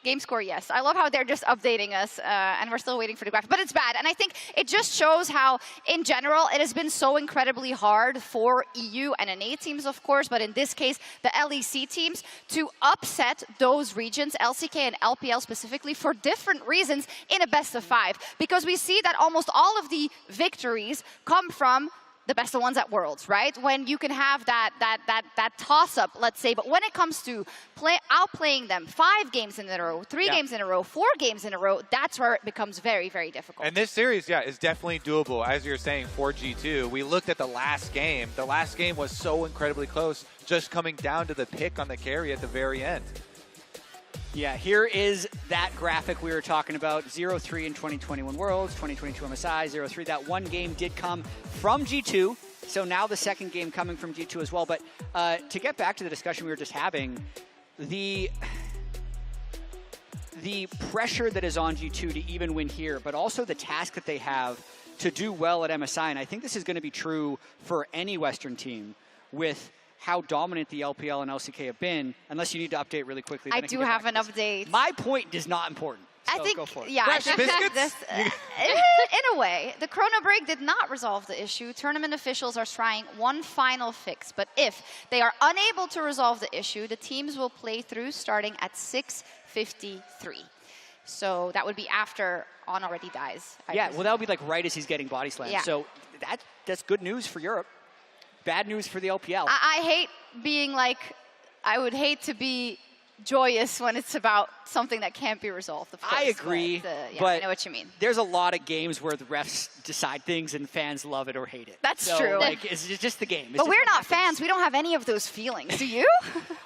P: Game score, yes. I love how they're just updating us, and we're still waiting for the graphic. But it's bad, and I think it just shows how, in general, it has been so incredibly hard for EU and NA teams, of course, but in this case, the LEC teams, to upset those regions, LCK and LPL specifically, for different reasons in a best of 5. Because we see that almost all of the victories come from the best of ones at Worlds, right? When you can have that toss-up, let's say, but when it comes to outplaying them 5 games in a row, 3 games in a row, 4 games in a row, that's where it becomes very, very difficult.
E: And this series, is definitely doable, as you're saying, for G2. We looked at the last game. The last game was so incredibly close, just coming down to the pick on the carry at the very end.
S: Yeah, here is that graphic we were talking about. 0-3 in 2021 Worlds, 2022 MSI, 0-3. That one game did come from G2, so now the second game coming from G2 as well. But to get back to the discussion we were just having, the pressure that is on G2 to even win here, but also the task that they have to do well at MSI, and I think this is going to be true for any Western team with how dominant the LPL and LCK have been, unless you need to update really quickly.
P: I do have an update.
S: My point is not important. So
P: I think,
S: go for it.
P: yeah, I think this, in a way, the Chrono Break did not resolve the issue. Tournament officials are trying one final fix, but if they are unable to resolve the issue, the teams will play through starting at 6:53. So that would be after On already dies.
S: Well, that would be like right as he's getting body slammed.
P: Yeah.
S: So that's good news for Europe. Bad news for the LPL.
P: I hate being like, I would hate to be joyous when it's about something that can't be resolved. Of course,
S: I agree,
P: but I know what you mean.
S: There's a lot of games where the refs decide things and fans love it or hate it.
P: That's true.
S: Like, it's just the game.
P: But we're not fans. We don't have any of those feelings. Do you?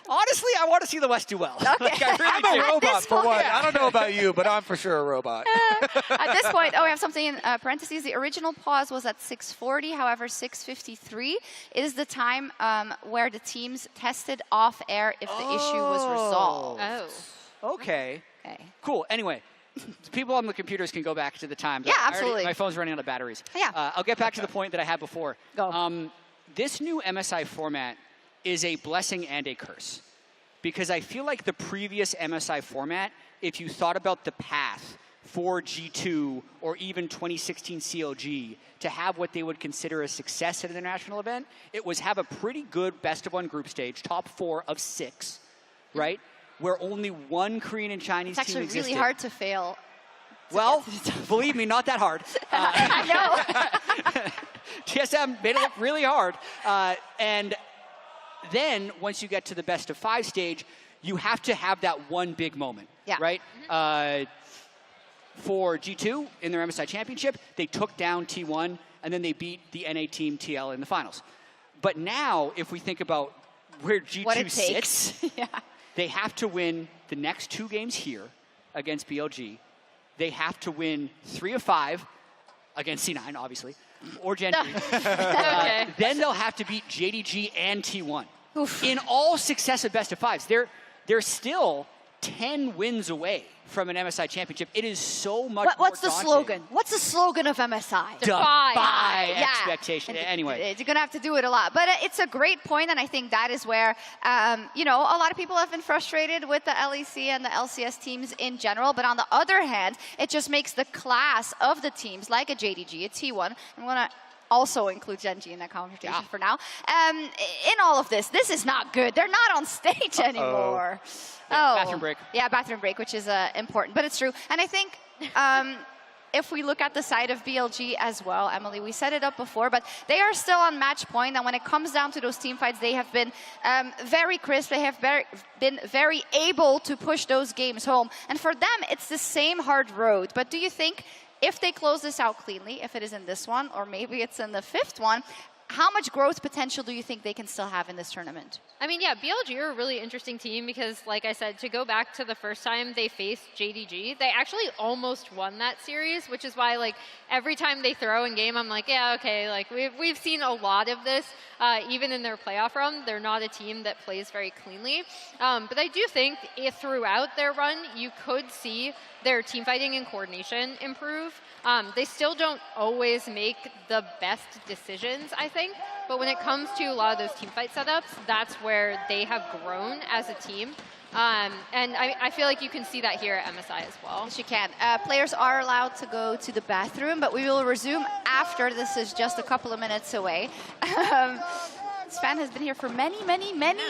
S: Honestly, I want to see the West do well.
P: Okay.
S: Like, I really
E: I'm
S: do.
E: a robot for one. I don't know about you, but I'm for sure a robot.
P: At this point, we have something in parentheses. The original pause was at 6:40. However, 6:53 is the time where the teams tested off air if the issue was resolved.
S: Okay. Cool. Anyway,
B: people on the computers can go back to the time.
P: Yeah, absolutely.
B: My phone's running out of batteries.
P: Yeah.
B: I'll get back to the point that I had before.
P: Go.
B: This new MSI format is a blessing and a curse. Because I feel like the previous MSI format, if you thought about the path for G2 or even 2016 CLG to have what they would consider a success at an international event, it was have a pretty good best-of-1 group stage, top 4 of 6, right? Where only one Korean and Chinese
P: It's
B: team
P: actually
B: existed.
P: really hard to fail.
B: Well, believe me, not that hard.
P: I know.
B: TSM made it look really hard. And then once you get to the best-of-5 stage, you have to have that one big moment, right? For G2 in their MSI Championship, they took down T1, and then they beat the NA team TL in the finals. But now, if we think about where G2 sits, they have to win the next 2 games here against BLG. They have to win 3 of 5 against C9, obviously, or Gen G. Then they'll have to beat JDG and T1. In all successive best-of-5s, they're still 10 wins away from an MSI championship. It is so much
P: What's
B: more
P: the
B: daunting.
P: slogan? What's the slogan of MSI?
B: Defy expectation.
P: And
B: Anyway.
P: You're going to have to do it a lot. But it's a great point, and I think that is where, you know, a lot of people have been frustrated with the LEC and the LCS teams in general. But on the other hand, it just makes the class of the teams, like a JDG, a T1, I'm going to also include Gen G in that conversation for now. In all of this is not good. They're not on stage anymore.
B: Bathroom break.
P: Yeah, bathroom break, which is important, but it's true. And I think if we look at the side of BLG as well, Emily, we set it up before, but they are still on match point, and when it comes down to those team fights, they have been very crisp. They have been very able to push those games home. And for them, it's the same hard road. But do you think if they close this out cleanly, if it is in this one, or maybe it's in the 5th one, how much growth potential do you think they can still have in this tournament?
Q: I mean, yeah, BLG are a really interesting team because, like I said, to go back to the first time they faced JDG, they actually almost won that series, which is why, like, every time they throw in game, I'm like, yeah, okay, like, we've seen a lot of this. Even in their playoff run, they're not a team that plays very cleanly. But I do think throughout their run, you could see their team fighting and coordination improve. They still don't always make the best decisions, I think. But when it comes to a lot of those team fight setups, that's where they have grown as a team. And I feel like you can see that here at MSI as well.
P: Yes, you can. Players are allowed to go to the bathroom, but we will resume after. This is just a couple of minutes away. Sven has been here for many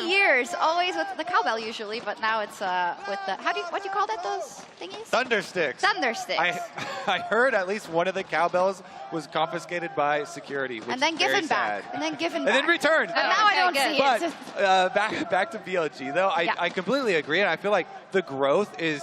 P: years, always with the cowbell usually, but now it's with the, what do you call that, those thingies?
E: Thundersticks.
P: Thundersticks.
E: I heard at least one of the cowbells was confiscated by security, which
P: and then
E: is very
P: given back.
E: sad.
P: And then given
E: and
P: back.
E: then returned.
P: But now I don't see it.
E: But back to BLG, though, I completely agree, and I feel like the growth is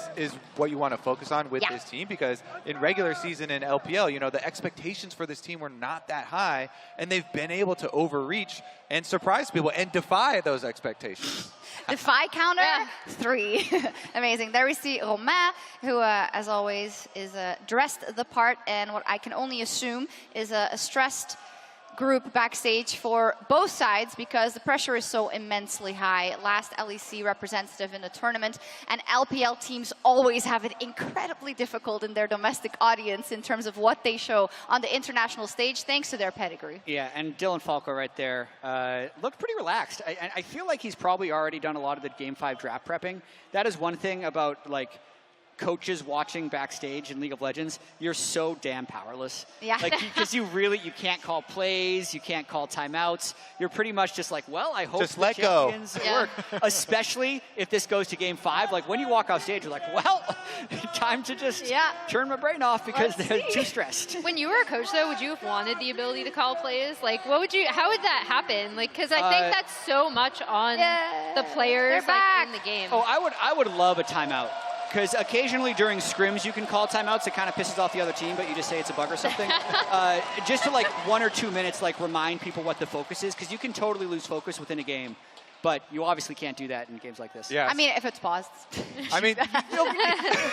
E: what you want to focus on with this team, because in regular season in LPL, you know, the expectations for this team were not that high, and they've been able to overreach and surprise people and defy those expectations.
P: Defy counter, 3. Amazing. There we see Romain, who, as always, is dressed the part, and what I can only assume is a stressed group backstage for both sides because the pressure is so immensely high. Last LEC representative in the tournament, and LPL teams always have it incredibly difficult in their domestic audience in terms of what they show on the international stage thanks to their pedigree.
B: Yeah, and Dylan Falco right there looked pretty relaxed. I feel like he's probably already done a lot of the Game 5 draft prepping. That is one thing about, like, coaches watching backstage in League of Legends, you're so damn powerless.
P: Yeah.
B: Like, because you can't call plays, you can't call timeouts. You're pretty much just like, well, I hope
E: just
B: the
E: let go.
B: champions work. Especially if this goes to Game 5. Like, when you walk off stage, you're like, well, time to just turn my brain off because they're too stressed.
Q: When you were a coach, though, would you have wanted the ability to call plays? Like, how would that happen? Like, because I think that's so much on the players in the game.
B: Oh, I would love a timeout. Because occasionally during scrims, you can call timeouts. It kind of pisses off the other team, but you just say it's a bug or something. Just to, like, 1 or 2 minutes, like, remind people what the focus is. Because you can totally lose focus within a game. But you obviously can't do that in games like this.
E: Yeah.
P: I mean, if it's paused.
E: I mean,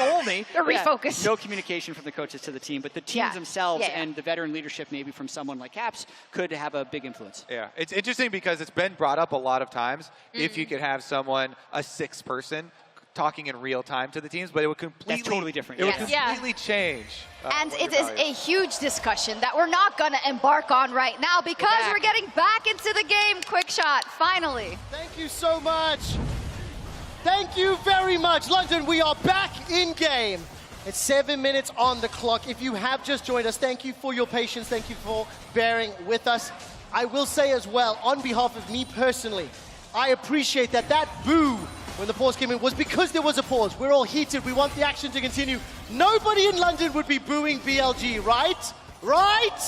B: only.
P: Refocus.
B: No communication from the coaches to the team. But the teams themselves and the veteran leadership, maybe from someone like Caps, could have a big influence.
E: Yeah, it's interesting because it's been brought up a lot of times. If you could have someone, a 6th person, talking in real time to the teams, but it would completely
S: That's totally different.
E: It would
P: Yeah.
E: completely change.
P: And
E: what
P: it
E: your
P: is
E: value
P: a huge discussion that we're not going to embark on right now because we're getting back into the game. Quick shot, finally.
A: Thank you so much. Thank you very much. London, we are back in game. It's 7 minutes on the clock. If you have just joined us, thank you for your patience. Thank you for bearing with us. I will say as well, on behalf of me personally, I appreciate that boo when the pause came in was because there was a pause. We're all heated. We want the action to continue. Nobody in London would be booing BLG, right? Right?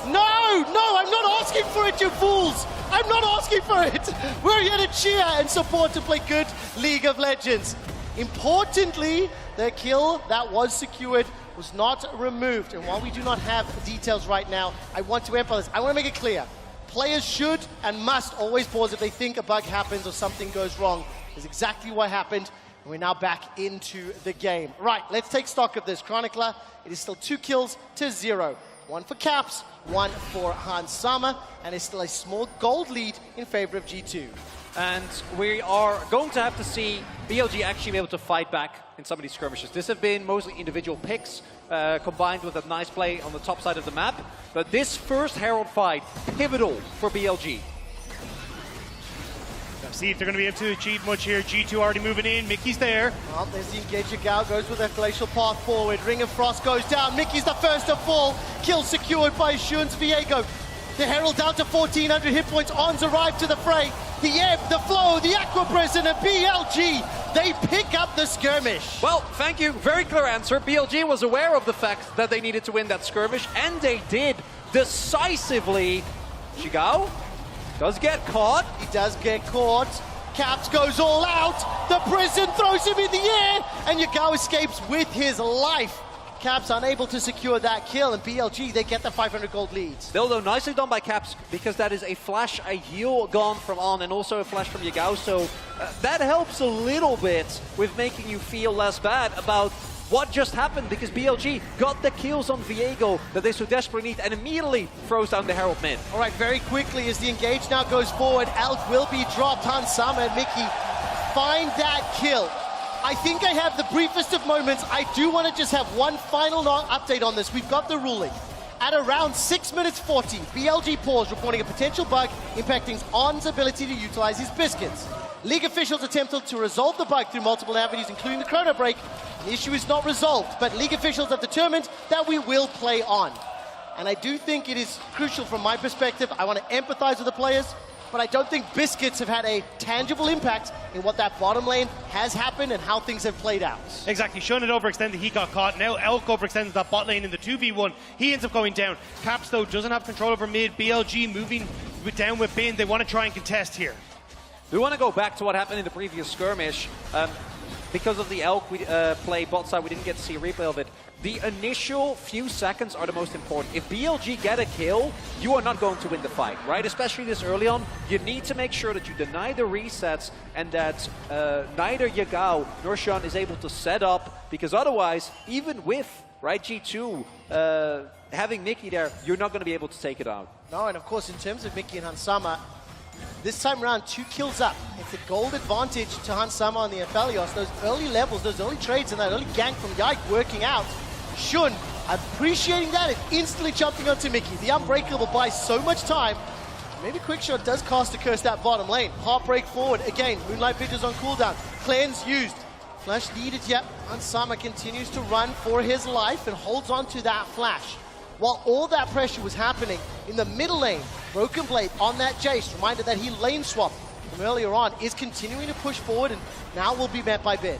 A: No, I'm not asking for it, you fools. I'm not asking for it. We're here to cheer and support to play good League of Legends. Importantly, the kill that was secured was not removed. And while we do not have details right now, I want to emphasize, I want to make it clear. Players should and must always pause if they think a bug happens or something goes wrong. That's exactly what happened. And we're now back into the game. Right, let's take stock of this. Chronicler, it is still 2 kills to 0. 1 for Caps, 1 for Hans Sama, and it's still a small gold lead in favor of G2.
U: And we are going to have to see BLG actually be able to fight back in some of these skirmishes. This have been mostly individual picks, combined with a nice play on the top side of the map. But this first Herald fight, pivotal for BLG.
T: Let's see if they're going to be able to achieve much here. G2 already moving in. Mickey's there.
A: Well, there's the engager. Gao goes with a glacial path forward. Ring of Frost goes down. Mickey's the first to fall. Kill secured by Shun's Viego. The Herald down to 1,400 hit points. Ons arrive to the fray. The ebb, the flow, the Aqua Prison, and BLG, they pick up the skirmish.
U: Well, thank you. Very clear answer. BLG was aware of the fact that they needed to win that skirmish, and they did decisively. Shigao does get caught.
A: He does get caught. Caps goes all out. The prison throws him in the air, and Yagao escapes with his life. Caps unable to secure that kill, and BLG, they get the 500 gold leads.
U: Still, though, nicely done by Caps, because that is a flash, a heal gone from On, and also a flash from Yagao, so that helps a little bit with making you feel less bad about what just happened, because BLG got the kills on Viego that they so desperately need, and immediately throws down the Herald mid.
A: All right, very quickly, as the engage now goes forward, Elk will be dropped. Hans Sama and Mickey find that kill. I think I have the briefest of moments. I do want to just have one final update on this. We've got the ruling. At around 6 minutes 40, BLG pause reporting a potential bug impacting On's ability to utilize his biscuits. League officials attempted to resolve the bug through multiple avenues, including the chrono break. The issue is not resolved, but League officials have determined that we will play on. And I do think it is crucial from my perspective. I want to empathize with the players, but I don't think biscuits have had a tangible impact in what that bottom lane has happened and how things have played out.
T: Exactly. Shun had overextended, he got caught. Now Elk overextends that bot lane in the 2v1. He ends up going down. Caps, though, doesn't have control over mid. BLG moving down with Bin. They want to try and contest here.
U: We want to go back to what happened in the previous skirmish. Because of the Elk play bot side, we didn't get to see a replay of it. The initial few seconds are the most important. If BLG get a kill, you are not going to win the fight, right? Especially this early on, you need to make sure that you deny the resets and that neither Yagao nor Shun is able to set up, because otherwise, even with G2 having Mickey there, you're not going to be able to take it out.
A: No, and of course, in terms of Mickey and Hansama, this time around, 2 kills up. It's a gold advantage to Hansama on the Aphelios. Those early levels, those early trades, and that early gank from Yike working out. Shun, appreciating that, and instantly jumping onto Mickey. The Unbreakable buys so much time. Maybe Quickshot does cast a curse that bottom lane. Heartbreak forward. Again, Moonlight Vigil's on cooldown. Cleanse used. Flash needed yet. Hansama continues to run for his life and holds on to that flash. While all that pressure was happening in the middle lane, Broken Blade on that Jace, reminder that he lane swapped from earlier on, is continuing to push forward and now will be met by Bid.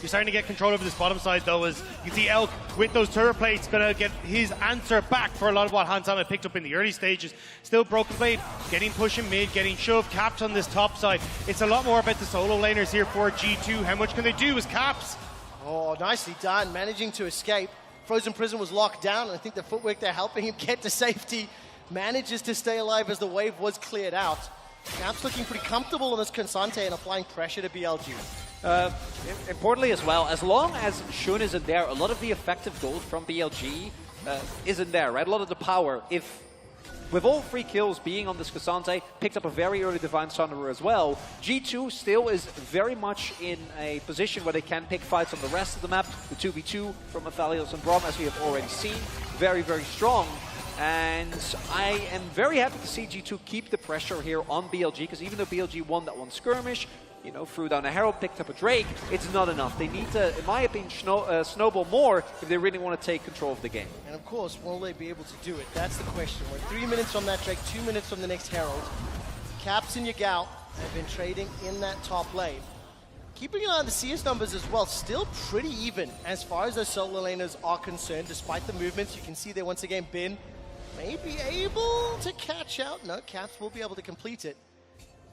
T: You're starting to get control over this bottom side, though, as you can see Elk with those turret plates going to get his answer back for a lot of what Hansama picked up in the early stages. Still Broken Blade getting pushing mid, getting shoved, Caps on this top side. It's a lot more about the solo laners here for G2. How much can they do as Caps?
A: Oh, nicely done, managing to escape. Frozen Prison was locked down, and I think the footwork there helping him get to safety. Manages to stay alive as the wave was cleared out. Caps looking pretty comfortable on this Consante and applying pressure to BLG.
U: Importantly as well, as long as Shun isn't there, a lot of the effective gold from BLG isn't there, right? A lot of the power. If with all 3 kills being on this Cassante, picked up a very early Divine Thunderer as well. G2 still is very much in a position where they can pick fights on the rest of the map. The 2v2 from Aphelios and Braum, as we have already seen, very, very strong. And I am very happy to see G2 keep the pressure here on BLG, because even though BLG won that one skirmish, you know, threw down a Herald, picked up a Drake, it's not enough. They need to, in my opinion, snowball more if they really want to take control of the game.
F: And of course, will they be able to do it? That's the question. We're 3 minutes from that Drake, 2 minutes from the next Herald. Caps and Yagao have been trading in that top lane. Keeping an eye on the CS numbers as well, still pretty even as far as those solo laners are concerned, despite the movements. You can see there once again, Bin may be able to catch out. No, Caps will be able to complete it.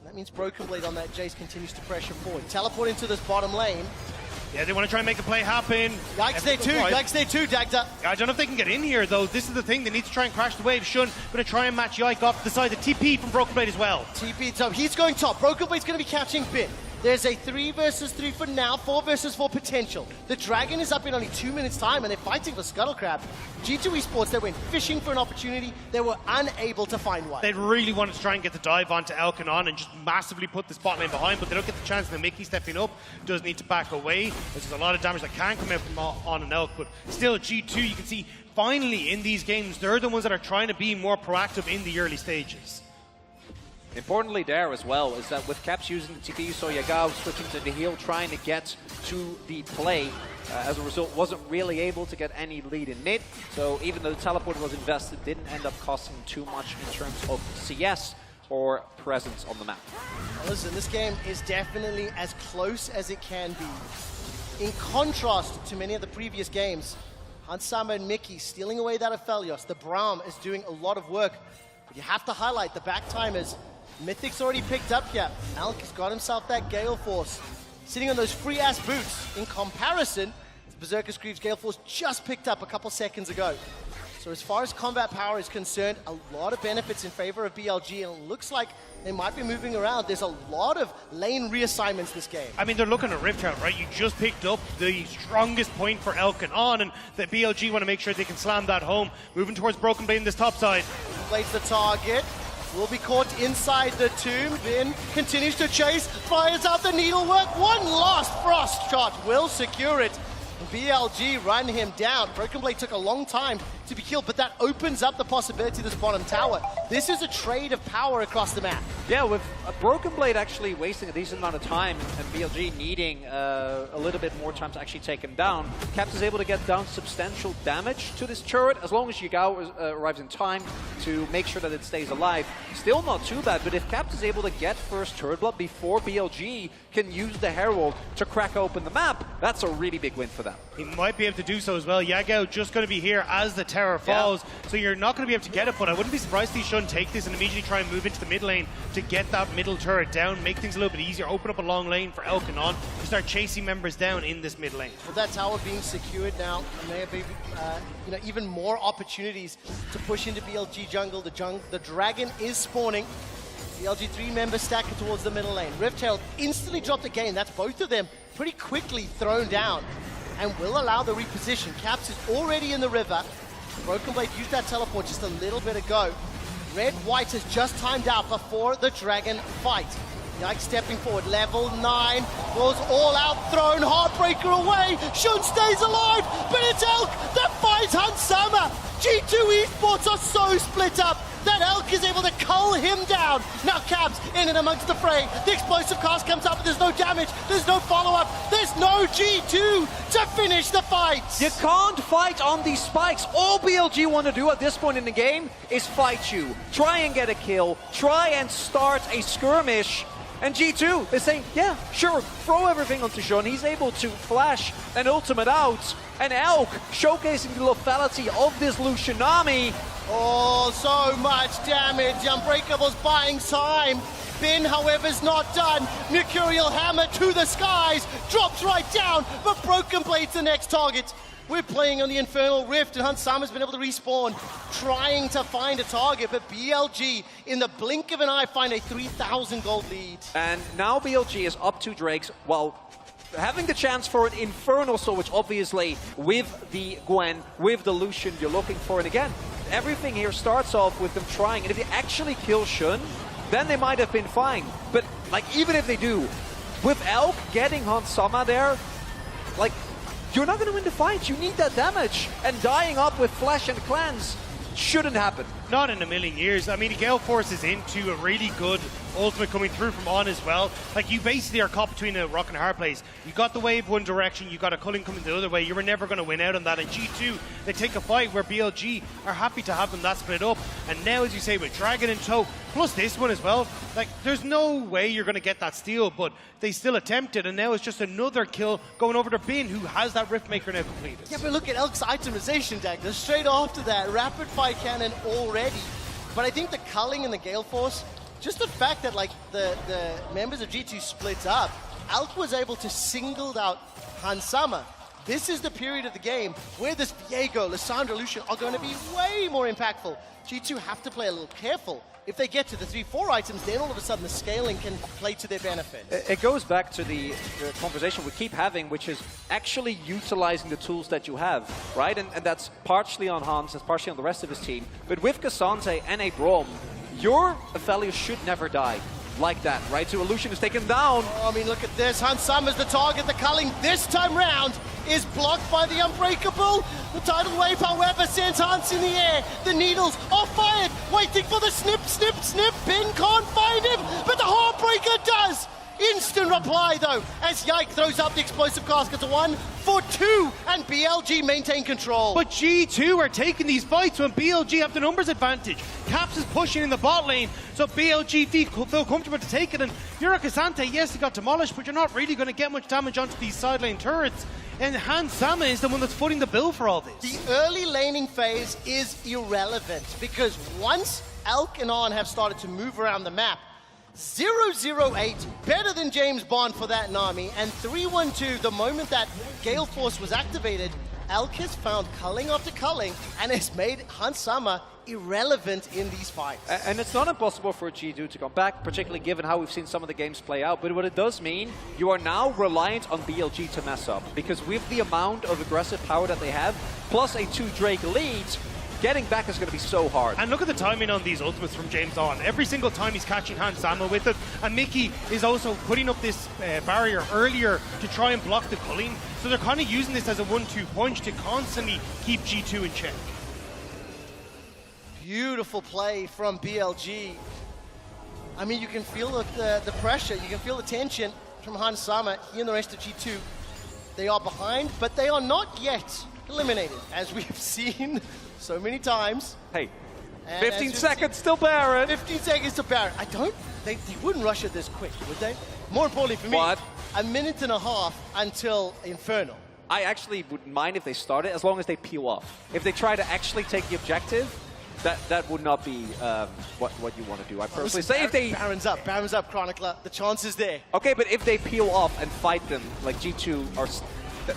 F: That means Broken Blade on that Jace continues to pressure forward. Teleport into this bottom lane.
T: Yeah, they want to try and make a play happen.
F: Yikes there too, Dagda.
T: I don't know if they can get in here, though. This is the thing. They need to try and crash the wave. Shun going to try and match Yike off the side. The TP from Broken Blade as well.
F: TP top. He's going top. Broken Blade's going to be catching Bin. There's a 3 versus 3 for now, 4 versus 4 potential. The Dragon is up in only 2 minutes time and they're fighting for Scuttle Crab. G2 Esports, they went fishing for an opportunity. They were unable to find one.
T: They really wanted to try and get the dive onto Elkanon and just massively put the spot lane behind, but they don't get the chance. And Mickey stepping up does need to back away. There's a lot of damage that can come out from on an Elk, but still G2, you can see finally in these games, they're the ones that are trying to be more proactive in the early stages.
U: Importantly there as well is that with Caps using the TP, you saw Yagao switching to the heal, trying to get to the play. As a result, wasn't really able to get any lead in mid. So even though the teleport was invested, didn't end up costing too much in terms of CS or presence on the map.
F: Well, listen, this game is definitely as close as it can be. In contrast to many of the previous games, Hansama and Mickey stealing away that Aphelios. The Braum is doing a lot of work. But you have to highlight the back timers. Mythic's already picked up here. Alk has got himself that Gale Force. Sitting on those free-ass boots. In comparison, Berserker Screeve's Gale Force just picked up a couple seconds ago. So as far as combat power is concerned, a lot of benefits in favor of BLG, and it looks like they might be moving around. There's a lot of lane reassignments this game.
T: I mean, they're looking at Rift out, right? You just picked up the strongest point for Elkanon, and the BLG want to make sure they can slam that home. Moving towards Broken Blade in this top side.
F: Plays the target. Will be caught inside the tomb. Vin continues to chase, fires out the needlework. One last frost shot will secure it. BLG run him down. Broken Blade took a long time to be killed, but that opens up the possibility of this bottom tower. This is a trade of power across the map.
U: Yeah, with a Broken Blade actually wasting a decent amount of time and BLG needing a little bit more time to actually take him down, Caps is able to get down substantial damage to this turret as long as Yagao arrives in time to make sure that it stays alive. Still not too bad, but if Caps is able to get first turret blood before BLG can use the Herald to crack open the map, that's a really big win for them.
T: He might be able to do so as well. Yagao just going to be here as the Terror falls, so you're not going to be able to get it, but I wouldn't be surprised if he shouldn't take this and immediately try and move into the mid lane to get that middle turret down, make things a little bit easier, open up a long lane for Elkanon to start chasing members down in this mid lane.
F: With that tower being secured now, there may be even more opportunities to push into BLG jungle. The Dragon is spawning. BLG 3 members stacking towards the middle lane. Rift Herald instantly dropped again. That's both of them pretty quickly thrown down and will allow the reposition. Caps is already in the river. Broken Blade used that teleport just a little bit ago. Red-White has just timed out before the Dragon fight. Yike stepping forward, level 9, goes all out, thrown, Heartbreaker away, Shun stays alive, but it's Elk that finds Hansama. G2 Esports are so split up that Elk is able to cull him down. Now Caps in and amongst the fray. The explosive cast comes up, but there's no damage, there's no follow-up, there's no G2 to finish the fight.
U: You can't fight on these spikes. All BLG want to do at this point in the game is fight you. Try and get a kill, try and start a skirmish. And G2, they're saying, yeah, sure, throw everything onto Shun. He's able to flash an ultimate out. And Elk showcasing the lethality of this Lucianami.
F: Oh, so much damage. Unbreakable's buying time. Bin, however, is not done. Mercurial Hammer to the skies. Drops right down, but Broken Blade's the next target. We're playing on the Infernal Rift, and Hansama's been able to respawn, trying to find a target, but BLG, in the blink of an eye, find a 3,000 gold lead.
U: And now BLG is up 2 Drakes, while having the chance for an Infernal Soul, which obviously, with the Gwen, with the Lucian, you're looking for. And again, everything here starts off with them trying, and if they actually kill Shun, then they might have been fine. But like, even if they do, with Elk getting Hansama there, like, you're not going to win the fight. You need that damage, and dying up with Flash and Cleanse shouldn't happen.
T: Not in a million years. I mean, Gale forces into a really good ultimate coming through from On as well. Like, you basically are caught between a rock and a hard place. You got the wave one direction, you got a Culling coming the other way. You were never going to win out on that. And G2, they take a fight where BLG are happy to have them that split up. And now, as you say, with Dragon in tow, plus this one as well, like, there's no way you're going to get that steal, but they still attempted, and now it's just another kill going over to Bin, who has that Riftmaker now completed.
F: Yeah, but look at Elk's itemization deck. They're straight after that. Rapid fire cannon already. But I think the Culling and the Gale Force, just the fact that like the members of G2 split up, Elk was able to single out Hansama. This is the period of the game where this Viego, Lissandra, Lucian are going to be way more impactful. G2 have to play a little careful. If they get to the 3-4 items, then all of a sudden the scaling can play to their benefit.
U: It goes back to the conversation we keep having, which is actually utilizing the tools that you have, right? And that's partially on Hans, that's partially on the rest of his team. But with Cassante and a Braum, your Aphelios should never die like that, right? So Illusion is taken down.
F: Oh, I mean, look at this. Hansama's the target. The Culling this time round is blocked by the Unbreakable. The tidal wave, however, sends Hans in the air. The needles are fired, waiting for the snip, snip, snip. Bin can't find him, but the Heartbreaker does. Instant reply, though, as Yike throws up the explosive casket to 1 for 2, and BLG maintain control.
T: But G2 are taking these fights when BLG have the numbers advantage. Caps is pushing in the bot lane, so BLG feel comfortable to take it, and Yura Cassante, yes, he got demolished, but you're not really going to get much damage onto these side lane turrets. And Hansama is the one that's footing the bill for all this.
F: The early laning phase is irrelevant, because once Elk and On have started to move around the map, 008, better than James Bond for that Nami, and 312, the moment that Gale Force was activated, Elk has found culling after culling and has made Hansama irrelevant in these fights.
U: And it's not impossible for G2 to come back, particularly given how we've seen some of the games play out. But what it does mean, you are now reliant on BLG to mess up, because with the amount of aggressive power that they have, plus a 2 Drake lead, getting back is going to be so hard.
T: And look at the timing on these ultimates from James On. Every single time he's catching Hansama with it. And Mickey is also putting up this barrier earlier to try and block the culling. So they're kind of using this as a 1-2 punch to constantly keep G2 in check.
F: Beautiful play from BLG. I mean, you can feel the pressure, you can feel the tension from Hansama. He and the rest of G2, they are behind, but they are not yet eliminated, as we've seen so many times.
U: Hey, 15 seconds till Baron.
F: 15 seconds to Baron. They wouldn't rush it this quick, would they? More importantly for me, a minute and a half until Infernal.
U: I actually wouldn't mind if they started, as long as they peel off. If they try to actually take the objective, that would not be what you want to do. I personally say if they...
F: Baron's up, Chronicler. The chance is there.
U: Okay, but if they peel off and fight them like G2 are...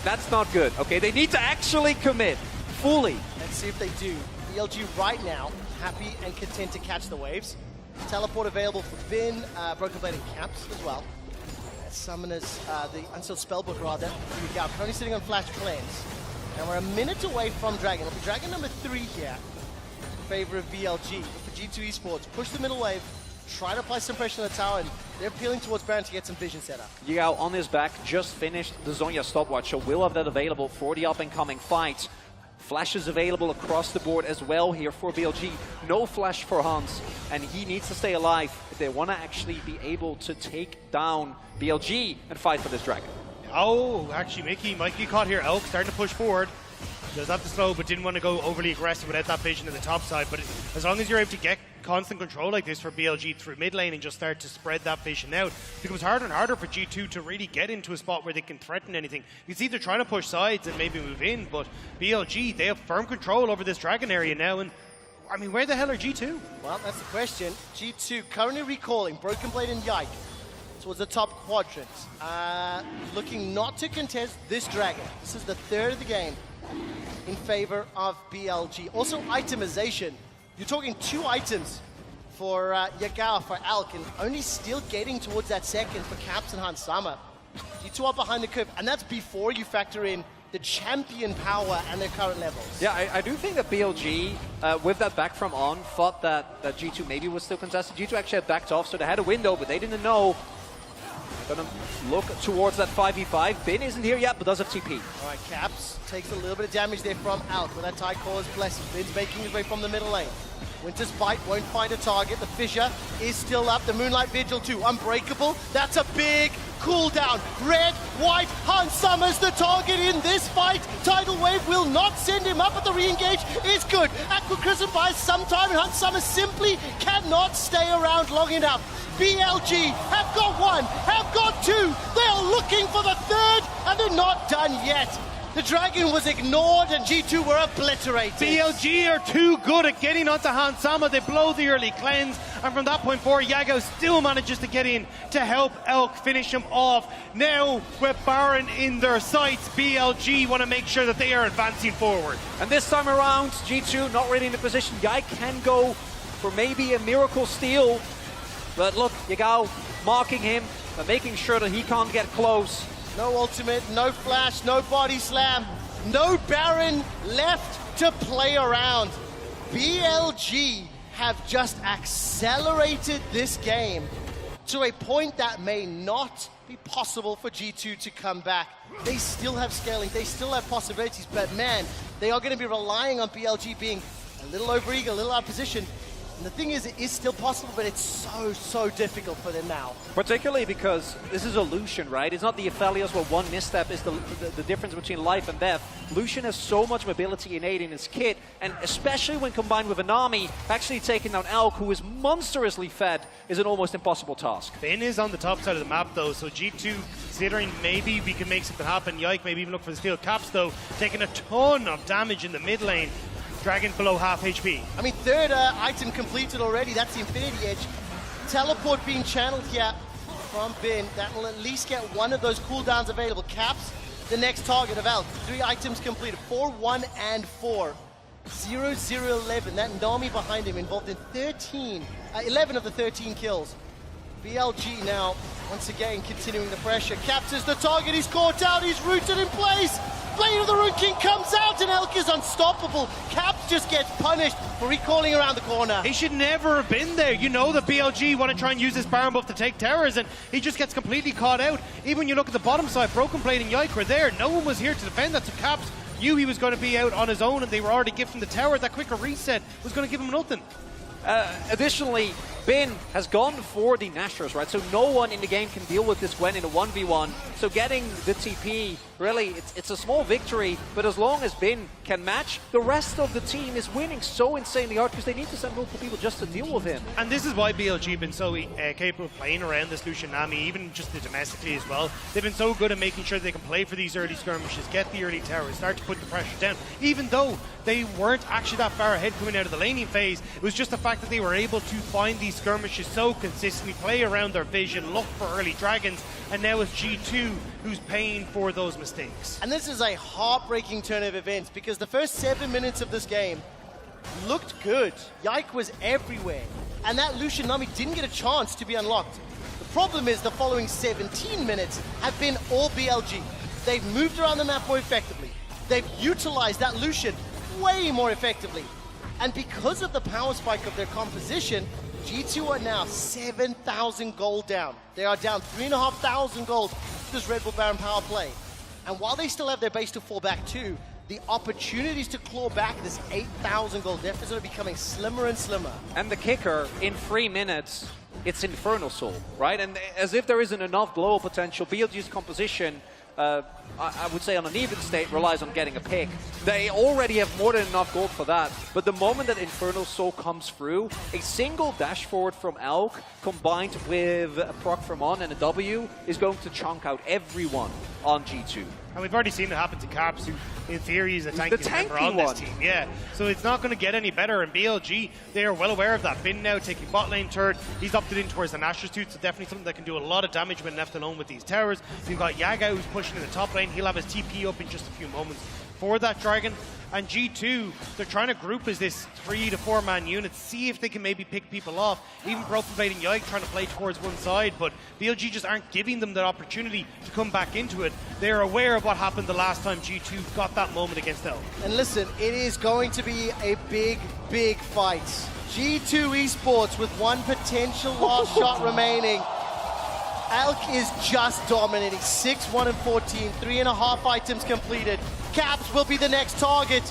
U: That's not good, okay? They need to actually commit fully.
F: Let's see if they do. BLG right now, happy and content to catch the waves. Teleport available for Vin, Broken Blade and Caps as well. Summoners, the Unsealed Spellbook rather. Here we go, currently sitting on Flash Cleanse. And we're a minute away from Dragon. It'll be Dragon number 3 here in favor of BLG. For G2 Esports, push the middle wave, try to apply some pressure on the tower, and they're peeling towards Baron to get some vision set up.
U: Yao on his back just finished the Zhonya stopwatch, so we'll have that available for the up-and-coming fight. Flash is available across the board as well here for BLG. No flash for Hans, and he needs to stay alive if they want to actually be able to take down BLG and fight for this Dragon.
T: Oh, actually, Mickey might get caught here. Elk starting to push forward. Does have to slow, but didn't want to go overly aggressive without that vision at the top side. But as long as you're able to get constant control like this for BLG through mid lane and just start to spread that vision out, it becomes harder and harder for G2 to really get into a spot where they can threaten anything. You see they're trying to push sides and maybe move in, but BLG, they have firm control over this Dragon area now. And I mean, where the hell are G2?
F: Well, that's the question. G2 currently recalling Broken Blade and Yike towards the top quadrant. Looking not to contest this Dragon. This is the third of the game in favor of BLG. Also, itemization. You're talking 2 items for Yagawa, for Alk, and only still getting towards that second for Caps and Hansama. G2 are behind the curve, and that's before you factor in the champion power and their current levels.
U: Yeah, I do think that BLG, with that back from on, thought that G2 maybe was still contested. G2 actually had backed off, so they had a window, but they didn't know. Gonna look towards that 5v5. Bin isn't here yet, but does have TP.
F: All right, Caps takes a little bit of damage there from Alk with that tight cause blessing. Bin's making his way from the middle lane. Winter's Bite won't find a target. The Fissure is still up. The Moonlight Vigil too. Unbreakable. That's a big cooldown. Red, white, Hans Summers the target in this fight. Tidal Wave will not send him up, but the re-engage is good. Aqua Crescent buys some time, and Hans Summers simply cannot stay around long enough. BLG have got one, have got two. They are looking for the third, and they're not done yet. The Dragon was ignored, and G2 were obliterated.
T: BLG are too good at getting onto Hans Sama. They blow the early cleanse, and from that point forward, Yago still manages to get in to help Elk finish him off. Now, with Baron in their sights, BLG want to make sure that they are advancing forward.
U: And this time around, G2 not really in the position. Yai can go for maybe a miracle steal. But look, Yagao marking him, but making sure that he can't get close.
F: No ultimate, no flash, no body slam, no Baron left to play around. BLG have just accelerated this game to a point that may not be possible for G2 to come back. They still have scaling, they still have possibilities, but man, they are going to be relying on BLG being a little overeager, a little out of position. And the thing is, it is still possible, but it's so difficult for them now.
U: Particularly because this is a Lucian, right? It's not the Aphelios where one misstep is the difference between life and death. Lucian has so much mobility innate in his kit, and especially when combined with an army, actually taking down Elk, who is monstrously fed, is an almost impossible task.
T: Finn is on the top side of the map, though, so G2, considering maybe we can make something happen. Yike maybe even look for the steal. Caps, though, taking a ton of damage in the mid lane. Dragon below half HP.
F: I mean, third item completed already. That's the Infinity Edge. Teleport being channeled here from Bin. That will at least get one of those cooldowns available. Caps, the next target of Elk. 3 items completed. 4, 1, and 4. 0, 0, 11. That Nami behind him involved in 11 of the 13 kills. BLG now, once again, continuing the pressure. Captures the target. He's caught out. He's rooted in place. Blade of the Rune King comes out, and Elk is unstoppable. Caps just gets punished for recalling around the corner.
T: He should never have been there. You know that BLG want to try and use this Baron buff to take towers, and he just gets completely caught out. Even when you look at the bottom side, Broken Blade and Yike were there. No one was here to defend that, so Caps knew he was going to be out on his own, and they were already gifting the tower. That quicker reset was going to give him nothing.
U: Additionally, Bin has gone for the Nashors, right? So no one in the game can deal with this Gwen in a 1v1. So getting the TP, really, it's a small victory, but as long as Bin can match, the rest of the team is winning so insanely hard because they need to send multiple people just to deal with him.
T: And this is why BLG have been so capable of playing around this Lucian Nami, even just domestically as well. They've been so good at making sure they can play for these early skirmishes, get the early towers, start to put the pressure down. Even though they weren't actually that far ahead coming out of the laning phase, it was just the fact that they were able to find these skirmishes so consistently, play around their vision, look for early dragons, and now it's G2 who's paying for those mistakes.
F: And this is a heartbreaking turn of events because the first 7 minutes of this game looked good. Yike was everywhere, and that Lucian Nami didn't get a chance to be unlocked. The problem is the following 17 minutes have been all BLG. They've moved around the map more effectively. They've utilized that Lucian way more effectively. And because of the power spike of their composition, G2 are now 7,000 gold down. They are down 3,500 gold to this Red Bull Baron power play. And while they still have their base to fall back to, the opportunities to claw back this 8,000 gold deficit are becoming slimmer and slimmer.
U: And the kicker, in 3 minutes, it's Infernal Soul, right? And as if there isn't enough blow potential, BLG's composition, I would say on an even state, relies on getting a pick. They already have more than enough gold for that, but the moment that Infernal Soul comes through, a single dash forward from Elk combined with a proc from On and a W is going to chunk out everyone on G2.
T: And we've already seen it happen to Caps, who in theory is a tanky member on this team. Yeah, so it's not going to get any better. And BLG, they are well aware of that. Bin now taking bot lane turret. He's opted in towards the Nashor's Tooth, so definitely something that can do a lot of damage when left alone with these towers. You've got Yaga who's pushing in the top lane. He'll have his TP up in just a few moments for that Dragon. And G2, they're trying to group as this 3 to 4 man unit, see if they can maybe pick people off. Even Brokenblade and Yike trying to play towards one side, but BLG just aren't giving them that opportunity to come back into it. They're aware of what happened the last time G2 got that moment against Elk.
F: And listen, it is going to be a big, big fight. G2 Esports with one potential last shot remaining. Elk is just dominating. 6-1 and 14, 3.5 items completed. Caps will be the next target.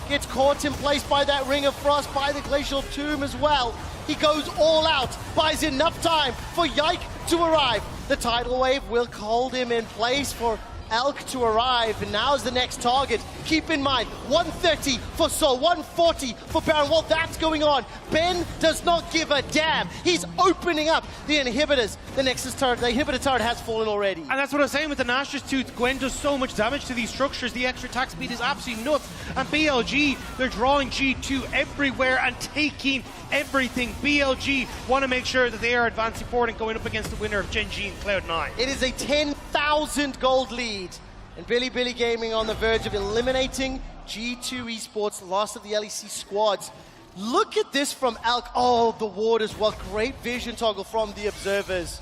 F: Gets caught in place by that Ring of Frost, by the Glacial Tomb as well. He goes all out, buys enough time for Yike to arrive. The tidal wave will hold him in place for Elk to arrive, and now's the next target. Keep in mind, 130 for Soul, 140 for Baron. While that's going on, Ben does not give a damn. He's opening up the inhibitors. The Nexus turret, the inhibitor turret has fallen already.
T: And that's what I was saying with the Nashor's Tooth. Gwen does so much damage to these structures. The extra attack speed is absolutely nuts. And BLG, they're drawing G2 everywhere and taking everything. BLG want to make sure that they are advancing forward and going up against the winner of Gen G and Cloud9.
F: It is a 10,000 gold lead. And Billy Gaming on the verge of eliminating G2 Esports, last of the LEC squads. Look at this from Elk. Oh, the ward as well. Great vision toggle from the observers.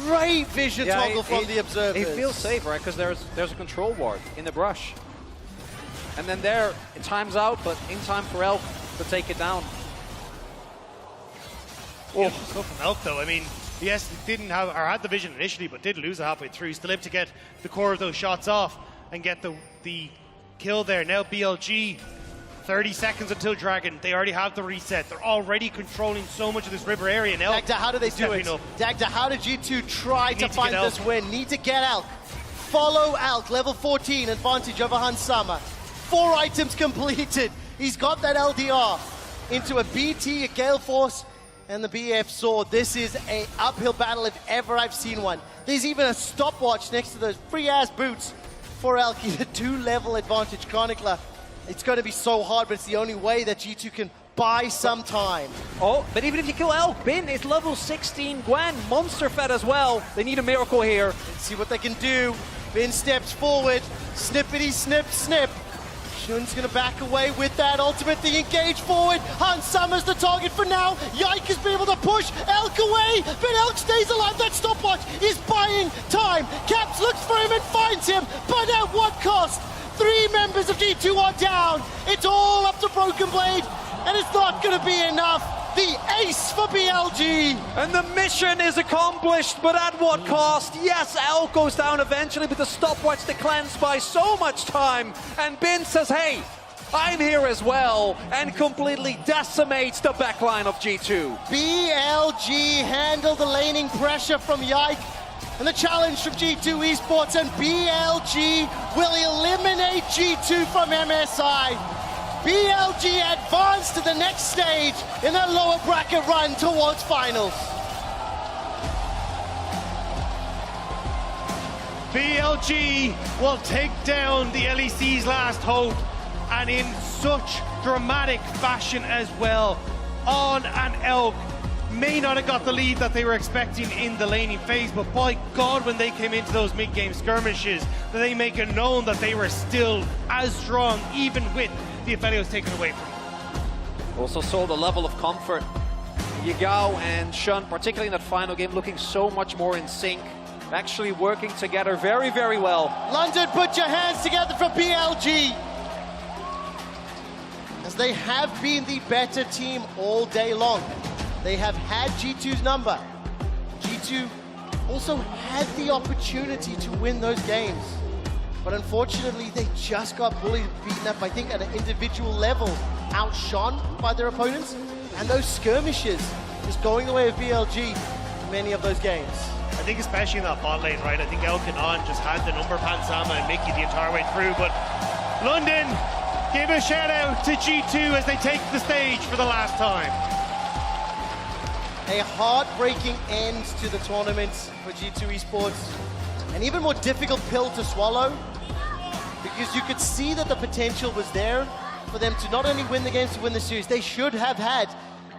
F: Great vision toggle from the observers.
U: He feels safe, right? Because there's a control ward in the brush. And then there, it times out, but in time for Elk to take it down.
T: Oh, stuff from Elk though. I mean, yes, didn't have, or had the vision initially, but did lose it halfway through. Still able to get the core of those shots off and get the kill there. Now BLG, 30 seconds until Dragon. They already have the reset. They're already controlling so much of this river area now.
F: Dagda, how do they do it? Dagda, how did G2 try to find this win? Need to get Elk. Follow Elk, level 14, advantage over Hansama. 4 items completed. He's got that LDR into a BT, a Gale Force, and the BF Sword. This is an uphill battle if ever I've seen one. There's even a stopwatch next to those free-ass boots for Elk. He's a 2-level advantage. Chronicler, it's going to be so hard, but it's the only way that G2 can buy some time.
U: Oh, but even if you kill Elk, Bin is level 16. Gwen, monster fed as well. They need a miracle here.
F: Let's see what they can do. Bin steps forward. Snippety snip snip. Shun's gonna back away with that ultimate. The engage forward. Hansama's the target for now. Yike has been able to push Elk away, but Elk stays alive. That stopwatch is buying time. Caps looks for him and finds him, but at what cost? 3 members of G2 are down. It's all up to Brokenblade, and it's not gonna be enough. The ace for BLG.
U: And the mission is accomplished, but at what cost? Yes, Elk goes down eventually, but the stopwatch declines by so much time. And Bin says, hey, I'm here as well, and completely decimates the backline of G2.
F: BLG handled the laning pressure from Yike, and the challenge from G2 Esports, and BLG will eliminate G2 from MSI. BLG advanced to the next stage in their lower bracket run towards finals.
T: BLG will take down the LEC's last hope, and in such dramatic fashion as well. On and Elk may not have got the lead that they were expecting in the laning phase, but by God, when they came into those mid-game skirmishes, they make it known that they were still as strong, even with the Aphelios taken away from them.
U: Also saw the level of comfort. Yagao and Shun, particularly in that final game, looking so much more in sync. Actually working together very, very well.
F: London, put your hands together for BLG. As they have been the better team all day long. They have had G2's number. G2 also had the opportunity to win those games. But unfortunately, they just got bullied, beaten up, I think, at an individual level, outshone by their opponents. And those skirmishes just going the way of BLG in many of those games.
T: I think especially in that bot lane, right? I think Elk and On just had the number of Hansama and Mickey the entire way through. But London, give a shout out to G2 as they take the stage for the last time.
F: A heartbreaking end to the tournament for G2 Esports. An even more difficult pill to swallow, because you could see that the potential was there for them to not only win the games, to win the series. They should have had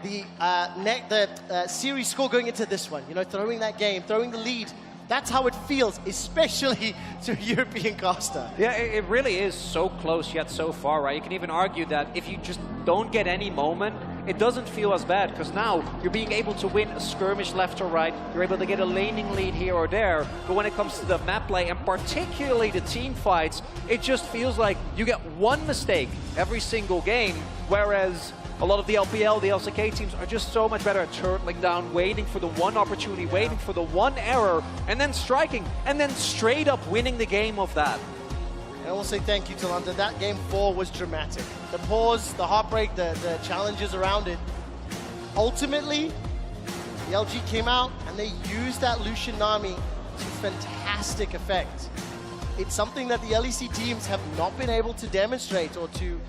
F: the series score going into this one. You know, throwing that game, throwing the lead That's how it feels, especially to a European caster.
U: Yeah, it really is so close yet so far, right? You can even argue that if you just don't get any moment, it doesn't feel as bad, because now you're being able to win a skirmish left or right, you're able to get a laning lead here or there, but when it comes to the map play, and particularly the team fights, it just feels like you get one mistake every single game, whereas a lot of the LPL, the LCK teams are just so much better at turtling down, waiting for the one opportunity, waiting for the one error, and then striking, and then straight up winning the game of that.
F: And I will say thank you to London. That game 4 was dramatic. The pause, the heartbreak, the challenges around it. Ultimately, the LG came out and they used that Lucian Nami to fantastic effect. It's something that the LEC teams have not been able to demonstrate or to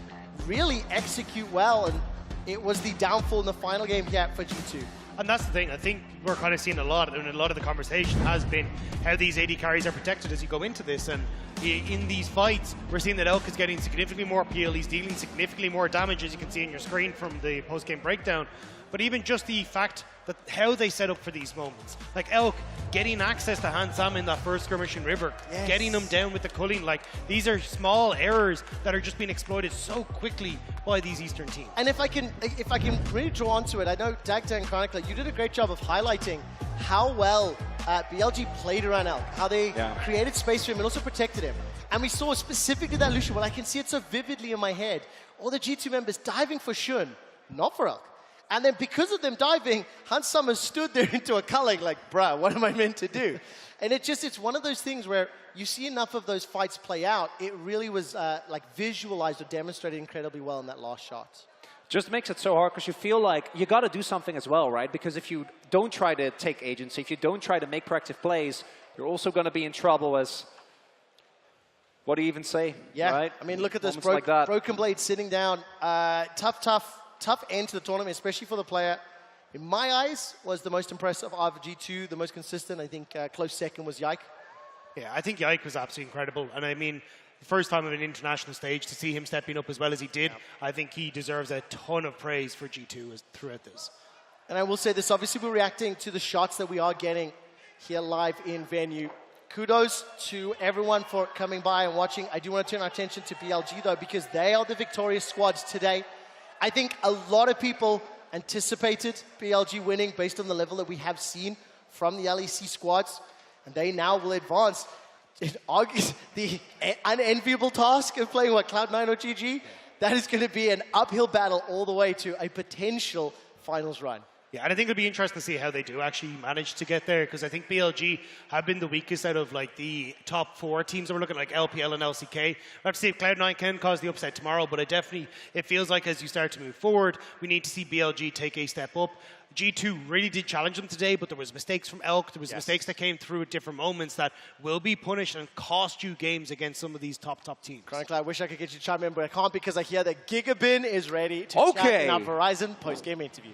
F: really execute well, and it was the downfall in the final game here for G2.
T: And that's the thing, I think we're kind of seeing a lot, and a lot of the conversation has been how these AD carries are protected as you go into this. And in these fights, we're seeing that Elk is getting significantly more peel, he's dealing significantly more damage, as you can see on your screen from the post-game breakdown. But even just the fact that how they set up for these moments. Like Elk getting access to Hans Sama in that first skirmish in River, getting them down with the culling. Like, these are small errors that are just being exploited so quickly by these Eastern teams.
F: And if I can really draw onto it, I know Dagda and Chronicler, you did a great job of highlighting how well BLG played around Elk, how they created space for him and also protected him. And we saw specifically that Lucian, well, I can see it so vividly in my head, all the G2 members diving for Shun, not for Elk. And then because of them diving, Hans Sama stood there into a culling like, bruh, what am I meant to do? And it's one of those things where you see enough of those fights play out, it really was like visualized or demonstrated incredibly well in that last shot.
U: Just makes it so hard because you feel like you got to do something as well, right? Because if you don't try to take agency, if you don't try to make proactive plays, you're also going to be in trouble as, what do you even say?
F: Yeah,
U: right?
F: I mean, look at this,
U: like that.
F: Broken Blade sitting down, tough end to the tournament, especially for the player. In my eyes, was the most impressive out of G2, the most consistent. I think close second was Yike.
T: Yeah, I think Yike was absolutely incredible. And I mean, the first time on an international stage, to see him stepping up as well as he did, I think he deserves a ton of praise for G2 throughout this.
F: And I will say this, obviously we're reacting to the shots that we are getting here live in venue. Kudos to everyone for coming by and watching. I do want to turn our attention to BLG though, because they are the victorious squads today. I think a lot of people anticipated BLG winning based on the level that we have seen from the LEC squads, and they now will advance. It argues the unenviable task of playing, Cloud9 or GG? That is going to be an uphill battle all the way to a potential finals run.
T: Yeah, and I think it'll be interesting to see how they do actually manage to get there, because I think BLG have been the weakest out of like the top 4 teams that we're looking at, like LPL and LCK. We'll have to see if Cloud9 can cause the upset tomorrow, but it feels like as you start to move forward, we need to see BLG take a step up. G2 really did challenge them today, but there was mistakes from Elk, there was mistakes that came through at different moments that will be punished and cost you games against some of these top teams.
F: Chronicle, I wish I could get you to chime in, but I can't because I hear that Gigabin is ready to chat in our Verizon post-game interview.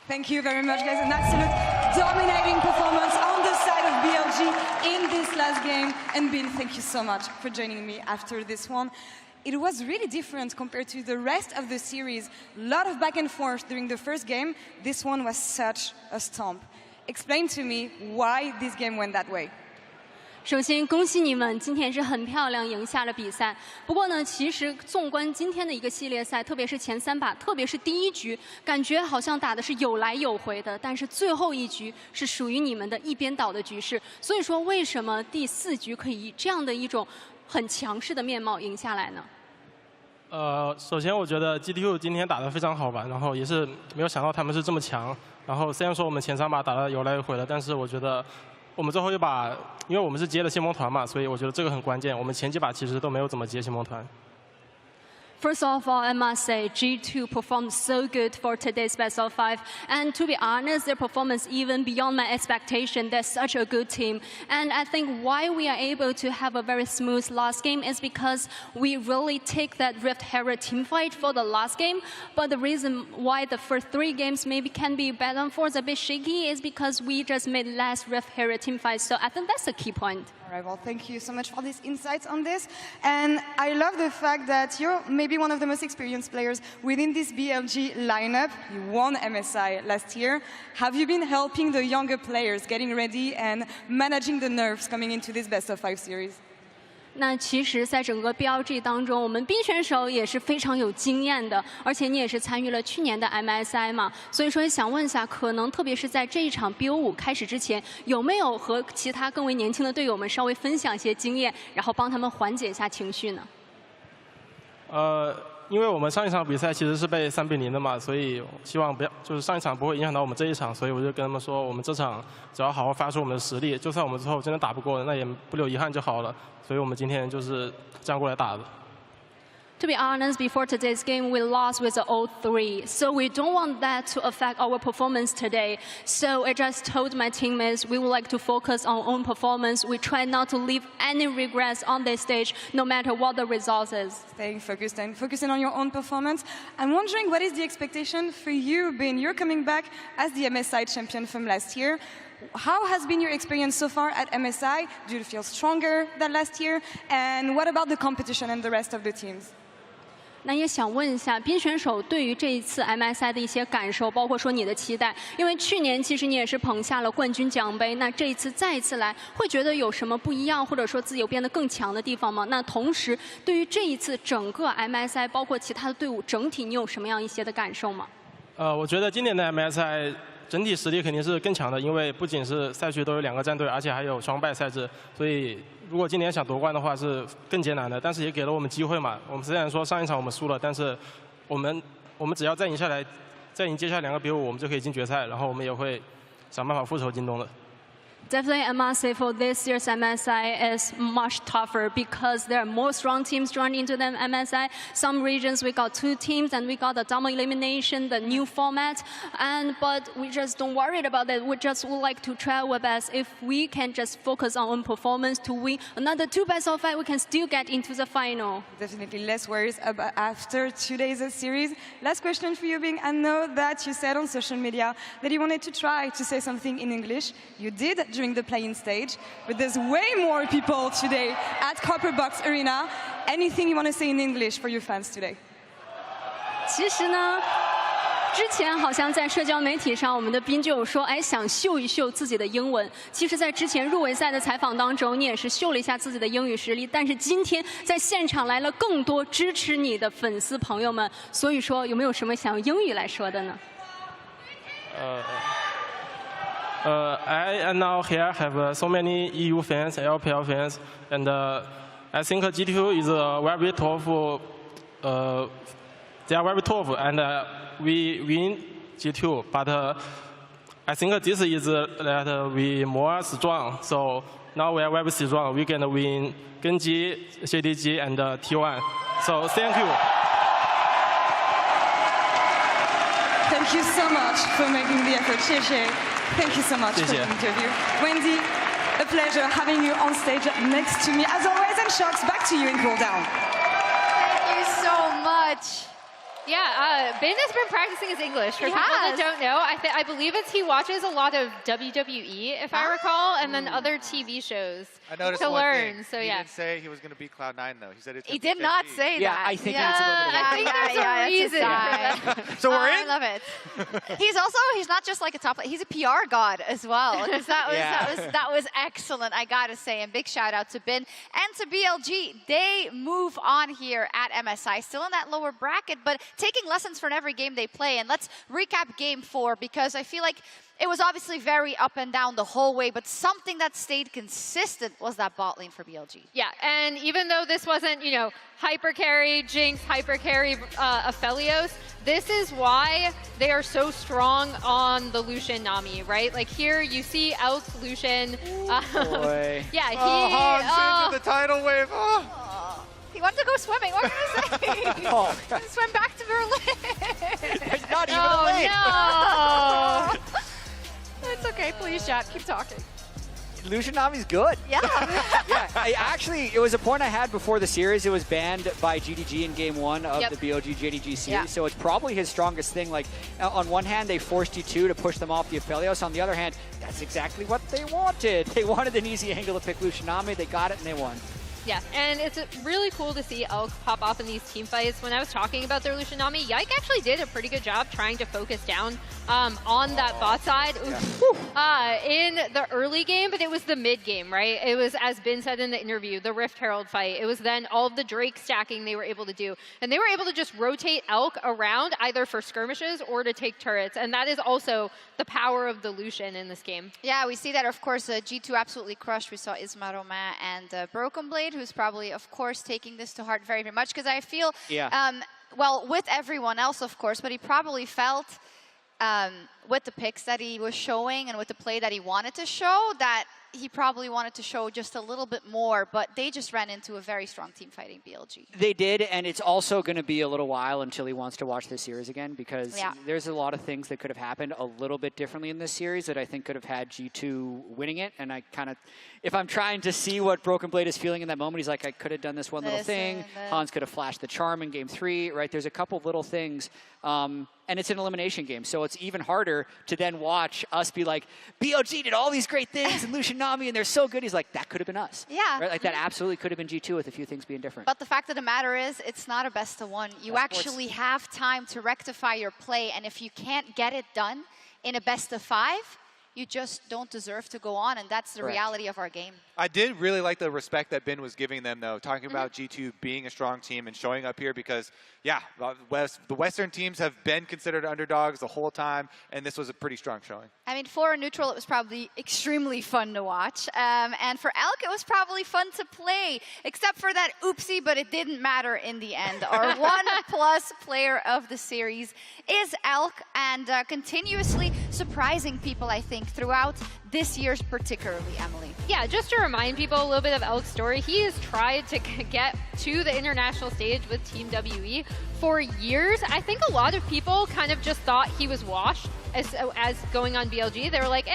H: Thank you very much, guys. An absolute dominating performance on the side of BLG in this last game. And Bill, thank you so much for joining me after this one. It was really different compared to the rest of the series. A lot of back and forth during the first game. This one was such a stomp. Explain to me why this game went that way.
G: 首先，恭喜你们，今天是很漂亮赢下了比赛。不过呢，其实纵观今天的一个系列赛，特别是前3把，特别是第1局，感觉好像打的是有来有回的，但是最后1局是属于你们的一边倒的局势。所以说，为什么第4局可以以这样的一种很强势的面貌赢下来呢？
V: 首先我觉得 GTU 今天打得非常好吧，然后也是没有想到他们是这么强。然后虽然说我们前3把打得有来有回的，但是我觉得。 我们最后一把，因为我们是接了先锋团嘛，所以我觉得这个很关键。我们前几把其实都没有怎么接先锋团。
G: First of all, I must say G2 performed so good for today's best of 5. And to be honest, their performance even beyond my expectation. They're such a good team. And I think why we are able to have a very smooth last game is because we really take that Rift Herald team fight for the last game. But the reason why the first 3 games maybe can be back and forth a bit shaky is because we just made less Rift Herald team fights. So I think that's a key point.
H: All right, well, thank you so much for these insights on this. And I love the fact that you're maybe one of the most experienced players within this BLG lineup. You won MSI last year. Have you been helping the younger players getting ready and managing the nerves coming into this best of 5 series?
G: 那其实，在整个 BLG 当中，我们冰选手也是非常有经验的，而且你也是参与了去年的 MSI 嘛，所以说也想问一下，可能特别是在这一场 BO5 开始之前，有没有和其他更为年轻的队友们稍微分享一些经验，然后帮他们缓解一下情绪呢？
V: 因为我们上一场比赛其实是被3比0的嘛，所以希望不要，就是上一场不会影响到我们这一场，所以我就跟他们说，我们这场只要好好发出我们的实力，就算我们之后真的打不过，那也不留遗憾就好了。所以我们今天就是这样过来打的。
G: To be honest, before today's game, we lost with a 0-3. So we don't want that to affect our performance today. So I just told my teammates we would like to focus on own performance. We try not to leave any regrets on this stage, no matter what the result is.
H: Staying focused and focusing on your own performance. I'm wondering, what is the expectation for you, Ben? You're coming back as the MSI champion from last year. How has been your experience so far at MSI? Do you feel stronger than last year? And what about the competition and the rest of the teams?
G: 那也想问一下，冰选手对于这一次 MSI 的一些感受，包括说你的期待，因为去年其实你也是捧下了冠军奖杯，那这一次再一次来，会觉得有什么不一样，或者说自己有变得更强的地方吗？那同时，对于这一次整个 MSI， 包括其他的队伍整体，你有什么样一些的感受吗？
V: 我觉得今年的 MSI 整体实力肯定是更强的，因为不仅是赛区都有2个战队，而且还有双败赛制，所以如果今年想夺冠的话是更艰难的，但是也给了我们机会嘛。我们虽然说上一场我们输了，但是我们只要再赢下来，再赢接下来2个比5，我们就可以进决赛，然后我们也会想办法复仇京东的。
G: Definitely, I must say for this year's MSI is much tougher because there are more strong teams joining into the MSI. Some regions we got 2 teams and we got the double elimination, the new format. But we just don't worry about that. We just would like to try our best. If we can just focus on own performance to win another 2 best of 5, we can still get into the final.
H: Definitely less worries about after 2 days of series. Last question for you, Bing. I know that you said on social media that you wanted to try to say something in English. You did during the play-in stage, but there's way more people today at Copper Box Arena. Anything you want to say in English for your fans today?
G: 其实呢，之前好像在社交媒体上，我们的斌就有说，哎，想秀一秀自己的英文。其实，在之前入围赛的采访当中，你也是秀了一下自己的英语实力。但是今天在现场来了更多支持你的粉丝朋友们，所以说有没有什么想用英语来说的呢？I
V: now here have so many EU fans, LPL fans, and I think G2 is very tough. They are very tough, and we win G2. But I think this is that we more strong. So now we are very strong. We can win Genji, CDG, and T1. So thank you.
H: Thank you so much for making the effort. 谢谢. Thank you so much for the interview. Wendy, a pleasure having you on stage next to me. As always, and Sharks, back to you in cool down.
P: Thank you so much.
Q: Yeah, Ben has been practicing his English. For people that don't know, I believe he watches a lot of WWE, if I recall, and then other TV shows
E: I noticed
Q: to
E: one
Q: learn.
E: Thing.
Q: So
E: he
Q: yeah.
E: didn't say he was going to beat Cloud9 though. He said it's.
P: He did not say that.
S: Yeah, I think that's a little bit.
Q: I think there's a reason for that.
E: So we're
P: in. I love it. He's not just like a top. He's a PR god as well. That was excellent. I gotta say, and big shout out to Ben and to BLG. They move on here at MSI, still in that lower bracket, but taking lessons from every game they play. And let's recap Game 4 because I feel like it was obviously very up and down the whole way, but something that stayed consistent was that bot lane for BLG.
Q: Yeah, and even though this wasn't, hyper carry, Jinx, hyper carry, Aphelios, this is why they are so strong on the Lucian Nami, right? Like here you see Elk Lucian.
S: Boy.
Q: Yeah,
E: Hans into the tidal wave.
P: He wanted to go swimming. What can I say? Swim back to Berlin.
S: Not even a lake.
P: No. It's okay. Please, chat. Keep talking.
S: Lushinami's good.
P: Yeah.
S: It was a point I had before the series. It was banned by GDG in Game 1 of
P: Yep.
S: the BLG JDG series,
P: Yeah.
S: so it's probably his strongest thing. Like, on one hand, they forced G2 to push them off the Aphelios. On the other hand, that's exactly what they wanted. They wanted an easy angle to pick Lushinami. They got it, and they won.
Q: Yeah, and it's really cool to see Elk pop off in these team fights. When I was talking about their Lushinami, Yike actually did a pretty good job trying to focus down on that bot side in the early game, but it was the mid game, right? It was, as Ben said in the interview, the Rift Herald fight. It was then all of the Drake stacking they were able to do. And they were able to just rotate Elk around either for skirmishes or to take turrets. And that is also the power of the Lucian in this game.
P: Yeah, we see that, of course, G2 absolutely crushed. We saw Isma Romain and Broken Blade, who's probably, of course, taking this to heart very, very much. Because I feel, well, with everyone else, of course, but he probably felt with the picks that he was showing and with the play that he wanted to show, that he probably wanted to show just a little bit more, but they just ran into a very strong team fighting BLG.
S: They did, and it's also going to be a little while until he wants to watch this series again, because there's a lot of things that could have happened a little bit differently in this series that I think could have had G2 winning it. And I kind of, if I'm trying to see what Broken Blade is feeling in that moment, he's like, I could have done this one little thing. Hans could have flashed the charm in Game 3, right? There's a couple little things. And it's an elimination game, so it's even harder to then watch us be like, BLG did all these great things, and Lushinami, and they're so good. He's like, that could have been us.
P: Yeah.
S: Right? Like, that absolutely could have been G2 with a few things being different.
P: But the fact of the matter is, it's not a best of one. You actually have time to rectify your play, and if you can't get it done in a best of 5, you just don't deserve to go on, and that's the reality of our game.
E: I did really like the respect that Ben was giving them, though, talking about G2 being a strong team and showing up here because, yeah, the Western teams have been considered underdogs the whole time, and this was a pretty strong showing.
P: I mean, for a neutral, it was probably extremely fun to watch. And for Elk, it was probably fun to play, except for that oopsie, but it didn't matter in the end. Our 1+ player of the series is Elk, and continuously surprising people, I think, throughout this year's particularly, Emily.
Q: Yeah, just to remind people a little bit of Elk's story, he has tried to get to the international stage with Team WE for years. I think a lot of people kind of just thought he was washed as going on BLG. They were like,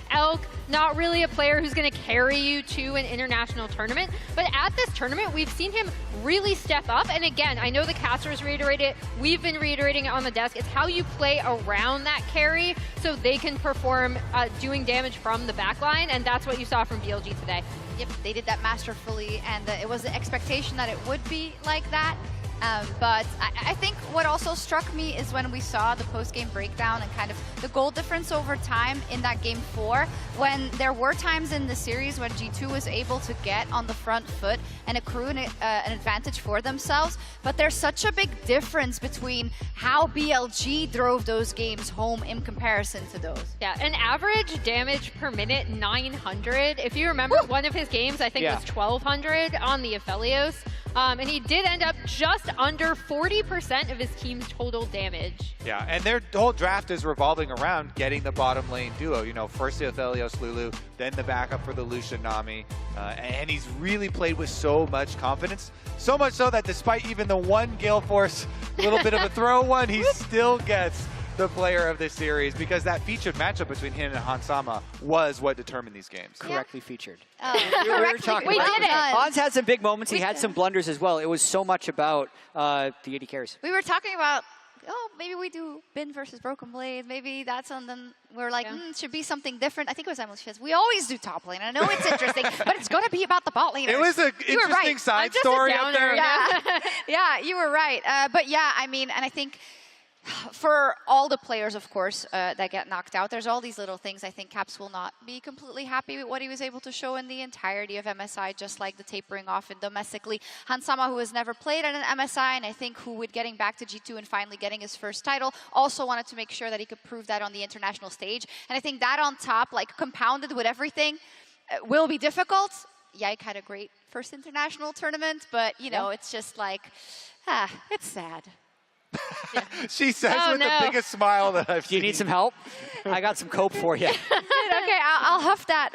Q: Elk, not really a player who's going to carry you to an international tournament. But at this tournament, we've seen him really step up. And again, I know the casters reiterate it. We've been reiterating it on the desk. It's how you play around that carry so they can perform doing damage from the backline. And that's what you saw from BLG today.
P: Yep, they did that masterfully. And it was the expectation that it would be like that. But I think what also struck me is when we saw the post-game breakdown and kind of the goal difference over time in that Game 4, when there were times in the series when G2 was able to get on the front foot and accrue an advantage for themselves. But there's such a big difference between how BLG drove those games home in comparison to those.
Q: Yeah, an average damage per minute, 900. If you remember, one of his games, I think, was 1,200 on the Aphelios. And he did end up just under 40% of his team's total damage.
E: Yeah, and their whole draft is revolving around getting the bottom lane duo. You know, first the Aphelios Lulu, then the backup for the Lucian Nami. And he's really played with so much confidence. So much so that despite even the one Gale Force, little bit of a throw one, he still gets the player of this series because that featured matchup between him and Hansama was what determined these games.
S: Correctly featured.
P: We
S: were talking
P: we
S: about
P: did it.
S: Hans had some big moments. He had some blunders as well. It was so much about the AD carries.
P: We were talking about, maybe we do Bin versus Broken Blade. Maybe that's something we're like, should be something different. I think it was Emily says, we always do top lane. I know it's interesting, but it's going to be about the bot lane.
E: It was an interesting side story up there.
P: Yeah, yeah, you were right. But yeah, I mean, and I think for all the players, of course, that get knocked out, there's all these little things. I think Caps will not be completely happy with what he was able to show in the entirety of MSI, just like the tapering off and domestically. Hansama, who has never played at an MSI, and I think who would getting back to G2 and finally getting his first title, also wanted to make sure that he could prove that on the international stage. And I think that on top, like compounded with everything, will be difficult. Yike had a great first international tournament, but, you know, it's just like, it's sad.
E: She says with the biggest smile that I've seen.
S: Do you need some help? I got some cope for you.
P: Okay, I'll huff that.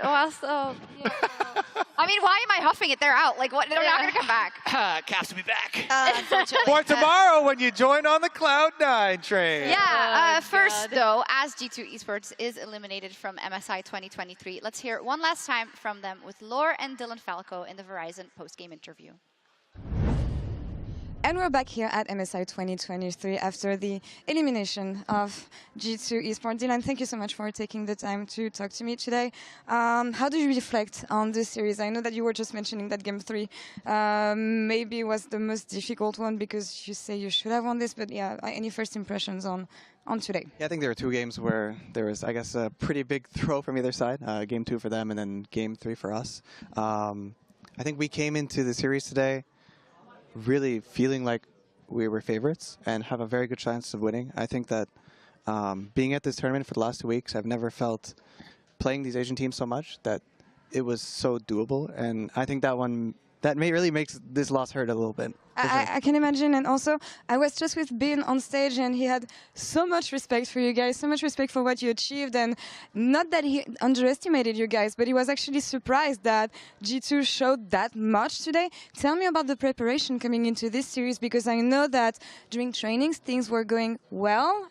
P: I I mean, why am I huffing it? They're out. Like, what? They're not going to come back.
B: Caps will be back.
P: Unfortunately.
E: For tomorrow when you join on the Cloud9 train.
P: Yeah, first though, as G2 Esports is eliminated from MSI 2023, let's hear it one last time from them with Lore and Dylan Falco in the Verizon post-game interview.
H: And we're back here at MSI 2023 after the elimination of G2 Esports. Dylan, thank you so much for taking the time to talk to me today. How do you reflect on this series? I know that you were just mentioning that Game 3 maybe was the most difficult one because you say you should have won this, but yeah, any first impressions on today?
C: Yeah, I think there were two games where there was, I guess, a pretty big throw from either side. Game 2 for them and then Game 3 for us. I think we came into the series today really feeling like we were favorites and have a very good chance of winning. I think that being at this tournament for the last 2 weeks, I've never felt playing these Asian teams so much that it was so doable. And I think that really makes this loss hurt a little bit.
H: I can imagine, and also I was just with Ben on stage and he had so much respect for you guys, so much respect for what you achieved, and not that he underestimated you guys, but he was actually surprised that G2 showed that much today. Tell me about the preparation coming into this series, because I know that during trainings things were going well.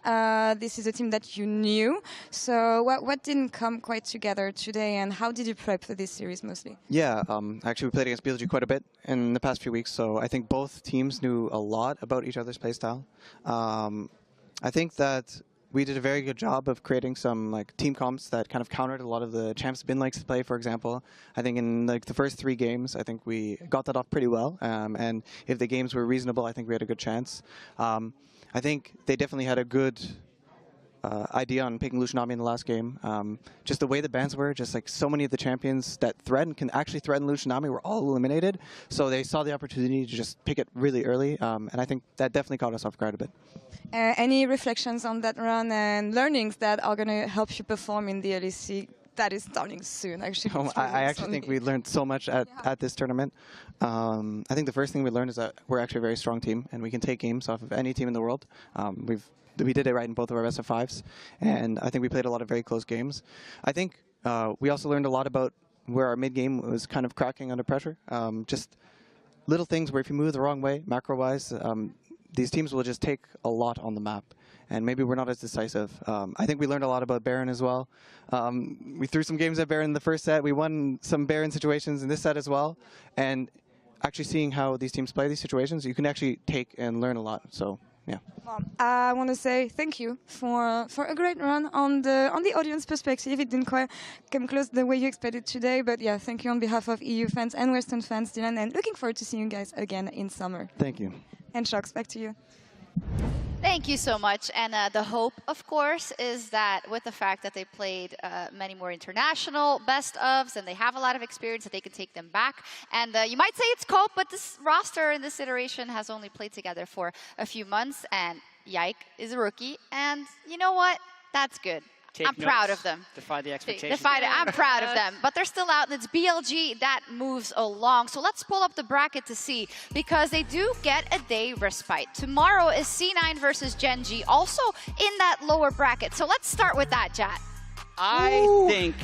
H: This is a team that you knew, so what didn't come quite together today, and how did you prep for this series mostly?
C: Yeah, actually we played against BLG quite a bit in the past few weeks, so I think both teams knew a lot about each other's playstyle. I think that we did a very good job of creating some team comps that kind of countered a lot of the champs Bin likes to play, for example. I think in the first 3 games, I think we got that off pretty well. And if the games were reasonable, I think we had a good chance. I think they definitely had a good idea on picking Lushanami in the last game. Just the way the bans were, just so many of the champions that can actually threaten Lushanami were all eliminated. So they saw the opportunity to just pick it really early. And I think that definitely caught us off guard a bit.
H: Any reflections on that run and learnings that are going to help you perform in the LEC? That is starting soon, actually.
C: I actually think we learned so much at this tournament. I think the first thing we learned is that we're actually a very strong team, and we can take games off of any team in the world. We did it right in both of our best of 5s, and I think we played a lot of very close games. I think we also learned a lot about where our mid-game was kind of cracking under pressure. Just little things where if you move the wrong way, macro-wise, these teams will just take a lot on the map, and maybe we're not as decisive. I think we learned a lot about Baron as well. We threw some games at Baron in the first set. We won some Baron situations in this set as well, and actually seeing how these teams play these situations, you can actually take and learn a lot. So. Yeah.
H: Well, I want to say thank you for a great run on the audience perspective. It didn't quite come close the way you expected today, but yeah, thank you on behalf of EU fans and Western fans, Dylan, and looking forward to seeing you guys again in summer.
C: Thank you.
H: And Shox, back to you.
P: Thank you so much. And the hope, of course, is that with the fact that they played many more international best-ofs and they have a lot of experience, that they can take them back. And you might say it's cope, but this roster in this iteration has only played together for a few months. And Yike is a rookie. And you know what? That's good. I'm proud of them.
B: Defy the expectations.
P: I'm proud of them. But they're still out, and it's BLG that moves along. So let's pull up the bracket to see, because they do get a day respite. Tomorrow is C9 versus Gen G, also in that lower bracket. So let's start with that, Jat.
S: I think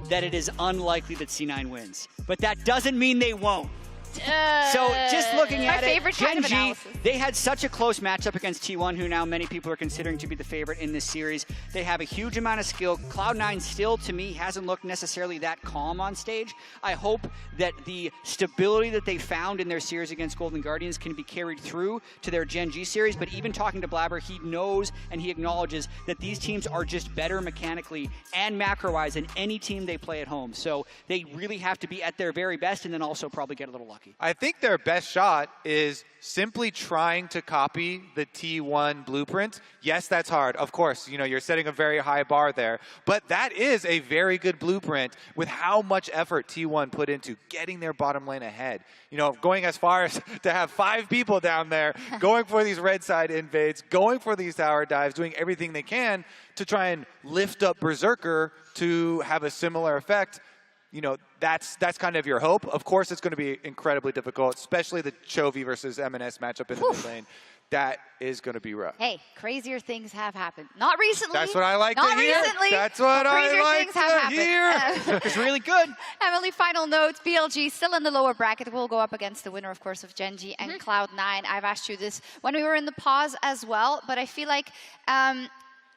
S: that it is unlikely that C9 wins, but that doesn't mean they won't. So just looking at it, Gen G, they had such a close matchup against T1, who now many people are considering to be the favorite in this series. They have a huge amount of skill. Cloud9 still, to me, hasn't looked necessarily that calm on stage. I hope that the stability that they found in their series against Golden Guardians can be carried through to their Gen G series. But even talking to Blabber, he knows and he acknowledges that these teams are just better mechanically and macro-wise than any team they play at home. So they really have to be at their very best and then also probably get a little lucky.
E: I think their best shot is simply trying to copy the T1 blueprint. Yes, that's hard. Of course, you're setting a very high bar there. But that is a very good blueprint with how much effort T1 put into getting their bottom lane ahead. Going as far as to have 5 people down there, going for these red side invades, going for these tower dives, doing everything they can to try and lift up Berserker to have a similar effect. That's kind of your hope. Of course, it's going to be incredibly difficult, especially the Chovy versus MNS matchup in the mid lane. that is going to be rough.
P: Hey, crazier things have happened. Not recently.
E: That's what I like to hear.
P: Not recently.
E: That's what
P: crazier
E: I
P: things
E: like
P: have
E: to hear.
P: happened.
B: It's really good.
P: Emily, final notes. BLG still in the lower bracket. Will go up against the winner, of course, of Gen.G and Cloud9. I've asked you this when we were in the pause as well, but I feel like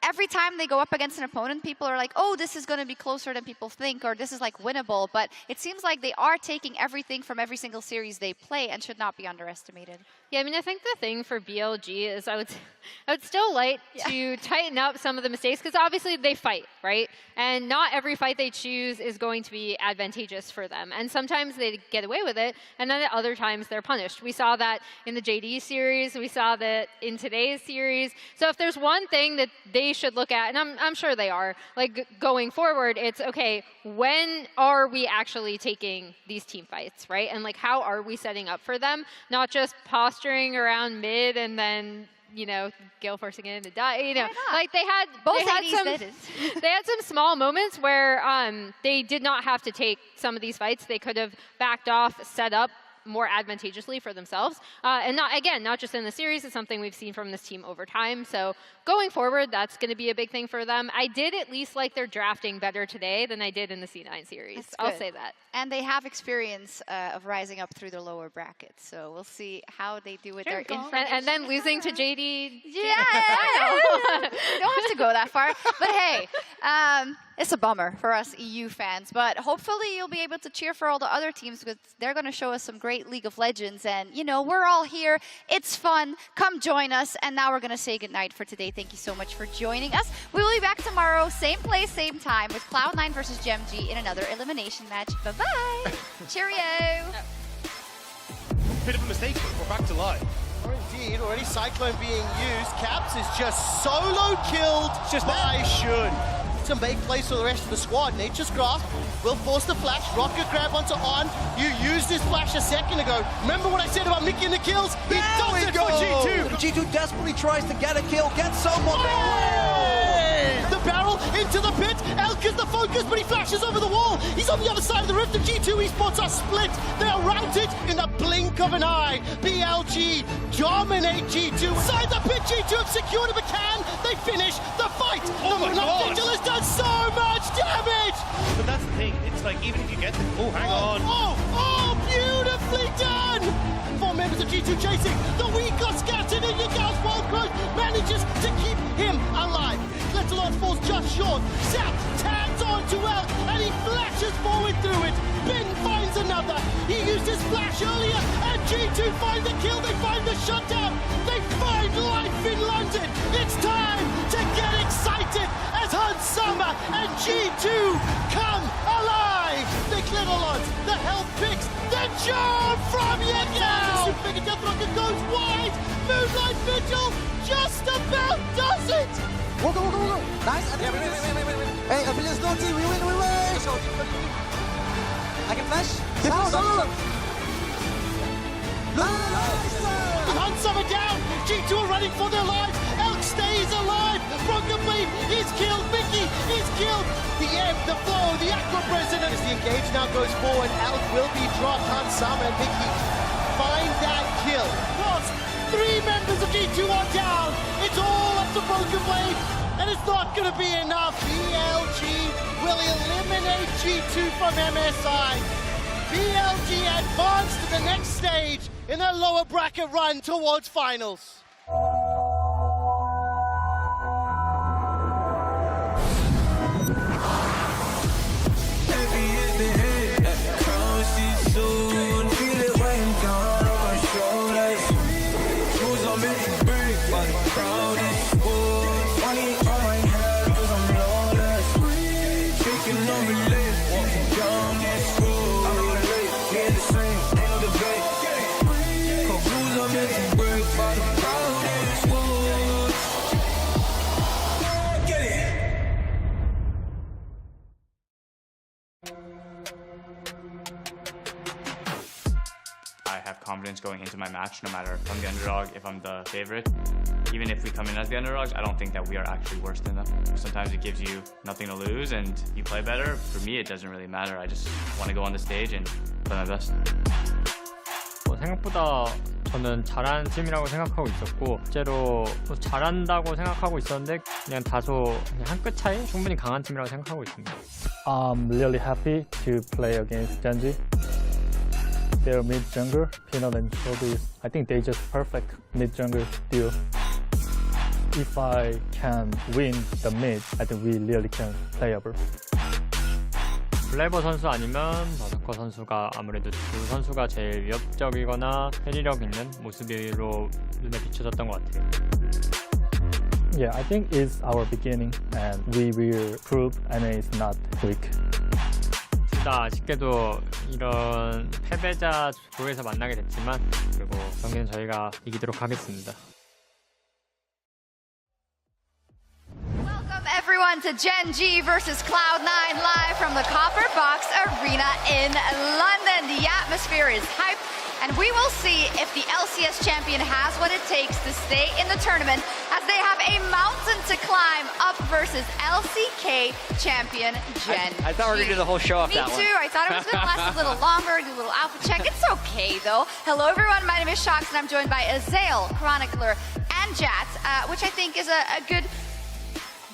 P: every time they go up against an opponent, people are like, oh, this is going to be closer than people think, or this is like winnable. But it seems like they are taking everything from every single series they play and should not be underestimated.
Q: Yeah, I mean, I think the thing for BLG is I would still like to tighten up some of the mistakes, because obviously they fight, right? And not every fight they choose is going to be advantageous for them. And sometimes they get away with it, and then at other times they're punished. We saw that in the JD series. We saw that in today's series. So if there's one thing that they should look at, and I'm sure they are, like going forward, it's, okay, when are we actually taking these team fights, right? And like, how are we setting up for them? Not just posturing around mid and then, you know, Gale forcing it into die. You know, like they had some small moments where they did not have to take some of these fights. They could have backed off, set up more advantageously for themselves. And not just in the series, it's something we've seen from this team over time. So going forward, that's going to be a big thing for them. I did at least like their drafting better today than I did in the C9 series. I'll say that.
P: And they have experience of rising up through the lower brackets. So we'll see how they do with their information.
Q: And then losing to JD.
P: Yeah. You don't have to go that far. But hey, it's a bummer for us EU fans. But hopefully you'll be able to cheer for all the other teams, because they're going to show us some great League of Legends. And, you know, we're all here. It's fun. Come join us. And now we're going to say goodnight for today. Thank you so much for joining us. We will be back tomorrow, same place, same time, with Cloud9 versus Gen.G in another elimination match. Bye-bye. Cheerio.
T: Bit of a mistake, but we're back to live.
F: Or indeed, already Cyclone being used. Caps is just solo killed by Shun. Some big plays for the rest of the squad. Nature's Grasp will force the flash. Rocket grab onto On. You used this flash a second ago. Remember what I said about Mickey and the kills? He does it for G2.
L: G2 desperately tries to get a kill, get someone.
F: The barrel into the pit. Elk is the focus, but he flashes over the wall. He's on the other side of the rift. The G2 esports are split. They are routed in the blink of an eye. BLG dominate G2. Inside the pit, G2 have secured it, but can they finish the fight?
T: Oh my God.
F: Vigil has done so much damage.
T: But that's the thing. It's like, even if you get the... Oh, hang on.
F: Oh, beautifully done. 4 members of G2 chasing. The weak are scattered, and Yagao's wild growth manages to keep him alive. Letalon falls just short. Zap tags onto Elk, and he flashes forward through it. Ben finds another. He used his flash earlier, and G2 find the kill. They find the shutdown. They find life in London. It's time to get excited as Hunt Summer and G2 come alive. The Clitolons, the health picks, the jump from Yagao. Big Death Rocket goes wide. Moonlight Vigil just about does it.
L: Go, go, go, go. Nice. Hey, Abilis no team. We win. I can flash. Nice.
F: Hunt Summer down. G2 are running for their lives. Elk stays alive. Broken Blade is killed. Mickey is killed. The ebb, the flow, the Aqua President. As the engage now goes forward, Elk will be dropped. Hunt Summer and Mickey find that kill. Lost. 3 members of G2 are down. It's all up to Broken Blade, and it's not going to be enough. BLG will eliminate G2 from MSI. BLG advance to the next stage in their lower bracket run towards finals.
D: I have confidence going into my match, no matter if I'm the underdog, if I'm the favorite. Even if we come in as the underdogs, I don't think that we are actually worse than them. Sometimes it gives you nothing to lose and you play better. For me, it doesn't really matter. I just want to go on the stage and play my best.
J: 생각보다 저는 잘하는 팀이라고 생각하고 있었고 실제로 잘한다고 생각하고 있었는데 그냥 다소 그냥 한 끗 차이 충분히 강한 팀이라고 생각하고 있습니다.
O: I'm really happy to play against Genji. Their mid jungler, Peanut and Kobe, I think they just perfect mid jungler duo. If I can win the mid, I think we really can playable.
J: 블레버 선수 아니면 버서커 선수가 아무래도 두 선수가 제일 위협적이거나 회리력 있는 모습으로 눈에 비춰졌던 것 같아요.
O: Yeah, I think it's our beginning and we will prove NA is not weak.
J: 둘 다 아쉽게도 이런 패배자 조에서 만나게 됐지만 그리고 경기는 저희가 이기도록 하겠습니다.
P: Welcome everyone to Gen G versus Cloud9 live from the Copper Box Arena in London. The atmosphere is hyped, and we will see if the LCS champion has what it takes to stay in the tournament as they have a mountain to climb up versus LCK champion Gen
S: I thought we were going to do the whole show off
P: Me
S: that
P: too.
S: one.
P: I thought it was going to last a little longer, do a little alpha check. It's okay though. Hello everyone, my name is Shox and I'm joined by Azael, Chronicler, and Jats, which I think is a good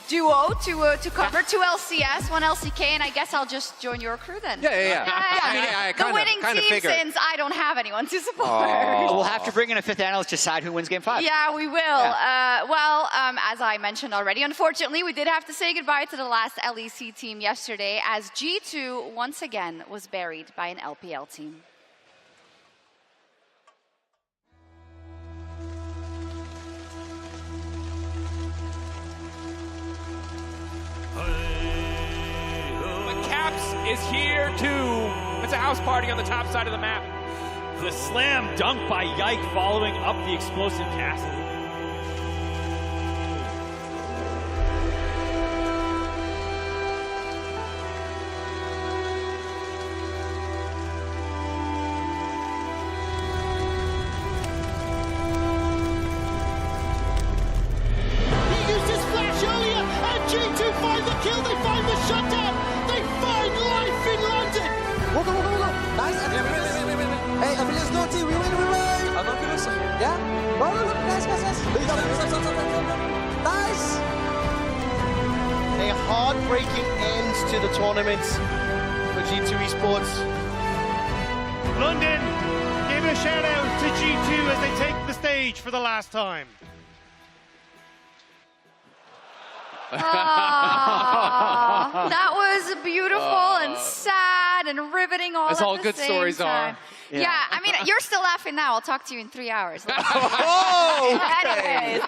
P: duo to cover. 2 LCS, 1 LCK, and I guess I'll just join your crew then.
U: Yeah.
P: I mean, the winning team
U: figured.
P: since I don't have anyone to support.
S: We'll have to bring in a 5th analyst to decide who wins Game 5.
P: Yeah, we will. As I mentioned already, unfortunately, we did have to say goodbye to the last LEC team yesterday as G2 once again was buried by an LPL team.
K: The Caps is here too. It's a house party on the top side of the map.
W: The slam dunk by Yike following up the explosive castle.
A: He used his flash earlier, and G2 find the kill, they find the shutdown, they find life in London!
L: Go. Nice. Hey, Affiliates go team, we win. Yeah? Go. Nice. Nice.
F: A heartbreaking end to the tournament for G2 Esports.
T: London, give a shout out to G2 as they take the stage for the last time.
P: That was beautiful and sad and riveting all
R: As
P: at
R: all
P: the
R: good
P: same
R: stories
P: time.
R: are.
P: Yeah, I mean, you're still laughing now. I'll talk to you in 3 hours. Anyways.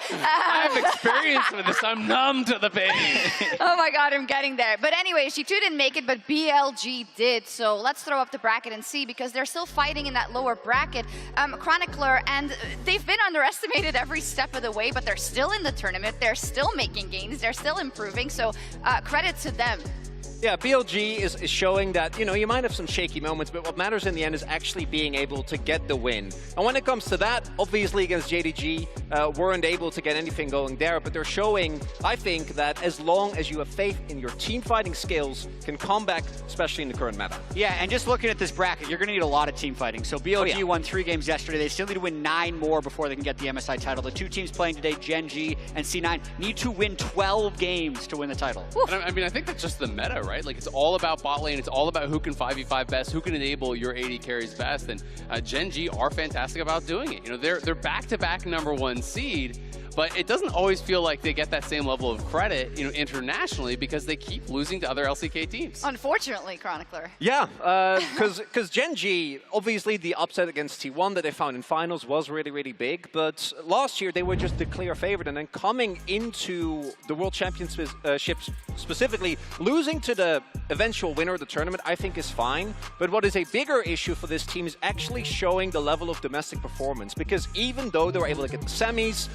R: I have experience with this. I'm numb to the pain.
P: Oh my God, I'm getting there. But anyway, G2 didn't make it, but BLG did. So let's throw up the bracket and see, because they're still fighting in that lower bracket. Chronicler, and they've been underestimated every step of the way, but they're still in the tournament. They're still making gains. They're still improving. So credit to them.
U: Yeah, BLG is showing that, you might have some shaky moments, but what matters in the end is actually being able to get the win. And when it comes to that, obviously against JDG, weren't able to get anything going there, but they're showing, I think, that as long as you have faith in your team fighting skills, can come back, especially in the current meta.
S: Yeah, and just looking at this bracket, you're going to need a lot of team fighting. So BLG won 3 games yesterday. They still need to win 9 more before they can get the MSI title. The 2 teams playing today, Gen G and C9, need to win 12 games to win the title.
R: And I mean, I think that's just the meta, right? Like, it's all about bot lane. It's all about who can 5v5 best, who can enable your AD carries best. And Gen G are fantastic about doing it. They're back-to-back #1 seed, but it doesn't always feel like they get that same level of credit, internationally, because they keep losing to other LCK teams.
P: Unfortunately, Chronicler.
U: Yeah, because Gen G, obviously the upset against T1 that they found in finals was really, really big, but last year they were just the clear favorite, and then coming into the World Championship specifically, losing to the eventual winner of the tournament, I think is fine. But what is a bigger issue for this team is actually showing the level of domestic performance, because even though they were able to get the semis,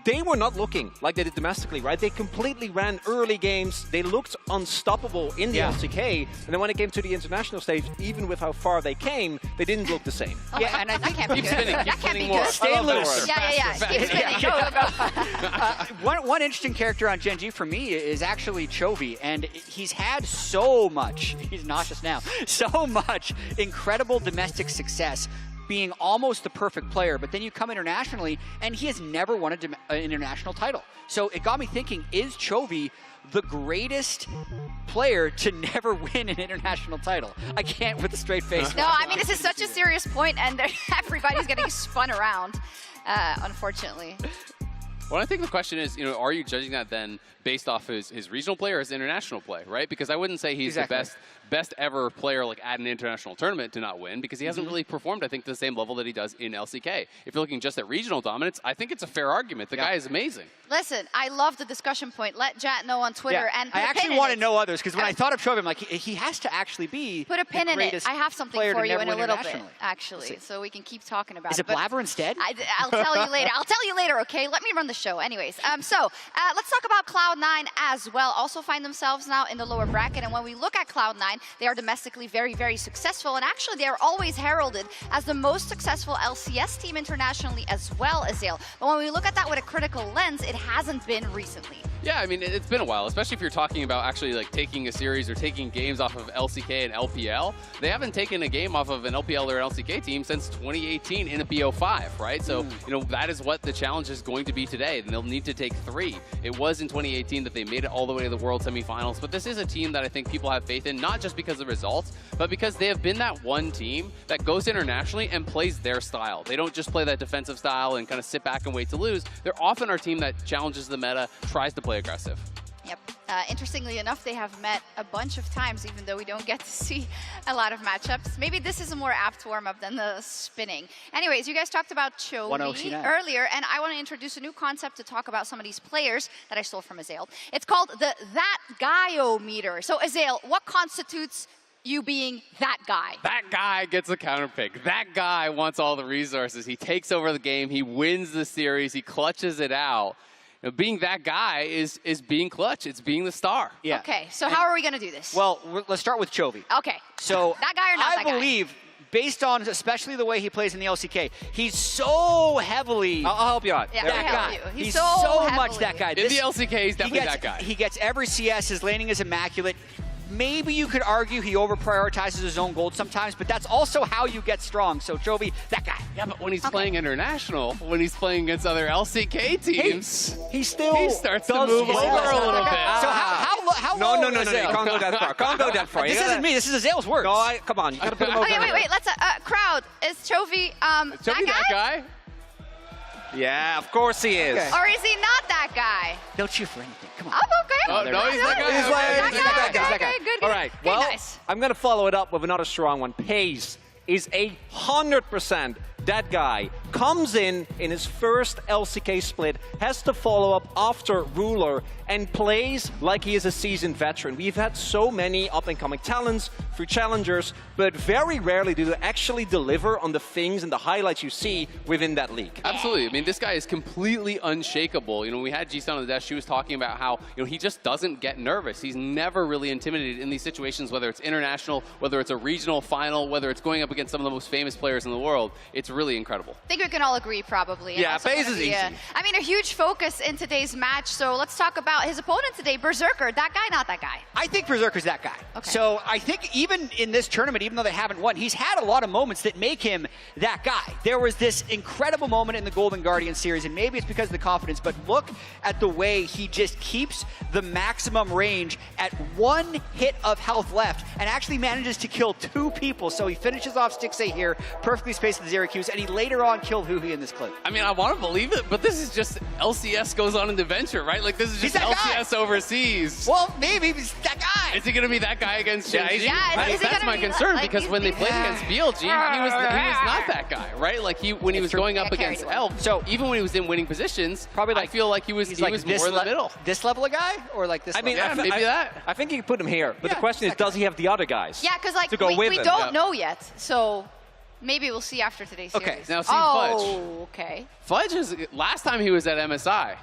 U: they were not looking like they did domestically, right? They completely ran early games. They looked unstoppable in the LCK. And then when it came to the international stage, even with how far they came, they didn't look the same.
S: Yeah, and I think
P: keep spinning. That can't be good.
S: Stay loose.
P: Yeah. Keep spinning. Go.
S: One interesting character on Gen G for me is actually Chovy, and he's had so much, he's nauseous now, so much incredible domestic success. being almost the perfect player, but then you come internationally, and he has never won an international title. So it got me thinking, is Chovy the greatest player to never win an international title? I can't with a straight face.
P: No, I mean, this is such a serious point, and everybody's getting spun around, unfortunately.
R: Well, I think the question is, are you judging that then based off his regional play or his international play, right? Because I wouldn't say he's the best ever player like at an international tournament to not win, because he hasn't really performed, I think, to the same level that he does in LCK. If you're looking just at regional dominance, I think it's a fair argument. The guy is amazing.
P: Listen, I love the discussion point. Let Jat know on Twitter. And
S: I actually want to know others, because when I thought of Chovy, I'm like, he has to actually be
P: put a pin in it. I have something for you in a little bit, actually, so we can keep talking about it.
S: Is it Blabber instead?
P: I'll tell you later. I'll tell you later, okay? Let me run the show. Anyways, let's talk about Cloud9 as well. Also find themselves now in the lower bracket, and when we look at Cloud9, they are domestically very, very successful, and actually they are always heralded as the most successful LCS team internationally as well, Azael. But when we look at that with a critical lens, it hasn't been recently.
R: Yeah, I mean, it's been a while, especially if you're talking about actually like taking a series or taking games off of LCK and LPL. They haven't taken a game off of an LPL or an LCK team since 2018 in a BO5, right? So, that is what the challenge is going to be today, and they'll need to take 3. It was in 2018 that they made it all the way to the World Semifinals, but this is a team that I think people have faith in, not just because of the results, but because they have been that one team that goes internationally and plays their style. They don't just play that defensive style and kind of sit back and wait to lose. They're often our team that challenges the meta, tries to play aggressive.
P: Yep. Interestingly enough, they have met a bunch of times, even though we don't get to see a lot of matchups. Maybe this is a more apt warm-up than the spinning. Anyways, you guys talked about Chovy earlier, and I want to introduce a new concept to talk about some of these players that I stole from Azael. It's called the That Guy-O-meter. So, Azael, what constitutes you being that guy?
R: That guy gets a counter pick. That guy wants all the resources. He takes over the game. He wins the series. He clutches it out. Being that guy is being clutch. It's being the star.
S: Yeah.
P: Okay, so how are we going to do this?
S: Well, let's start with Chovy.
P: Okay.
S: So
P: that guy or not that guy?
S: I believe, based on especially the way he plays in the LCK, he's so heavily.
U: I'll help you out.
P: Yeah,
S: that guy.
P: He's
S: so much that guy.
R: In the LCK, he's definitely that guy.
S: He gets every CS. His laning is immaculate. Maybe you could argue he over-prioritizes his own gold sometimes, but that's also how you get strong. So Chovy, that guy.
R: Yeah, but when he's playing international, when he's playing against other LCK teams,
U: he
R: starts to move over a little bit.
S: So how
U: No,
S: low
U: you can't go that far. Can't go that far.
S: This isn't me. This is Azael's words.
U: No, come on. You gotta put him over.
P: Okay, wait. Let's crowd. Is Chovy
R: that guy?
U: Yeah, of course he is.
P: Or is he not that guy?
S: They'll cheer for anything. Come on.
P: Oh, okay.
R: Oh, no, he's that guy.
U: He's that guy.
P: Okay, good.
U: All right.
P: Okay,
U: Well,
P: nice.
U: I'm gonna follow it up with another strong one. Pace is 100% that guy. Comes in his first LCK split, has to follow up after Ruler, and plays like he is a seasoned veteran. We've had so many up-and-coming talents through challengers, but very rarely do they actually deliver on the things and the highlights you see within that league.
R: Absolutely. I mean, this guy is completely unshakable. When we had G-Stan on the desk, she was talking about how he just doesn't get nervous. He's never really intimidated in these situations, whether it's international, whether it's a regional final, whether it's going up against some of the most famous players in the world. It's really incredible.
P: I think we can all agree, probably.
U: Yeah, Pace is easy.
P: I mean, a huge focus in today's match. So let's talk about his opponent today, Berserker. That guy, not that guy.
S: I think Berserker's that guy.
P: Okay.
S: So I think even in this tournament, even though they haven't won, he's had a lot of moments that make him that guy. There was this incredible moment in the Golden Guardian series, and maybe it's because of the confidence, but look at the way he just keeps the maximum range at 1 hit of health left and actually manages to kill 2 people. So he finishes off Stixxay here, perfectly spaced with Zeracuse, and he later on killed Huhi in this clip.
R: I mean, I want to believe it, but this is just LCS goes on in the venture, right? Like, this is just LCS overseas.
S: Well, maybe he's that guy.
R: Is he going to be that guy against Gen G?
P: Yeah,
R: that's my concern, because when they played against BLG, he was not that guy, right? Like, when he was going up against Elf, so even when he was in winning positions,
S: probably
R: I feel like he was more in the middle.
S: This level of guy, or like this?
U: I mean,
S: level?
R: maybe that.
U: I think you can put him here, but the question is, does he have the other guys?
P: Yeah, because like
U: to go with
P: we
U: him?
P: don't know yet. So maybe we'll see after today's series.
R: Okay, now see Fudge.
P: Okay.
R: Fudge is, last time he was at MSI,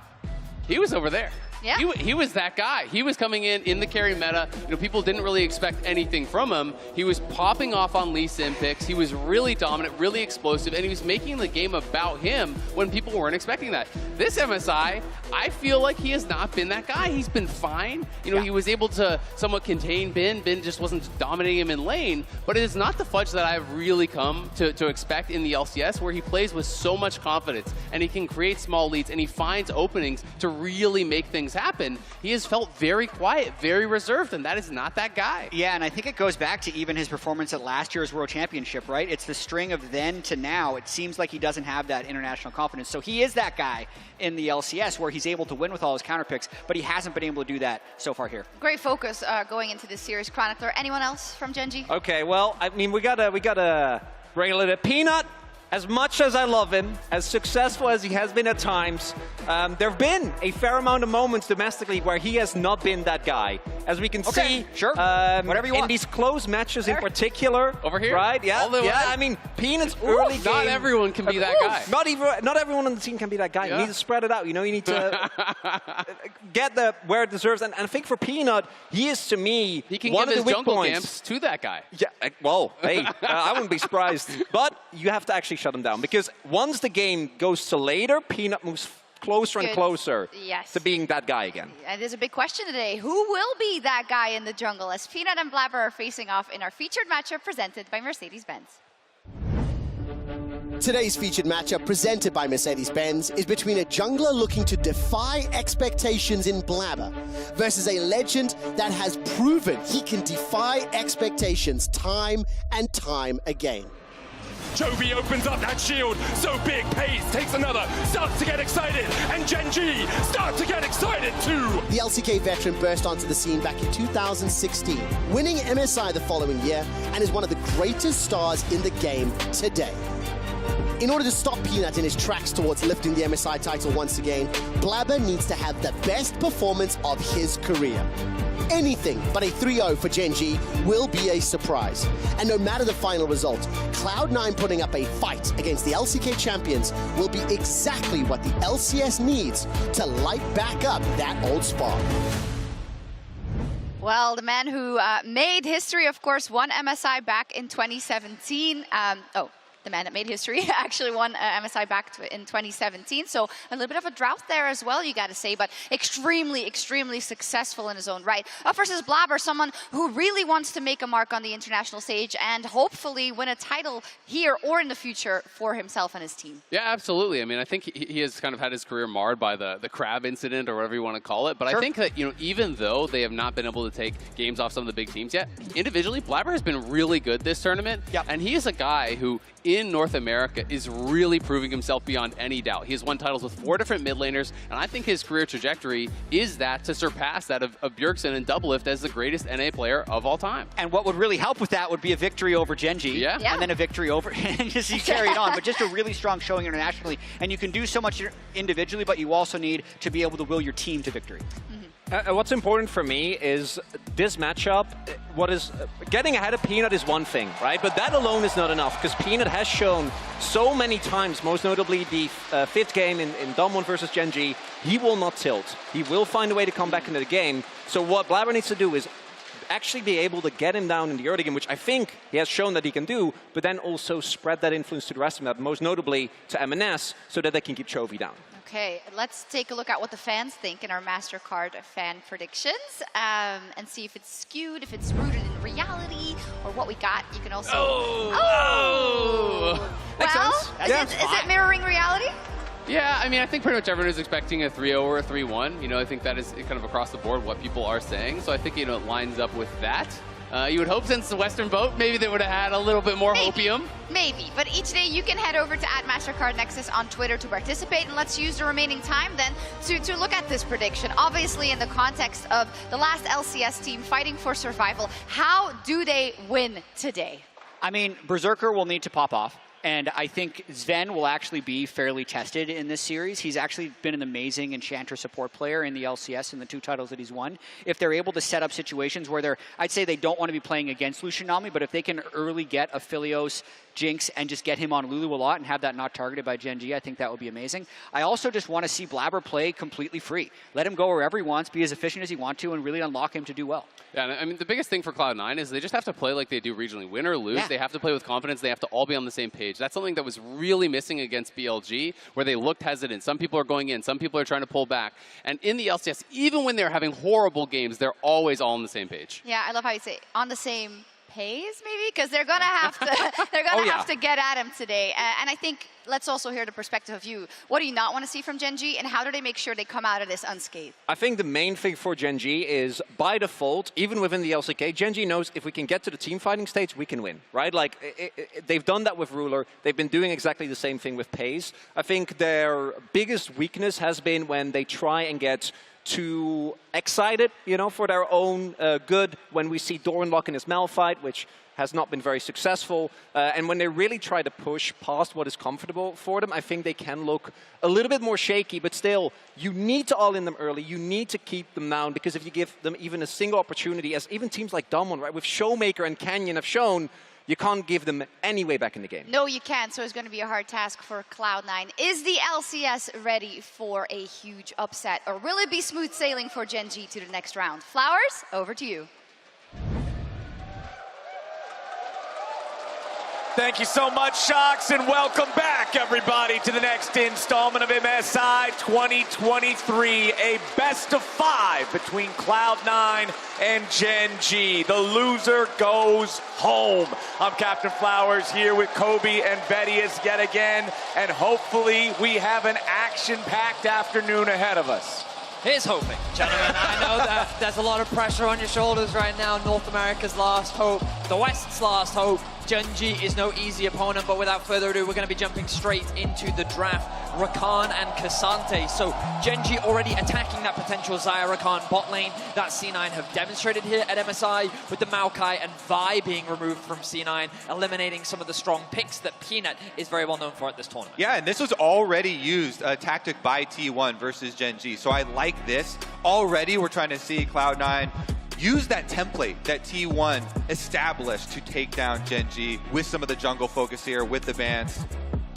R: he was over there.
P: Yeah.
R: He was that guy. He was coming in the carry meta. You know, people didn't really expect anything from him. He was popping off on Lee Sin picks. He was really dominant, really explosive, and he was making the game about him when people weren't expecting that. This MSI, I feel like he has not been that guy. He's been fine. You know, he was able to somewhat contain Bin. Bin just wasn't dominating him in lane, but it is not the Fudge that I've really come to expect in the LCS, where he plays with so much confidence, and he can create small leads, and he finds openings to really make things happen. He has felt very quiet, very reserved, and that is not that guy.
S: Yeah, and I think it goes back to even his performance at last year's World Championship, right? It's the string of then to now. It seems like he doesn't have that international confidence. So he is that guy in the LCS where he's able to win with all his counter picks, but he hasn't been able to do that so far here.
P: Great focus going into this series. Chronicler, anyone else from Gen.G?
U: Okay, well, I mean, we gotta bring a little Peanut. As much as I love him, as successful as he has been at times, there have been a fair amount of moments domestically where he has not been that guy. As we can see,
S: whatever you want.
U: in these close matches in particular.
R: Over here?
U: Right? Yeah,
R: All the way?
U: I mean, Peanut's early game.
R: Not everyone can be that guy.
U: Not everyone on the team can be that guy. You need to spread it out. You know, you need to get where it deserves. And I think for Peanut, he is, to me,
R: He can
U: one
R: give
U: of the
R: his
U: weak
R: jungle
U: points.
R: camps to that guy.
U: Yeah, well, hey, I wouldn't be surprised. But you have to actually shut him down, because once the game goes to later, Peanut moves closer and closer to being that guy again.
P: And there's a big question today. Who will be that guy in the jungle as Peanut and Blabber are facing off in our featured matchup presented by Mercedes-Benz?
A: Today's featured matchup presented by Mercedes-Benz is between a jungler looking to defy expectations in Blabber versus a legend that has proven he can defy expectations time and time again.
K: Jovi opens up that shield, so big, Pace takes another, starts to get excited, and Gen.G starts to get excited too!
A: The LCK veteran burst onto the scene back in 2016, winning MSI the following year, and is one of the greatest stars in the game today. In order to stop Peanut in his tracks towards lifting the MSI title once again, Blabber needs to have the best performance of his career. Anything but a 3-0 for Gen.G will be a surprise. And no matter the final result, Cloud9 putting up a fight against the LCK champions will be exactly what the LCS needs to light back up that old spark.
P: Well, the man who made history, of course, won MSI back in 2017. The man that made history actually won MSI back in 2017. So a little bit of a drought there as well, you got to say, but extremely, extremely successful in his own right. Versus Blabber, someone who really wants to make a mark on the international stage and hopefully win a title here or in the future for himself and his team.
R: Yeah, absolutely. I mean, I think he has kind of had his career marred by the crab incident or whatever you want to call it. But I think that, you know, even though they have not been able to take games off some of the big teams yet, individually, Blabber has been really good this tournament. And he is a guy who, in North America, is really proving himself beyond any doubt. He has won titles with 4 different mid laners, and I think his career trajectory is that to surpass that of Bjergsen and Doublelift as the greatest NA player of all time.
S: And what would really help with that would be a victory over Gen.G, and then a victory over, and just he carried on, but just a really strong showing internationally. And you can do so much individually, but you also need to be able to will your team to victory.
U: What's important for me is this matchup. What is getting ahead of Peanut is one thing, right? But that alone is not enough, because Peanut has shown so many times, most notably the 5th game in Dom1 versus Gen.G, he will not tilt. He will find a way to come back into the game. So what Blabber needs to do is actually be able to get him down in the early game, which I think he has shown that he can do, but then also spread that influence to the rest of them, most notably to MNS, so that they can keep Chovy down.
P: Okay, let's take a look at what the fans think in our MasterCard fan predictions and see if it's skewed, if it's rooted in reality, or what we got. You can also... Well, is it mirroring reality?
R: Yeah, I mean, I think pretty much everyone is expecting a 3-0 or a 3-1. You know, I think that is kind of across the board what people are saying. So I think, you know, it lines up with that. You would hope, since the Western vote, maybe they would have had a little bit more hopium.
P: Maybe, but each day you can head over to @MasterCardNexus on Twitter to participate, and let's use the remaining time then to look at this prediction. Obviously, in the context of the last LCS team fighting for survival, how do they win today?
S: I mean, Berserker will need to pop off. And I think Sven will actually be fairly tested in this series. He's actually been an amazing Enchanter support player in the LCS in the 2 titles that he's won. If they're able to set up situations where I'd say they don't want to be playing against Lucian Nami, but if they can early get a Philios Jinx and just get him on Lulu a lot and have that not targeted by Gen G, I think that would be amazing. I also just want to see Blabber play completely free. Let him go wherever he wants, be as efficient as he wants to, and really unlock him to do well.
R: Yeah, I mean, the biggest thing for Cloud9 is they just have to play like they do regionally. Win or lose, they have to play with confidence. They have to all be on the same page. That's something that was really missing against BLG, where they looked hesitant. Some people are going in, some people are trying to pull back. And in the LCS, even when they're having horrible games, they're always all on the same page.
P: Yeah, I love how you say on the same pace, maybe, because they're gonna have to have to get at him today. And I think let's also hear the perspective of you. What do you not want to see from Gen G, and how do they make sure they come out of this unscathed?
U: I think the main thing for Gen G is, by default, even within the LCK, Gen G knows if we can get to the team fighting stage, we can win, right? Like, they've done that with Ruler. They've been doing exactly the same thing with Paze. I think their biggest weakness has been when they try and get too excited, you know, for their own good, when we see Doranlock in his Malphite, which has not been very successful. And when they really try to push past what is comfortable for them, I think they can look a little bit more shaky, but still, you need to all in them early. You need to keep them down, because if you give them even a single opportunity, as even teams like Damwon, right, with Showmaker and Canyon have shown, you can't give them any way back in the game.
P: No, you can't, so it's going to be a hard task for Cloud9. Is the LCS ready for a huge upset, or will it be smooth sailing for Gen G to the next round? Flowers, over to you.
K: Thank you so much, Shocks, and welcome back, everybody, to the next installment of MSI 2023, a best-of-5 between Cloud9 and Gen G. The loser goes home. I'm Captain Flowers here with Kobe and Vedius yet again, and hopefully we have an action-packed afternoon ahead of us.
I: Here's hoping, gentlemen. I know that there's a lot of pressure on your shoulders right now. North America's last hope, the West's last hope. Gen G is no easy opponent, but without further ado, we're going to be jumping straight into the draft. Rakan and K'Sante. So Gen G already attacking that potential Xayah Rakan bot lane that C9 have demonstrated here at MSI, with the Maokai and Vi being removed from C9, eliminating some of the strong picks that Peanut is very well known for at this tournament.
E: Yeah, and this was already used, a tactic by T1 versus Gen G. So I like this. Already we're trying to see Cloud9 use that template that T1 established to take down Gen G with some of the jungle focus here with the bans.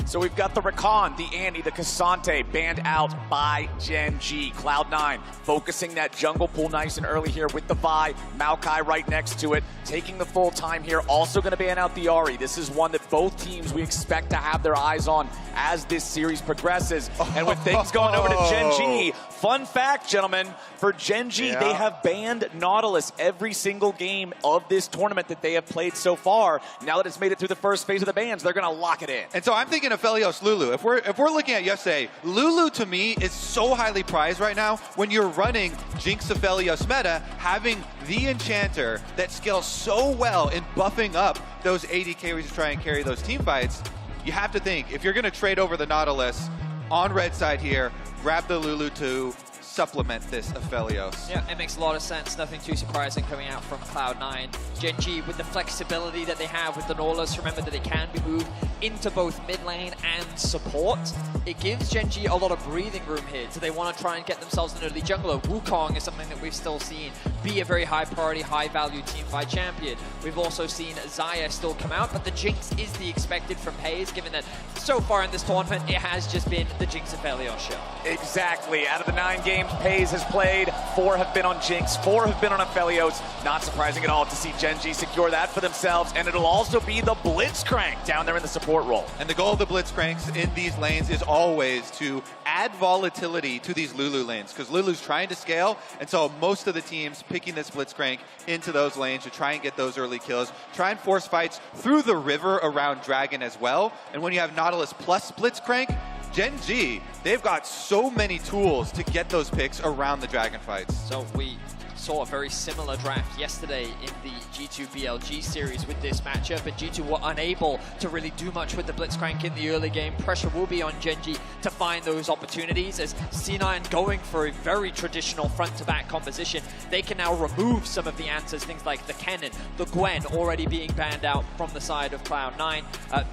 K: So we've got the Rakan, the Annie, the K'Sante banned out by Gen G. Cloud9 focusing that jungle pool nice and early here with the Vi. Maokai right next to it, taking the full time here. Also going to ban out the Ahri. This is one that both teams we expect to have their eyes on as this series progresses. And with things going over to Gen G, fun fact, gentlemen, for Gen G, they have banned Nautilus every single game of this tournament that they have played so far. Now that it's made it through the first phase of the bans, they're going to lock it in.
E: And so I'm thinking of Phelios Lulu. If we're looking at yesterday, Lulu to me is so highly prized right now when you're running Jinx Aphelios meta, having the Enchanter that scales so well in buffing up those AD carries to try and carry those team fights. You have to think, if you're going to trade over the Nautilus on red side here, grab the Lulu to supplement this Aphelios.
I: Yeah, it makes a lot of sense. Nothing too surprising coming out from Cloud9. Gen G, with the flexibility that they have with the Nautilus, remember that it can be moved into both mid lane and support. It gives Gen G a lot of breathing room here. Do they want to try and get themselves an early jungler? Wukong is something that we've still seen be a very high priority, high value teamfight champion. We've also seen Xayah still come out, but the Jinx is the expected from Paze, given that so far in this tournament, it has just been the Jinx Aphelios show.
K: Exactly. Out of the 9 games Paze has played, 4 have been on Jinx, 4 have been on Aphelios. Not surprising at all to see Gen G secure that for themselves, and it'll also be the Blitzcrank down there in the support role.
E: And the goal of the Blitzcranks in these lanes is always to add volatility to these Lulu lanes, because Lulu's trying to scale, and so most of the teams picking this Blitzcrank into those lanes to try and get those early kills, try and force fights through the river around Dragon as well. And when you have Nautilus plus Blitzcrank, Gen G, they've got so many tools to get those picks around the Dragon fights.
I: So we saw a very similar draft yesterday in the G2 BLG series with this matchup, and G2 were unable to really do much with the Blitzcrank in the early game. Pressure will be on Gen.G to find those opportunities, as C9 going for a very traditional front-to-back composition. They can now remove some of the answers, things like the Kennen, the Gwen already being banned out from the side of Cloud9.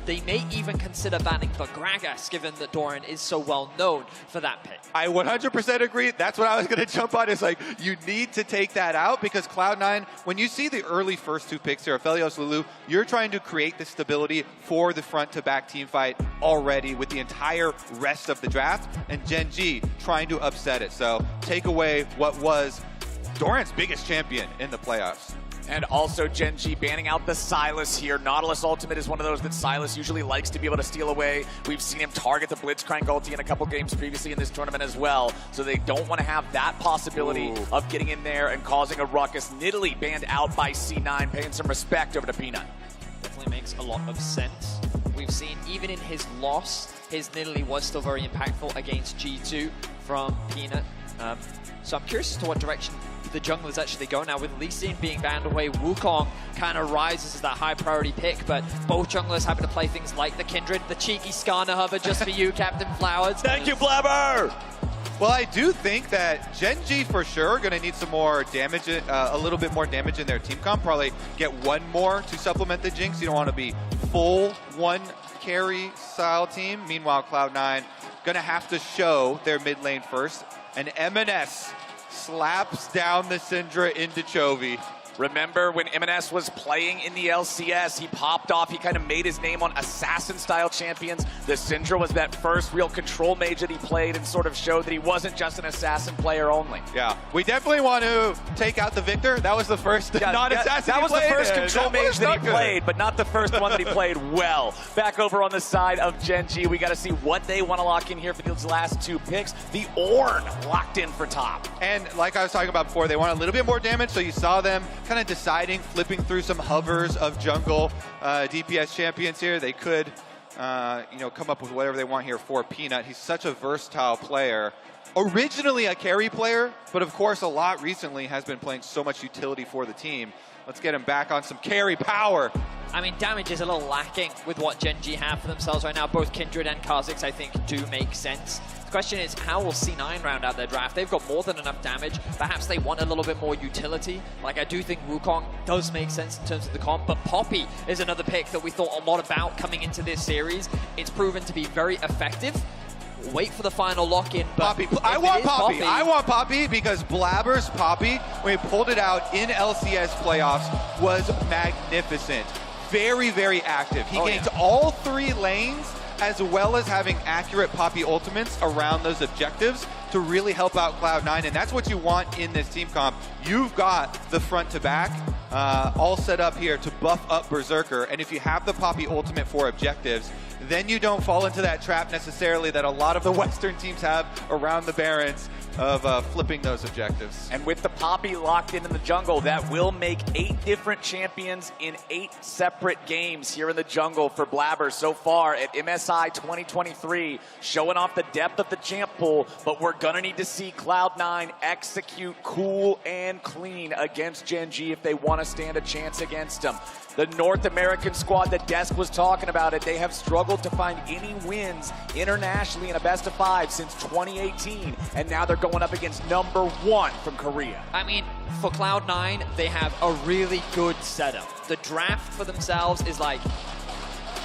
I: They may even consider banning the Gragas, given that Doran is so well known for that pick.
E: I 100% agree. That's what I was going to jump on. Is like, you need to take that out, because Cloud9, when you see the early first two picks here, Aphelios, Lulu, you're trying to create the stability for the front-to-back team fight already with the entire rest of the draft, and Gen.G trying to upset it. So take away what was Doran's biggest champion in the playoffs.
G: And also Gen.G banning out the Sylas here. Nautilus ultimate is one of those that Sylas usually likes to be able to steal away. We've seen him target the Blitzcrank ulti in a couple games previously in this tournament as well. So they don't want to have that possibility of getting in there and causing a ruckus. Nidalee banned out by C9, paying some respect over to Peanut.
I: Definitely makes a lot of sense. We've seen even in his loss, his Nidalee was still very impactful against G2 from Peanut. So I'm curious as to what direction the junglers actually go now. With Lee Sin being banned away, Wukong kind of rises as that high priority pick, but both junglers having to play things like the Kindred, the cheeky Skarner hover just for you, Captain Flowers.
G: Thank you, Blabber!
E: Well, I do think that Gen.G for sure are going to need some more damage, a little bit more damage in their team comp. Probably get one more to supplement the Jinx. You don't want to be full one carry style team. Meanwhile, Cloud9 going to have to show their mid lane first. And MNS slaps down the Syndra into Chovy.
G: Remember when MNS was playing in the LCS, he popped off, he kind of made his name on assassin-style champions. The Syndra was that first real control mage that he played and sort of showed that he wasn't just an assassin player only.
E: Yeah, we definitely want to take out the Victor. That was the first non-assassin
G: That was the first control mage that he
E: good.
G: played, but not the first one that he played well. Back over on the side of Gen.G, we got to see what they want to lock in here for these last two picks. The Ornn locked in for top.
E: And like I was talking about before, they want a little bit more damage, so you saw them kind of deciding, flipping through some hovers of jungle DPS champions here. They could, come up with whatever they want here for Peanut. He's such a versatile player. Originally a carry player, but of course a lot recently has been playing so much utility for the team. Let's get him back on some carry power.
I: I mean, damage is a little lacking with what Gen.G have for themselves right now. Both Kindred and Kha'Zix, I think, do make sense. The question is, how will C9 round out their draft? They've got more than enough damage. Perhaps they want a little bit more utility. Like, I do think Wukong does make sense in terms of the comp, but Poppy is another pick that we thought a lot about coming into this series. It's proven to be very effective. Wait for the final lock-in.
E: Poppy. I want Poppy. I want Poppy because Blabber's Poppy, when he pulled it out in LCS playoffs, was magnificent. Very, very active. He gained all three lanes, as well as having accurate Poppy ultimates around those objectives to really help out Cloud9, and that's what you want in this team comp. You've got the front to back all set up here to buff up Berserker, and if you have the Poppy ultimate for objectives, then you don't fall into that trap necessarily that a lot of the Western teams have around the Barons of flipping those objectives.
G: And with the Poppy locked in the jungle, that will make 8 different champions in 8 separate games here in the jungle for Blabber so far at MSI 2023, showing off the depth of the champ pool, but we're gonna need to see Cloud9 execute cool and clean against Gen.G if they want to stand a chance against them. The North American squad that Desk was talking about it, they have struggled to find any wins internationally in a best of 5 since 2018, and now they're going up against #1 from Korea.
I: I mean, for Cloud9, they have a really good setup. The draft for themselves is like,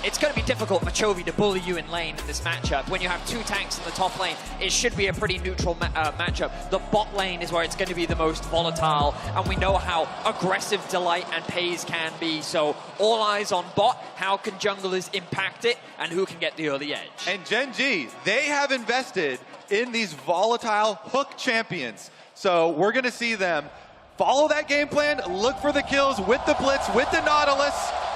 I: it's going to be difficult for Chovy to bully you in lane in this matchup. When you have 2 tanks in the top lane, it should be a pretty neutral matchup. The bot lane is where it's going to be the most volatile, and we know how aggressive Delight and Pays can be. So all eyes on bot. How can junglers impact it, and who can get the early edge?
E: And Gen.G, they have invested in these volatile hook champions. So we're going to see them follow that game plan, look for the kills with the Blitz, with the Nautilus,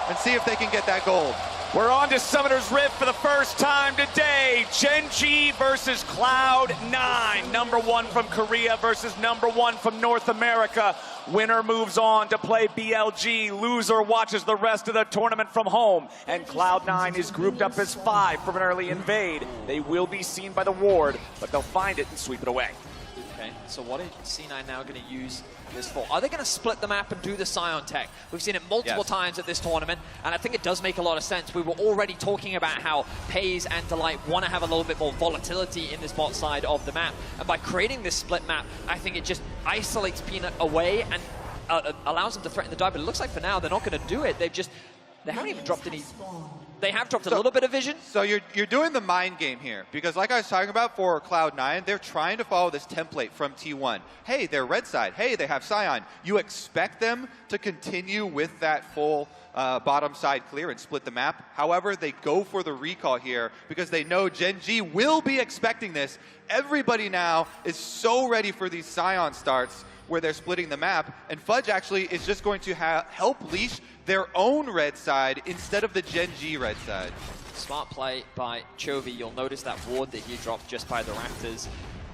E: and see if they can get that gold.
G: We're on to Summoner's Rift for the first time today. Gen.G versus Cloud9. #1 from Korea versus #1 from North America. Winner moves on to play BLG. Loser watches the rest of the tournament from home. And Cloud9 is grouped up as 5 from an early invade. They will be seen by the Ward, but they'll find it and sweep it away.
I: Okay, so what is C9 now going to use this for? Are they going to split the map and do the Scion tech? We've seen it multiple times at this tournament, and I think it does make a lot of sense. We were already talking about how Paze and Delight want to have a little bit more volatility in this bot side of the map, and by creating this split map, I think it just isolates Peanut away and allows them to threaten the dive, but it looks like for now they're not going to do it. They haven't even dropped any... They have dropped a little bit of vision.
E: So you're doing the mind game here, because like I was talking about for Cloud9, they're trying to follow this template from T1. Hey, they're red side. Hey, they have Scion. You expect them to continue with that full bottom side clear and split the map. However, they go for the recall here because they know Gen G will be expecting this. Everybody now is so ready for these Scion starts where they're splitting the map, and Fudge actually is just going to help leash their own red side instead of the Gen G red side.
I: Smart play by Chovy. You'll notice that ward that he dropped just by the Raptors.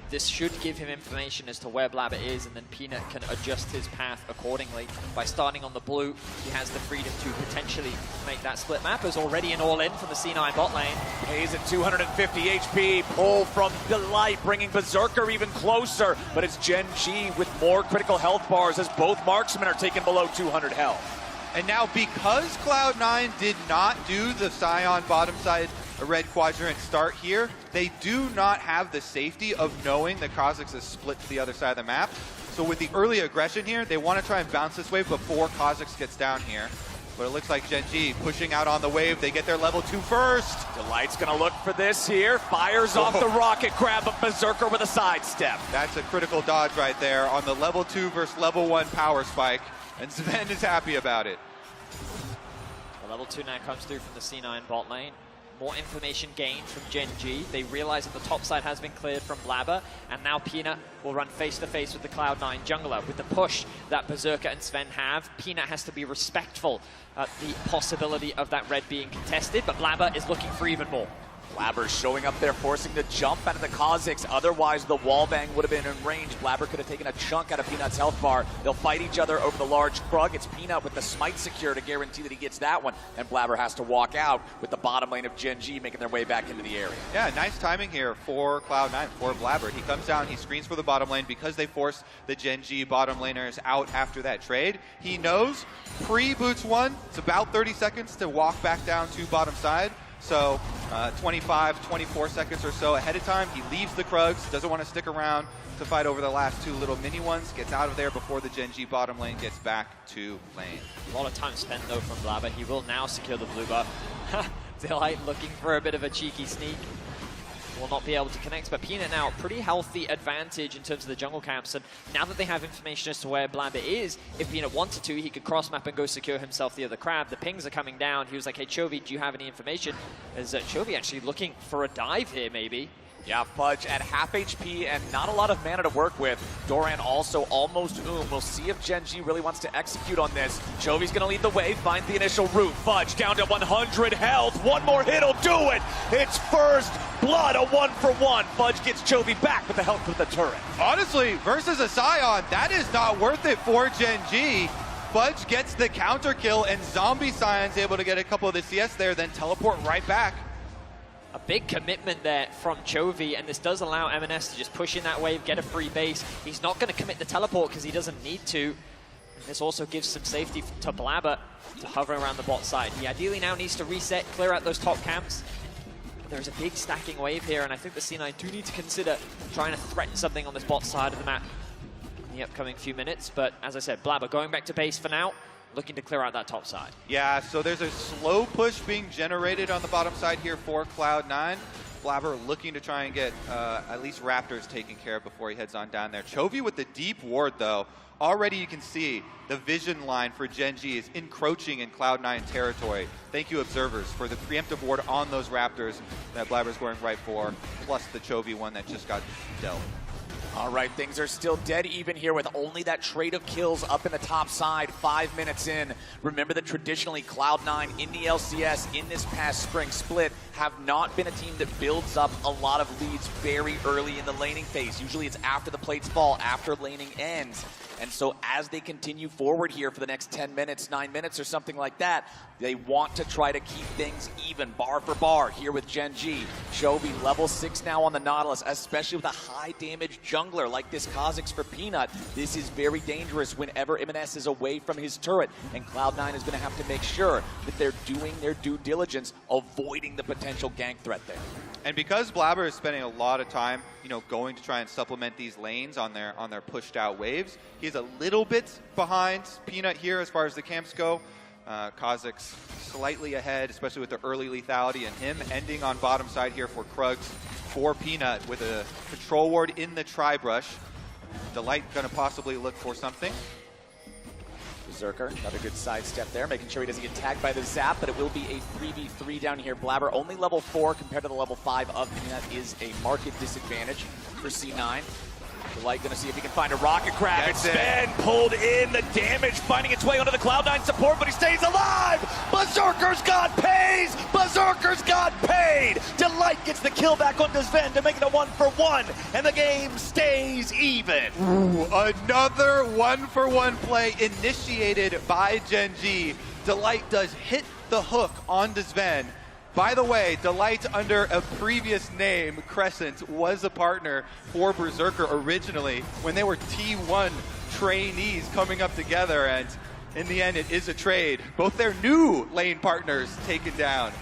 I: This should give him information as to where Blabber is, and then Peanut can adjust his path accordingly. By starting on the blue, he has the freedom to potentially make that split map. There's already an all-in from the C9 bot lane.
G: Paze at 250 HP, pull from Delight, bringing Berserker even closer, but it's Gen G with more critical health bars as both marksmen are taking below 200 health.
E: And now because Cloud9 did not do the Scion bottom side red quadrant start here, they do not have the safety of knowing that Kha'Zix is split to the other side of the map. So with the early aggression here, they want to try and bounce this wave before Kha'Zix gets down here. But it looks like Gen G pushing out on the wave. They get their level 2 first.
G: Delight's going to look for this here. Fires off the rocket grab, but Berserker with a sidestep.
E: That's a critical dodge right there on the level 2 versus level 1 power spike. And Sven is happy about it.
I: The level 2 now comes through from the C9 bot lane. More information gained from Gen G. They realize that the top side has been cleared from Blabber, and now Peanut will run face-to-face with the Cloud9 jungler. With the push that Berserker and Sven have, Peanut has to be respectful at the possibility of that red being contested, but Blabber is looking for even more.
G: Blabber showing up there, forcing the jump out of the Kha'Zix. Otherwise, the wallbang would have been in range. Blabber could have taken a chunk out of Peanut's health bar. They'll fight each other over the large Krug. It's Peanut with the smite secure to guarantee that he gets that one. And Blabber has to walk out with the bottom lane of Gen G making their way back into the area.
E: Yeah, nice timing here for Cloud9, for Blabber. He comes down, he screens for the bottom lane because they forced the Gen G bottom laners out after that trade. He knows pre-boots 1, it's about 30 seconds to walk back down to bottom side. So 25, 24 seconds or so ahead of time, he leaves the Krugs, doesn't want to stick around to fight over the last 2 little mini ones, gets out of there before the Gen G bottom lane gets back to lane.
I: A lot of time spent though from Blabber. He will now secure the blue buff. Delight looking for a bit of a cheeky sneak. Will not be able to connect, but Peanut now pretty healthy advantage in terms of the jungle camps, and now that they have information as to where Blabber is, if Peanut wanted to, he could cross map and go secure himself the other crab. The pings are coming down. He was like, hey Chovy, do you have any information? Is Chovy actually looking for a dive here maybe?
G: Yeah, Fudge at half HP and not a lot of mana to work with. Doran also almost We'll see if Gen G really wants to execute on this. Chovy's gonna lead the way, find the initial route. Fudge down to 100 health. One more hit'll do it. It's first blood, a 1-for-1. Fudge gets Chovy back with the help of the turret.
E: Honestly, versus a Scion, that is not worth it for Gen G. Fudge gets the counter kill, and Zombie Scion's able to get a couple of the CS there, then teleport right back.
I: A big commitment there from Chovy, and this does allow M&S to just push in that wave, get a free base. He's not going to commit the teleport because he doesn't need to. And this also gives some safety to Blabber to hover around the bot side. He ideally now needs to reset, clear out those top camps. There's a big stacking wave here, and I think the C9 do need to consider trying to threaten something on this bot side of the map in the upcoming few minutes. But as I said, Blabber going back to base for now, looking to clear out that top side.
E: Yeah, so there's a slow push being generated on the bottom side here for Cloud9. Blabber looking to try and get at least Raptors taken care of before he heads on down there. Chovy with the deep ward though. Already you can see the vision line for Gen G is encroaching in Cloud9 territory. Thank you, observers, for the preemptive ward on those Raptors that Blabber's going right for, plus the Chovy one that just got dealt.
G: All right, things are still dead even here with only that trade of kills up in the top side 5 minutes in. Remember that traditionally Cloud9 in the LCS in this past spring split have not been a team that builds up a lot of leads very early in the laning phase. Usually it's after the plates fall, after laning ends. And so as they continue forward here for the next 10 minutes, 9 minutes or something like that, they want to try to keep things even, bar for bar, here with Gen G. Chovy, level 6 now on the Nautilus, especially with a high damage jungler like this Kha'Zix for Peanut. This is very dangerous whenever M&S is away from his turret, and Cloud9 is going to have to make sure that they're doing their due diligence, avoiding the potential gank threat there.
E: And because Blabber is spending a lot of time, going to try and supplement these lanes on their pushed out waves, he's a little bit behind Peanut here as far as the camps go. Kha'Zix slightly ahead, especially with the early lethality, and him ending on bottom side here for Krugs for Peanut with a control ward in the tri-brush. Delight gonna possibly look for something.
G: Berserker, another good sidestep there, making sure he doesn't get tagged by the zap, but it will be a 3v3 down here. Blabber only level 4 compared to the level 5 of Peanut is a market disadvantage for C9. Delight gonna see if he can find a rocket grab. It's Sven pulled in, the damage finding its way onto the Cloud9 support, but he stays alive! Berserker's got pays! Berserker's got paid! Delight gets the kill back onto Sven to make it a 1-for-1, and the game stays even.
E: Ooh, another 1-for-1 play initiated by Gen G. Delight does hit the hook onto Sven. By the way, Delight, under a previous name, Crescent, was a partner for Berserker originally when they were T1 trainees coming up together, and in the end, it is a trade. Both their new lane partners taken down.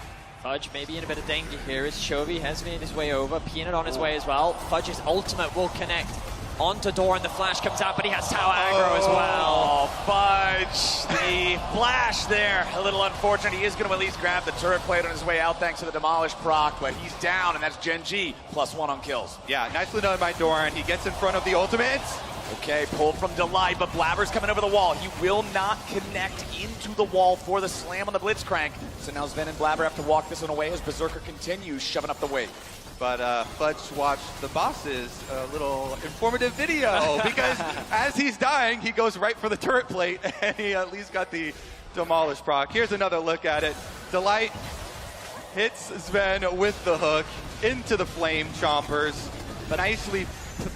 I: Fudge may be in a bit of danger here as Chovy has made his way over. Peanut on his way as well. Fudge's ultimate will connect onto Door, and the flash comes out, but he has tower aggro as well.
G: Oh, Fudge, the flash there. A little unfortunate. He is going to at least grab the turret plate on his way out thanks to the Demolish proc, but he's down, and that's Gen G, +1 on kills.
E: Yeah, nicely done by Doran. He gets in front of the ultimate.
G: Okay, pulled from Delight, but Blabber's coming over the wall. He will not connect into the wall for the slam on the Blitzcrank. So now Sven and Blabber have to walk this one away as Berserker continues shoving up the wave.
E: But Fudge watched the boss's little informative video because as he's dying, he goes right for the turret plate, and he at least got the Demolish proc. Here's another look at it. Delight hits Sven with the hook into the Flame Chompers. Nicely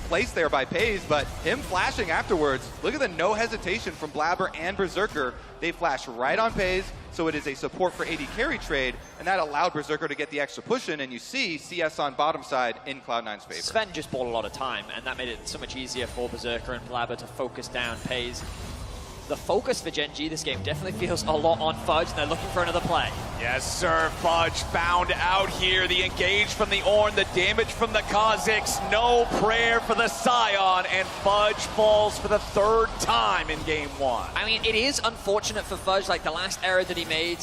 E: placed there by Pays, but him flashing afterwards. Look at the no hesitation from Blabber and Berserker. They flash right on Pays, so it is a support for AD carry trade, and that allowed Berserker to get the extra push in, and you see CS on bottom side in Cloud9's favor.
I: Sven just bought a lot of time, and that made it so much easier for Berserker and Blabber to focus down Pays. The focus for Gen G this game definitely feels a lot on Fudge, and they're looking for another play.
G: Yes, sir. Fudge found out here. The engage from the Ornn, the damage from the Kha'Zix. No prayer for the Scion, and Fudge falls for the 3rd time in game 1.
I: I mean, it is unfortunate for Fudge, like the last error that he made,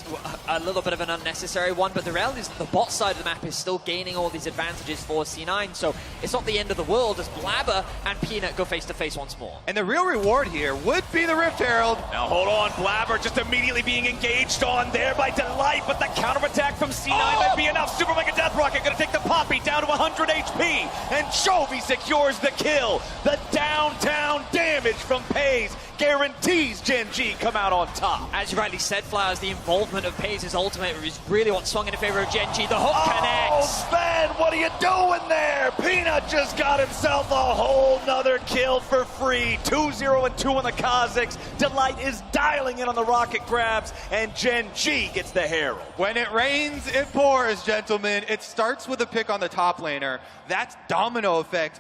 I: a little bit of an unnecessary one, but the reality is that the bot side of the map is still gaining all these advantages for C9, so it's not the end of the world as Blabber and Peanut go face-to-face once more.
E: And the real reward here would be the Rift Herald.
G: Now hold on, Blabber just immediately being engaged on there by Delight, but the counterattack from C9 might be enough. Super Mega Death Rocket gonna take the Poppy down to 100 HP, and Chovy secures the kill. The downtown damage from Pays guarantees Gen G come out on top.
I: As you rightly said, Flowers, the involvement of Pays' ultimate is really what swung in favor of Gen G. The hook connects.
G: Sven, what are you doing there? Peanut just got himself a whole nother kill for free. 2-0 and 2 on the Kha'Zix. Delight is dialing in on the rocket grabs, and Gen G gets the Herald.
E: When it rains, it pours, gentlemen. It starts with a pick on the top laner. That's domino effect.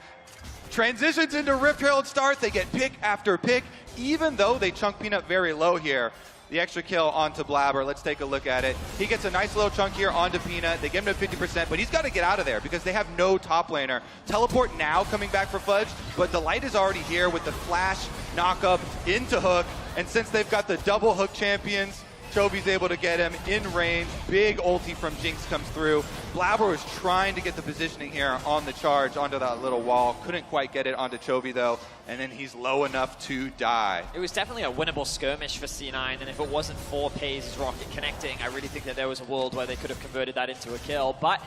E: Transitions into Rift Herald start. They get pick after pick, even though they chunk Peanut very low here. The extra kill onto Blabber. Let's take a look at it. He gets a nice little chunk here onto Peanut. They give him to 50%, but he's got to get out of there because they have no top laner. Teleport now coming back for Fudge, but Delight is already here with the flash knock up into hook. And since they've got the double hook champions, Chovy's able to get him in range. Big ulti from Jinx comes through. Blabber was trying to get the positioning here on the charge onto that little wall. Couldn't quite get it onto Chovy though, and then he's low enough to die.
I: It was definitely a winnable skirmish for C9, and if it wasn't for Pays' rocket connecting, I really think that there was a world where they could have converted that into a kill. But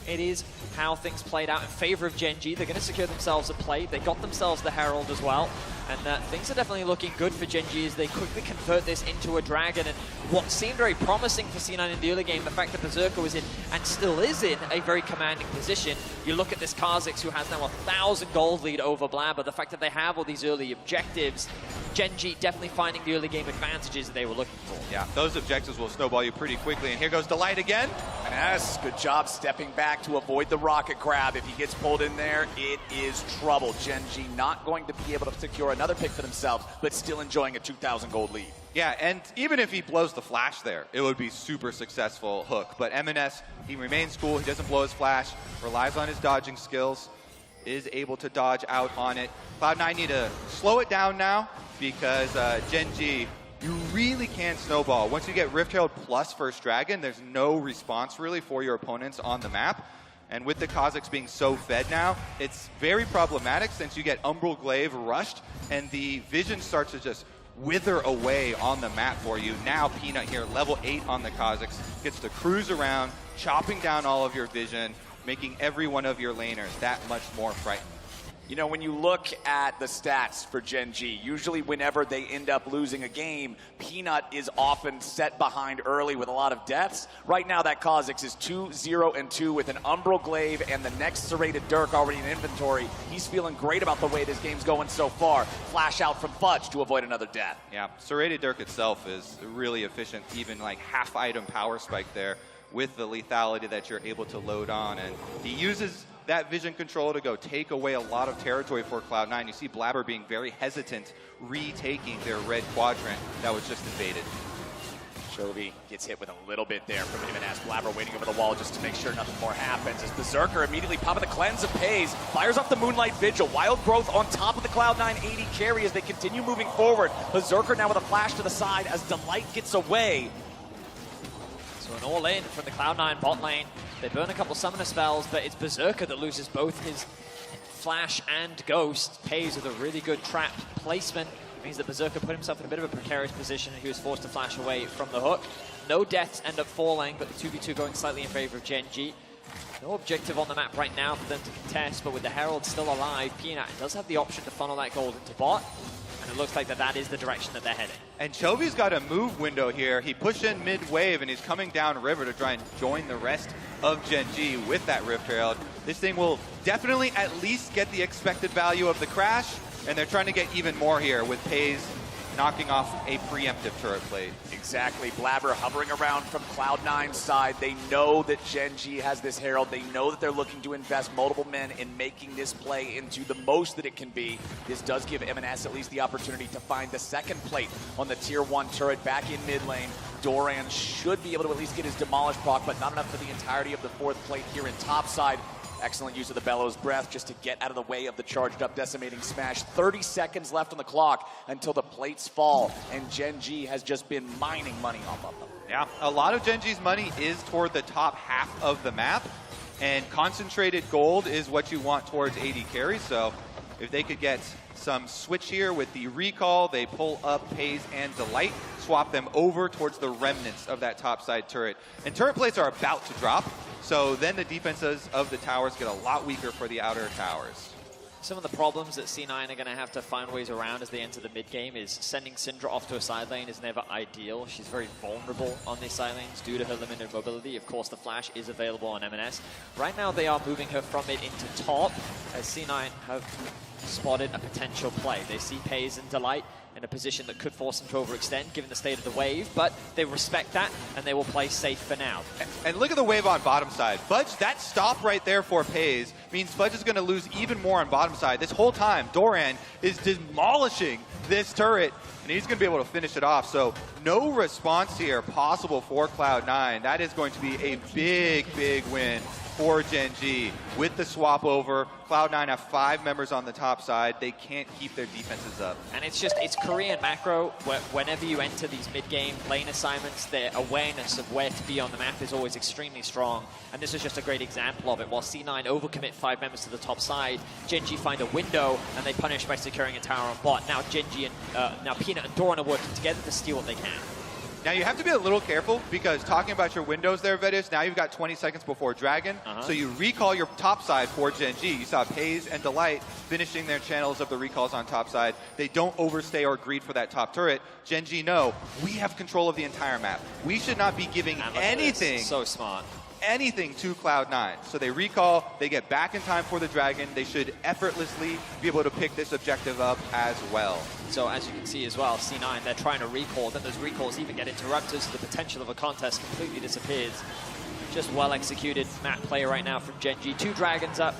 I: it is how things played out in favor of Gen.G. They're going to secure themselves a plate. They got themselves the Herald as well. And things are definitely looking good for Gen.G as they quickly convert this into a Dragon. And what seemed very promising for C9 in the early game, the fact that Berserker was in, and still is in, a very commanding position. You look at this Kha'Zix, who has now 1,000 gold lead over Blabber. The fact that they have all these early objectives, Gen.G definitely finding the early game advantages that they were looking for.
E: Yeah, those objectives will snowball you pretty quickly. And here goes Delight again.
G: Yes, good job stepping back to avoid the rocket grab. If he gets pulled in there, it is trouble. Gen.G not going to be able to secure another pick for themselves, but still enjoying a 2,000 gold lead.
E: Yeah, and even if he blows the flash there, it would be super successful hook. But MNS, he remains cool. He doesn't blow his flash, relies on his dodging skills, is able to dodge out on it. Cloud9 need to slow it down now because Gen.G, you really can snowball. Once you get Rift Herald plus First Dragon, there's no response really for your opponents on the map. And with the Kha'Zix being so fed now, it's very problematic since you get Umbral Glaive rushed and the vision starts to just wither away on the map for you. Now Peanut here, level 8 on the Kha'Zix, gets to cruise around, chopping down all of your vision, making every one of your laners that much more frightened.
G: You know, when you look at the stats for Gen.G, usually whenever they end up losing a game, Peanut is often set behind early with a lot of deaths. Right now, that Kha'Zix is 2-0-2 with an Umbral Glaive and the next Serrated Dirk already in inventory. He's feeling great about the way this game's going so far. Flash out from Fudge to avoid another death.
E: Yeah, Serrated Dirk itself is really efficient, even like half item power spike there with the lethality that you're able to load on. And he uses that vision control to go take away a lot of territory for Cloud9. You see Blabber being very hesitant, retaking their red quadrant that was just invaded.
G: Chovy gets hit with a little bit there from him and as Blabber waiting over the wall just to make sure nothing more happens. As Berserker immediately popping the cleanse of Pays, fires off the Moonlight Vigil. Wild Growth on top of the Cloud9 AD carry as they continue moving forward. Berserker now with a flash to the side as Delight gets away.
I: So an all-in from the Cloud9 bot lane. They burn a couple summoner spells, but it's Berserker that loses both his flash and ghost. Pays with a really good trap placement. It means that Berserker put himself in a bit of a precarious position and he was forced to flash away from the hook. No deaths end up falling, but the 2v2 going slightly in favor of Gen.G. No objective on the map right now for them to contest, but with the Herald still alive, Peanut does have the option to funnel that gold into bot. And it looks like that is the direction that they're heading.
E: And Chovy's got a move window here. He pushed in mid-wave and he's coming down river to try and join the rest of Gen.G with that Rift Herald. This thing will definitely at least get the expected value of the crash, and they're trying to get even more here with Pays knocking off a preemptive turret plate.
G: Exactly. Blabber hovering around from Cloud9's side. They know that Gen.G has this Herald. They know that they're looking to invest multiple men in making this play into the most that it can be. This does give MNS at least the opportunity to find the second plate on the tier 1 turret back in mid lane. Doran should be able to at least get his Demolish proc, but not enough for the entirety of the 4th plate here in top side. Excellent use of the Bellows Breath just to get out of the way of the charged up Decimating Smash. 30 seconds left on the clock until the plates fall, and Gen.G has just been mining money off of them.
E: Yeah, a lot of Gen.G's money is toward the top half of the map, and concentrated gold is what you want towards AD carry, so if they could get some switch here with the recall, they pull up Pays and Delight, swap them over towards the remnants of that top side turret. And turret plates are about to drop, so then the defenses of the towers get a lot weaker for the outer towers.
I: Some of the problems that C9 are going to have to find ways around as they enter the mid game is sending Syndra off to a side lane is never ideal. She's very vulnerable on these side lanes due to her limited mobility. Of course, the flash is available on MNS. Right now, they are moving her from mid into top as C9 have spotted a potential play. They see Pays and Delight in a position that could force them to overextend given the state of the wave, but they respect that and they will play safe for now.
E: And look at the wave on bottom side. Fudge, that stop right there for Pays means Fudge is going to lose even more on bottom side. This whole time, Doran is demolishing this turret, and he's going to be able to finish it off. So no response here possible for Cloud9. That is going to be a big, big win for Gen.G. With the swap over, Cloud9 have 5 members on the top side. They can't keep their defenses up.
I: And it's Korean macro, where whenever you enter these mid-game lane assignments, their awareness of where to be on the map is always extremely strong. And this is just a great example of it. While C9 overcommit 5 members to the top side, Gen.G find a window and they punish by securing a tower on bot. Now Gen.G and now Peanut and Doran are working together to steal what they can.
E: Now you have to be a little careful because talking about your windows there, Vedis, now you've got 20 seconds before Dragon. So you recall your top side for Gen G. You saw Paze and Delight finishing their channels of the recalls on top side. They don't overstay or greed for that top turret. Gen G know we have control of the entire map. We should not be giving anything.
I: So smart.
E: Anything to Cloud9. So they recall, they get back in time for the Dragon. They should effortlessly be able to pick this objective up as well.
I: So as you can see as well, C9, they're trying to recall, then those recalls even get interrupted, so the potential of a contest completely disappears. Just well executed map play right now from Gen G. 2 Dragons up.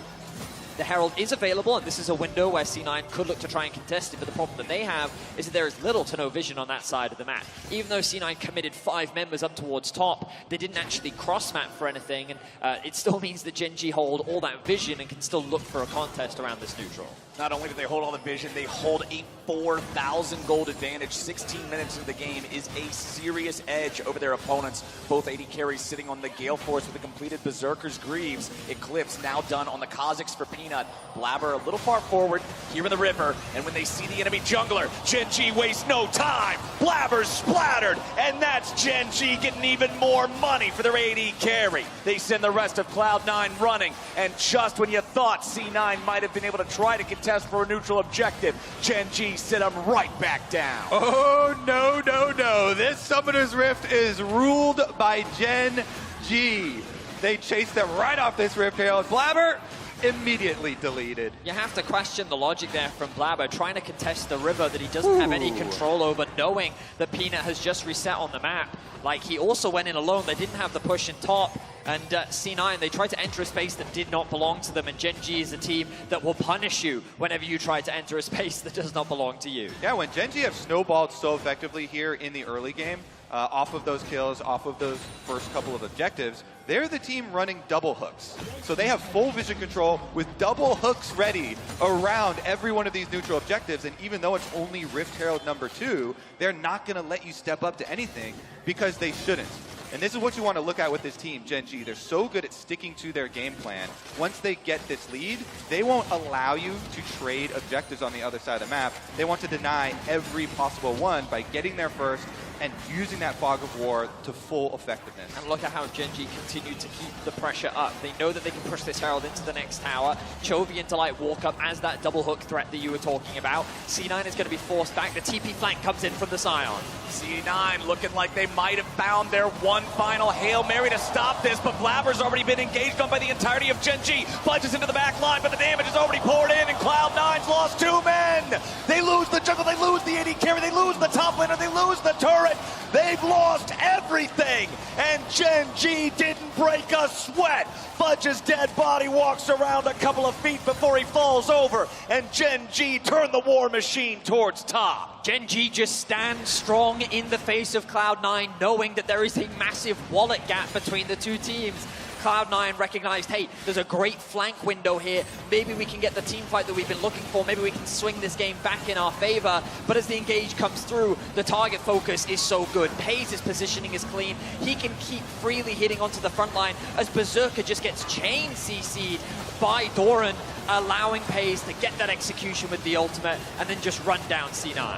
I: The Herald is available, and this is a window where C9 could look to try and contest it, but the problem that they have is that there is little to no vision on that side of the map. Even though C9 committed 5 members up towards top, they didn't actually cross-map for anything, and it still means that Gen G hold all that vision and can still look for a contest around this neutral.
G: Not only do they hold all the vision, they hold a 4,000 gold advantage. 16 minutes into the game is a serious edge over their opponents. Both AD carries sitting on the Gale Force with the completed Berserker's Greaves. Eclipse now done on the Kha'Zix for Peanut. Blabber a little far forward here in the river, and when they see the enemy jungler, Gen G wastes no time. Blabber's splattered, and that's Gen G getting even more money for their AD carry. They send the rest of Cloud9 running, and just when you thought C9 might have been able to try to contest for a neutral objective, Gen G sit them right back down.
E: Oh, no, no, no. This Summoner's Rift is ruled by Gen G. They chased them right off this Rift Herald. Blabber immediately deleted.
I: You have to question the logic there from Blabber, trying to contest the river that he doesn't have any control over, knowing that Peanut has just reset on the map. Like, he also went in alone. They didn't have the push in top. And C9, they tried to enter a space that did not belong to them, and Gen G is a team that will punish you whenever you try to enter a space that does not belong to you.
E: Yeah, when Gen G have snowballed so effectively here in the early game, off of those kills, off of those first couple of objectives, they're the team running double hooks. So they have full vision control with double hooks ready around every one of these neutral objectives, and even though it's only Rift Herald number 2, they're not going to let you step up to anything because they shouldn't. And this is what you want to look at with this team, Gen G. They're so good at sticking to their game plan. Once they get this lead, they won't allow you to trade objectives on the other side of the map. They want to deny every possible one by getting there first and using that fog of war to full effectiveness.
I: And look at how Gen G continue to keep the pressure up. They know that they can push this Herald into the next tower. Chovy and Delight walk up as that double hook threat that you were talking about. C9 is going to be forced back. The TP flank comes in from the Scion.
G: C9 looking like they might have found their one final Hail Mary to stop this, but Blabber's already been engaged on by the entirety of Gen G. Plunges into the back line, but the damage is already poured in, and Cloud9's lost 2 men. They lose the jungle, they lose the AD carry, they lose the top laner, they lose the turret. They've lost everything, and Gen G didn't break a sweat. Fudge's dead body walks around a couple of feet before he falls over, and Gen G turned the war machine towards top.
I: Gen G just stands strong in the face of Cloud9, knowing that there is a massive wallet gap between the two teams. Cloud9 recognized, hey, there's a great flank window here. Maybe we can get the team fight that we've been looking for. Maybe we can swing this game back in our favor. But as the engage comes through, the target focus is so good. Paze's positioning is clean. He can keep freely hitting onto the front line as Berserker just gets chain CC'd by Doran, allowing Paze to get that execution with the ultimate and then just run down C9.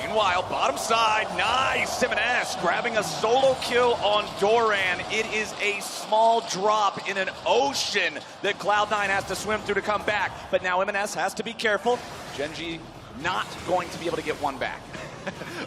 G: Meanwhile, bottom side, nice. M&S grabbing a solo kill on Doran. It is a small drop in an ocean that Cloud9 has to swim through to come back. But now M&S has to be careful. Gen G not going to be able to get one back.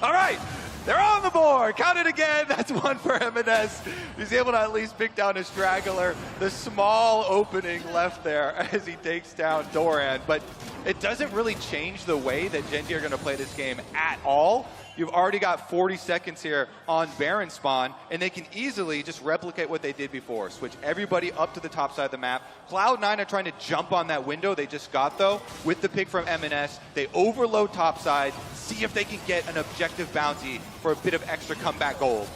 E: All right, they're on the board. Count it again. That's one for M&S. He's able to at least pick down his straggler. The small opening left there as he takes down Doran. But it doesn't really change the way that Gen G are going to play this game at all. You've already got 40 seconds here on Baron spawn, and they can easily just replicate what they did before. Switch everybody up to the top side of the map. Cloud9 are trying to jump on that window they just got, though, with the pick from M&S. They overload top side, see if they can get an objective bounty for a bit of extra comeback gold.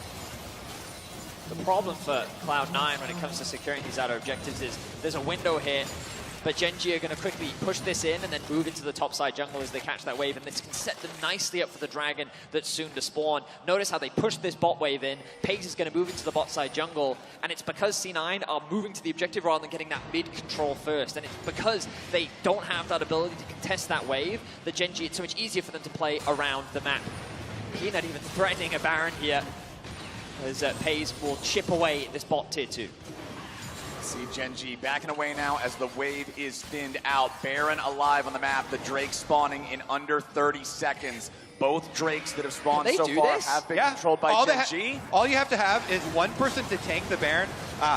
I: The problem for Cloud9 when it comes to securing these outer objectives is there's a window here, but Gen G are going to quickly push this in and then move into the top side jungle as they catch that wave, and this can set them nicely up for the Dragon that's soon to spawn. Notice how they push this bot wave in. Paze is going to move into the bot side jungle, and it's because C9 are moving to the objective rather than getting that mid control first, and it's because they don't have that ability to contest that wave that Gen G, it's so much easier for them to play around the map. Peanut even threatening a Baron here. as Pays will chip away at this bot tier 2.
G: See Gen.G backing away now as the wave is thinned out. Baron alive on the map. The Drake spawning in under 30 seconds. Both Drakes that have spawned so far have been controlled by Gen.G.
E: All you have to have is one person to tank the Baron.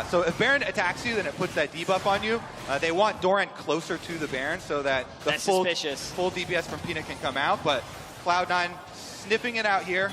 E: So if Baron attacks you, then it puts that debuff on you. They want Doran closer to the Baron so that the full DPS from Peanut can come out. But Cloud9 sniffing it out here.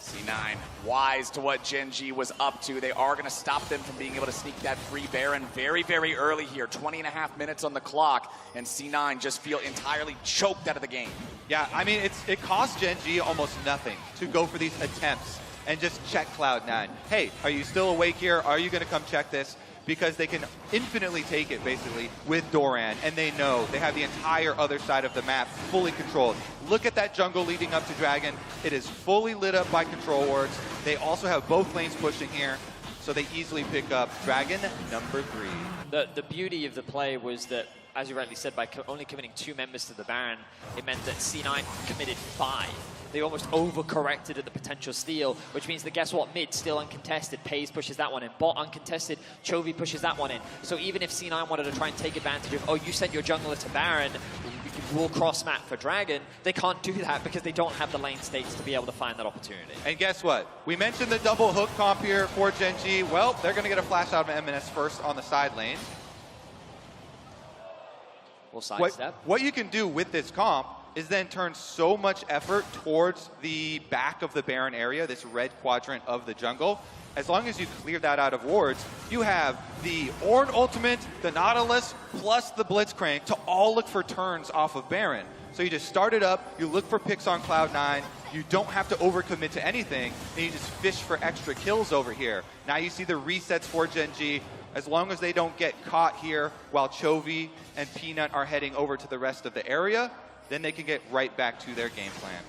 G: C9 wise to what Gen.G was up to. They are going to stop them from being able to sneak that free Baron very, very early here. 20.5 minutes on the clock, and C9 just feel entirely choked out of the game.
E: Yeah, I mean, it costs Gen.G almost nothing to go for these attempts and just check Cloud9. Hey, are you still awake here? Are you going to come check this? Because they can infinitely take it, basically, with Doran, and they know they have the entire other side of the map fully controlled. Look at that jungle leading up to Dragon. It is fully lit up by control wards. They also have both lanes pushing here, so they easily pick up Dragon number 3.
I: The beauty of the play was that, as you rightly said, by only committing 2 members to the Baron, it meant that C9 committed 5. They almost overcorrected at the potential steal, which means that guess what? Mid still uncontested. Pays pushes that one in. Bot uncontested. Chovy pushes that one in. So even if C9 wanted to try and take advantage of, oh, you sent your jungler to Baron, we'll cross map for Dragon, they can't do that because they don't have the lane states to be able to find that opportunity.
E: And guess what? We mentioned the double hook comp here for Gen.G. Well, they're going to get a flash out of M&S first on the side lane.
I: We'll sidestep.
E: What you can do with this comp is then turn so much effort towards the back of the Baron area, this red quadrant of the jungle. As long as you clear that out of wards, you have the Ornn ultimate, the Nautilus, plus the Blitzcrank to all look for turns off of Baron. So you just start it up, you look for picks on Cloud9, you don't have to overcommit to anything, and you just fish for extra kills over here. Now you see the resets for Gen.G. As long as they don't get caught here while Chovy and Peanut are heading over to the rest of the area, then they can get right back to their game plan.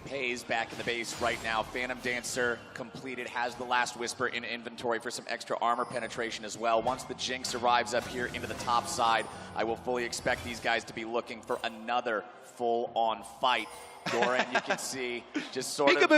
G: Pays back in the base right now. Phantom Dancer completed, has the last Whisper in inventory for some extra armor penetration as well. Once the Jinx arrives up here into the top side, I will fully expect these guys to be looking for another full-on fight. Doran, you can see, just sort of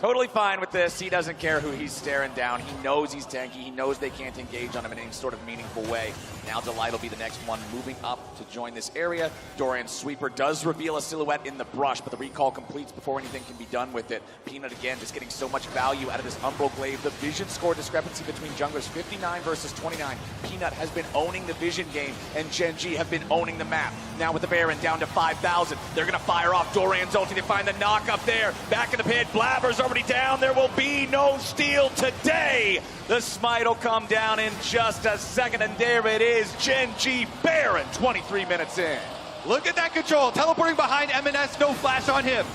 G: totally fine with this. He doesn't care who he's staring down. He knows he's tanky. He knows they can't engage on him in any sort of meaningful way. Now Delight will be the next one moving up to join this area. Doran's sweeper does reveal a silhouette in the brush, but the recall completes before anything can be done with it. Peanut, again, just getting so much value out of this Umbral Glaive. The vision score discrepancy between junglers, 59 versus 29. Peanut has been owning the vision game, and Gen.G have been owning the map. Now with the Baron down to 5,000, they're going to fire off Doran's ulti to find the knock up there. Back in the pit, Blabber's already down. There will be no steal today. The smite will come down in just a second, and there it is. Gen.G Baron, 23 minutes in.
E: Look at that control. Teleporting behind M&S, no flash on him.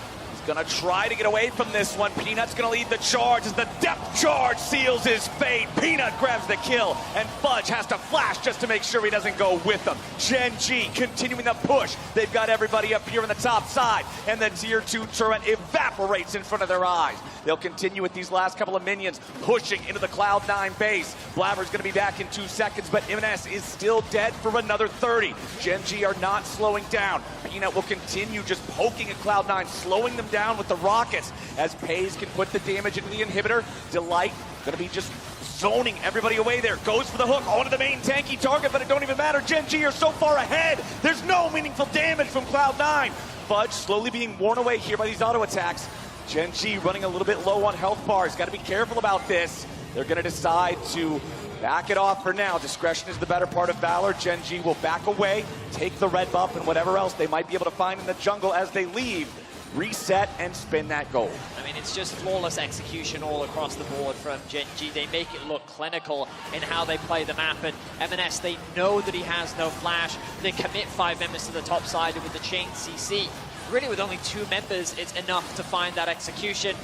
G: Gonna try to get away from this one. Peanut's gonna lead the charge as the depth charge seals his fate. Peanut grabs the kill, and Fudge has to flash just to make sure he doesn't go with them. Gen.G continuing the push. They've got everybody up here on the top side, and the tier 2 turret evaporates in front of their eyes. They'll continue with these last couple of minions pushing into the Cloud9 base. Blabber's gonna be back in 2 seconds, but M&S is still dead for another 30. Gen.G are not slowing down. Peanut will continue just poking at Cloud9, slowing them down with the rockets as Pays can put the damage into the inhibitor. Delight gonna be just zoning everybody away there. Goes for the hook onto the main tanky target, but it don't even matter. Gen.G are so far ahead. There's no meaningful damage from Cloud9. Fudge slowly being worn away here by these auto attacks. Gen.G running a little bit low on health bars. Got to be careful about this. They're going to decide to back it off for now. Discretion is the better part of valor. Gen.G will back away, take the red buff and whatever else they might be able to find in the jungle as they leave. Reset and spin that gold.
I: I mean, it's just flawless execution all across the board from Gen.G. They make it look clinical in how they play the map, and M&S, they know that he has no flash. They commit 5 members to the top side with the chain CC. Really, with only 2 members, it's enough to find that execution.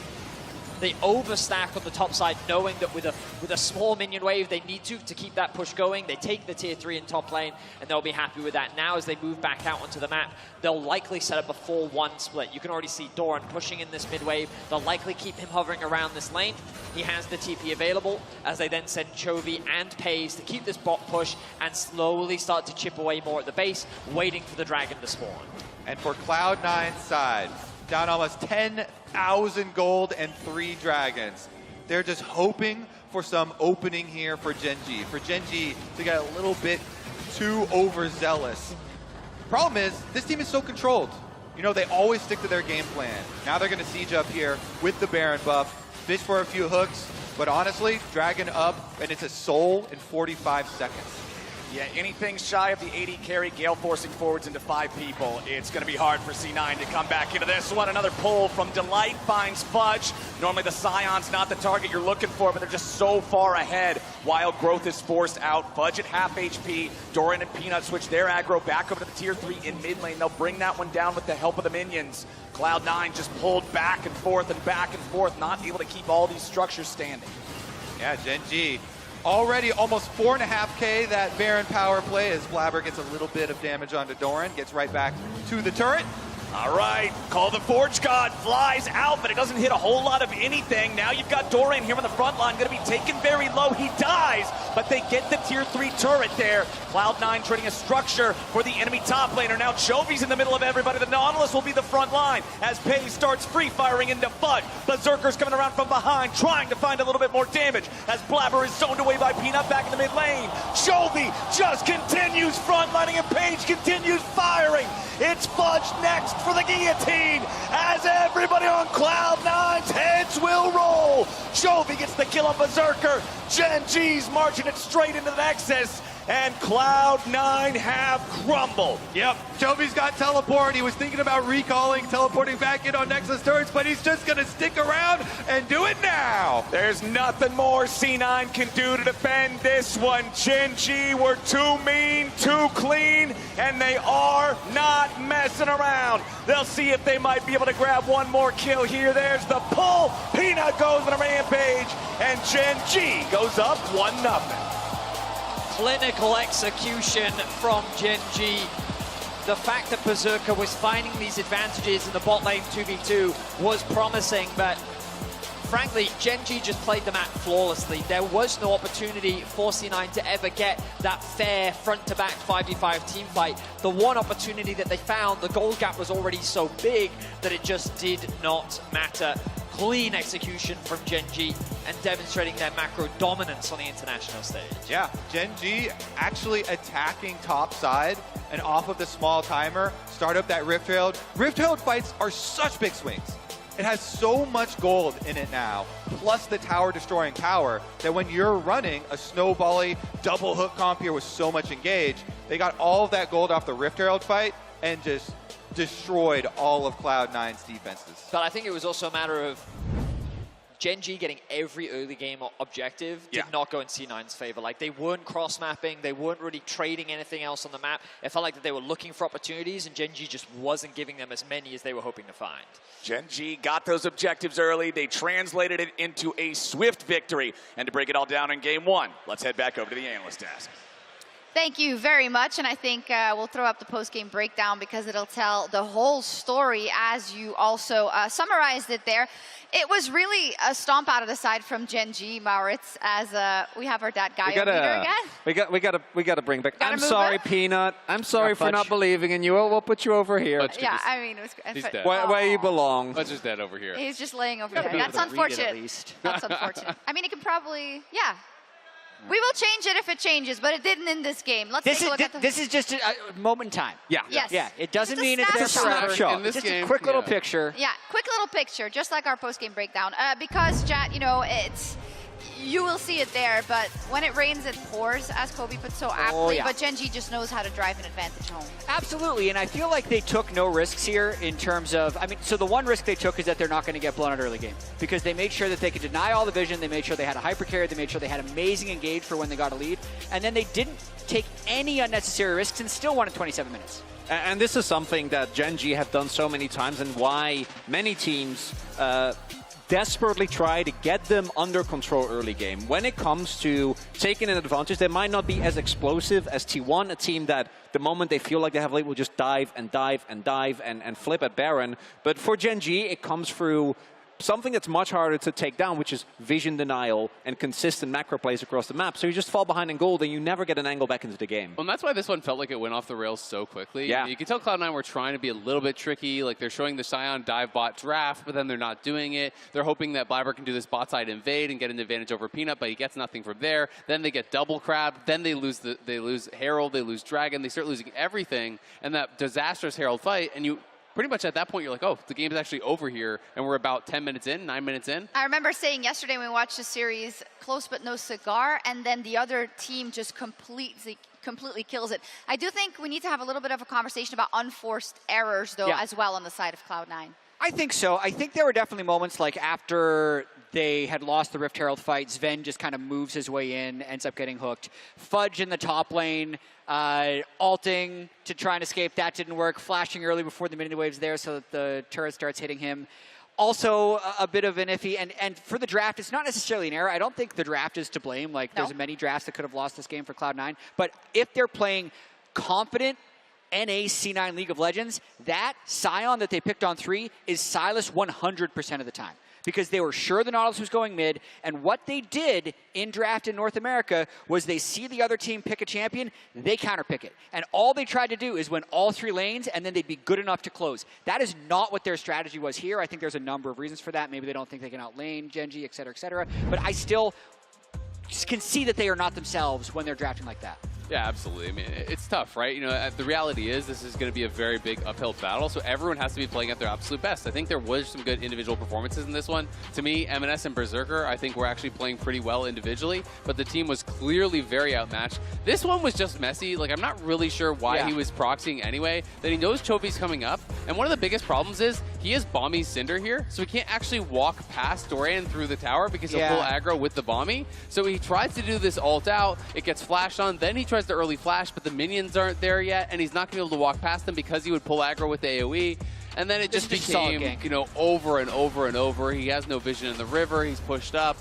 I: They overstack on the top side, knowing that with a small minion wave, they need to keep that push going. They take the tier 3 in top lane, and they'll be happy with that. Now, as they move back out onto the map, they'll likely set up a 4-1 split. You can already see Doran pushing in this mid wave. They'll likely keep him hovering around this lane. He has the TP available, as they then send Chovy and Pays to keep this bot push and slowly start to chip away more at the base, waiting for the dragon to spawn.
E: And for Cloud9's side, down almost 10,000 gold and 3 dragons. They're just hoping for some opening here for Gen G. For Gen G to get a little bit too overzealous. Problem is, this team is so controlled. You know, they always stick to their game plan. Now they're going to siege up here with the Baron buff, fish for a few hooks, but honestly, Dragon up, and it's a soul in 45 seconds.
G: Yeah, anything shy of the 80 carry, Gale forcing forwards into 5 people. It's going to be hard for C9 to come back into this one. Another pull from Delight finds Fudge. Normally the Scion's not the target you're looking for, but they're just so far ahead. Wild Growth is forced out. Fudge at half HP. Doran and Peanut switch their aggro back over to the tier 3 in mid lane. They'll bring that one down with the help of the minions. Cloud9 just pulled back and forth, not able to keep all these structures standing.
E: Yeah, Gen G. Already almost 4.5k that Baron power play as Blabber gets a little bit of damage onto Doran, gets right back to the turret.
G: All right, Call the Forge God flies out, but it doesn't hit a whole lot of anything. Now you've got Doran here on the front line, going to be taken very low. He dies, but they get the tier 3 turret there. Cloud9 trading a structure for the enemy top laner. Now Chovy's in the middle of everybody. The Nautilus will be the front line as Pei starts free firing into Fudge. Berserker's coming around from behind, trying to find a little bit more damage as Blabber is zoned away by Peanut back in the mid lane. Chovy just continues frontlining and Page continues firing. It's Fudge next for the guillotine as everybody on Cloud9's heads will roll. Chovy gets the kill on Berserker. Gen G's marching it straight into the Nexus, and Cloud9 have crumbled.
E: Yep, Chovy's got teleport. He was thinking about recalling, teleporting back in on Nexus turrets, but he's just gonna stick around and do it now.
G: There's nothing more C9 can do to defend this one. Gen G were too mean, too clean, and they are not messing around. They'll see if they might be able to grab one more kill here. There's the pull. Peanut goes on a rampage, and Gen G goes up 1-0.
I: Clinical execution from Gen G. The fact that Berserker was finding these advantages in the bot lane 2v2 was promising, but frankly, Gen G just played the map flawlessly. There was no opportunity for C9 to ever get that fair front-to-back 5v5 team fight. The one opportunity that they found, the gold gap was already so big that it just did not matter. Clean execution from Gen G and demonstrating their macro dominance on the international stage.
E: Yeah, Gen G actually attacking top side and off of the small timer, start up that Rift Herald. Rift Herald fights are such big swings. It has so much gold in it now, plus the tower destroying power, that when you're running a snowbally double hook comp here with so much engage, they got all of that gold off the Rift Herald fight and just destroyed all of Cloud9's defenses.
I: But I think it was also a matter of Gen G getting every early game objective did not go in C9's favor. Like, they weren't cross-mapping, they weren't really trading anything else on the map. It felt like that they were looking for opportunities, and Gen G just wasn't giving them as many as they were hoping to find.
G: Gen G got those objectives early. They translated it into a swift victory. And to break it all down in game 1, let's head back over to the analyst desk.
P: Thank you very much, and I think we'll throw up the post-game breakdown because it'll tell the whole story as you also summarized it there. It was really a stomp out of the side from Gen G, Maurits, as we have our dad Gaio leader again.
U: We gotta bring back. I'm
P: move
U: sorry,
P: it.
U: Peanut. I'm sorry for not believing in you. We'll put you over here.
P: Yeah, I mean, it was...
U: He's dead. Where you belong.
M: Let's just dead over here.
P: He's just laying over there. That's unfortunate. That's unfortunate. I mean, it could probably... Yeah. We will change it if it changes, but it didn't in this game. Let's take a look at the...
S: This is just a moment in time.
U: Yeah.
P: Yes.
S: Yeah, it doesn't
P: Just a
S: mean it's
P: snapshot.
S: forever. Just a quick little picture.
P: Yeah, quick little picture, just like our post-game breakdown. Because, chat, you know, it's... You will see it there, but when it rains, it pours, as Kobe put so aptly.
S: yeah.
P: But Gen G just knows how to drive an advantage home.
S: Absolutely, and I feel like they took no risks here in terms of, I mean, so the one risk they took is that they're not going to get blown out early game because they made sure that they could deny all the vision, they made sure they had a hyper carry, they made sure they had amazing engage for when they got a lead, and then they didn't take any unnecessary risks and still won in 27 minutes.
U: And this is something that Gen G have done so many times and why many teams desperately try to get them under control early game. When it comes to taking an advantage, they might not be as explosive as T1, a team that the moment they feel like they have lead will just dive and dive and dive and flip at Baron. But for Gen G, it comes through something that's much harder to take down, which is vision denial and consistent macro plays across the map. So you just fall behind in gold and you never get an angle back into the game.
R: Well, and that's why this one felt like it went off the rails so quickly.
U: Yeah.
R: You can tell Cloud9 were trying to be a little bit tricky. Like, they're showing the Sion dive bot draft, but then they're not doing it. They're hoping that Blabber can do this bot side invade and get an advantage over Peanut, but he gets nothing from there. Then they get double crab. Then they lose Herald. They lose Dragon. They start losing everything. And that disastrous Herald fight, and you pretty much at that point, you're like, oh, the game is actually over here, and we're about 10 minutes in, 9 minutes in.
P: I remember saying yesterday when we watched the series, close but no cigar, and then the other team just completely kills it. I do think we need to have a little bit of a conversation about unforced errors, though, as well on the side of Cloud9.
S: I think so. I think there were definitely moments like after they had lost the Rift Herald fight, Sven just kind of moves his way in, ends up getting hooked. Fudge in the top lane, ulting to try and escape. That didn't work. Flashing early before the mini wave's there so that the turret starts hitting him. Also, a bit of an iffy. And for the draft, it's not necessarily an error. I don't think the draft is to blame. Like, there's many drafts that could have lost this game for Cloud9. But if they're playing confident NA C9 League of Legends, that Sion that they picked on 3 is Sylas 100% of the time. Because they were sure the Nautilus was going mid, and what they did in draft in North America was they see the other team pick a champion, they counterpick it. And all they tried to do is win all 3 lanes, and then they'd be good enough to close. That is not what their strategy was here. I think there's a number of reasons for that. Maybe they don't think they can outlane Genji, et cetera, but I still can see that they are not themselves when they're drafting like that.
R: Yeah, absolutely. I mean, it's tough, right? You know, the reality is this is going to be a very big uphill battle, so everyone has to be playing at their absolute best. I think there was some good individual performances in this one. To me, M&S and Berserker, I think were actually playing pretty well individually, but the team was clearly very outmatched. This one was just messy. Like, I'm not really sure why he was proxying anyway, that he knows Chovy's coming up, and one of the biggest problems is he has Bomby's Cinder here, so he can't actually walk past Dorian through the tower because he'll pull aggro with the Bomby. So he tries to do this ult out, it gets flashed on, then he tries to early flash, but the minions aren't there yet, and he's not going to be able to walk past them because he would pull aggro with the AoE. And then it just became, you know, over and over and over. He has no vision in the river, he's pushed up.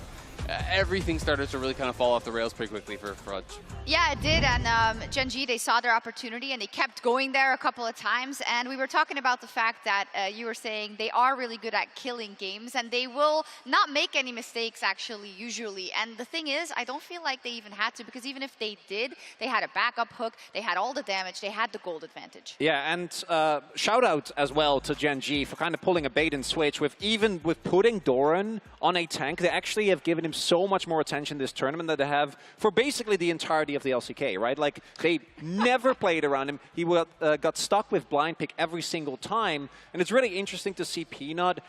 R: Everything started to really kind of fall off the rails pretty quickly for Fudge.
P: Yeah, it did, and Genji, they saw their opportunity, and they kept going there a couple of times, and we were talking about the fact that you were saying they are really good at killing games, and they will not make any mistakes, actually, usually. And the thing is, I don't feel like they even had to, because even if they did, they had a backup hook, they had all the damage, they had the gold advantage.
U: Yeah, and shout out as well to Genji for kind of pulling a bait and switch even with putting Doran on a tank. They actually have given him so much more attention this tournament than they have for basically the entirety of the LCK, right? Like, they never played around him. He got stuck with blind pick every single time, and it's really interesting to see Peanut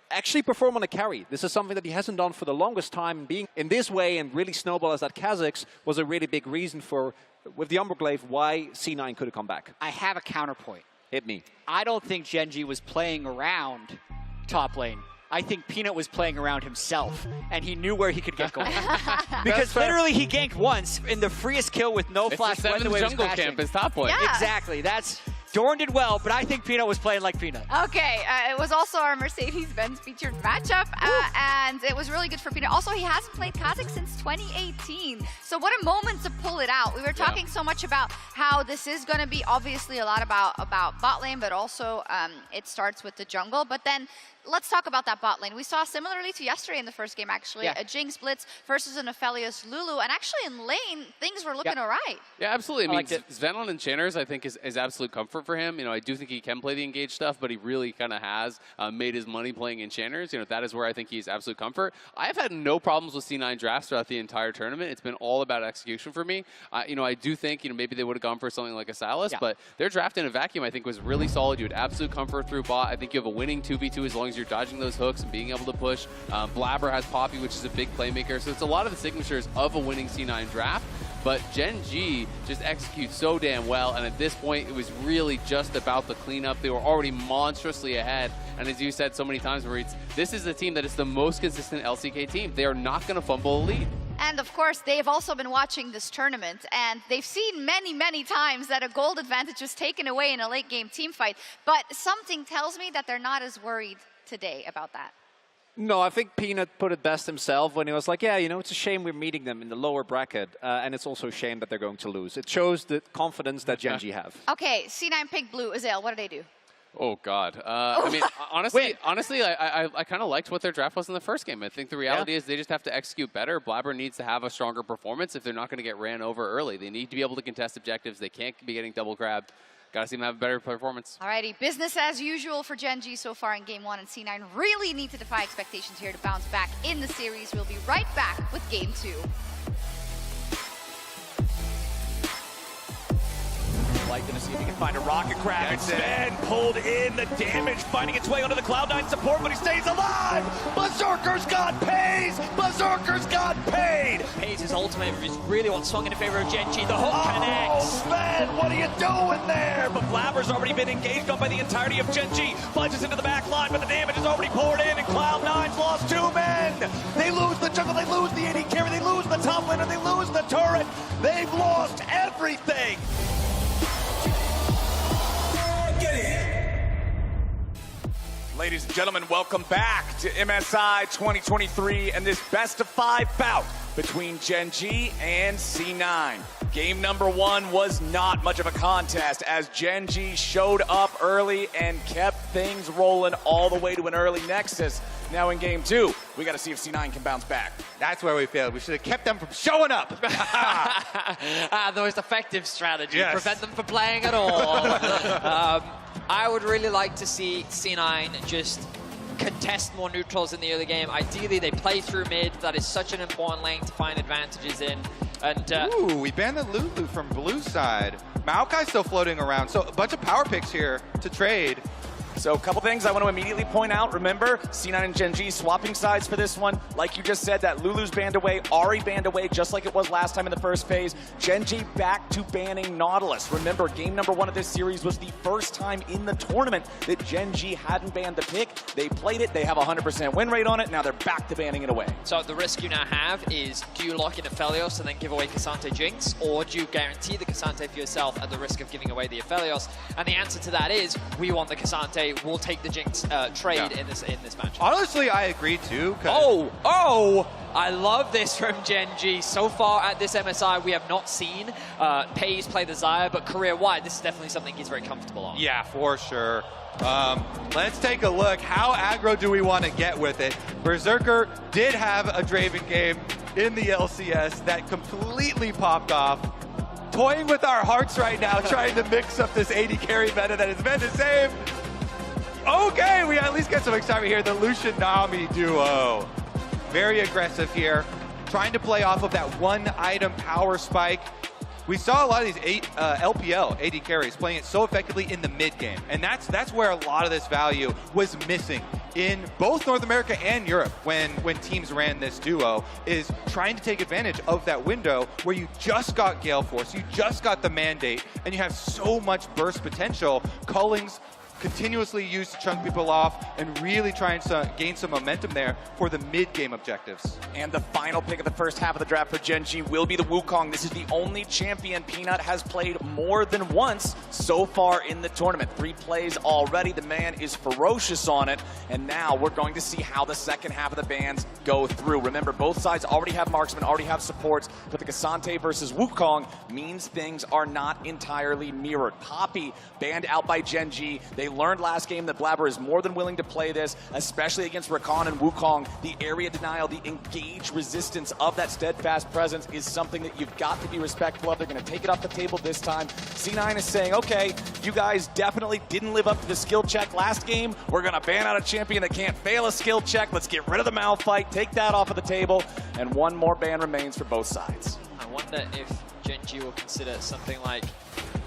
U: actually perform on a carry. This is something that he hasn't done for the longest time. Being in this way and really snowball as that Kha'Zix was a really big reason for, with the Umberglaive, why C9 could have come back.
S: I have a counterpoint.
U: Hit me.
S: I don't think Genji was playing around top lane. I think Peanut was playing around himself, and he knew where he could get gold. Because literally he ganked once in the freest kill with no flash.
R: It's the 7th jungle camp is top point.
P: Yeah.
S: Exactly. Dorn did well, but I think Peanut was playing like Peanut.
P: Okay, it was also our Mercedes-Benz featured matchup, and it was really good for Peanut. Also, he hasn't played Kha'Zix since 2018, so what a moment to pull it out. We were talking so much about how this is going to be obviously a lot about bot lane, but also it starts with the jungle, but then let's talk about that bot lane. We saw similarly to yesterday in the first game, actually, a Jinx Blitz versus an Aphelios Lulu, and actually in lane, things were looking all right.
R: Yeah, absolutely. I mean, Sven on Enchanters, I think, is absolute comfort for him. You know, I do think he can play the engaged stuff, but he really kind of has made his money playing Enchanters. You know, that is where I think he's absolute comfort. I've had no problems with C9 drafts throughout the entire tournament. It's been all about execution for me. You know, I do think, you know, maybe they would have gone for something like a Sylas, but their draft in a vacuum, I think, was really solid. You had absolute comfort through bot. I think you have a winning 2v2 as long as you're dodging those hooks and being able to push. Blabber has Poppy, which is a big playmaker. So it's a lot of the signatures of a winning C9 draft. But Gen G just executes so damn well, and at this point, it was really just about the cleanup. They were already monstrously ahead, and as you said so many times, Maurice, this is the team that is the most consistent LCK team. They are not going to fumble a lead.
P: And of course, they've also been watching this tournament, and they've seen many, many times that a gold advantage was taken away in a late game team fight, but something tells me that they're not as worried today about that.
U: No, I think Peanut put it best himself when he was like, yeah, you know, it's a shame we're meeting them in the lower bracket, and it's also a shame that they're going to lose. It shows the confidence that Gen G have.
P: Okay, C9 pick blue. Azael, what do they do?
R: Oh God! I mean, honestly, I kind of liked what their draft was in the first game. I think the reality is they just have to execute better. Blabber needs to have a stronger performance if they're not going to get ran over early. They need to be able to contest objectives. They can't be getting double grabbed. Got to see them have a better performance.
P: Alrighty, business as usual for Gen G so far in Game 1, and C9 really need to defy expectations here to bounce back in the series. We'll be right back with Game 2.
G: Like gonna see if he can find a rocket crab. And Sven pulled in, the damage finding its way onto the Cloud9 support, but he stays alive! Berserker's got paid! Berserker's got paid!
I: Pays his ultimate is really what swung in favor of Gen G. The hook connects.
G: Sven, what are you doing there? But Blabber's already been engaged on by the entirety of Gen G. Plunges into the back line, but the damage is already poured in, and Cloud9's lost 2 men! They lose the jungle, they lose the AD carry, they lose the top laner, they lose the turret! They've lost everything! Ladies and gentlemen, welcome back to MSI 2023 and this best-of-5 bout between Gen G and C9. Game number 1 was not much of a contest as Gen G showed up early and kept things rolling all the way to an early Nexus. Now in Game 2, we got to see if C9 can bounce back.
E: That's where we failed. We should have kept them from showing up.
I: The most effective strategy. Yes. Prevent them from playing at all. I would really like to see C9 just contest more neutrals in the early game. Ideally, they play through mid. That is such an important lane to find advantages in. And
E: ooh, we banned the Lulu from blue side. Maokai's still floating around, so a bunch of power picks here to trade.
G: So a couple things I want to immediately point out. Remember, C9 and Gen G swapping sides for this one. Like you just said, that Lulu's banned away, Ahri banned away, just like it was last time in the first phase. Gen G back to banning Nautilus. Remember, game number 1 of this series was the first time in the tournament that Gen G hadn't banned the pick. They played it, they have a 100% win rate on it, now they're back to banning it away.
I: So the risk you now have is, do you lock in Aphelios and then give away Cassante Jinx, or do you guarantee the Cassante for yourself at the risk of giving away the Aphelios? And the answer to that is, we want the Cassante, we'll take the Jinx trade in this match.
E: Honestly, I agree too.
I: I love this from Gen G. So far at this MSI, we have not seen Pays play the Xayah, but career-wide, this is definitely something he's very comfortable on.
E: Yeah, for sure. Let's take a look. How aggro do we want to get with it? Berserker did have a Draven game in the LCS that completely popped off. Toying with our hearts right now, trying to mix up this AD carry meta that has been the same. Okay, we at least get some excitement here. The Lucian-Nami duo. Very aggressive here. Trying to play off of that one item power spike. We saw a lot of these LPL AD carries playing it so effectively in the mid game. And that's where a lot of this value was missing in both North America and Europe when teams ran this duo, is trying to take advantage of that window where you just got Gale Force, you just got the Mandate, and you have so much burst potential. Culling's continuously used to chunk people off and really trying to gain some momentum there for the mid-game objectives.
G: And the final pick of the first half of the draft for Gen G will be the Wukong. This is the only champion Peanut has played more than once so far in the tournament. 3 plays already. The man is ferocious on it. And now we're going to see how the second half of the bans go through. Remember, both sides already have marksmen, already have supports, but the Cassante versus Wukong means things are not entirely mirrored. Poppy banned out by Gen G. They learned last game that Blabber is more than willing to play this, especially against Rakan and Wukong. The area denial, the engage resistance of that steadfast presence is something that you've got to be respectful of. They're going to take it off the table this time. C9 is saying, okay, you guys definitely didn't live up to the skill check last game. We're going to ban out a champion that can't fail a skill check. Let's get rid of the Malphite, take that off of the table, and one more ban remains for both sides.
I: I wonder if Gen G will consider something like,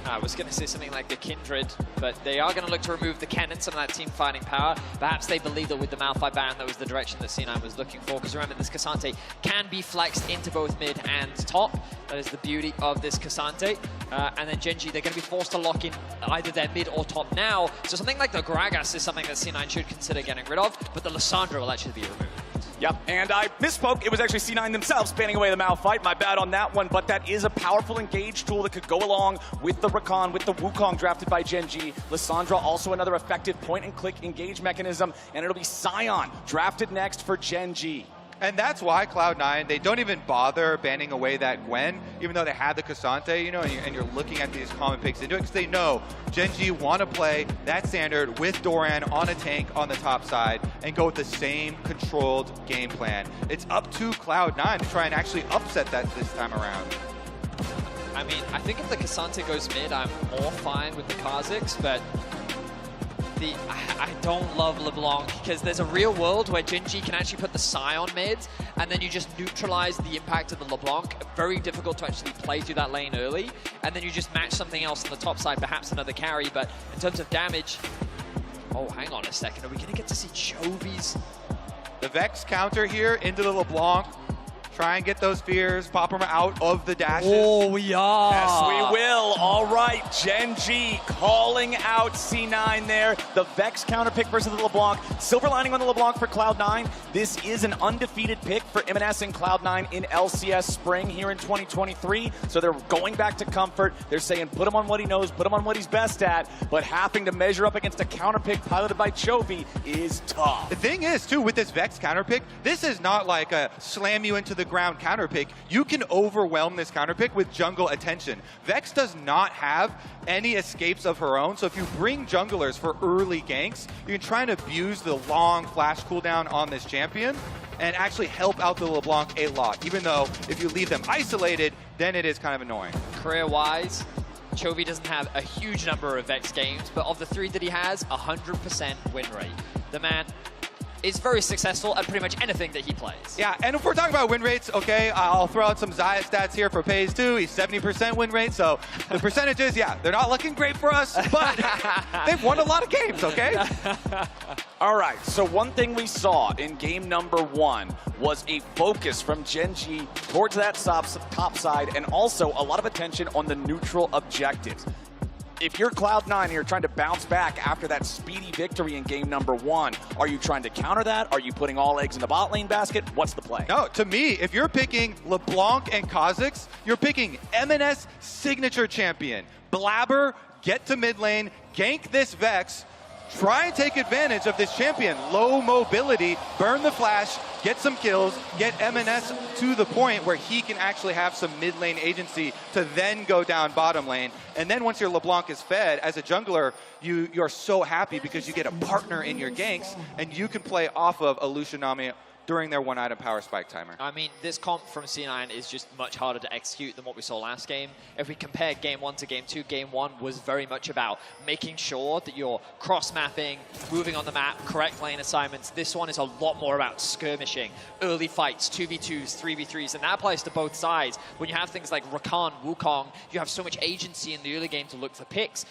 I: I was going to say something like the Kindred, but they are going to look to remove the Cannon, some of that team fighting power. Perhaps they believe that with the Malphite ban, that was the direction that C9 was looking for, because remember, this Cassante can be flexed into both mid and top. That is the beauty of this Cassante. And then Gen G, they're going to be forced to lock in either their mid or top now. So something like the Gragas is something that C9 should consider getting rid of, but the Lissandra will actually be removed.
G: Yep, and I misspoke. It was actually C9 themselves banning away the Malphite. My bad on that one, but that is a powerful engage tool that could go along with the Rakan, with the Wukong drafted by Gen G. Lissandra, also another effective point-and-click engage mechanism, and it'll be Sion drafted next for Gen G.
E: And that's why Cloud9, they don't even bother banning away that Gwen, even though they had the Cassante, you know, and you're looking at these common picks into it, because they know Gen G want to play that standard with Doran on a tank on the top side and go with the same controlled game plan. It's up to Cloud9 to try and actually upset that this time around.
I: I mean, I think if the Cassante goes mid, I'm more fine with the Kha'Zix, but I don't love LeBlanc because there's a real world where Gen G can actually put the Psy on mid and then you just neutralize the impact of the LeBlanc. Very difficult to actually play through that lane early, and then you just match something else on the top side, perhaps another carry. But in terms of damage, oh, hang on a second. Are we going to get to see Chovy's?
E: The Vex counter here into the LeBlanc. Try and get those fears, pop them out of the dashes.
I: Oh, we are.
G: Yes, we will. All right, Gen G calling out C9 there. The Vex counter pick versus the LeBlanc. Silver lining on the LeBlanc for Cloud9. This is an undefeated pick for M&S and Cloud9 in LCS Spring here in 2023. So they're going back to comfort. They're saying put him on what he knows, put him on what he's best at. But having to measure up against a counter pick piloted by Chovy is tough.
E: The thing is, too, with this Vex counter pick, this is not like a slam you into the ground counter pick. You can overwhelm this counter pick with jungle attention. Vex does not have any escapes of her own, so if you bring junglers for early ganks, you can try and abuse the long flash cooldown on this champion and actually help out the LeBlanc a lot, even though if you leave them isolated, then it is kind of annoying.
I: Career-wise, Chovy doesn't have a huge number of Vex games, but of the 3 that he has, 100% win rate. The man is very successful at pretty much anything that he plays.
E: Yeah, and if we're talking about win rates, okay, I'll throw out some Xayah stats here for Pays too. He's 70% win rate, so the percentages, yeah, they're not looking great for us, but they've won a lot of games, okay?
G: All right, so one thing we saw in game number 1 was a focus from Gen G towards that top side, and also a lot of attention on the neutral objectives. If you're Cloud9 and you're trying to bounce back after that speedy victory in game number 1, are you trying to counter that? Are you putting all eggs in the bot lane basket? What's the play?
E: No, to me, if you're picking LeBlanc and Kha'Zix, you're picking M&S signature champion. Blabber, get to mid lane, gank this Vex, try and take advantage of this champion. Low mobility, burn the flash, get some kills, get M&S to the point where he can actually have some mid lane agency to then go down bottom lane. And then once your LeBlanc is fed, as a jungler, you're so happy because you get a partner in your ganks and you can play off of a Lucianami during their one-item power spike timer.
I: I mean, this comp from C9 is just much harder to execute than what we saw last game. If we compare game 1 to game 2, game 1 was very much about making sure that you're cross-mapping, moving on the map, correct lane assignments. This one is a lot more about skirmishing, early fights, 2v2s, 3v3s, and that applies to both sides. When you have things like Rakan, Wukong, you have so much agency in the early game to look for picks,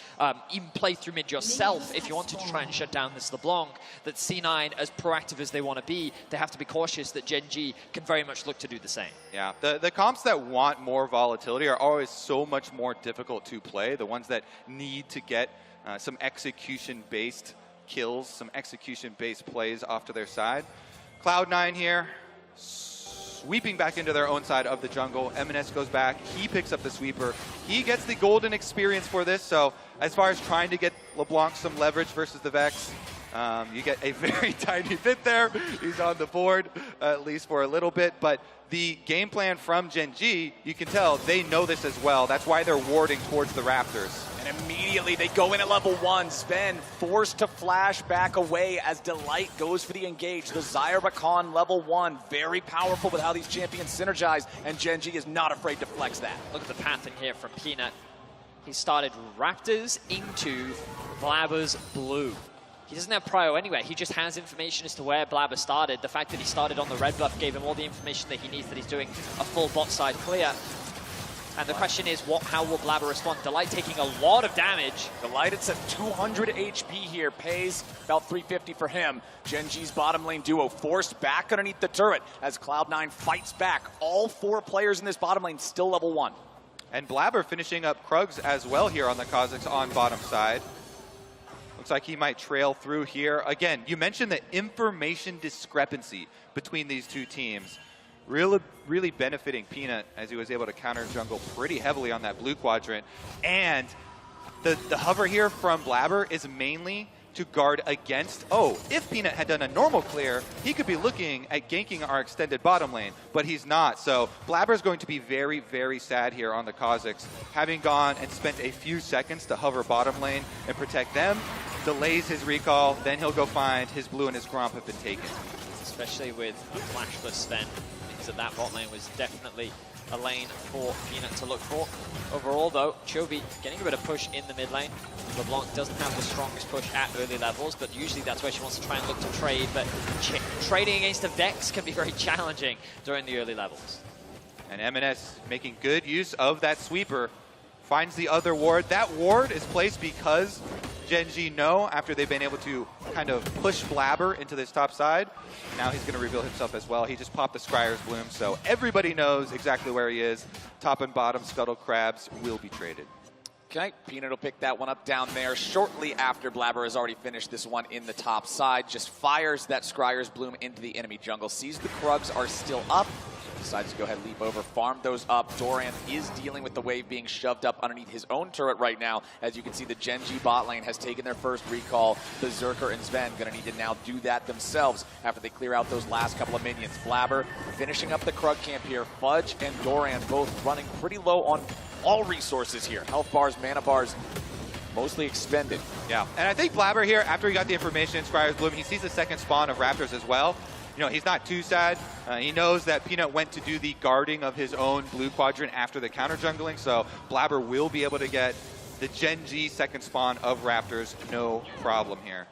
I: even play through mid yourself if you wanted to try and shut down this LeBlanc. That C9, as proactive as they want to be, they have to be cautious that Gen G can very much look to do the same.
E: Yeah, the comps that want more volatility are always so much more difficult to play. The ones that need to get some execution-based kills, some execution-based plays off to their side. Cloud9 here, sweeping back into their own side of the jungle. M&S goes back, he picks up the sweeper. He gets the golden experience for this, so as far as trying to get LeBlanc some leverage versus the Vex, you get a very tiny bit there. He's on the board, at least for a little bit. But the game plan from Gen G, you can tell they know this as well. That's why they're warding towards the Raptors.
G: And immediately they go in at level 1. Sven forced to flash back away as Delight goes for the engage. The Xayah Rakan level 1. Very powerful with how these champions synergize. And Gen G is not afraid to flex that.
I: Look at the path in here from Peanut. He started Raptors into Blabber's blue. He doesn't have prio anyway. He just has information as to where Blabber started. The fact that he started on the red buff gave him all the information that he needs, that he's doing a full bot side clear. And the question is, how will Blabber respond? Delight taking a lot of damage.
G: Delight, it's at 200 HP here. Pays about 350 for him. Gen G's bottom lane duo forced back underneath the turret as Cloud9 fights back. All 4 players in this bottom lane still level 1.
E: And Blabber finishing up Krugs as well here on the Kha'Zix on bottom side. Looks like he might trail through here. Again, you mentioned the information discrepancy between these two teams. Really benefiting Peanut as he was able to counter jungle pretty heavily on that blue quadrant. And the hover here from Blabber is mainly to guard against. Oh, if Peanut had done a normal clear, he could be looking at ganking our extended bottom lane, but he's not. So Blabber is going to be very, very sad here on the Kazakhs. Having gone and spent a few seconds to hover bottom lane and protect them, delays his recall, then he'll go find his blue and his Gromp have been taken.
I: Especially with a flashless Sven, means that bot lane was definitely a lane for Peanut to look for. Overall though, Chovy getting a bit of push in the mid lane. LeBlanc doesn't have the strongest push at early levels, but usually that's where she wants to try and look to trade, but trading against a Vex can be very challenging during the early levels.
E: And M&S making good use of that sweeper, finds the other ward. That ward is placed because Gen.G know after they've been able to kind of push Blabber into this top side. Now he's going to reveal himself as well. He just popped the Scryer's Bloom, so everybody knows exactly where he is. Top and bottom Scuttle Crabs will be traded.
G: Okay, Peanut will pick that one up down there shortly after Blabber has already finished this one in the top side. Just fires that Scryer's Bloom into the enemy jungle. Sees the Krugs are still up. Decides to go ahead and leap over, farm those up. Doran is dealing with the wave being shoved up underneath his own turret right now. As you can see, the Gen.G bot lane has taken their first recall. Berserker and Sven going to need to now do that themselves after they clear out those last couple of minions. Blabber finishing up the Krug camp here. Fudge and Doran both running pretty low on all resources here. Health bars, mana bars, mostly expended.
E: Yeah, and I think Blabber here, after he got the information in Scryer's Bloom, he sees the second spawn of Raptors as well. You know, he's not too sad. He knows that Peanut went to do the guarding of his own blue quadrant after the counter jungling, so Blabber will be able to get the Gen.G second spawn of Raptors, no problem here.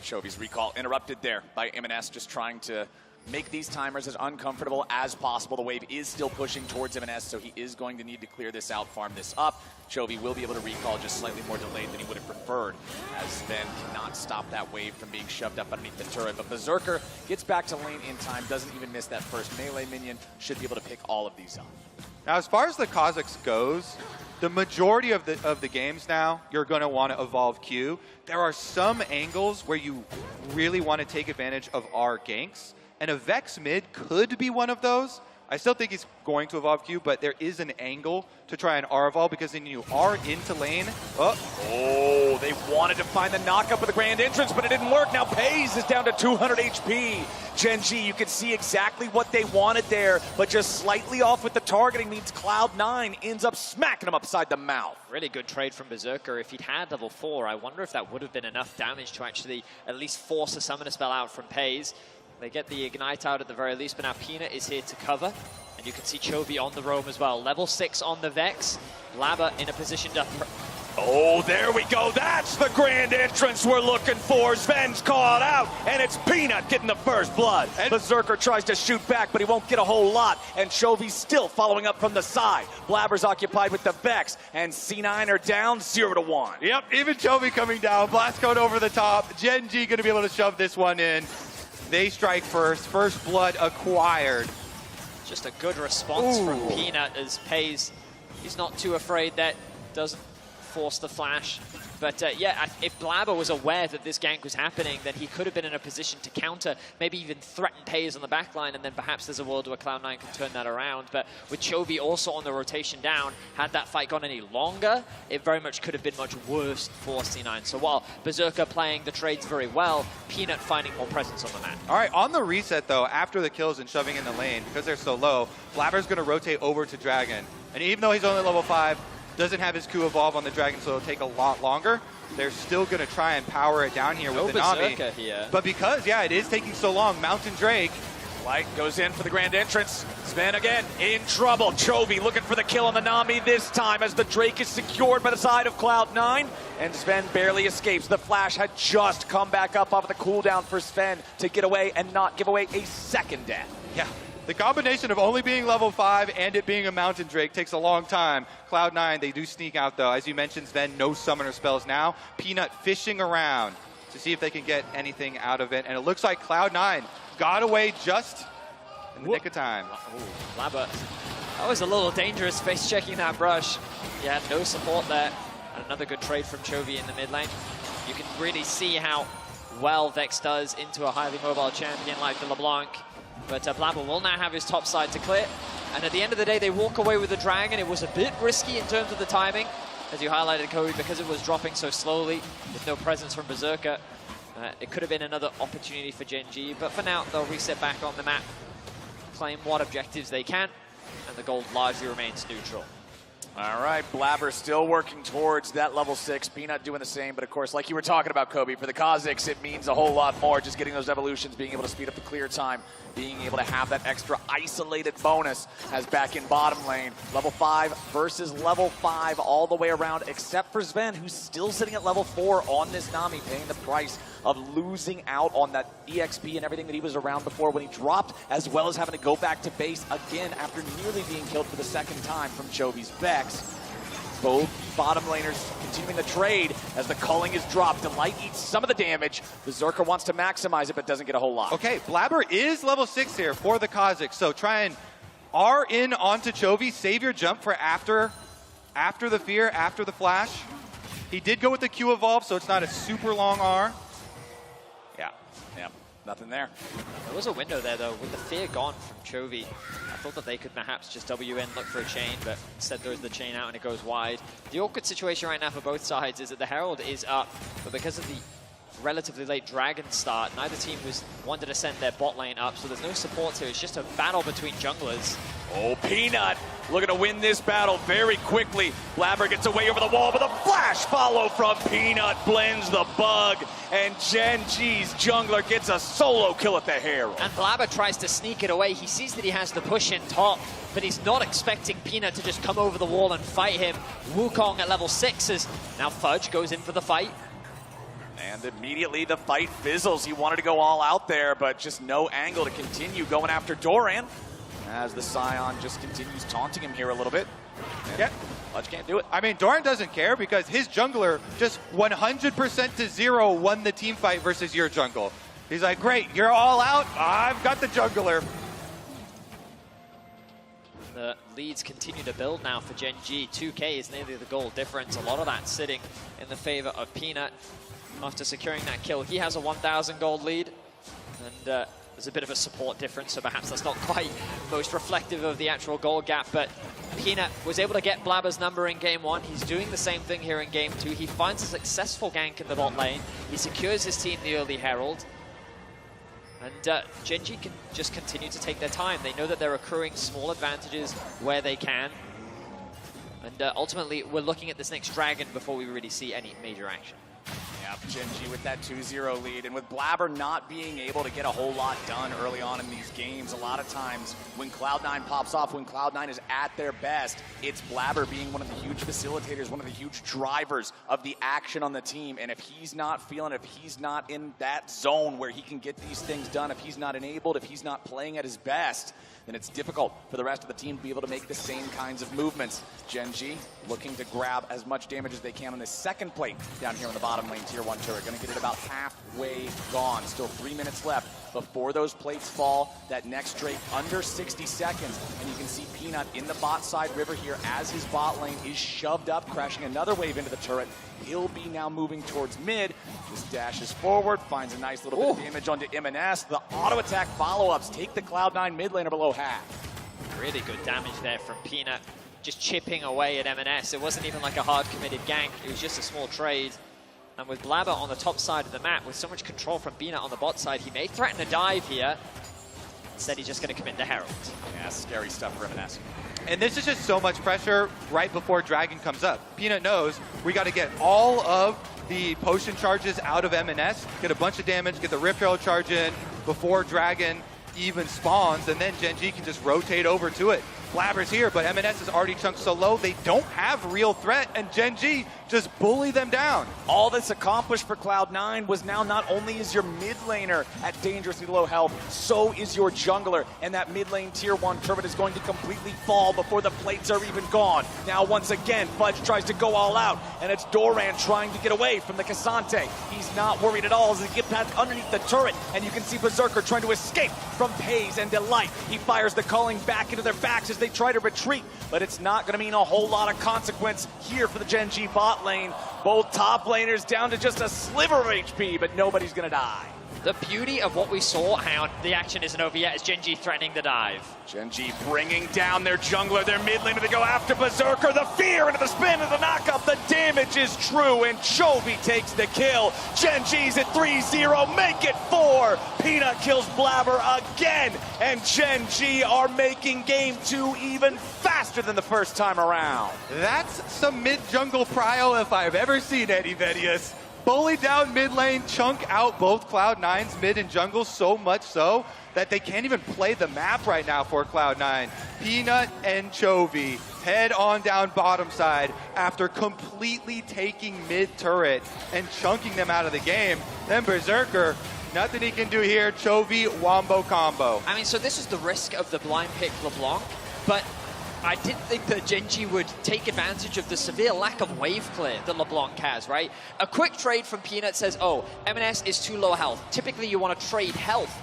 G: Chovy's recall interrupted there by M&S, just trying to make these timers as uncomfortable as possible. The wave is still pushing towards M&S, so he is going to need to clear this out, farm this up. Chovy will be able to recall, just slightly more delayed than he would have preferred, as Sven cannot stop that wave from being shoved up underneath the turret. But Berserker gets back to lane in time, doesn't even miss that first melee minion, should be able to pick all of these up.
E: Now, as far as the Kazakhs goes, the majority of the games now, you're going to want to evolve Q. There are some angles where you really want to take advantage of our ganks, and a Vex mid could be one of those. I still think he's going to evolve Q, but there is an angle to try and R-evolve because then you are into lane.
G: Oh, they wanted to find the knockup with the grand entrance, but it didn't work. Now Pays is down to 200 HP. Gen.G, you can see exactly what they wanted there, but just slightly off with the targeting means Cloud9 ends up smacking him upside the mouth.
I: Really good trade from Berserker. If he'd had level 4, I wonder if that would have been enough damage to actually at least force a summoner spell out from Pays. They get the Ignite out at the very least, but now Peanut is here to cover. And you can see Chovy on the roam as well. Level 6 on the Vex. Blabber in a position to...
G: Oh, there we go. That's the grand entrance we're looking for. Sven's called out, and it's Peanut getting the first blood. Berserker tries to shoot back, but he won't get a whole lot. And Chovy's still following up from the side. Blabber's occupied with the Vex, and C9 are down 0-1.
E: Yep, even Chovy coming down. Blast code over the top. Gen.G going to be able to shove this one in. They strike first. First blood acquired.
I: Just a good response from Peanut as Pays. He's not too afraid that doesn't force the flash. But yeah, if Blabber was aware that this gank was happening, then he could have been in a position to counter, maybe even threaten Pays on the backline, and then perhaps there's a world where Cloud9 can turn that around. But with Chovy also on the rotation down, had that fight gone any longer, it very much could have been much worse for C9. So while Berserker playing the trades very well, Peanut finding more presence on the map.
E: All right, on the reset though, after the kills and shoving in the lane, because they're so low, Blabber's going to rotate over to Dragon. And even though he's only level 5, doesn't have his Q evolve on the Dragon, so it'll take a lot longer. They're still going to try and power it down here with the Nami.
I: Here.
E: But because, yeah, it is taking so long, Mountain Drake.
G: Light goes in for the grand entrance. Sven again in trouble. Chovy looking for the kill on the Nami this time as the Drake is secured by the side of Cloud9. And Sven barely escapes. The flash had just come back up off the cooldown for Sven to get away and not give away a second death.
E: Yeah. The combination of only being level 5 and it being a Mountain Drake takes a long time. Cloud9, they do sneak out though. As you mentioned, Sven, no summoner spells now. Peanut fishing around to see if they can get anything out of it. And it looks like Cloud9 got away just in the nick of time.
I: Blabber. That was a little dangerous face checking that brush. Yeah, no support there. And another good trade from Chovy in the mid lane. You can really see how well Vex does into a highly mobile champion like the LeBlanc. But Blabber will now have his top side to clear. And at the end of the day, they walk away with the Dragon. It was a bit risky in terms of the timing. as you highlighted, Kobe, because it was dropping so slowly with no presence from Berserker. It could have been another opportunity for Gen G, but for now, they'll reset back on the map, claim what objectives they can, and the gold largely remains neutral.
G: All right, Blabber still working towards that level 6. Peanut doing the same, but of course, like you were talking about, Kobe, for the Kazakhs, it means a whole lot more. Just getting those evolutions, being able to speed up the clear time, being able to have that extra isolated bonus as back in bottom lane. Level 5 versus level 5 all the way around, except for Sven, who's still sitting at level 4 on this Nami, paying the price of losing out on that EXP and everything that he was around before when he dropped, as well as having to go back to base again after nearly being killed for the second time from Chovy's Vex. Both bottom laners continuing the trade as the culling is dropped. Delight eats some of the damage. Berserker wants to maximize it, but doesn't get a whole lot.
E: Okay, Blabber is level 6 here for the Kazakhs, so try and R in onto Chovy, save your jump for after the fear, after the flash. He did go with the Q evolve, so it's not a super long R.
G: Yeah, nothing there.
I: There was a window there, though, with the fear gone from Chovy. I thought that they could perhaps just W in, look for a chain, but instead throws the chain out and it goes wide. The awkward situation right now for both sides is that the Herald is up, but because of the relatively late Dragon start, neither team wanted to send their bot lane up, so there's no support here. It's just a battle between junglers.
G: Oh, Peanut looking to win this battle very quickly. Blabber gets away over the wall, but a flash follow from Peanut blends the bug, and Gen G's jungler gets a solo kill at the Herald.
I: And Blabber tries to sneak it away. He sees that he has the push in top, but he's not expecting Peanut to just come over the wall and fight him. Wukong at level 6 as now Fudge goes in for the fight.
G: And immediately the fight fizzles. He wanted to go all out there, but just no angle to continue going after Doran, as the Scion just continues taunting him here a little bit.
E: Yeah.
G: Fudge can't do it.
E: I mean, Doran doesn't care because his jungler just 100% to 0 won the team fight versus your jungle. He's like, great, you're all out. I've got the jungler.
I: The leads continue to build now for Gen G. 2K is nearly the goal difference. A lot of that sitting in the favor of Peanut. After securing that kill, he has a 1,000 gold lead, and there's a bit of a support difference, so perhaps that's not quite most reflective of the actual gold gap, but Peanut was able to get Blabber's number in game 1. He's doing the same thing here in game 2. He finds a successful gank in the bot lane. He secures his team the early Herald, and Gen G can just continue to take their time. They know that they're accruing small advantages where they can, and ultimately we're looking at this next Dragon before we really see any major action.
G: Yeah, Gen G with that 2-0 lead, and with Blabber not being able to get a whole lot done early on in these games, a lot of times when Cloud9 pops off, when Cloud9 is at their best, it's Blabber being one of the huge facilitators, one of the huge drivers of the action on the team, and if he's not feeling it, if he's not in that zone where he can get these things done, if he's not enabled, if he's not playing at his best, then it's difficult for the rest of the team to be able to make the same kinds of movements. Gen G looking to grab as much damage as they can on this second plate down here on the bottom lane, tier 1 turret. Gonna get it about halfway gone. Still 3 minutes left before those plates fall. That next Drake under 60 seconds. And you can see Peanut in the bot side river here as his bot lane is shoved up, crashing another wave into the turret. He'll be now moving towards mid. Just dashes forward, finds a nice little bit of damage onto MNS. The auto attack follow-ups take the Cloud9 mid laner below half.
I: Really good damage there from Peanut, just chipping away at MNS. It wasn't even like a hard committed gank, it was just a small trade. And with Blabber on the top side of the map, with so much control from Peanut on the bot side, he may threaten a dive here. Instead, he's just going to commit the Herald.
G: Yeah, scary stuff for MNS.
E: And this is just so much pressure right before Dragon comes up. Peanut knows we got to get all of the potion charges out of MNS, get a bunch of damage, get the Rip Herald charge in before Dragon even spawns, and then Gen G can just rotate over to it. Blabber's here, but MNS is already chunked so low, they don't have real threat, and Gen G just bully them down.
G: All that's accomplished for Cloud9 was now not only is your mid laner at dangerously low health, so is your jungler, and that mid lane tier 1 turret is going to completely fall before the plates are even gone. Now once again, Fudge tries to go all out, and it's Doran trying to get away from the Cassante. He's not worried at all as he gets past underneath the turret, and you can see Berserker trying to escape from Pays and Delight. He fires the culling back into their backs as they try to retreat, but it's not going to mean a whole lot of consequence here for the Gen G bot lane. Both top laners down to just a sliver of HP, but nobody's going to die.
I: The beauty of what we saw, hang on, the action isn't over yet, is Gen G threatening the dive.
G: Gen G bringing down their jungler, their mid laner to go after Berserker. The fear into the spin of the knockup. The damage is true, and Chovy takes the kill. Gen G's at 3-0, make it 4. Peanut kills Blabber again, and Gen G are making game 2 even faster than the first time around.
E: That's some mid-jungle prio if I've ever seen Eddie Vedius. Bully down mid lane, chunk out both Cloud9's mid and jungle, so much so that they can't even play the map right now for Cloud9. Peanut and Chovy head on down bottom side after completely taking mid turret and chunking them out of the game. Then Berserker, nothing he can do here. Chovy wombo combo.
I: I mean, so this is the risk of the blind pick LeBlanc, but I didn't think that Gen G would take advantage of the severe lack of wave clear that LeBlanc has, right? A quick trade from Peanut says, oh, M&S is too low health. Typically, you want to trade health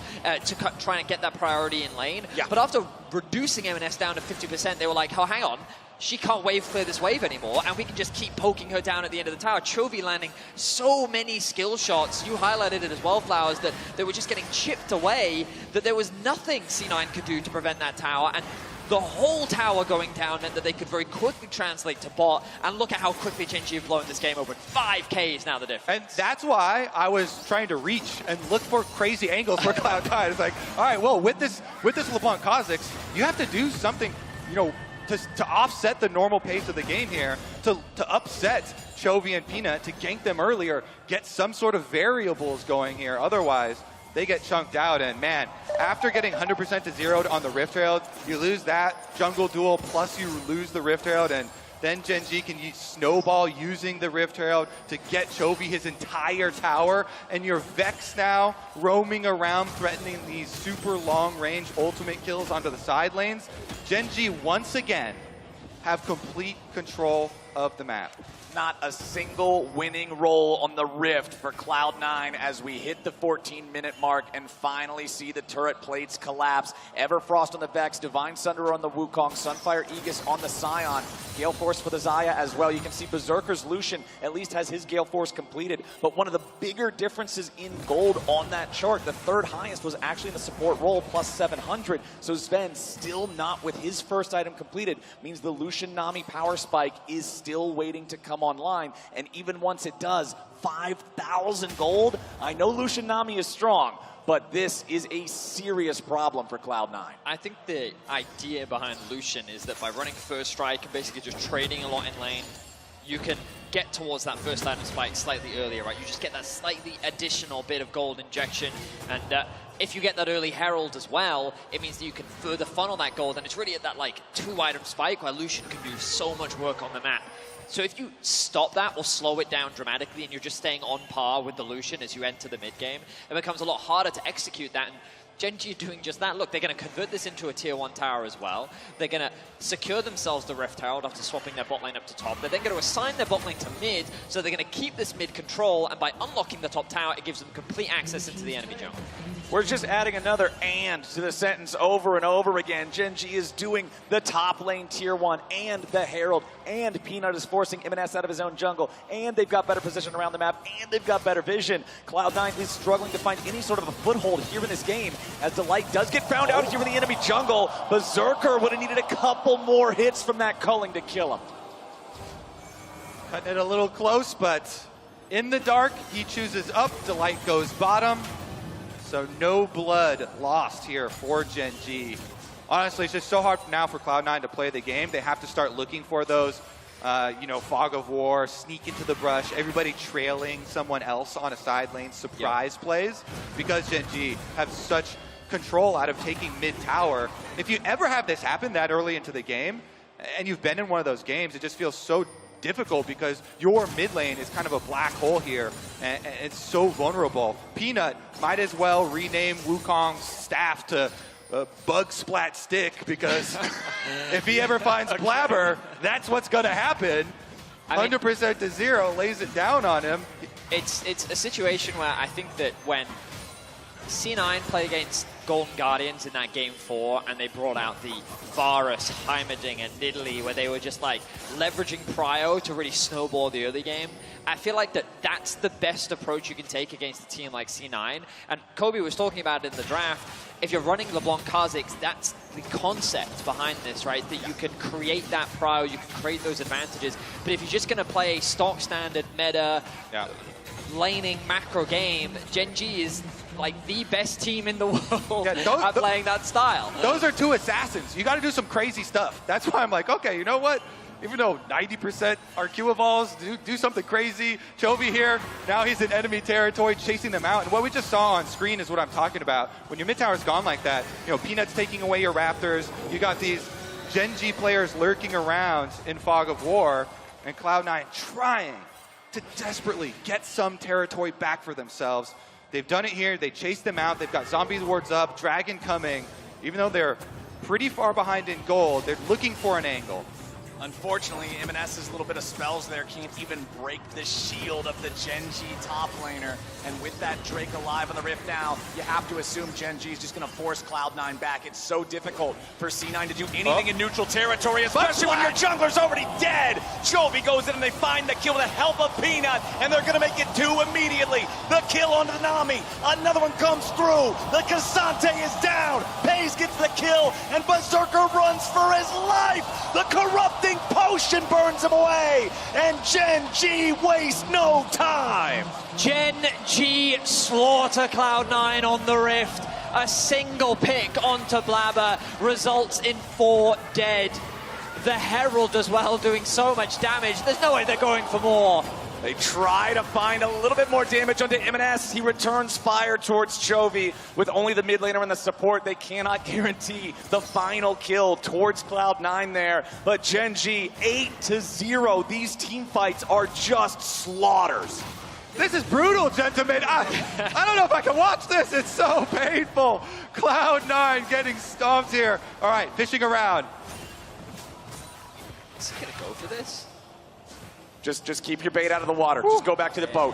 I: to try and get that priority in lane. Yeah. But after reducing M&S down to 50%, they were like, oh, hang on. She can't wave clear this wave anymore, and we can just keep poking her down at the end of the tower. Chovy landing so many skill shots. You highlighted it as well, Flowers, that they were just getting chipped away, that there was nothing C9 could do to prevent that tower. And the whole tower going down meant that they could very quickly translate to bot, and look at how quickly Gen G have blown this game open. 5K is now the difference.
E: And that's why I was trying to reach and look for crazy angles for Cloud9. It's like, all right, well, with this LeBlanc Kha'Zix, you have to do something, you know, to offset the normal pace of the game here, to upset Chovy and Peanut, to gank them earlier, get some sort of variables going here. Otherwise, they get chunked out, and man, after getting 100% to 0 on the Rift Herald, you lose that jungle duel, plus you lose the Rift Herald, and then Gen G can snowball using the Rift Herald to get Chovy his entire tower, and you're Vex now roaming around threatening these super long-range ultimate kills onto the side lanes. Gen G once again have complete control of the map.
G: Not a single winning roll on the Rift for Cloud9 as we hit the 14-minute mark and finally see the turret plates collapse. Everfrost on the Vex, Divine Sunderer on the Wukong, Sunfire Aegis on the Scion, Gale Force for the Xayah as well. You can see Berserker's Lucian at least has his Gale Force completed, but one of the bigger differences in gold on that chart, the third highest was actually in the support role, plus 700. So Sven still not with his first item completed, means the Lucian Nami power spike is still waiting to come online, and even once it does, 5,000 gold. I know Lucian Nami is strong, but this is a serious problem for Cloud9.
I: I think the idea behind Lucian is that by running first strike and basically just trading a lot in lane, you can get towards that first item spike slightly earlier, right? You just get that slightly additional bit of gold injection, and if you get that early Herald as well, it means that you can further funnel that gold, and it's really at that like 2-item spike where Lucian can do so much work on the map. So if you stop that or slow it down dramatically and you're just staying on par with the Lucian as you enter the mid game, it becomes a lot harder to execute that. And Gen G are doing just that. Look, they're going to convert this into a tier 1 tower as well. They're going to secure themselves the Rift Herald after swapping their bot lane up to top. They're then going to assign their bot lane to mid, so they're going to keep this mid control, and by unlocking the top tower, it gives them complete access into the enemy jungle.
G: We're just adding another "and" to the sentence over and over again. Gen G is doing the top lane tier 1 and the Herald, and Peanut is forcing M&S out of his own jungle, and they've got better position around the map, and they've got better vision. Cloud9 is struggling to find any sort of a foothold here in this game, as Delight does get found out here in the enemy jungle. Berserker would have needed a couple more hits from that culling to kill him.
E: Cutting it a little close, but in the dark, he chooses up, Delight goes bottom. So no blood lost here for Gen G. Honestly, it's just so hard now for Cloud9 to play the game. They have to start looking for those, fog of war, sneak into the brush, everybody trailing someone else on a side lane, surprise plays, because Gen G have such control out of taking mid-tower. If you ever have this happen that early into the game, and you've been in one of those games, it just feels so difficult because your mid lane is kind of a black hole here, and it's so vulnerable. Peanut might as well rename Wukong's staff to Bug Splat Stick, because if he ever finds Blabber, that's what's going to happen. 100% to 0, lays it down on him.
I: It's a situation where I think that when C9 play against Golden Guardians in that game 4, and they brought out the Varus, Heimerdinger, and Nidalee, where they were just like leveraging prio to really snowball the early game. I feel like that's the best approach you can take against a team like C9. And Kobe was talking about it in the draft. If you're running LeBlanc Kha'Zix, that's the concept behind this, right? That you can create that prio, you can create those advantages. But if you're just going to play a stock standard meta, laning macro game, Gen G is like the best team in the world at playing that style.
E: Those are two assassins. You got to do some crazy stuff. That's why I'm like, okay, you know what? Even though 90% are Q evolves, do something crazy. Chovy here, now he's in enemy territory, chasing them out. And what we just saw on screen is what I'm talking about. When your mid tower's gone like that, you know, Peanut's taking away your Raptors. You got these Gen G players lurking around in Fog of War, and Cloud9 trying to desperately get some territory back for themselves. They've done it here. They chased them out. They've got zombie wards up, Dragon coming. Even though they're pretty far behind in gold, they're looking for an angle.
G: Unfortunately, M&S's little bit of spells there can't even break the shield of the Gen G top laner. And with that Drake alive on the Rift now, you have to assume Gen G is just going to force Cloud9 back. It's so difficult for C9 to do anything in neutral territory, especially when your jungler's already dead. Chovy goes in and they find the kill with the help of Peanut, and they're going to make it 2 immediately. The kill onto the Nami. Another one comes through. The Cassante is down. Pays gets the kill, and Berserker runs for his life. The corrupting potion burns him away, and Gen G wastes no time.
I: Gen G slaughter Cloud9 on the Rift. A single pick onto Blabber results in 4 dead. The Herald as well doing so much damage. There's no way they're going for more.
G: They try to find a little bit more damage onto M&S. He returns fire towards Chovy. With only the mid laner and the support, they cannot guarantee the final kill towards Cloud9 there. But Gen G, 8-0. These team fights are just slaughters.
E: This is brutal, gentlemen. I don't know if I can watch this. It's so painful. Cloud9 getting stomped here. All right, fishing around.
I: Is he going to go for this?
G: Just keep your bait out of the water. Just go back to the boat.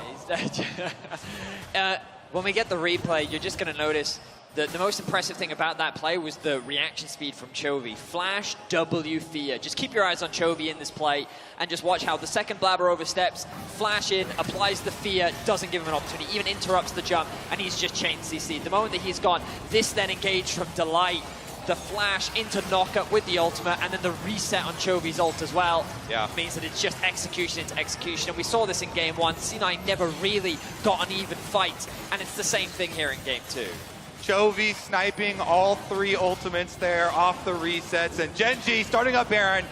I: When we get the replay, you're just going to notice that the most impressive thing about that play was the reaction speed from Chovy. Flash, W, fear. Just keep your eyes on Chovy in this play and just watch how the second Blabber oversteps, Flash in, applies the fear, doesn't give him an opportunity, even interrupts the jump, and he's just chain CC'd. The moment that he's gone, this then engaged from Delight. The flash into knockup with the ultimate, and then the reset on Chovy's ult as well. Means that it's just execution into execution. And we saw this in game 1. C9 never really got an even fight, and it's the same thing here in game 2.
E: Chovy sniping all 3 ultimates there off the resets, and Gen G starting up Baron.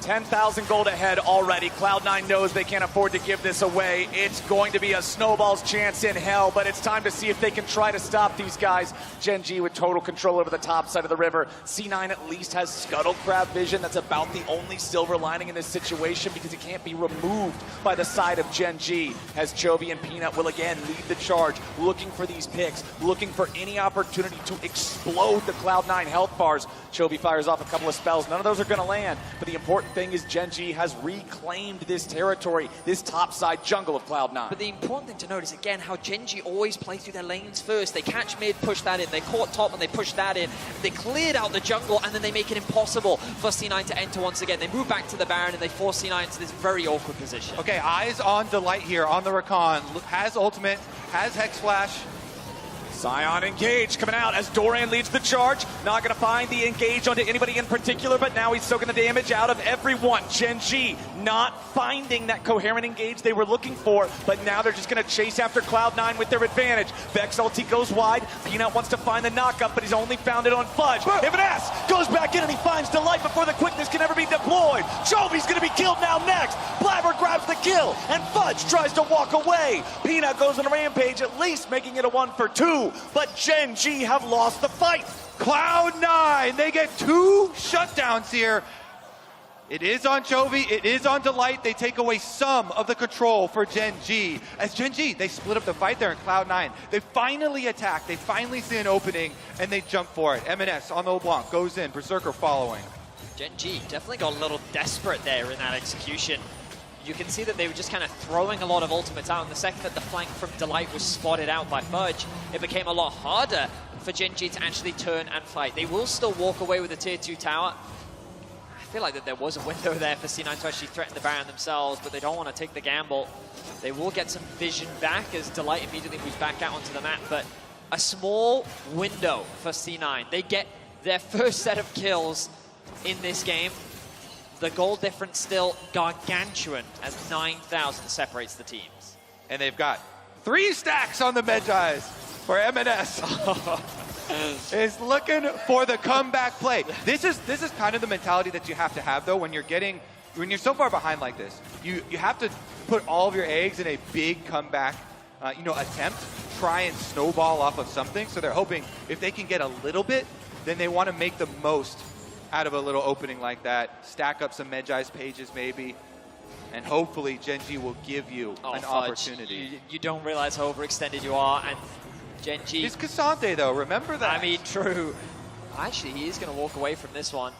G: 10,000 gold ahead already. Cloud9 knows they can't afford to give this away. It's going to be a snowball's chance in hell, but it's time to see if they can try to stop these guys. Gen G with total control over the top side of the river. C9 at least has Scuttle Crab vision. That's about the only silver lining in this situation because it can't be removed by the side of Gen G. As Chovy and Peanut will again lead the charge, looking for these picks, looking for any opportunity to explode the Cloud9 health bars. Chovy fires off a couple of spells. None of those are going to land, but the important thing is Gen G has reclaimed this territory, this topside jungle of Cloud9.
I: But the important thing to note is, again, how Gen G always play through their lanes first. They catch mid, push that in. They caught top and they push that in. They cleared out the jungle, and then they make it impossible for C9 to enter once again. They move back to the Baron, and they force C9 into this very awkward position.
E: Okay, eyes on Delight here on the Rakan. Has ultimate, has Hex Flash.
G: Sion engaged coming out as Doran leads the charge. Not going to find the engage onto anybody in particular, but now he's soaking the damage out of everyone. Gen G not finding that coherent engage they were looking for, but now they're just going to chase after Cloud9 with their advantage. Vex ulti goes wide. Peanut wants to find the knockup, but he's only found it on Fudge. M&S goes back in and he finds Delight before the quickness can ever be deployed. Chovy's going to be killed now next. Blabber grabs the kill, and Fudge tries to walk away. Peanut goes on a rampage, at least making it a 1-for-2. But Gen G have lost the fight.
E: Cloud9, they get 2 shutdowns here. It is on Chovy, it is on Delight. They take away some of the control for Gen G. As Gen G, they split up the fight there in Cloud9. They finally attack, they finally see an opening, and they jump for it. M&S on the LeBlanc goes in, Berserker following.
I: Gen G definitely got a little desperate there in that execution. you can see that they were just kind of throwing a lot of ultimates out. And the second that the flank from Delight was spotted out by Fudge, it became a lot harder for Gen.G to actually turn and fight. They will still walk away with the tier 2 tower. I feel like that there was a window there for C9 to actually threaten the Baron themselves, but they don't want to take the gamble. They will get some vision back as Delight immediately moves back out onto the map, but a small window for C9. They get their first set of kills in this game. The goal difference still gargantuan as 9,000 separates the teams.
E: And they've got 3 stacks on the Medjais for M&S. Is looking for the comeback play. This is kind of the mentality that you have to have though when you're so far behind like this. You have to put all of your eggs in a big comeback attempt, try and snowball off of something. So they're hoping if they can get a little bit, then they want to make the most out of a little opening like that, stack up some Medjai's pages maybe, and hopefully Gen.G will give you an opportunity.
I: You don't realize how overextended you are, and Gen.G...
E: It's Cassante though, remember that.
I: I mean, true. Actually, he is going to walk away from this one.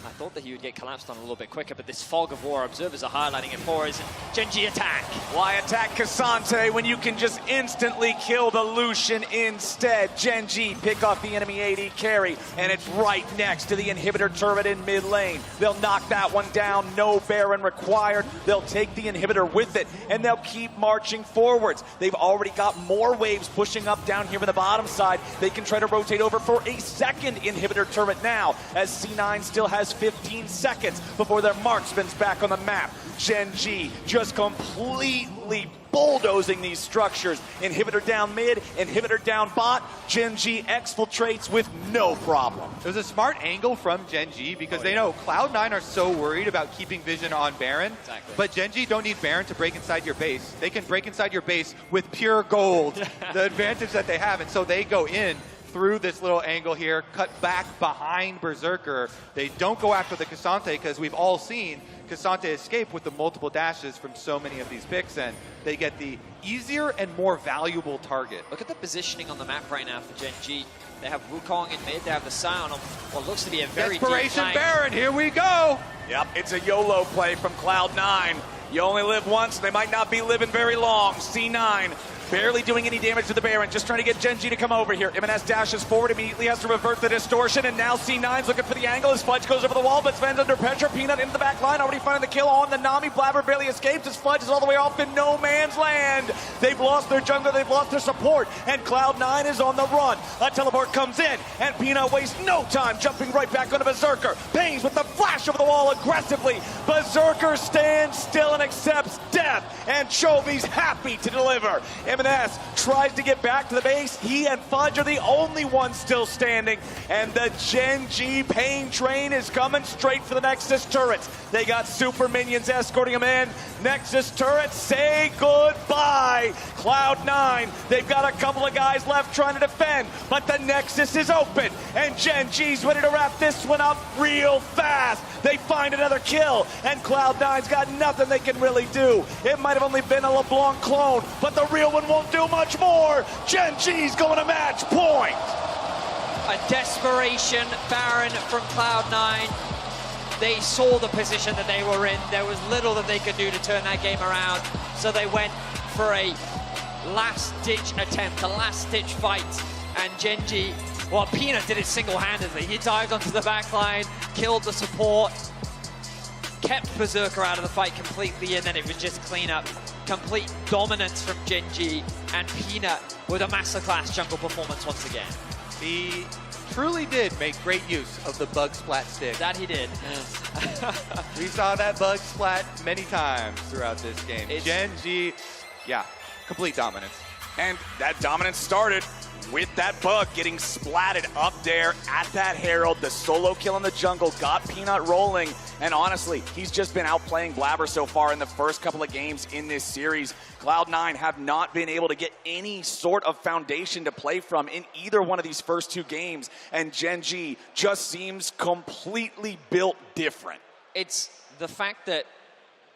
I: I thought that he would get collapsed on a little bit quicker, but this fog of war, observers are highlighting it for us. Gen.G attack.
G: Why attack Cassante when you can just instantly kill the Lucian instead? Gen.G pick off the enemy AD carry, and it's right next to the inhibitor turret in mid lane. They'll knock that one down, no Baron required. They'll take the inhibitor with it, and they'll keep marching forwards. They've already got more waves pushing up down here in the bottom side. They can try to rotate over for a second inhibitor turret now, as C9 still has 15 seconds before their marksman's back on the map. Gen.G just completely bulldozing these structures. Inhibitor down mid, inhibitor down bot. Gen.G exfiltrates with no problem.
E: It was a smart angle from Gen.G because they know Cloud9 are so worried about keeping vision on Baron.
I: Exactly.
E: But Gen.G don't need Baron to break inside your base. They can break inside your base with pure gold, the advantage that they have. And so they go in through this little angle here, cut back behind Berserker. They don't go after the Cassante because we've all seen Cassante escape with the multiple dashes from so many of these picks, and they get the easier and more valuable target.
I: Look at the positioning on the map right now for Gen.G. They have Wukong in mid, they have the Sion on what looks to be a very
E: Desperation
I: deep
E: Baron, here we go!
G: Yep, it's a YOLO play from Cloud9. You only live once, they might not be living very long. C9 barely doing any damage to the Baron, just trying to get Gen.G to come over here. M&S dashes forward, immediately has to revert the distortion, and now C9's looking for the angle as Fudge goes over the wall, but Sven's under pressure. Peanut into the back line, already finding the kill on the Nami. Blabber barely escapes as Fudge is all the way off in no man's land. They've lost their jungler, they've lost their support, and Cloud9 is on the run. A teleport comes in, and Peanut wastes no time jumping right back onto Berserker. Pains with the flash over the wall aggressively. Berserker stands still and accepts death, and Chovy's happy to deliver. M&S tries to get back to the base. He and Fudge are the only ones still standing, and the Gen.G pain train is coming straight for the Nexus turrets. They got super minions escorting them in. Nexus turrets say goodbye. Cloud9, they've got a couple of guys left trying to defend, but the Nexus is open, and Gen.G's ready to wrap this one up real fast. They find another kill, and Cloud9's got nothing they can really do. It might have only been a LeBlanc clone, but the real one won't do much more. Gen.G's going to match point.
I: A desperation Baron from Cloud9. They saw the position that they were in. There was little that they could do to turn that game around, so they went for a last-ditch attempt, a last-ditch fight, and Gen.G, well, Peanut did it single-handedly. He dived onto the back line, killed the support, kept Berserker out of the fight completely, and then it was just cleanup. Complete dominance from Gen.G, and Peanut with a masterclass jungle performance once again.
E: He truly did make great use of the bug splat stick.
I: That he did.
E: We saw that bug splat many times throughout this game. Gen.G, yeah, complete dominance.
G: And that dominance started with that bug getting splatted up there at that Herald. The solo kill in the jungle got Peanut rolling. And honestly, he's just been outplaying Blabber so far in the first couple of games in this series. Cloud9 have not been able to get any sort of foundation to play from in either one of these first two games. And Gen.G just seems completely built different.
I: It's the fact that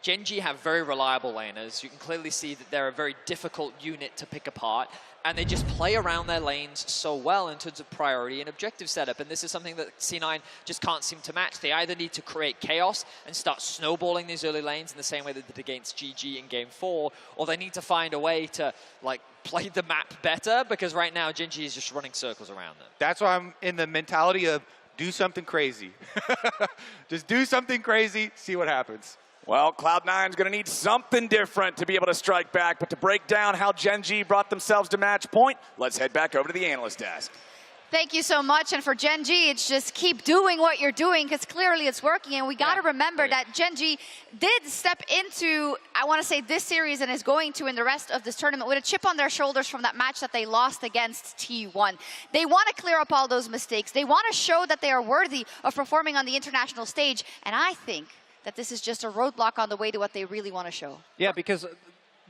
I: Gen.G have very reliable laners. You can clearly see that they're a very difficult unit to pick apart. and they just play around their lanes so well in terms of priority and objective setup. And this is something that C9 just can't seem to match. They either need to create chaos and start snowballing these early lanes in the same way they did against GG in Game 4, or they need to find a way to like play the map better, because right now Gen.G is just running circles around them.
E: That's why I'm in the mentality of do something crazy. Just do something crazy, see what happens.
G: Well, Cloud9's going to need something different to be able to strike back. But to break down how Gen.G brought themselves to match point, let's head back over to the analyst desk.
P: Thank you so much. And for Gen.G, it's just keep doing what you're doing, because clearly it's working. And we got to remember that Gen.G did step into, I want to say, this series and is going to in the rest of this tournament with a chip on their shoulders from that match that they lost against T1. They want to clear up all those mistakes. They want to show that they are worthy of performing on the international stage. And I think that this is just a roadblock on the way to what they really want to show.
U: Yeah, because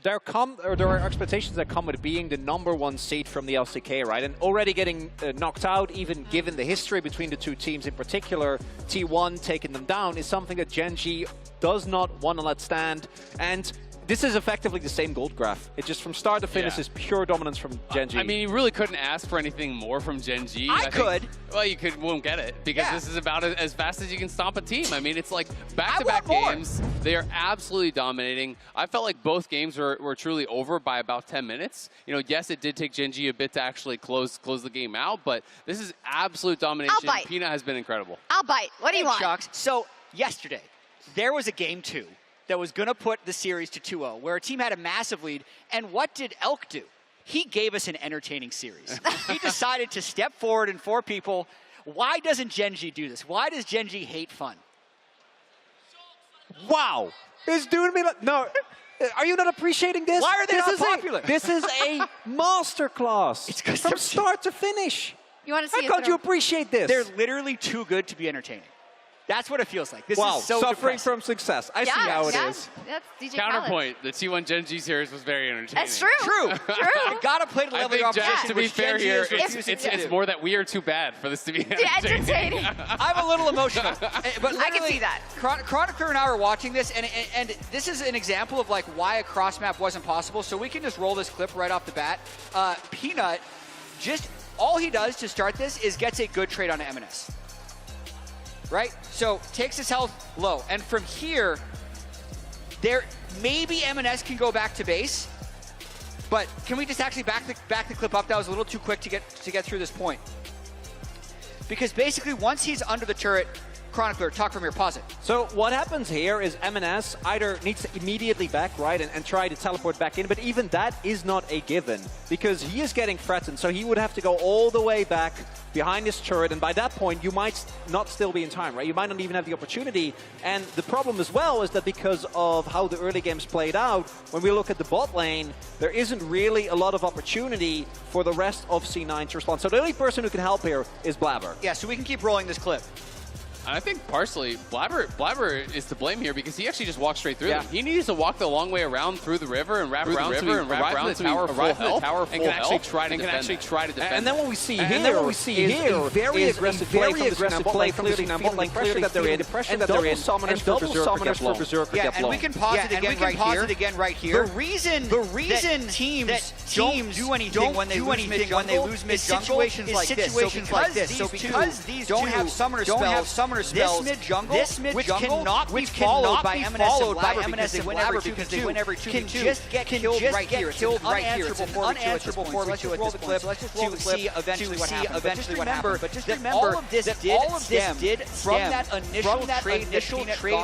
U: there are expectations that come with being the #1 seed from the LCK, right? And already getting knocked out, even given the history between the two teams, in particular, T1 taking them down, is something that Gen.G does not want to let stand. And this is effectively the same gold graph. It just from start to finish is pure dominance from Gen.G.
R: I mean, you really couldn't ask for anything more from Gen.G.
P: I could.
R: Well, you won't get it, because this is about as fast as you can stomp a team. I mean, it's like back-to-back games. They are absolutely dominating. I felt like both games were truly over by about 10 minutes. You know, yes, it did take Gen.G a bit to actually close the game out, but this is absolute domination.
P: I'll bite.
R: Pina has been incredible.
P: I'll bite. What do you want?
S: Chucks. So yesterday, there was a Game 2 that was going to put the series to 2-0, where a team had a massive lead. And what did Elk do? He gave us an entertaining series. He decided to step forward in 4 people. Why doesn't Gen.G do this? Why does Gen.G hate fun?
U: Wow. It's doing me like, no. Are you not appreciating this?
S: Why are they not popular?
U: This is a masterclass from start to finish.
P: You want to see
U: How can't you appreciate this?
S: They're literally too good to be entertaining. That's what it feels like. This
U: wow,
S: is so
U: suffering
S: depressing.
U: from success. I see how it is.
P: That's DJ
R: Counterpoint, the T1 Gen.G series was very entertaining.
P: That's true.
S: True. You gotta play to the level of your
R: I think,
S: opposition.
R: to be fair here,
S: it's
R: more that we are too bad for this to be
P: entertaining.
S: I'm a little emotional. But
P: I can see that.
S: Chronicler and I were watching this, and this is an example of like why a cross map wasn't possible. So we can just roll this clip right off the bat. Peanut, just all he does to start this is gets a good trade on MNS. Right? So takes his health low. And from here, maybe MNS can go back to base. But can we just actually back the clip up? That was a little too quick to get through this point. Because basically once he's under the turret, Chronicler, talk from your posit.
U: So what happens here is MNS either needs to immediately back, right, and try to teleport back in, but even that is not a given, because he is getting threatened, so he would have to go all the way back behind his turret, and by that point, you might not still be in time, right? You might not even have the opportunity, and the problem as well is that because of how the early games played out, when we look at the bot lane, there isn't really a lot of opportunity for the rest of C9 to respond. So the only person who can help here is Blabber.
S: Yeah, so we can keep rolling this clip.
R: I think partially, Blabber is to blame here, because he actually just walked straight through them. He needs to walk the long way around through the river and wrap around to the tower full health and can actually try to defend.
U: And then what we see here is a very aggressive play from the C9 bot lane, clearly that they're in, and double summoners for Berserker get blown.
S: And we can pause it again right here. The reason teams don't do anything when they lose mid-jungle is situations like this. So because these don't have summoner spells, this mid-jungle, which cannot be followed by MNS and Blabber because they win every 2v2, can just get killed right here. It's an unanswerable 4v2 at this point. So let's just roll the clip to see eventually what happened. But just remember all of this did from that initial trade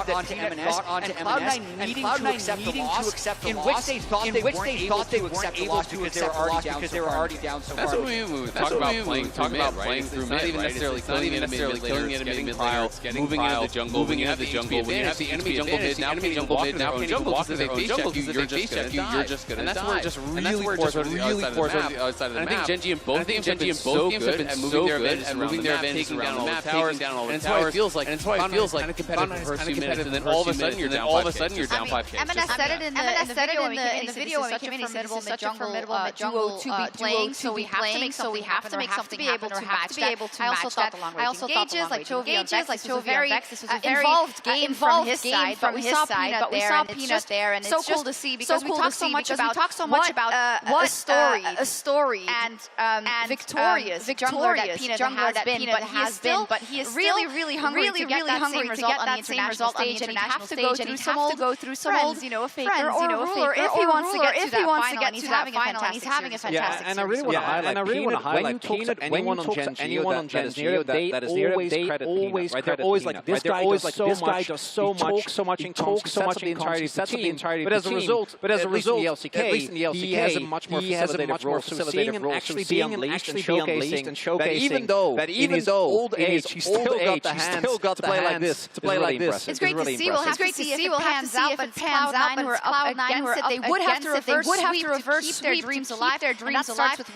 S: that Peanut got onto MNS, and Cloud9 needing to accept the loss, in which they thought they weren't able to because they were already down so far.
R: That's what we talk about playing through mid, right? It's not even necessarily killing it, getting moving into the jungle. When you have the enemy jungle mid, now can you walk in their own jungle because if they jungle, you're just going to die. And that's where it just really pours on the other side of the map. I think Gen.G in both games have been so good at moving their advantage around the map, taking down all the towers. And that's why it feels like kind of competitive for a few minutes, and then all of a sudden you're down 5K.
P: MNS said it in the video. This is such a formidable duo to be playing, so we have to make something happen. We have to be able to match that. I also thought the long range engages, like Chovy on feels like this was a very involved game from his side, but we saw Peanut there, and it's so cool to see because we talk so much about what a story and victorious jungler that Peanut has been, but he is really hungry to get that same result on the international stage, and he'd have to go through some old, you know, a faker or a ruler if he wants to get to that final, and he's having a fantastic series.
U: And I really want to highlight Peanut. Anyone on Gen G that is near them, that is near them, they always credit Peanut. They're always like, this guy does so much, he talks so much in comms, sets up the entirety of the team. But as a result, at least in the LCK, he has a much more facilitative role. So seeing him actually be unleashed and showcasing that even in his old age, he still got the hands to play like this.
P: It's great to see. We'll have to see. We'll have to see if it's Cloud9 who are up against it. They would have to reverse sweep to keep their dreams alive.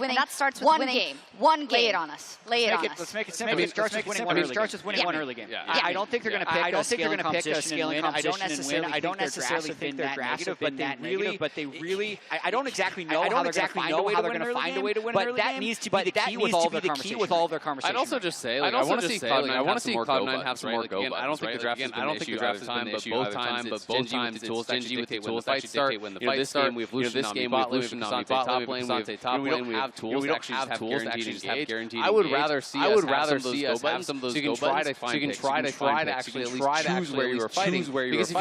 P: And that starts with winning one game. Lay it on us.
B: Let's make it simple. It starts with winning one early game. I don't think they're going to pick a scaling competition and win. I don't necessarily think their drafts have been that negative, but they really, I don't exactly know how they're going to find a way to win an early game, but that needs to be the key with all their conversations.
R: I'd also just say, I want to see Cloud9 have some more go buttons. I don't think the draft has been an issue either time, but both times it's Genji with the tools to dictate when the fights start. When the fights start, we have Lucian on mid bot lane, Kasante top lane, we don't have tools to actually just have guaranteed engage. I would rather see us have some of those go buttons so you can try to actually at least choose where you are fighting. Because if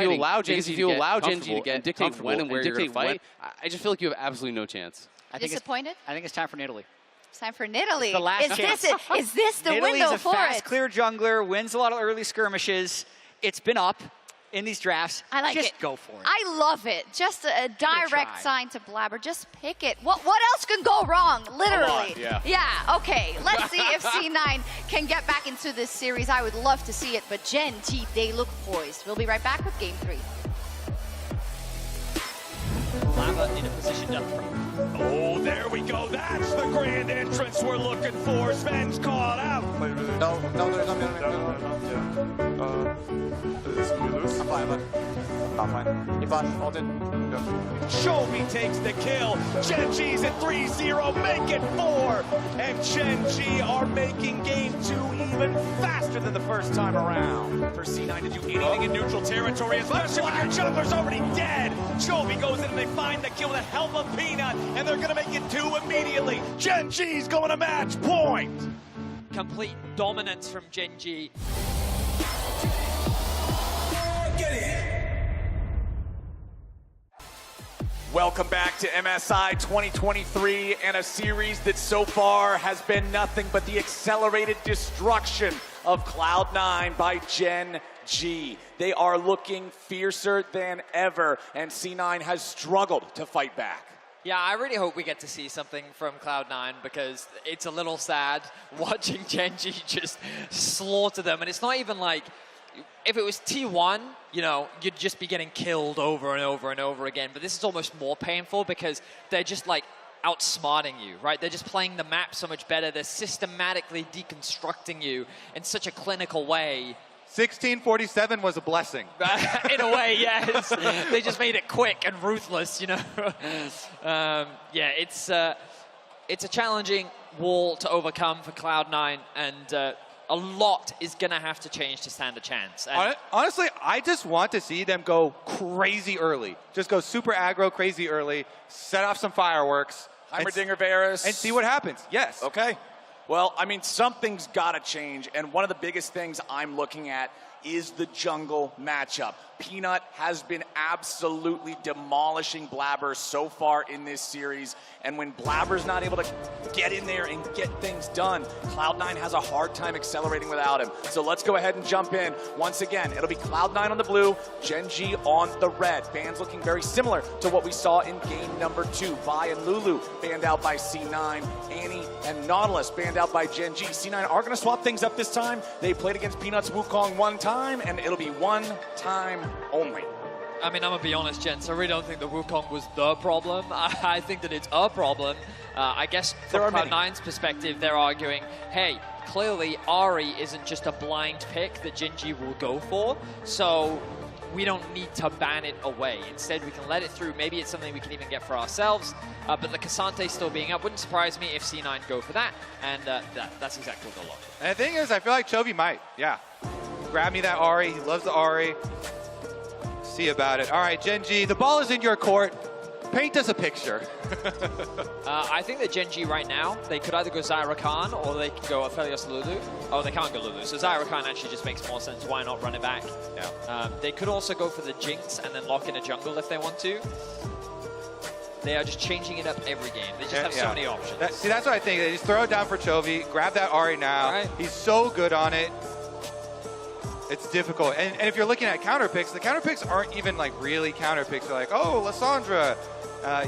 R: you allow Genji to get dictate when and where you're going to fight, I just feel like you have absolutely no chance.
P: Disappointed?
B: I think it's time for Nidalee.
P: It's time for Nidalee.
B: It's the last chance.
P: Is this the window for it?
B: Nidalee's a fast, clear jungler, wins a lot of early skirmishes. It's been up in these drafts.
P: I like
B: Just go for it.
P: I love it. Just a direct sign to Blabber. Just pick it. What else can go wrong? Literally. Yeah, okay. Let's see if C9 can get back into this series. I would love to see it, but Gen G, they look poised. We'll be right back with Game 3.
W: Lava in a position up front. Oh, there we go. That's the grand entrance we're looking for. Sven's called out.
L: No, there's I'm fine. You're fine. Hold it.
W: Chovy takes the kill. Gen G's at 3-0. Make it 4. And Gen G are making game 2 even faster than the first time around. For C9 to do anything in neutral territory, especially when your jungler's already dead. Chovy goes in and they find the kill with the help of Peanut, and they're going to make it 2 immediately. Gen G's going to match point.
I: Complete dominance from Gen G.
G: Welcome back to MSI 2023 and a series that so far has been nothing but the accelerated destruction of Cloud9 by Gen G. They are looking fiercer than ever, and C9 has struggled to fight back.
I: Yeah, I really hope we get to see something from Cloud9 because it's a little sad watching Gen G just slaughter them. And it's not even like, if it was T1, you know, you'd just be getting killed over and over and over again. But this is almost more painful because they're just like outsmarting you, right? They're just playing the map so much better. They're systematically deconstructing you in such a clinical way.
E: 1647 was a blessing.
I: In a way, yes. They just made it quick and ruthless, you know. Yeah, it's a challenging wall to overcome for Cloud9, and a lot is going to have to change to stand a chance. And
E: honestly, I just want to see them go crazy early. Just go super aggro crazy early, set off some fireworks.
G: Heimerdinger Varus.
E: And see what happens. Yes.
G: Okay. Well, I mean, something's got to change, and one of the biggest things I'm looking at is the jungle matchup. Peanut has been absolutely demolishing Blabber so far in this series, and when Blabber's not able to get in there and get things done, Cloud9 has a hard time accelerating without him. So let's go ahead and jump in. Once again, it'll be Cloud9 on the blue, Gen G on the red. Bans looking very similar to what we saw in game number 2. Vi and Lulu banned out by C9. Annie and Nautilus banned out by Gen G. C9 are going to swap things up this time. They played against Peanut's Wukong one time, and it'll be one time only.
I: I mean, I'm going to be honest, gents. I really don't think the Wukong was the problem. I think that it's a problem. I guess from Cloud9's perspective, they're arguing, hey, clearly Ahri isn't just a blind pick that Gen G will go for, so we don't need to ban it away. Instead, we can let it through. Maybe it's something we can even get for ourselves. But the Kasante still being up wouldn't surprise me if C9 go for that. And that's exactly what they'll look for.
E: And the thing is, I feel like Chovy might, yeah. grab me that Ahri. He loves the Ahri. See about it. All right, Gen G, the ball is in your court. Paint us a picture.
I: I think that Gen G right now, they could either go Zyra Khan or they can go Aphelios Lulu. Oh, they can't go Lulu. So Zyra Khan actually just makes more sense. Why not run it back?
E: Yeah.
I: They could also go for the Jinx and then lock in a jungle if they want to. They are just changing it up every game. They just have so many options.
E: See, that's what I think. They just throw it down for Chovy, grab that Ahri now.
I: Right.
E: He's so good on it. It's difficult. And if you're looking at counter picks, the counter picks aren't even like really counter picks. They're like, oh, Lissandra,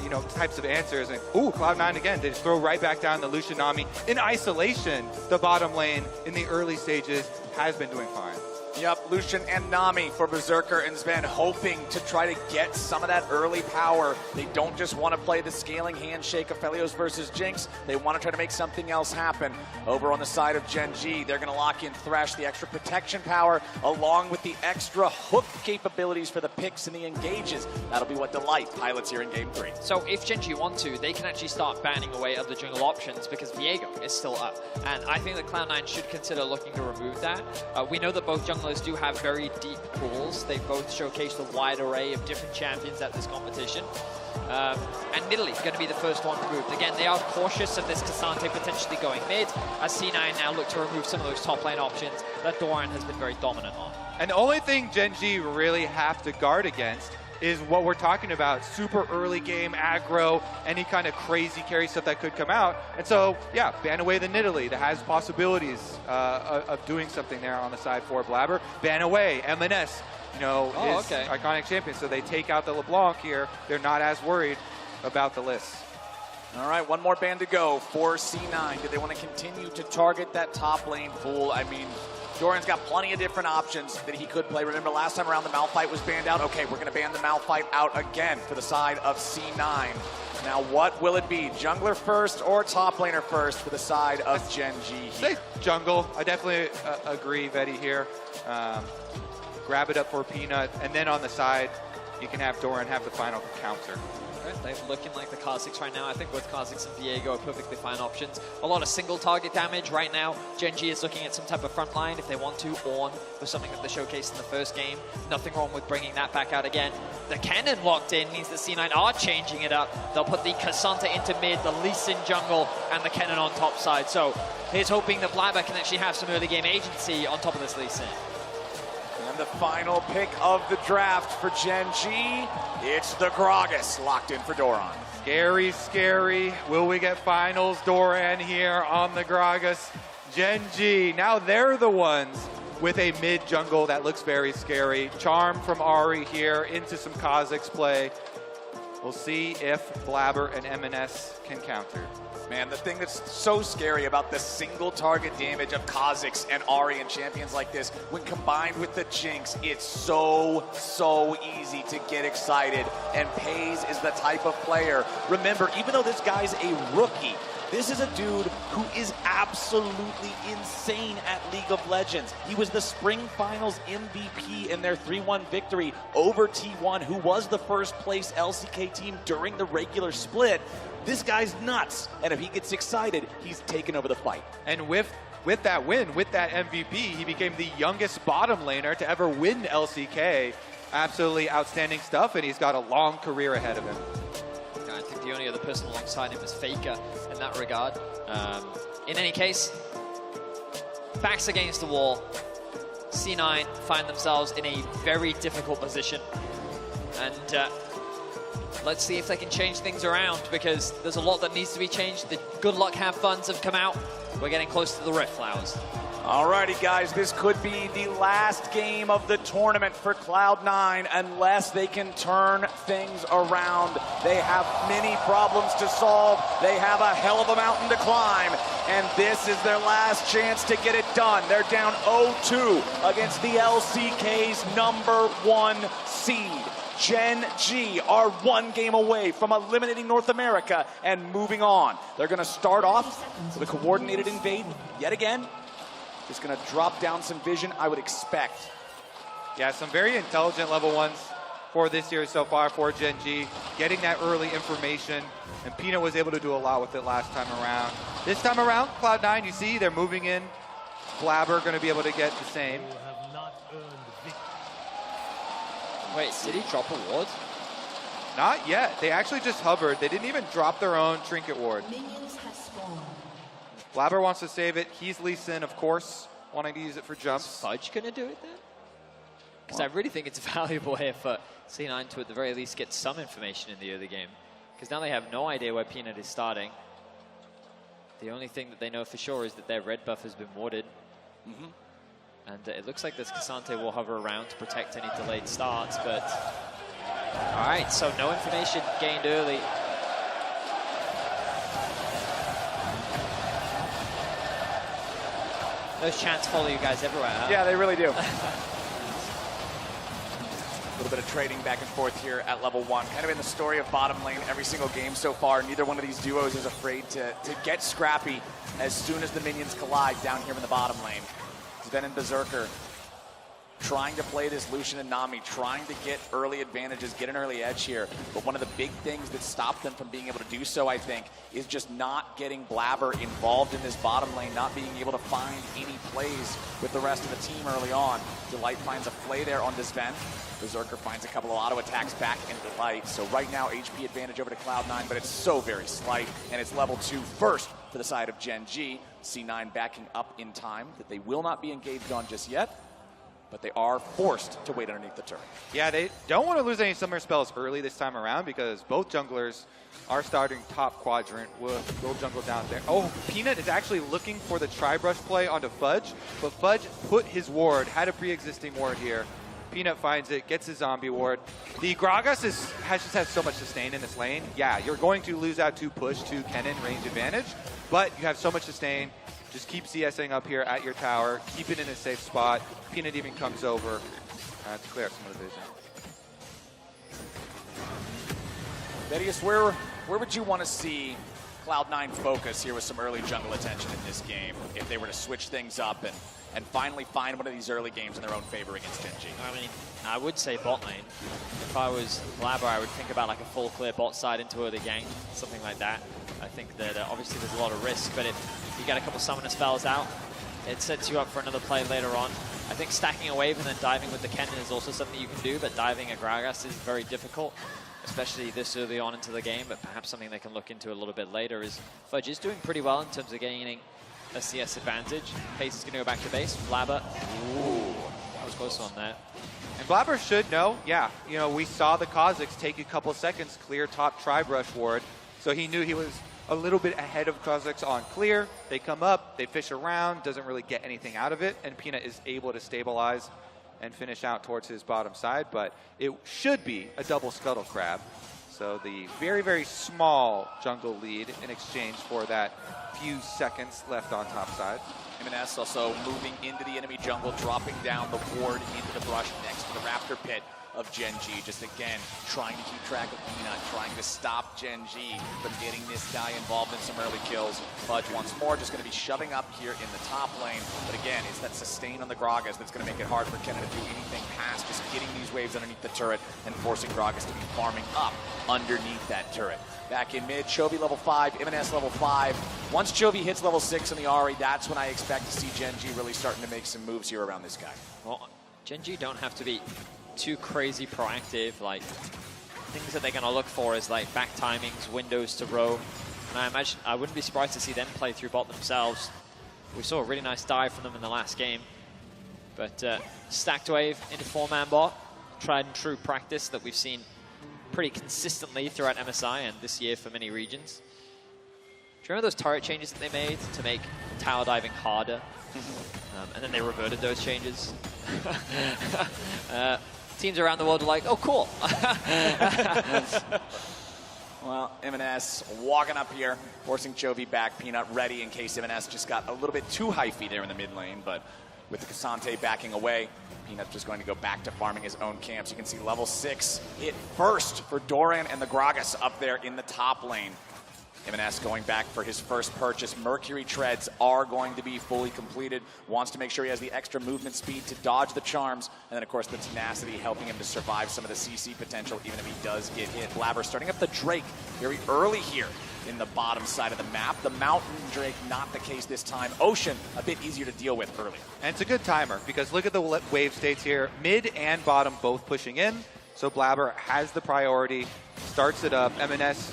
E: you know, types of answers. And ooh, Cloud9 again. They just throw right back down the Lucian Nami. In isolation, the bottom lane in the early stages has been doing fine.
G: Yep, Lucian and Nami for Berserker and Sven, hoping to try to get some of that early power. They don't just want to play the scaling handshake of Aphelios versus Jinx. They want to try to make something else happen. Over on the side of Gen G, they're going to lock in Thresh, the extra protection power, along with the extra hook capabilities for the picks and the engages. That'll be what Delight pilots here in Game 3.
I: So if Gen G want to, they can actually start banning away other jungle options because Viego is still up. And I think that Cloud9 should consider looking to remove that. We know that both junglers do have very deep pools. They both showcased a wide array of different champions at this competition. And Nidalee is going to be the first one removed. Again, they are cautious of this Cassante potentially going mid, as C9 now look to remove some of those top lane options that Doran has been very dominant on.
E: And the only thing Gen G really have to guard against is what we're talking about, super early game aggro, any kind of crazy carry stuff that could come out. And so, yeah, ban away the Nidalee that has possibilities of doing something there on the side for Blabber. Ban away MNS, you know, is iconic champion. So they take out the LeBlanc here. They're not as worried about the list.
G: All right, one more ban to go for C9. Do they want to continue to target that top lane pool? I mean, Doran's got plenty of different options that he could play. Remember last time around the Malphite was banned out? Okay, we're going to ban the Malphite out again for the side of C9. Now what will it be? Jungler first or top laner first for the side of Gen G?
E: Say jungle. I definitely agree, Vetty, here. Grab it up for Peanut, and then on the side, you can have Doran have the final counter.
I: They're looking like the Kha'Zix right now. I think both Kha'Zix and Viego are perfectly fine options. A lot of single target damage right now. Gen G is looking at some type of front line if they want to. Ornn for something that they showcased in the first game. Nothing wrong with bringing that back out again. The cannon locked in means that C9 are changing it up. They'll put the Cassante into mid, the Lee Sin jungle, and the cannon on top side. So here's hoping that Blabber can actually have some early game agency on top of this Lee Sin.
G: And the final pick of the draft for Gen G, it's the Gragas locked in for Doran.
E: Scary, scary. Will we get finals Doran here on the Gragas? Gen G, now they're the ones with a mid jungle that looks very scary. Charm from Ahri here into some Kha'Zix play. We'll see if Blabber and MNS can counter.
G: Man, the thing that's so scary about the single target damage of Kha'Zix and Ahri and champions like this, when combined with the Jinx, it's so easy to get excited. And Paze is the type of player. Remember, even though this guy's a rookie, this is a dude who is absolutely insane at League of Legends. He was the Spring Finals MVP in their 3-1 victory over T1, who was the first place LCK team during the regular split. This guy's nuts, and if he gets excited, he's taken over the fight.
E: And with that win, with that MVP, he became the youngest bottom laner to ever win LCK. Absolutely outstanding stuff, and he's got a long career ahead of him.
I: I think the only other person alongside him is Faker in that regard. In any case, backs against the wall. C9 find themselves in a very difficult position. And let's see if they can change things around, because there's a lot that needs to be changed. The good luck, have funs have come out. We're getting close to the Rift Flowers.
G: Alrighty, guys, this could be the last game of the tournament for Cloud9 unless they can turn things around. They have many problems to solve. They have a hell of a mountain to climb, and this is their last chance to get it done. They're down 0-2 against the LCK's #1 seed. Gen G are one game away from eliminating North America and moving on. They're going to start off with a coordinated invade yet again. Just going to drop down some vision, I would expect.
E: Yeah, some very intelligent level ones for this year so far for Gen G. Getting that early information, and Pina was able to do a lot with it last time around. This time around, Cloud9, you see, they're moving in Blabber going to be able to get the same.
I: Wait, did he drop a ward?
E: Not yet. They actually just hovered. They didn't even drop their own trinket ward. Blabber wants to save it. He's Lee Sin, of course, wanting to use it for jumps.
I: Is Fudge going to do it then? Because I really think it's valuable here for C9 to at the very least get some information in the early game. Because now they have no idea where Peanut is starting. The only thing that they know for sure is that their red buff has been warded. And it looks like this Cassante will hover around to protect any delayed starts, but... All right, so no information gained early. Those chants follow you guys everywhere, huh?
G: Yeah, they really do. A little bit of trading back and forth here at level 1. Kind of in the story of bottom lane every single game so far. Neither one of these duos is afraid to get scrappy as soon as the minions collide down here in the bottom lane. Sven and Berserker trying to play this Lucian and Nami, trying to get early advantages, get an early edge here. But one of the big things that stopped them from being able to do so, I think, is just not getting Blabber involved in this bottom lane, not being able to find any plays with the rest of the team early on. Delight finds a play there on Sven. Berserker finds a couple of auto attacks back into Delight. So right now, HP advantage over to Cloud9, but it's so very slight, and it's level 2 first for the side of Gen G. C9 backing up in time that they will not be engaged on just yet, but they are forced to wait underneath the turret.
E: Yeah, they don't want to lose any summer spells early this time around because both junglers are starting top quadrant. We'll jungle down there. Oh, Peanut is actually looking for the tri-brush play onto Fudge, but Fudge put his ward, had a pre-existing ward here. Peanut finds it, gets his zombie ward. The Gragas just has so much sustain in this lane. Yeah, you're going to lose out to push to Kennen range advantage, but you have so much sustain. Just keep CSing up here at your tower, keep it in a safe spot. Peanut even comes over to clear up some of the vision.
G: Thaddeus, where would you want to see Cloud9 focus here with some early jungle attention in this game if they were to switch things up and finally find one of these early games in their own favor against Gen G?
I: I mean, I would say bot lane. If I was Blabber, I would think about like a full clear bot side into early gank, something like that. I think that obviously there's a lot of risk, but if you get a couple summoner spells out, it sets you up for another play later on. I think stacking a wave and then diving with the Kennen is also something you can do, but diving a Gragas is very difficult, especially this early on into the game, but perhaps something they can look into a little bit later is Fudge is doing pretty well in terms of gaining a CS advantage. Pace is going to go back to base. Blabber. Ooh, that was close on that.
E: And Blabber should know, yeah, you know, we saw the Kazakhs take a couple seconds clear top tri-brush ward, so he knew he was a little bit ahead of Kazakhs on clear. They come up, they fish around, doesn't really get anything out of it, and Peanut is able to stabilize and finish out towards his bottom side, but it should be a double scuttle crab. So the very, very small jungle lead in exchange for that few seconds left on top side.
G: MNS also moving into the enemy jungle, dropping down the ward into the brush next to the Raptor pit of Gen G. Just again, trying to keep track of Peanut, trying to stop Gen G from getting this guy involved in some early kills. Fudge once more just going to be shoving up here in the top lane. But again, it's that sustain on the Gragas that's going to make it hard for Kennen to do anything past just getting these waves underneath the turret and forcing Gragas to be farming up underneath that turret. Back in mid, Chovy level 5, MNS level 5. Once Chovy hits level 6 in the Ahri, that's when I expect to see Gen G really starting to make some moves here around this guy.
I: Well, Gen G don't have to be too crazy proactive. Like, things that they're going to look for is like back timings, windows to roam. And I imagine, I wouldn't be surprised to see them play through bot themselves. We saw a really nice dive from them in the last game. But stacked wave into 4-man bot, tried and true practice that we've seen pretty consistently throughout MSI and this year for many regions. Do you remember those turret changes that they made to make tower diving harder? And then they reverted those changes. Teams around the world are like, oh, cool.
G: Well, MNS walking up here, forcing Chovy back. Peanut ready in case MNS just got a little bit too hyphy there in the mid lane, but with the Cassante backing away, Peanut just going to go back to farming his own camps. You can see level 6 hit first for Doran and the Gragas up there in the top lane. MNS going back for his first purchase. Mercury treads are going to be fully completed. Wants to make sure he has the extra movement speed to dodge the charms. And then, of course, the tenacity helping him to survive some of the CC potential, even if he does get hit. Blabber starting up the Drake very early here in the bottom side of the map. The Mountain Drake, not the case this time. Ocean, a bit easier to deal with earlier.
E: And it's a good timer because look at the wave states here. Mid and bottom both pushing in. So Blabber has the priority, starts it up. M&S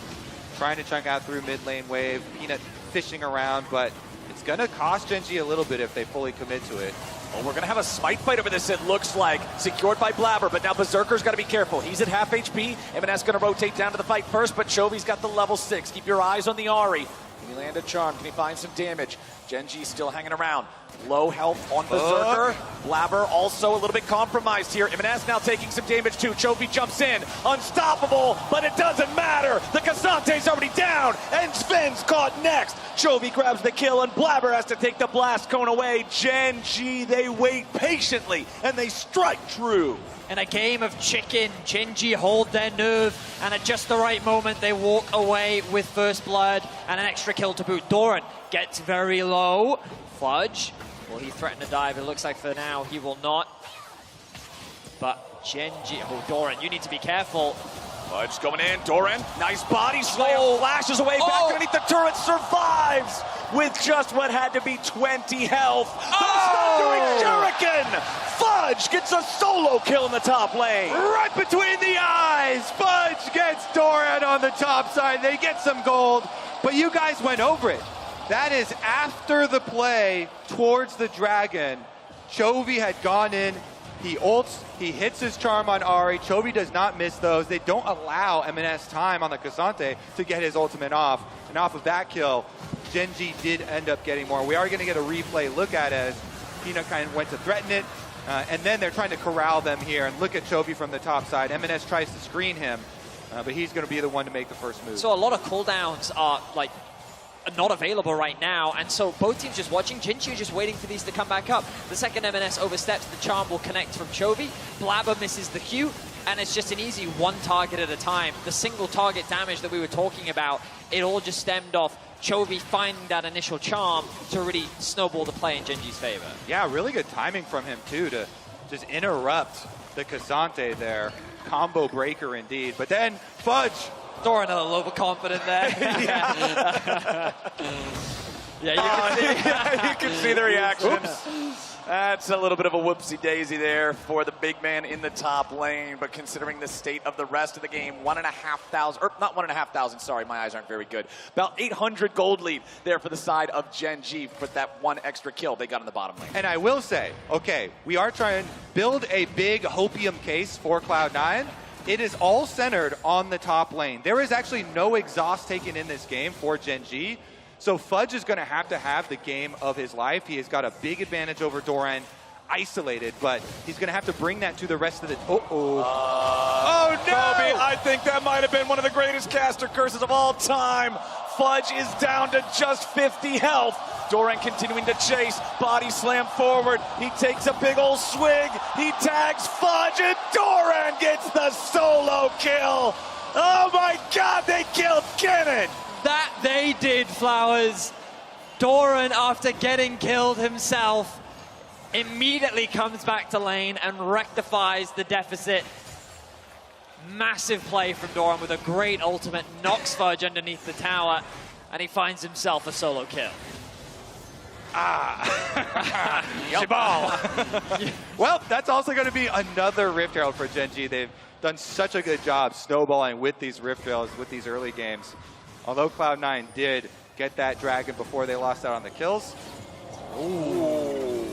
E: trying to chunk out through mid lane wave. Peanut fishing around, but it's going to cost Gen G a little bit if they fully commit to it.
G: Well, we're going to have a smite fight over this, it looks like. Secured by Blabber, but now Berserker's got to be careful. He's at half HP. M&S going to rotate down to the fight first, but Chovy's got the level 6. Keep your eyes on the Ahri. Can he land a charm? Can he find some damage? Gen G still hanging around. Low health on Berserker. Blabber also a little bit compromised here. M&S now taking some damage too. Chovy jumps in. Unstoppable, but it doesn't matter. The Kasante's already down, and Sven's caught next. Chovy grabs the kill, and Blabber has to take the blast cone away. Gen G, they wait patiently, and they strike true.
I: In a game of chicken, Gen G hold their nerve, and at just the right moment, they walk away with first blood and an extra kill to boot. Doran gets very low. Fudge, will he threaten to dive? It looks like for now he will not. But Gen G, oh, Doran, you need to be careful.
G: Fudge going in, Doran, nice body slam, flashes away, back underneath the turret, survives with just what had to be 20 health. The Thundering Shuriken! Fudge gets a solo kill in the top lane.
E: Right between the eyes, Fudge gets Doran on the top side. They get some gold, but you guys went over it. That is after the play towards the dragon. Chovy had gone in, he ults, he hits his charm on Ahri. Chovy does not miss those. They don't allow M&S time on the Kasante to get his ultimate off. And off of that kill, Gen G did end up getting more. We are going to get a replay look at it as Peanut kind of went to threaten it. And then they're trying to corral them here. And look at Chovy from the top side. M&S tries to screen him, but he's going to be the one to make the first move.
I: So a lot of cooldowns are like not available right now, and so both teams just watching. Gen G just waiting for these to come back up. The second M&S oversteps, the charm will connect from Chovy. Blabber misses the Q, and it's just an easy one target at a time. The single target damage that we were talking about, it all just stemmed off Chovy finding that initial charm to really snowball the play in Gen G's favor.
E: Yeah, really good timing from him too to just interrupt the Kasante there. Combo breaker indeed, but then Fudge.
I: Doran a little overconfident there.
G: You can see the reaction. That's a little bit of a whoopsie daisy there for the big man in the top lane, but considering the state of the rest of the game, 1,500, or not 1,500, sorry, my eyes aren't very good. About 800 gold lead there for the side of Gen G with that one extra kill they got in the bottom lane.
E: And I will say, okay, we are trying to build a big hopium case for Cloud9. It is all centered on the top lane. There is actually no exhaust taken in this game for Gen G. So Fudge is going to have the game of his life. He has got a big advantage over Doran, isolated, but he's going to have to bring that to the rest of the... Oh no!
G: Kobe, I think that might have been one of the greatest caster curses of all time. Fudge is down to just 50 health. Doran continuing to chase, body slam forward. He takes a big old swig. He tags Fudge, and Doran gets the solo kill. Oh my God, they killed Kennen.
I: That they did, Flowers. Doran, after getting killed himself, immediately comes back to lane and rectifies the deficit. Massive play from Doran with a great ultimate, knocks Fudge underneath the tower, and he finds himself a solo kill.
E: Well, that's also going to be another Rift Herald for Gen G. They've done such a good job snowballing with these Rift Heralds, with these early games. Although Cloud9 did get that dragon before they lost out on the kills.
G: Ooh,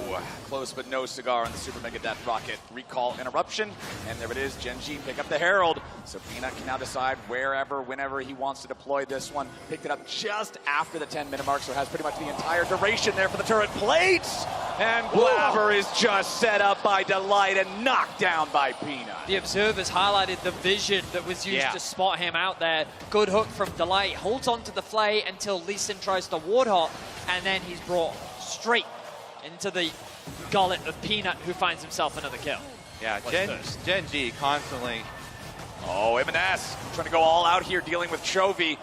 G: close but no cigar on the Super Mega Death Rocket. Recall interruption, and there it is. Gen G pick up the Herald. So Peanut can now decide wherever, whenever he wants to deploy this one. Picked it up just after the 10-minute mark, so has pretty much the entire duration there for the turret plates. And Blabber is just set up by Delight and knocked down by Peanut.
I: The observers highlighted the vision that was used to spot him out there. Good hook from Delight, holds onto the flay until Lee Sin tries to ward hop, and then he's brought straight into the gullet of Peanut, who finds himself another kill.
E: Yeah, Gen G constantly.
G: Oh, M&S trying to go all out here dealing with Chovy.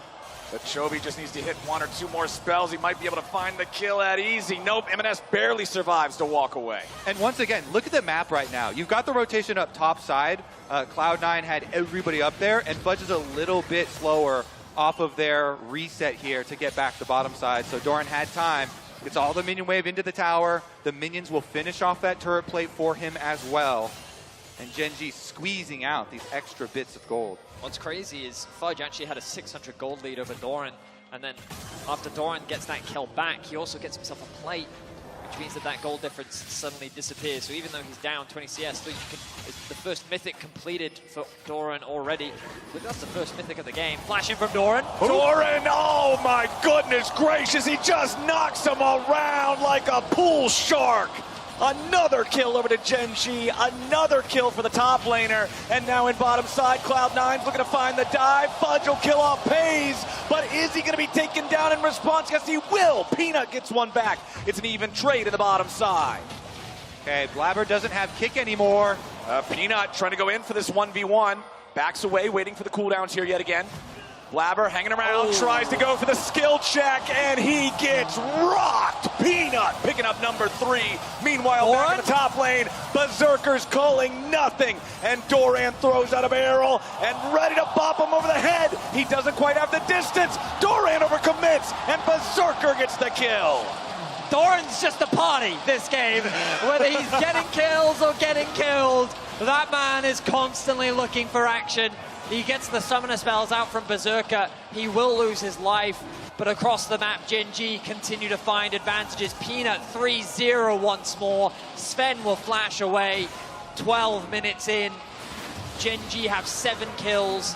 G: But Chovy just needs to hit one or two more spells. He might be able to find the kill at easy. Nope, M&S barely survives to walk away.
E: And once again, look at the map right now. You've got the rotation up top side. Cloud9 had everybody up there, and Fudge is a little bit slower off of their reset here to get back the bottom side. So Doran had time. Gets all the minion wave into the tower. The minions will finish off that turret plate for him as well. And Gen.G squeezing out these extra bits of gold.
I: What's crazy is Fudge actually had a 600 gold lead over Doran. And then after Doran gets that kill back, he also gets himself a plate, which means that gold difference suddenly disappears. So even though he's down 20 CS, still it's the first mythic completed for Doran already. But that's the first mythic of the game. Flashing from Doran.
W: Doran, oh my goodness gracious, he just knocks him around like a pool shark. Another kill over to Gen.G, another kill for the top laner, and now in bottom side, Cloud9's looking to find the dive. Fudge will kill off Pays, but is he going to be taken down in response? Yes, he will. Peanut gets one back. It's an even trade in the bottom side.
E: Okay, Blabber doesn't have kick anymore.
G: Peanut trying to go in for this 1v1. Backs away, waiting for the cooldowns here yet again. Blabber hanging around, tries to go for the skill check, and he gets rocked. Peanut picking up number 3. Meanwhile, back in the top lane, Berserker's calling nothing. And Doran throws out a barrel and ready to bop him over the head. He doesn't quite have the distance. Doran overcommits, and Berserker gets the kill.
I: Doran's just a party this game. Whether he's getting kills or getting killed, that man is constantly looking for action. He gets the summoner spells out from Berserker. He will lose his life, but across the map, Gen.G continue to find advantages. Peanut 3-0 once more. Sven will flash away. 12 minutes in. Gen.G have 7 kills.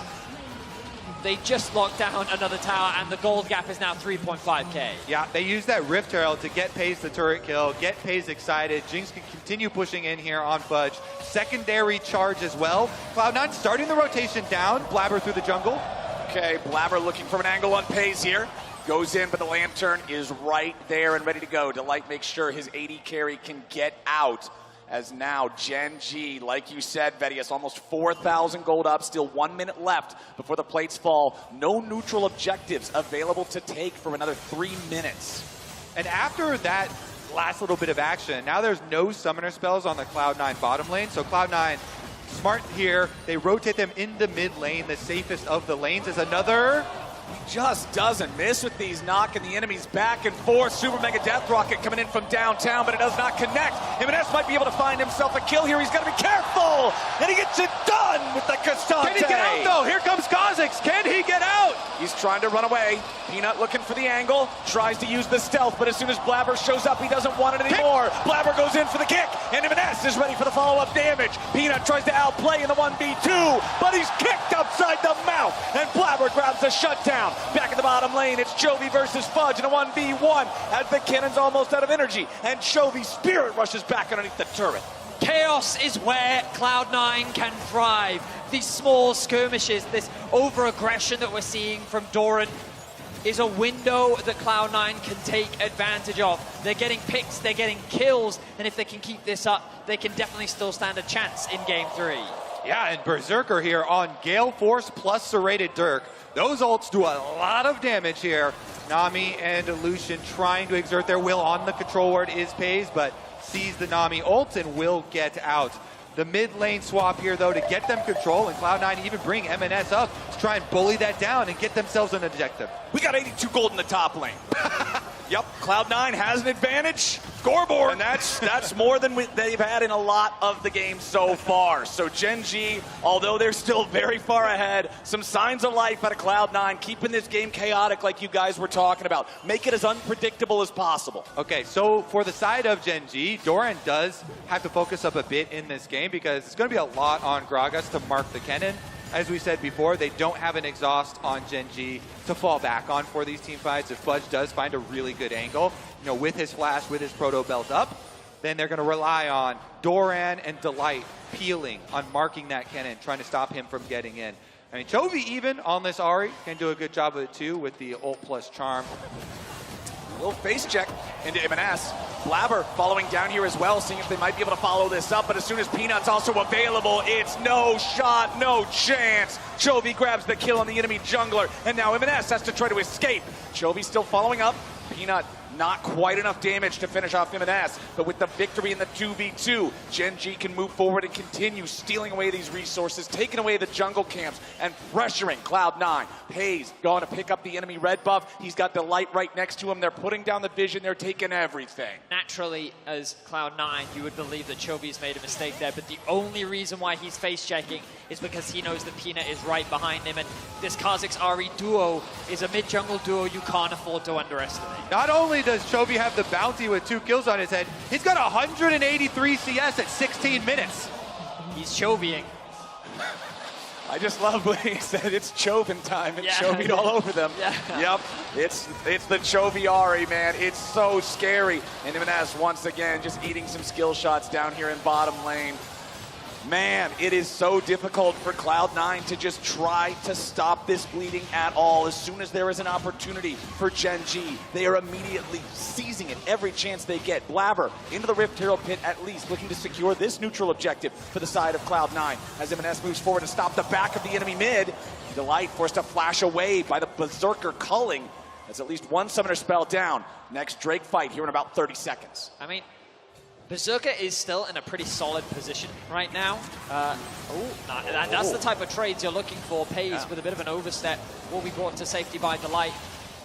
I: They just locked down another tower, and the gold gap is now 3.5k.
E: Yeah, they use that Rift Herald to get Pays the turret kill, get Pays excited. Jinx can continue pushing in here on Fudge. Secondary charge as well. Cloud9 starting the rotation down. Blabber through the jungle.
G: Okay, Blabber looking for an angle on Pays here. Goes in, but the Lantern is right there and ready to go. Delight makes sure his AD carry can get out. As now Gen.G, like you said, Vedius, almost 4,000 gold up, still 1 minute left before the plates fall. No neutral objectives available to take for another 3 minutes.
E: And after that last little bit of action, now there's no summoner spells on the Cloud9 bottom lane, so Cloud9 smart here. They rotate them in the mid lane. The safest of the lanes is another.
G: He just doesn't miss with these, knocking the enemies back and forth. Super Mega Death Rocket coming in from downtown, but it does not connect. MNS might be able to find himself a kill here. He's got to be careful, and he gets it done with the Cassante.
W: Can he get out, though? Here comes Kha'Zix. Can he get out?
G: He's trying to run away. Peanut looking for the angle, tries to use the stealth, but as soon as Blabber shows up, he doesn't want it anymore. Blabber goes in for the kick, and MNS is ready for the follow-up damage. Peanut tries to outplay in the 1v2, but he's kicked upside the mouth, and Blabber grabs the shutdown. Back in the bottom lane, it's Chovy versus Fudge in a 1v1 as the cannon's almost out of energy, and Chovy's spirit rushes back underneath the turret.
I: Chaos is where Cloud9 can thrive. These small skirmishes, this over-aggression that we're seeing from Doran is a window that Cloud9 can take advantage of. They're getting picks, they're getting kills, and if they can keep this up, they can definitely still stand a chance in Game 3.
E: Yeah, and Berserker here on Gale Force plus Serrated Dirk. Those ults do a lot of damage here. Nami and Lucian trying to exert their will on the control ward is Pays, but sees the Nami ult and will get out. The mid lane swap here, though, to get them control, and Cloud9 even bring MNS up to try and bully that down and get themselves an objective.
G: We got 82 gold in the top lane. Yep, Cloud9 has an advantage. Scoreboard. And that's more than they've had in a lot of the games so far. So Gen.G, although they're still very far ahead, some signs of life out of Cloud9, keeping this game chaotic like you guys were talking about. Make it as unpredictable as possible.
E: Okay, so for the side of Gen.G, Doran does have to focus up a bit in this game because it's going to be a lot on Gragas to mark the cannon. As we said before, they don't have an exhaust on Gen.G to fall back on for these team fights. If Fudge does find a really good angle, you know, with his flash, with his proto belt up, then they're going to rely on Doran and Delight peeling on marking that cannon, trying to stop him from getting in. I mean, Chovy even on this Ahri can do a good job of it too with the ult plus charm.
G: A little face check into MNS. Blabber following down here as well, seeing if they might be able to follow this up, but as soon as Peanut's also available, it's no shot, no chance. Chovy grabs the kill on the enemy jungler, and now MNS has to try to escape. Chovy still following up. Peanut Not quite enough damage to finish off MNS, but with the victory in the 2v2, Gen G can move forward and continue stealing away these resources, taking away the jungle camps, and pressuring Cloud9. Pays going to pick up the enemy red buff. He's got Delight right next to him. They're putting down the vision. They're taking everything.
I: Naturally, as Cloud9, you would believe that Chovy's made a mistake there, but the only reason why he's face-checking is because he knows that Peanut is right behind him, and this Kha'Zix Ahri duo is a mid-jungle duo you can't afford to underestimate.
E: Not only does Chovy have the bounty with 2 kills on his head, he's got 183 CS at 16 minutes.
I: He's Chovying.
G: I just love when he said it's Chovin time and Chovy all over them. Yep, it's the Chovy Ahri, man. It's so scary. And MNS once again just eating some skill shots down here in bottom lane. Man, it is so difficult for Cloud9 to just try to stop this bleeding at all. As soon as there is an opportunity for Gen G, they are immediately seizing it every chance they get. Blabber into the Rift Herald pit at least, looking to secure this neutral objective for the side of Cloud9. As MNS moves forward to stop the back of the enemy mid, Delight forced to flash away by the Berserker culling. That's at least one summoner spell down. Next Drake fight here in about 30 seconds.
I: I mean, Berserker is still in a pretty solid position right now. That's the type of trades you're looking for. Pays with a bit of an overstep will be brought to safety by Delight.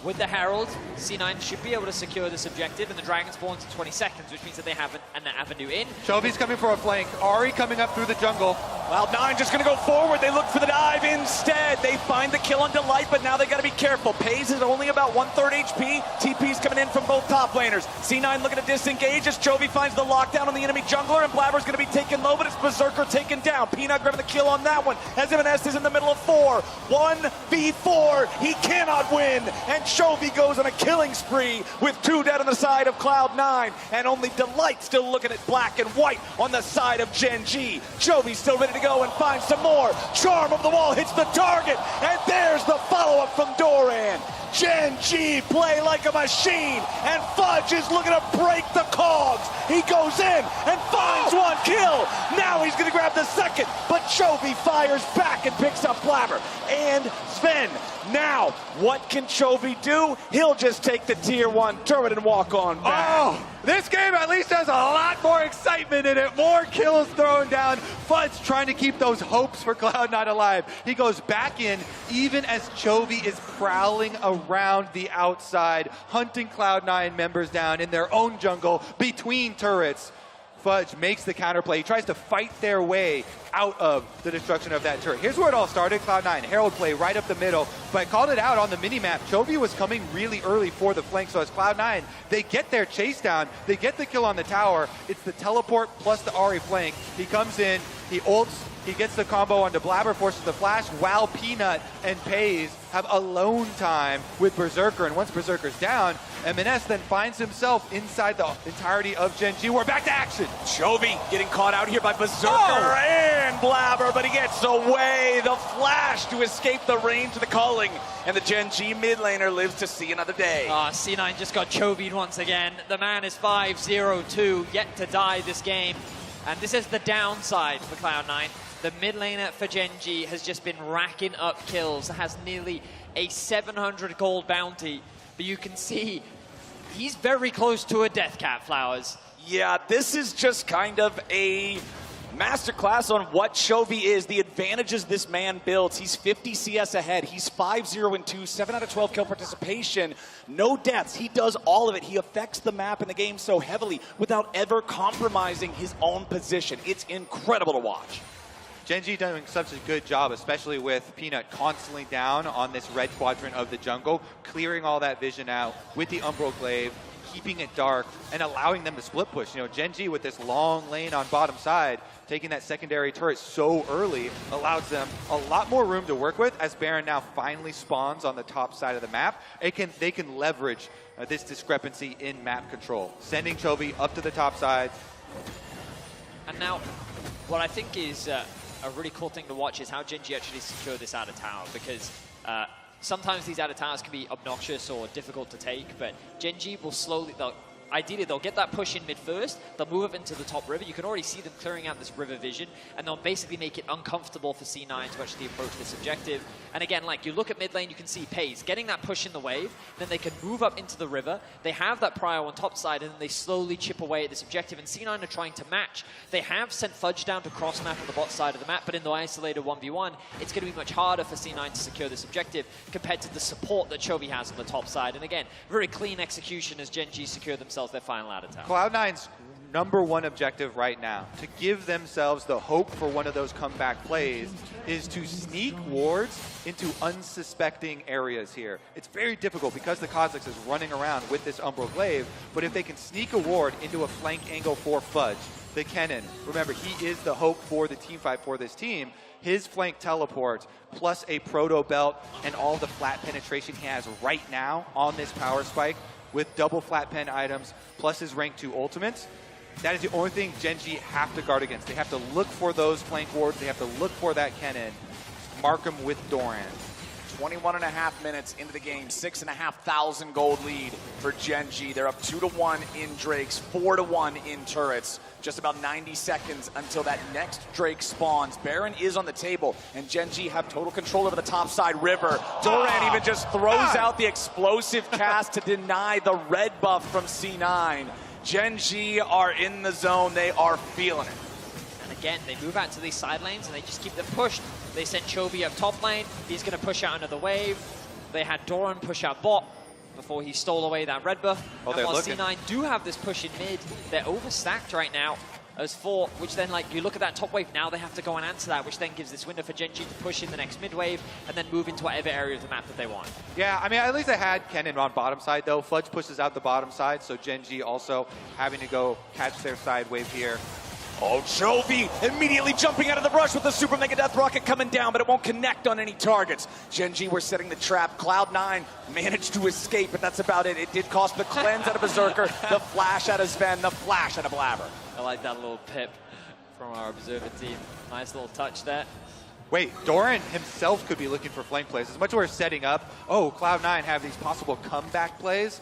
I: With the Herald, C9 should be able to secure this objective, and the Dragon spawns in 20 seconds, which means that they have an avenue in.
E: Chovy's coming for a flank. Ahri coming up through the jungle.
G: Cloud9 just going to go forward. They look for the dive instead. They find the kill on Delight, but now they got to be careful. Pays is only about 1/3 HP. TP's coming in from both top laners. C9 looking to disengage as Chovy finds the lockdown on the enemy jungler, and Blabber's going to be taken low, but it's Berserker taken down. Peanut grabbing the kill on that one as MNS is in the middle of 4. 1v4. He cannot win, and Chovy goes on a killing spree with 2 dead on the side of Cloud9, and only Delight still looking at black and white on the side of Gen G. Chovy still ready to go and find some more. Charm of the wall hits the target, and there's the follow-up from Doran. Gen G play like a machine, and Fudge is looking to break the cogs. He goes in and finds 1 kill. Now he's going to grab the second, but Chovy fires back and picks up Blabber and Sven. Now, what can Chovy do? He'll just take the tier 1 turret and walk on back.
E: Oh, this game at least has a lot more excitement in it. More kills thrown down. Fudge trying to keep those hopes for Cloud9 alive. He goes back in even as Chovy is prowling around the outside, hunting Cloud9 members down in their own jungle between turrets. Fudge makes the counterplay. He tries to fight their way out of the destruction of that turret. Here's where it all started. Cloud9, Herald play right up the middle, but I called it out on the minimap. Chovy was coming really early for the flank, so as Cloud9, they get their chase down, they get the kill on the tower. It's the teleport plus the Ahri flank. He comes in, he ults, he gets the combo onto Blabber, forces the flash, while Peanut and Pays have alone time with Berserker, and once Berserker's down, MNS then finds himself inside the entirety of Gen G. We're back to action.
G: Chovy getting caught out here by Berserker and Blabber, but he gets away. The flash to escape the range of the culling, and the Gen G mid laner lives to see another day.
I: C9 just got Chovy'd once again. The man is 5-0-2, yet to die this game. And this is the downside for Cloud9. The mid laner for Gen G has just been racking up kills, has nearly a 700 gold bounty, but you can see he's very close to a death cap, Flowers.
G: Yeah, this is just kind of a masterclass on what Chovy is, the advantages this man builds. He's 50 CS ahead. He's 5-0-2, 7 out of 12 kill participation, no deaths. He does all of it. He affects the map and the game so heavily without ever compromising his own position. It's incredible to watch.
E: Gen G doing such a good job, especially with Peanut constantly down on this red quadrant of the jungle, clearing all that vision out with the Umbral Glaive, keeping it dark, and allowing them to split push. You know, Gen G with this long lane on bottom side, taking that secondary turret so early, allows them a lot more room to work with as Baron now finally spawns on the top side of the map. They can leverage this discrepancy in map control, sending Chovy up to the top side.
I: And now, what I think is a really cool thing to watch is how Gen G actually secure this out of tower, because sometimes these out of towers can be obnoxious or difficult to take, but Gen G will slowly, ideally they'll get that push in mid first, they'll move up into the top river. You can already see them clearing out this river vision, and they'll basically make it uncomfortable for C9 to actually approach this objective. And again, like you look at mid lane, you can see Pays getting that push in the wave, then they can move up into the river. They have that prio on top side, and then they slowly chip away at this objective, and C9 are trying to match. They have sent Fudge down to cross map on the bot side of the map, but in the isolated 1v1, it's going to be much harder for C9 to secure this objective compared to the support that Chovy has on the top side. And again, very clean execution as Gen G secure themselves their final out of town.
E: Cloud9's #1 objective right now, to give themselves the hope for one of those comeback plays, is to sneak wards into unsuspecting areas here. It's very difficult because the Kha'Zix is running around with this Umbral Glaive, but if they can sneak a ward into a flank angle for Fudge, the Kennen, remember, he is the hope for the team fight for this team. His flank teleport, plus a proto belt, and all the flat penetration he has right now on this power spike, with double flat pen items, plus his rank 2 ultimates, that is the only thing Gen G have to guard against. They have to look for those flank wards. They have to look for that Kennen. Mark him with Doran.
G: 21.5 minutes into the game, 6,500 gold lead for Gen G. They're up 2-1 in Drakes, 4-1 in turrets. Just about 90 seconds until that next Drake spawns. Baron is on the table, and Gen G have total control over the top side river. Doran even just throws out the explosive cast to deny the red buff from C9. Gen G are in the zone. They are feeling it.
I: And again, they move out to these side lanes, and they just keep them pushed. They sent Chovy up top lane. He's going to push out another wave. They had Doran push out bot before he stole away that red buff.
E: Oh,
I: and
E: they're
I: while
E: looking.
I: C9 do have this push in mid, they're overstacked right now as 4, which then, like, you look at that top wave, now they have to go and answer that, which then gives this window for Gen G to push in the next mid wave and then move into whatever area of the map that they want.
E: Yeah, I mean, at least they had Kennen on bottom side, though. Fudge pushes out the bottom side, so Gen G also having to go catch their side wave here.
G: Oh, Chovy immediately jumping out of the brush with the Super Mega Death Rocket coming down, but it won't connect on any targets. Gen G were setting the trap. Cloud9 managed to escape, but that's about it. It did cost the cleanse out of Berserker, the flash out of Sven, the flash out of Blabber.
I: I like that little pip from our Observer team. Nice little touch there.
E: Wait, Doran himself could be looking for flank plays. As much as we're setting up, oh, Cloud9 have these possible comeback plays.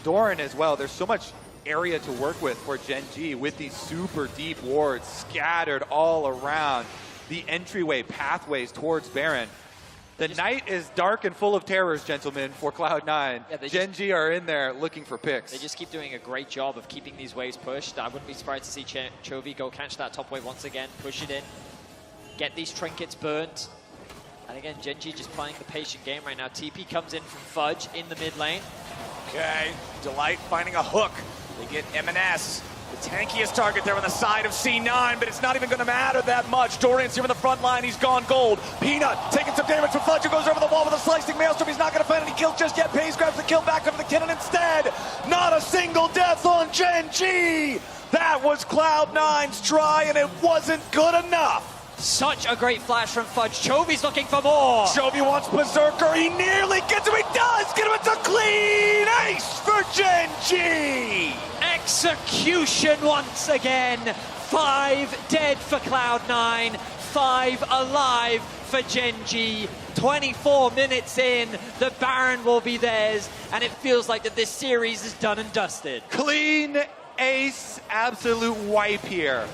E: Doran as well. There's so much area to work with for Gen G with these super deep wards scattered all around the entryway pathways towards Baron. The night is dark and full of terrors, gentlemen, for Cloud9.
I: Yeah,
E: Gen G are in there looking for picks.
I: They just keep doing a great job of keeping these waves pushed. I wouldn't be surprised to see Chovy go catch that top wave once again, push it in, get these trinkets burnt. And again, Gen G just playing the patient game right now. TP comes in from Fudge in the mid lane.
G: Okay, Delight finding a hook. They get M&S, the tankiest target there on the side of C9, but it's not even going to matter that much. Doran's here in the front line. He's gone gold. Peanut taking some damage from Fudge, who goes over the wall with a slicing maelstrom. He's not going to find any kills just yet. Pays grabs the kill back over the Kennen instead. Not a single death on Gen G. That was Cloud9's try, and it wasn't good enough.
I: Such a great flash from Fudge. Chovy's looking for more.
G: Chovy wants Berserker. He nearly gets him. He does get him. It's a clean ace for Gen G.
I: Execution once again. 5 dead for Cloud9. 5 alive for Gen G. 24 minutes in, the Baron will be theirs, and it feels like that this series is done and dusted.
E: Clean ace, absolute wipe here.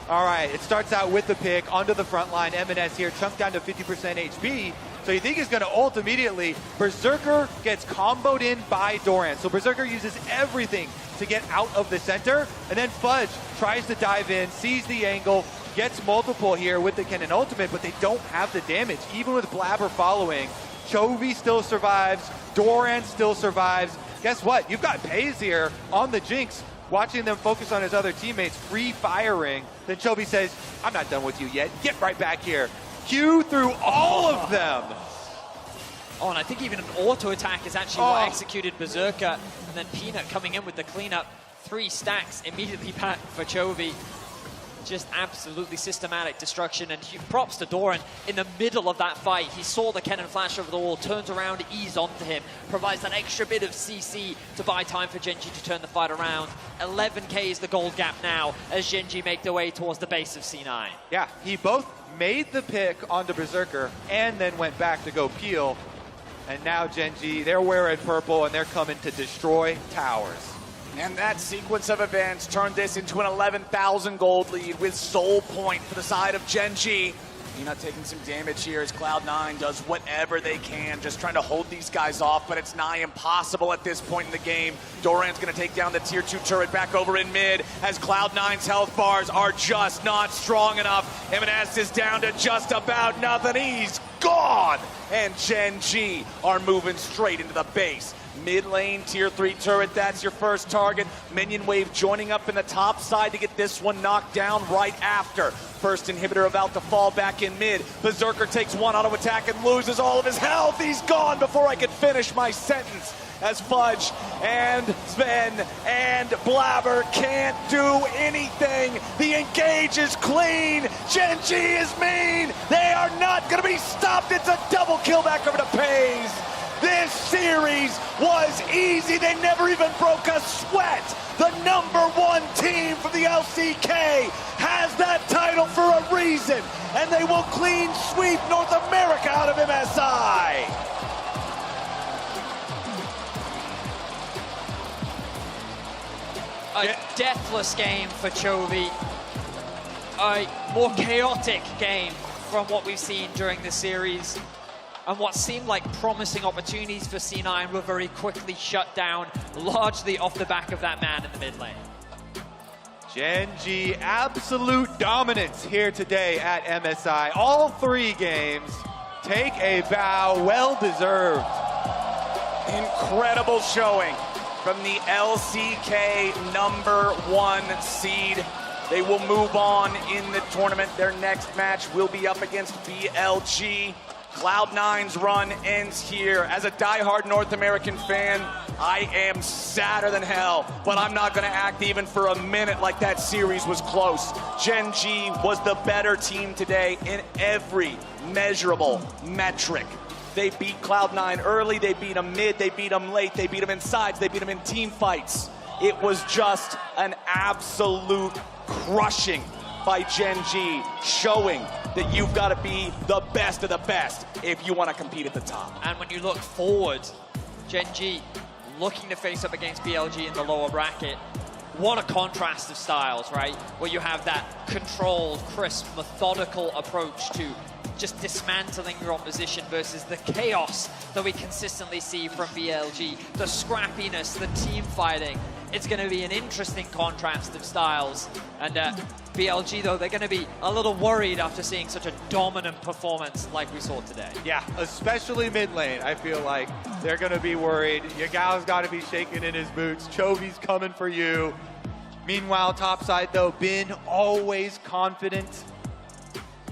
E: All right, it starts out with the pick onto the front line. M&S here, chunked down to 50% HP. So you think he's going to ult immediately. Berserker gets comboed in by Doran. So Berserker uses everything to get out of the center. And then Fudge tries to dive in, sees the angle, gets multiple here with the Kennen ultimate, but they don't have the damage. Even with Blabber following, Chovy still survives, Doran still survives. Guess what? You've got Pays here on the Jinx, watching them focus on his other teammates, free firing. Then Chovy says, I'm not done with you yet. Get right back here. Q through all of them.
I: Oh, and I think even an auto attack is actually what executed Berserker. And then Peanut coming in with the cleanup. 3 stacks immediately back for Chovy. Just absolutely systematic destruction, and props to Doran in the middle of that fight. He saw the Kennen flash over the wall, turns around, ease onto him, provides that extra bit of CC to buy time for Gen G to turn the fight around. 11k is the gold gap now as Gen G make their way towards the base of C9.
E: Yeah, he both made the pick onto Berserker and then went back to go peel. And now Gen G, they're wearing purple and they're coming to destroy towers.
G: And that sequence of events turned this into an 11,000 gold lead with Soul Point for the side of Gen.G. Peanut taking some damage here as Cloud9 does whatever they can, just trying to hold these guys off, but it's nigh impossible at this point in the game. Doran's going to take down the tier 2 turret back over in mid as Cloud9's health bars are just not strong enough. M&S is down to just about nothing. He's gone! And Gen.G are moving straight into the base. Mid lane, tier 3 turret, that's your first target. Minion wave joining up in the top side to get this one knocked down right after. First inhibitor about to fall back in mid. Berserker takes one auto attack and loses all of his health. He's gone before I could finish my sentence. As Fudge and Sven and Blabber can't do anything. The engage is clean. Gen.G is mean. They are not going to be stopped. It's a double kill back over to Pays. This series was easy. They never even broke a sweat. The #1 team from the LCK has that title for a reason, and they will clean sweep North America out of MSI.
I: A deathless game for Chovy. A more chaotic game from what we've seen during the series. And what seemed like promising opportunities for C9 were very quickly shut down, largely off the back of that man in the mid lane.
E: Gen.G, absolute dominance here today at MSI. All 3 games take a bow, well deserved.
G: Incredible showing from the LCK #1 seed. They will move on in the tournament. Their next match will be up against BLG. Cloud9's run ends here. As a diehard North American fan, I am sadder than hell, but I'm not going to act even for a minute like that series was close. Gen.G was the better team today in every measurable metric. They beat Cloud9 early, they beat them mid, they beat them late, they beat them in sides, they beat them in team fights. It was just an absolute crushing by Gen.G, showing that you've got to be the best of the best if you want to compete at the top.
I: And when you look forward, Gen.G looking to face up against BLG in the lower bracket. What a contrast of styles, right? Where you have that controlled, crisp, methodical approach to just dismantling your opposition versus the chaos that we consistently see from BLG. The scrappiness, the team fighting. It's going to be an interesting contrast of styles. And BLG, though, they're going to be a little worried after seeing such a dominant performance like we saw today.
E: Yeah, especially mid lane. I feel like they're going to be worried. Yagao's got to be shaking in his boots. Chovy's coming for you. Meanwhile, topside, though, Bin always confident.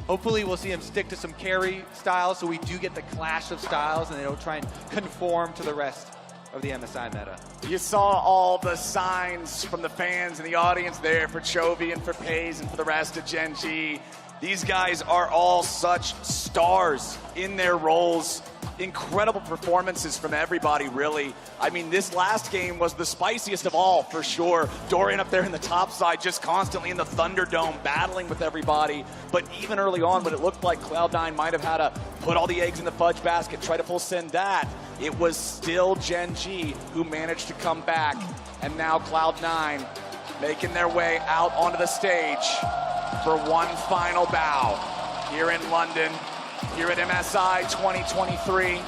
E: Hopefully we'll see him stick to some carry styles so we do get the clash of styles and they don't try and conform to the rest of the MSI meta.
G: You saw all the signs from the fans and the audience there for Chovy and for Pays and for the rest of Gen.G. These guys are all such stars in their roles. Incredible performances from everybody, really. I mean, this last game was the spiciest of all, for sure. Dorian up there in the top side, just constantly in the Thunderdome, battling with everybody. But even early on, when it looked like Cloud9 might have had to put all the eggs in the fudge basket, try to full send that, it was still Gen.G who managed to come back. And now Cloud9 making their way out onto the stage for one final bow here in London. Here at MSI 2023,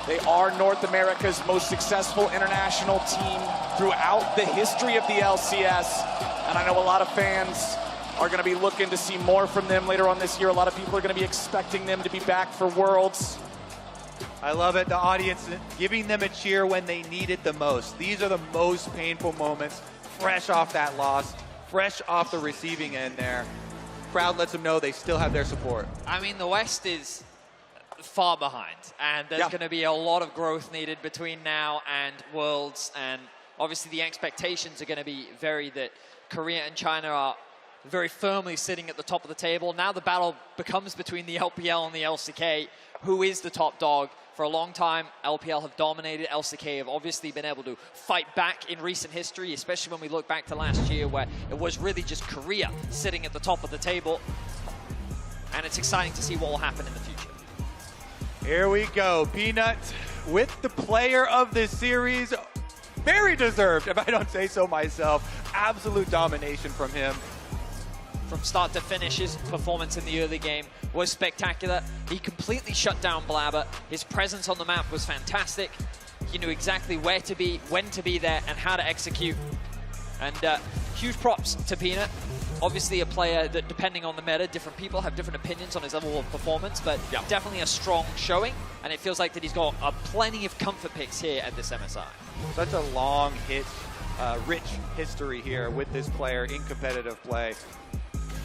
G: they are North America's most successful international team throughout the history of the LCS. And I know a lot of fans are going to be looking to see more from them later on this year. A lot of people are going to be expecting them to be back for Worlds.
E: I love it. The audience giving them a cheer when they need it the most. These are the most painful moments, fresh off that loss, fresh off the receiving end there. Crowd lets them know they still have their support.
I: I mean, the West is far behind, and there's going to be a lot of growth needed between now and Worlds, and obviously the expectations are going to be that Korea and China are very firmly sitting at the top of the table. Now the battle becomes between the LPL and the LCK. Who is the top dog? For a long time, LPL have dominated. LCK have obviously been able to fight back in recent history, especially when we look back to last year where it was really just Korea sitting at the top of the table. And it's exciting to see what will happen in the future.
E: Here we go. Peanut with the player of this series. Very deserved, if I don't say so myself. Absolute domination from him.
I: From start to finish, his performance in the early game was spectacular. He completely shut down Blabber. His presence on the map was fantastic. He knew exactly where to be, when to be there, and how to execute. And huge props to Peanut. Obviously a player that, depending on the meta, different people have different opinions on his level of performance, but definitely a strong showing, and it feels like that he's got plenty of comfort picks here at this MSI.
E: Such a long hit, rich history here with this player in competitive play.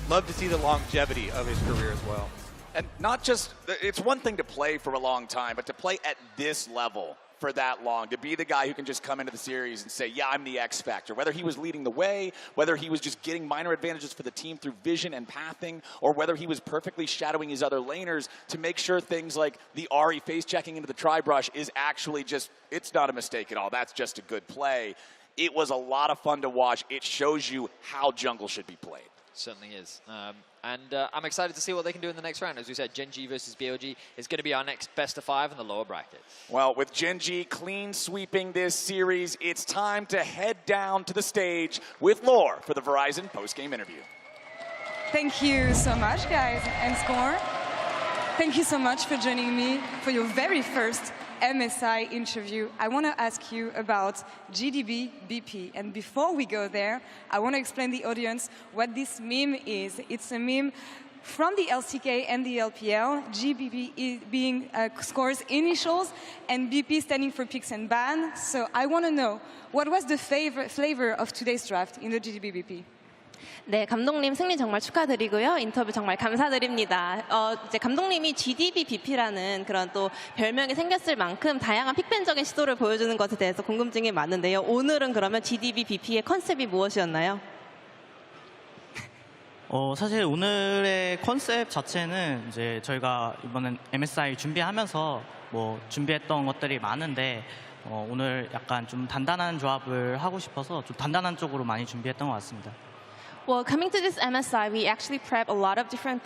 E: Love to see the longevity of his career as well.
G: And not just, it's one thing to play for a long time, but to play at this level for that long, to be the guy who can just come into the series and say, yeah, I'm the X factor. Whether he was leading the way, whether he was just getting minor advantages for the team through vision and pathing, or whether he was perfectly shadowing his other laners to make sure things like the Ahri face checking into the tri-brush is actually just, it's not a mistake at all. That's just a good play. It was a lot of fun to watch. It shows you how jungle should be played.
I: Certainly is. And I'm excited to see what they can do in the next round. As we said, Gen G versus BOG is going to be our next best of 5 in the lower bracket.
G: Well, with Gen G clean sweeping this series, it's time to head down to the stage with Lore for the Verizon post-game interview.
H: Thank you so much, guys, and Score. Thank you so much for joining me for your very first MSI interview. I want to ask you about GDB BP. And before we go there, I want to explain to the audience what this meme is. It's a meme from the LCK and the LPL, GBP being Score's initials, and BP standing for picks and ban. So I want to know, what was the flavor of today's draft in the GDB BP?
M: 네, 감독님 승리 정말 축하드리고요. 인터뷰 정말 감사드립니다. 이제 감독님이 GDB BP라는 그런 또 별명이 생겼을 만큼 다양한 픽밴적인 시도를 보여주는 것에 대해서 궁금증이 많은데요. 오늘은 그러면 GDB BP의 컨셉이 무엇이었나요?
N: 사실 오늘의 컨셉 자체는 이제 저희가 이번엔 MSI 준비하면서 뭐 준비했던 것들이 많은데 오늘 약간 좀 단단한 조합을 하고 싶어서 좀 단단한 쪽으로 많이 준비했던 것 같습니다.
M: Well, coming to this MSI, we actually prep a lot of different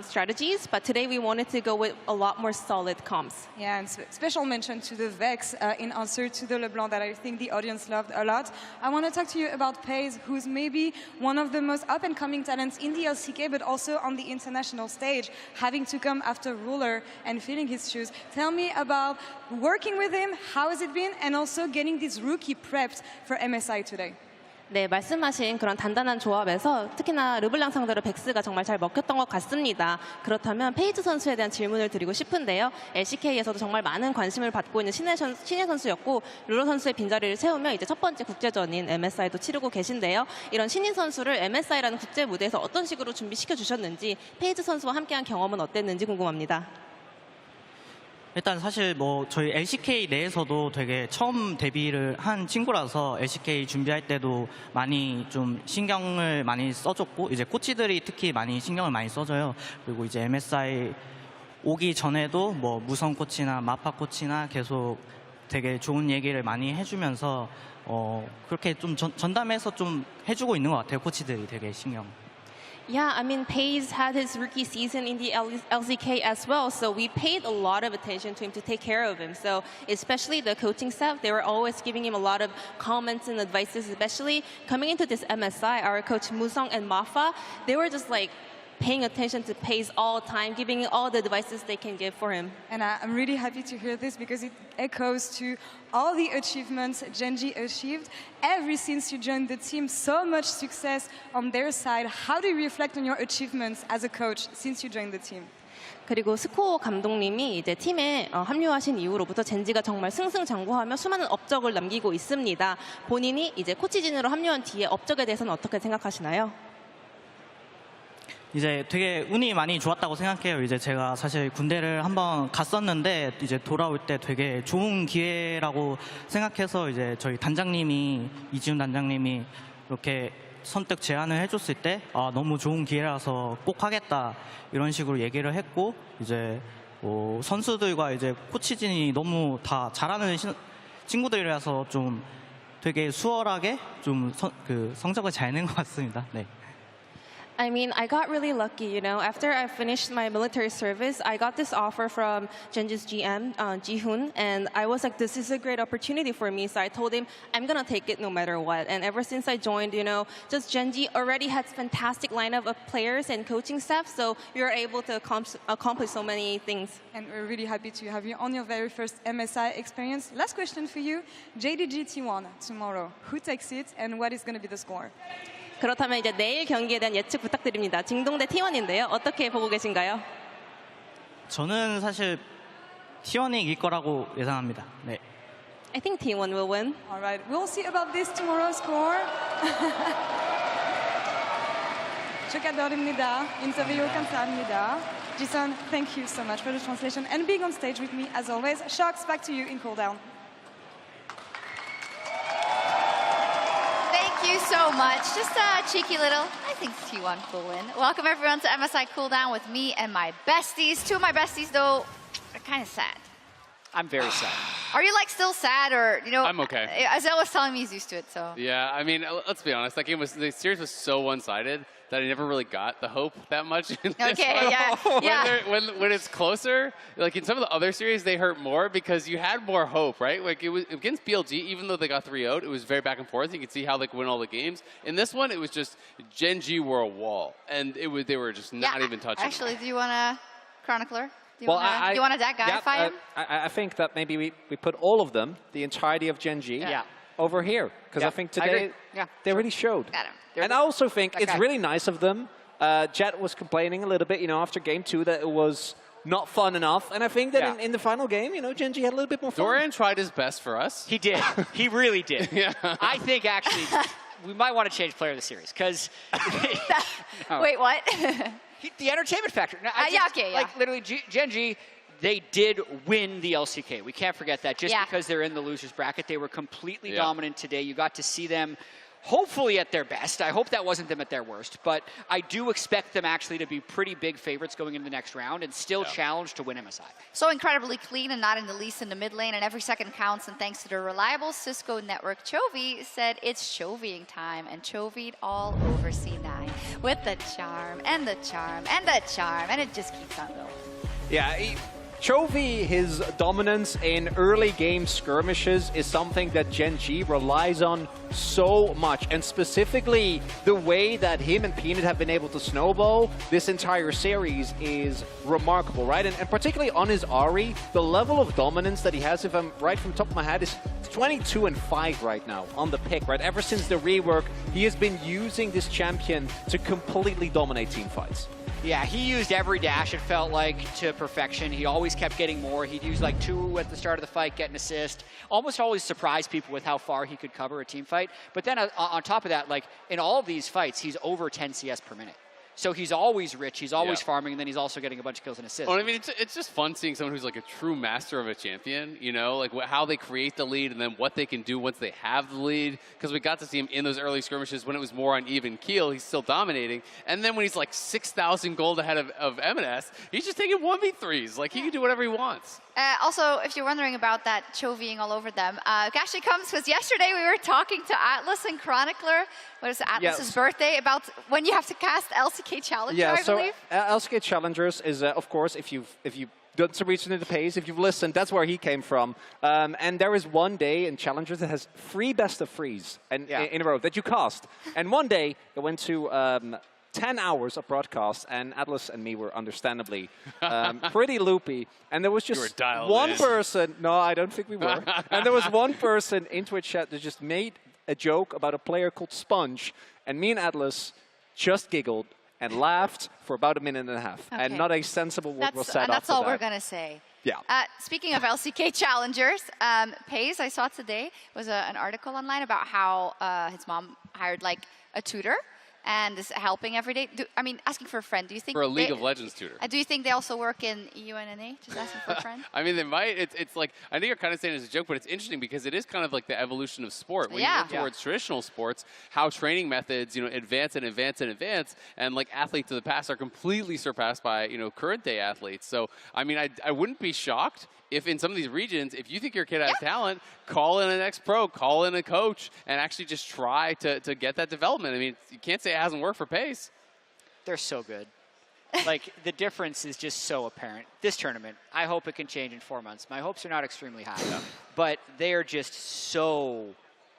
M: strategies, but today we wanted to go with a lot more solid comps.
H: Yeah, and special mention to the Vex in answer to the LeBlanc that I think the audience loved a lot. I want to talk to you about Paze, who's maybe one of the most up-and-coming talents in the LCK, but also on the international stage, having to come after Ruler and filling his shoes. Tell me about working with him, how has it been, and also getting this rookie prepped for MSI today.
M: 네, 말씀하신 그런 단단한 조합에서 특히나 르블랑 상대로 백스가 정말 잘 먹혔던 것 같습니다. 그렇다면 페이즈 선수에 대한 질문을 드리고 싶은데요. LCK에서도 정말 많은 관심을 받고 있는 신예 선수였고 룰러 선수의 빈자리를 채우며 이제 첫 번째 국제전인 MSI도 치르고 계신데요. 이런 신인 선수를 MSI라는 국제 무대에서 어떤 식으로 준비시켜 주셨는지, 페이즈 선수와 함께한 경험은 어땠는지 궁금합니다.
N: 일단 사실 뭐 저희 LCK 내에서도 되게 처음 데뷔를 한 친구라서 LCK 준비할 때도 많이 좀 신경을 많이 써줬고 이제 코치들이 특히 많이 신경을 많이 써줘요. 그리고 이제 MSI 오기 전에도 뭐 무성 코치나 마파 코치나 계속 되게 좋은 얘기를 많이 해주면서 그렇게 좀 전담해서 좀 해주고 있는 것 같아요. 코치들이 되게 신경.
M: Yeah, I mean, Paze had his rookie season in the LCK as well, so we paid a lot of attention to him to take care of him. So especially the coaching staff, they were always giving him a lot of comments and advices, especially coming into this MSI, our coach Musong and Mafa, they were just like paying attention to Paze all the time, giving all the advices they can give for him.
H: And I'm really happy to hear this because it echoes to all the achievements Gen G achieved ever since you joined the team. So much success on their side. How do you reflect on your achievements as a coach since you joined the team?
M: 그리고 스코어 감독님이 이제 팀에 합류하신 이후로부터 젠지가 정말 승승장구하며 수많은 업적을 남기고 있습니다. 본인이 이제 코치진으로 합류한 뒤에 업적에 대해서는 어떻게 생각하시나요?
N: 이제 되게 운이 많이 좋았다고 생각해요. 이제 제가 사실 군대를 한번 갔었는데 이제 돌아올 때 되게 좋은 기회라고 생각해서 이제 저희 단장님이 이지훈 단장님이 이렇게 선택 제안을 해줬을 때 너무 좋은 기회라서 꼭 하겠다 이런 식으로 얘기를 했고 이제 선수들과 이제 코치진이 너무 다 잘하는 친구들이라서 좀 되게 수월하게 좀 성적을 잘 낸 것 같습니다. 네.
M: I mean, I got really lucky, you know. After I finished my military service, I got this offer from Genji's GM, Ji-hoon, and I was like, this is a great opportunity for me. So I told him, I'm going to take it no matter what. And ever since I joined, you know, just Genji already has fantastic lineup of players and coaching staff, so you're able to accomplish so many things.
H: And we're really happy to have you on your very first MSI experience. Last question for you, JDG T1 tomorrow. Who takes it and what is going to be the score?
M: 그렇다면 이제 내일 경기에 대한 예측 부탁드립니다. 징동 대 T1인데요. 어떻게 보고 계신가요?
N: 저는 사실 T1이 이길 거라고 예상합니다. 네.
M: I think T1 will win.
H: All right, we'll see about this tomorrow's score. 축하드립니다. 인터뷰 감사합니다. Jisun, thank you so much for the translation and being on stage with me as always. Sharks, back to you in cooldown.
P: Thank you so much. Just a cheeky little, I think T1 will win. Welcome everyone to MSI Cooldown with me and my besties. Two of my besties, though, are kind of sad.
B: I'm very sad.
P: Are you like still sad, or you know?
C: I'm okay.
P: Azelle was telling me he's used to it, so.
C: Yeah, I mean, let's be honest. The series was so one-sided that I never really got the hope that much. In this one. When it's closer, like in some of the other series, they hurt more because you had more hope, right? Like it was against BLG, even though they got 3-0'd, it was very back and forth. You could see how they could win all the games. In this one, it was just Genji were a wall, and they were just not even touching.
P: Actually, do you want a chronicler? Do you want to that guy fight him?
U: I think that maybe we put all of them, the entirety of Genji, over here. Because I think today they really showed.
P: Got him.
U: And I also think it's really nice of them. Jet was complaining a little bit, you know, after game 2 that it was not fun enough. And I think that in the final game, you know, Genji had a little bit more fun.
C: Dorian tried his best for us.
B: He did. He really did. I think, actually, we might want to change player of the series. Because...
P: Wait, what?
B: The entertainment factor. Now, like, literally, Genji, they did win the LCK. We can't forget that. Just because they're in the loser's bracket, they were completely dominant today. You got to see them hopefully at their best. I hope that wasn't them at their worst. But I do expect them actually to be pretty big favorites going into the next round and still challenge to win MSI.
P: So incredibly clean and not in the least in the mid lane, and every second counts. And thanks to their reliable Cisco network, Chovy said it's Chovying time, and Chovy'd all over C9 with the charm and the charm and the charm, and it just keeps on going.
U: Yeah. Chovy, his dominance in early game skirmishes is something that Genji relies on so much. And specifically, the way that him and Peanut have been able to snowball this entire series is remarkable, right? And particularly on his Ahri, the level of dominance that he has, if I'm right from the top of my head, is 22-5 right now on the pick, right? Ever since the rework, he has been using this champion to completely dominate team fights.
B: Yeah, he used every dash, it felt like, to perfection. He always kept getting more. He'd use like 2 at the start of the fight, get an assist. Almost always surprised people with how far he could cover a team fight. But then on top of that, like in all of these fights, he's over 10 CS per minute. So he's always rich, he's always farming, and then he's also getting a bunch of kills and assists.
C: Well, I mean, it's just fun seeing someone who's like a true master of a champion, you know, like how they create the lead and then what they can do once they have the lead. Because we got to see him in those early skirmishes when it was more on even keel, he's still dominating. And then when he's like 6,000 gold ahead of M&S, he's just taking 1v3s. Like, he can do whatever he wants.
P: Also, if you're wondering about that Chovying all over them, actually comes because yesterday we were talking to Atlas and Chronicler. What is it, Atlas's birthday? About when you have to cast LCK Challenger, I believe.
U: LCK Challengers is, of course, if you've done some research into the page, if you've listened, that's where he came from. And there is one day in Challengers that has 3 best of 3s in a row that you cast. And one day it went to 10 hours of broadcast, and Atlas and me were understandably pretty loopy. And there was just one person. No, I don't think we were. And there was one person in Twitch chat that just made a joke about a player called Sponge. And me and Atlas just giggled and laughed for about 1.5 minutes.
P: Okay.
U: And not a sensible word was said
P: and that's
U: after
P: all
U: that.
P: we're going to say.
U: Yeah.
P: Speaking of LCK Challengers, Pays, I saw today, was an article online about how his mom hired like a tutor and is helping every day. Asking for a friend. Do you think
C: for a League of Legends tutor?
P: Do you think they also work in UNNA? Just asking for a friend.
C: I mean, they might. It's like, I know you're kind of saying it as a joke, but it's interesting because it is kind of like the evolution of sport. When you look towards traditional sports, how training methods, advance and advance and advance, and like athletes of the past are completely surpassed by current day athletes. So I mean, I wouldn't be shocked if in some of these regions, if you think your kid has talent, call in an ex-pro, call in a coach, and actually just try to get that development. I mean, you can't say it hasn't worked for Pace.
B: They're so good. Like, the difference is just so apparent. This tournament, I hope it can change in 4 months. My hopes are not extremely high, but they are just so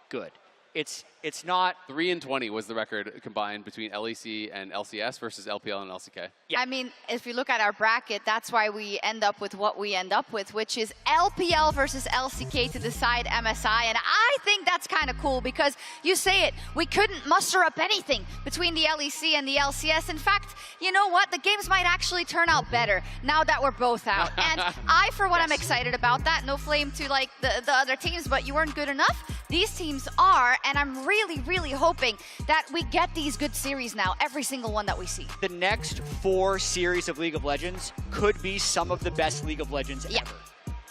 B: good. It's not
C: 3-20 was the record combined between LEC and LCS versus LPL and LCK.
P: Yeah. I mean, if you look at our bracket, that's why we end up with what we end up with, which is LPL versus LCK to decide MSI. And I think that's kind of cool because you say it, we couldn't muster up anything between the LEC and the LCS. In fact, you know what? The games might actually turn out better now that we're both out. And I, for one, am excited about that. No flame to like the other teams, but you weren't good enough. These teams are, and I'm really hoping that we get these good series now, every single one that we see.
S: The next 4 series of League of Legends could be some of the best League of Legends ever.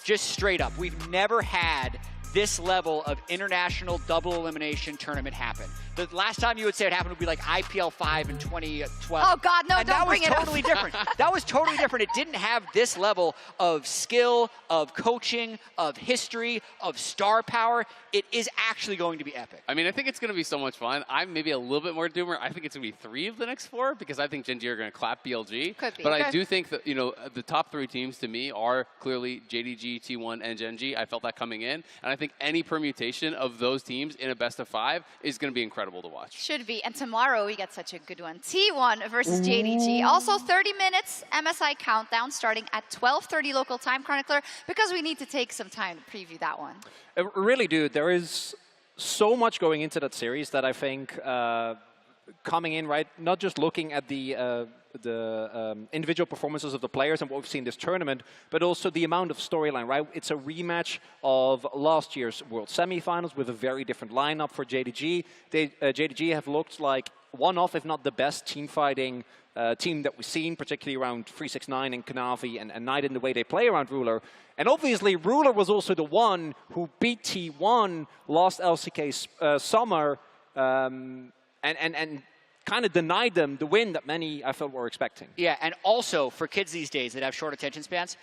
S: Just straight up. We've never had this level of international double elimination tournament happen. The last time you would say it happened would be like IPL 5 in 2012.
P: Oh God, no,
S: and
P: don't bring it up.
S: That was totally different. That was totally different. It didn't have this level of skill, of coaching, of history, of star power. It is actually going to be epic.
C: I mean, I think it's going to be so much fun. I'm maybe a little bit more doomer. I think it's going to be 3 of the next 4 because I think Gen.G are going to clap BLG.
P: Could be.
C: But I do think that, you know, the top 3 teams to me are clearly JDG, T1, and Gen.G. I felt that coming in. And I think any permutation of those teams in a best of 5 is going to be incredible to watch.
P: Should be. And tomorrow we get such a good one. T1 versus JDG. Also 30 minutes MSI countdown starting at 12:30 local time, Chronicler, because we need to take some time to preview that one.
U: Really, dude, there is so much going into that series that I think coming in, right, not just looking at the individual performances of the players and what we've seen this tournament, but also the amount of storyline, right? It's a rematch of last year's World Semifinals with a very different lineup for JDG. JDG have looked like one of, if not the best team fighting team that we've seen, particularly around 369 and Kanavi and Knight in the way they play around Ruler. And obviously, Ruler was also the one who beat T1 last LCK summer and kind of denied them the win that many, I felt, were expecting.
B: Yeah, and also for kids these days that have short attention spans,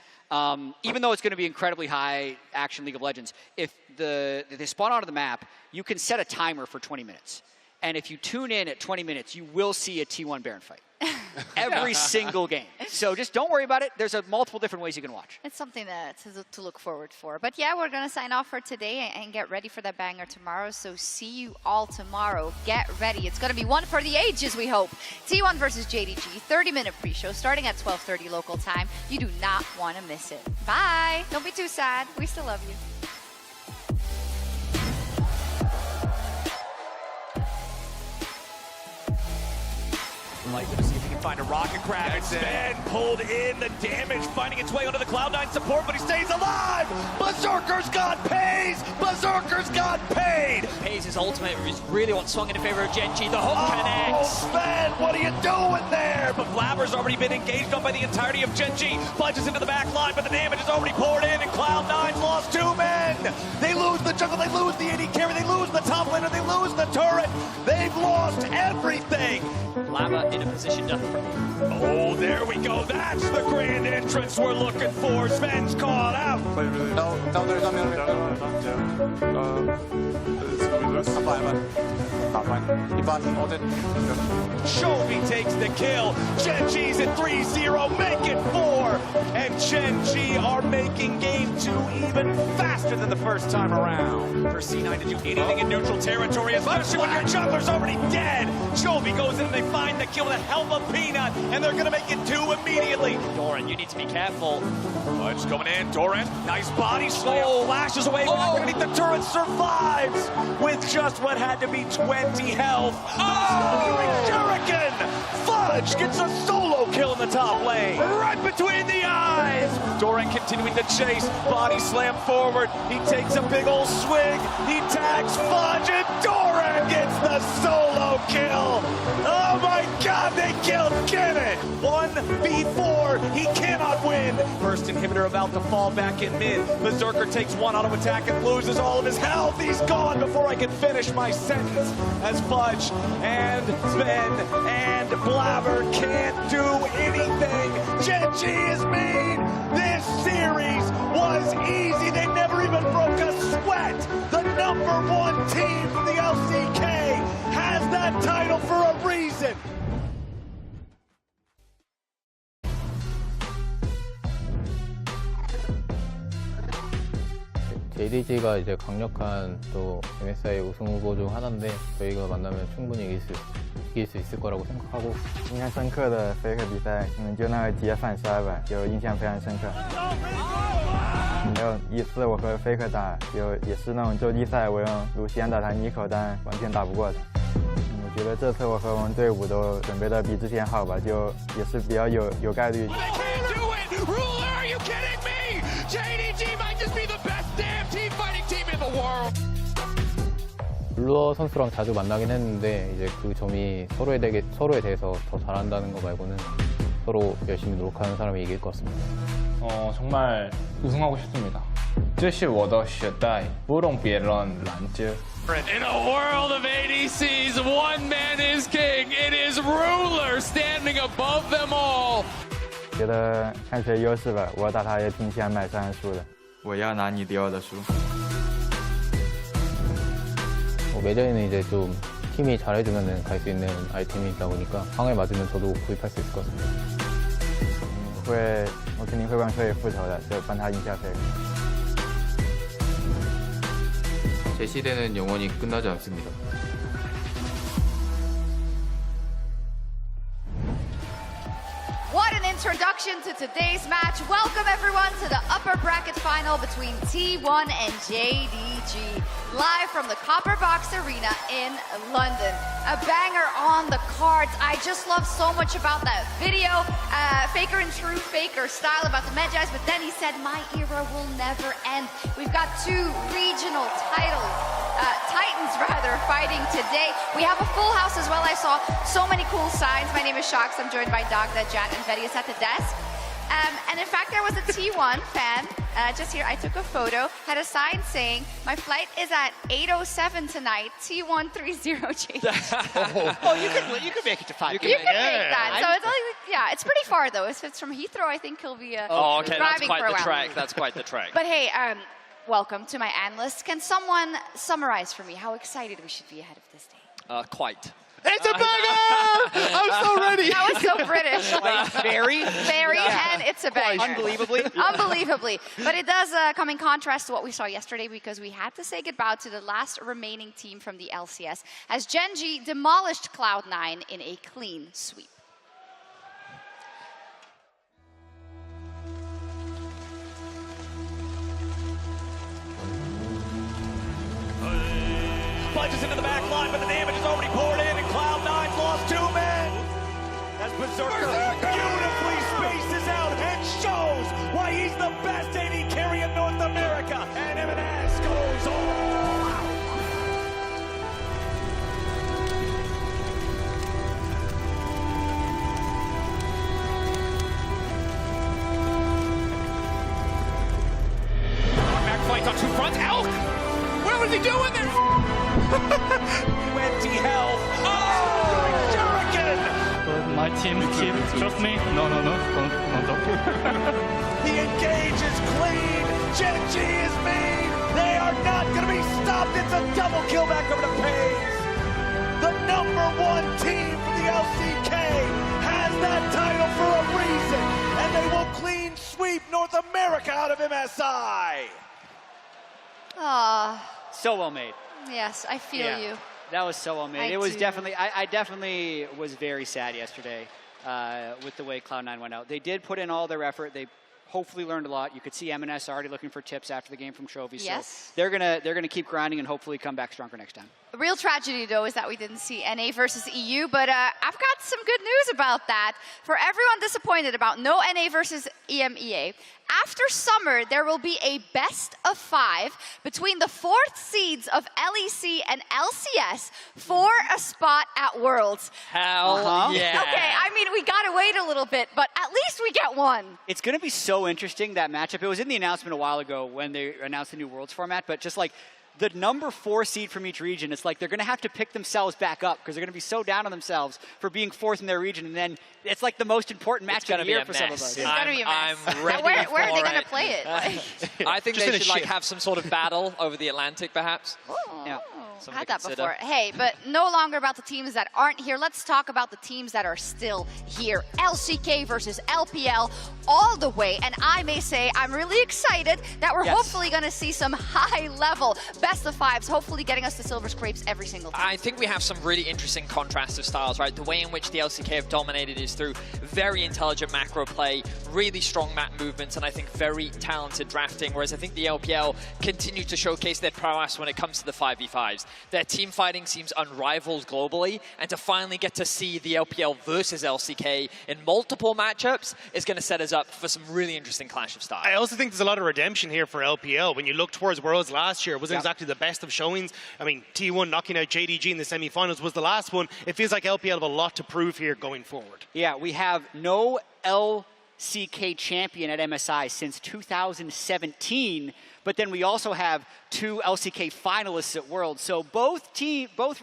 B: even though it's going to be incredibly high action League of Legends, if they spawn onto the map, you can set a timer for 20 minutes. And if you tune in at 20 minutes, you will see a T1 Baron fight. Every single game. So just don't worry about it. There's multiple different ways you can watch.
P: It's something to look forward for. But yeah, we're going to sign off for today and get ready for that banger tomorrow. So see you all tomorrow. Get ready. It's going to be one for the ages, we hope. T1 versus JDG, 30-minute pre-show starting at 12:30 local time. You do not want to miss it. Bye. Don't be too sad. We still love you.
W: Like to see if he can find a rocket crab. It's Ben pulled in. The damage finding its way onto the Cloud9 support, but he stays alive. Berserker's got pays. Berserker's got paid.
I: Pays' ultimate is really what swung in favor of Gen.G. The hook connects.
W: Oh, Ben, what are you doing there? But Blabber's already been engaged on by the entirety of Gen.G. Plunges into the back line, but the damage is already poured in, and Cloud9's lost 2 men. They lose the jungle, they lose the AD carry, they lose the top laner, they lose the turret. They've lost everything.
I: Blabber in a position to...
W: Oh, there we go. That's the grand entrance we're looking for. Sven's caught out.
L: No, there's no middle.
W: Chovy takes the kill. Gen.G's at 3-0, make it 4. And Gen.G are making game 2 even faster than the first time around. For C9 to do anything in neutral territory, especially when your jungler's already dead. Chovy goes in and they find the kill with the help of Peanut, and they're gonna make it 2 immediately.
I: Doran, you need to be careful.
W: Fudge coming in, Doran, nice body slam, flashes away back underneath the turret, survives with just what had to be 20 health. Oh! Shuriken! Fudge gets a solo kill in the top lane, right between the eyes. Doran continuing to chase, body slam forward. He takes a big old swing. He tags Fudge, and Doran gets the solo kill. Oh my God, they killed Kenneth. 1v4, he cannot win. First inhibitor about to fall back in mid. Berserker takes 1 auto attack and loses all of his health. He's gone before I can finish my sentence. As Fudge and Sven and Blabber can't do anything. Gen.G is mean. This series was easy. They never even broke a sweat. The #1 team from the LCK has that title for a reason.
D: ADG가 이제 강력한 또 MSI 우승 후보 중 하나인데 저희가 만나면 충분히 이길 수 있을 거라고 생각하고
Q: 印象深刻的 Faker 比赛，就那个截反杀吧，就印象非常深刻。还有一次我和 Faker 打，也是那种洲际赛，我用卢锡安打他Nico，但完全打不过他。我觉得这次我和我们队伍都准备的比之前好吧，就也是比较有概率。
D: 룰러 선수랑 자주 만나긴 했는데 이제 그 점이 서로에 대해서 더 잘한다는 거 말고는 서로 열심히 노력하는 사람이 이길 것 같습니다.
V: 정말 우승하고 싶습니다. 这是我的时代，不容别人拦截。
K: In a world of ADCs, one man is king. It is Ruler standing above them all.
Q: 觉得看谁优势吧，我打他也挺想买3输的。我要拿你迪奥的书。
D: 매장에는 이제 좀 팀이 잘해주면 갈 수 있는 아이템이 있다 보니까 상황에 맞으면 저도 구입할 수 있을 것 같습니다.
Q: 我肯定会帮队复仇的，就帮他赢下Faker。
D: 제 시대는 영원히 끝나지 않습니다.
P: What an introduction to today's match. Welcome everyone to the upper bracket final between T1 and JDG. Live from the Copper Box Arena in London. A banger on the cards. I just love so much about that video. Faker in true Faker style about the Medjais, but then he said, my era will never end. We've got 2 regional Titans fighting today. We have a full house as well. I saw so many cool signs. My name is Shox. I'm joined by Dagda, Jat, and Vedius at the desk. And in fact, there was a T1 fan just here. I took a photo, had a sign saying, my flight is at 8:07 tonight, T130 JDG.
S: Oh, you could make it to 5.
P: You can make that. So it's only, it's pretty far though. If it's from Heathrow, I think he'll be
I: okay,
P: driving for a while.
I: That's quite the trek.
P: But hey, welcome to my analysts. Can someone summarize for me how excited we should be ahead of this day?
I: Quite.
T: It's a banger! I'm so ready.
P: That was so British.
S: Very,
P: and it's a banger.
S: Unbelievably.
P: But it does come in contrast to what we saw yesterday because we had to say goodbye to the last remaining team from the LCS as Gen.G demolished Cloud9 in a clean sweep.
W: Plunges into the back line, but the damage is already poured in, and Cloud9's lost 2 men. As Berserker beautifully spaces out and shows why he's the best AD carry in North America. And MSI goes all out.
K: Back fights on 2 fronts. Elk! What was he doing there?
W: 20 health. Oh! Shuriken!
J: My team trust me. No, don't.
W: He engages clean. Gen.G is mean. They are not going to be stopped. It's a double kill back over to Pays. The #1 team from the LCK has that title for a reason. And they will clean sweep North America out of MSI.
S: So well made.
P: Yes, I feel you.
B: That was so well made. It was definitely, I definitely was very sad yesterday with the way Cloud9 went out. They did put in all their effort. They hopefully learned a lot. You could see MNS already looking for tips after the game from Trophy.
P: Yes.
B: So they're gonna keep grinding and hopefully come back stronger next time.
P: The real tragedy, though, is that we didn't see NA versus EU, but I've got some good news about that. For everyone disappointed about no NA versus EMEA, after summer, there will be a best of 5 between the 4th seeds of LEC and LCS for a spot at Worlds.
I: Hell yeah.
P: Okay, I mean, we gotta wait a little bit, but at least we get one.
B: It's gonna be so interesting, that matchup. It was in the announcement a while ago when they announced the new Worlds format, but just like, the #4 seed from each region, it's like they're going to have to pick themselves back up because they're going to be so down on themselves for being 4th in their region, and then it's like the most important match of the year for some of us.
P: It's going to be a mess.
I: I'm ready
P: where
I: for
P: are they going
I: it.
P: to play it?
I: I think they should have some sort of battle over the Atlantic, perhaps.
P: Oh.
B: Yeah.
P: Had that before. Hey, but no longer about the teams that aren't here. Let's talk about the teams that are still here. LCK versus LPL all the way. And I may say I'm really excited that we're hopefully going to see some high-level best-of-5s, hopefully getting us to silver scrapes every single time.
I: I think we have some really interesting contrasts of styles, right? The way in which the LCK have dominated is through very intelligent macro play, really strong map movements, and I think very talented drafting, whereas I think the LPL continue to showcase their prowess when it comes to the 5v5s. Their team fighting seems unrivaled globally, and to finally get to see the LPL versus LCK in multiple matchups is going to set us up for some really interesting clash of styles.
T: I also think there's a lot of redemption here for LPL. When you look towards Worlds last year, it wasn't exactly the best of showings. I mean, T1 knocking out JDG in the semi-finals was the last one. It feels like LPL have a lot to prove here going forward.
S: Yeah, we have no LCK champion at MSI since 2017, but then we also have 2 LCK finalists at Worlds. So both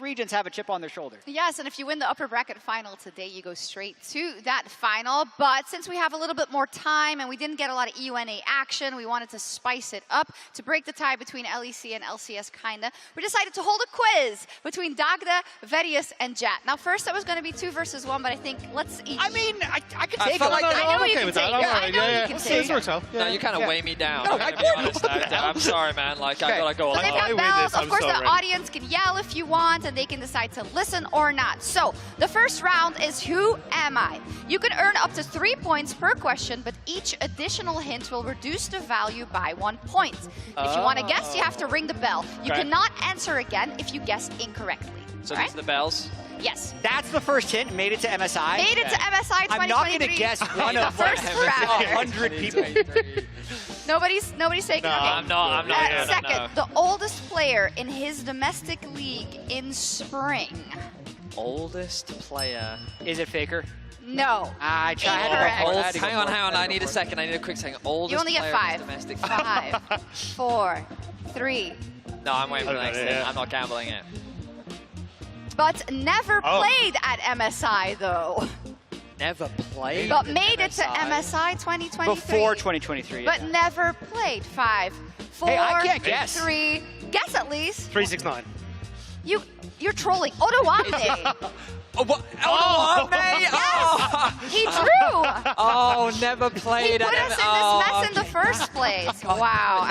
S: regions have a chip on their shoulder.
P: Yes, and if you win the upper bracket final today, you go straight to that final. But since we have a little bit more time and we didn't get a lot of EUNA action, we wanted to spice it up to break the tie between LEC and LCS, kinda. We decided to hold a quiz between Dagda, Verius, and Jat. Now, first it was going to be 2 versus 1, but I think let's each...
S: I mean, I could take it.
P: I know you can take it. I know you can take it.
I: No, you kind of weigh me down. I'm gonna be honest. I'm sorry, man. Like, I gotta go.
P: So they've got bells. Of course, the audience can yell if you want, and they can decide to listen or not. So the first round is Who Am I? You can earn up to 3 points per question, but each additional hint will reduce the value by 1 point. If you want to guess, you have to ring the bell. You cannot answer again if you guess incorrectly.
I: So these are the bells?
P: Yes.
S: That's the first hint. Made it to MSI.
P: Made it to MSI 2023.
S: I'm not going to guess one of
P: first round.
S: 100 people.
P: Nobody's taking it.
I: I'm not.
P: Second, the oldest player in his domestic league in spring.
I: Oldest player.
S: Is it Faker?
P: No.
S: I tried.
I: Hang on. I need a second. I need a quick second. Oldest
P: you only get
I: player
P: 5.
I: Domestic.
P: 5, 4, 3.
I: No, I'm waiting for the next hint. I'm not gambling it.
P: But never played at MSI, though.
I: Never played.
P: But made it to MSI 2023.
S: Before 2023.
P: But never played. 5, 4,
S: hey, I can't guess.
P: 3. Guess at least.
T: 369.
P: You're trolling. Odoamne.
I: Odoamne?
P: Yes. He drew.
I: Oh, never played.
P: He put us in this mess in the first place. Wow.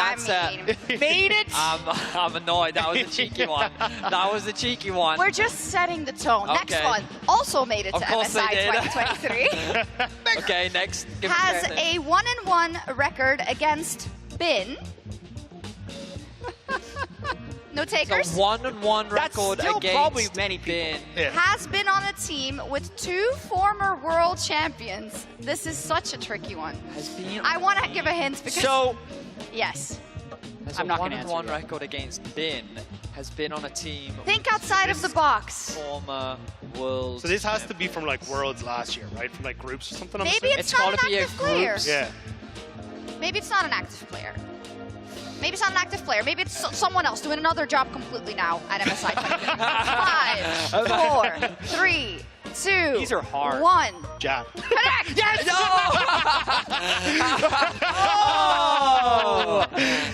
I: Made it. I'm annoyed. That was a cheeky one. That was a cheeky one.
P: We're just setting the tone.
I: Okay.
P: Next one also made it to MSI 2023.
I: Okay, next.
P: Has a 1-1 record against Bin. No takers?
I: So 1-1 record
S: still
I: against
S: probably many people.
P: Has been on a team with 2 former world champions. This is such a tricky one. I want to give a hint because... Yes.
I: I'm not going to answer. 1-1 record against Bin. Has been on a team...
P: Think outside of the box.
I: Former world...
T: So this has to be from like Worlds last year, right? From like groups or something?
P: Maybe it's not an active player.
T: Yeah.
P: Maybe it's not an active player. Maybe it's not an active player. Maybe it's someone else doing another job completely now at MSI. 5, 4, 3, 2,
S: These are hard.
P: 1.
T: Jab.
P: Correct!
T: Yes!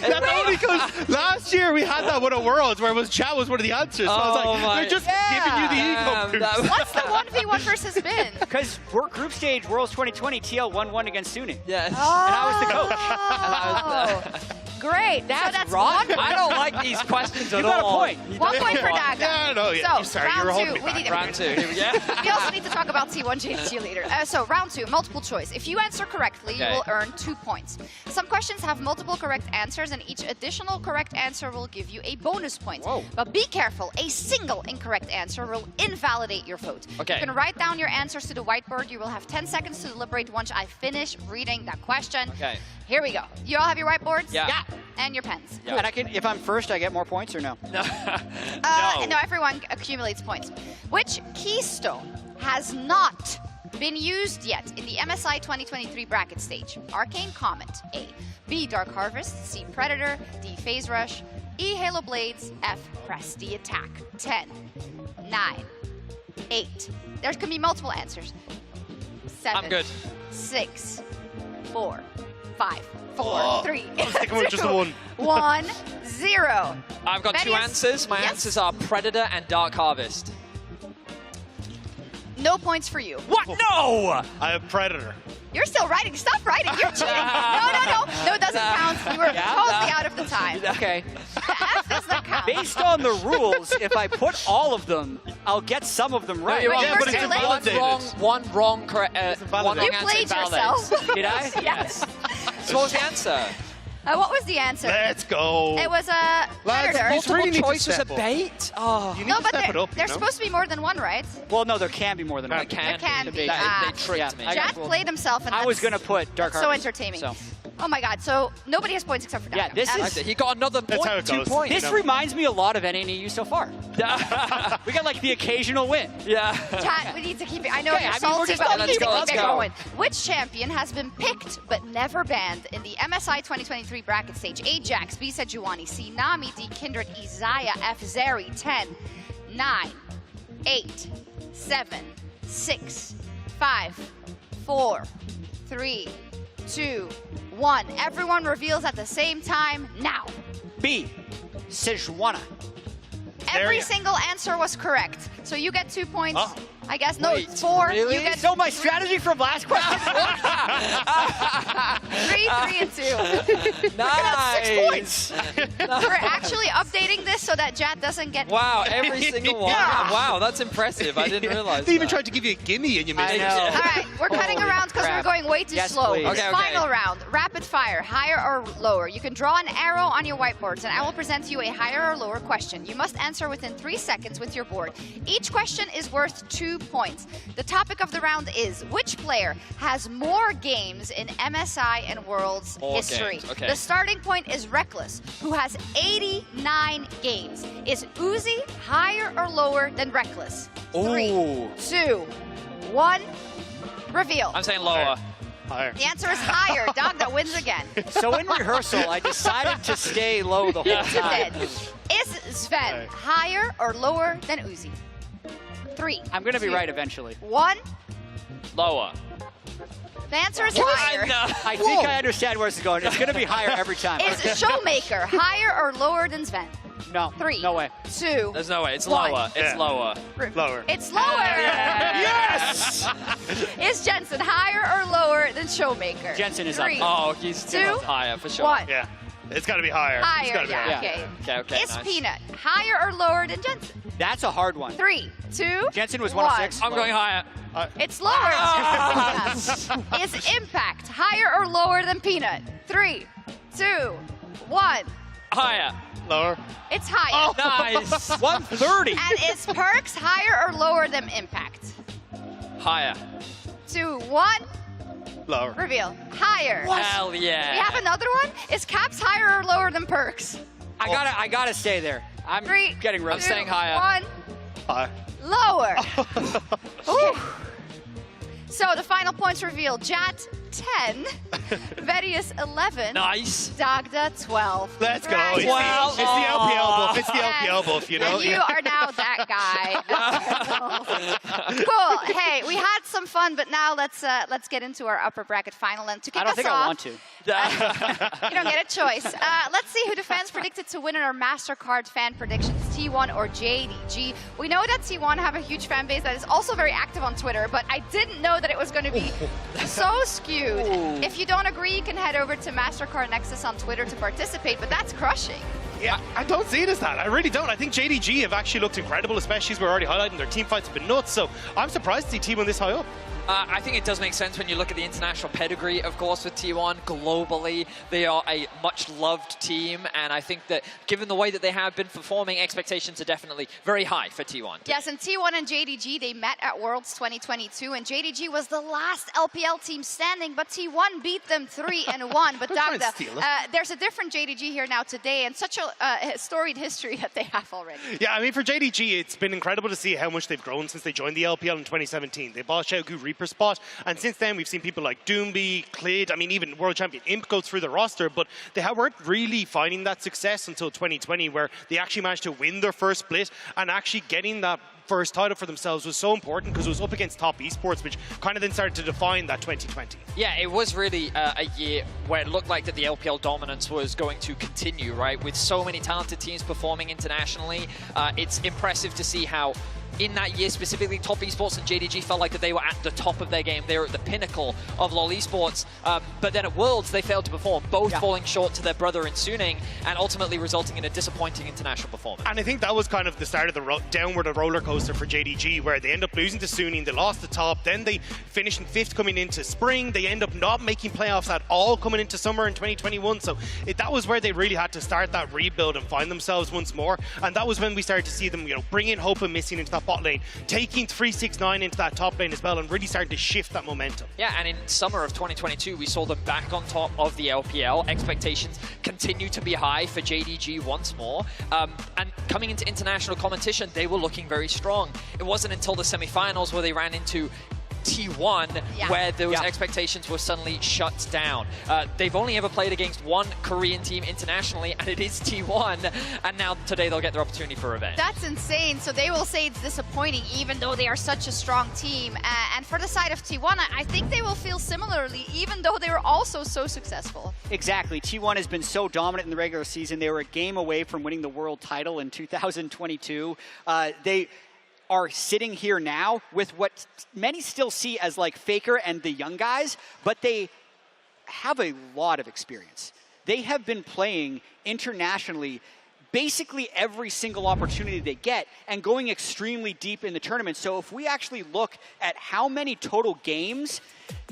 T: That's only because last year we had that one at Worlds where it was chat was one of the answers. So I was like, they're just giving you the ego boost.
P: What's the 1v1 versus Bin?
S: Because we're group stage Worlds 2020, TL 1-1 against Suni.
I: Yes.
S: And I was the coach.
P: Great.
S: That's
I: wrong. I don't like these questions at all.
S: You got a point.
P: 1 point for Daga.
T: Yeah, no, yeah.
P: So,
T: Sorry, you were
P: round
T: holding
P: 2.
T: me back.
I: Round 2. Here we go.
P: We also need to talk about T1 cheerleader. So round 2, multiple choice. If you answer correctly, you will earn 2 points. Some questions have multiple correct answers, and each additional correct answer will give you a bonus point.
I: Whoa.
P: But be careful, a single incorrect answer will invalidate your vote.
I: Okay.
P: You can write down your answers to the whiteboard. You will have 10 seconds to deliberate once I finish reading that question.
I: Okay.
P: Here we go. You all have your whiteboards?
I: Yeah.
P: And your pens.
S: Yeah. And I can, if I'm first, I get more points or no?
I: No.
P: No, everyone accumulates points. Which keystone has not been used yet in the MSI 2023 bracket stage? Arcane Comet, A. B. Dark Harvest, C. Predator, D. Phase Rush, E. Halo Blades, F. Press D. Attack. 10, 9, 8. There can be multiple answers. 7,
I: I'm good.
P: 6, 4, 5, 4, 3,
T: I was thinking with just the one.
P: 1, 0.
I: I've got 2
P: Medius?
I: answers. My answers are Predator and Dark Harvest.
P: No points for you.
I: What? No!
T: I have Predator.
P: You're still writing. Stop writing. You're cheating. No, it doesn't count. You were totally out of the time.
S: Okay.
P: The F does not count.
S: Based on the rules, if I put all of them, I'll get some of them right.
I: No, you're wrong. One wrong answer.
P: You played yourself.
S: Did I?
P: Yes.
I: So what was the answer?
P: What was the answer?
T: Let's go.
P: It was a Predator.
I: Multiple choice was a bait? Oh.
P: No, but there's supposed to be more than one, right?
S: Well, no, there can be more than one.
P: There can be.
S: They
P: tricked
S: me.
P: Jack played himself, and
S: I was going to put Dark
P: so
S: Harvest.
P: entertaining.
S: So.
P: Oh my God! So nobody has points except for Dagda.
S: Yeah, this is.
I: He got another point.
S: 2 points. This reminds me a lot of NNEU so far. We got like the occasional win.
I: Yeah.
P: Chat, we need to keep it. I know
S: Okay,
P: you're
S: I mean, we're
P: salty,
S: just
P: but
S: gonna
P: we need to
S: let's
P: keep it
S: go.
P: going. Which champion has been picked but never banned in the MSI 2023 bracket stage? Ajax, B Sejuani, C Nami, D Kindred, Isaiah, F Zeri, 10, 9, 8, 7, 6, 5, 4, 3, 2, 1. Everyone reveals at the same time now.
S: B. Sejuani.
P: Every single answer was correct. So you get 2 points. I guess no,
S: Wait,
P: 4.
S: Really?
P: You get
S: So my strategy from last question.
P: 3, 3, and 2.
I: Nice.
P: 6 points. We're actually updating this so that Jat doesn't get.
I: Wow, every single one.
P: Yeah.
I: Wow, that's impressive. I didn't realize
T: They even tried to give you a gimme and you missed it.
P: All right, we're cutting around because we're going way too slow.
S: please.
I: Okay,
P: Final round, rapid fire, higher or lower. You can draw an arrow on your whiteboards, and I will present you a higher or lower question. You must answer within 3 seconds with your board. Each question is worth 2 points. The topic of the round is which player has more games in MSI and Worlds
I: More
P: history.
I: games, okay.
P: The starting point is Reckless, who has 89 games. Is Uzi higher or lower than Reckless? 3,
I: Ooh.
P: 2, 1. Reveal.
I: I'm saying lower.
T: Higher.
P: The answer is higher. Dagda wins again.
S: So in rehearsal, I decided to stay low the whole time.
P: Is Sven higher or lower than Uzi? 3.
S: I'm going to be
P: 2,
S: right eventually.
P: 1.
I: Lower.
P: The answer is higher.
S: I think I understand where this is going. It's going to be higher every time.
P: Is Showmaker higher or lower than Sven?
S: No.
P: 3.
S: No way.
P: 2.
I: There's no way. It's
P: 1.
I: lower. It's lower.
T: Lower.
P: It's lower.
T: Yes!
P: Is Jensen higher or lower than Showmaker?
S: Jensen is
P: 3.
S: up.
I: Oh, he's
P: 2,
I: higher for sure.
P: 1.
T: Yeah. It's got to be higher. It's
P: Higher,
T: gotta be
P: yeah,
T: higher.
P: okay.
I: Okay,
P: Is
I: nice.
P: Peanut higher or lower than Jensen?
S: That's a hard one.
P: 3, 2,
S: Jensen was
P: 1.
S: 106.
I: I'm going higher.
P: It's lower. Is Impact higher or lower than Peanut? 3, 2, 1.
I: Higher.
T: Lower.
P: It's higher.
I: Oh, nice.
S: 130.
P: And is Perks higher or lower than Impact?
I: Higher.
P: 2, 1.
T: Lower.
P: Reveal. Higher.
I: Hell yeah.
P: We have another one. Is Caps higher or lower than Perks?
S: I gotta stay there. I'm
P: 3,
S: getting
P: 2,
S: rough.
I: staying higher.
P: 1.
T: Higher.
P: Lower. Ooh. So the final points reveal. Jat 10, Verius 11,
I: Nice.
P: Dagda 12.
T: Let's go. It's,
I: Wow.
T: the LPL buff. It's the LPL buff, you know?
P: And you are now that guy. Cool. Hey, we had some fun, but now let's get into our upper bracket final. And to kick
S: I don't
P: us
S: think
P: off,
S: I want to.
P: you don't get a choice. Let's see who the fans predicted to win in our MasterCard fan predictions, T1 or JDG. We know that T1 have a huge fan base that is also very active on Twitter, but I didn't know that it was going to be so skewed. If you don't agree, you can head over to MasterCard Nexus on Twitter to participate, but that's crushing.
T: Yeah, I don't see it as that. I really don't. I think JDG have actually looked incredible, especially as we're already highlighting. Their team fights have been nuts, so I'm surprised to see T1 this high up.
I: I think it does make sense when you look at the international pedigree, of course, with T1. Globally, they are a much-loved team, and I think that given the way that they have been performing, expectations are definitely very high for T1.
P: Yes, and T1 and JDG, they met at Worlds 2022, and JDG was the last LPL team standing, but T1 beat them 3-1. But Dagda, there's a different JDG here now today, and such a storied history that they have already.
T: Yeah, I mean, for JDG, it's been incredible to see how much they've grown since they joined the LPL in 2017. They bought Xiaogu sweeper spot. And since then, we've seen people like Doomby, Clid, I mean, even world champion Imp go through the roster, but they weren't really finding that success until 2020, where they actually managed to win their first split, and actually getting that first title for themselves was so important because it was up against top esports, which kind of then started to define that 2020.
I: Yeah, it was really a year where it looked like that the LPL dominance was going to continue, right? With so many talented teams performing internationally, it's impressive to see how in that year specifically, Top Esports and JDG felt like that they were at the top of their game. They were at the pinnacle of LoL Esports. But then at Worlds, they failed to perform, both falling short to their brother in Suning and ultimately resulting in a disappointing international performance.
T: And I think that was kind of the start of the downward roller coaster for JDG, where they end up losing to Suning, they lost the top, then they finished in 5th coming into spring. They end up not making playoffs at all coming into summer in 2021. So that was where they really had to start that rebuild and find themselves once more. And that was when we started to see them, bring in Hope and Missing into that bot lane, taking 369 into that top lane as well, and really starting to shift that momentum.
I: Yeah, and in summer of 2022, we saw them back on top of the LPL. Expectations continue to be high for JDG once more. And coming into international competition, they were looking very strong. It wasn't until the semifinals where they ran into T1 where those expectations were suddenly shut down. They've only ever played against one Korean team internationally, and it is T1, and now today they'll get their opportunity for revenge.
P: That's insane. So they will say it's disappointing even though they are such a strong team. And for the side of T1, I think they will feel similarly even though they were also so successful.
S: Exactly. T1 has been so dominant in the regular season. They were a game away from winning the world title in 2022. They are sitting here now with what many still see as like Faker and the young guys, but they have a lot of experience. They have been playing internationally basically every single opportunity they get and going extremely deep in the tournament. So if we actually look at how many total games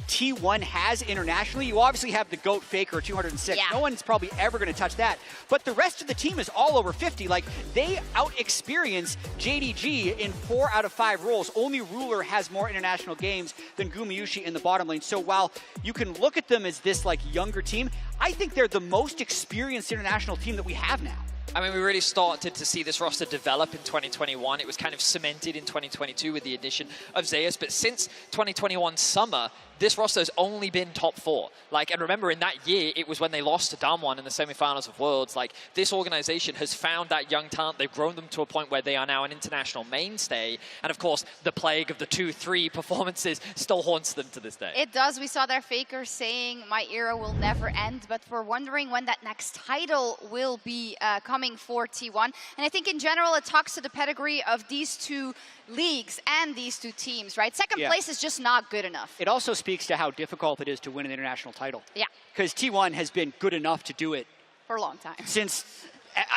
S: T1 has internationally, you obviously have the GOAT Faker 206. No one's probably ever going to touch that. But the rest of the team is all over 50. Like, they out-experience JDG in 4 out of 5 roles. Only Ruler has more international games than Gumayushi in the bottom lane. So while you can look at them as this like younger team, I think they're the most experienced international team that we have now.
I: I mean, we really started to see this roster develop in 2021. It was kind of cemented in 2022 with the addition of Zeus. But since 2021 summer, this roster has only been top 4. And remember, in that year, it was when they lost to Damwon in the semifinals of Worlds. This organization has found that young talent. They've grown them to a point where they are now an international mainstay. And of course, the plague of the 2-3 performances still haunts them to this day.
P: It does. We saw their Faker saying, "My era will never end," but we're wondering when that next title will be coming for T1. And I think in general, it talks to the pedigree of these two leagues and these two teams, right? Second place is just not good enough.
S: It also speaks to how difficult it is to win an international title.
P: Yeah.
S: Because T1 has been good enough to do it
P: for a long time.
S: Since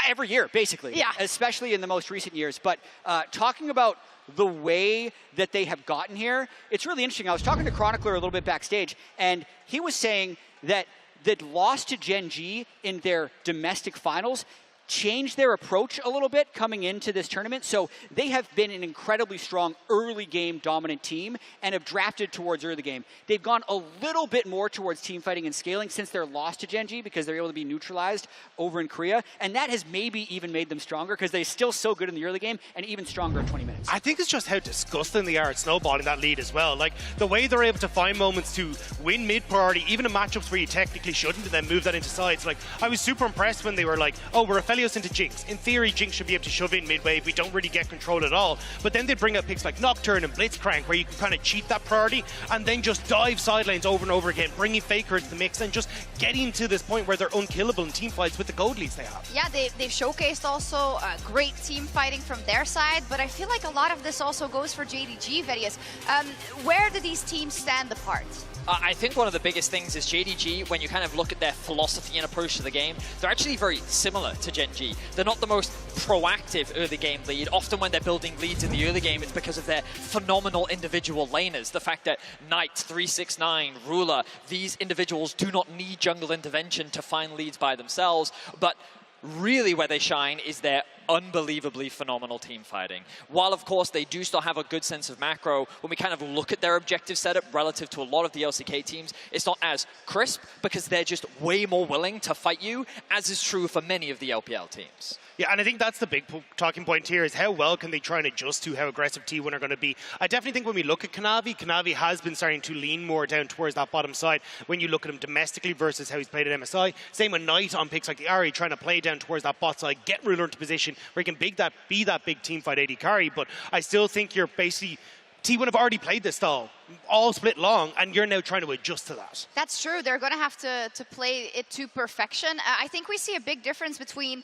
S: every year, basically.
P: Yeah.
S: Especially in the most recent years. But talking about the way that they have gotten here, it's really interesting. I was talking to Chronicler a little bit backstage, and he was saying that the loss to Gen G in their domestic finals changed their approach a little bit coming into this tournament. So they have been an incredibly strong early game dominant team and have drafted towards early game. They've gone a little bit more towards team fighting and scaling since their loss to Gen G because they're able to be neutralized over in Korea. And that has maybe even made them stronger because they're still so good in the early game and even stronger in 20 minutes.
T: I think it's just how disgusting they are at snowballing that lead as well. The way they're able to find moments to win mid priority, even in matchups where you technically shouldn't, and then move that into sides. I was super impressed when they were like, oh, we're Aphelios into Jinx. In theory, Jinx should be able to shove in mid-wave. We don't really get control at all. But then they bring up picks like Nocturne and Blitzcrank, where you can kind of cheat that priority and then just dive side lanes over and over again, bringing Faker into the mix and just getting to this point where they're unkillable in team fights with the gold leads they have.
P: Yeah, they've showcased also great team fighting from their side, but I feel like a lot of this also goes for JDG, Verius. Where do these teams stand apart?
I: I think one of the biggest things is JDG, when you kind of look at their philosophy and approach to the game, they're actually very similar to Gen G. They're not the most proactive early game lead. Often when they're building leads in the early game, it's because of their phenomenal individual laners. The fact that Knight, 369, Ruler, these individuals do not need jungle intervention to find leads by themselves, but really where they shine is their unbelievably phenomenal team fighting. While, of course, they do still have a good sense of macro, when we kind of look at their objective setup relative to a lot of the LCK teams, it's not as crisp because they're just way more willing to fight you, as is true for many of the LPL teams.
T: Yeah, and I think that's the big talking point here is how well can they try and adjust to how aggressive T1 are going to be. I definitely think when we look at Kanavi has been starting to lean more down towards that bottom side when you look at him domestically versus how he's played at MSI. Same with Knight on picks like the Ari, trying to play down towards that bot side, get Ruler into position where he can be that big teamfight AD carry. But I still think you're basically... T1 have already played this style, all split long, and you're now trying to adjust to that.
P: That's true. They're going to have to play it to perfection. I think we see a big difference between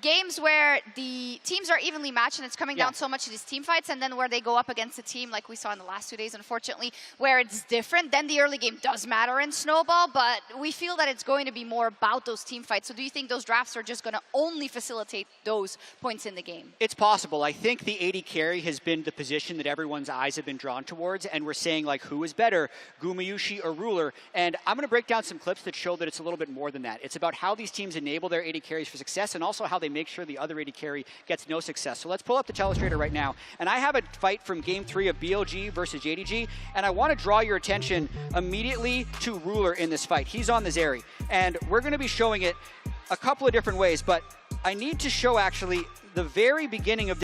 P: games where the teams are evenly matched and it's coming down so much to these team fights, and then where they go up against a team like we saw in the last 2 days, unfortunately, where it's different. Then the early game does matter in Snowball, but we feel that it's going to be more about those team fights. So do you think those drafts are just going to only facilitate those points in the game?
S: It's possible. I think the AD carry has been the position that everyone's eyes have been drawn towards, and we're saying, like, who is better, Gumayusi or Ruler? And I'm going to break down some clips that show that it's a little bit more than that. It's about how these teams enable their AD carries for success, and also how they make sure the other AD carry gets no success. So let's pull up the telestrator right now. And I have a fight from Game 3 of BLG versus JDG, and I want to draw your attention immediately to Ruler in this fight. He's on the Zeri, and we're going to be showing it a couple of different ways, but I need to show actually the very beginning of